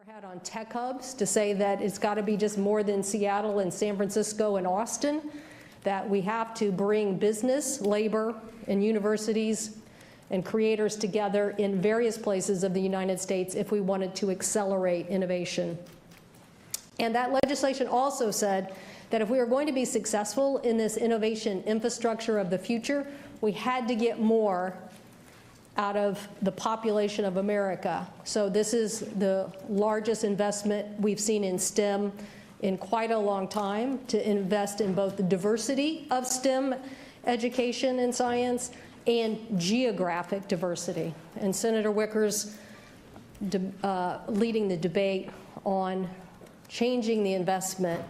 S19: Had on tech hubs to say that it's got to be just more than Seattle and San Francisco and Austin, that we have to bring business, labor, and universities and creators together in various places of the United States if we wanted to accelerate innovation. And that legislation also said that if we were going to be successful in this innovation infrastructure of the future, we had to get more out of the population of America. So this is the largest investment we've seen in STEM in quite a long time, to invest in both the diversity of STEM education and science and geographic diversity. And Senator Wicker's leading the debate on changing the investment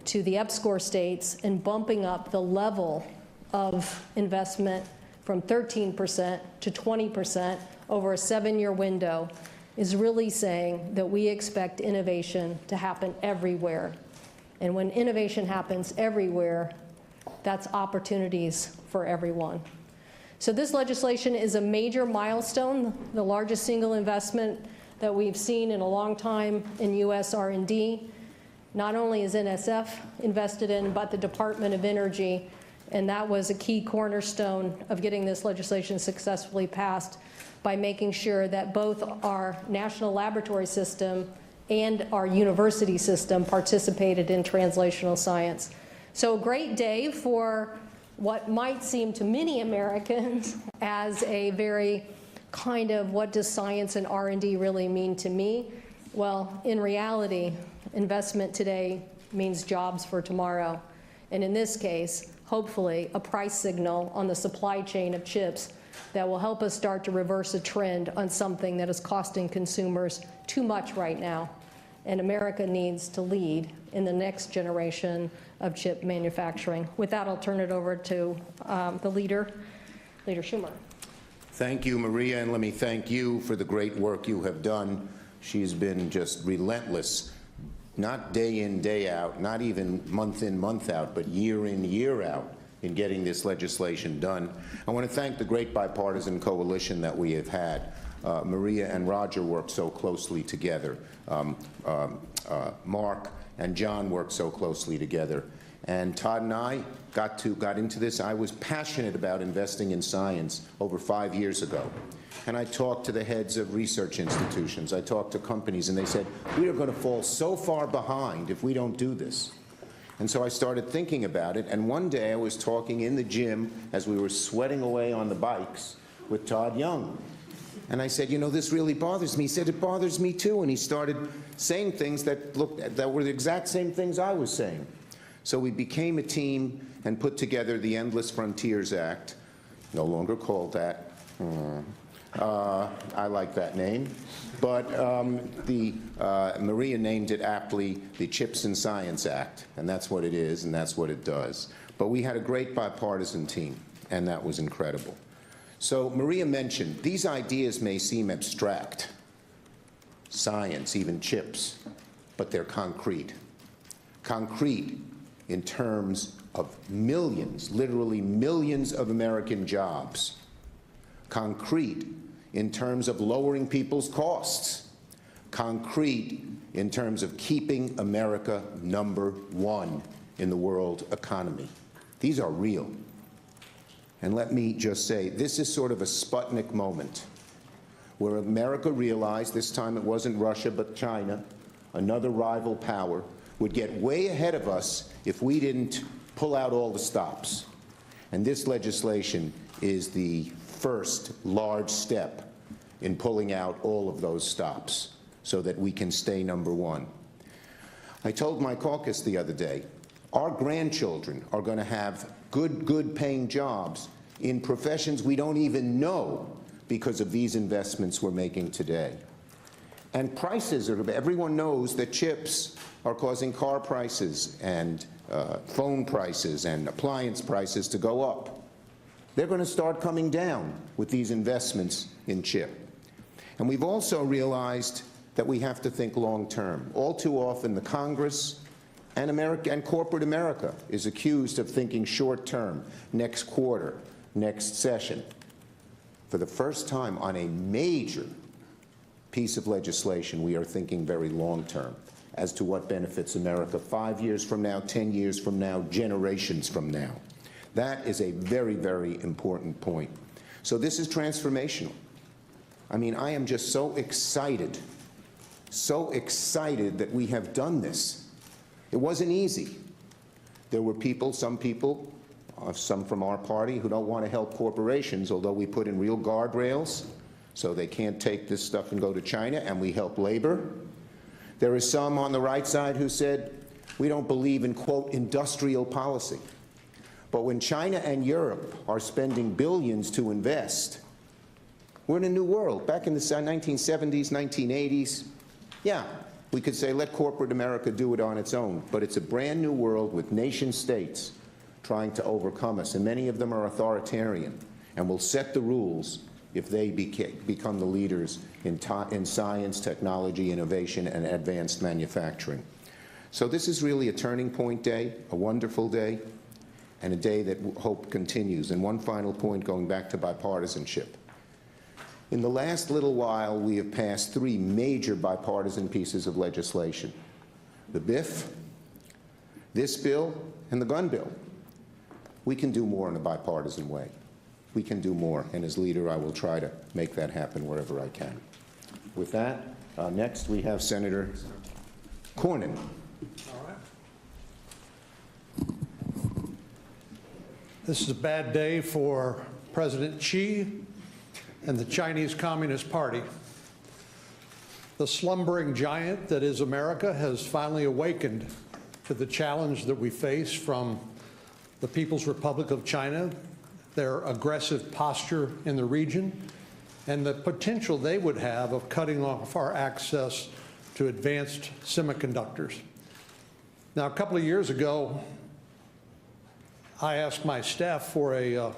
S19: to the EPSCoR states and bumping up the level of investment from 13% to 20% over a 7-year window is really saying that we expect innovation to happen everywhere. And when innovation happens everywhere, that's opportunities for everyone. So this legislation is a major milestone, the largest single investment that we've seen in a long time in U.S. R&D. Not only is NSF invested in, but the Department of Energy, and that was a key cornerstone of getting this legislation successfully passed by making sure that both our national laboratory system and our university system participated in translational science. So a great day for what might seem to many Americans as a very kind of, what does science and R&D really mean to me? Well, in reality, investment today means jobs for tomorrow. And in this case, hopefully, a price signal on the supply chain of chips that will help us start to reverse a trend on something that is costing consumers too much right now. And America needs to lead in the next generation of chip manufacturing. With that, I'll turn it over to the Leader Schumer.
S21: Thank you, Maria, and let me thank you for the great work you have done. She's been just relentless, not day in, day out, not even month in, month out, but year in, year out in getting this legislation done. I want to thank the great bipartisan coalition that we have had. Maria and Roger worked so closely together. Mark and John worked so closely together. And Todd and I got into this. I was passionate about investing in science over 5 years ago. And I talked to the heads of research institutions. I talked to companies, and they said, we are going to fall so far behind if we don't do this. And so I started thinking about it. And one day I was talking in the gym as we were sweating away on the bikes with Todd Young. And I said, you know, this really bothers me. He said, it bothers me too. And he started saying things that were the exact same things I was saying. So we became a team and put together the Endless Frontiers Act, no longer called that. I like that name. But Maria named it aptly the Chips and Science Act, and that's what it is, and that's what it does. But we had a great bipartisan team, and that was incredible. So Maria mentioned, these ideas may seem abstract, science, even chips, but they're concrete. Concrete in terms of millions, literally millions of American jobs. Concrete in terms of lowering people's costs. Concrete in terms of keeping America #1 in the world economy. These are real. And let me just say, this is sort of a Sputnik moment, where America realized, this time it wasn't Russia but China, another rival power, would get way ahead of us if we didn't pull out all the stops. And this legislation is the first large step in pulling out all of those stops so that we can stay #1. I told my caucus the other day, our grandchildren are going to have good paying jobs in professions we don't even know because of these investments we're making today. And prices everyone knows that chips are causing car prices and phone prices and appliance prices to go up. They're going to start coming down with these investments in chip. And we've also realized that we have to think long-term. All too often, the Congress and America and corporate America is accused of thinking short-term, next quarter, next session. For the first time on a major piece of legislation, we are thinking very long-term as to what benefits America 5 years from now, 10 years from now, generations from now. That is a very, very important point. So this is transformational. I mean, I am just so excited that we have done this. It wasn't easy. There were people, some from our party, who don't want to help corporations, although we put in real guardrails so they can't take this stuff and go to China, and we help labor. There are some on the right side who said, we don't believe in, quote, industrial policy. But when China and Europe are spending billions to invest, we're in a new world. Back in the 1970s, 1980s, yeah, we could say let corporate America do it on its own, but it's a brand new world with nation states trying to overcome us, and many of them are authoritarian and will set the rules if they become the leaders in science, technology, innovation, and advanced manufacturing. So this is really a turning point day, a wonderful day, and a day that hope continues. And one final point, going back to bipartisanship. In the last little while, we have passed 3 major bipartisan pieces of legislation: the BIF, this bill, and the gun bill. We can do more in a bipartisan way. We can do more, and as leader, I will try to make that happen wherever I can. With that, next we have Senator Cornyn.
S14: This is a bad day for President Xi and the Chinese Communist Party. The slumbering giant that is America has finally awakened to the challenge that we face from the People's Republic of China, their aggressive posture in the region, and the potential they would have of cutting off our access to advanced semiconductors. Now, a couple of years ago, I asked my staff for a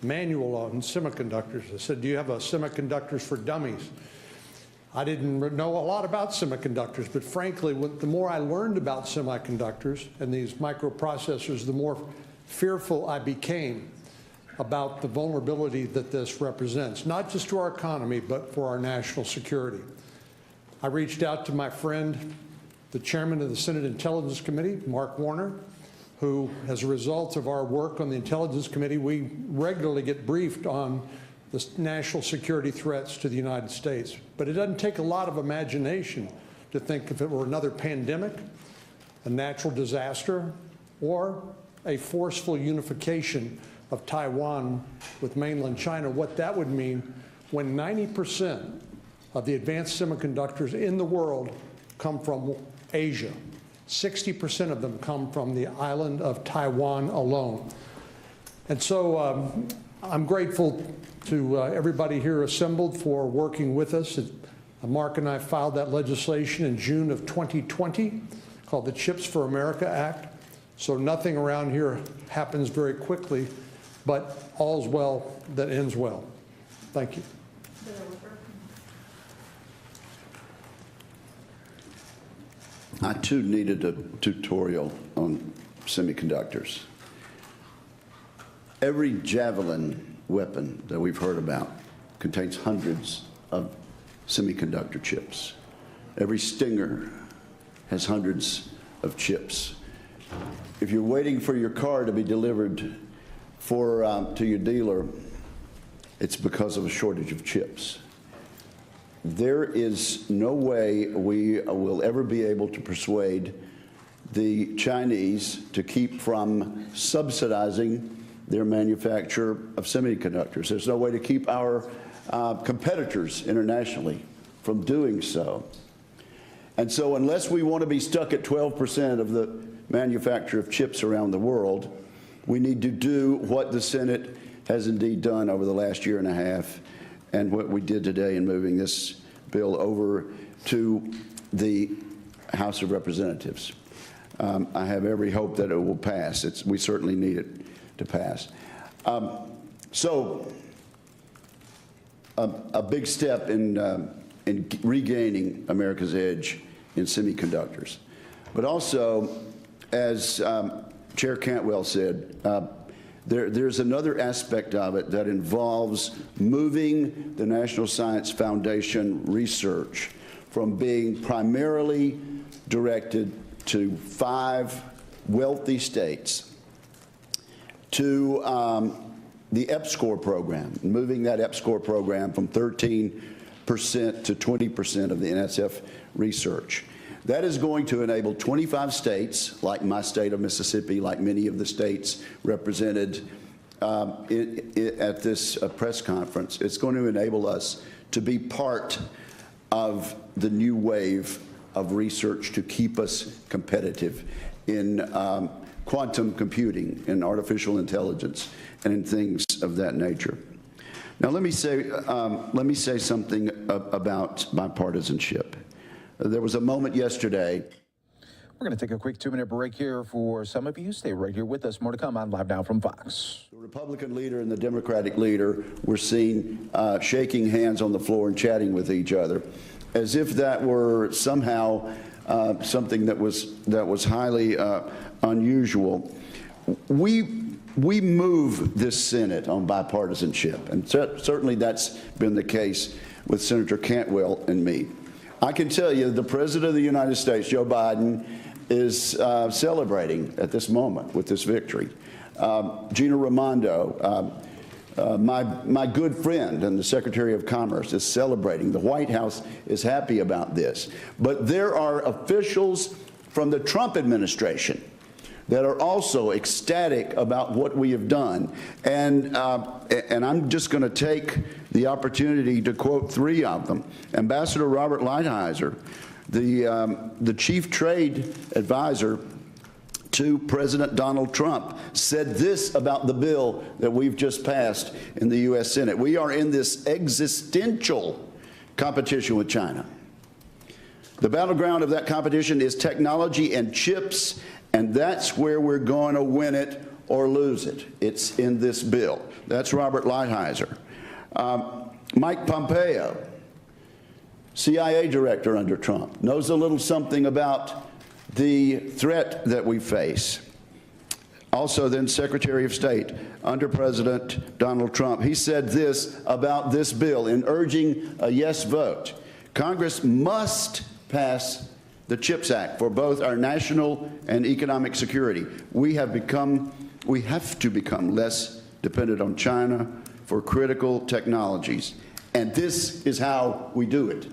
S14: manual on semiconductors. I said, do you have a semiconductors for dummies? I didn't know a lot about semiconductors, but frankly, the more I learned about semiconductors and these microprocessors, the more fearful I became about the vulnerability that this represents, not just to our economy, but for our national security. I reached out to my friend, the chairman of the Senate Intelligence Committee, Mark Warner, who, as a result of our work on the Intelligence Committee, we regularly get briefed on the national security threats to the United States. But it doesn't take a lot of imagination to think if it were another pandemic, a natural disaster, or a forceful unification of Taiwan with mainland China, what that would mean when 90% of the advanced semiconductors in the world come from Asia. 60% of them come from the island of Taiwan alone. And so I'm grateful to everybody here assembled for working with us. Mark and I filed that legislation in June of 2020 called the Chips for America Act. So nothing around here happens very quickly, but all's well that ends well. Thank you.
S15: I, too, needed a tutorial on semiconductors. Every Javelin weapon that we've heard about contains hundreds of semiconductor chips. Every Stinger has hundreds of chips. If you're waiting for your car to be delivered to your dealer, it's because of a shortage of chips. There is no way we will ever be able to persuade the Chinese to keep from subsidizing their manufacture of semiconductors. There's no way to keep our competitors internationally from doing so. And so unless we want to be stuck at 12% of the manufacture of chips around the world, we need to do what the Senate has indeed done over the last year and a half, and what we did today in moving this bill over to the House of Representatives. I have every hope that it will pass. We certainly need it to pass. So a big step in regaining America's edge in semiconductors. But also, as Chair Cantwell said, there's another aspect of it that involves moving the National Science Foundation research from being primarily directed to 5 wealthy states to the EPSCoR program, moving that EPSCoR program from 13% to 20% of the NSF research. That is going to enable 25 states, like my state of Mississippi, like many of the states represented at this press conference. It's going to enable us to be part of the new wave of research to keep us competitive in quantum computing, in artificial intelligence, and in things of that nature. Now, let me say something about bipartisanship. There was a moment yesterday.
S7: We're going to take a quick 2-minute break here for some of you. Stay right here with us. More to come on Live Now from Fox.
S15: The Republican leader and the Democratic leader were seen shaking hands on the floor and chatting with each other, as if that were somehow something that was highly unusual. We move this Senate on bipartisanship, and certainly that's been the case with Senator Cantwell and me. I can tell you the President of the United States, Joe Biden, is celebrating at this moment with this victory. Gina Raimondo, my good friend and the Secretary of Commerce, is celebrating. The White House is happy about this. But there are officials from the Trump administration that are also ecstatic about what we have done. And I'm just going to take the opportunity to quote 3 of them. Ambassador Robert Lighthizer, the chief trade advisor to President Donald Trump, said this about the bill that we've just passed in the U.S. Senate. We are in this existential competition with China. The battleground of that competition is technology and chips, and that's where we're going to win it or lose it. It's in this bill. That's Robert Lighthizer. Mike Pompeo, CIA director under Trump, knows a little something about the threat that we face. Also then Secretary of State under President Donald Trump. He said this about this bill in urging a yes vote. Congress must pass the CHIPS Act for both our national and economic security. We have to become less dependent on China for critical technologies. And this is how we do it,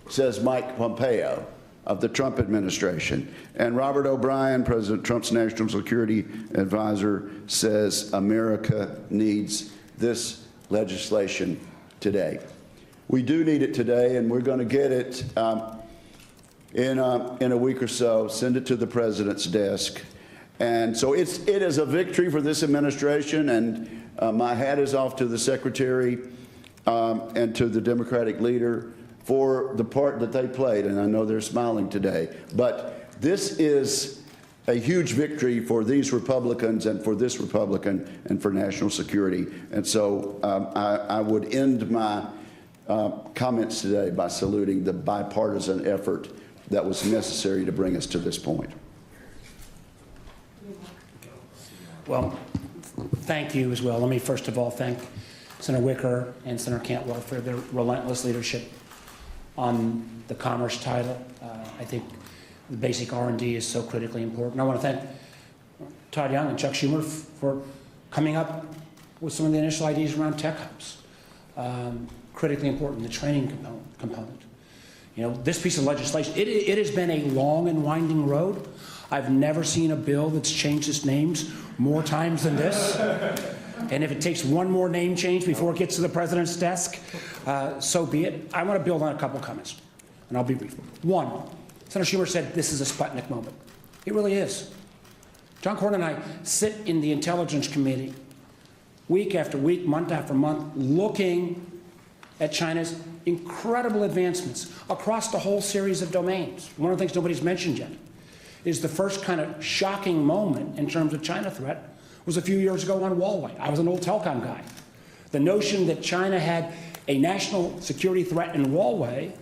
S15: says Mike Pompeo of the Trump administration. And Robert O'Brien, President Trump's national security advisor, says America needs this legislation today. We do need it today, and we're going to get it in a week or so, send it to the president's desk. And so it is a victory for this administration, and my hat is off to the secretary and to the Democratic leader for the part that they played, and I know they're smiling today. But this is a huge victory for these Republicans and for this Republican and for national security. And so I would end my comments today by saluting the bipartisan effort that was necessary to bring us to this point.
S1: Well, thank you as well. Let me first of all thank Senator Wicker and Senator Cantwell for their relentless leadership on the commerce title. I think the basic R&D is so critically important. I want to thank Todd Young and Chuck Schumer for coming up with some of the initial ideas around tech hubs. Critically important, the training component. You know, this piece of legislation, it has been a long and winding road. I've never seen a bill that's changed its names more times than this. And if it takes one more name change before it gets to the president's desk, so be it. I want to build on a couple comments, and I'll be brief. One, Senator Schumer said this is a Sputnik moment. It really is. John Cornyn and I sit in the Intelligence Committee week after week, month after month, looking at China's incredible advancements across the whole series of domains. One of the things nobody's mentioned yet is the first kind of shocking moment in terms of China threat was a few years ago on Huawei. I was an old telecom guy. The notion that China had a national security threat in Huawei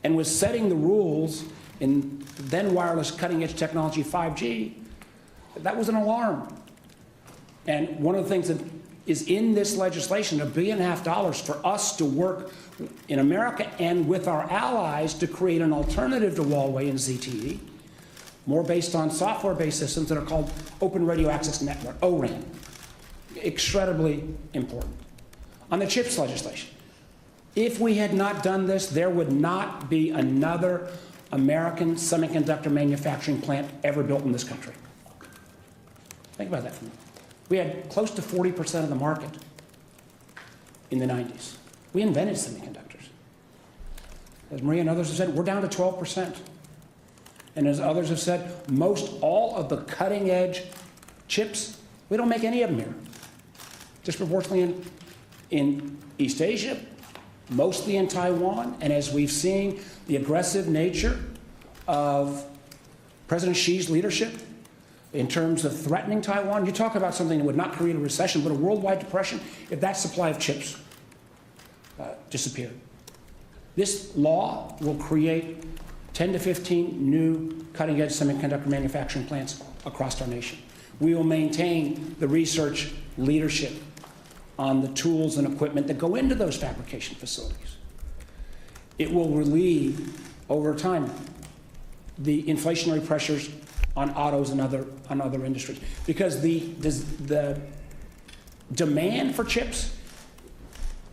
S1: and was setting the rules in then wireless cutting-edge technology 5G, that was an alarm. And one of the things that is in this legislation, $1.5 billion for us to work in America and with our allies to create an alternative to Huawei and ZTE, more based on software-based systems that are called Open Radio Access Network, ORAN. Incredibly important. On the CHIPS legislation, if we had not done this, there would not be another American semiconductor manufacturing plant ever built in this country. Think about that for a minute. We had close to 40% of the market in the 90s. We invented semiconductors. As Maria and others have said, we're down to 12%. And as others have said, most all of the cutting edge chips, we don't make any of them here. Disproportionately in East Asia, mostly in Taiwan, and as we've seen the aggressive nature of President Xi's leadership in terms of threatening Taiwan, you talk about something that would not create a recession, but a worldwide depression if that supply of chips disappeared. This law will create 10 to 15 new cutting-edge semiconductor manufacturing plants across our nation. We will maintain the research leadership on the tools and equipment that go into those fabrication facilities. It will relieve, over time, the inflationary pressures on autos and other industries. Because the demand for chips,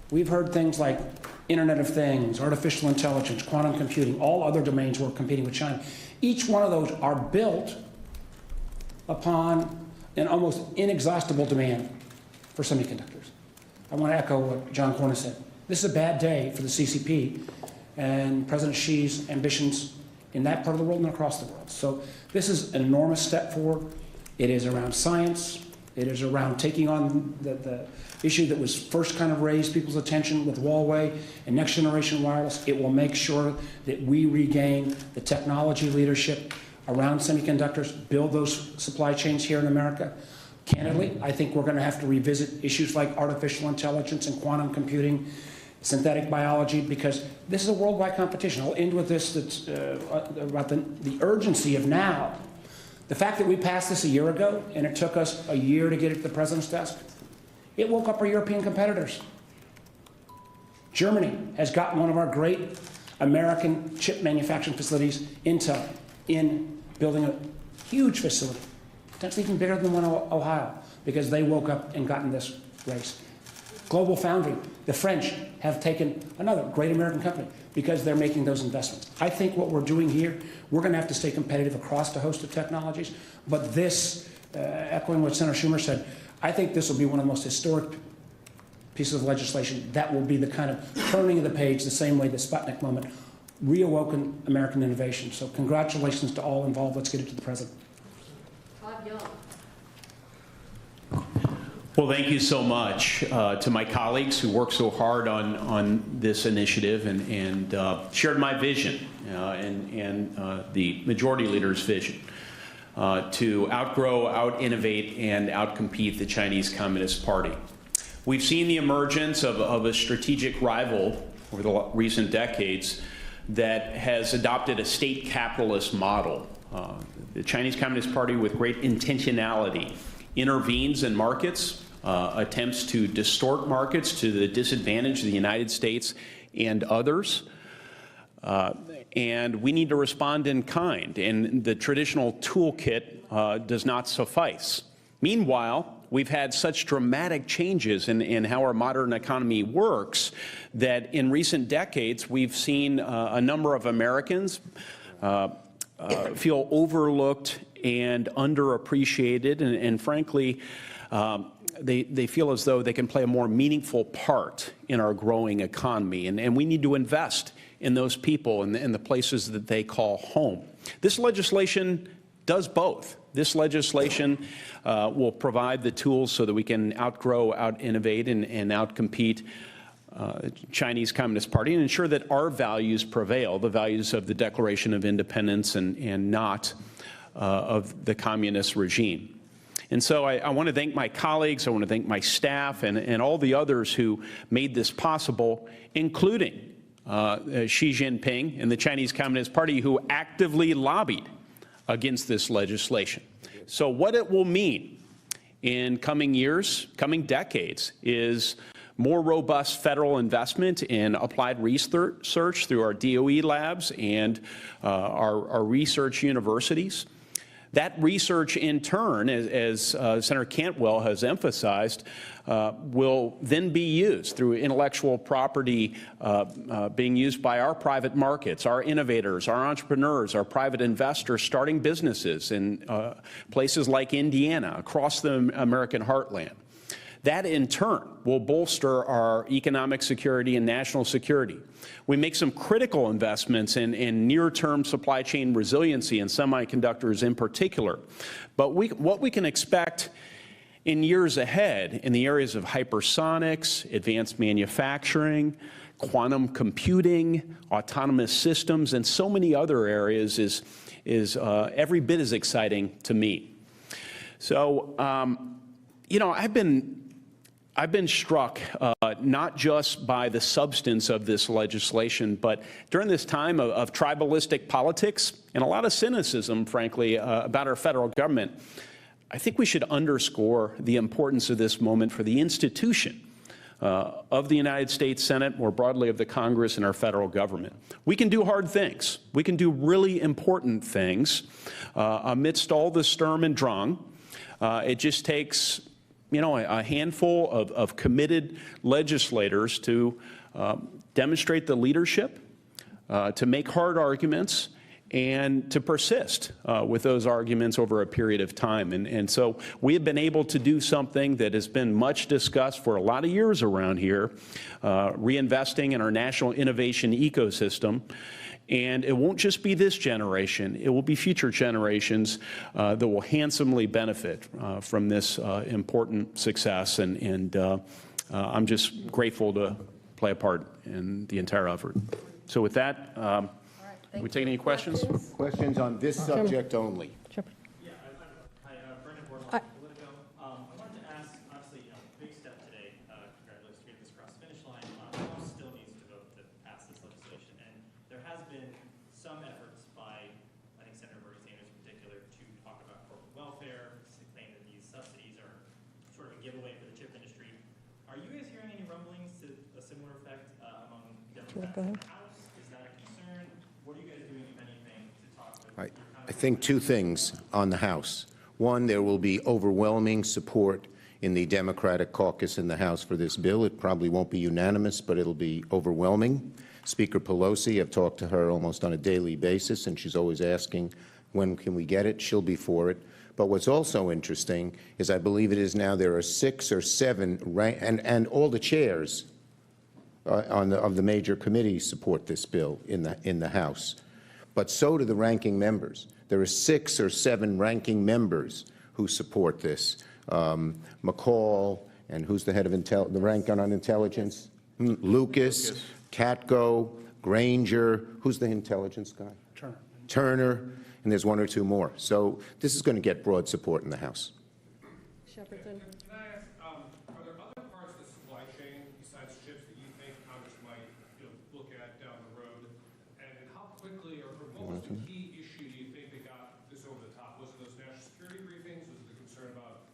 S1: we've heard things like Internet of Things, artificial intelligence, quantum computing, all other domains we're competing with China. Each one of those are built upon an almost inexhaustible demand for semiconductors. I want to echo what John Cornyn said. This is a bad day for the CCP and President Xi's ambitions in that part of the world and across the world. So this is an enormous step forward. It is around science. It is around taking on the issue that was first kind of raised people's attention with Huawei and next generation wireless. It will make sure that we regain the technology leadership around semiconductors, build those supply chains here in America. Candidly, I think we're going to have to revisit issues like artificial intelligence and quantum computing, synthetic biology, because this is a worldwide competition. I'll end with this that's about the urgency of now. The fact that we passed this a year ago and it took us a year to get it to the president's desk, it woke up our European competitors. Germany has got one of our great American chip manufacturing facilities, Intel, in building a huge facility, potentially even bigger than the one in Ohio, because they woke up and got in this race. Global Foundry, the French have taken another great American company because they're making those investments. I think what we're doing here, we're going to have to stay competitive across a host of technologies, but this, echoing what Senator Schumer said, I think this will be one of the most historic pieces of legislation that will be the kind of turning of the page the same way the Sputnik moment reawoken American innovation. So congratulations to all involved. Let's get it to the president.
S2: Well, thank you so much to my colleagues who worked so hard on this initiative and shared my vision and the majority leader's vision to outgrow, out-innovate, and out-compete the Chinese Communist Party. We've seen the emergence of a strategic rival over the recent decades that has adopted a state capitalist model. The Chinese Communist Party, with great intentionality, intervenes in markets, attempts to distort markets to the disadvantage of the United States and others. And we need to respond in kind, and the traditional toolkit does not suffice. Meanwhile, we've had such dramatic changes in how our modern economy works that in recent decades we've seen a number of Americans feel overlooked and underappreciated, and frankly, they feel as though they can play a more meaningful part in our growing economy, and we need to invest in those people and in the places that they call home. This legislation does both. This legislation will provide the tools so that we can outgrow, out-innovate, and out-compete Chinese Communist Party and ensure that our values prevail, the values of the Declaration of Independence and not of the communist regime. And so I want to thank my colleagues, I want to thank my staff, and all the others who made this possible, including Xi Jinping and the Chinese Communist Party, who actively lobbied against this legislation. So what it will mean in coming years, coming decades, is more robust federal investment in applied research through our DOE labs and our research universities. That research, in turn, as Senator Cantwell has emphasized, will then be used through intellectual property being used by our private markets, our innovators, our entrepreneurs, our private investors starting businesses in places like Indiana, across the American heartland. That, in turn, will bolster our economic security and national security. We make some critical investments in near-term supply chain resiliency and semiconductors in particular. But what we can expect in years ahead in the areas of hypersonics, advanced manufacturing, quantum computing, autonomous systems, and so many other areas is every bit as exciting to me. So, you know, I've been struck not just by the substance of this legislation, but during this time of tribalistic politics and a lot of cynicism, frankly, about our federal government, I think we should underscore the importance of this moment for the institution of the United States Senate, more broadly of the Congress and our federal government. We can do hard things. We can do really important things amidst all the Sturm and Drang. It just takes, you know, a handful of committed legislators to demonstrate the leadership, to make hard arguments, and to persist with those arguments over a period of time. And so we have been able to do something that has been much discussed for a lot of years around here, reinvesting in our national innovation ecosystem. And it won't just be this generation, it will be future generations that will handsomely benefit from this important success. And I'm just grateful to play a part in the entire effort. So with that, can we take any questions?
S21: Questions on this subject only? I think two things on the House. One, there will be overwhelming support in the Democratic caucus in the House for this bill. It probably won't be unanimous, but it'll be overwhelming. Speaker Pelosi, I've talked to her almost on a daily basis, and she's always asking, when can we get it? She'll be for it. But what's also interesting is I believe it is now there are 6 or 7, and all the chairs of the major committees support this bill in the House. But so do the ranking members. There are 6 or 7 ranking members who support this. McCall, and who's the head of the rank on intelligence? Lucas, Katko, Granger. Who's the intelligence guy? Turner. And there's 1 or 2 more. So this is going to get broad support in the House.
S8: Shepardson. Can I ask, are there other parts of the supply chain besides chips that you think Congress might look at down the road? And how quickly, or what was the key issue do you think that got this over the top? Was it those national security briefings? Was it the concern about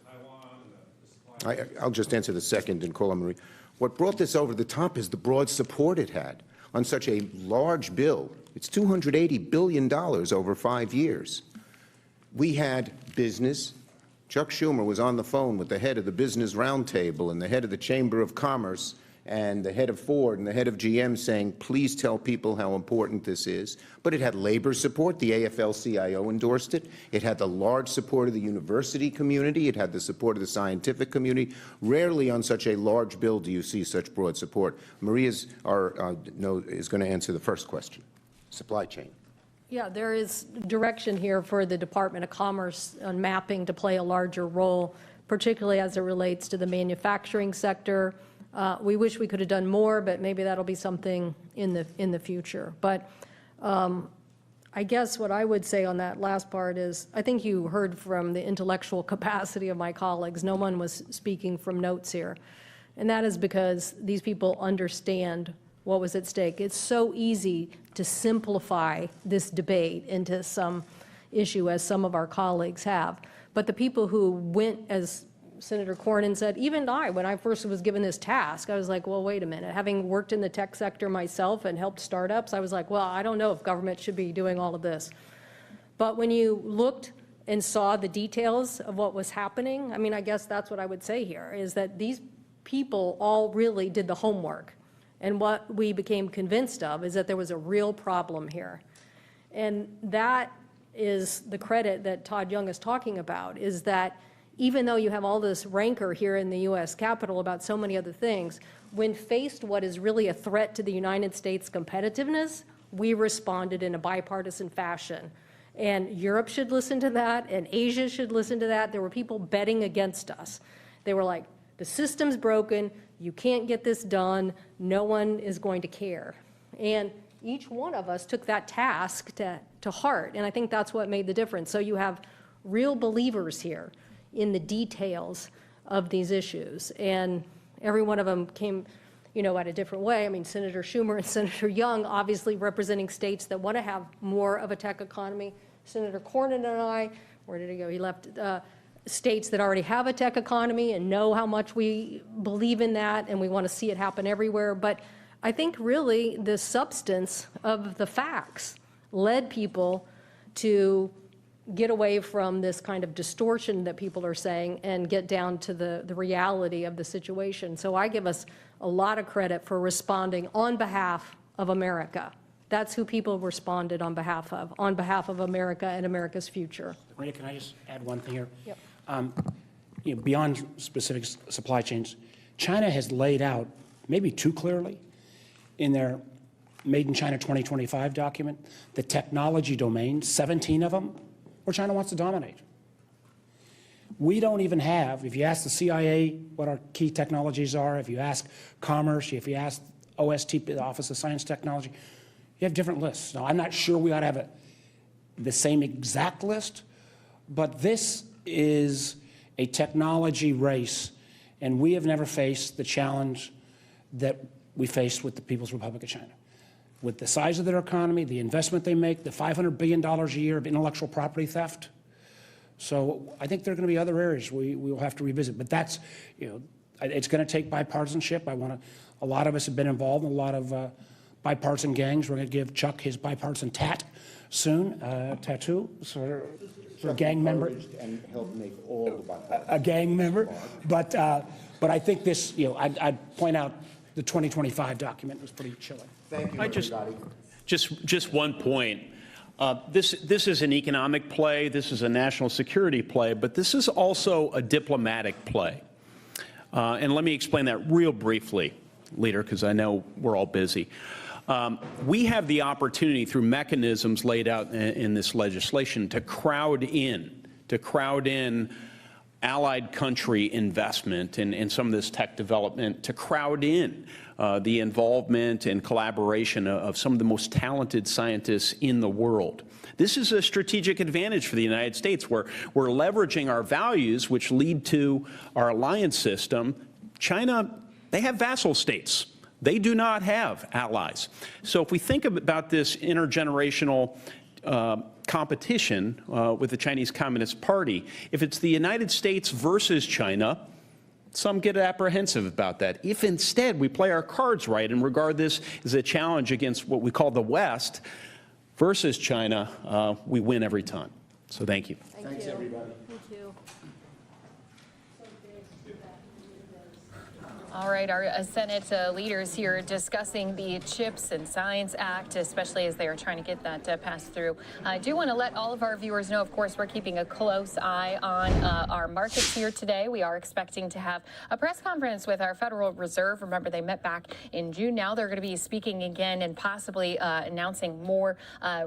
S8: Taiwan and the supply chain?
S21: I'll just answer the second and call on Marie. What brought this over the top is the broad support it had on such a large bill. It's $280 billion over 5 years. We had business. Chuck Schumer was on the phone with the head of the Business Roundtable and the head of the Chamber of Commerce and the head of Ford and the head of GM saying, please tell people how important this is. But it had labor support. The AFL-CIO endorsed it. It had the large support of the university community. It had the support of the scientific community. Rarely on such a large bill do you see such broad support. Maria is going to answer the first question, supply chain.
S19: Yeah, there is direction here for the Department of Commerce on mapping to play a larger role, particularly as it relates to the manufacturing sector. We wish we could have done more, but maybe that'll be something in the future. But I guess what I would say on that last part is, I think you heard from the intellectual capacity of my colleagues. No one was speaking from notes here. And that is because these people understand what was at stake. It's so easy to simplify this debate into some issue, as some of our colleagues have. But the people who went, as Senator Cornyn said, even I, when I first was given this task, I was like, well, wait a minute. Having worked in the tech sector myself and helped startups, I was like, well, I don't know if government should be doing all of this. But when you looked and saw the details of what was happening, I mean, I guess that's what I would say here, is that these people all really did the homework. And what we became convinced of is that there was a real problem here. And that is the credit that Todd Young is talking about, is that even though you have all this rancor here in the U.S. Capitol about so many other things, when faced what is really a threat to the United States competitiveness, we responded in a bipartisan fashion. And Europe should listen to that, and Asia should listen to that. There were people betting against us. They were like, the system's broken, you can't get this done, no one is going to care. And each one of us took that task to heart, and I think that's what made the difference. So you have real believers here in the details of these issues, and every one of them came, you know, at a different way. I mean, Senator Schumer and Senator Young obviously representing states that want to have more of a tech economy. Senator Cornyn and I, where did he go? He left. States that already have a tech economy and know how much we believe in that, and we want to see it happen everywhere. But I think really the substance of the facts led people to get away from this kind of distortion that people are saying and get down to the reality of the situation. So I give us a lot of credit for responding on behalf of America. That's who people responded on behalf of America and America's future.
S1: Maria, can I just add one thing here?
S19: Yep.
S1: You know, beyond specific supply chains, China has laid out, maybe too clearly, in their Made in China 2025 document, the technology domains, 17 of them, where China wants to dominate. We don't even have, if you ask the CIA what our key technologies are, if you ask Commerce, if you ask OST, the Office of Science Technology, you have different lists. Now, I'm not sure we ought to have the same exact list, but this is a technology race, and we have never faced the challenge that we faced with the People's Republic of China. With the size of their economy, the investment they make, the $500 billion a year of intellectual property theft. So I think there are going to be other areas we will have to revisit. But that's, you know, it's going to take bipartisanship. A lot of us have been involved in a lot of bipartisan gangs. We're going to give Chuck his bipartisan tattoo. For a gang member,
S9: and help make all the
S1: a gang member, but I think this, you know, I'd point out the 2025 document was pretty chilling.
S21: Thank you, everybody.
S2: Just one point. This is an economic play. This is a national security play, but this is also a diplomatic play. And let me explain that real briefly, Leader, because I know we're all busy. We have the opportunity through mechanisms laid out in this legislation to crowd in allied country investment in some of this tech development, to crowd in the involvement and collaboration of some of the most talented scientists in the world. This is a strategic advantage for the United States, where we're leveraging our values, which lead to our alliance system. China, they have vassal states. They do not have allies. So if we think about this intergenerational competition with the Chinese Communist Party, if it's the United States versus China, some get apprehensive about that. If instead we play our cards right and regard this as a challenge against what we call the West versus China, we win every time. So thank you.
S21: Thanks, everybody.
S19: Thank you.
S22: All right, our Senate leaders here discussing the CHIPS and Science Act, especially as they are trying to get that passed through. I do want to let all of our viewers know, of course, we're keeping a close eye on our markets here today. We are expecting to have a press conference with our Federal Reserve. Remember, they met back in June. Now they're going to be speaking again and possibly announcing more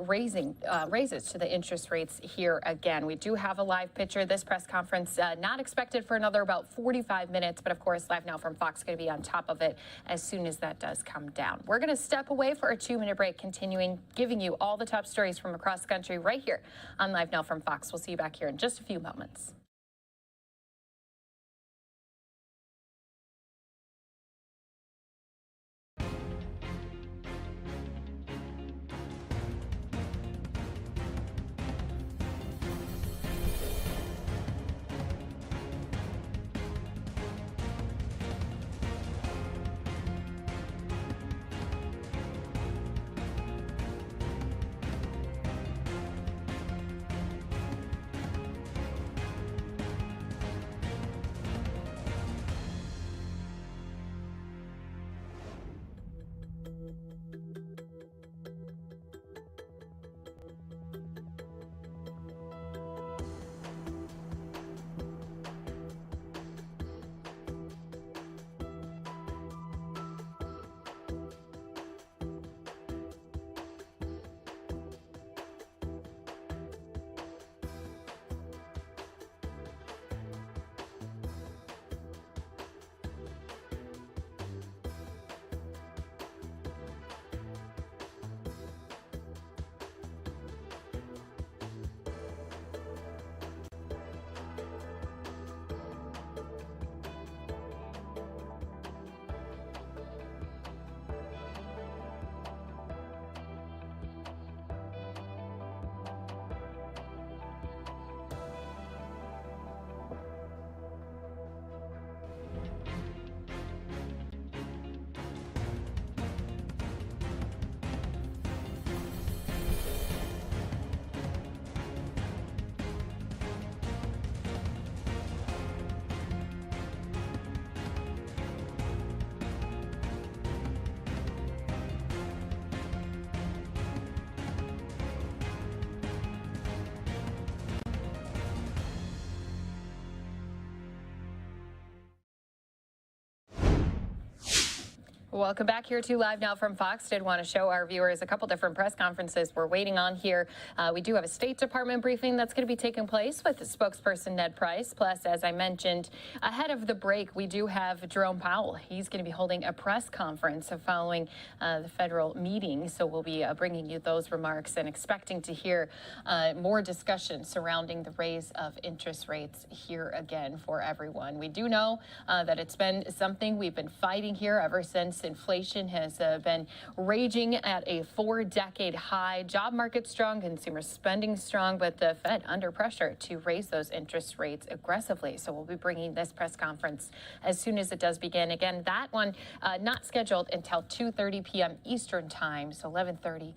S22: raises to the interest rates here again. We do have a live picture. This press conference not expected for another about 45 minutes, but of course, live now from Fox Fox going to be on top of it as soon as that does come down. We're going to step away for a 2-minute break, continuing giving you all the top stories from across the country right here on Live Now from Fox. We'll see you back here in just a few moments. Welcome back here to Live Now from Fox. Did want to show our viewers a couple different press conferences we're waiting on here. We do have a State Department briefing that's going to be taking place with spokesperson Ned Price. Plus, as I mentioned, ahead of the break, we do have Jerome Powell. He's going to be holding a press conference following the federal meeting. So we'll be bringing you those remarks and expecting to hear more discussion surrounding the raise of interest rates here again for everyone. We do know that it's been something we've been fighting here ever since inflation has been raging at a 4-decade high. Job market strong, consumer spending strong, but the Fed under pressure to raise those interest rates aggressively. So we'll be bringing this press conference as soon as it does begin. Again, that one not scheduled until 2:30 p.m. Eastern time, so 11:30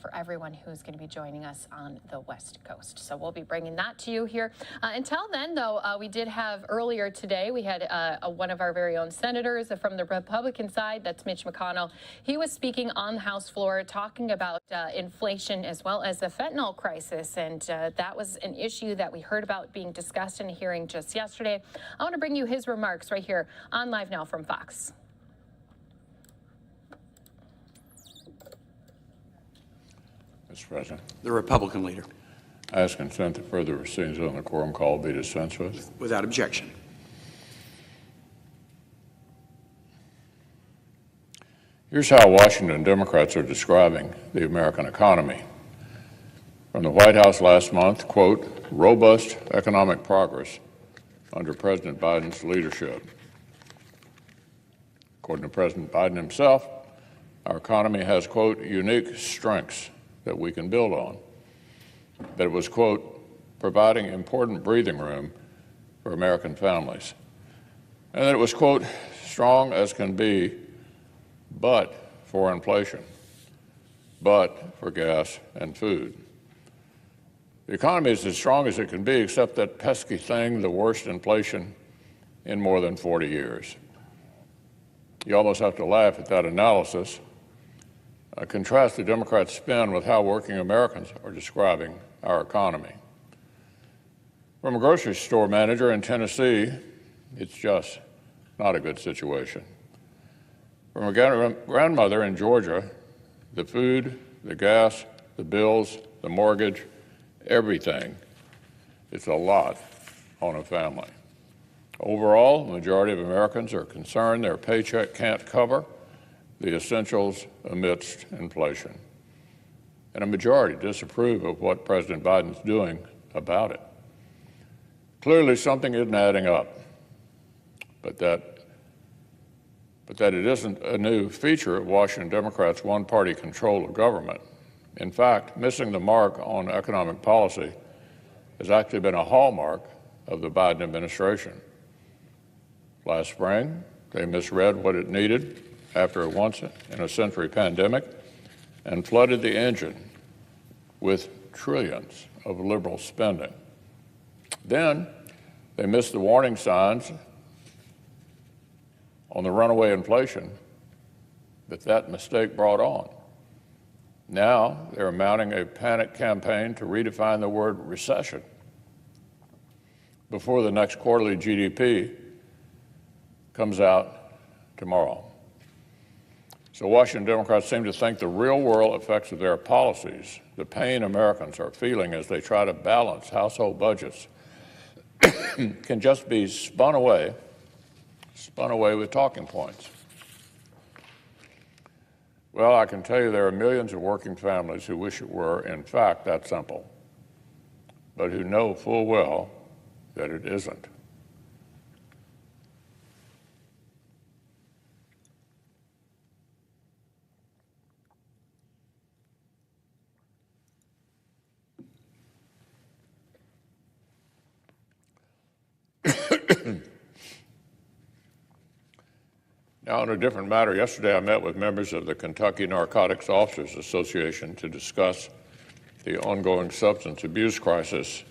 S22: for everyone who's going to be joining us on the West Coast. So we'll be bringing that to you here. Until then, though, we did have earlier today, we had one of our very own senators from the Republican side, that's Mitch McConnell. He was speaking on the House floor talking about inflation as well as the fentanyl crisis. And that was an issue that we heard about being discussed in a hearing just yesterday. I want to bring you his remarks right here on Live Now from Fox.
S11: Mr. President.
S17: The Republican leader.
S11: I ask consent that further proceedings on the quorum call be dispensed with.
S17: Without objection.
S11: Here's how Washington Democrats are describing the American economy. From the White House last month, quote, robust economic progress under President Biden's leadership. According to President Biden himself, our economy has, quote, unique strengths that we can build on, that it was, quote, providing important breathing room for American families, and that it was, quote, strong as can be, but for inflation, but for gas and food. The economy is as strong as it can be, except that pesky thing, the worst inflation in more than 40 years. You almost have to laugh at that analysis. Contrast the Democrats' spin with how working Americans are describing our economy. From a grocery store manager in Tennessee, it's just not a good situation. From a grandmother in Georgia, the food, the gas, the bills, the mortgage, everything, it's a lot on a family. Overall, the majority of Americans are concerned their paycheck can't cover the essentials amidst inflation. And a majority disapprove of what President Biden's doing about it. Clearly, something isn't adding up, but that it isn't a new feature of Washington Democrats' one-party control of government. In fact, missing the mark on economic policy has actually been a hallmark of the Biden administration. Last spring, they misread what it needed after a once-in-a-century pandemic and flooded the engine with trillions of liberal spending. Then they missed the warning signs on the runaway inflation that mistake brought on. Now they're mounting a panic campaign to redefine the word recession before the next quarterly GDP comes out tomorrow. So Washington Democrats seem to think the real-world effects of their policies, the pain Americans are feeling as they try to balance household budgets, can just be spun away with talking points. Well, I can tell you there are millions of working families who wish it were, in fact, that simple, but who know full well that it isn't. Now, on a different matter, yesterday I met with members of the Kentucky Narcotics Officers Association to discuss the ongoing substance abuse crisis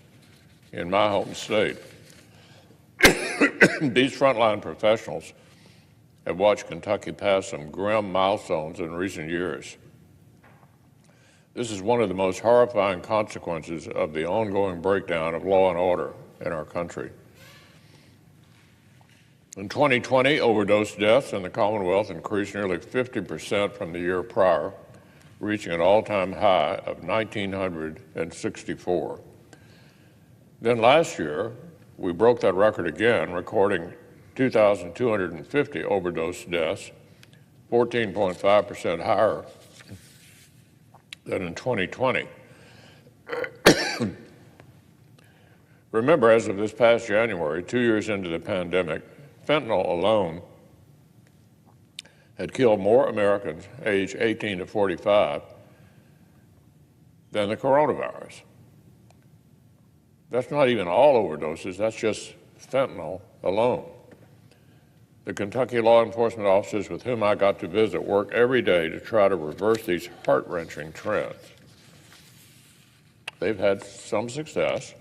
S11: in my home state. These frontline professionals have watched Kentucky pass some grim milestones in recent years. This is one of the most horrifying consequences of the ongoing breakdown of law and order in our country. In 2020, overdose deaths in the Commonwealth increased nearly 50% from the year prior, reaching an all-time high of 1,964. Then last year, we broke that record again, recording 2,250 overdose deaths, 14.5% higher than in 2020. Remember, as of this past January, 2 years into the pandemic, fentanyl alone had killed more Americans aged 18 to 45 than the coronavirus. That's not even all overdoses, that's just fentanyl alone. The Kentucky law enforcement officers with whom I got to visit work every day to try to reverse these heart-wrenching trends. They've had some success.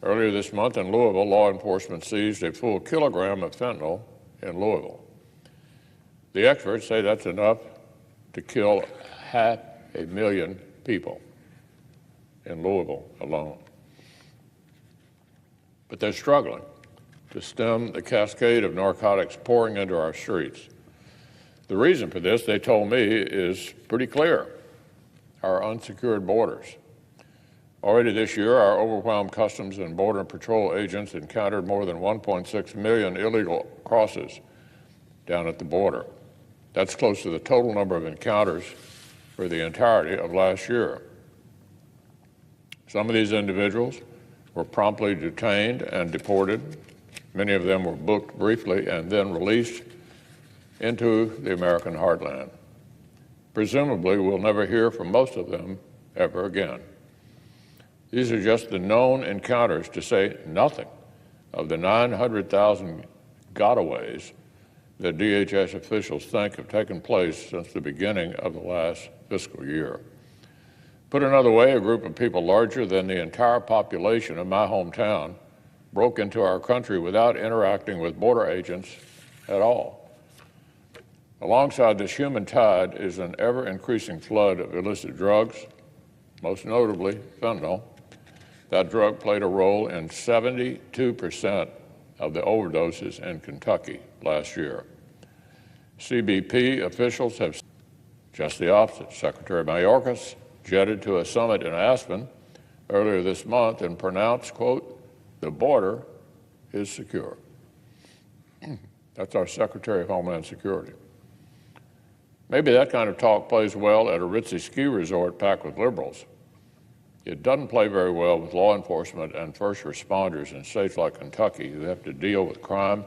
S11: Earlier this month in Louisville, law enforcement seized a full kilogram of fentanyl in Louisville. The experts say that's enough to kill 500,000 people in Louisville alone. But they're struggling to stem the cascade of narcotics pouring into our streets. The reason for this, they told me, is pretty clear: our unsecured borders. Already this year, our overwhelmed Customs and Border Patrol agents encountered more than 1.6 million illegal crosses down at the border. That's close to the total number of encounters for the entirety of last year. Some of these individuals were promptly detained and deported. Many of them were booked briefly and then released into the American heartland. Presumably, we'll never hear from most of them ever again. These are just the known encounters, to say nothing of the 900,000 gotaways that DHS officials think have taken place since the beginning of the last fiscal year. Put another way, a group of people larger than the entire population of my hometown broke into our country without interacting with border agents at all. Alongside this human tide is an ever-increasing flood of illicit drugs, most notably fentanyl. That drug played a role in 72% of the overdoses in Kentucky last year. CBP officials have just the opposite. Secretary Mayorkas jetted to a summit in Aspen earlier this month and pronounced, quote, "The border is secure." That's our Secretary of Homeland Security. Maybe that kind of talk plays well at a ritzy ski resort packed with liberals. It doesn't play very well with law enforcement and first responders in states like Kentucky who have to deal with crime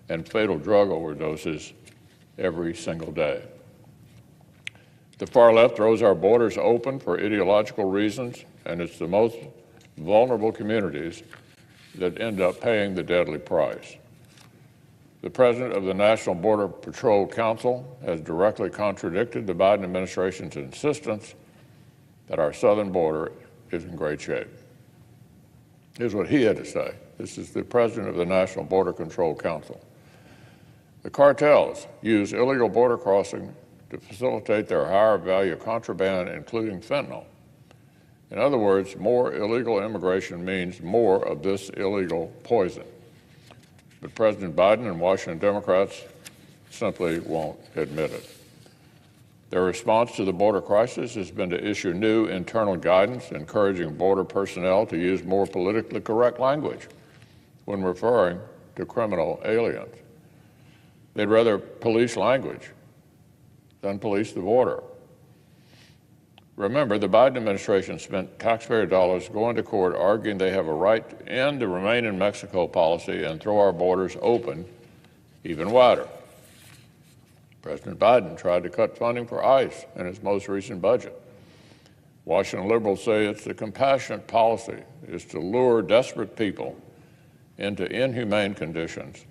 S11: and fatal drug overdoses every single day. The far left throws our borders open for ideological reasons, and it's the most vulnerable communities that end up paying the deadly price. The president of the National Border Patrol Council has directly contradicted the Biden administration's insistence that our southern border is in great shape. Here's what he had to say. This is the president of the National Border Control Council. The cartels use illegal border crossing to facilitate their higher value contraband, including fentanyl. In other words, more illegal immigration means more of this illegal poison. But President Biden and Washington Democrats simply won't admit it. Their response to the border crisis has been to issue new internal guidance encouraging border personnel to use more politically correct language when referring to criminal aliens. They'd rather police language than police the border. Remember, the Biden administration spent taxpayer dollars going to court arguing they have a right to end the Remain in Mexico policy and throw our borders open even wider. President Biden tried to cut funding for ICE in his most recent budget. Washington liberals say it's the compassionate policy is to lure desperate people into inhumane conditions,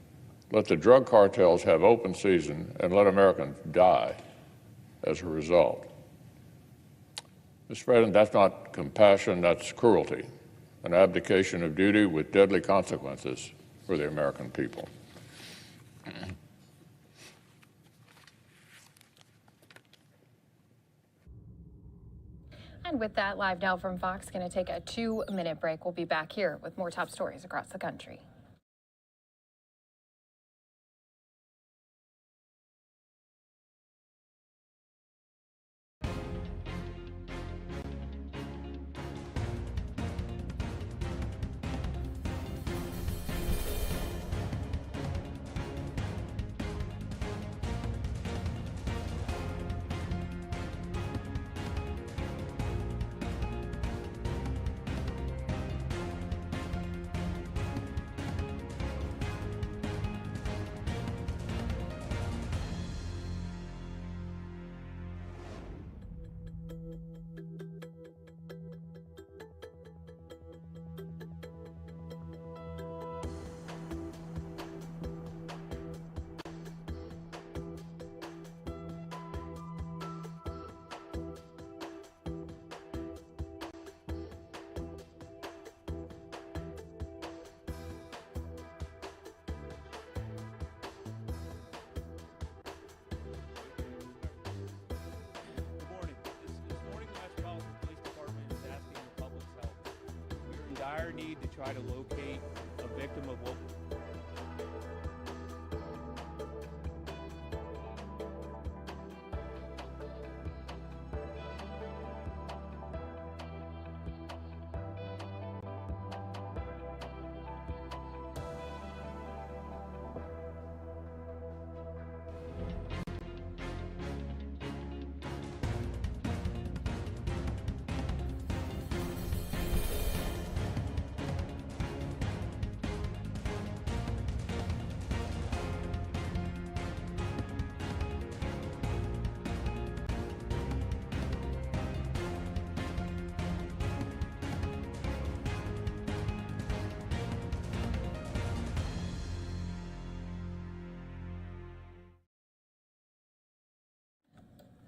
S11: let the drug cartels have open season, and let Americans die as a result. Mr. President, that's not compassion, that's cruelty, an abdication of duty with deadly consequences for the American people.
S22: And with that, Live Now from Fox, going to take a 2-minute break. We'll be back here with more top stories across the country.
S4: Dire need to try to locate a victim of what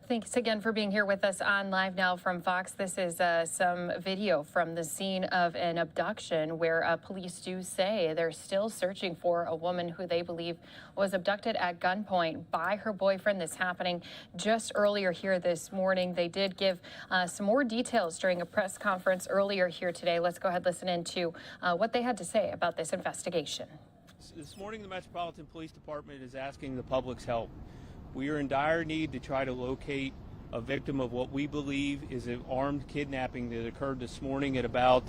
S22: Thanks again for being here with us on Live Now from Fox. This is some video from the scene of an abduction where police do say they're still searching for a woman who they believe was abducted at gunpoint by her boyfriend. This happening just earlier here this morning. They did give some more details during a press conference earlier here today. Let's go ahead and listen into what they had to say about this investigation.
S4: This morning, the Metropolitan Police Department is asking the public's help. We are in dire need to try to locate a victim of what we believe is an armed kidnapping that occurred this morning at about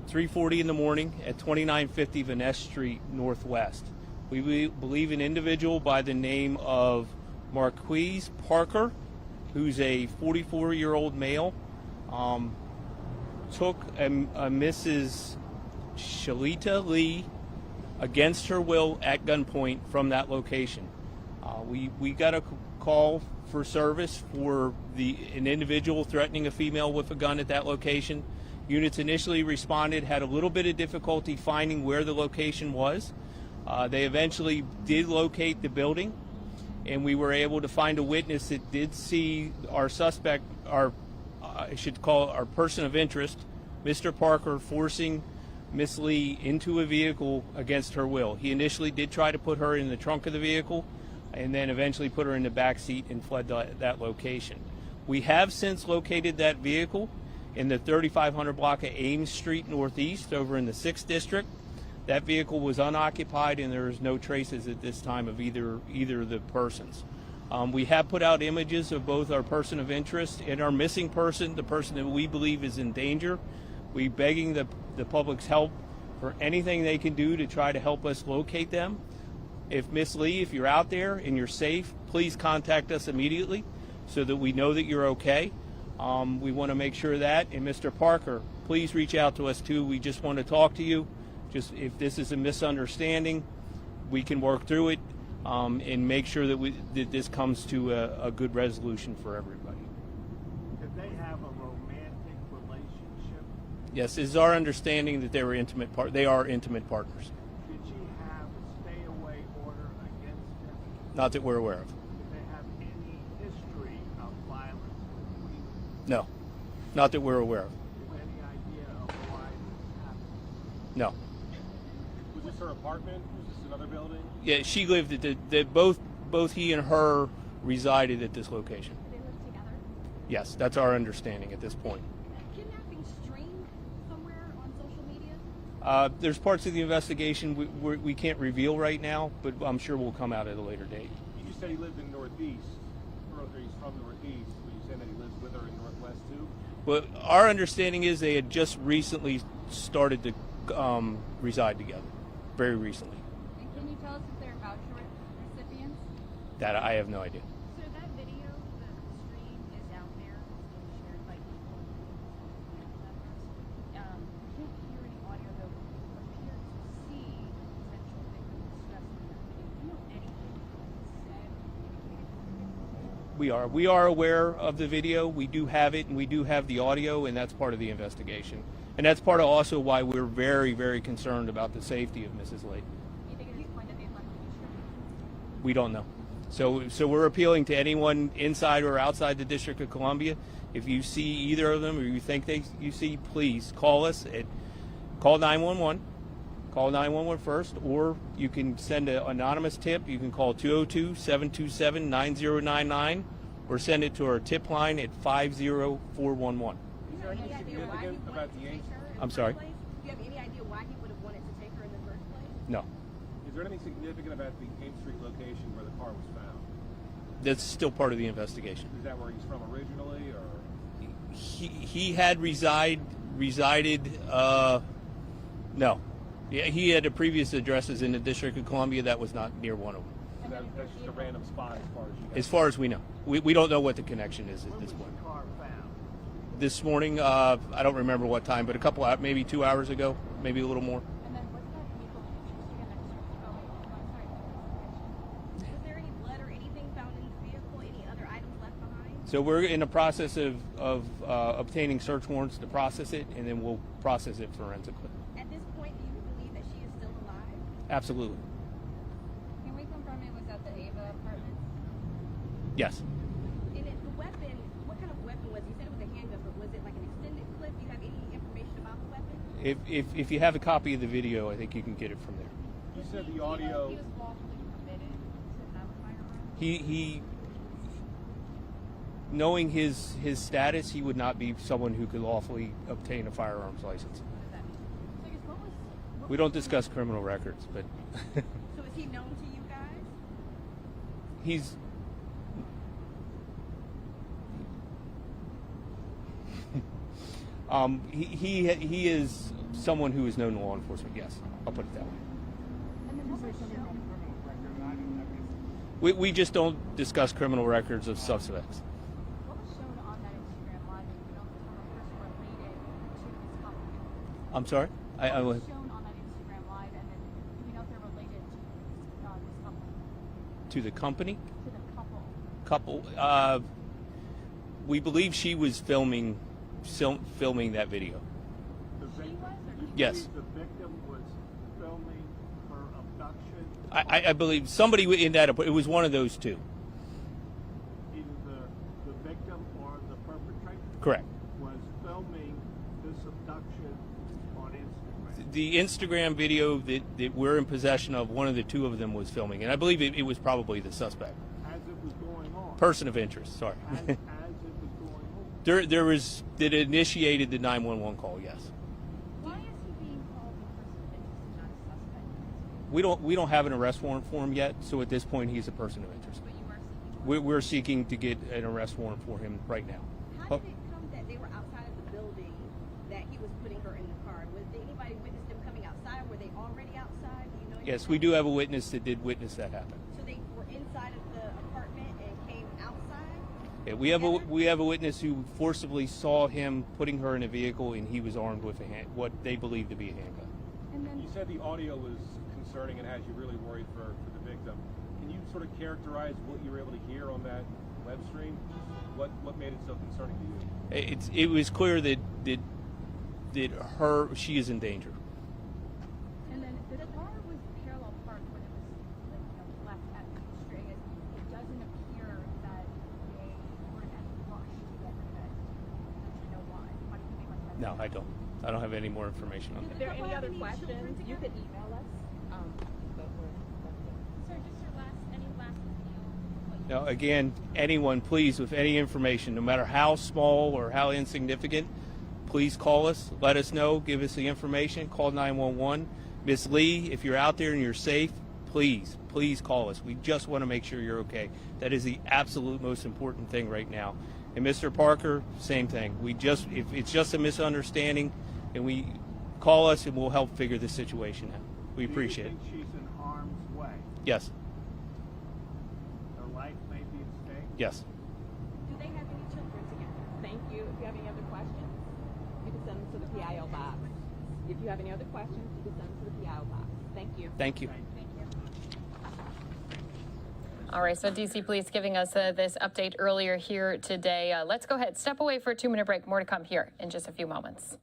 S4: 3:40 in the morning at 2950 Van Ness Street Northwest. We believe an individual by the name of Marquise Parker, who's a 44-year-old male, took a Mrs. Shalita Lee against her will at gunpoint from that location. We got a call for service for an individual threatening a female with a gun at that location. Units initially responded, had a little bit of difficulty finding where the location was. They eventually did locate the building, and we were able to find a witness that did see our suspect, I should call it our person of interest, Mr. Parker, forcing Miss Lee into a vehicle against her will. He initially did try to put her in the trunk of the vehicle and then eventually put her in the back seat and fled that location. We have since located that vehicle in the 3500 block of Ames Street Northeast over in the 6th District. That vehicle was unoccupied and there is no traces at this time of either of the persons. We have put out images of both our person of interest and our missing person, the person that we believe is in danger. We're begging the public's help for anything they can do to try to help us locate them. If Miss Lee, if you're out there and you're safe, please contact us immediately so that we know that you're okay. We want to make sure that. And Mr. Parker, please reach out to us too. We just want to talk to you. Just if this is a misunderstanding, we can work through it and make sure that this comes to a good resolution for everybody.
S12: Did they have a romantic relationship?
S4: Yes, it is our understanding that they are intimate partners.
S12: Did she have a stay-away order against them?
S4: Not that we're aware of.
S12: Did they have any history of violence between them?
S4: No, not that we're aware of.
S12: Do you have any idea of why this happened?
S4: No.
S12: Was this her apartment? Was this another building?
S4: Yeah, she lived at both he and her resided at this location.
S17: They lived together?
S4: Yes, that's our understanding at this point.
S17: Kidnapping streamed somewhere on social media?
S4: There's parts of the investigation we can't reveal right now, but I'm sure will come out at a later date.
S12: You said he lived in Northeast, or he's from Northeast, but you said that he lives with her in Northwest too?
S4: But our understanding is they had just recently started to reside together, very recently.
S17: And can you tell us if they're voucher recipients?
S4: That I have no idea.
S17: So that video, the stream is out there, it's being shared by people. We can't hear any audio though. We appear to see potential victim distress in that video. Do you know anything said?
S4: We are aware of the video. We do have it, and we do have the audio, and that's part of the investigation. And that's part of also why we're very, very concerned about the safety of Mrs. Lee.
S17: Do you think at this point that they've left the district?
S4: We don't know. So we're appealing to anyone inside or outside the District of Columbia. If you see either of them or you think you see, please call us call 911. Call 911 first, or you can send an anonymous tip. You can call 202-727-9099 or send it to our tip line at 50411.
S12: Is there any significant about the age?
S4: I'm sorry?
S17: Do you have any idea why he would have wanted to take her in the first place?
S4: No.
S12: Is there anything significant about the Ames Street location where the car was found?
S4: That's still part of the investigation.
S12: Is that where he's from originally, or?
S4: He had resided, no. Yeah, he had a previous addresses in the District of Columbia. That was not near one of them.
S12: So that's just a random spot as far as you guys?
S4: As far as we know. We don't know what the connection is at this point.
S12: When was the car found?
S4: This morning, I don't remember what time, but maybe 2 hours ago, maybe a little more.
S17: And then was that vehicle was there any blood or anything found in the vehicle? Any other items left behind?
S4: So we're in the process of obtaining search warrants to process it, and then we'll process it forensically.
S17: At this point, do you believe that she is still alive?
S4: Absolutely.
S17: Can we confirm it was at the Ava apartment?
S4: Yes.
S17: And the weapon, what kind of weapon was it? You said it was a handgun, but was it like an extended clip? Do you have any information about the weapon?
S4: If you have a copy of the video, I think you can get it from there.
S12: You said the audio.
S17: He was lawfully permitted to have a firearm?
S4: He knowing his status, he would not be someone who could lawfully obtain a firearms license. We don't discuss criminal records, but
S17: So is he known to you guys?
S4: he's he is someone who is known to law enforcement, yes. I'll put it that way. We just don't discuss criminal records of suspects. I'm sorry? I was shown on that Instagram Live, and then do we know if they're related to this couple? To the company? To the couple. We believe she was filming that video. Yes.
S12: The victim was filming her abduction?
S4: I believe somebody in that, it was one of those two.
S12: Either the victim or the perpetrator?
S4: Correct.
S12: Was filming this abduction on Instagram?
S4: The Instagram video that we're in possession of, one of the two of them was filming, and I believe it was probably the suspect.
S12: As it was going on?
S4: Person of interest, sorry.
S12: As it was going on?
S4: There was, that initiated the 911 call, yes.
S17: Why is he being called a person of interest and not a suspect?
S4: We don't have an arrest warrant for him yet, so at this point he's a person of interest.
S17: But you are seeking?
S4: We're seeking to get an arrest warrant for him right now.
S6: How did it come that they were outside of the building, that he was putting her in the car? Was there anybody witnessed them coming outside? Were they already outside? Do you know?
S4: Yes, we do have a witness that did witness that happen.
S6: So they were inside of the apartment and came outside?
S4: Yeah, we have a witness who forcibly saw him putting her in a vehicle, and he was armed with what they believe to be a handgun.
S12: And then you said the audio was concerning and has you really worried for the victim. Can you sort of characterize what you were able to hear on that web stream? What made it so concerning to you?
S4: It was clear that she is in danger.
S17: And then the car was parallel parked when it was left at the straight. It doesn't appear that they were in any rush to get rid of it. Do you know why? Why do you think like that?
S4: No, I don't. I don't have any more information on
S6: Is
S4: that.
S6: there any other questions? You could email us.
S17: Sir, just your any last review?
S4: Now, again, anyone, please, with any information, no matter how small or how insignificant, please call us, let us know, give us the information, call 911. Miss Lee, if you're out there and you're safe, please call us. We just want to make sure you're okay. That is the absolute most important thing right now. And Mr. Parker, same thing. If it's just a misunderstanding, and we call us and we'll help figure this situation out. We appreciate it.
S12: Do you think she's in harm's way?
S4: Yes.
S12: Her life may be at stake?
S4: Yes.
S6: Do they have any children together? Thank you. If you have any other questions, you can send them to the PIO box. If you have any other questions, you can send them to the PIO box. Thank you.
S4: Thank you.
S22: All right, so DC Police giving us this update earlier here today. Let's go ahead, step away for a 2-minute break. More to come here in just a few moments.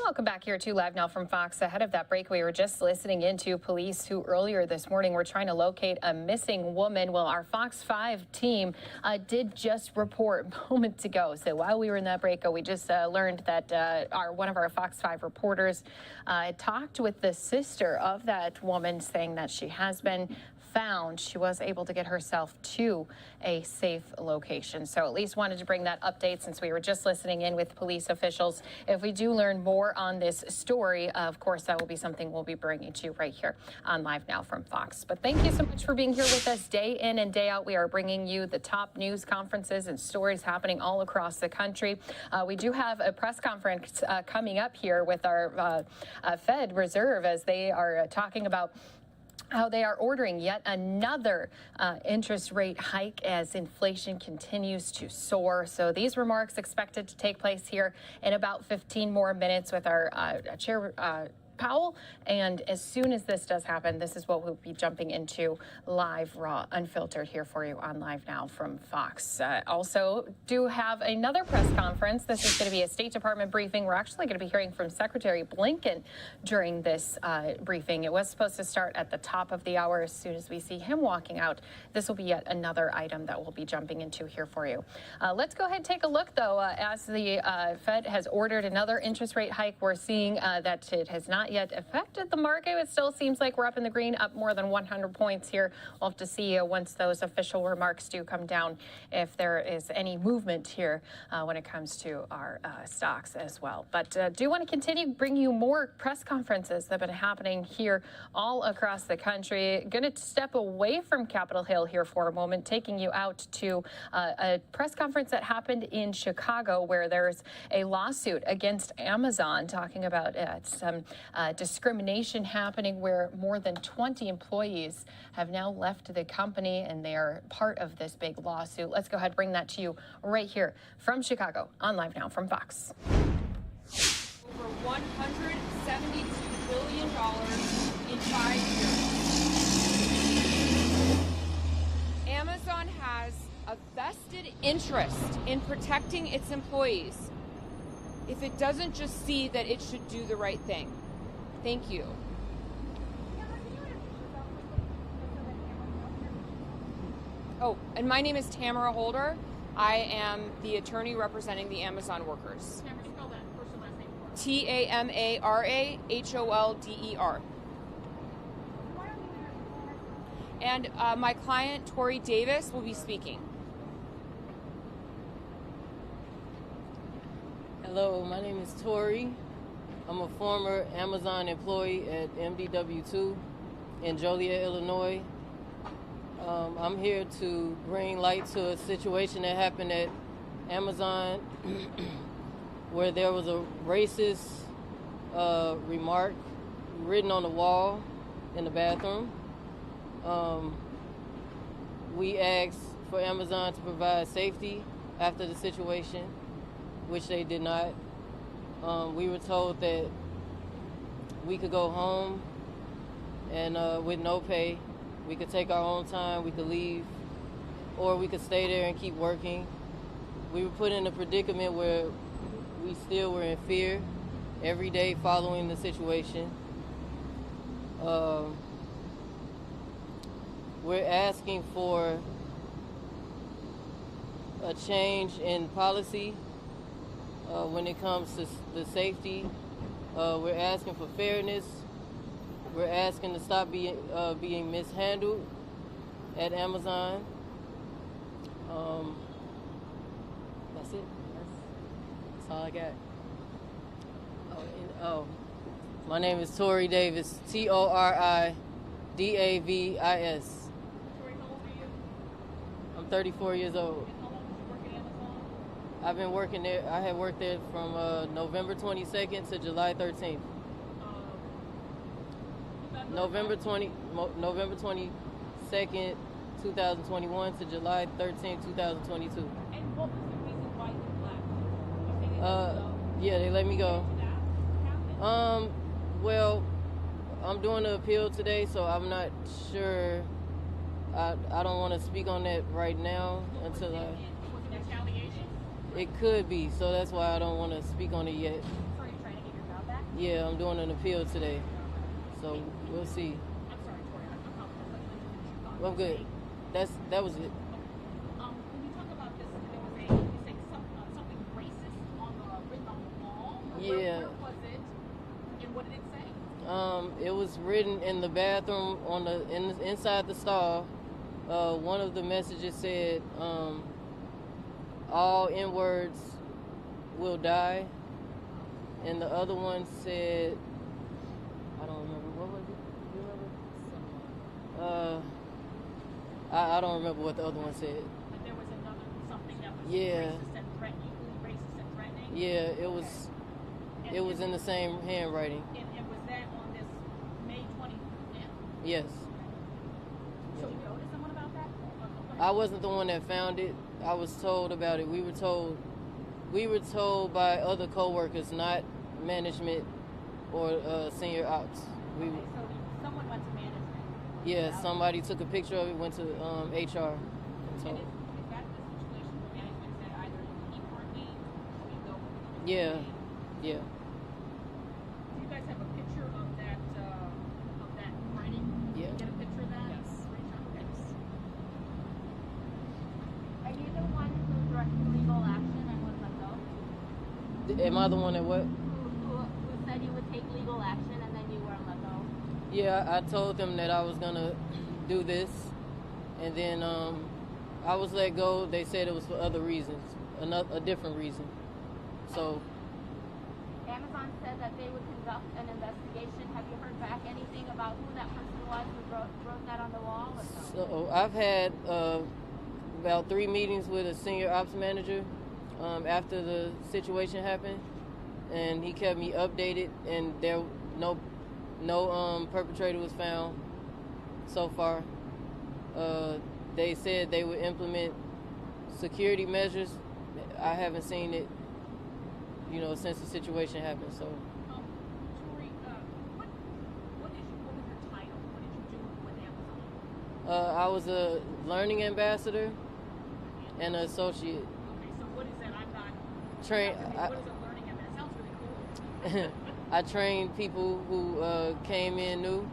S22: Welcome back here to Live Now from Fox. Ahead of that break, we were just listening into police who earlier this morning were trying to locate a missing woman. Well, our Fox 5 team did just report moments ago. So while we were in that break, we just learned that one of our Fox 5 reporters talked with the sister of that woman, saying that she has been found. She was able to get herself to a safe location. So at least wanted to bring that update since we were just listening in with police officials. If we do learn more on this story, of course, that will be something we'll be bringing to you right here on Live Now from Fox. But thank you so much for being here with us day in and day out. We are bringing you the top news conferences and stories happening all across the country. We do have a press conference coming up here with our Fed Reserve as they are talking about how they are ordering yet another interest rate hike as inflation continues to soar. So these remarks expected to take place here in about 15 more minutes with our Chair Powell. And as soon as this does happen, this is what we'll be jumping into live, raw, unfiltered here for you on Live Now from Fox. Also do have another press conference. This is going to be a State Department briefing. We're actually going to be hearing from Secretary Blinken during this briefing. It was supposed to start at the top of the hour. As soon as we see him walking out, this will be yet another item that we'll be jumping into here for you. Let's go ahead and take a look, though, as the Fed has ordered another interest rate hike. We're seeing that it has not yet affected the market. It still seems like we're up in the green, up more than 100 points here. We'll have to see once those official remarks do come down if there is any movement here when it comes to our stocks as well. But do want to continue bringing you more press conferences that have been happening here all across the country. Going to step away from Capitol Hill here for a moment, taking you out to a press conference that happened in Chicago where there's a lawsuit against Amazon talking about some discrimination happening where more than 20 employees have now left the company and they are part of this big lawsuit. Let's go ahead and bring that to you right here from Chicago on Live Now from Fox.
S6: Over $172 billion in 5 years. Amazon has a vested interest in protecting its employees if it doesn't just see that it should do the right thing. Thank you. Oh, and my name is Tamara Holder. I am the attorney representing the Amazon workers. TAMARAHOLDER. And my client, Tori Davis, will be speaking.
S10: Hello, my name is Tori. I'm a former Amazon employee at MDW2 in Joliet, Illinois. I'm here to bring light to a situation that happened at Amazon where there was a racist remark written on the wall in the bathroom. We asked for Amazon to provide safety after the situation, which they did not. We were told that we could go home and with no pay. We could take our own time, we could leave, or we could stay there and keep working. We were put in a predicament where we still were in fear every day following the situation. We're asking for a change in policy when it comes to the safety. We're asking for fairness. We're asking to stop being mishandled at Amazon. That's it. That's all I got. My name is Tori Davis. TORIDAVIS. I'm 34 years old. I've been working there. I had worked there from November 22nd to July 13th. November 22nd, 2021 to July 13th, 2022.
S6: And what was the reason why you left?
S10: Yeah, they let me go. Well, I'm doing an appeal today, so I'm not sure. I don't want to speak on that right now until I...
S6: Was it retaliation?
S10: It could be, so that's why I don't want to speak on it yet.
S6: So are you trying to get your job back?
S10: Yeah, I'm doing an appeal today, so we'll see.
S17: I'm sorry, Tori,
S10: Well, I'm good. That was it.
S17: When you talk about this, there was you say something racist written on the wall.
S10: Yeah.
S17: Where was it, and what did it say?
S10: It was written in the bathroom inside the stall. One of the messages said, "All N-words will die," and the other one said, I don't remember. What was it? Do you remember? I don't remember what the other one said.
S17: But there was something that was
S10: Yeah.
S17: racist and threatening.
S10: Yeah, it was in the same handwriting.
S17: And was that on this May 25th?
S10: Yes.
S17: So you noticed someone about that?
S10: I wasn't the one that found it. I was told about it. We were told by other coworkers, not management or senior ops.
S17: So someone went to management.
S10: Yeah, somebody took a picture of it, went to HR.
S17: And is that the situation where management said either keep working or we go?
S10: Yeah.
S17: Do you guys have a picture of that writing?
S10: Yeah.
S17: Get a picture of that? Yes. Yes.
S16: Are you the one who threatened legal action and was let go?
S10: Am I the one that what?
S16: Who said you would take legal action and then you weren't let go?
S10: Yeah, I told them that I was gonna do this, and then I was let go. They said it was for other reasons, a different reason. So
S16: Amazon said that they would conduct an investigation. Have you heard back anything about who that person was who wrote that on the wall? Or no?
S10: So I've had about 3 meetings with a senior ops manager after the situation happened, and he kept me updated, and there no perpetrator was found so far. They said they would implement security measures. I haven't seen it, since the situation happened. So.
S17: Tori, what was your title? What did you do with Amazon?
S10: I was a learning ambassador and an associate.
S17: Okay, so what is that? I'm not
S10: Train.
S17: what is a learning ambassador? That sounds really cool.
S10: I trained people who came in new,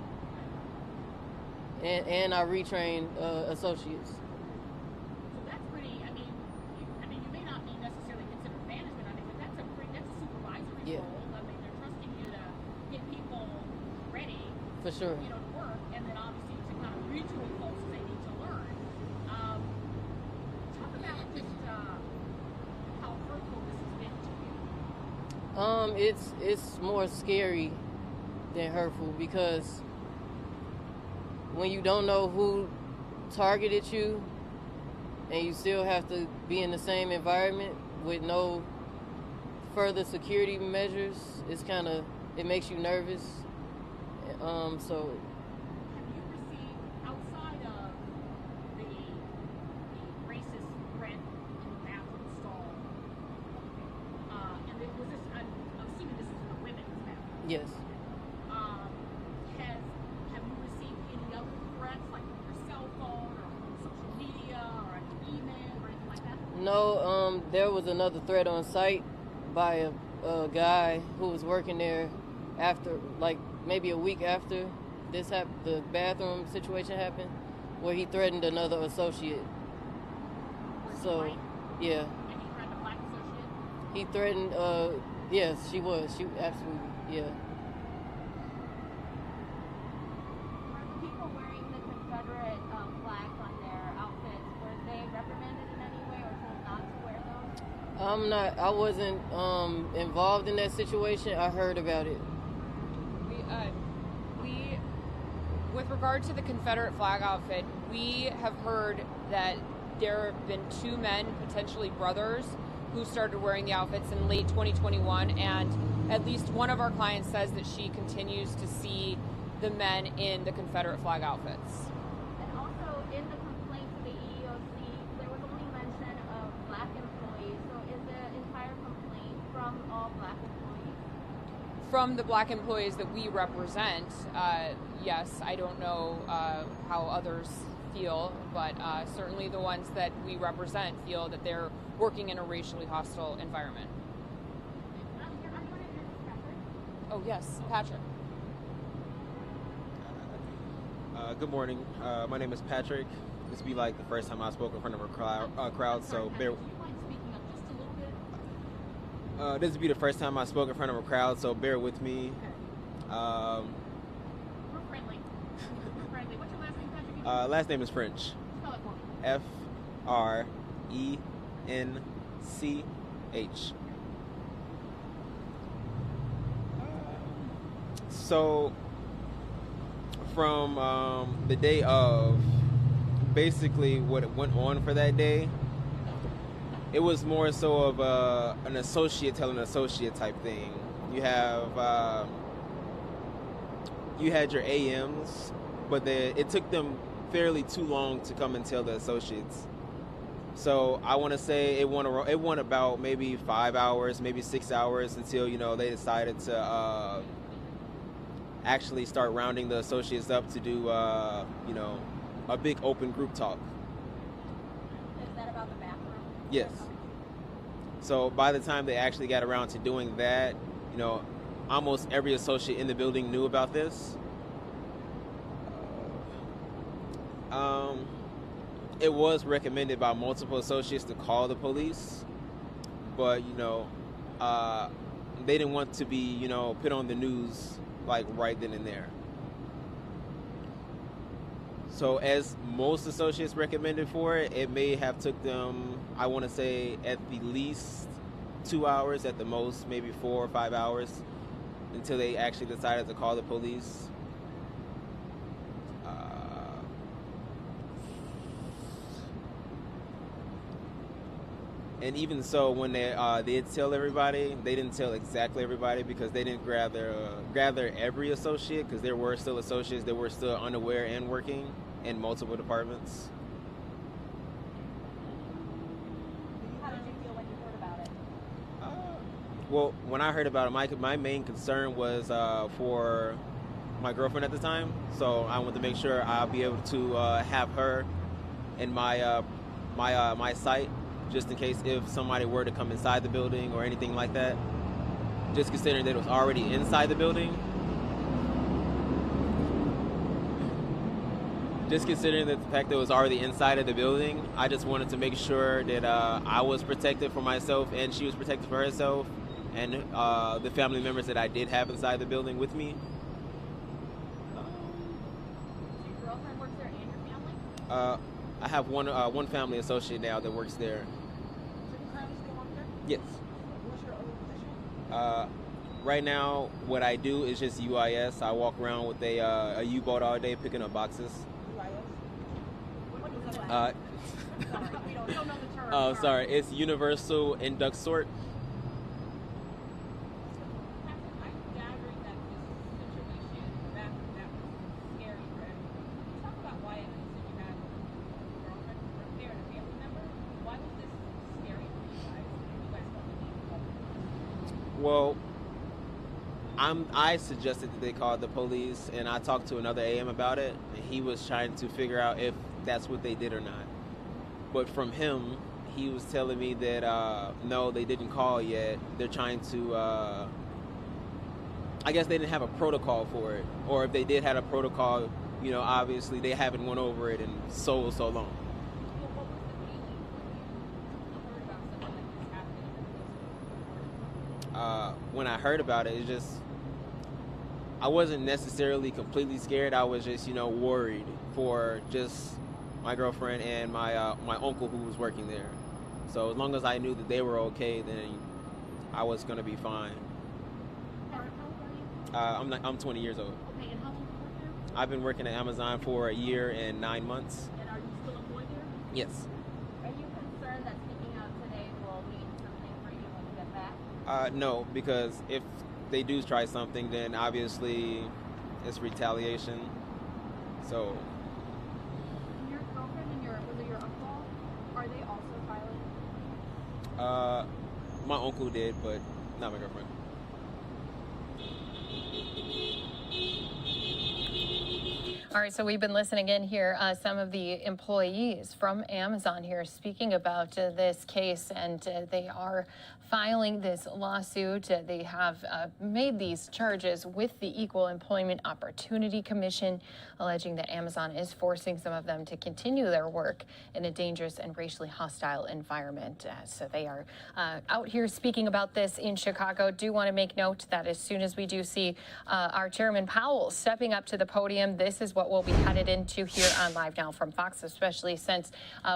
S10: and I retrained associates.
S17: So that's pretty. I mean, you may not be necessarily considered management. I mean, but that's a supervisory role. I mean, they're trusting you to get people ready.
S10: For sure.
S17: To work, and then obviously to kind of retool folks as they need to learn. Talk about just how hurtful this has been to you.
S10: It's more scary than hurtful, because when you don't know who targeted you and you still have to be in the same environment with no further security measures, it makes you nervous. So
S17: have you received, outside of the racist threat in the bathroom stall, and was this, I'm assuming this is in a women's bathroom?
S10: yes.
S17: Have you received any other threats, like from your cell phone or from social media or an email or anything like that?
S10: No, there was another threat on site by a guy who was working there after, like maybe a week after this happened, the bathroom situation happened, where he threatened another associate. So, yeah.
S17: And he threatened a black associate?
S10: He threatened, yes, she was. She absolutely, yeah.
S16: Were the people wearing the Confederate flags on their outfits, were they reprimanded in any way or told not to wear those?
S10: I wasn't involved in that situation. I heard about it.
S6: With regard to the Confederate flag outfit, we have heard that there have been 2 men, potentially brothers, who started wearing the outfits in late 2021, and at least one of our clients says that she continues to see the men in the Confederate flag outfits.
S16: And also in the complaint to the EEOC, there was only mention of black employees. So is the entire complaint from all black employees?
S6: From the black employees that we represent, yes, I don't know how others feel, but certainly the ones that we represent feel that they're working in a racially hostile environment. Oh, yes, Patrick.
S5: Good morning. My name is Patrick. This will be like the first time I spoke in front of a crowd, so bear. This will be the first time I spoke in front of a crowd, so bear with me.
S16: We're friendly. We're friendly. What's your last name, Patrick?
S5: Last name is French.
S16: Spell it for me.
S5: F-R-E-N-C-H. So, from the day of, basically what went on for that day, it was more so of an associate telling an associate type thing. You had your AMs, but it took them fairly too long to come and tell the associates. So I want to say it went about maybe 5 hours, maybe 6 hours until they decided to actually start rounding the associates up to do a big open group talk.
S16: Is that about the bathroom?
S5: Yes. So by the time they actually got around to doing that, almost every associate in the building knew about this. It was recommended by multiple associates to call the police, but they didn't want to be put on the news like right then and there. So as most associates recommended for it, it may have took them, I want to say, at the least 2 hours, at the most maybe 4 or 5 hours, until they actually decided to call the police. And even so, when they did tell everybody, they didn't tell exactly everybody because they didn't gather every associate, because there were still associates that were still unaware and working in multiple departments.
S16: How did you feel when you heard about it?
S5: Well, when I heard about it, my main concern was for my girlfriend at the time. So I wanted to make sure I'll be able to have her in my my site, just in case if somebody were to come inside the building or anything like that. Just considering that it was already inside the building. Just considering that the fact that it was already inside of the building, I just wanted to make sure that I was protected for myself and she was protected for herself, and the family members that I did have inside the building with me.
S16: Your girlfriend works there and your family?
S5: I have one family associate now that works there.
S16: So you currently still work there?
S5: Yes.
S16: What's your other position?
S5: Right now, what I do is just UIS. I walk around with a U-boat all day picking up boxes.
S16: What is that? Sorry, we don't know the term.
S5: Oh, sorry. It's universal induct sort.
S16: I'm gathering that this situation, that was scary for everyone. Can you talk about why, you said you had a girlfriend work there and a family member? Why was this scary for you guys? You guys felt the need to go?
S5: Well, I suggested that they call the police, and I talked to another AM about it, and he was trying to figure out if that's what they did or not. But from him, he was telling me that no, they didn't call yet. They're trying to, I guess they didn't have a protocol for it. Or if they did have a protocol, obviously they haven't went over it in so long.
S16: Well, what was the feeling when you heard about something like this happening?
S5: When I heard about it, I wasn't necessarily completely scared. I was just, worried for just my girlfriend and my uncle who was working there. So as long as I knew that they were okay, then I was gonna be fine.
S16: How old are you?
S5: I'm 20 years old.
S16: Okay, and how long have you worked there?
S5: I've been working at Amazon for a year and 9 months.
S16: And are you still employed there?
S5: Yes.
S16: Are you concerned that speaking out today will mean something for you when you get back?
S5: No, because if they do try something, then obviously it's retaliation. So.
S16: And your girlfriend and your uncle, are they also violent?
S5: My uncle did, but not my girlfriend.
S22: All right, so we've been listening in here, some of the employees from Amazon here speaking about this case, and they are filing this lawsuit. They have made these charges with the Equal Employment Opportunity Commission, alleging that Amazon is forcing some of them to continue their work in a dangerous and racially hostile environment. So they are out here speaking about this in Chicago. Do want to make note that as soon as we do see our Chairman Powell stepping up to the podium, this is what we'll be headed into here on Live Now from Fox, especially since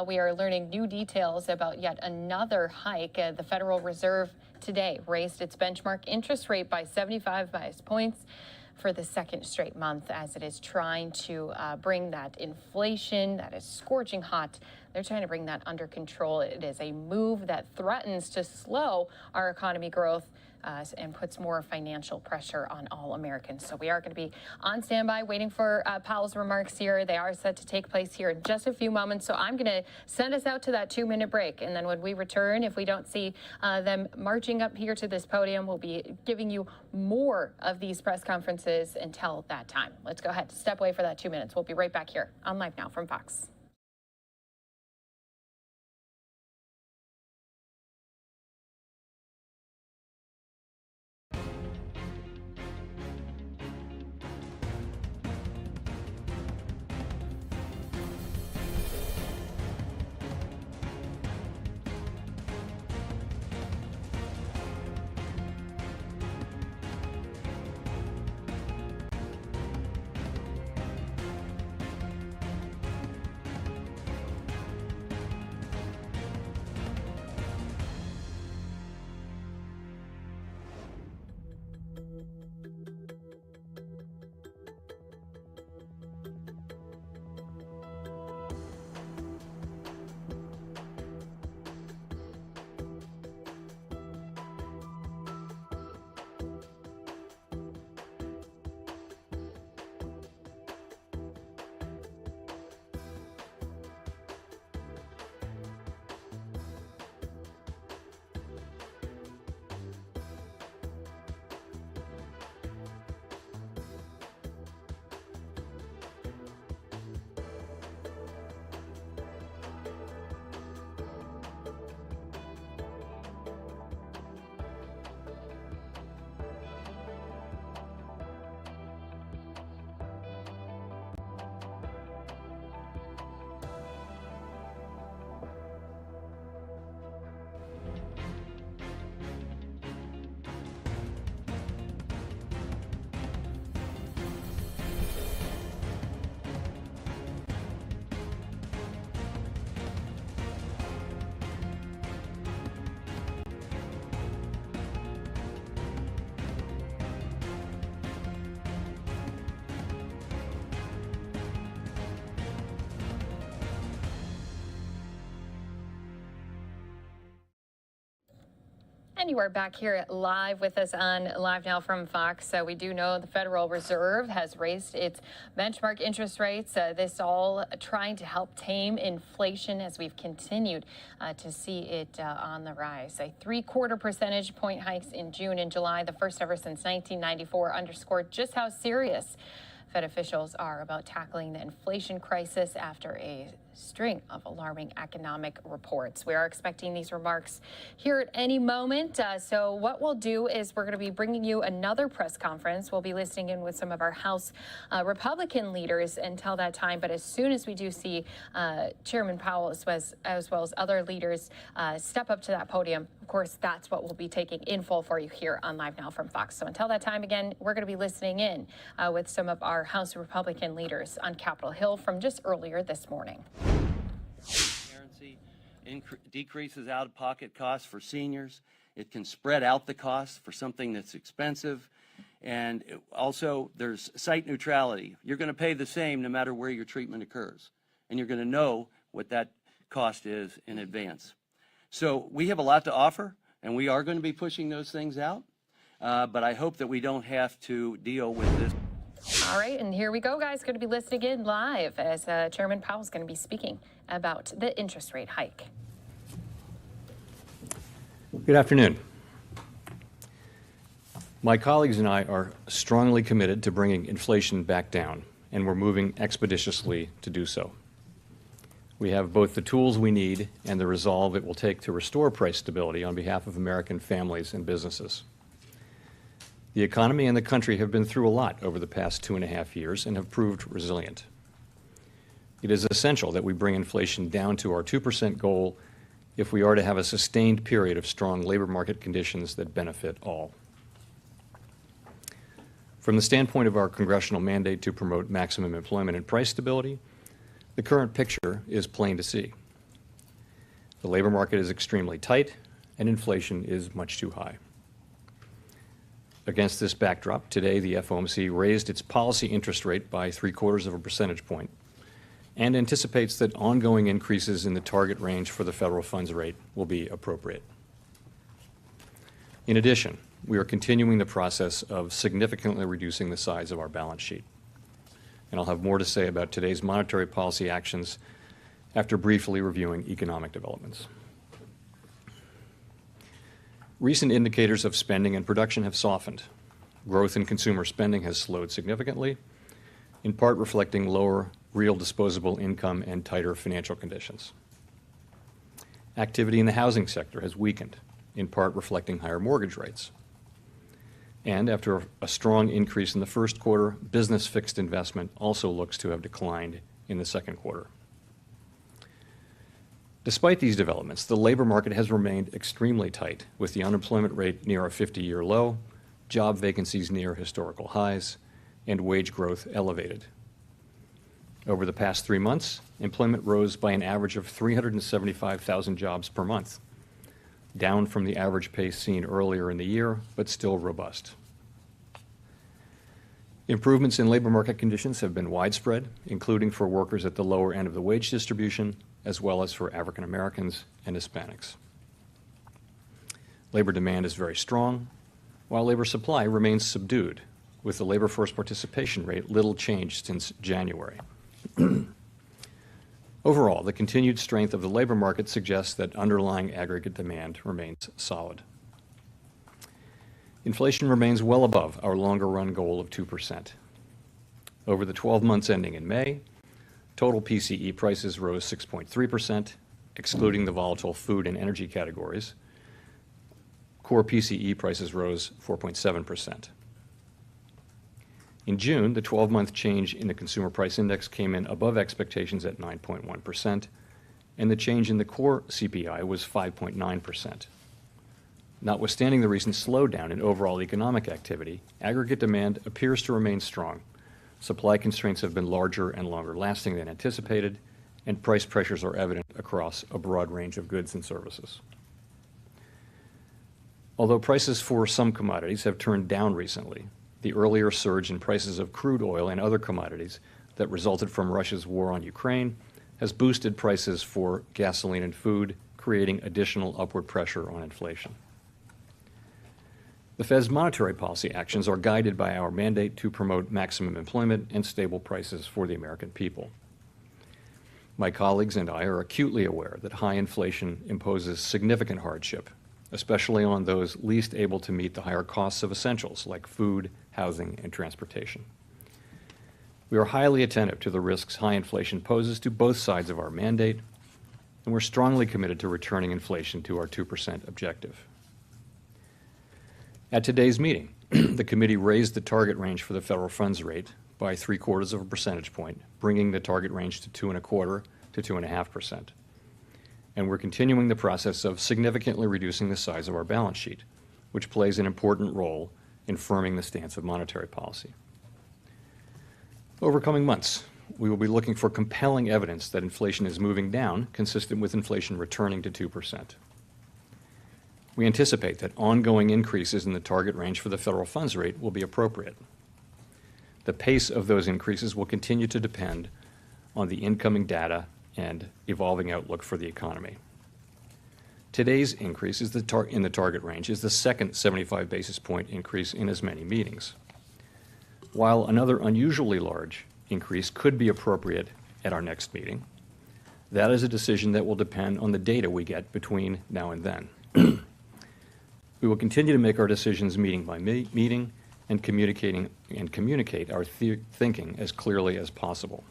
S22: we are learning new details about yet another hike. The Federal Reserve today raised its benchmark interest rate by 75 basis points for the second straight month as it is trying to bring that inflation that is scorching hot. They're trying to bring that under control. It is a move that threatens to slow our economy growth and puts more financial pressure on all Americans. So we are going to be on standby waiting for Powell's remarks here. They are set to take place here in just a few moments. So I'm going to send us out to that 2-minute break. And then when we return, if we don't see them marching up here to this podium, we'll be giving you more of these press conferences until that time. Let's go ahead, step away for that 2 minutes. We'll be right back here on Live Now from Fox. And you are back here live with us on Live Now from Fox. So we do know the Federal Reserve has raised its benchmark interest rates. This all trying to help tame inflation as we've continued to see it on the rise. A 3/4 percentage point hikes in June and July, the first ever since 1994, underscored just how serious Fed officials are about tackling the inflation crisis after a string of alarming economic reports. We are expecting these remarks here at any moment. So what we'll do is we're going to be bringing you another press conference. We'll be listening in with some of our House Republican leaders until that time. But as soon as we do see Chairman Powell as well as other leaders step up to that podium, of course, that's what we'll be taking in full for you here on Live Now from Fox. So until that time, again, we're going to be listening in with some of our House Republican leaders on Capitol Hill from just earlier this morning.
S3: Transparency decreases out-of-pocket costs for seniors. It can spread out the costs for something that's expensive. And also, there's site neutrality. You're going to pay the same no matter where your treatment occurs. And you're going to know what that cost is in advance. So we have a lot to offer, and we are going to be pushing those things out. But I hope that we don't have to deal with this.
S22: All right, and here we go, guys. Going to be listening in live as Chairman Powell is going to be speaking about the interest rate hike.
S20: Good afternoon. My colleagues and I are strongly committed to bringing inflation back down, and we're moving expeditiously to do so. We have both the tools we need and the resolve it will take to restore price stability on behalf of American families and businesses. The economy and the country have been through a lot over the past 2.5 years and have proved resilient. It is essential that we bring inflation down to our 2% goal if we are to have a sustained period of strong labor market conditions that benefit all. From the standpoint of our congressional mandate to promote maximum employment and price stability, the current picture is plain to see. The labor market is extremely tight, and inflation is much too high. Against this backdrop, today the FOMC raised its policy interest rate by 0.75 of a percentage point and anticipates that ongoing increases in the target range for the federal funds rate will be appropriate. In addition, we are continuing the process of significantly reducing the size of our balance sheet. And I'll have more to say about today's monetary policy actions after briefly reviewing economic developments. Recent indicators of spending and production have softened. Growth in consumer spending has slowed significantly, in part reflecting lower real disposable income and tighter financial conditions. Activity in the housing sector has weakened, in part reflecting higher mortgage rates. And after a strong increase in the first quarter, business fixed investment also looks to have declined in the second quarter. Despite these developments, the labor market has remained extremely tight, with the unemployment rate near a 50-year low, job vacancies near historical highs, and wage growth elevated. Over the past 3 months, employment rose by an average of 375,000 jobs per month, down from the average pace seen earlier in the year, but still robust. Improvements in labor market conditions have been widespread, including for workers at the lower end of the wage distribution, as well as for African Americans and Hispanics. Labor demand is very strong, while labor supply remains subdued, with the labor force participation rate little changed since January. Overall, the continued strength of the labor market suggests that underlying aggregate demand remains solid. Inflation remains well above our longer-run goal of 2%. Over the 12 months ending in May, total PCE prices rose 6.3%, excluding the volatile food and energy categories. Core PCE prices rose 4.7%. In June, the 12-month change in the Consumer Price Index came in above expectations at 9.1%, and the change in the core CPI was 5.9%. Notwithstanding the recent slowdown in overall economic activity, aggregate demand appears to remain strong. Supply constraints have been larger and longer lasting than anticipated, and price pressures are evident across a broad range of goods and services. Although prices for some commodities have turned down recently, the earlier surge in prices of crude oil and other commodities that resulted from Russia's war on Ukraine has boosted prices for gasoline and food, creating additional upward pressure on inflation. The Fed's monetary policy actions are guided by our mandate to promote maximum employment and stable prices for the American people. My colleagues and I are acutely aware that high inflation imposes significant hardship, especially on those least able to meet the higher costs of essentials like food, housing, and transportation. We are highly attentive to the risks high inflation poses to both sides of our mandate, and we're strongly committed to returning inflation to our 2% objective. At today's meeting, the committee raised the target range for the federal funds rate by 0.75 of a percentage point, bringing the target range to 2.25% to 2.5%. And we're continuing the process of significantly reducing the size of our balance sheet, which plays an important role in firming the stance of monetary policy. Over coming months, we will be looking for compelling evidence that inflation is moving down, consistent with inflation returning to 2%. We anticipate that ongoing increases in the target range for the federal funds rate will be appropriate. The pace of those increases will continue to depend on the incoming data and evolving outlook for the economy. Today's increase in the target range is the second 75 basis point increase in as many meetings. While another unusually large increase could be appropriate at our next meeting, that is a decision that will depend on the data we get between now and then. We will continue to make our decisions meeting by meeting and communicate our thinking as clearly as possible.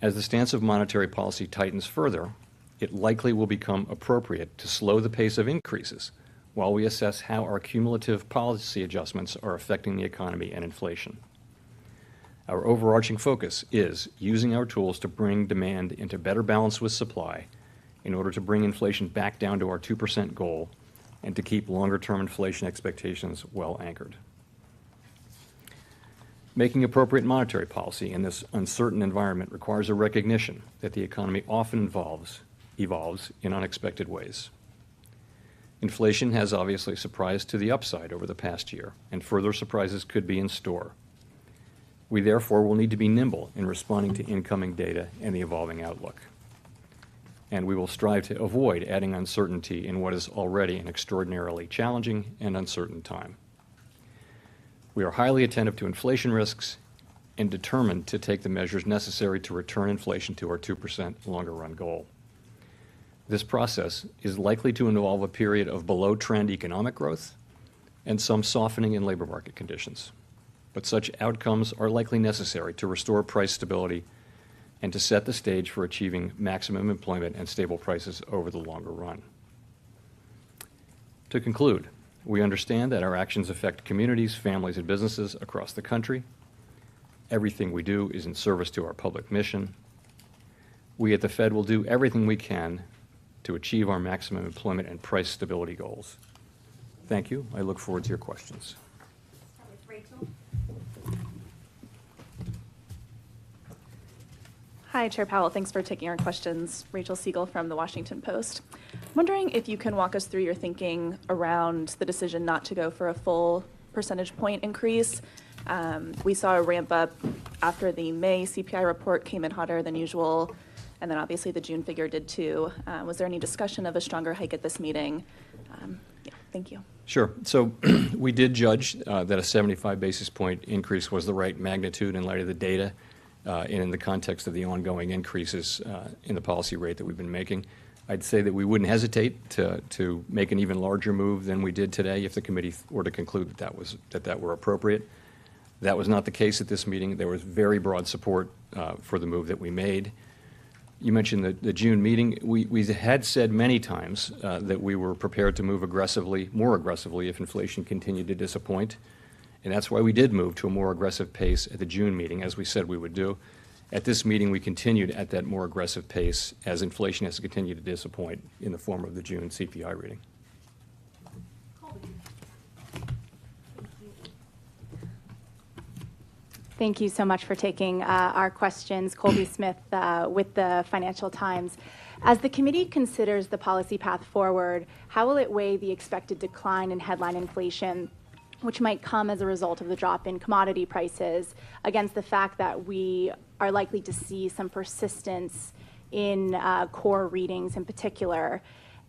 S20: As the stance of monetary policy tightens further, it likely will become appropriate to slow the pace of increases while we assess how our cumulative policy adjustments are affecting the economy and inflation. Our overarching focus is using our tools to bring demand into better balance with supply in order to bring inflation back down to our 2% goal and to keep longer-term inflation expectations well anchored. Making appropriate monetary policy in this uncertain environment requires a recognition that the economy often evolves in unexpected ways. Inflation has obviously surprised to the upside over the past year, and further surprises could be in store. We therefore will need to be nimble in responding to incoming data and the evolving outlook. And we will strive to avoid adding uncertainty in what is already an extraordinarily challenging and uncertain time. We are highly attentive to inflation risks and determined to take the measures necessary to return inflation to our 2% longer-run goal. This process is likely to involve a period of below-trend economic growth and some softening in labor market conditions. But such outcomes are likely necessary to restore price stability and to set the stage for achieving maximum employment and stable prices over the longer run. To conclude, we understand that our actions affect communities, families, and businesses across the country. Everything we do is in service to our public mission. We at the Fed will do everything we can to achieve our maximum employment and price stability goals. Thank you. I look forward to your questions.
S13: Hi, Chair Powell. Thanks for taking our questions. Rachel Siegel from The Washington Post. I'm wondering if you can walk us through your thinking around the decision not to go for a full percentage point increase. We saw a ramp up after the May CPI report came in hotter than usual, and then obviously the June figure did too. Was there any discussion of a stronger hike at this meeting? Yeah, thank you.
S20: Sure. So we did judge that a 75 basis point increase was the right magnitude in light of the data and in the context of the ongoing increases in the policy rate that we've been making. I'd say that we wouldn't hesitate to make an even larger move than we did today if the committee were to conclude that were appropriate. That was not the case at this meeting. There was very broad support for the move that we made. You mentioned the June meeting. We had said many times that we were prepared to move more aggressively if inflation continued to disappoint. And that's why we did move to a more aggressive pace at the June meeting, as we said we would do. At this meeting, we continued at that more aggressive pace as inflation has continued to disappoint in the form of the June CPI reading.
S18: Thank you so much for taking our questions. Colby Smith with the Financial Times. As the committee considers the policy path forward, how will it weigh the expected decline in headline inflation, which might come as a result of the drop in commodity prices, against the fact that we are likely to see some persistence in core readings in particular?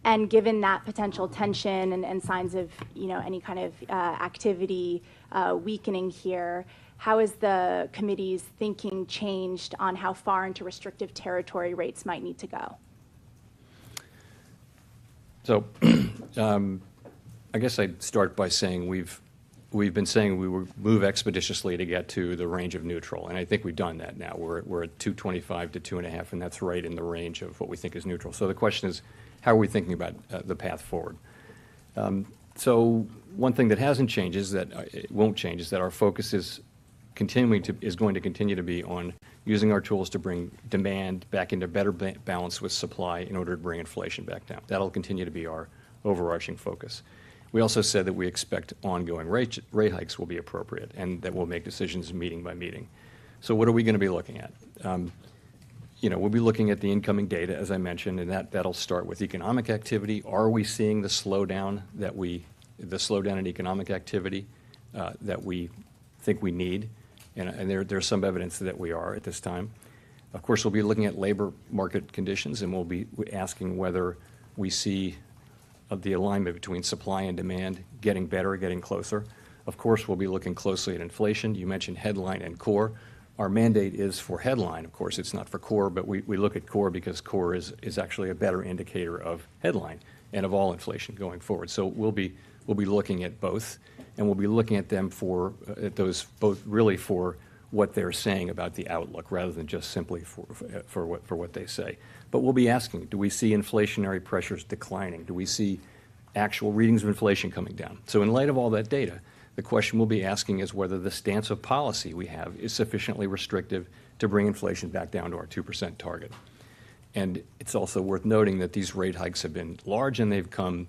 S18: And given that potential tension and signs of any kind of activity weakening here, how has the committee's thinking changed on how far into restrictive territory rates might need to go?
S20: So I guess I'd start by saying we've been saying we would move expeditiously to get to the range of neutral, and I think we've done that now. We're at 225 to 2.5, and that's right in the range of what we think is neutral. So the question is, how are we thinking about the path forward? So one thing that hasn't changed is that it won't change is that our focus is going to continue to be on using our tools to bring demand back into better balance with supply in order to bring inflation back down. That'll continue to be our overarching focus. We also said that we expect ongoing rate hikes will be appropriate and that we'll make decisions meeting by meeting. So what are we going to be looking at? We'll be looking at the incoming data, as I mentioned, and that'll start with economic activity. Are we seeing the slowdown in economic activity that we think we need? And there's some evidence that we are at this time. Of course, we'll be looking at labor market conditions, and we'll be asking whether we see the alignment between supply and demand getting better, getting closer. Of course, we'll be looking closely at inflation. You mentioned headline and core. Our mandate is for headline. Of course, it's not for core, but we look at core because core is actually a better indicator of headline and of all inflation going forward. So we'll be looking at both, and we'll be looking at them for what they're saying about the outlook rather than just simply for what they say. But we'll be asking, do we see inflationary pressures declining? Do we see actual readings of inflation coming down? So in light of all that data, the question we'll be asking is whether the stance of policy we have is sufficiently restrictive to bring inflation back down to our 2% target. And it's also worth noting that these rate hikes have been large and they've come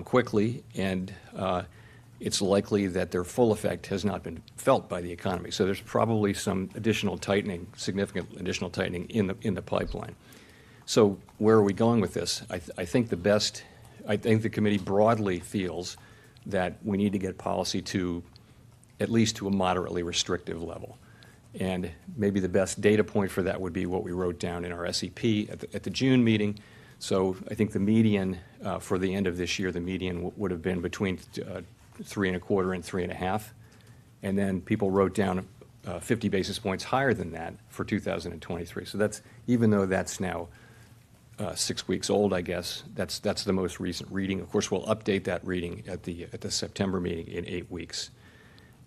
S20: quickly, and it's likely that their full effect has not been felt by the economy. So there's probably some additional tightening, significant additional tightening in the pipeline. So where are we going with this? I think the committee broadly feels that we need to get policy to at least to a moderately restrictive level. And maybe the best data point for that would be what we wrote down in our SEP at the June meeting. So I think the median for the end of this year, the median would have been between 3.25 and 3.5. And then people wrote down 50 basis points higher than that for 2023. So that's, even though that's now 6 weeks old, I guess, that's the most recent reading. Of course, we'll update that reading at the September meeting in 8 weeks.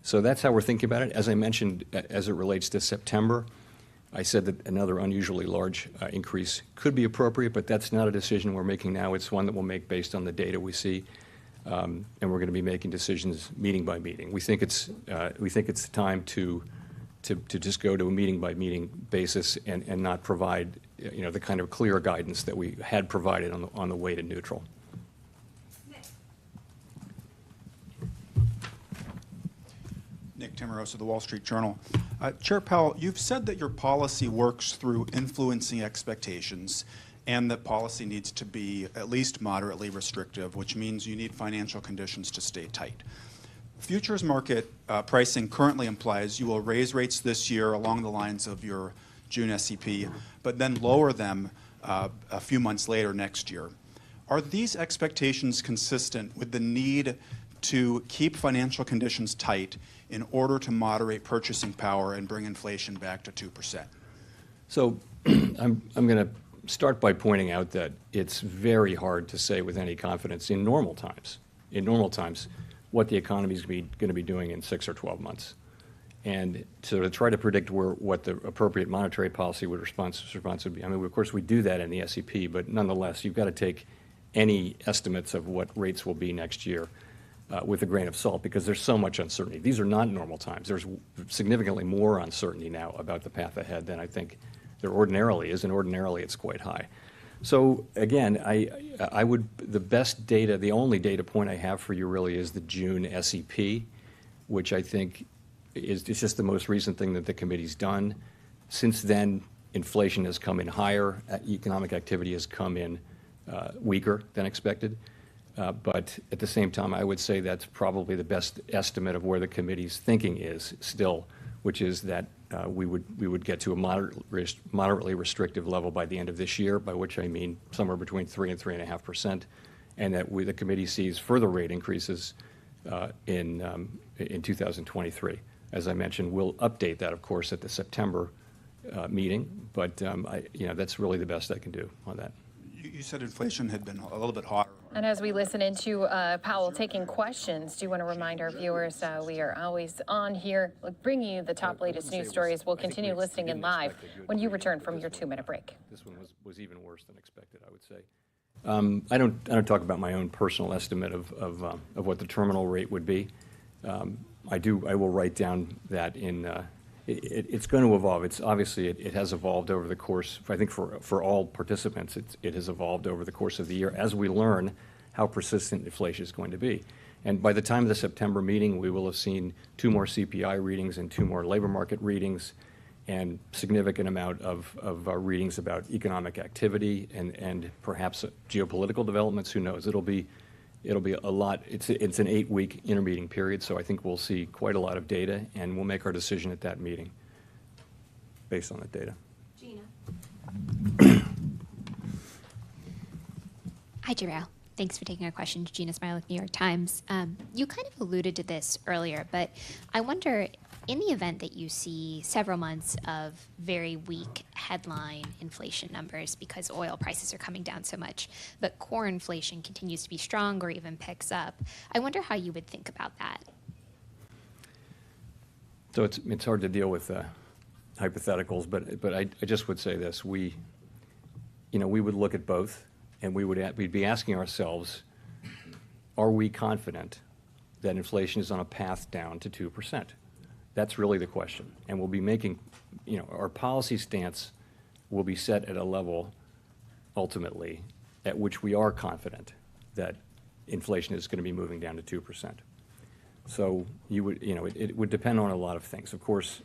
S20: So that's how we're thinking about it. As I mentioned, as it relates to September, I said that another unusually large increase could be appropriate, but that's not a decision we're making now. It's one that we'll make based on the data we see, and we're going to be making decisions meeting by meeting. We think it's time to just go to a meeting by meeting basis and not provide the kind of clear guidance that we had provided on the way to neutral.
S7: Nick Timmeros of the Wall Street Journal. Chair Powell, you've said that your policy works through influencing expectations and that policy needs to be at least moderately restrictive, which means you need financial conditions to stay tight. Futures market pricing currently implies you will raise rates this year along the lines of your June SEP, but then lower them a few months later next year. Are these expectations consistent with the need to keep financial conditions tight in order to moderate purchasing power and bring inflation back to 2%? So
S20: I'm going to start by pointing out that it's very hard to say with any confidence in normal times what the economy is going to be doing in 6 or 12 months. And so to try to predict what the appropriate monetary policy response would be, I mean, of course, we do that in the SEP, but nonetheless, you've got to take any estimates of what rates will be next year with a grain of salt, because there's so much uncertainty. These are not normal times. There's significantly more uncertainty now about the path ahead than I think there ordinarily is, and ordinarily it's quite high. So again, the best data, the only data point I have for you really is the June SEP, which I think is just the most recent thing that the committee's done. Since then, inflation has come in higher, economic activity has come in weaker than expected. But at the same time, I would say that's probably the best estimate of where the committee's thinking is still, which is that we would get to a moderately restrictive level by the end of this year, by which I mean somewhere between 3 and 3.5%, and that the committee sees further rate increases in 2023. As I mentioned, we'll update that, of course, at the September meeting, but that's really the best I can do on that.
S7: You said inflation had been a little bit hotter.
S22: And as we listen into Powell taking questions, do you want to remind our viewers we are always on here bringing you the top latest news stories. We'll continue listening in live when you return from your 2-minute break. This one
S20: was even worse than expected, I would say. I don't talk about my own personal estimate of what the terminal rate would be. I will write down that in. It's going to evolve. It's obviously it has evolved over the course. I think for all participants, it has evolved over the course of the year as we learn how persistent inflation is going to be. And by the time of the September meeting, we will have seen 2 more CPI readings and 2 more labor market readings, and significant amount of readings about economic activity and perhaps geopolitical developments. Who knows? It'll be a lot. It's an 8-week intermeeting period, so I think we'll see quite a lot of data, and we'll make our decision at that meeting based on that data.
S14: Gina. Hi, Jarrell. Thanks for taking our questions. Gina Smilik, New York Times. You kind of alluded to this earlier, but I wonder, in the event that you see several months of very weak headline inflation numbers because oil prices are coming down so much, but core inflation continues to be strong or even picks up, I wonder how you would think about that.
S20: So it's hard to deal with hypotheticals, but I just would say this: we would look at both, and we'd be asking ourselves, are we confident that inflation is on a path down to 2%? That's really the question, and we'll be making, our policy stance will be set at a level ultimately at which we are confident that inflation is going to be moving down to 2%. So it would depend on a lot of things. Of course,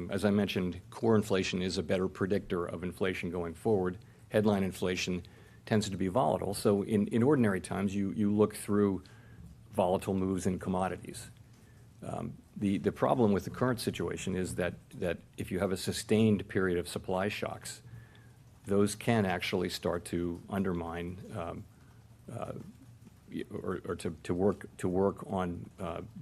S20: as I mentioned, core inflation is a better predictor of inflation going forward. Headline inflation tends to be volatile. So in ordinary times, you look through volatile moves in commodities. The problem with the current situation is that if you have a sustained period of supply shocks, those can actually start to undermine or to work on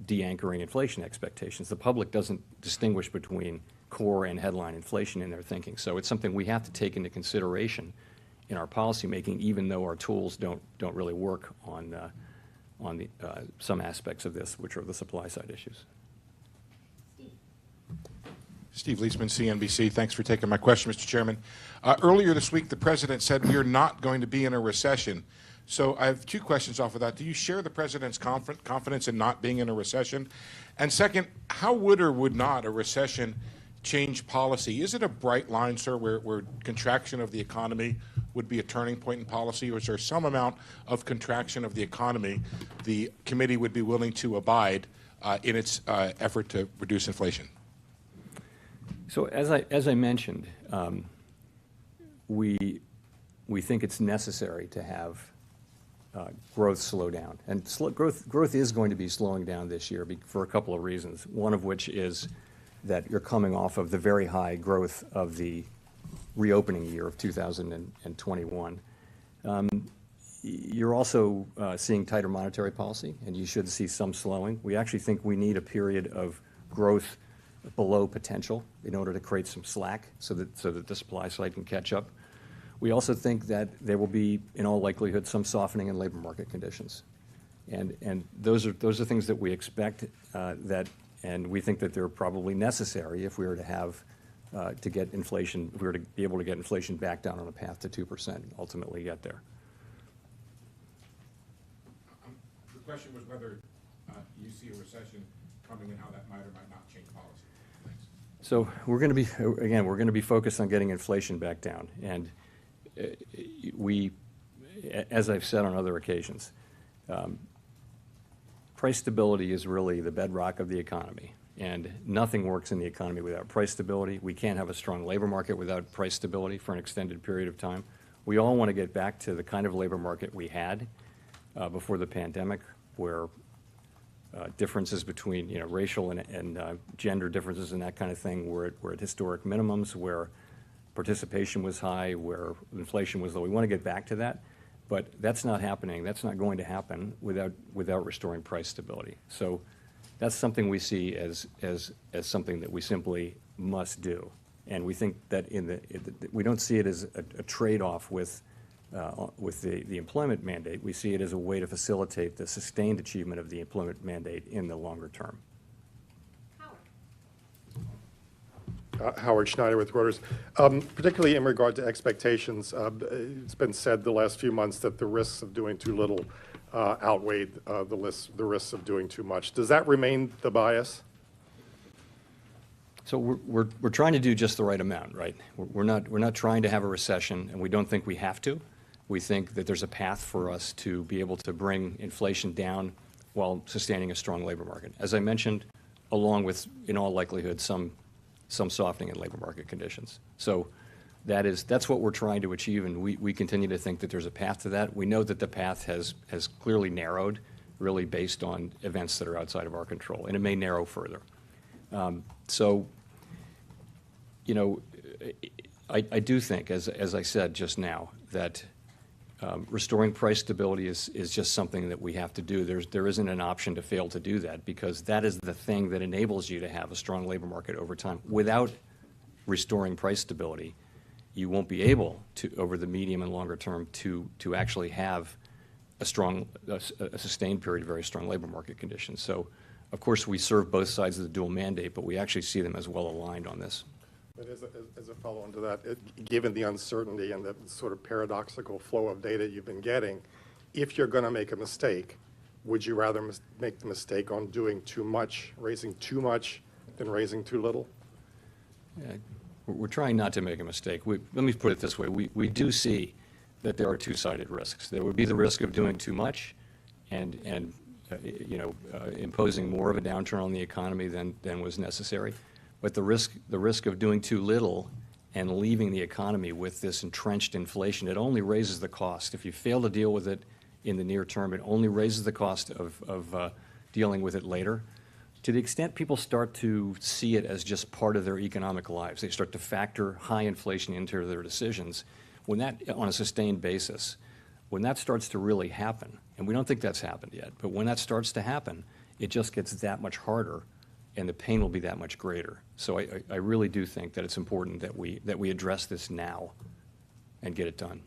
S20: de-anchoring inflation expectations. The public doesn't distinguish between core and headline inflation in their thinking. So it's something we have to take into consideration in our policymaking, even though our tools don't really work on some aspects of this, which are the supply side issues.
S8: Steve Leisman, CNBC. Thanks for taking my question, Mr. Chairman. Earlier this week, the president said we are not going to be in a recession. So I have two questions off of that. Do you share the president's confidence in not being in a recession? And second, how would or would not a recession change policy? Is it a bright line, sir, where contraction of the economy would be a turning point in policy, or is there some amount of contraction of the economy the committee would be willing to abide in its effort to reduce inflation?
S20: So as I mentioned, we think it's necessary to have growth slow down, and growth is going to be slowing down this year for a couple of reasons. One of which is that you're coming off of the very high growth of the reopening year of 2021. You're also seeing tighter monetary policy, and you should see some slowing. We actually think we need a period of growth below potential in order to create some slack so that the supply side can catch up. We also think that there will be, in all likelihood, some softening in labor market conditions, and those are things that we expect and we think that they're probably necessary if we were to have to get inflation, if we were to be able to get inflation back down on a path to 2%, and ultimately get there.
S8: The question was whether you see a recession coming and how that might or might not change policy. Thanks.
S20: So we're going to be focused on getting inflation back down, and we, as I've said on other occasions, price stability is really the bedrock of the economy, and nothing works in the economy without price stability. We can't have a strong labor market without price stability for an extended period of time. We all want to get back to the kind of labor market we had before the pandemic, where differences between racial and gender differences and that kind of thing were at historic minimums, where participation was high, where inflation was low. We want to get back to that, but that's not happening. That's not going to happen without restoring price stability. So that's something we see as something that we simply must do, and we think that we don't see it as a trade-off with the employment mandate. We see it as a way to facilitate the sustained achievement of the employment mandate in the longer term.
S15: Howard Schneider with Reuters. Particularly in regard to expectations, it's been said the last few months that the risks of doing too little outweighed the risks of doing too much. Does that remain the bias?
S20: So we're trying to do just the right amount, right? We're not trying to have a recession, and we don't think we have to. We think that there's a path for us to be able to bring inflation down while sustaining a strong labor market. As I mentioned, along with, in all likelihood, some softening in labor market conditions. So that's what we're trying to achieve, and we continue to think that there's a path to that. We know that the path has clearly narrowed, really based on events that are outside of our control, and it may narrow further. I do think, as I said just now, that restoring price stability is just something that we have to do. There isn't an option to fail to do that, because that is the thing that enables you to have a strong labor market over time. Without restoring price stability, you won't be able to, over the medium and longer term, to actually have a sustained period of very strong labor market conditions. So Of course, we serve both sides of the dual mandate, but we actually see them as well aligned on this.
S15: But as a follow-on to that, given the uncertainty and the sort of paradoxical flow of data you've been getting, if you're going to make a mistake, would you rather make the mistake on doing too much, raising too much, than raising too little?
S20: We're trying not to make a mistake. Let me put it this way. We do see that there are two-sided risks. There would be the risk of doing too much and imposing more of a downturn on the economy than was necessary. But the risk of doing too little and leaving the economy with this entrenched inflation, it only raises the cost. If you fail to deal with it in the near term, it only raises the cost of dealing with it later. To the extent people start to see it as just part of their economic lives, they start to factor high inflation into their decisions, when that, on a sustained basis, when that starts to really happen, and we don't think that's happened yet, but when that starts to happen, it just gets that much harder and the pain will be that much greater. So I really do think that it's important that we address this now and get it done.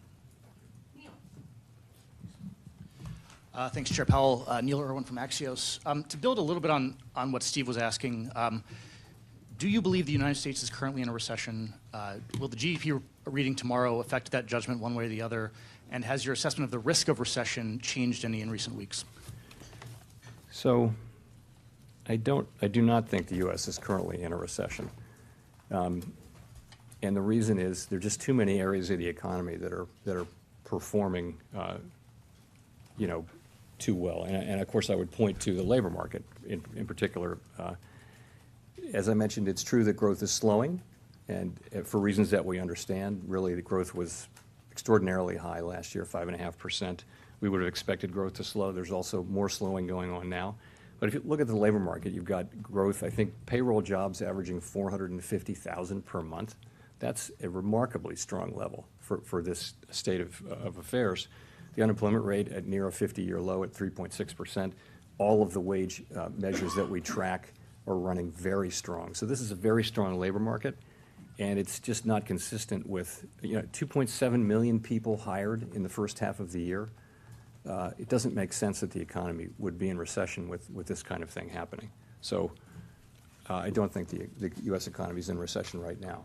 S1: Thanks, Chair Powell. Neil Irwin from Axios. To build a little bit on what Steve was asking, do you believe the United States is currently in a recession? Will the GDP reading tomorrow affect that judgment one way or the other? And has your assessment of the risk of recession changed any in recent weeks?
S20: So I do not think the U.S. is currently in a recession. And the reason is there are just too many areas of the economy that are performing too well. And of course, I would point to the labor market in particular. As I mentioned, it's true that growth is slowing, and for reasons that we understand. Really, the growth was extraordinarily high last year, 5.5%. We would have expected growth to slow. There's also more slowing going on now. But if you look at the labor market, you've got growth. I think payroll jobs averaging 450,000 per month. That's a remarkably strong level for this state of affairs. The unemployment rate at near a 50-year low at 3.6%. All of the wage measures that we track are running very strong. So this is a very strong labor market, and it's just not consistent with 2.7 million people hired in the first half of the year. It doesn't make sense that the economy would be in recession with this kind of thing happening. So I don't think the U.S. economy is in recession right now.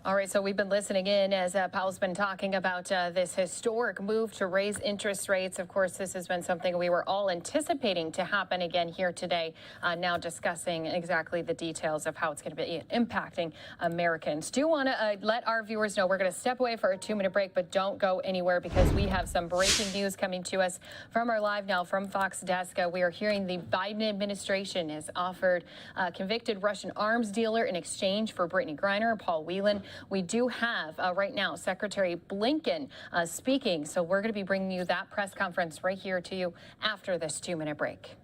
S22: All right, so we've been listening in as Powell's been talking about this historic move to raise interest rates. Of course, this has been something we were all anticipating to happen again here today, now discussing exactly the details of how it's going to be impacting Americans. Do want to let our viewers know we're going to step away for a 2-minute break, but don't go anywhere because we have some breaking news coming to us from our LiveNOW from Fox desk. We are hearing the Biden administration has offered a convicted Russian arms dealer in exchange for Brittany Griner and Paul Whelan. We do have right now Secretary Blinken speaking, so we're going to be bringing you that press conference right here to you after this 2-minute break.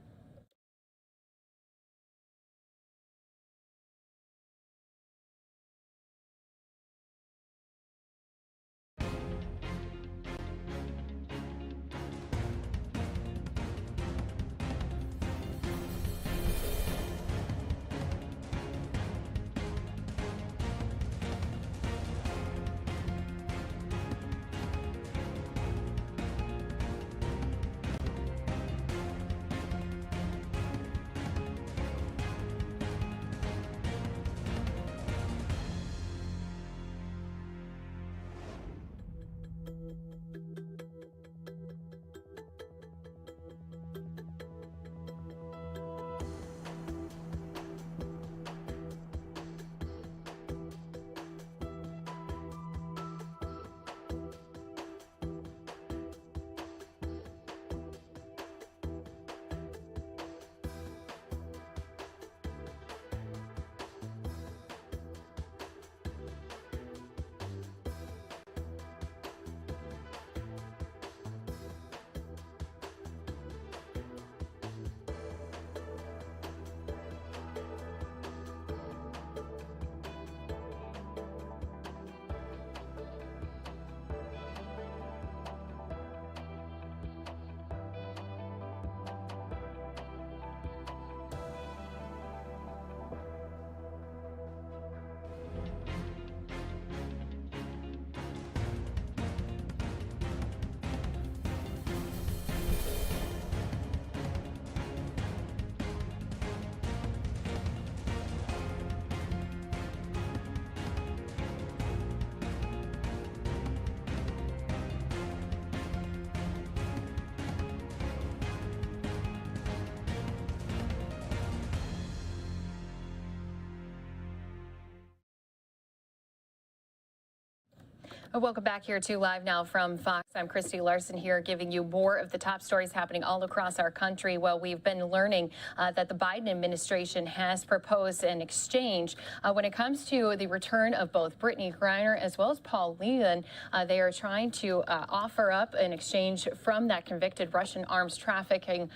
S22: Welcome back here to Live Now from Fox. I'm Christy Larson here giving you more of the top stories happening all across our country. Well, we've been learning that the Biden administration has proposed an exchange when it comes to the return of both Brittany Griner as well as Paul Leland. They are trying to offer up an exchange from that convicted Russian arms trafficking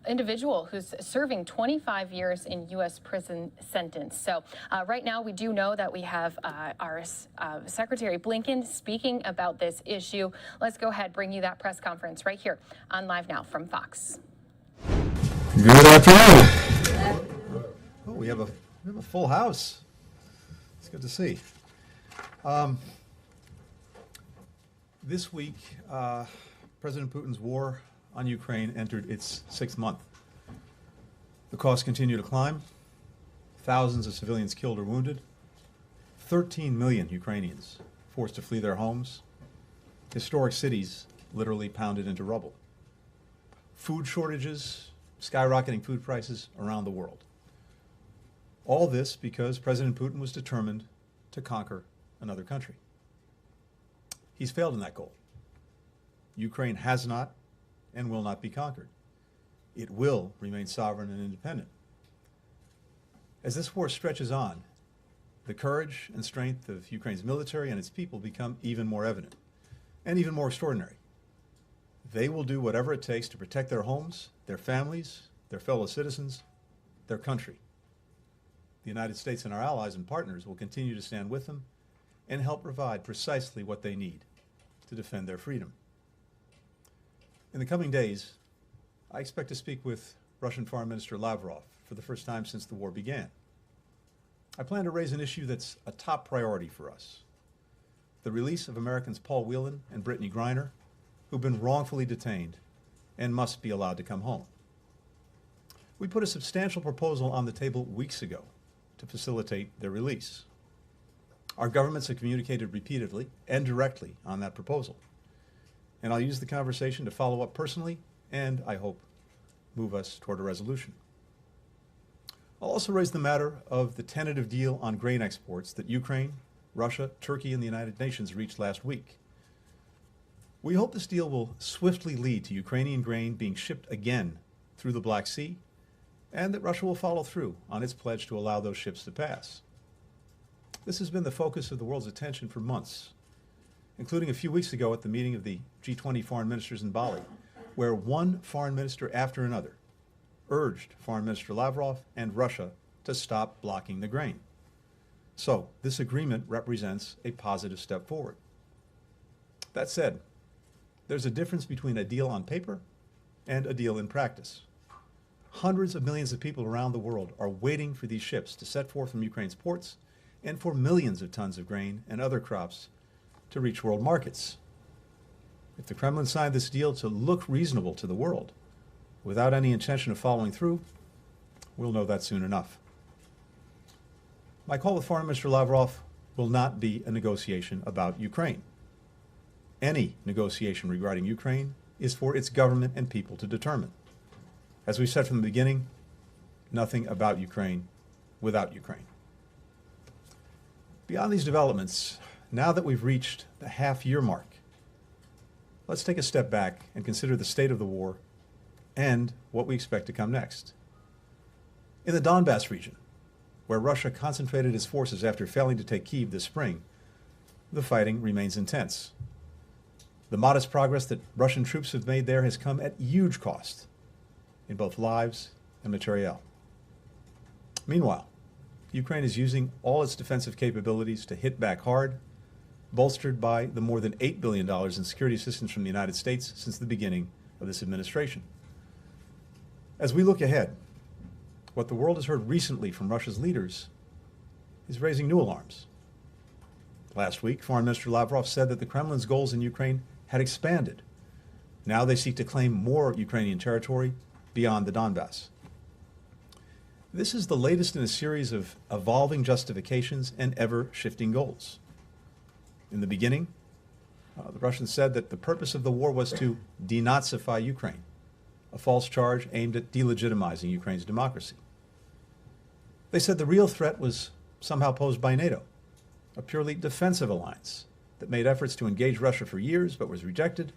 S22: individual who's serving 25 years in U.S. prison sentence. So right now we do know that we have our Secretary Blinken speaking about this issue. Let's go ahead, bring you that press conference right here on Live Now from Fox.
S2: Good afternoon. Oh, we have a full house. It's good to see. This week, President Putin's war on Ukraine entered its 6th month. The costs continue to climb. Thousands of civilians killed or wounded. 13 million Ukrainians forced to flee their homes. Historic cities literally pounded into rubble. Food shortages, skyrocketing food prices around the world. All this because President Putin was determined to conquer another country. He's failed in that goal. Ukraine has not and will not be conquered. It will remain sovereign and independent. As this war stretches on, the courage and strength of Ukraine's military and its people become even more evident and even more extraordinary. They will do whatever it takes to protect their homes, their families, their fellow citizens, their country. The United States and our allies and partners will continue to stand with them and help provide precisely what they need to defend their freedom. In the coming days, I expect to speak with Russian Foreign Minister Lavrov for the first time since the war began. I plan to raise an issue that's a top priority for us: the release of Americans Paul Whelan and Brittany Griner, who've been wrongfully detained and must be allowed to come home. We put a substantial proposal on the table weeks ago to facilitate their release. Our governments have communicated repeatedly and directly on that proposal. And I'll use the conversation to follow up personally and, I hope, move us toward a resolution. I'll also raise the matter of the tentative deal on grain exports that Ukraine, Russia, Turkey, and the United Nations reached last week. We hope this deal will swiftly lead to Ukrainian grain being shipped again through the Black Sea, and that Russia will follow through on its pledge to allow those ships to pass. This has been the focus of the world's attention for months, including a few weeks ago at the meeting of the G20 foreign ministers in Bali, where one foreign minister after another urged Foreign Minister Lavrov and Russia to stop blocking the grain. So this agreement represents a positive step forward. That said, there's a difference between a deal on paper and a deal in practice. Hundreds of millions of people around the world are waiting for these ships to set forth from Ukraine's ports and for millions of tons of grain and other crops to reach world markets. If the Kremlin signed this deal to look reasonable to the world, without any intention of following through, we'll know that soon enough. My call with Foreign Minister Lavrov will not be a negotiation about Ukraine. Any negotiation regarding Ukraine is for its government and people to determine. As we said from the beginning, nothing about Ukraine without Ukraine. Beyond these developments, now that we've reached the half-year mark, let's take a step back and consider the state of the war and what we expect to come next. In the Donbass region, where Russia concentrated its forces after failing to take Kyiv this spring, the fighting remains intense. The modest progress that Russian troops have made there has come at huge cost in both lives and materiel. Meanwhile, Ukraine is using all its defensive capabilities to hit back hard, bolstered by the more than $8 billion in security assistance from the United States since the beginning of this administration. As we look ahead, what the world has heard recently from Russia's leaders is raising new alarms. Last week, Foreign Minister Lavrov said that the Kremlin's goals in Ukraine had expanded. Now they seek to claim more Ukrainian territory beyond the Donbass. This is the latest in a series of evolving justifications and ever-shifting goals. In the beginning, the Russians said that the purpose of the war was to denazify Ukraine, a false charge aimed at delegitimizing Ukraine's democracy. They said the real threat was somehow posed by NATO, a purely defensive alliance that made efforts to engage Russia for years but was rejected,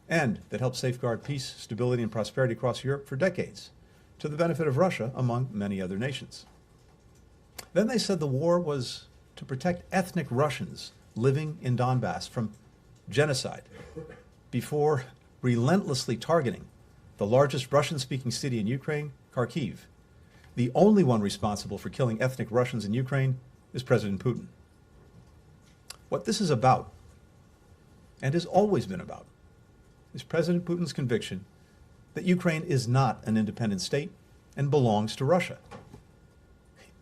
S2: and that helped safeguard peace, stability, and prosperity across Europe for decades, to the benefit of Russia, among many other nations. Then they said the war was to protect ethnic Russians living in Donbass from genocide, before relentlessly targeting the largest Russian-speaking city in Ukraine, Kharkiv. The only one responsible for killing ethnic Russians in Ukraine is President Putin. What this is about, and has always been about, is President Putin's conviction that Ukraine is not an independent state and belongs to Russia.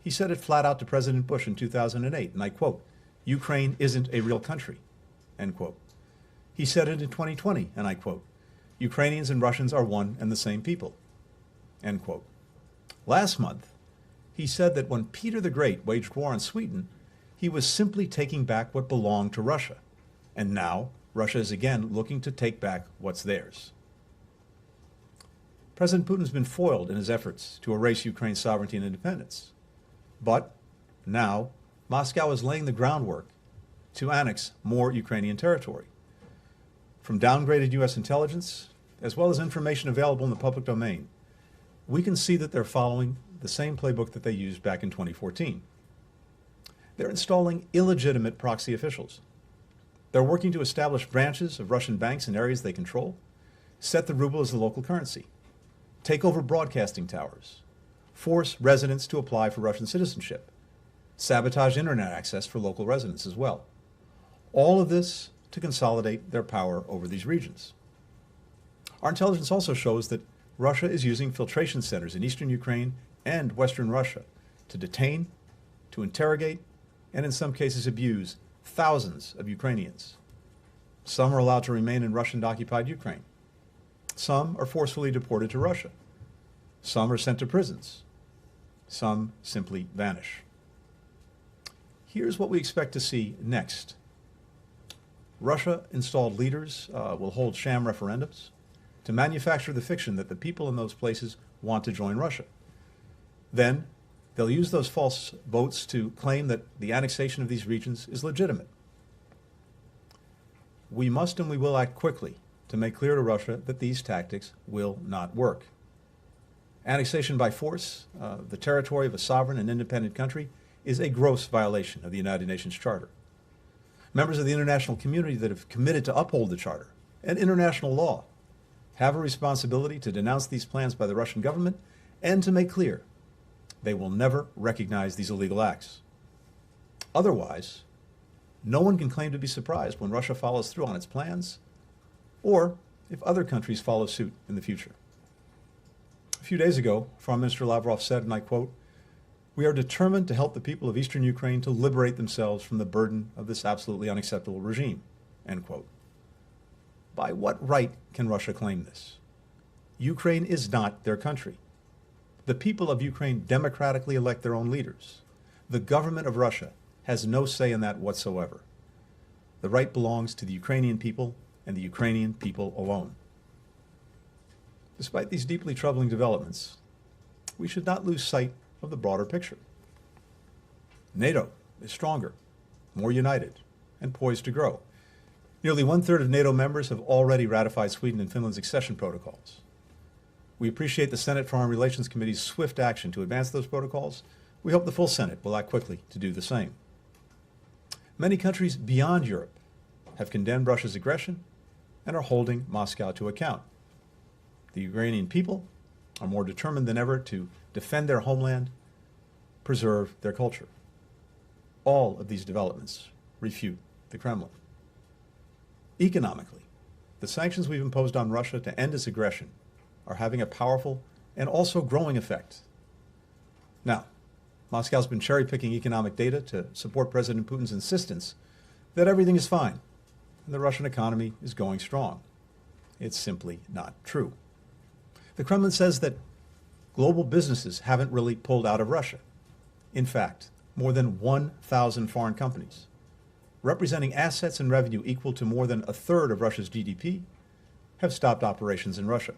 S2: He said it flat out to President Bush in 2008, and I quote, "Ukraine isn't a real country," end quote. He said it in 2020, and I quote, "Ukrainians and Russians are one and the same people," end quote. Last month, he said that when Peter the Great waged war on Sweden, he was simply taking back what belonged to Russia. And now, Russia is again looking to take back what's theirs. President Putin's been foiled in his efforts to erase Ukraine's sovereignty and independence. But now, Moscow is laying the groundwork to annex more Ukrainian territory. From downgraded U.S. intelligence, as well as information available in the public domain, we can see that they're following the same playbook that they used back in 2014. They're installing illegitimate proxy officials. They're working to establish branches of Russian banks in areas they control, set the ruble as the local currency, take over broadcasting towers, force residents to apply for Russian citizenship, sabotage internet access for local residents as well. All of this to consolidate their power over these regions. Our intelligence also shows that Russia is using filtration centers in eastern Ukraine and western Russia to detain, to interrogate, and in some cases abuse thousands of Ukrainians. Some are allowed to remain in Russian-occupied Ukraine. Some are forcefully deported to Russia. Some are sent to prisons. Some simply vanish. Here's what we expect to see next. Russia-installed leaders will hold sham referendums to manufacture the fiction that the people in those places want to join Russia. Then, they'll use those false votes to claim that the annexation of these regions is legitimate. We must and we will act quickly to make clear to Russia that these tactics will not work. Annexation by force, the territory of a sovereign and independent country, is a gross violation of the United Nations Charter. Members of the international community that have committed to uphold the Charter and international law have a responsibility to denounce these plans by the Russian government and to make clear they will never recognize these illegal acts. Otherwise, no one can claim to be surprised when Russia follows through on its plans, or if other countries follow suit in the future. A few days ago, Foreign Minister Lavrov said, and I quote, "We are determined to help the people of eastern Ukraine to liberate themselves from the burden of this absolutely unacceptable regime," end quote. By what right can Russia claim this? Ukraine is not their country. The people of Ukraine democratically elect their own leaders. The government of Russia has no say in that whatsoever. The right belongs to the Ukrainian people and the Ukrainian people alone. Despite these deeply troubling developments, we should not lose sight of the broader picture. NATO is stronger, more united, and poised to grow. Nearly 1/3 of NATO members have already ratified Sweden and Finland's accession protocols. We appreciate the Senate Foreign Relations Committee's swift action to advance those protocols. We hope the full Senate will act quickly to do the same. Many countries beyond Europe have condemned Russia's aggression and are holding Moscow to account. The Ukrainian people are more determined than ever to defend their homeland, preserve their culture. All of these developments refute the Kremlin. Economically, the sanctions we've imposed on Russia to end its aggression are having a powerful and also growing effect. Now, Moscow's been cherry-picking economic data to support President Putin's insistence that everything is fine and the Russian economy is going strong. It's simply not true. The Kremlin says that global businesses haven't really pulled out of Russia. In fact, more than 1,000 foreign companies, representing assets and revenue equal to more than 1/3 of Russia's GDP, have stopped operations in Russia.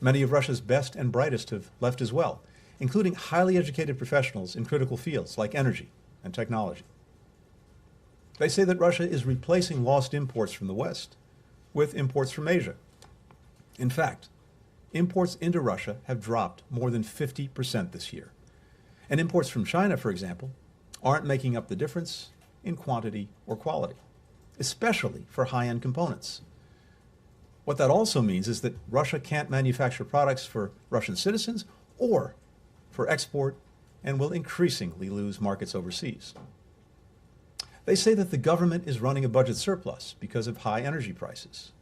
S2: Many of Russia's best and brightest have left as well, including highly educated professionals in critical fields like energy and technology. They say that Russia is replacing lost imports from the West with imports from Asia. In fact, imports into Russia have dropped more than 50% this year. And imports from China, for example, aren't making up the difference in quantity or quality, especially for high-end components. What that also means is that Russia can't manufacture products for Russian citizens or for export and will increasingly lose markets overseas. They say that the government is running a budget surplus because of high energy prices.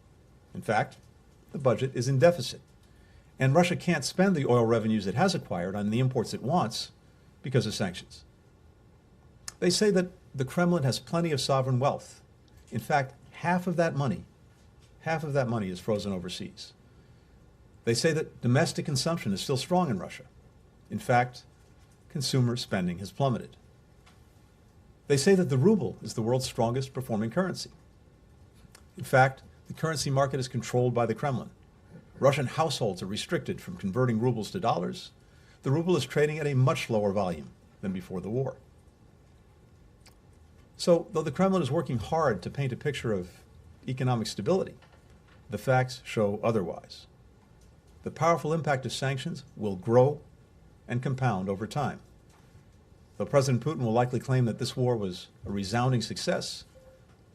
S2: In fact, the budget is in deficit, and Russia can't spend the oil revenues it has acquired on the imports it wants because of sanctions. They say that the Kremlin has plenty of sovereign wealth. In fact, half of that money is frozen overseas. They say that domestic consumption is still strong in Russia. In fact, consumer spending has plummeted. They say that the ruble is the world's strongest performing currency. In fact, the currency market is controlled by the Kremlin. Russian households are restricted from converting rubles to dollars. The ruble is trading at a much lower volume than before the war. So, though the Kremlin is working hard to paint a picture of economic stability, the facts show otherwise. The powerful impact of sanctions will grow and compound over time. Though President Putin will likely claim that this war was a resounding success,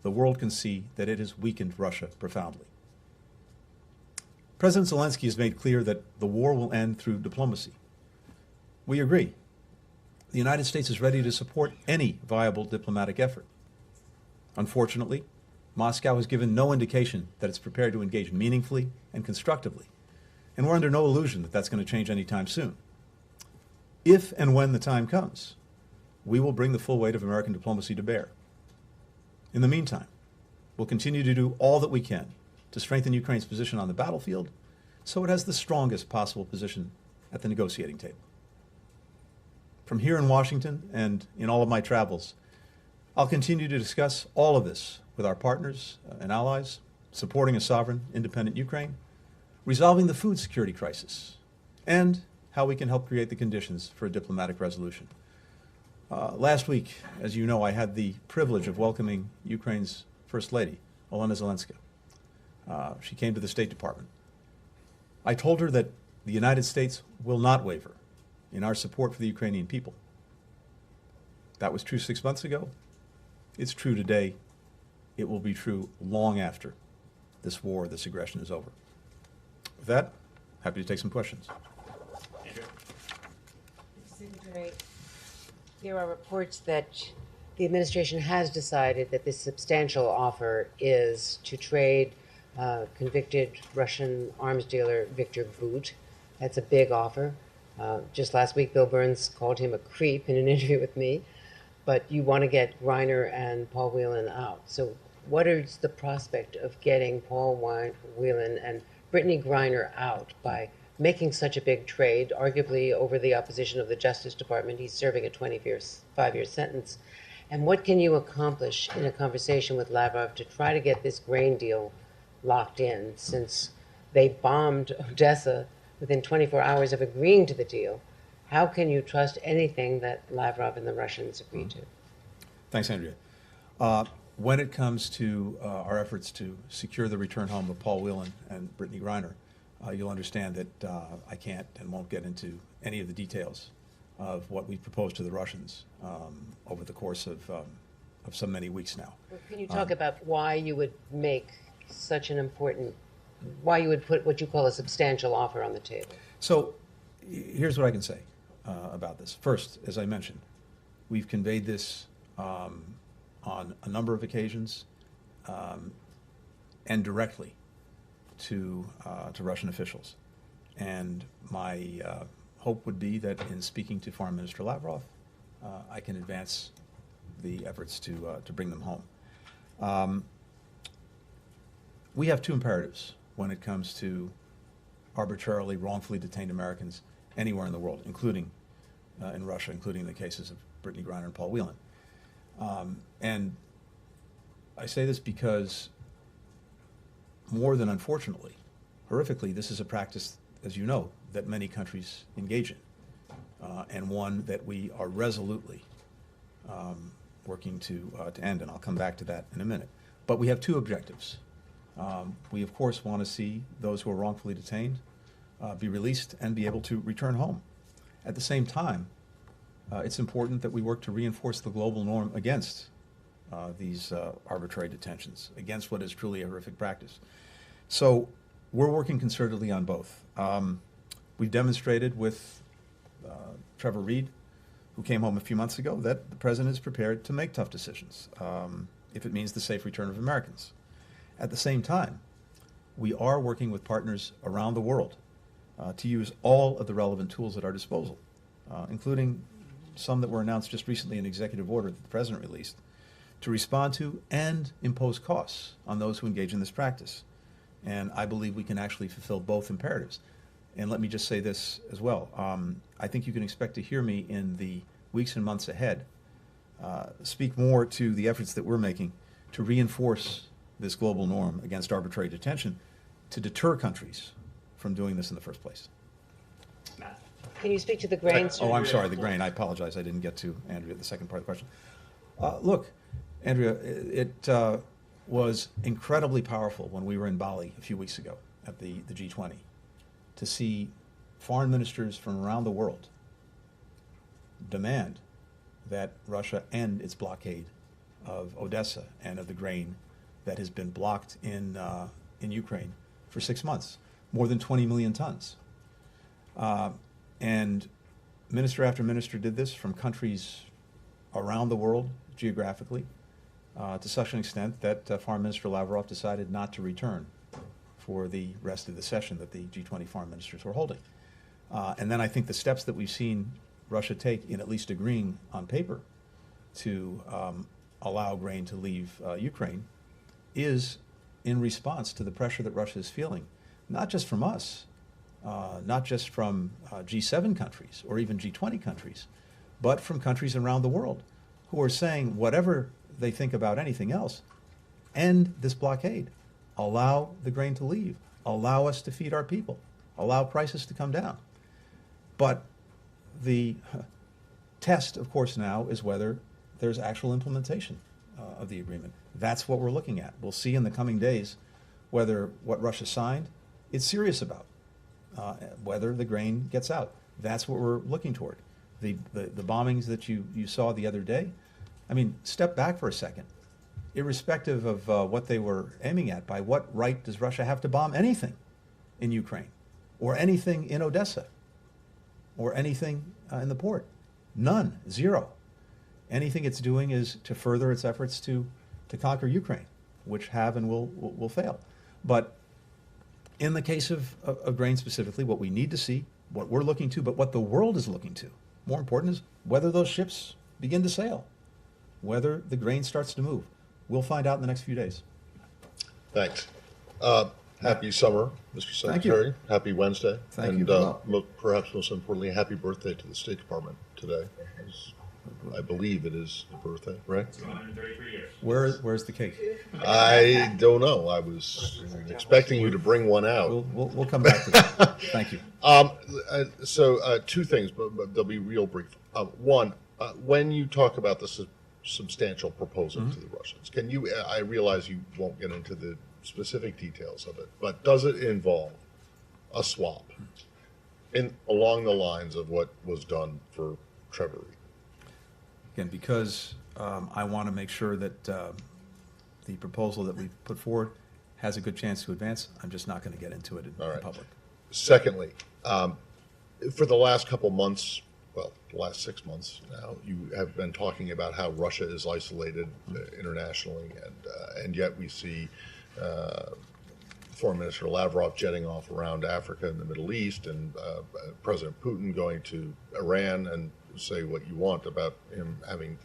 S2: the world can see that it has weakened Russia profoundly. President Zelensky has made clear that the war will end through diplomacy. We agree. The United States is ready to support any viable diplomatic effort. Unfortunately, Moscow has given no indication that it's prepared to engage meaningfully and constructively, and we're under no illusion that that's going to change anytime soon. If and when the time comes, we will bring the full weight of American diplomacy to bear. In the meantime, we'll continue to do all that we can to strengthen Ukraine's position on the battlefield so it has the strongest possible position at the negotiating table. From here in Washington and in all of my travels, I'll continue to discuss all of this with our partners and allies, supporting a sovereign, independent Ukraine, resolving the food security crisis, and how we can help create the conditions for a diplomatic resolution. Last week, as you know, I had the privilege of welcoming Ukraine's First Lady, Olena Zelenska. She came to the State Department. I told her that the United States will not waver in our support for the Ukrainian people. That was true 6 months ago. It's true today. It will be true long after this war, this aggression is over. With that, happy to take some questions.
S9: Secretary, there are reports that the administration has decided that this substantial offer is to trade convicted Russian arms dealer Victor Bout. That's a big offer. Just last week, Bill Burns called him a creep in an interview with me. But you want to get Griner and Paul Whelan out. So what is the prospect of getting Paul Whelan and Brittany Griner out by making such a big trade, arguably over the opposition of the Justice Department? He's serving a 25-year sentence. And what can you accomplish in a conversation with Lavrov to try to get this grain deal locked in, since they bombed Odessa within 24 hours of agreeing to the deal? How can you trust anything that Lavrov and the Russians agreed to?
S2: Thanks, Andrea. When it comes to our efforts to secure the return home of Paul Whelan and Brittany Griner, you'll understand that I can't and won't get into any of the details of what we proposed to the Russians over the course of so many weeks now.
S9: Well, can you talk about why you would make such an important, why you would put what you call a substantial offer on the table?
S2: So here's what I can say about this. First, as I mentioned, we've conveyed this on a number of occasions and directly to Russian officials. And my hope would be that in speaking to Foreign Minister Lavrov, I can advance the efforts to bring them home. We have two imperatives when it comes to arbitrarily, wrongfully detained Americans anywhere in the world, including in Russia, including the cases of Brittany Griner and Paul Whelan. And I say this because, more than unfortunately, horrifically, this is a practice, as you know, that many countries engage in, and one that we are resolutely working to end, and I'll come back to that in a minute. But we have two objectives. We, of course, want to see those who are wrongfully detained be released and be able to return home. At the same time, it's important that we work to reinforce the global norm against these arbitrary detentions, against what is truly a horrific practice. So we're working concertedly on both. We've demonstrated with Trevor Reed, who came home a few months ago, that the president is prepared to make tough decisions if it means the safe return of Americans. At the same time, we are working with partners around the world to use all of the relevant tools at our disposal, including some that were announced just recently in an executive order that the president released, to respond to and impose costs on those who engage in this practice. And I believe we can actually fulfill both imperatives. And let me just say this as well. I think you can expect to hear me in the weeks and months ahead speak more to the efforts that we're making to reinforce this global norm against arbitrary detention to deter countries from doing this in the first place.
S9: Can you speak to the grain?
S2: Oh, I'm sorry, the grain. I apologize. I didn't get to, Andrea, the second part of the question. Look, Andrea, it was incredibly powerful when we were in Bali a few weeks ago at the G20 to see foreign ministers from around the world demand that Russia end its blockade of Odessa and of the grain that has been blocked in Ukraine for 6 months, more than 20 million tons. And minister after minister did this from countries around the world geographically to such an extent that Foreign Minister Lavrov decided not to return for the rest of the session that the G20 foreign ministers were holding. And then I think the steps that we've seen Russia take in at least agreeing on paper to allow grain to leave Ukraine is in response to the pressure that Russia is feeling, not just from us, not just from G7 countries or even G20 countries, but from countries around the world who are saying whatever they think about anything else, end this blockade, allow the grain to leave, allow us to feed our people, allow prices to come down. But the test, of course, now is whether there's actual implementation of the agreement. That's what we're looking at. We'll see in the coming days whether what Russia signed is serious about, whether the grain gets out. That's what we're looking toward. The bombings that you saw the other day, I mean, step back for a second. Irrespective of what they were aiming at, by what right does Russia have to bomb anything in Ukraine or anything in Odessa or anything in the port? None, zero. Anything it's doing is to further its efforts to conquer Ukraine, which have and will fail. But in the case of grain specifically, what we need to see, what we're looking to, but what the world is looking to, more important is whether those ships begin to sail, whether the grain starts to move. We'll find out in the next few days.
S19: Thanks. Happy summer, Mr. Secretary.
S2: Thank you.
S19: Happy Wednesday.
S2: Thank you.
S19: Perhaps most importantly, happy birthday to the State Department today. I believe it is the birthday, right?
S8: 133 years.
S2: Where's the cake?
S19: I don't know. I was expecting you to bring one out.
S2: We'll come back to that. Thank you.
S19: So two things, but they'll be real brief. One, when you talk about the substantial proposal to the Russians, can you? I realize you won't get into the specific details of it, but does it involve a swap along the lines of what was done for Trevor Reed?
S2: Again, because I want to make sure that the proposal that we put forward has a good chance to advance, I'm just not going to get into it in public.
S19: Secondly, for the last couple months, well, the last 6 months now, you have been talking about how Russia is isolated internationally, and yet we see Foreign Minister Lavrov jetting off around Africa and the Middle East, and President Putin going to Iran, and say what you want about him having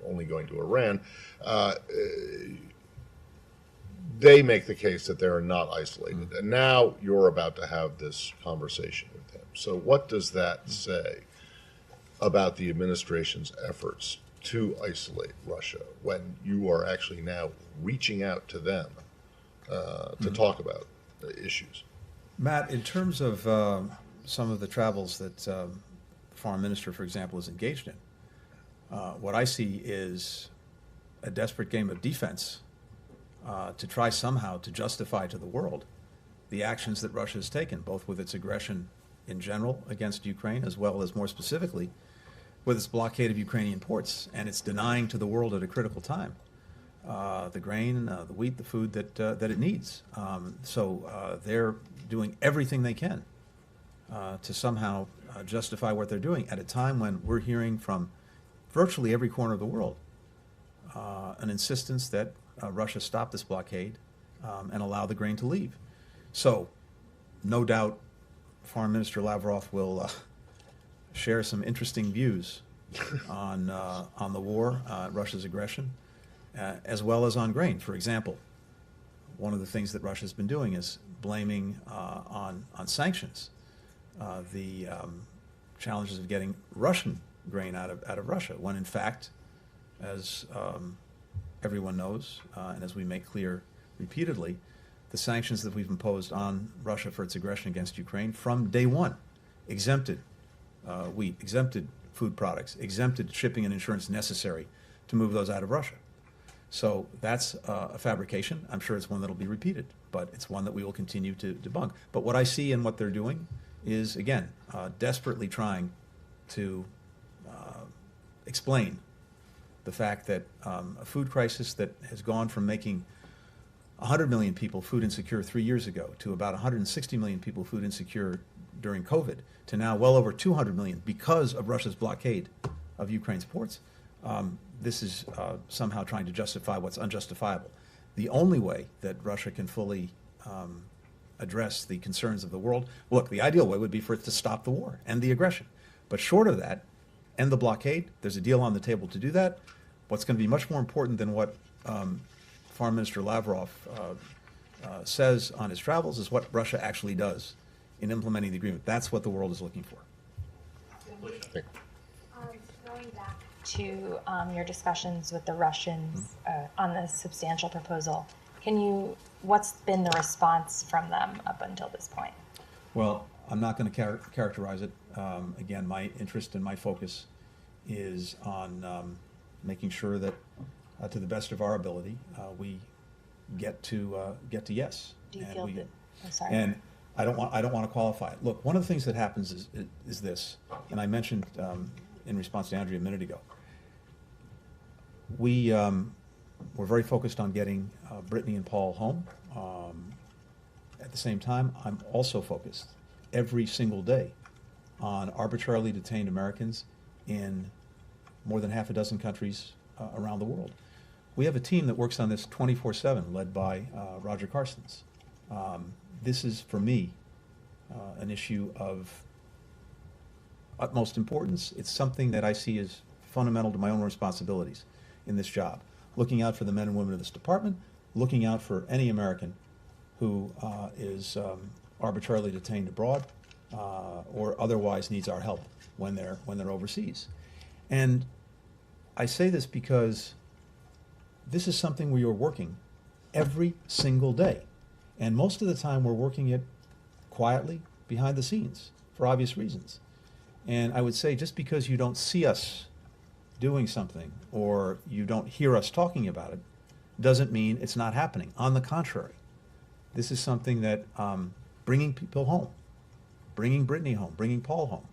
S19: only going to Iran. They make the case that they are not isolated, and now you're about to have this conversation with him. So what does that say about the administration's efforts to isolate Russia when you are actually now reaching out to them to talk about the issues?
S2: Matt, in terms of some of the travels that the foreign minister, for example, is engaged in, what I see is a desperate game of defense to try somehow to justify to the world the actions that Russia has taken, both with its aggression in general against Ukraine, as well as more specifically with its blockade of Ukrainian ports, and its denying to the world at a critical time the grain, the wheat, the food that it needs. So they're doing everything they can to somehow justify what they're doing at a time when we're hearing from virtually every corner of the world an insistence that Russia stop this blockade and allow the grain to leave. So, no doubt, Foreign Minister Lavrov will share some interesting views on the war, Russia's aggression, as well as on grain. For example, one of the things that Russia's been doing is blaming on sanctions the challenges of getting Russian grain out of Russia, when in fact, as everyone knows, and as we make clear repeatedly, the sanctions that we've imposed on Russia for its aggression against Ukraine from day one exempted wheat, exempted food products, exempted shipping and insurance necessary to move those out of Russia. So that's a fabrication. I'm sure it's one that'll be repeated, but it's one that we will continue to debunk. But what I see in what they're doing is, again, desperately trying to explain the fact that a food crisis that has gone from making 100 million people food insecure 3 years ago to about 160 million people food insecure during COVID to now well over 200 million because of Russia's blockade of Ukraine's ports. This is somehow trying to justify what's unjustifiable. The only way that Russia can fully address the concerns of the world, look, the ideal way would be for it to stop the war, end the aggression. But short of that, end the blockade. There's a deal on the table to do that. What's going to be much more important than what Foreign Minister Lavrov says on his travels is what Russia actually does in implementing the agreement. That's what the world is looking for.
S11: Going back to your discussions with the Russians on the substantial proposal, what's been the response from them up until this point?
S2: Well, I'm not going to characterize it. Again, my interest and my focus is on making sure that, to the best of our ability, we get to yes.
S11: Do you feel that? I'm sorry.
S2: And I don't want to qualify it. Look, one of the things that happens is this, and I mentioned in response to Andrea a minute ago. We're very focused on getting Brittany and Paul home. At the same time, I'm also focused every single day on arbitrarily detained Americans in more than half a dozen countries around the world. We have a team that works on this 24/7, led by Roger Carstens. This is, for me, an issue of utmost importance. It's something that I see as fundamental to my own responsibilities in this job. Looking out for the men and women of this department, looking out for any American who is arbitrarily detained abroad or otherwise needs our help when they're overseas. And I say this because this is something we are working every single day. And most of the time we're working it quietly behind the scenes for obvious reasons. And I would say just because you don't see us doing something or you don't hear us talking about it doesn't mean it's not happening. On the contrary, this is something that bringing people home, bringing Brittany home, bringing Paul home,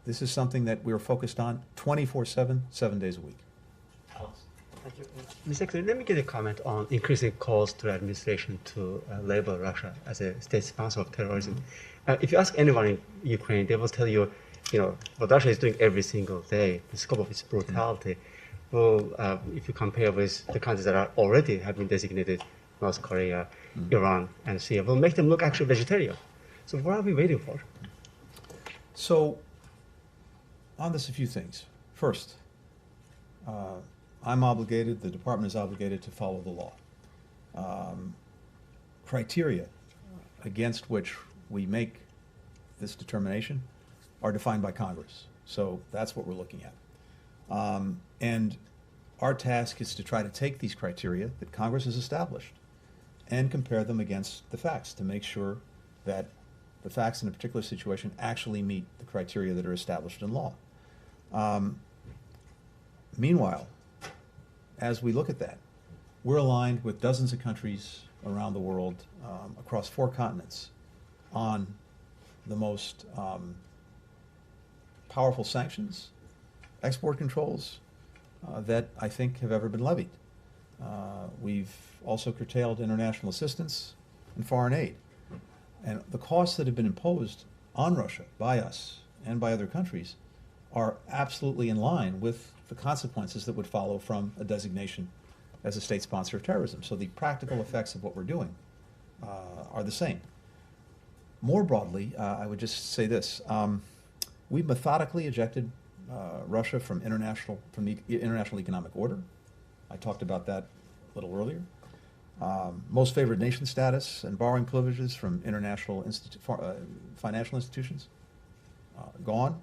S2: this is something that we're focused on 24/7, 7 days a week.
S21: Thank you. Mr. Secretary, let me get a comment on increasing calls to the administration to label Russia as a state sponsor of terrorism. If you ask anyone in Ukraine, they will tell you, what Russia is doing every single day, the scope of its brutality. Well, if you compare with the countries that are already have been designated, North Korea, Iran, and Syria, will make them look actually vegetarian. So what are we waiting for?
S2: So, on this, a few things. First, I'm obligated, the department is obligated to follow the law. Criteria against which we make this determination are defined by Congress. So that's what we're looking at. And our task is to try to take these criteria that Congress has established and compare them against the facts to make sure that the facts in a particular situation actually meet the criteria that are established in law. Meanwhile, as we look at that, we're aligned with dozens of countries around the world, across 4 continents, on the most powerful sanctions, export controls that I think have ever been levied. We've also curtailed international assistance and foreign aid. And the costs that have been imposed on Russia by us and by other countries are absolutely in line with the consequences that would follow from a designation as a state sponsor of terrorism. So the practical effects of what we're doing are the same. More broadly, I would just say this. We've methodically ejected Russia from the international economic order. I talked about that a little earlier. Most favored nation status and borrowing privileges from international financial institutions, gone.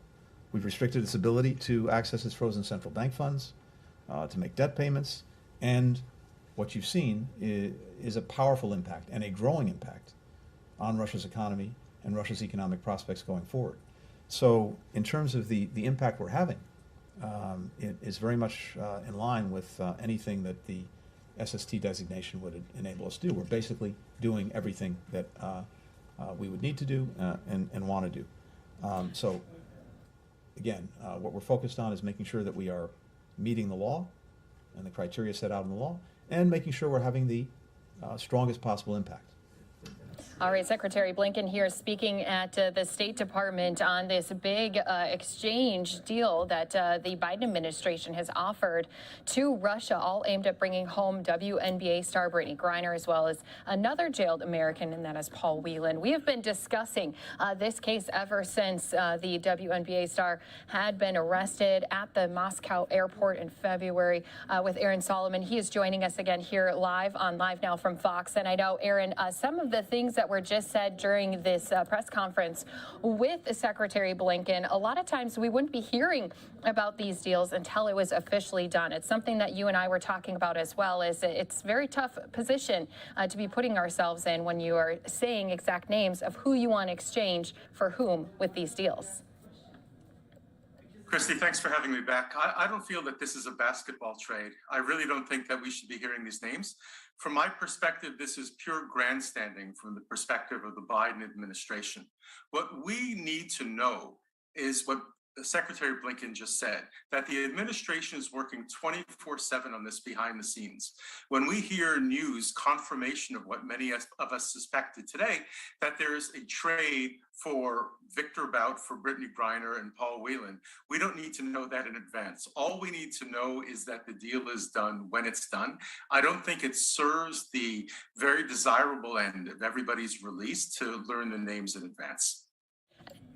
S2: We've restricted its ability to access its frozen central bank funds, to make debt payments, and what you've seen is a powerful impact and a growing impact on Russia's economy and Russia's economic prospects going forward. So in terms of the impact we're having, it is very much in line with anything that the SST designation would enable us to do. We're basically doing everything that we would need to do and want to do. So again, what we're focused on is making sure that we are meeting the law and the criteria set out in the law, and making sure we're having the strongest possible impact.
S22: All right, Secretary Blinken here speaking at the State Department on this big exchange deal that the Biden administration has offered to Russia, all aimed at bringing home WNBA star Brittany Griner, as well as another jailed American, and that is Paul Whelan. We have been discussing this case ever since the WNBA star had been arrested at the Moscow airport in February with Aaron Solomon. He is joining us again here live on Live Now from Fox. And I know, Aaron, some of the things that were just said during this press conference with Secretary Blinken, a lot of times we wouldn't be hearing about these deals until it was officially done. It's something that you and I were talking about as well. Is it's a very tough position to be putting ourselves in when you are saying exact names of who you want to exchange for whom with these deals.
S4: Christy, thanks for having me back. I don't feel that this is a basketball trade. I really don't think that we should be hearing these names. From my perspective, this is pure grandstanding from the perspective of the Biden administration. What we need to know is what Secretary Blinken just said, that the administration is working 24/7 on this behind the scenes. When we hear news, confirmation of what many of us suspected today, that there is a trade for Victor Bout, for Brittany Griner and Paul Whelan, we don't need to know that in advance. All we need to know is that the deal is done when it's done. I don't think it serves the very desirable end of everybody's release to learn the names in advance.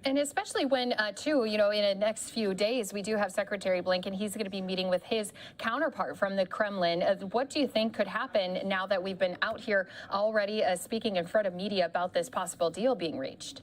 S22: And especially when, too, you know, in the next few days, we do have Secretary Blinken. He's going to be meeting with his counterpart from the Kremlin. What do you think could happen now that we've been out here already speaking in front of media about this possible deal being reached?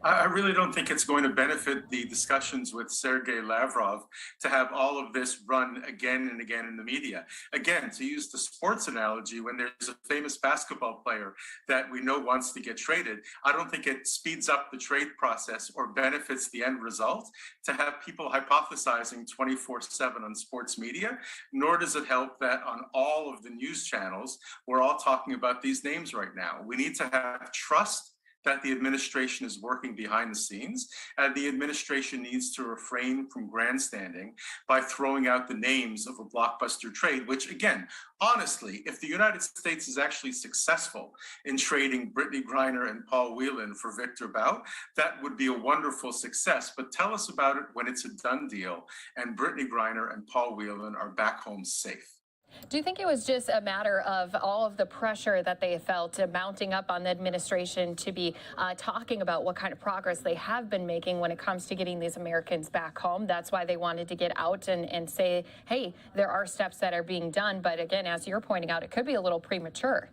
S4: I really don't think it's going to benefit the discussions with Sergei Lavrov to have all of this run again and again in the media. Again, to use the sports analogy, when there's a famous basketball player that we know wants to get traded, I don't think it speeds up the trade process or benefits the end result to have people hypothesizing 24/7 on sports media, nor does it help that on all of the news channels, we're all talking about these names right now. We need to have trust that the administration is working behind the scenes, and the administration needs to refrain from grandstanding by throwing out the names of a blockbuster trade, which, again, honestly, if the United States is actually successful in trading Brittany Griner and Paul Whelan for Victor Bout, that would be a wonderful success. But tell us about it when it's a done deal and Brittany Griner and Paul Whelan are back home safe.
S22: Do you think it was just a matter of all of the pressure that they felt mounting up on the administration to be talking about what kind of progress they have been making when it comes to getting these Americans back home? That's why they wanted to get out and say, hey, there are steps that are being done. But again, as you're pointing out, it could be a little premature.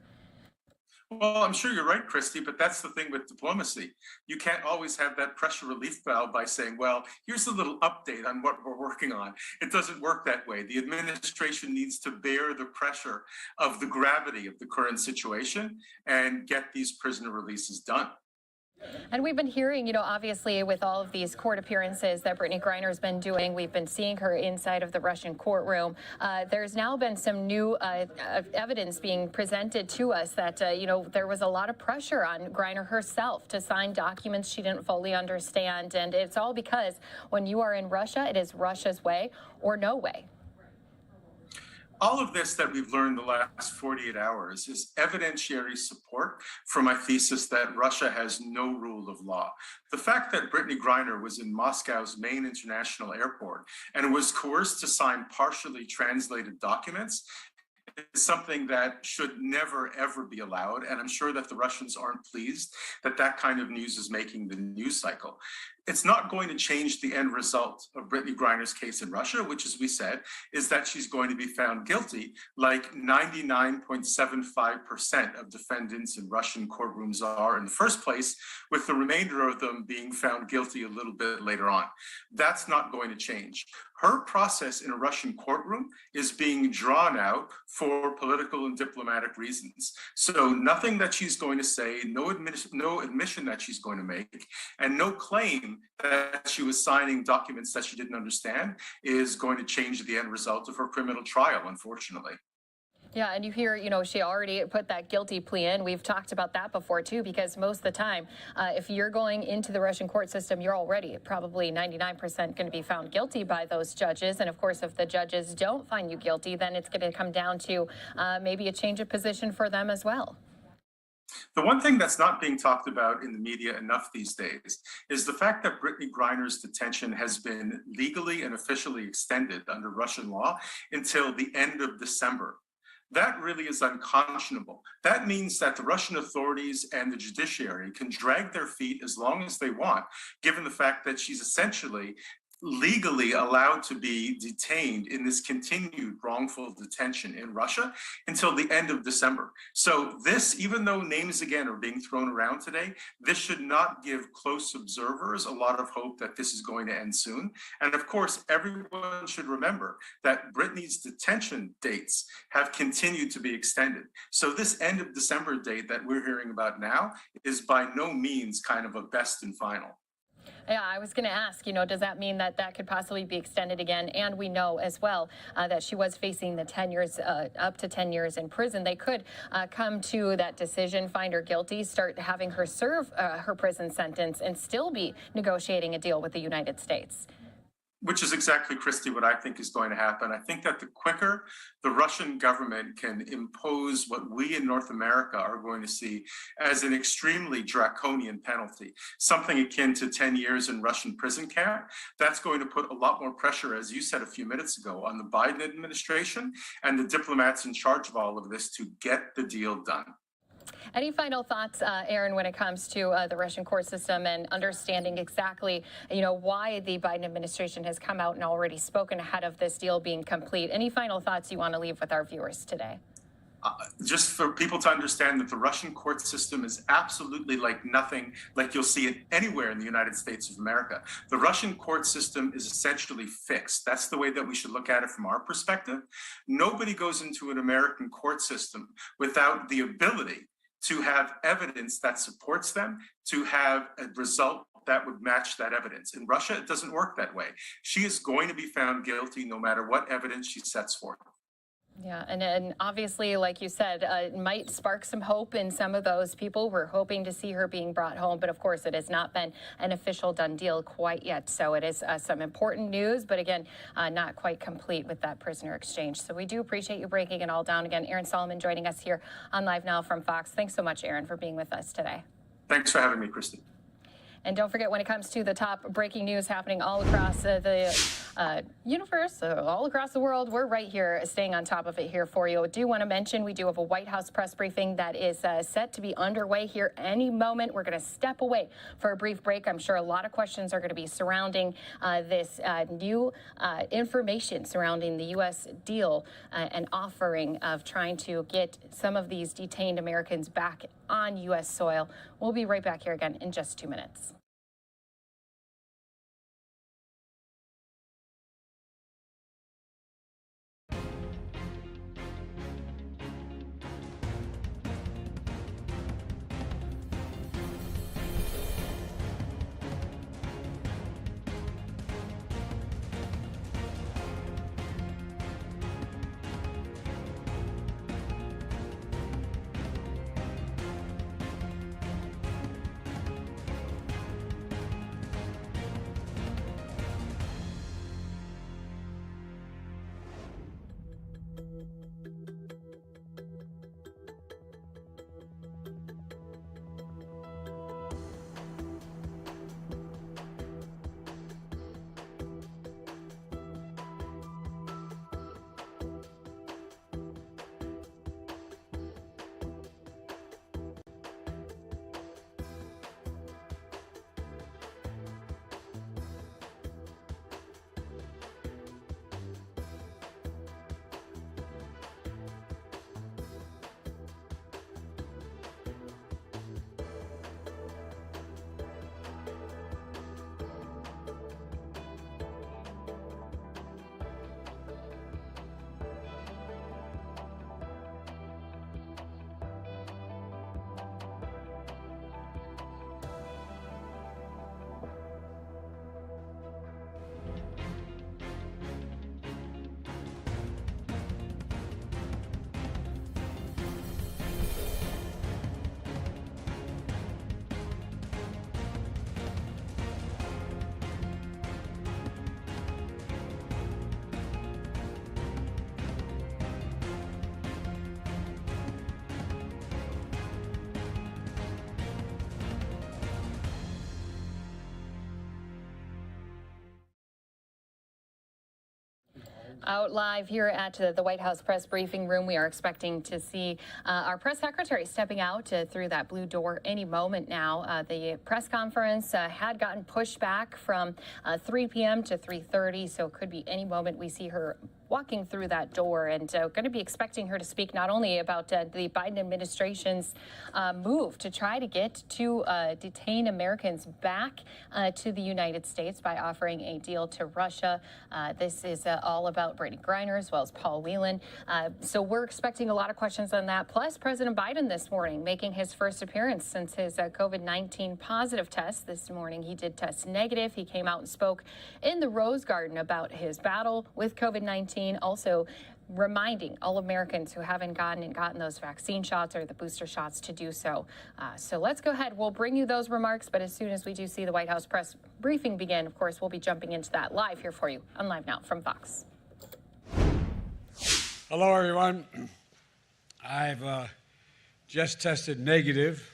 S4: Well, I'm sure you're right, Christy, but that's the thing with diplomacy. You can't always have that pressure relief valve by saying, well, here's a little update on what we're working on. It doesn't work that way. The administration needs to bear the pressure of the gravity of the current situation and get these prisoner releases done.
S22: And we've been hearing, obviously with all of these court appearances that Brittany Griner's been doing, we've been seeing her inside of the Russian courtroom. There's now been some new evidence being presented to us that, there was a lot of pressure on Griner herself to sign documents she didn't fully understand. And it's all because when you are in Russia, it is Russia's way or no way.
S4: All of this that we've learned the last 48 hours is evidentiary support for my thesis that Russia has no rule of law. The fact that Brittany Griner was in Moscow's main international airport and was coerced to sign partially translated documents is something that should never, ever be allowed. And I'm sure that the Russians aren't pleased that that kind of news is making the news cycle. It's not going to change the end result of Brittany Griner's case in Russia, which, as we said, is that she's going to be found guilty, like 99.75% of defendants in Russian courtrooms are in the first place, with the remainder of them being found guilty a little bit later on. That's not going to change. Her process in a Russian courtroom is being drawn out for political and diplomatic reasons. So nothing that she's going to say, no admission that she's going to make, and no claim that she was signing documents that she didn't understand is going to change the end result of her criminal trial, unfortunately.
S22: Yeah, and you hear, she already put that guilty plea in. We've talked about that before, too, because most of the time, if you're going into the Russian court system, you're already probably 99% going to be found guilty by those judges. And of course, if the judges don't find you guilty, then it's going to come down to maybe a change of position for them as well.
S4: The one thing that's not being talked about in the media enough these days is the fact that Brittany Griner's detention has been legally and officially extended under Russian law until the end of December. That really is unconscionable. That means that the Russian authorities and the judiciary can drag their feet as long as they want, given the fact that she's essentially legally allowed to be detained in this continued wrongful detention in Russia until the end of December. So this, even though names again are being thrown around today, this should not give close observers a lot of hope that this is going to end soon. And of course, everyone should remember that Brittany's detention dates have continued to be extended. So this end of December date that we're hearing about now is by no means kind of a best and final.
S22: Yeah, I was going to ask, does that mean that that could possibly be extended again? And we know as well that she was facing the 10 years, up to 10 years in prison. They could come to that decision, find her guilty, start having her serve her prison sentence, and still be negotiating a deal with the United States.
S4: Which is exactly, Christy, what I think is going to happen. I think that the quicker the Russian government can impose what we in North America are going to see as an extremely draconian penalty, something akin to 10 years in Russian prison camp, that's going to put a lot more pressure, as you said a few minutes ago, on the Biden administration and the diplomats in charge of all of this to get the deal done.
S22: Any final thoughts, Aaron, when it comes to the Russian court system and understanding exactly, why the Biden administration has come out and already spoken ahead of this deal being complete? Any final thoughts you want to leave with our viewers today?
S4: Just for people to understand that the Russian court system is absolutely like nothing like you'll see it anywhere in the United States of America. The Russian court system is essentially fixed. That's the way that we should look at it from our perspective. Nobody goes into an American court system without the ability to have evidence that supports them, to have a result that would match that evidence. In Russia, it doesn't work that way. She is going to be found guilty no matter what evidence she sets forth.
S22: Yeah, and obviously, like you said, it might spark some hope in some of those people. We're hoping to see her being brought home, but of course it has not been an official done deal quite yet. So it is some important news, but again, not quite complete with that prisoner exchange. So we do appreciate you breaking it all down. Again, Aaron Solomon joining us here on Live Now from Fox. Thanks so much, Aaron, for being with us today.
S4: Thanks for having me, Christy.
S22: And don't forget, when it comes to the top breaking news happening all across the universe, all across the world, we're right here staying on top of it here for you. I do want to mention we do have a White House press briefing that is set to be underway here any moment. We're going to step away for a brief break. I'm sure a lot of questions are going to be surrounding this new information surrounding the U.S. deal and offering of trying to get some of these detained Americans back on U.S. soil. We'll be right back here again in just 2 minutes. Out live here at the White House press briefing room, we are expecting to see our press secretary stepping out through that blue door any moment now. The press conference had gotten pushed back from 3 p.m. to 3:30, so it could be any moment we see her walking through that door, and going to be expecting her to speak not only about the Biden administration's move to try to get to detain Americans back to the United States by offering a deal to Russia. This is all about Brittany Griner as well as Paul Whelan. So we're expecting a lot of questions on that. Plus, President Biden this morning making his first appearance since his COVID-19 positive test this morning. He did test negative. He came out and spoke in the Rose Garden about his battle with COVID-19. Also reminding all Americans who haven't gotten those vaccine shots or the booster shots to do so. So let's go ahead. We'll bring you those remarks, but as soon as we do see the White House press briefing begin, of course, we'll be jumping into that live here for you on Live Now from Fox.
S12: Hello, everyone. I've just tested negative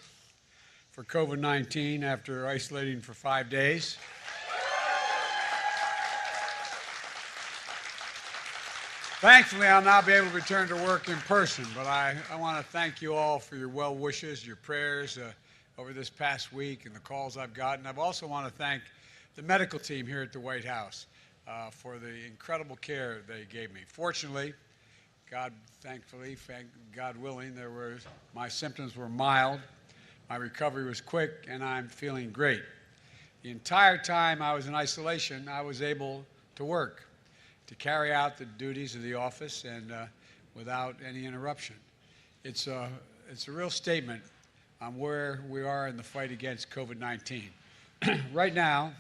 S12: for COVID-19 after isolating for 5 days. Thankfully, I'll now be able to return to work in person, but I want to thank you all for your well wishes, your prayers over this past week and the calls I've gotten. I also want to thank the medical team here at the White House for the incredible care they gave me. Fortunately, God willing, my symptoms were mild, my recovery was quick, and I'm feeling great. The entire time I was in isolation, I was able to work, to carry out the duties of the office and without any interruption. It's a real statement on where we are in the fight against COVID-19. Right now,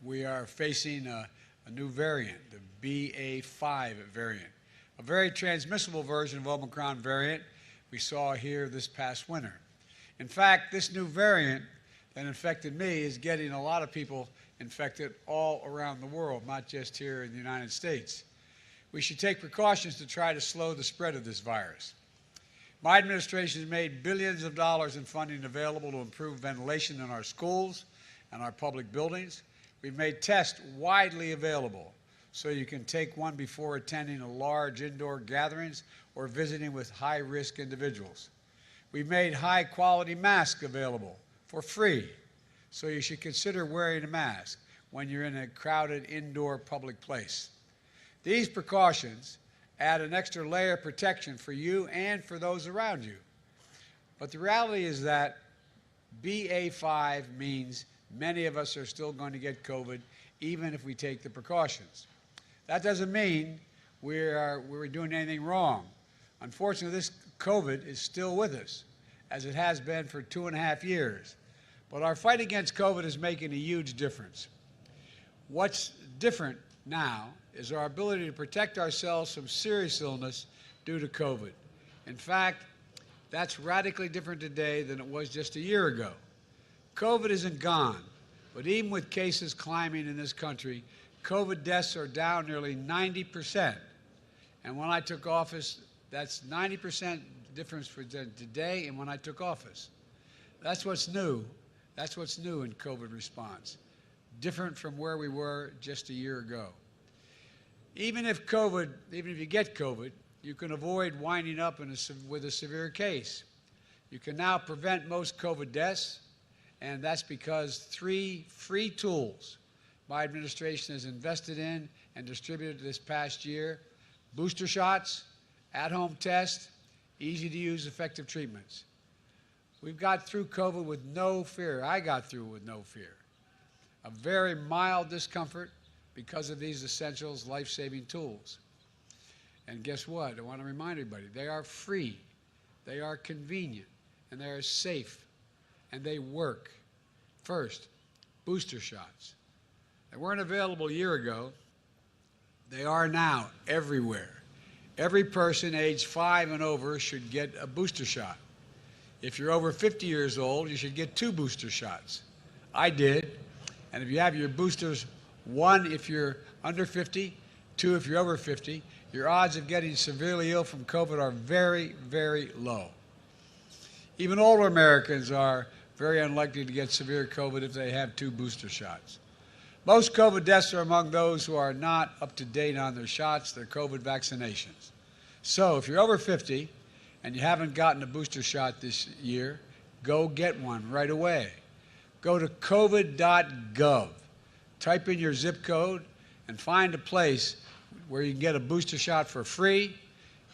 S12: we are facing a new variant, the BA.5 variant, a very transmissible version of Omicron variant we saw here this past winter. In fact, this new variant that infected me is getting a lot of people infected all around the world, not just here in the United States. We should take precautions to try to slow the spread of this virus. My administration has made billions of dollars in funding available to improve ventilation in our schools and our public buildings. We've made tests widely available so you can take one before attending a large indoor gatherings or visiting with high-risk individuals. We've made high-quality masks available for free, so you should consider wearing a mask when you're in a crowded indoor public place. These precautions add an extra layer of protection for you and for those around you. But the reality is that BA.5 means many of us are still going to get COVID, even if we take the precautions. That doesn't mean we're doing anything wrong. Unfortunately, this COVID is still with us, as it has been for 2.5 years. But our fight against COVID is making a huge difference. What's different now is our ability to protect ourselves from serious illness due to COVID. In fact, that's radically different today than it was just a year ago. COVID isn't gone, but even with cases climbing in this country, COVID deaths are down nearly 90%. And when I took office, that's 90% difference for today and when I took office. That's what's new. That's what's new in COVID response, different from where we were just a year ago. Even if you get COVID, you can avoid winding up with a severe case. You can now prevent most COVID deaths, and that's because 3 free tools my administration has invested in and distributed this past year: booster shots, at-home tests, easy-to-use effective treatments. We've got through COVID with no fear. I got through with no fear. A very mild discomfort because of these essentials, life-saving tools. And guess what? I want to remind everybody, they are free, they are convenient, and they are safe, and they work. First, booster shots. They weren't available a year ago. They are now everywhere. Every person aged 5 and over should get a booster shot. If you're over 50 years old, you should get 2 booster shots. I did. And if you have your boosters, 1 if you're under 50, 2 if you're over 50, your odds of getting severely ill from COVID are very, very low. Even older Americans are very unlikely to get severe COVID if they have 2 booster shots. Most COVID deaths are among those who are not up to date on their shots, their COVID vaccinations. So if you're over 50 and you haven't gotten a booster shot this year, go get one right away. Go to covid.gov, type in your zip code, and find a place where you can get a booster shot for free,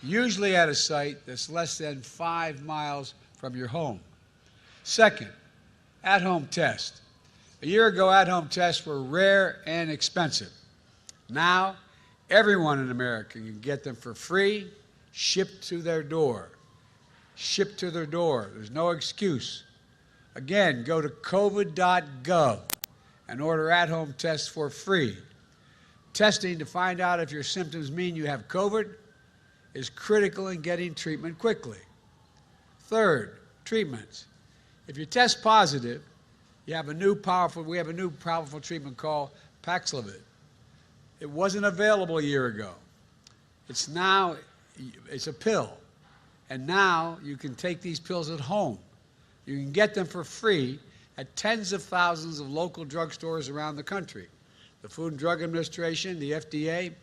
S12: usually at a site that's less than 5 miles from your home. Second, at-home test. A year ago, at-home tests were rare and expensive. Now, everyone in America can get them for free, shipped to their door. Shipped to their door. There's no excuse. Again, go to covid.gov and order at-home tests for free. Testing to find out if your symptoms mean you have COVID is critical in getting treatment quickly. Third, treatments. If you test positive, we have a new powerful treatment called Paxlovid. It wasn't available a year ago. It's a pill. And now you can take these pills at home. You can get them for free at tens of thousands of local drugstores around the country. The Food and Drug Administration, the FDA,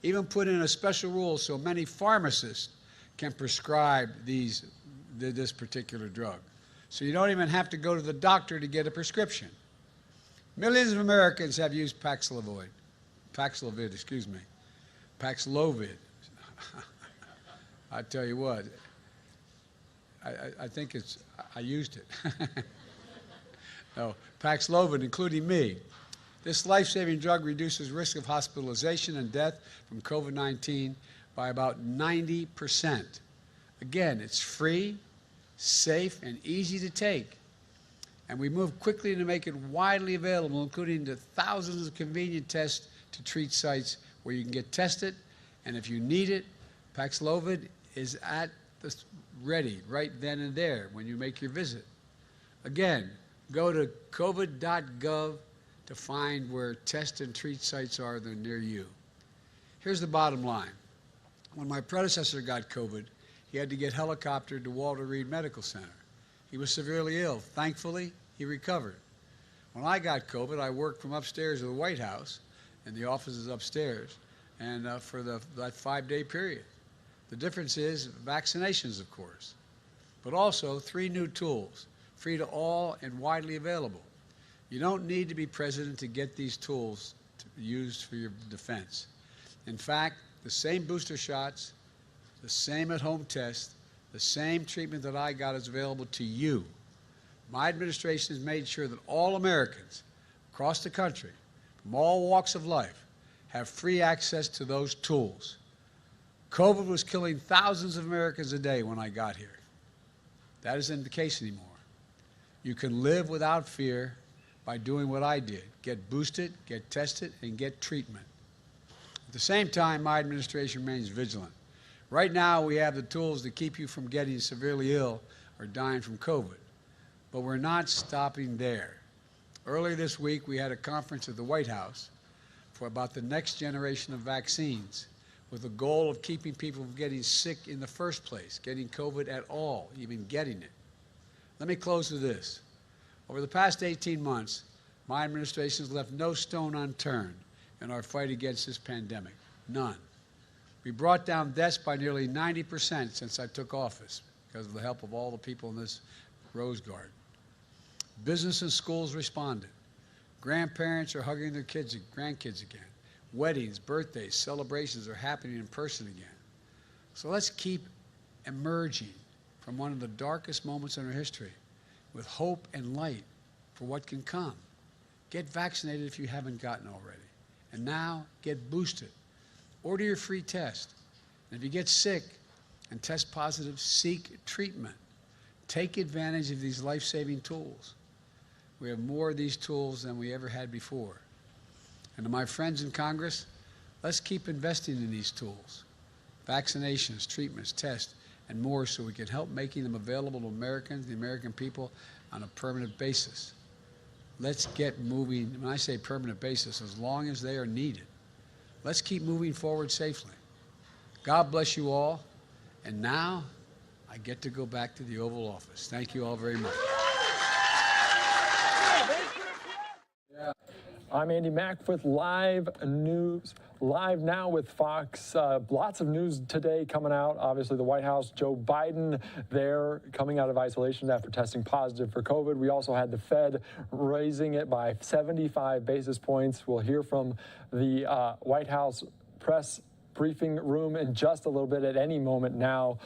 S12: even put in a special rule so many pharmacists can prescribe this particular drug. So you don't even have to go to the doctor to get a prescription. Millions of Americans have used Paxlovid. Paxlovid. I tell you what, I think I used it. No, Paxlovid, including me. This life-saving drug reduces risk of hospitalization and death from COVID-19 by about 90%. Again, it's free, safe, and easy to take. And we move quickly to make it widely available, including the thousands of convenient tests to treat sites where you can get tested. And if you need it, Paxlovid is at the ready right then and there when you make your visit. Again, go to covid.gov to find where test and treat sites are that are near you. Here's the bottom line. When my predecessor got COVID, he had to get helicoptered to Walter Reed Medical Center. He was severely ill. Thankfully, he recovered. When I got COVID, I worked from upstairs of the White House, and the office is upstairs, and for that 5-day period. The difference is vaccinations, of course, but also 3 new tools, free to all and widely available. You don't need to be president to get these tools used for your defense. In fact, the same booster shots, the same at-home test, the same treatment that I got is available to you. My administration has made sure that all Americans across the country, from all walks of life, have free access to those tools. COVID was killing thousands of Americans a day when I got here. That isn't the case anymore. You can live without fear by doing what I did. Get boosted, get tested, and get treatment. At the same time, my administration remains vigilant. Right now, we have the tools to keep you from getting severely ill or dying from COVID. But we're not stopping there. Earlier this week, we had a conference at the White House for about the next generation of vaccines with the goal of keeping people from getting sick in the first place, getting COVID at all, even getting it. Let me close with this. Over the past 18 months, my administration has left no stone unturned in our fight against this pandemic. None. We brought down deaths by nearly 90% since I took office because of the help of all the people in this Rose Garden. Business and schools responded. Grandparents are hugging their kids and grandkids again. Weddings, birthdays, celebrations are happening in person again. So let's keep emerging from one of the darkest moments in our history with hope and light for what can come. Get vaccinated if you haven't gotten already. And now get boosted. Order your free test. And if you get sick and test positive, seek treatment. Take advantage of these life-saving tools. We have more of these tools than we ever had before. And to my friends in Congress, let's keep investing in these tools. Vaccinations, treatments, tests, and more so we can help making them available to Americans, the American people, on a permanent basis. Let's get moving. When I say permanent basis, as long as they are needed. Let's keep moving forward safely. God bless you all. And now I get to go back to the Oval Office. Thank you all very much.
S10: I'm Andy Mack with Live News. Live Now with Fox. Lots of news today coming out. Obviously, the White House, Joe Biden there coming out of isolation after testing positive for COVID. We also had the Fed raising it by 75 basis points. We'll hear from the White House press briefing room in just a little bit at any moment now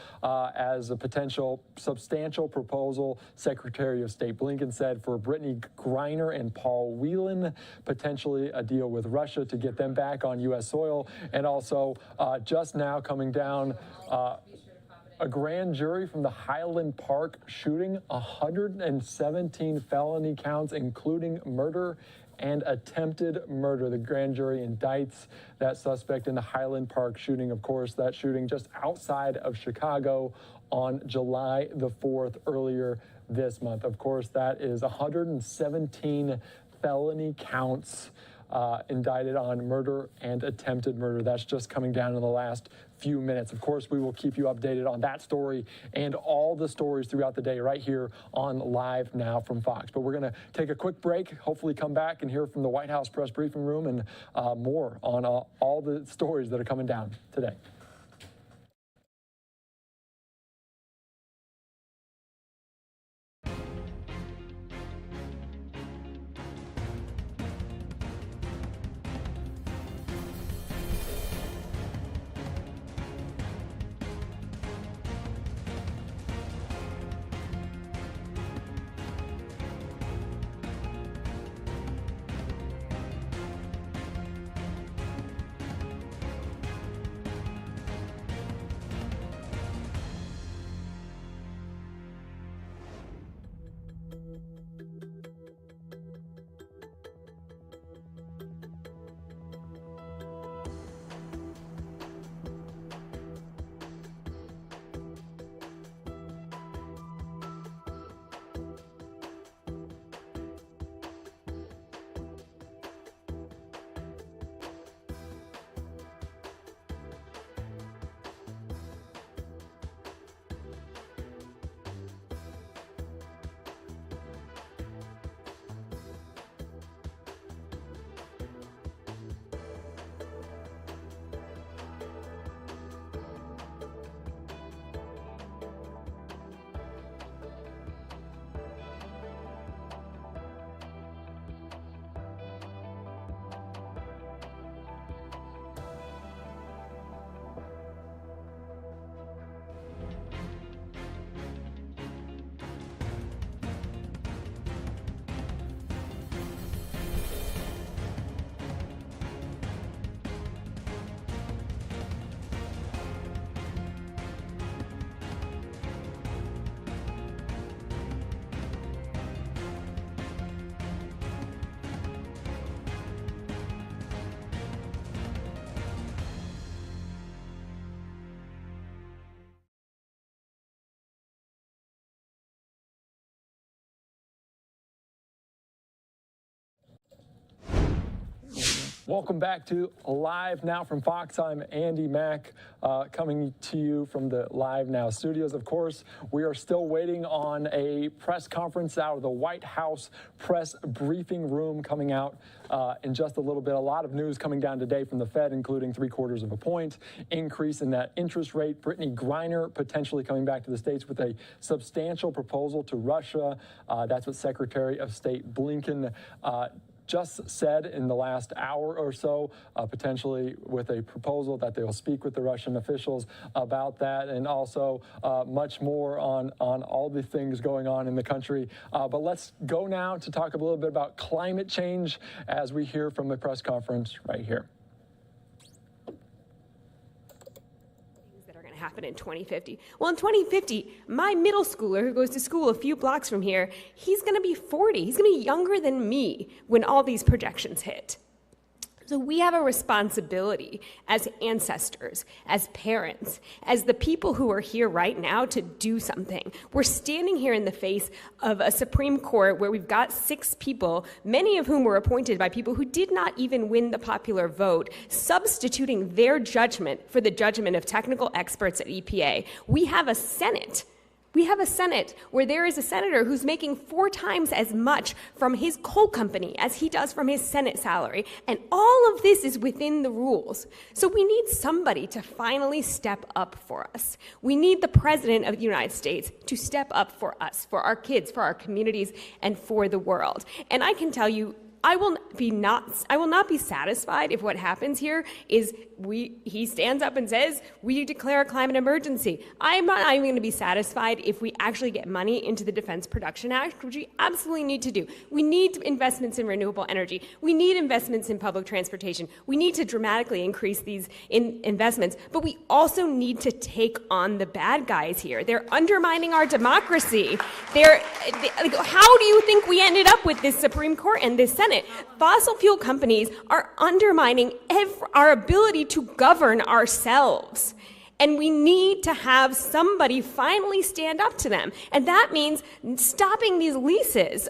S10: as a potential substantial proposal. Secretary of State Blinken said for Brittany Griner and Paul Whelan, potentially a deal with Russia to get them back on U.S. soil. And also just now coming down a grand jury from the Highland Park shooting, 117 felony counts, including murder and attempted murder. The grand jury indicts that suspect in the Highland Park shooting. Of course, that shooting just outside of Chicago on July the 4th earlier this month. Of course, that is 117 felony counts indicted on murder and attempted murder. That's just coming down in the last few minutes. Of course, we will keep you updated on that story and all the stories throughout the day right here on Live Now from Fox. But we're going to take a quick break, hopefully come back and hear from the White House press briefing room and more on all the stories that are coming down today. Welcome back to Live Now from Fox. I'm Andy Mack, coming to you from the Live Now studios. Of course, we are still waiting on a press conference out of the White House press briefing room coming out in just a little bit. A lot of news coming down today from the Fed, including 3/4 of a point increase in that interest rate. Brittany Griner potentially coming back to the States with a substantial proposal to Russia. That's what Secretary of State Blinken just said in the last hour or so, potentially with a proposal that they will speak with the Russian officials about that, and also much more on all the things going on in the country. But let's go now to talk a little bit about climate change as we hear from the press conference right here.
S17: Happen in 2050. Well, in 2050, my middle schooler who goes to school a few blocks from here, he's going to be 40. He's going to be younger than me when all these projections hit. So we have a responsibility as ancestors, as parents, as the people who are here right now to do something. We're standing here in the face of a Supreme Court where we've got 6 people, many of whom were appointed by people who did not even win the popular vote, substituting their judgment for the judgment of technical experts at EPA. We have a Senate We have a Senate where there is a senator who's making 4 times as much from his coal company as he does from his Senate salary. And all of this is within the rules. So we need somebody to finally step up for us. We need the President of the United States to step up for us, for our kids, for our communities, and for the world. And I can tell you, I will not be satisfied if what happens here is he stands up and says, we declare a climate emergency. I'm not even going to be satisfied if we actually get money into the Defense Production Act, which we absolutely need to do. We need investments in renewable energy. We need investments in public transportation. We need to dramatically increase these investments, but we also need to take on the bad guys here. They're undermining our democracy. How do you think we ended up with this Supreme Court and this Senate? Fossil fuel companies are undermining our ability to govern ourselves. And we need to have somebody finally stand up to them. And that means stopping these leases.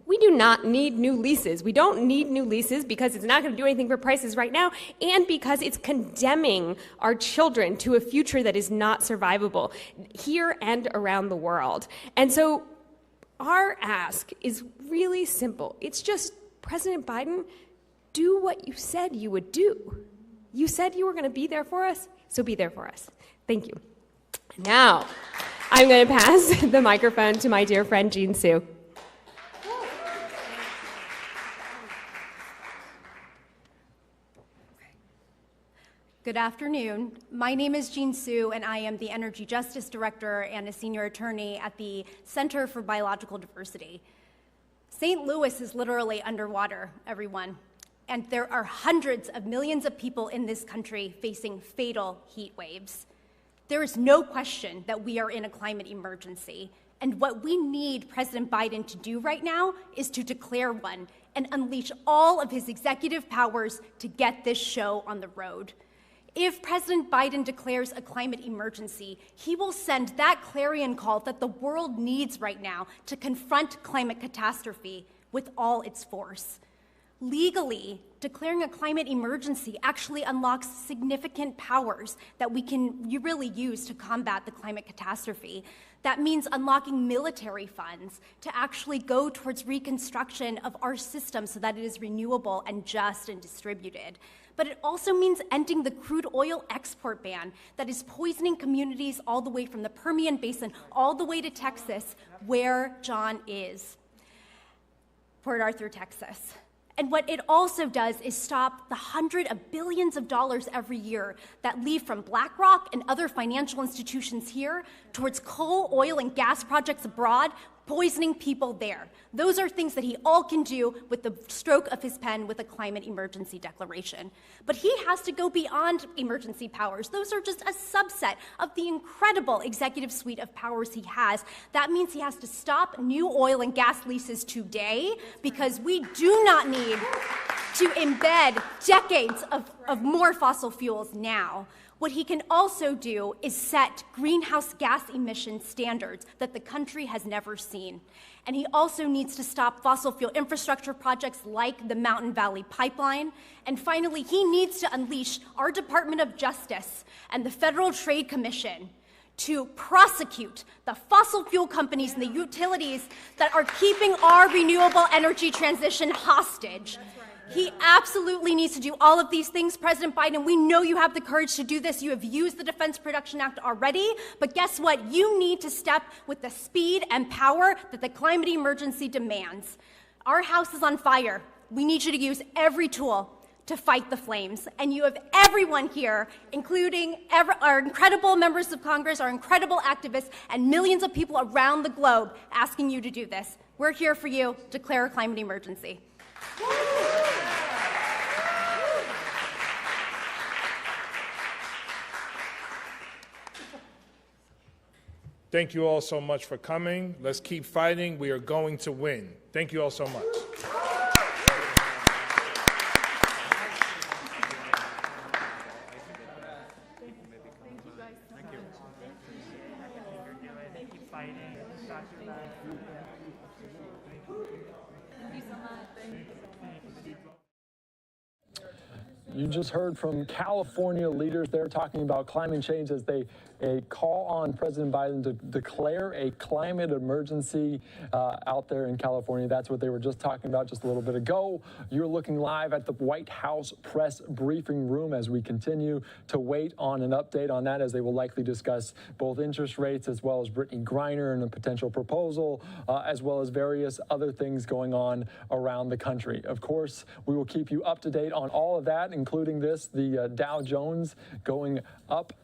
S17: We do not need new leases. We don't need new leases because it's not going to do anything for prices right now, and because it's condemning our children to a future that is not survivable here and around the world. And so our ask is really simple. It's just, President Biden, do what you said you would do. You said you were going to be there for us, so be there for us. Thank you. Now, I'm going to pass the microphone to my dear friend, Jean Sue.
S6: Good afternoon. My name is Jean Sue, and I am the Energy Justice Director and a senior attorney at the Center for Biological Diversity. St. Louis is literally underwater, everyone, and there are hundreds of millions of people in this country facing fatal heat waves. There is no question that we are in a climate emergency, and what we need President Biden to do right now is to declare one and unleash all of his executive powers to get this show on the road. If President Biden declares a climate emergency, he will send that clarion call that the world needs right now to confront climate catastrophe with all its force. Legally, declaring a climate emergency actually unlocks significant powers that we can really use to combat the climate catastrophe. That means unlocking military funds to actually go towards reconstruction of our system so that it is renewable and just and distributed. But it also means ending the crude oil export ban that is poisoning communities all the way from the Permian Basin all the way to Texas, where John is, Port Arthur, Texas. And what it also does is stop the hundreds of billions of dollars every year that leave from BlackRock and other financial institutions here towards coal, oil, and gas projects abroad, poisoning people there. Those are things that he all can do with the stroke of his pen with a climate emergency declaration. But he has to go beyond emergency powers. Those are just a subset of the incredible executive suite of powers he has. That means he has to stop new oil and gas leases today, because we do not need to embed decades of more fossil fuels now. What he can also do is set greenhouse gas emission standards that the country has never seen. And he also needs to stop fossil fuel infrastructure projects like the Mountain Valley Pipeline. And finally, he needs to unleash our Department of Justice and the Federal Trade Commission to prosecute the fossil fuel companies and the utilities that are keeping our renewable energy transition hostage. He absolutely needs to do all of these things, President Biden. We know you have the courage to do this. You have used the Defense Production Act already, but guess what? You need to step with the speed and power that the climate emergency demands. Our house is on fire. We need you to use every tool to fight the flames. And you have everyone here, including our incredible members of Congress, our incredible activists, and millions of people around the globe asking you to do this. We're here for you. Declare a climate emergency.
S16: Thank you all so much for coming. Let's keep fighting. We are going to win. Thank you all so much.
S10: You just heard from California leaders. They're talking about climate change as they call on President Biden to declare a climate emergency out there in California. That's what they were just talking about just a little bit ago. You're looking live at the White House press briefing room as we continue to wait on an update on that, as they will likely discuss both interest rates as well as Brittany Griner and a potential proposal, as well as various other things going on around the country. Of course, we will keep you up to date on all of that, including this, the Dow Jones going up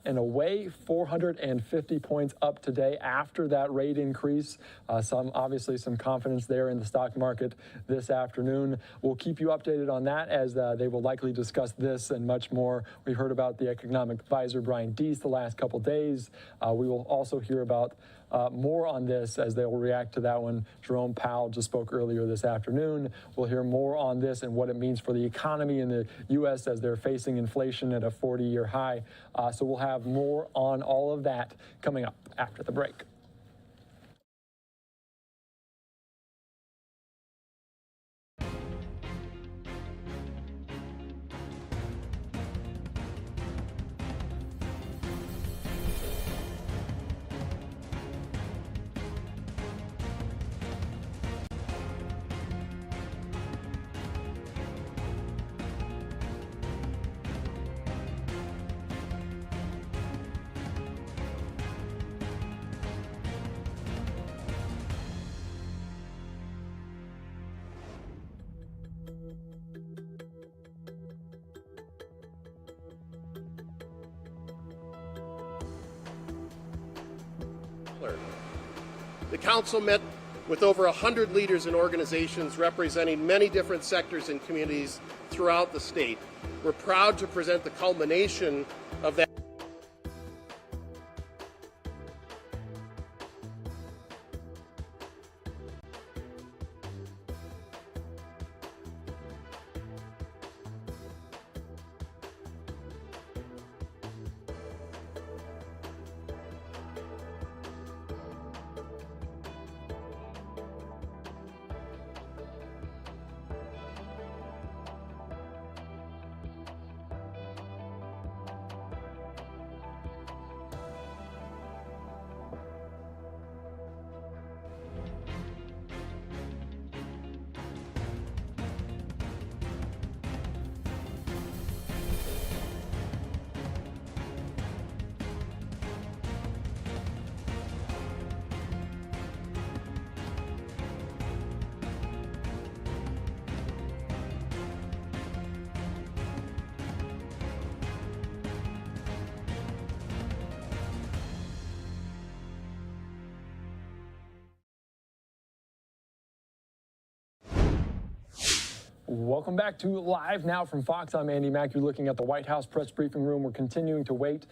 S10: and away, 450 points up today after that rate increase. Obviously some confidence there in the stock market this afternoon. We'll keep you updated on that as they will likely discuss this and much more. We heard about the economic advisor Brian Deese the last couple days. We will also hear about more on this as they will react to that one. Jerome Powell just spoke earlier this afternoon. We'll hear more on this and what it means for the economy in the U.S. as they're facing inflation at a 40-year high. So we'll have more on all of that coming up after the break.
S3: The Council met with over 100 leaders and organizations representing many different sectors and communities throughout the state. We're proud to present the culmination of that. Welcome back to Live Now from Fox. I'm Andy Mack. You're looking at the White House press briefing room. We're continuing to wait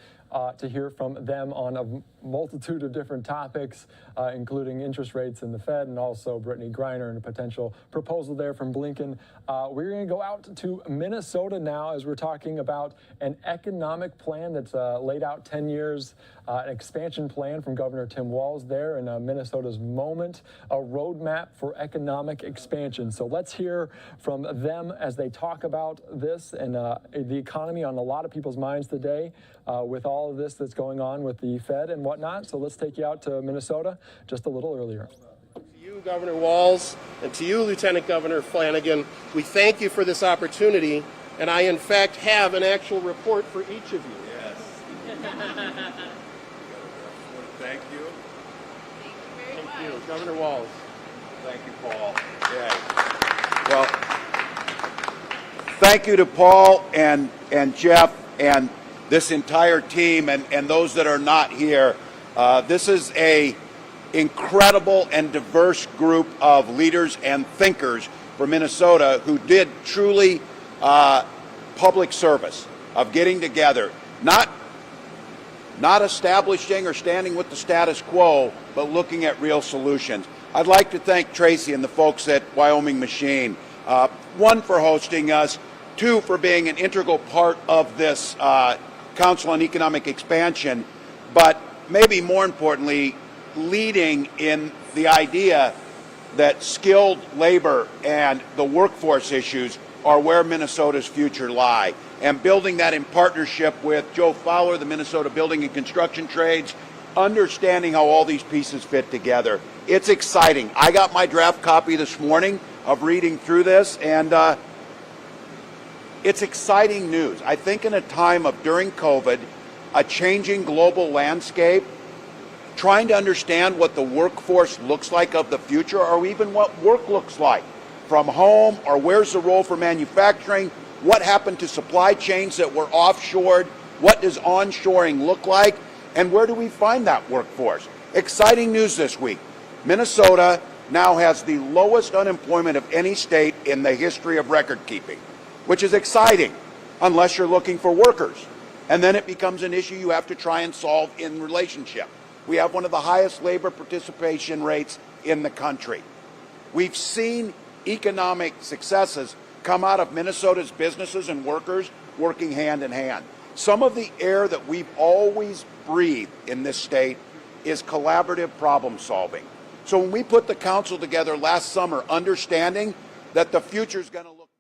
S3: to hear from them on a multitude of different topics, including interest rates in the Fed and also Brittany Griner and a potential proposal there from Blinken. We're going to go out to Minnesota now as we're talking about an economic plan that's laid out 10 years, an expansion plan from Governor Tim Walz there in Minnesota's moment, a roadmap for economic expansion. So let's hear from them as they talk about this and the economy on a lot of people's minds today with all of this that's going on with the Fed and whatnot. So let's take you out to Minnesota just a little earlier. To you, Governor Walz, and to you, Lieutenant Governor Flanagan, we thank you for this opportunity, and I, in fact, have an actual report for each of you.
S5: Yes. Thank you.
S3: Thank you, Governor Walz.
S5: Thank you, Paul. Yeah. Well, thank you to Paul and Jeff and this entire team and those that are not here. This is a incredible and diverse group of leaders and thinkers from Minnesota who did truly public service of getting together, not establishing or standing with the status quo, but looking at real solutions. I'd like to thank Tracy and the folks at Wyoming Machine, one, for hosting us, two, for being an integral part of this Council on Economic Expansion, but maybe more importantly, leading in the idea that skilled labor and the workforce issues are where Minnesota's future lie. And building that in partnership with Joe Fowler, the Minnesota Building and Construction Trades, understanding how all these pieces fit together. It's exciting. I got my draft copy this morning of reading through this, and it's exciting news. I think in a time of, during COVID, a changing global landscape, trying to understand what the workforce looks like of the future, or even what work looks like from home, or where's the role for manufacturing, what happened to supply chains that were offshored, what does onshoring look like, and where do we find that workforce? Exciting news this week. Minnesota now has the lowest unemployment of any state in the history of record keeping, which is exciting unless you're looking for workers. And then it becomes an issue you have to try and solve in relationship. We have one of the highest labor participation rates in the country. We've seen economic successes come out of Minnesota's businesses and workers working hand in hand. Some of the air that we've always breathed in this state is collaborative problem solving. So when we put the council together last summer, understanding that the future is going to look